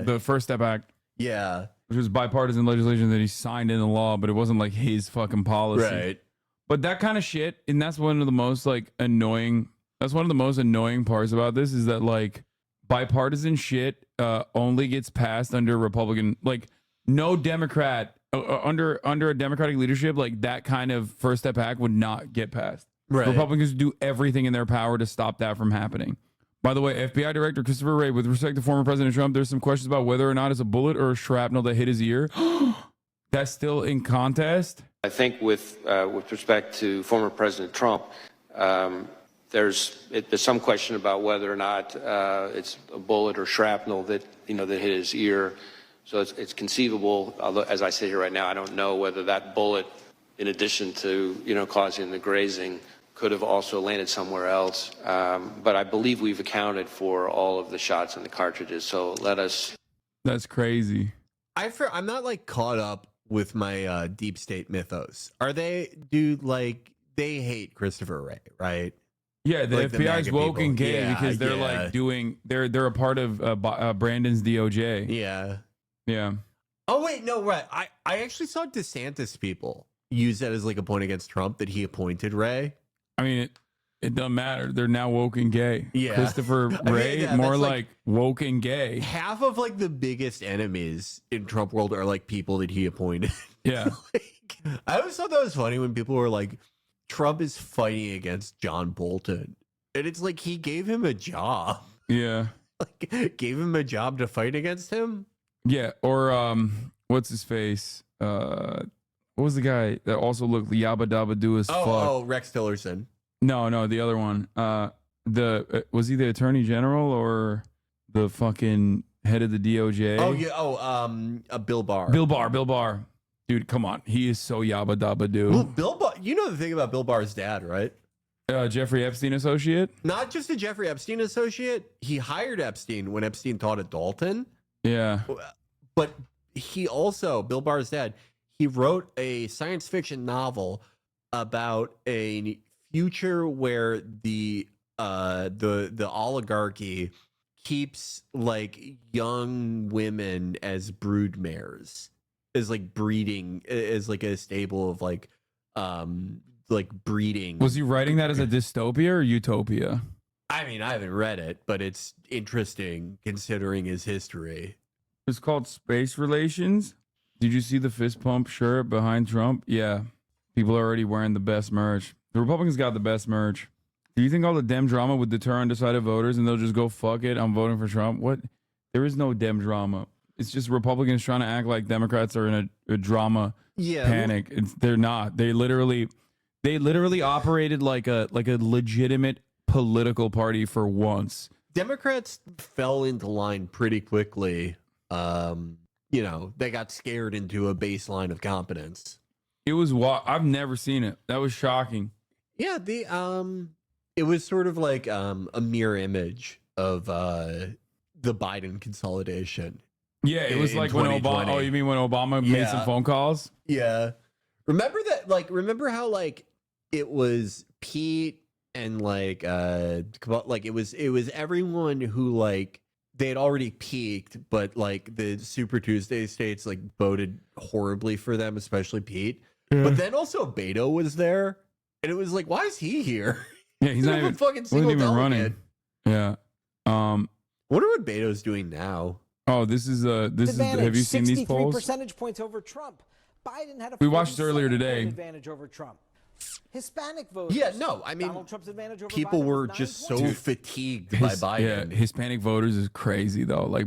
S3: the First Step Act.
S5: Yeah,
S3: which was bipartisan legislation that he signed into law, but it wasn't like his fucking policy.
S5: Right.
S3: But that kind of shit, and that's one of the most like annoying. That's one of the most annoying parts about this is that like bipartisan shit only gets passed under Republican. Like no Democrat under a Democratic leadership, like that kind of First Step Act would not get passed.
S5: Right.
S3: Republicans do everything in their power to stop that from happening. By the way, FBI Director Christopher Wray, with respect to former President Trump, there's some questions about whether or not it's a bullet or a shrapnel that hit his ear. That's still in contest.
S6: I think with respect to former President Trump, there's some question about whether or not it's a bullet or shrapnel that that hit his ear. So it's conceivable. Although, as I sit here right now, I don't know whether that bullet, in addition to causing the grazing, could have also landed somewhere else. But I believe we've accounted for all of the shots and the cartridges. So let us.
S3: That's crazy.
S5: I'm not like caught up with my deep state mythos. Are they? They hate Christopher Wray, right?
S3: Yeah, the
S5: like
S3: FBI's
S5: the
S3: woke and gay
S5: yeah,
S3: because they're like doing. They're a part of Brandon's DOJ.
S5: Yeah.
S3: Yeah.
S5: Oh wait, no, right. I actually saw DeSantis people
S10: use that as like a point against Trump that he appointed Ray.
S3: I mean, it doesn't matter. They're now woke and gay.
S10: Yeah.
S3: Christopher Ray,
S10: yeah,
S3: more
S10: that's
S3: like woke and gay.
S10: Half of like the biggest enemies in Trump world are like people that he appointed.
S3: Yeah.
S10: I always thought that was funny when people were like, Trump is fighting against John Bolton. And it's like he gave him a job.
S3: Yeah.
S10: Like gave him a job to fight against him.
S3: Yeah. Or what's his face? What was the guy that also looked yabba dabba do as fuck?
S10: Oh, Rex Tillerson.
S3: No, the other one. Was he the attorney general or the fucking head of the DOJ?
S10: Oh yeah. Bill Barr.
S3: Bill Barr. Dude, come on. He is so yabba dabba do.
S10: Well, Bill Barr. You know the thing about Bill Barr's dad, right?
S3: Jeffrey Epstein associate.
S10: Not just a Jeffrey Epstein associate. He hired Epstein when Epstein taught at Dalton.
S3: Yeah.
S10: But he also, Bill Barr's dad, he wrote a science fiction novel about a future where the oligarchy keeps like young women as brood mares, as like breeding, as like a stable of like breeding.
S3: Was he writing that as a dystopia or utopia?
S10: I mean, I haven't read it, but it's interesting considering his history.
S3: It's called Space Relations. Did you see the fist pump shirt behind Trump? Yeah. People are already wearing the best merch. The Republicans got the best merch. Do you think all the Dem drama would deter undecided voters and they'll just go, fuck it, I'm voting for Trump? What? There is no Dem drama. It's just Republicans trying to act like Democrats are in a drama panic. They're not. They literally operated like a legitimate political party for once.
S10: Democrats fell into line pretty quickly. They got scared into a baseline of competence.
S3: It was I've never seen it. That was shocking.
S10: Yeah, it was sort of like a mirror image of the Biden consolidation.
S3: Yeah, it was like when Obama. Oh, you mean when Obama made some phone calls?
S10: Yeah. Remember that? Like, remember how like it was Pete and like it was everyone who like they had already peaked, but like the Super Tuesday states like voted horribly for them, especially Pete.
S3: Yeah.
S10: But then also Beto was there, and it was like, why is he here?
S3: Yeah, he's not even
S10: fucking single
S3: even
S10: delegate.
S3: running. Yeah.
S10: Wonder what Beto's doing now.
S3: Oh, this is have you seen these polls?
S7: 63 percentage points over Trump. Biden had a
S3: We watched it earlier today.
S7: advantage over Trump. Hispanic voters.
S10: Yeah, no, I mean,
S7: Donald Trump's advantage over
S10: people
S7: Biden
S10: were
S7: was
S10: just
S7: 9
S10: so
S7: points.
S10: fatigued by Biden.
S3: Yeah, Hispanic voters is crazy though. Like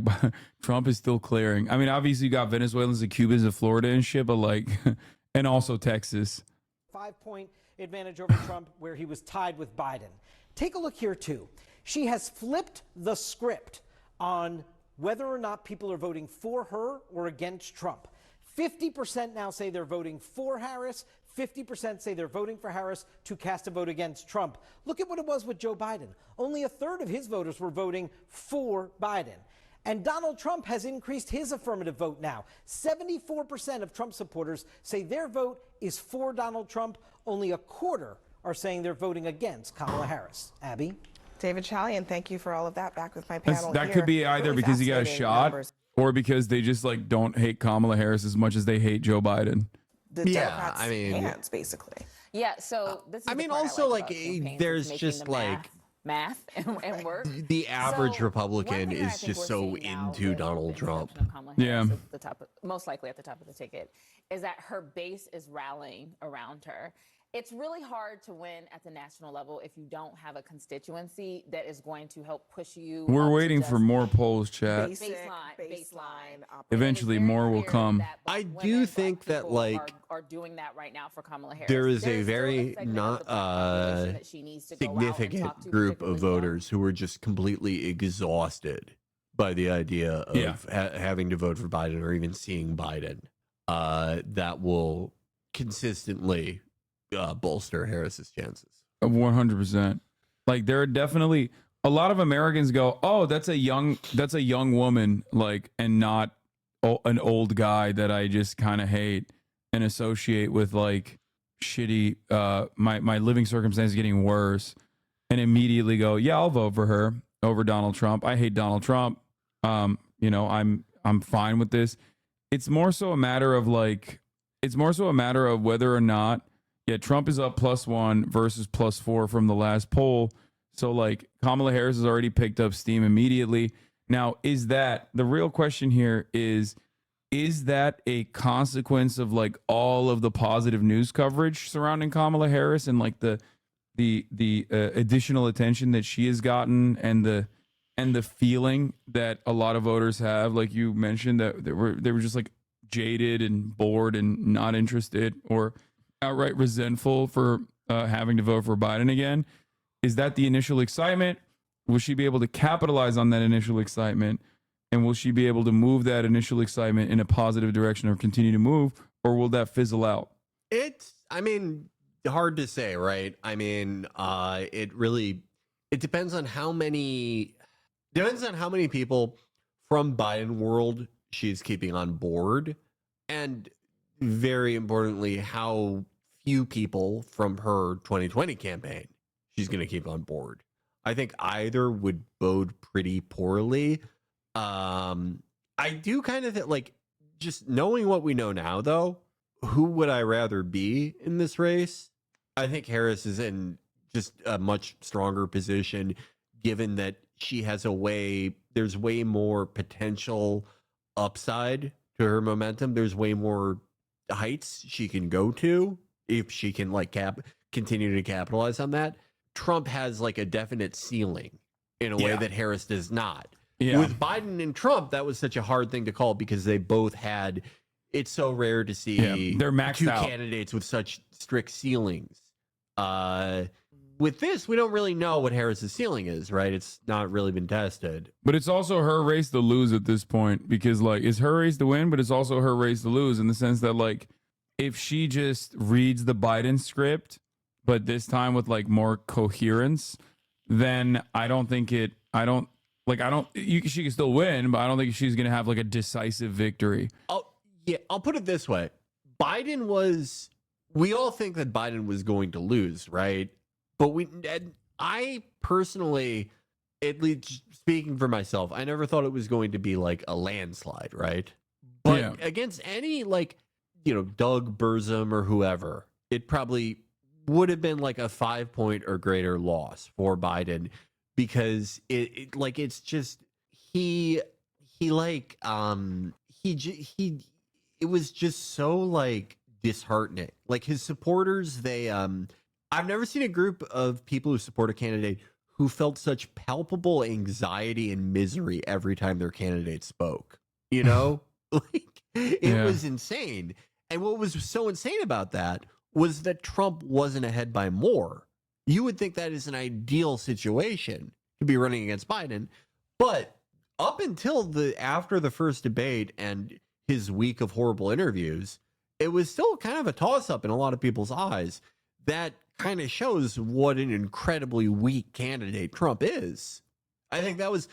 S3: Trump is still clearing. I mean, obviously you got Venezuelans and Cubans in Florida and shit, but like, and also Texas.
S7: 5-point advantage over Trump, where he was tied with Biden. Take a look here too. She has flipped the script on whether or not people are voting for her or against Trump. 50% now say they're voting for Harris. 50% say they're voting for Harris to cast a vote against Trump. Look at what it was with Joe Biden. Only a third of his voters were voting for Biden. And Donald Trump has increased his affirmative vote now. 74% of Trump supporters say their vote is for Donald Trump. Only a quarter are saying they're voting against Kamala Harris. Abby?
S9: David Chalian, thank you for all of that. Back with my panel
S3: That
S9: here.
S3: could be either
S9: Really
S3: because he got
S9: fascinating
S3: shot
S9: numbers.
S3: or because they just like don't hate Kamala Harris as much as they hate Joe Biden.
S9: The Democrats' hands, basically.
S15: Yeah, so this is
S10: I
S15: the
S10: mean,
S15: part
S10: also
S15: like
S10: like
S15: about campaigns,
S10: there's
S15: is making
S10: just
S15: the
S10: like
S15: math and work.
S10: the average
S15: So,
S10: Republican
S15: one thing I
S10: is
S15: think
S10: just
S15: we're
S10: so
S15: seeing now
S10: into
S15: with
S10: Donald
S15: the
S10: Trump.
S15: introduction of Kamala Harris at the top, most likely at the top of the ticket, is that her base is rallying around her. It's really hard to win at the national level if you don't have a constituency that is going to help push you.
S3: We're
S15: up to
S3: waiting
S15: just
S3: for more polls, chat.
S15: baseline.
S3: Eventually, more will come.
S10: I do think that like
S15: are doing that right now for Kamala Harris.
S10: there is
S15: There's
S10: a
S15: still
S10: very
S15: segment
S10: not
S15: of the population that she needs to go out and
S10: significant
S15: talk to,
S10: group of
S15: particularly
S10: voters who were just completely exhausted by the idea of having to vote for Biden or even seeing Biden. That will consistently bolster Harris's chances.
S3: 100%. Like there are definitely a lot of Americans go, oh, that's a young woman, like, and not an old guy that I just kind of hate and associate with like shitty my living circumstances getting worse, and immediately go, yeah, I'll vote for her over Donald Trump. I hate Donald Trump. I'm fine with this. It's more so a matter of like it's more so a matter of whether or not, Trump is up +1 versus +4 from the last poll. So like Kamala Harris has already picked up steam immediately. Now, is that the real question here is that a consequence of like all of the positive news coverage surrounding Kamala Harris and like the additional attention that she has gotten and the feeling that a lot of voters have, like you mentioned, that they were just like jaded and bored and not interested or outright resentful for having to vote for Biden again? Is that the initial excitement? Will she be able to capitalize on that initial excitement? And will she be able to move that initial excitement in a positive direction or continue to move? Or will that fizzle out?
S10: It's, I mean, hard to say, right? I mean, it depends on how many people from Biden world she's keeping on board. And very importantly, how few people from her 2020 campaign she's going to keep on board. I think either would bode pretty poorly. I do kind of like, just knowing what we know now, though, who would I rather be in this race? I think Harris is in just a much stronger position, given that she has there's way more potential upside to her momentum. There's way more heights she can go to if she can like continue to capitalize on that. Trump has like a definite ceiling in a way that Harris does not. Yeah. With Biden and Trump, that was such a hard thing to call because they both had, it's so rare to see
S3: they're maxed
S10: two
S3: out.
S10: Candidates with such strict ceilings. With this, we don't really know what Harris's ceiling is, right? It's not really been tested.
S3: But it's also her race to lose at this point because like it's her race to win, but it's also her race to lose in the sense that like if she just reads the Biden script, but this time with like more coherence, then she can still win, but I don't think she's going to have like a decisive victory.
S10: I'll put it this way. We all think that Biden was going to lose, right? But I personally, at least speaking for myself, I never thought it was going to be like a landslide, right? But against any like, Doug Burzum or whoever, it probably would have been like a 5-point or greater loss for Biden because it was just so like disheartening. Like his supporters, I've never seen a group of people who support a candidate who felt such palpable anxiety and misery every time their candidate spoke. Like it was insane. And what was so insane about that was that Trump wasn't ahead by more. You would think that is an ideal situation to be running against Biden. But up until after the first debate and his week of horrible interviews, it was still kind of a toss-up in a lot of people's eyes. That kind of shows what an incredibly weak candidate Trump is. I think that was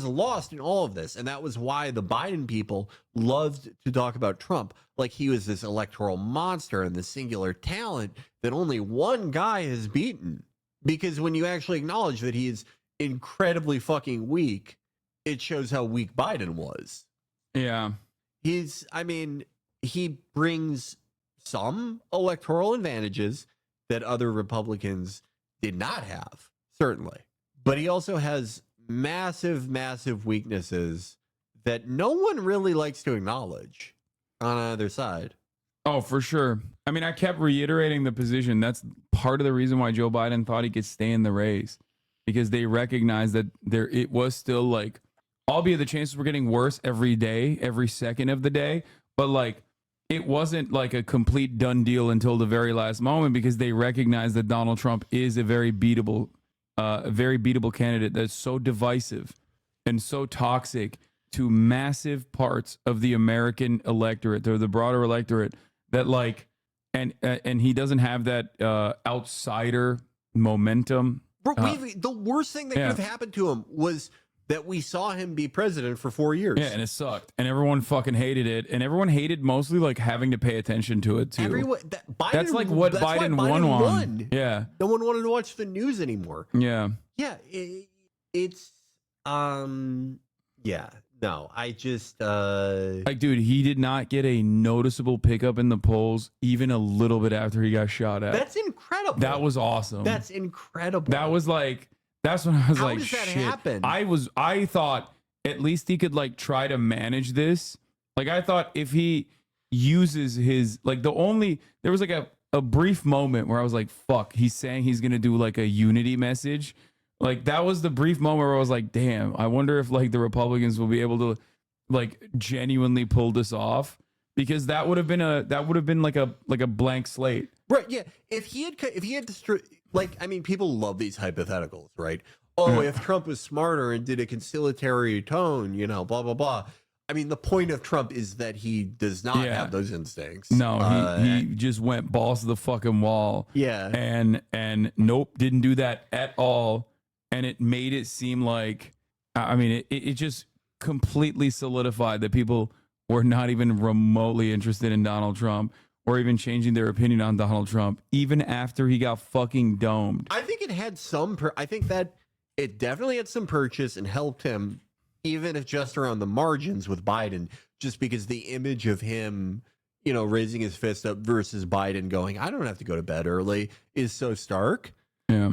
S10: lost in all of this, and that was why the Biden people loved to talk about Trump like he was this electoral monster and this singular talent that only one guy has beaten. Because when you actually acknowledge that he is incredibly fucking weak, it shows how weak Biden was.
S3: Yeah.
S10: He brings some electoral advantages that other Republicans did not have, certainly. But he also has massive, massive weaknesses that no one really likes to acknowledge on either side.
S3: Oh, for sure. I mean, I kept reiterating the position. That's part of the reason why Joe Biden thought he could stay in the race, because they recognized that it was still like, albeit the chances were getting worse every day, every second of the day, but like it wasn't like a complete done deal until the very last moment, because they recognized that Donald Trump is a very beatable candidate that's so divisive and so toxic to massive parts of the American electorate, or the broader electorate, that like, and he doesn't have that outsider momentum.
S10: The worst thing that could have happened to him was that we saw him be president for 4 years.
S3: Yeah, and it sucked. And everyone fucking hated it. And everyone hated mostly like having to pay attention to it too. That's like what Biden won. Yeah.
S10: No one wanted to watch the news anymore.
S3: Yeah.
S10: Yeah. no, I just
S3: like, dude, he did not get a noticeable pickup in the polls even a little bit after he got shot at.
S10: That's incredible.
S3: That was awesome.
S10: That's incredible.
S3: That was like, that's when I was
S10: How
S3: like,
S10: does that
S3: shit.
S10: happen?
S3: I thought at least he could like try to manage this. Like, I thought if he uses his, like, there was like a brief moment where I was like, fuck, he's saying he's going to do like a unity message. Like, that was the brief moment where I was like, damn, I wonder if like the Republicans will be able to like genuinely pull this off, because that would have been like a blank slate.
S10: Right. Yeah. If he had like, I mean, people love these hypotheticals, right? Oh, if Trump was smarter and did a conciliatory tone, you know, blah, blah, blah. I mean, the point of Trump is that he does not have those instincts.
S3: No, he just went balls to the fucking wall.
S10: Yeah.
S3: And nope, didn't do that at all. And it made it seem like, I mean, it just completely solidified that people were not even remotely interested in Donald Trump or even changing their opinion on Donald Trump, even after he got fucking domed.
S10: I think it had some, I think that it definitely had some purchase and helped him, even if just around the margins with Biden, just because the image of him, you know, raising his fist up versus Biden going, I don't have to go to bed early, is so stark.
S3: Yeah.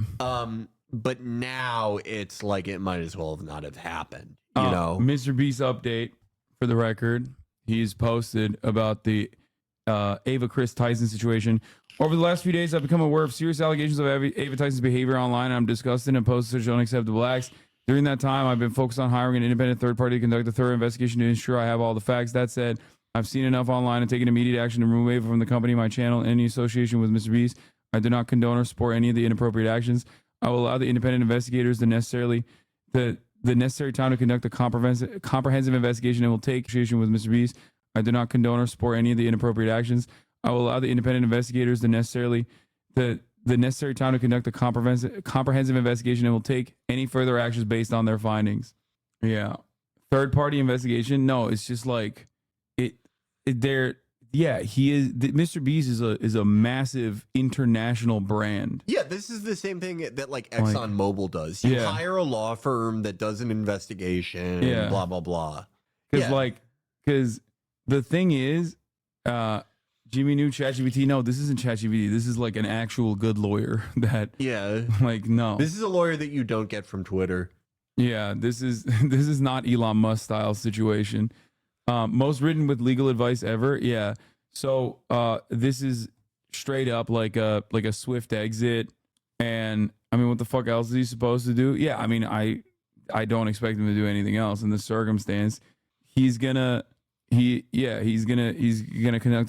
S10: But now it's like it might as well not have happened. You know,
S3: Mr. Beast update for the record. He's posted about the Ava Chris Tyson situation. Over the last few days, I've become aware of serious allegations of Ava Tyson's behavior online. I'm disgusted and posted such unacceptable acts. During that time, I've been focused on hiring an independent third party to conduct a thorough investigation to ensure I have all the facts. That said, I've seen enough online and taken immediate action to remove Ava from the company, my channel, and any association with Mr. Beast. I do not condone or support any of the inappropriate actions. I will allow the independent investigators the necessary time to conduct a comprehensive investigation and will take association with Mr. Beast. I do not condone or support any of the inappropriate actions. I will allow the independent investigators the necessary time to conduct a comprehensive investigation and will take any further actions based on their findings. Yeah. Third party investigation? No, it's just like he is. Mr. Beast is a massive international brand.
S10: Yeah, this is the same thing that like ExxonMobil does. You hire a law firm that does an investigation, blah blah blah.
S3: Because the thing is, Jimmy knew ChatGPT. No, this isn't ChatGPT. This is like an actual good lawyer that.
S10: Yeah.
S3: Like, no.
S10: This is a lawyer that you don't get from Twitter.
S3: Yeah, this is not Elon Musk style situation. Most written with legal advice ever. Yeah. So this is straight up like a swift exit. And I mean, what the fuck else is he supposed to do? Yeah, I mean, I don't expect him to do anything else in this circumstance. He's gonna conduct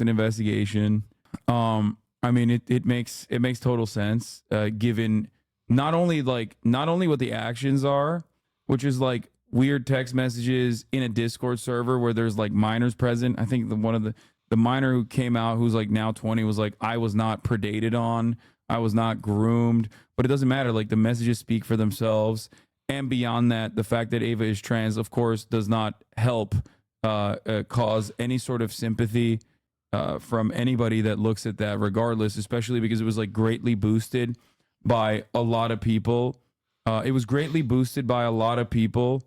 S3: an investigation. I mean, it makes total sense, given not only what the actions are, which is like weird text messages in a Discord server where there's like minors present. I think one of the minor who came out, who's like now 20, was like, I was not predated on, I was not groomed, but it doesn't matter. Like, the messages speak for themselves. And beyond that, the fact that Ava is trans, of course, does not help cause any sort of sympathy from anybody that looks at that, regardless, especially because it was like greatly boosted by a lot of people. It was greatly boosted by a lot of people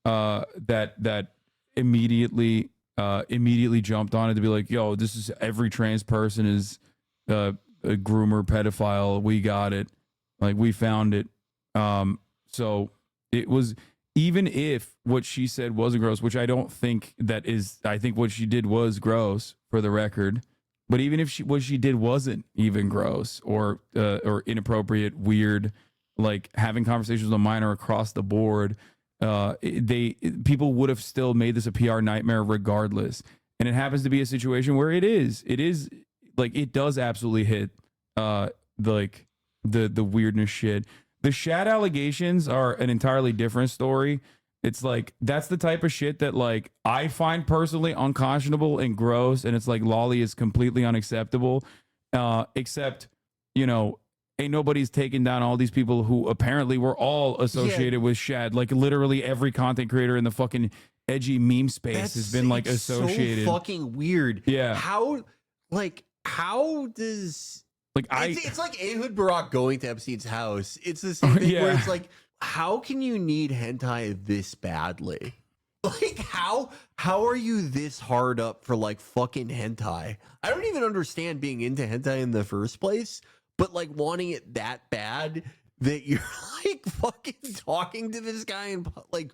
S3: that immediately jumped on it to be like, yo, this is every trans person is a groomer, pedophile. We got it. Like, we found it. So it was, even if what she said wasn't gross, which I don't think that is, I think what she did was gross, for the record. But even if what she did wasn't even gross or inappropriate, weird, like having conversations with a minor across the board, people would have still made this a PR nightmare regardless. And it happens to be a situation where it is like, it does absolutely hit like the weirdness shit. The Shad allegations are an entirely different story. It's like, that's the type of shit that like I find personally unconscionable and gross, and it's like Lolly is completely unacceptable. Except, you know, ain't nobody's taking down all these people who apparently were all associated with Shad. Like, literally every content creator in the fucking edgy meme space has been like associated.
S10: So fucking weird.
S3: Yeah.
S10: How does,
S3: like,
S10: it's like Ehud Barak going to Epstein's house. It's the same thing where it's like, how can you need hentai this badly? Like, how are you this hard up for like fucking hentai? I don't even understand being into hentai in the first place, but like wanting it that bad that you're like fucking talking to this guy and like,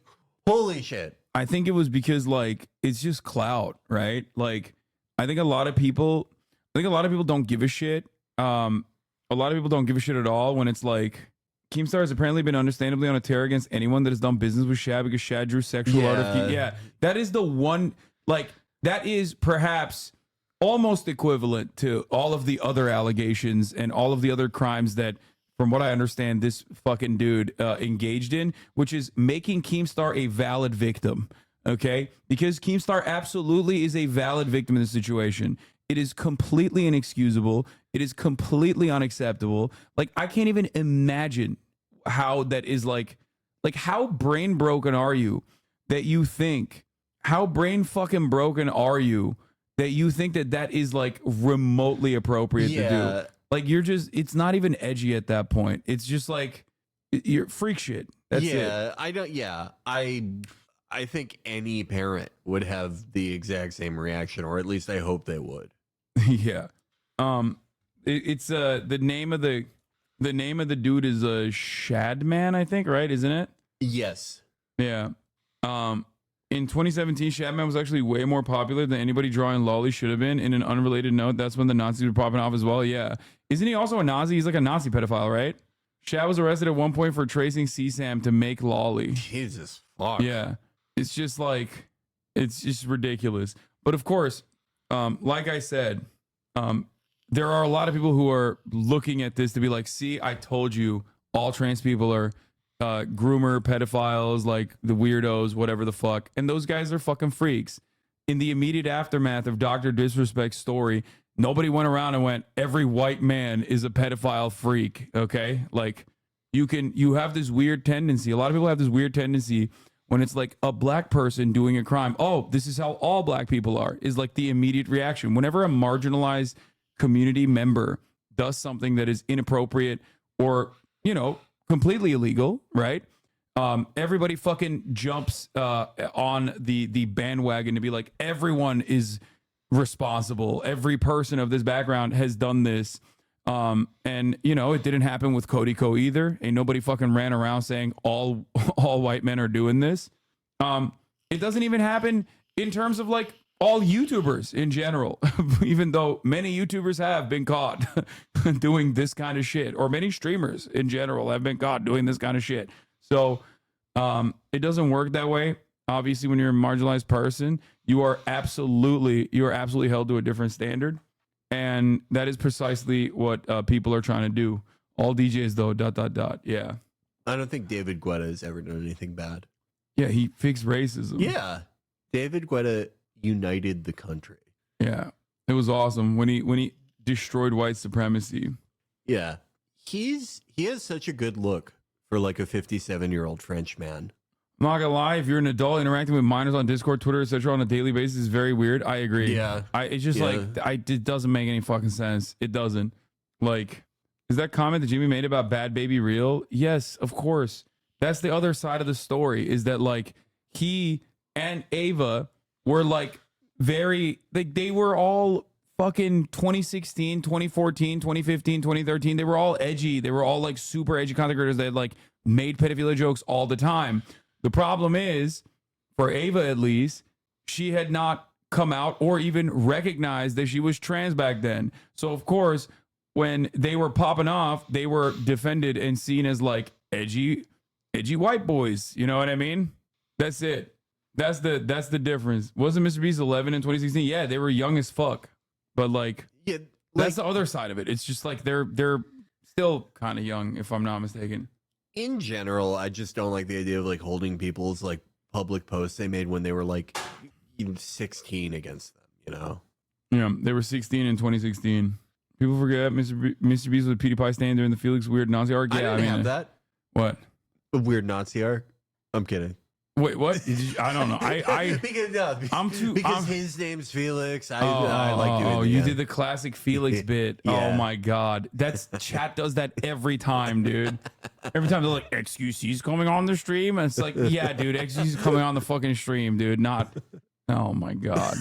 S10: holy shit.
S3: I think it was because like it's just clout, right? Like I think a lot of people don't give a shit. A lot of people don't give a shit at all when it's like Keemstar has apparently been understandably on a tear against anyone that has done business with Shad because Shad drew sexual art of Yeah, that is the one, like, that is perhaps almost equivalent to all of the other allegations and all of the other crimes that, from what I understand, this fucking dude engaged in, which is making Keemstar a valid victim, okay? Because Keemstar absolutely is a valid victim in this situation. It is completely inexcusable. It is completely unacceptable. Like, I can't even imagine how that is like how brain broken are you that you think, how brain fucking broken are you that you think that that is like remotely appropriate to do? Like, you're just, it's not even edgy at that point. It's just like, you're freak shit. That's it.
S10: I think any parent would have the exact same reaction, or at least I hope they would.
S3: Yeah. It's the name of the dude is Shadman, I think, right? Isn't it?
S10: Yes.
S3: Yeah. In 2017, Shadman was actually way more popular than anybody drawing lolly should have been. In an unrelated note, that's when the Nazis were popping off as well. Yeah. Isn't he also a Nazi? He's like a Nazi pedophile, right? Shad was arrested at one point for tracing CSAM to make lolly.
S10: Jesus fuck.
S3: Yeah. It's just like, it's just ridiculous. But of course, like I said, there are a lot of people who are looking at this to be like, see, I told you all trans people are groomer, pedophiles, like the weirdos, whatever the fuck. And those guys are fucking freaks. In the immediate aftermath of Dr. Disrespect's story, nobody went around and went, every white man is a pedophile freak. Okay. Like you have this weird tendency. A lot of people have this weird tendency when it's like a black person doing a crime. Oh, this is how all black people are, is like the immediate reaction. Whenever a marginalized community member does something that is inappropriate or, you know, completely illegal, right? Everybody fucking jumps on the bandwagon to be like, everyone is responsible. Every person of this background has done this. And you know, it didn't happen with Cody Co either. Ain't nobody fucking ran around saying all white men are doing this. It doesn't even happen in terms of like all YouTubers in general, even though many YouTubers have been caught doing this kind of shit, or many streamers in general have been caught doing this kind of shit. So it doesn't work that way. Obviously, when you're a marginalized person, you are absolutely held to a different standard. And that is precisely what people are trying to do. All DJs though, ... Yeah.
S10: I don't think David Guetta has ever done anything bad.
S3: Yeah, he fixed racism.
S10: Yeah. David Guetta united the country.
S3: Yeah. It was awesome when he destroyed white supremacy.
S10: Yeah. He has such a good look for like a 57-year-old French man.
S3: I'm not gonna lie, if you're an adult interacting with minors on Discord, Twitter, etc. on a daily basis is very weird. I agree.
S10: Yeah.
S3: It's just it doesn't make any fucking sense. It doesn't. Like, is that comment that Jimmy made about Bad Baby real? Yes, of course. That's the other side of the story, is that like he and Ava were like very, like they were all fucking 2016, 2014, 2015, 2013. They were all edgy. They were all like super edgy content creators that like made pedophilia jokes all the time. The problem is, for Ava at least, she had not come out or even recognized that she was trans back then. So of course, when they were popping off, they were defended and seen as like edgy white boys. You know what I mean? That's it. That's the difference. Wasn't Mr. Beast 11 in 2016? Yeah, they were young as fuck. But like,
S10: yeah,
S3: that's the other side of it. It's just like they're still kind of young, if I'm not mistaken.
S10: In general, I just don't like the idea of like holding people's like public posts they made when they were like 16 against them, you know?
S3: Yeah, they were 16 in 2016. People forget Mr. Beast was a PewDiePie stand during the Felix Weird Nazi arc. Yeah,
S10: I didn't have that.
S3: What?
S10: A weird Nazi arc? I'm kidding.
S3: Wait, what? I don't know.
S10: Because his name's Felix. I like doing
S3: Oh, you did the classic Felix bit.
S10: Yeah.
S3: Oh my God. Chat does that every time, dude. Every time they're like, XQC's coming on the stream. And it's like, yeah, dude, XQC's coming on the fucking stream, dude. Oh my God.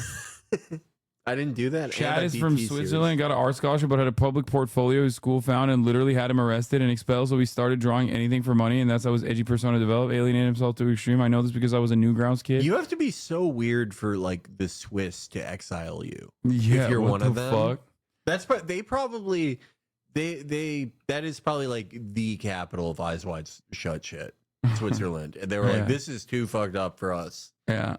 S10: I didn't do that.
S3: Chad is from Switzerland, got an art scholarship, but had a public portfolio his school found and literally had him arrested and expelled. So he started drawing anything for money, and that's how his edgy persona developed, alienated himself to extreme. I know this because I was a Newgrounds kid.
S10: You have to be so weird for like the Swiss to exile you.
S3: Yeah,
S10: if you're
S3: what
S10: one
S3: the
S10: of them.
S3: fuck?
S10: That's they probably that is probably like the capital of Eyes Wide Shut shit, Switzerland, and they were
S3: Yeah.
S10: like, "This is too fucked up for us."
S3: Yeah.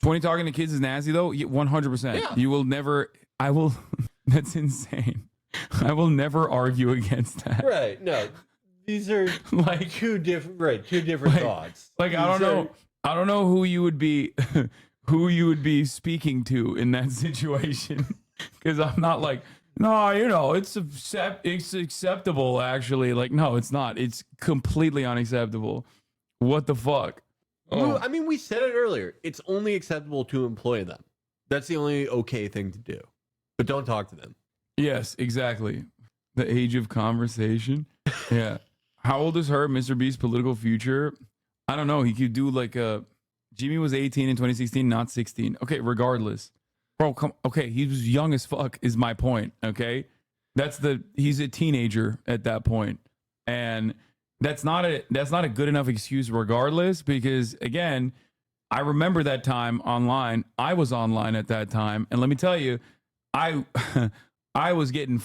S3: 20 talking to kids is nasty though. 100%.
S10: Yeah.
S3: You will never. I will. That's insane. I will never argue against that.
S10: Right? No, these are
S3: like
S10: two different thoughts.
S3: Like I don't know. I don't know who you would be, who you would be speaking to in that situation, because I'm not like, no, you know, it's acceptable actually. Like, no, it's not. It's completely unacceptable. What the fuck?
S10: Well, I mean, we said it earlier. It's only acceptable to employ them. That's the only okay thing to do. But don't talk to them.
S3: Yes, exactly. The age of conversation. Yeah. How old is her, Mr. Beast's political future? I don't know. He could do like a. Jimmy was 18 in 2016, not 16. Okay, regardless. Bro, okay, he was young as fuck, is my point. Okay. He's a teenager at that point. And that's not a good enough excuse regardless, because again, I remember that time online. I was online at that time. And let me tell you, I was getting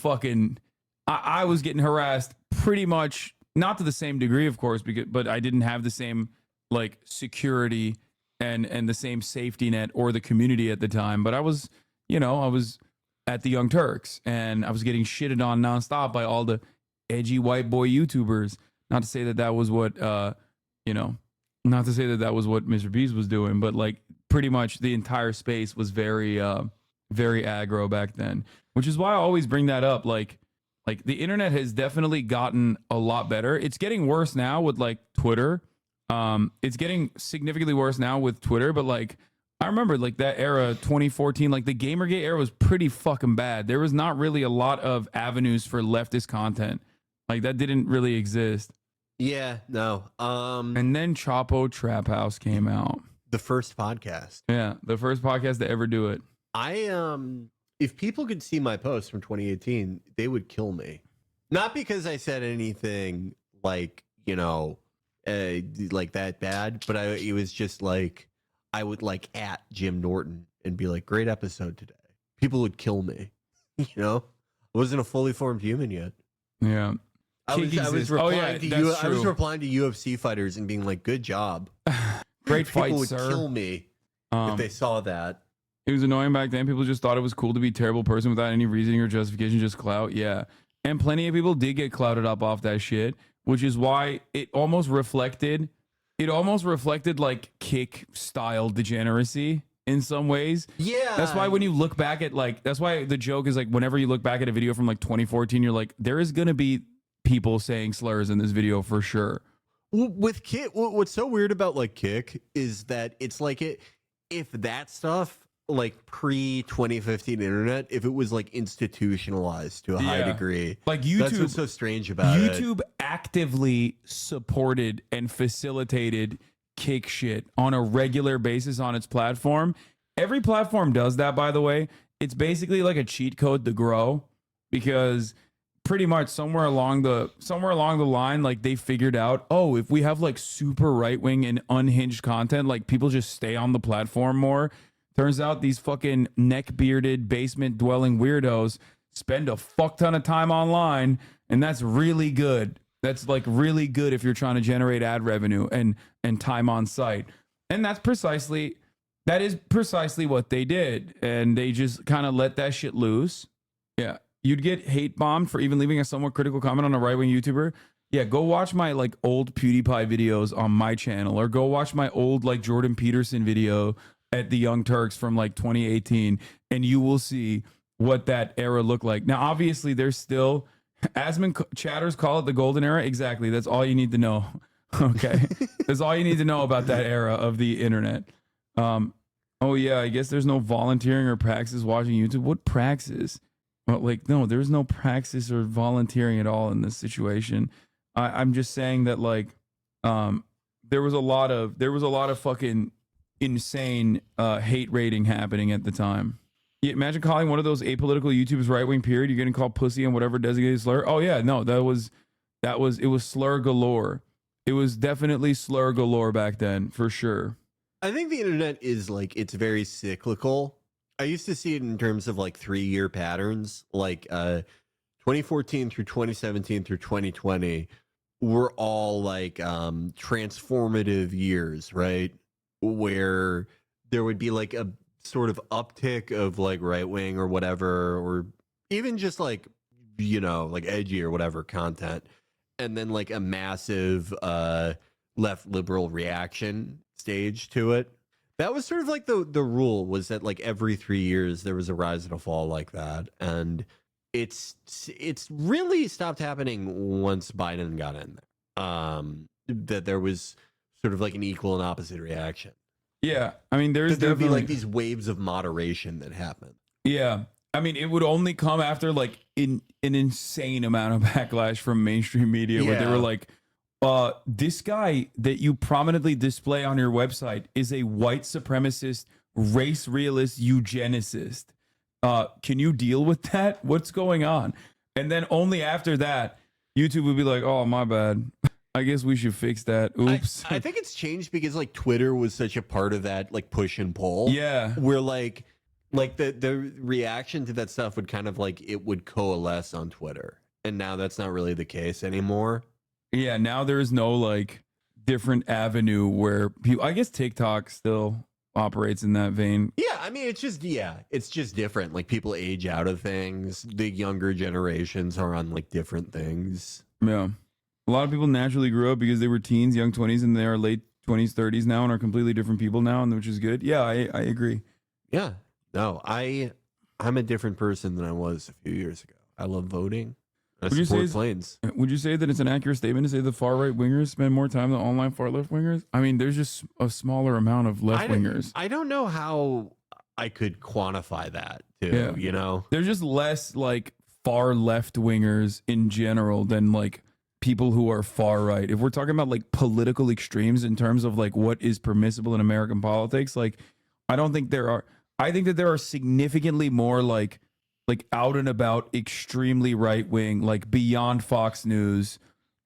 S3: I was getting harassed pretty much, not to the same degree, of course, but I didn't have the same like security and the same safety net or the community at the time. But I was at the Young Turks and I was getting shitted on nonstop by all the edgy white boy YouTubers. Not to say that was what, not to say that was what Mr. Beast was doing, but like pretty much the entire space was very, very aggro back then, which is why I always bring that up. Like the internet has definitely gotten a lot better. It's getting worse now with like Twitter. It's getting significantly worse now with Twitter, but like I remember like that era, 2014, like the Gamergate era was pretty fucking bad. There was not really a lot of avenues for leftist content. Like that didn't really exist.
S10: Yeah, no.
S3: And then Chapo Trap House came out.
S10: The first podcast.
S3: Yeah, the first podcast to ever do it.
S10: If people could see my post from 2018, they would kill me. Not because I said anything like, like that bad, but it was just like, I would like at Jim Norton and be like, great episode today. People would kill me. I wasn't a fully formed human yet.
S3: Yeah.
S10: I was replying to UFC fighters and being like, good job.
S3: Great fight,
S10: people would
S3: sir.
S10: kill me if they saw that.
S3: It was annoying back then. People just thought it was cool to be a terrible person without any reasoning or justification, just clout. Yeah. And plenty of people did get clouted up off that shit, which is why it almost reflected like kick style degeneracy in some ways.
S10: Yeah.
S3: That's why when you look back at that's why the joke is like whenever you look back at a video from like 2014, you're like, there is going to be people saying slurs in this video for sure.
S10: With Kick, what's so weird about like Kick is that it's like if that stuff like pre 2015 internet, if it was like institutionalized to a high degree,
S3: like YouTube,
S10: that's what's so strange about it.
S3: YouTube actively supported and facilitated Kick shit on a regular basis on its platform. Every platform does that, by the way. It's basically like a cheat code to grow, because pretty much somewhere along the line, like they figured out, oh, if we have like super right wing and unhinged content, like people just stay on the platform more. Turns out these fucking neck bearded basement dwelling weirdos spend a fuck ton of time online, and that's really good. That's like really good if you're trying to generate ad revenue and time on site. And that is precisely what they did. And they just kind of let that shit loose. Yeah. You'd get hate bombed for even leaving a somewhat critical comment on a right-wing YouTuber. Yeah, go watch my like old PewDiePie videos on my channel, or go watch my old like Jordan Peterson video at the Young Turks from like 2018, and you will see what that era looked like. Now, obviously, there's still, Asman chatters call it the golden era. Exactly. That's all you need to know. Okay. That's all you need to know about that era of the internet. Oh yeah, I guess there's no volunteering or praxis watching YouTube. What praxis? Well, like, no, there's no praxis or volunteering at all in this situation. I'm just saying that, like, there was a lot of fucking insane hate rating happening at the time. Yeah, imagine calling one of those apolitical YouTubers right wing. Period. You're getting called pussy and whatever designated slur. Oh yeah, no, it was slur galore. It was definitely slur galore back then, for sure.
S10: I think the internet is like, it's very cyclical. I used to see it in terms of like 3-year patterns, like 2014 through 2017 through 2020 were all like transformative years, right? Where there would be like a sort of uptick of like right wing or whatever, or even just like, you know, like edgy or whatever content. And then like a massive left liberal reaction stage to it. That was sort of like the rule, was that like every 3 years there was a rise and a fall like that. And it's really stopped happening once Biden got in there. That there was sort of like an equal and opposite reaction.
S3: Yeah, I mean, there'd
S10: be like these waves of moderation that happen.
S3: Yeah, I mean, it would only come after like an insane amount of backlash from mainstream media, where they were like, this guy that you prominently display on your website is a white supremacist, race realist, eugenicist. Can you deal with that? What's going on? And then only after that, YouTube would be like, oh, my bad. I guess we should fix that. Oops.
S10: I think it's changed because like Twitter was such a part of that like push and pull.
S3: Yeah.
S10: Where like the reaction to that stuff would kind of like, it would coalesce on Twitter. And now that's not really the case anymore.
S3: Yeah, now there is no like different avenue where people, I guess TikTok still operates in that vein.
S10: Yeah, I mean, it's just different. Like people age out of things. The younger generations are on like different things.
S3: Yeah. A lot of people naturally grew up because they were teens, young 20s, and they are late 20s, 30s now and are completely different people now, and which is good. Yeah, I agree.
S10: Yeah. No, I'm a different person than I was a few years ago. I love voting. Would you say that it's an accurate statement to say the far right wingers spend more time than online far left wingers? I mean, there's just a smaller amount of left wingers. I don't know how I could quantify that too.
S3: Yeah.
S10: You know,
S3: there's just less like far left wingers in general than like people who are far right. If we're talking about like political extremes in terms of like what is permissible in American politics, like I don't think there are. I think that there are significantly more like out and about extremely right wing, like beyond Fox News,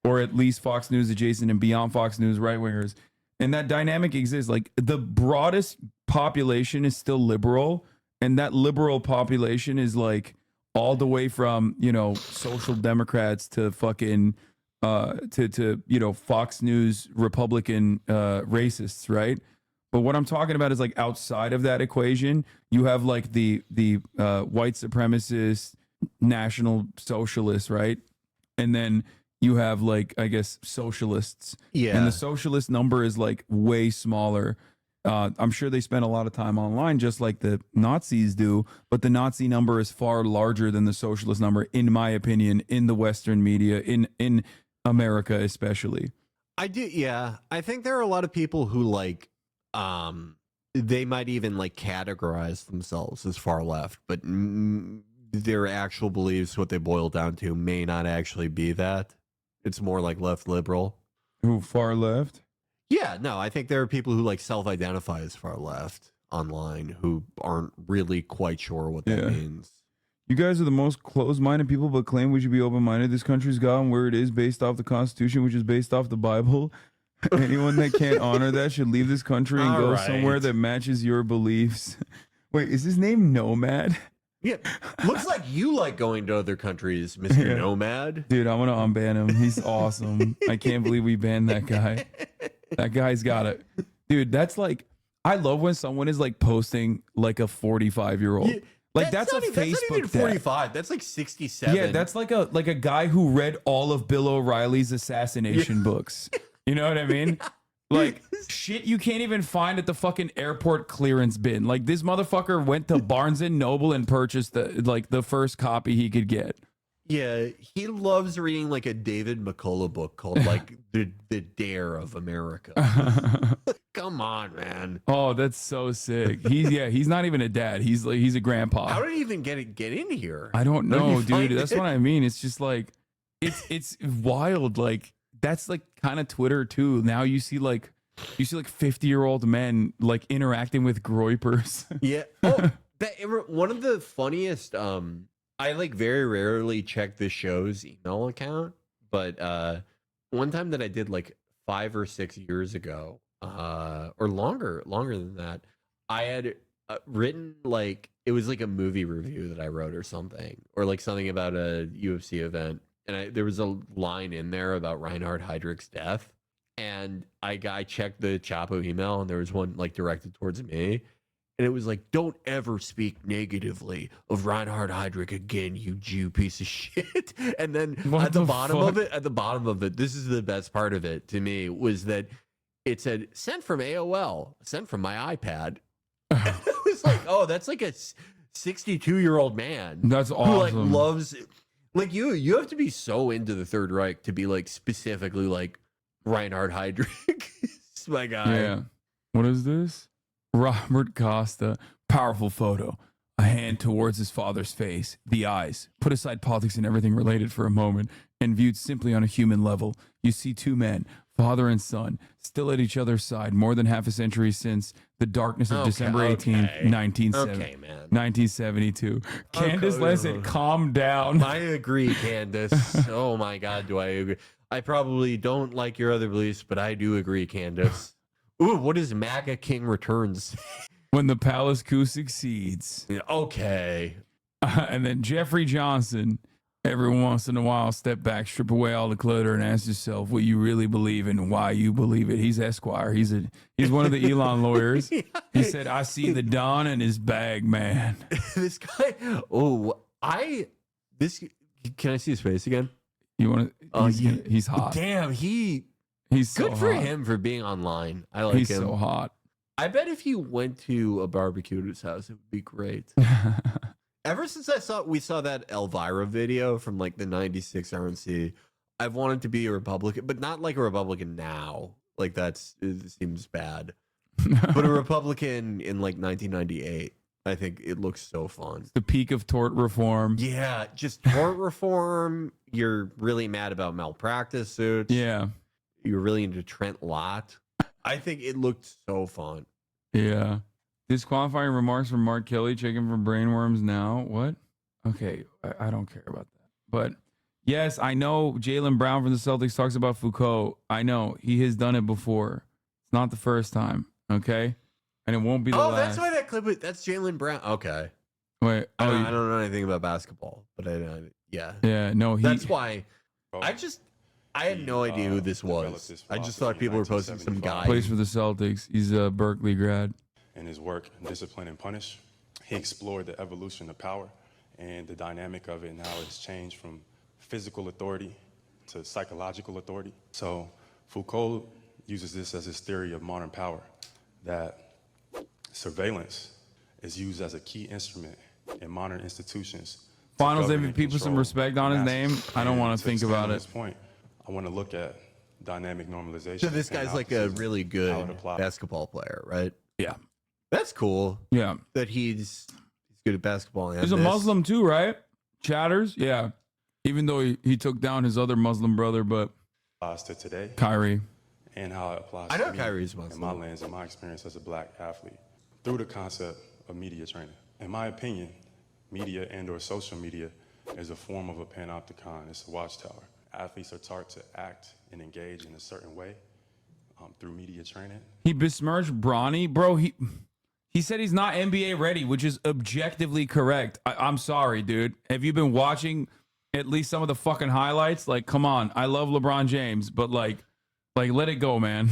S3: or at least Fox News adjacent and beyond Fox News right wingers. And that dynamic exists. Like the broadest population is still liberal, and that liberal population is like all the way from, you know, social democrats to fucking to you know, Fox News Republican racists, right? But what I'm talking about is like outside of that equation, you have like the white supremacist national socialists, right? And then you have like, I guess, socialists.
S10: Yeah.
S3: And the socialist number is like way smaller. I'm sure they spend a lot of time online just like the Nazis do, but the Nazi number is far larger than the socialist number, in my opinion, in the Western media, in America especially.
S10: I do, yeah. I think there are a lot of people who like, they might even like categorize themselves as far left, but their actual beliefs, what they boil down to, may not actually be that. It's more like left liberal.
S3: Who, far left?
S10: Yeah, no, I think there are people who like self-identify as far left online who aren't really quite sure what that means.
S3: You guys are the most closed-minded people, but claim we should be open-minded. This country's gotten where it is based off the Constitution, which is based off the Bible. Anyone that can't honor that should leave this country and go somewhere that matches your beliefs. Wait, is his name Nomad?
S10: Yeah, looks like you like going to other countries, Mr. Nomad.
S3: Dude, I'm gonna unban him. He's awesome. I can't believe we banned that guy. That guy's got it. Dude, that's like, I love when someone is like posting like a 45-year-old. Yeah, like that's a Facebook. That's not even
S10: 45. That's like 67.
S3: Yeah, that's like a guy who read all of Bill O'Reilly's assassination books. You know what I mean? Like shit you can't even find at the fucking airport clearance bin. Like this motherfucker went to Barnes and Noble and purchased the first copy he could get.
S10: Yeah, he loves reading like a David McCullough book called like the Dare of America. Come on, man.
S3: Oh, that's so sick. He's not even a dad. He's a grandpa.
S10: How did he even get in here?
S3: I don't
S10: How did
S3: know,
S10: he find
S3: dude. That's
S10: it?
S3: what I mean. It's just like it's wild. Like that's like kind of Twitter too. Now you see like 50-year-old men like interacting with groypers.
S10: Yeah. Oh, one of the funniest. I like very rarely check the show's email account, but one time that I did like 5 or 6 years ago, or longer than that, I had written like it was like a movie review that I wrote or something, or like something about a UFC event, and there was a line in there about Reinhard Heydrich's death, and I checked the Chapo email, and there was one like directed towards me. And it was like, don't ever speak negatively of Reinhard Heydrich again, you Jew piece of shit. And then at the bottom of it, this is the best part of it to me, was that it said, sent from AOL, sent from my iPad. And it was like, oh, that's like a 62-year-old man.
S3: That's awesome.
S10: Who like loves, like you have to be so into the Third Reich to be like specifically like Reinhard Heydrich. My guy.
S3: Yeah. What is this? Robert Costa, powerful photo. A hand towards his father's face, the eyes. Put aside politics and everything related for a moment, and viewed simply on a human level, you see two men, father and son, still at each other's side more than half a century since the darkness of December 18th, 1972. Candace Lessett, calm down.
S10: I agree, Candace. Oh my God, do I agree? I probably don't like your other beliefs, but I do agree, Candace. Ooh, what is MAGA King Returns?
S3: When the palace coup succeeds.
S10: Yeah, okay.
S3: And then Jeffrey Johnson, every once in a while, step back, strip away all the clutter, and ask yourself what you really believe in and why you believe it. He's Esquire. He's one of the Elon lawyers. Yeah. He said, I see the Don in his bag, man.
S10: This guy, can I see his face again?
S3: You want to? He's hot.
S10: Damn, he's
S3: so
S10: good for
S3: hot.
S10: him for being online. I like
S3: he's
S10: him.
S3: So hot.
S10: I bet if you went to a barbecue at his house, it would be great. Ever since we saw that Elvira video from like the 96 RNC, I've wanted to be a Republican, but not like a Republican now. Like it seems bad. But a Republican in like 1998. I think it looks so fun.
S3: It's the peak of tort reform.
S10: Yeah, just tort reform. You're really mad about malpractice suits.
S3: Yeah.
S10: You're really into Trent Lott. I think it looked so fun.
S3: Yeah. Disqualifying remarks from Mark Kelly, checking for brainworms now. What? Okay, I don't care about that. But yes, I know Jaylen Brown from the Celtics talks about Foucault. I know he has done it before. It's not the first time. Okay, and it won't be the last.
S10: That's why that clip. That's Jaylen Brown. Okay.
S3: Wait.
S10: I don't know anything about basketball, but yeah.
S3: Yeah. No.
S10: That's why. I had no idea who this was. I just thought people were posting some guy.
S3: Plays for the Celtics. He's a Berkeley grad.
S2: In his work, Discipline and Punish, he explored the evolution of power and the dynamic of it and how it's changed from physical authority to psychological authority. So Foucault uses this as his theory of modern power, that surveillance is used as a key instrument in modern institutions.
S3: Finals MVP, put some respect on his name. I don't want to think about it.
S2: I want to look at dynamic normalization.
S10: So this guy's like a really good basketball player, right?
S3: Yeah.
S10: That's cool.
S3: Yeah.
S10: That he's good at basketball.
S3: He's a Muslim too, right? Chatters? Yeah. Even though he took down his other Muslim brother, but
S2: applies to today.
S3: Kyrie.
S2: And how it applies
S10: I know
S2: to me
S10: Kyrie's Muslim.
S2: in my lens and my experience as a black athlete through the concept of media training. In my opinion, media and or social media is a form of a panopticon. It's a watchtower. Athletes are taught to act and engage in a certain way through media training.
S3: He besmirched Bronny. Bro, he said he's not NBA ready, which is objectively correct. I'm sorry, dude. Have you been watching at least some of the fucking highlights? Like, come on. I love LeBron James, but like let it go, man.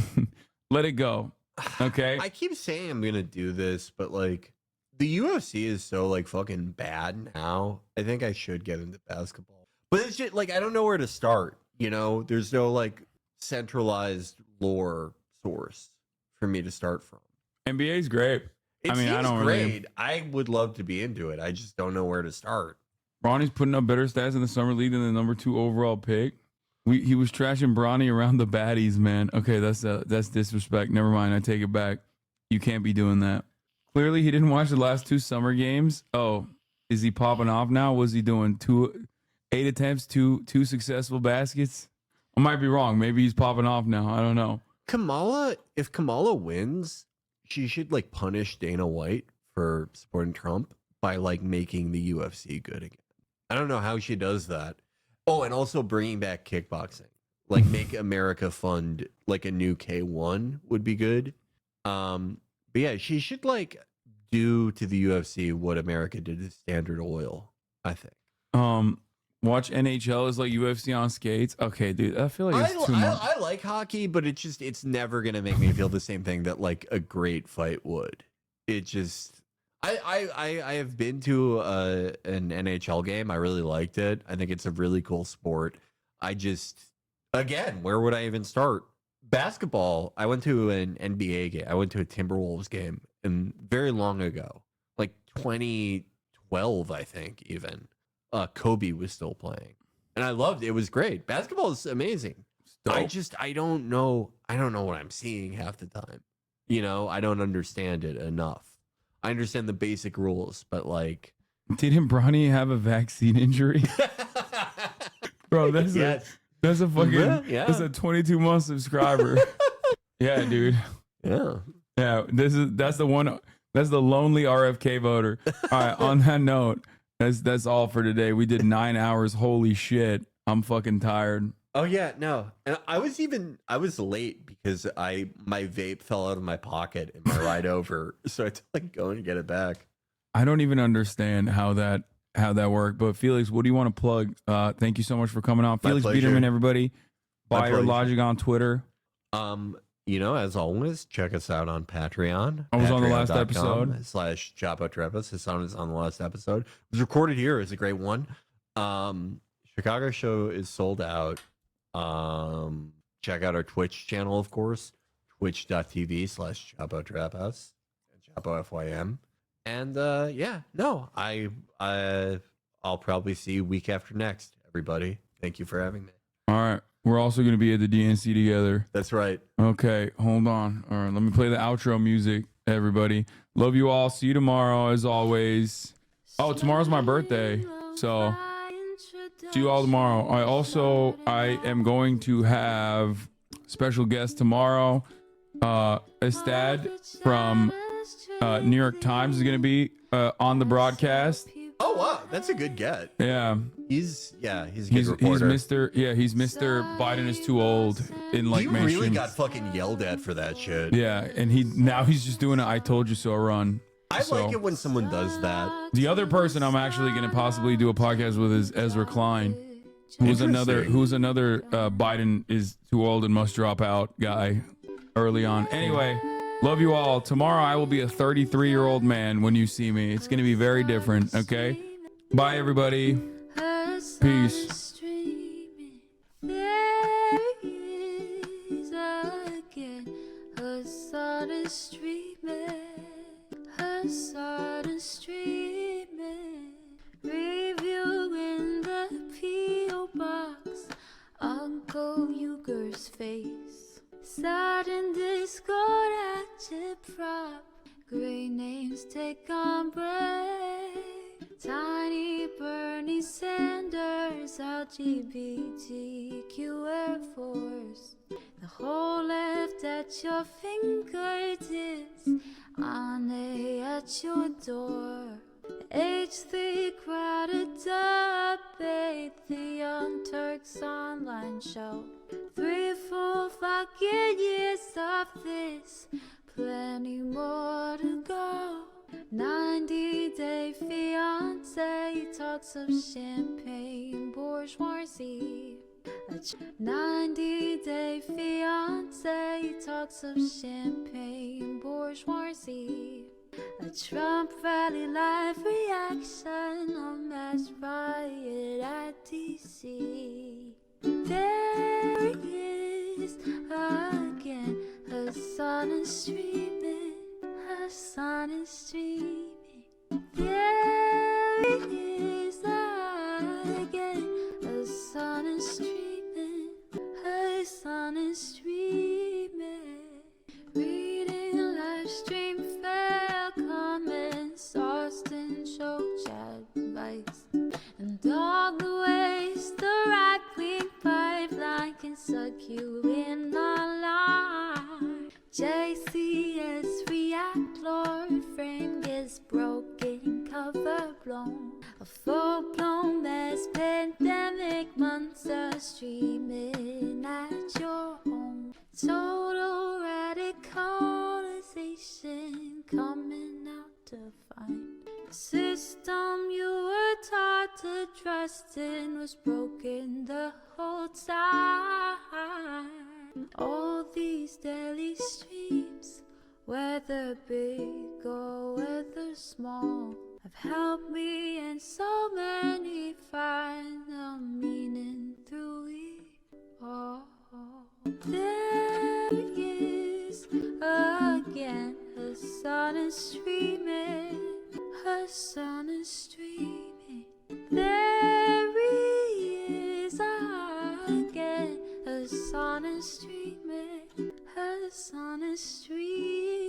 S3: Let it go. Okay?
S10: I keep saying I'm going to do this, but like the UFC is so like fucking bad now. I think I should get into basketball. But it's just like I don't know where to start, you know? There's no like centralized lore source for me to start from.
S3: NBA is great.
S10: It
S3: I mean,
S10: seems
S3: I don't
S10: great.
S3: really...
S10: I would love to be into it. I just don't know where to start.
S3: Bronny's putting up better stats in the summer league than the number 2 overall pick. He was trashing Bronny around the baddies, man. Okay, that's disrespect. Never mind, I take it back. You can't be doing that. Clearly, he didn't watch the last 2 summer games. Oh, is he popping off now? Was he doing 8 attempts, two successful baskets? I might be wrong. Maybe he's popping off now. I don't know.
S10: If Kamala wins, she should like punish Dana White for supporting Trump by like making the UFC good again. I don't know how she does that. Oh, and also bringing back kickboxing. Like make America fund like a new K1 would be good. But yeah, she should like do to the UFC what America did to Standard Oil, I think.
S3: Watch NHL is like UFC on skates. Okay, dude, I feel like it's too much.
S10: I like hockey, but it's never gonna make me feel the same thing that like a great fight would. It just I have been to an NHL game. I really liked it. I think it's a really cool sport. Again, where would I even start? Basketball. I went to an NBA game. I went to a Timberwolves game, and very long ago, like 2012, I think even. Kobe was still playing, and I loved it. It was great. Basketball is amazing. I don't know what I'm seeing half the time. You know, I don't understand it enough. I understand the basic rules, but like,
S3: didn't Bronny have a vaccine injury? Bro, that's a fucking that's a 22-month subscriber. Yeah, dude.
S10: Yeah.
S3: That's the one. That's the lonely RFK voter. All right. On that note. That's all for today. We did 9 hours. Holy shit. I'm fucking tired.
S10: Oh yeah, no. And I was late because my vape fell out of my pocket in my ride over. So I had to like go and get it back.
S3: I don't even understand how that worked. But Felix, what do you want to plug? Thank you so much for coming on. Felix Biederman, everybody. Buy your logic on Twitter.
S10: You know, as always, check us out on Patreon.
S3: I was on the last episode.
S10: /ChapoTrepos. Hasan is on the last episode. It was recorded here. It's a great one. Chicago show is sold out. Check out our Twitch channel, of course. Twitch.tv/ChapoTrepos. Chapo FYM. And I'll probably see you week after next, everybody. Thank you for having me.
S3: All right. We're also going to be at the DNC together.
S10: That's right.
S3: Okay, hold on. All right, let me play the outro music, everybody. Love you all. See you tomorrow, as always. Oh, tomorrow's my birthday. So, see you all tomorrow. I am going to have special guest tomorrow. Estad from New York Times is going to be on the broadcast.
S10: Oh wow, that's a good get.
S3: Yeah,
S10: he's a good reporter.
S3: He's Mr. Biden is too old in like mainstream.
S10: You really got fucking yelled at for that shit.
S3: Yeah, and he's just doing a "I told you so" run.
S10: I like it when someone does that.
S3: The other person I'm actually going to possibly do a podcast with is Ezra Klein, who's another Biden is too old and must drop out guy early on. Anyway. Love you all. Tomorrow I will be a 33-year-old man when you see me. It's going to be very different, okay? Bye, everybody. Peace.
S11: Uncle Uger's face. Sad in discord at your prop. Great names take on break. Tiny Bernie Sanders, LGBTQ Air Force. The whole left at your fingertips. Ane at your door. H3 crowded debate. The Young Turks online show. 3 full fucking years of this, plenty more to go. 90-day fiance talks of champagne bourgeoisie. 90-day fiance talks of champagne bourgeoisie. A Trump rally live reaction, a mass riot at DC. There he is again. Hasan is streaming. Hasan is streaming. There he is again. overblown. A full-blown mass pandemic, months are streaming at your home. Total radicalization coming out to find. The system you were taught to trust in was broken the whole time. All these daily streams, whether big or whether small, have helped me and so many find the meaning through it all. There is again, her sun is streaming, her sun is streaming. There he is again, her sun is streaming, her sun is streaming.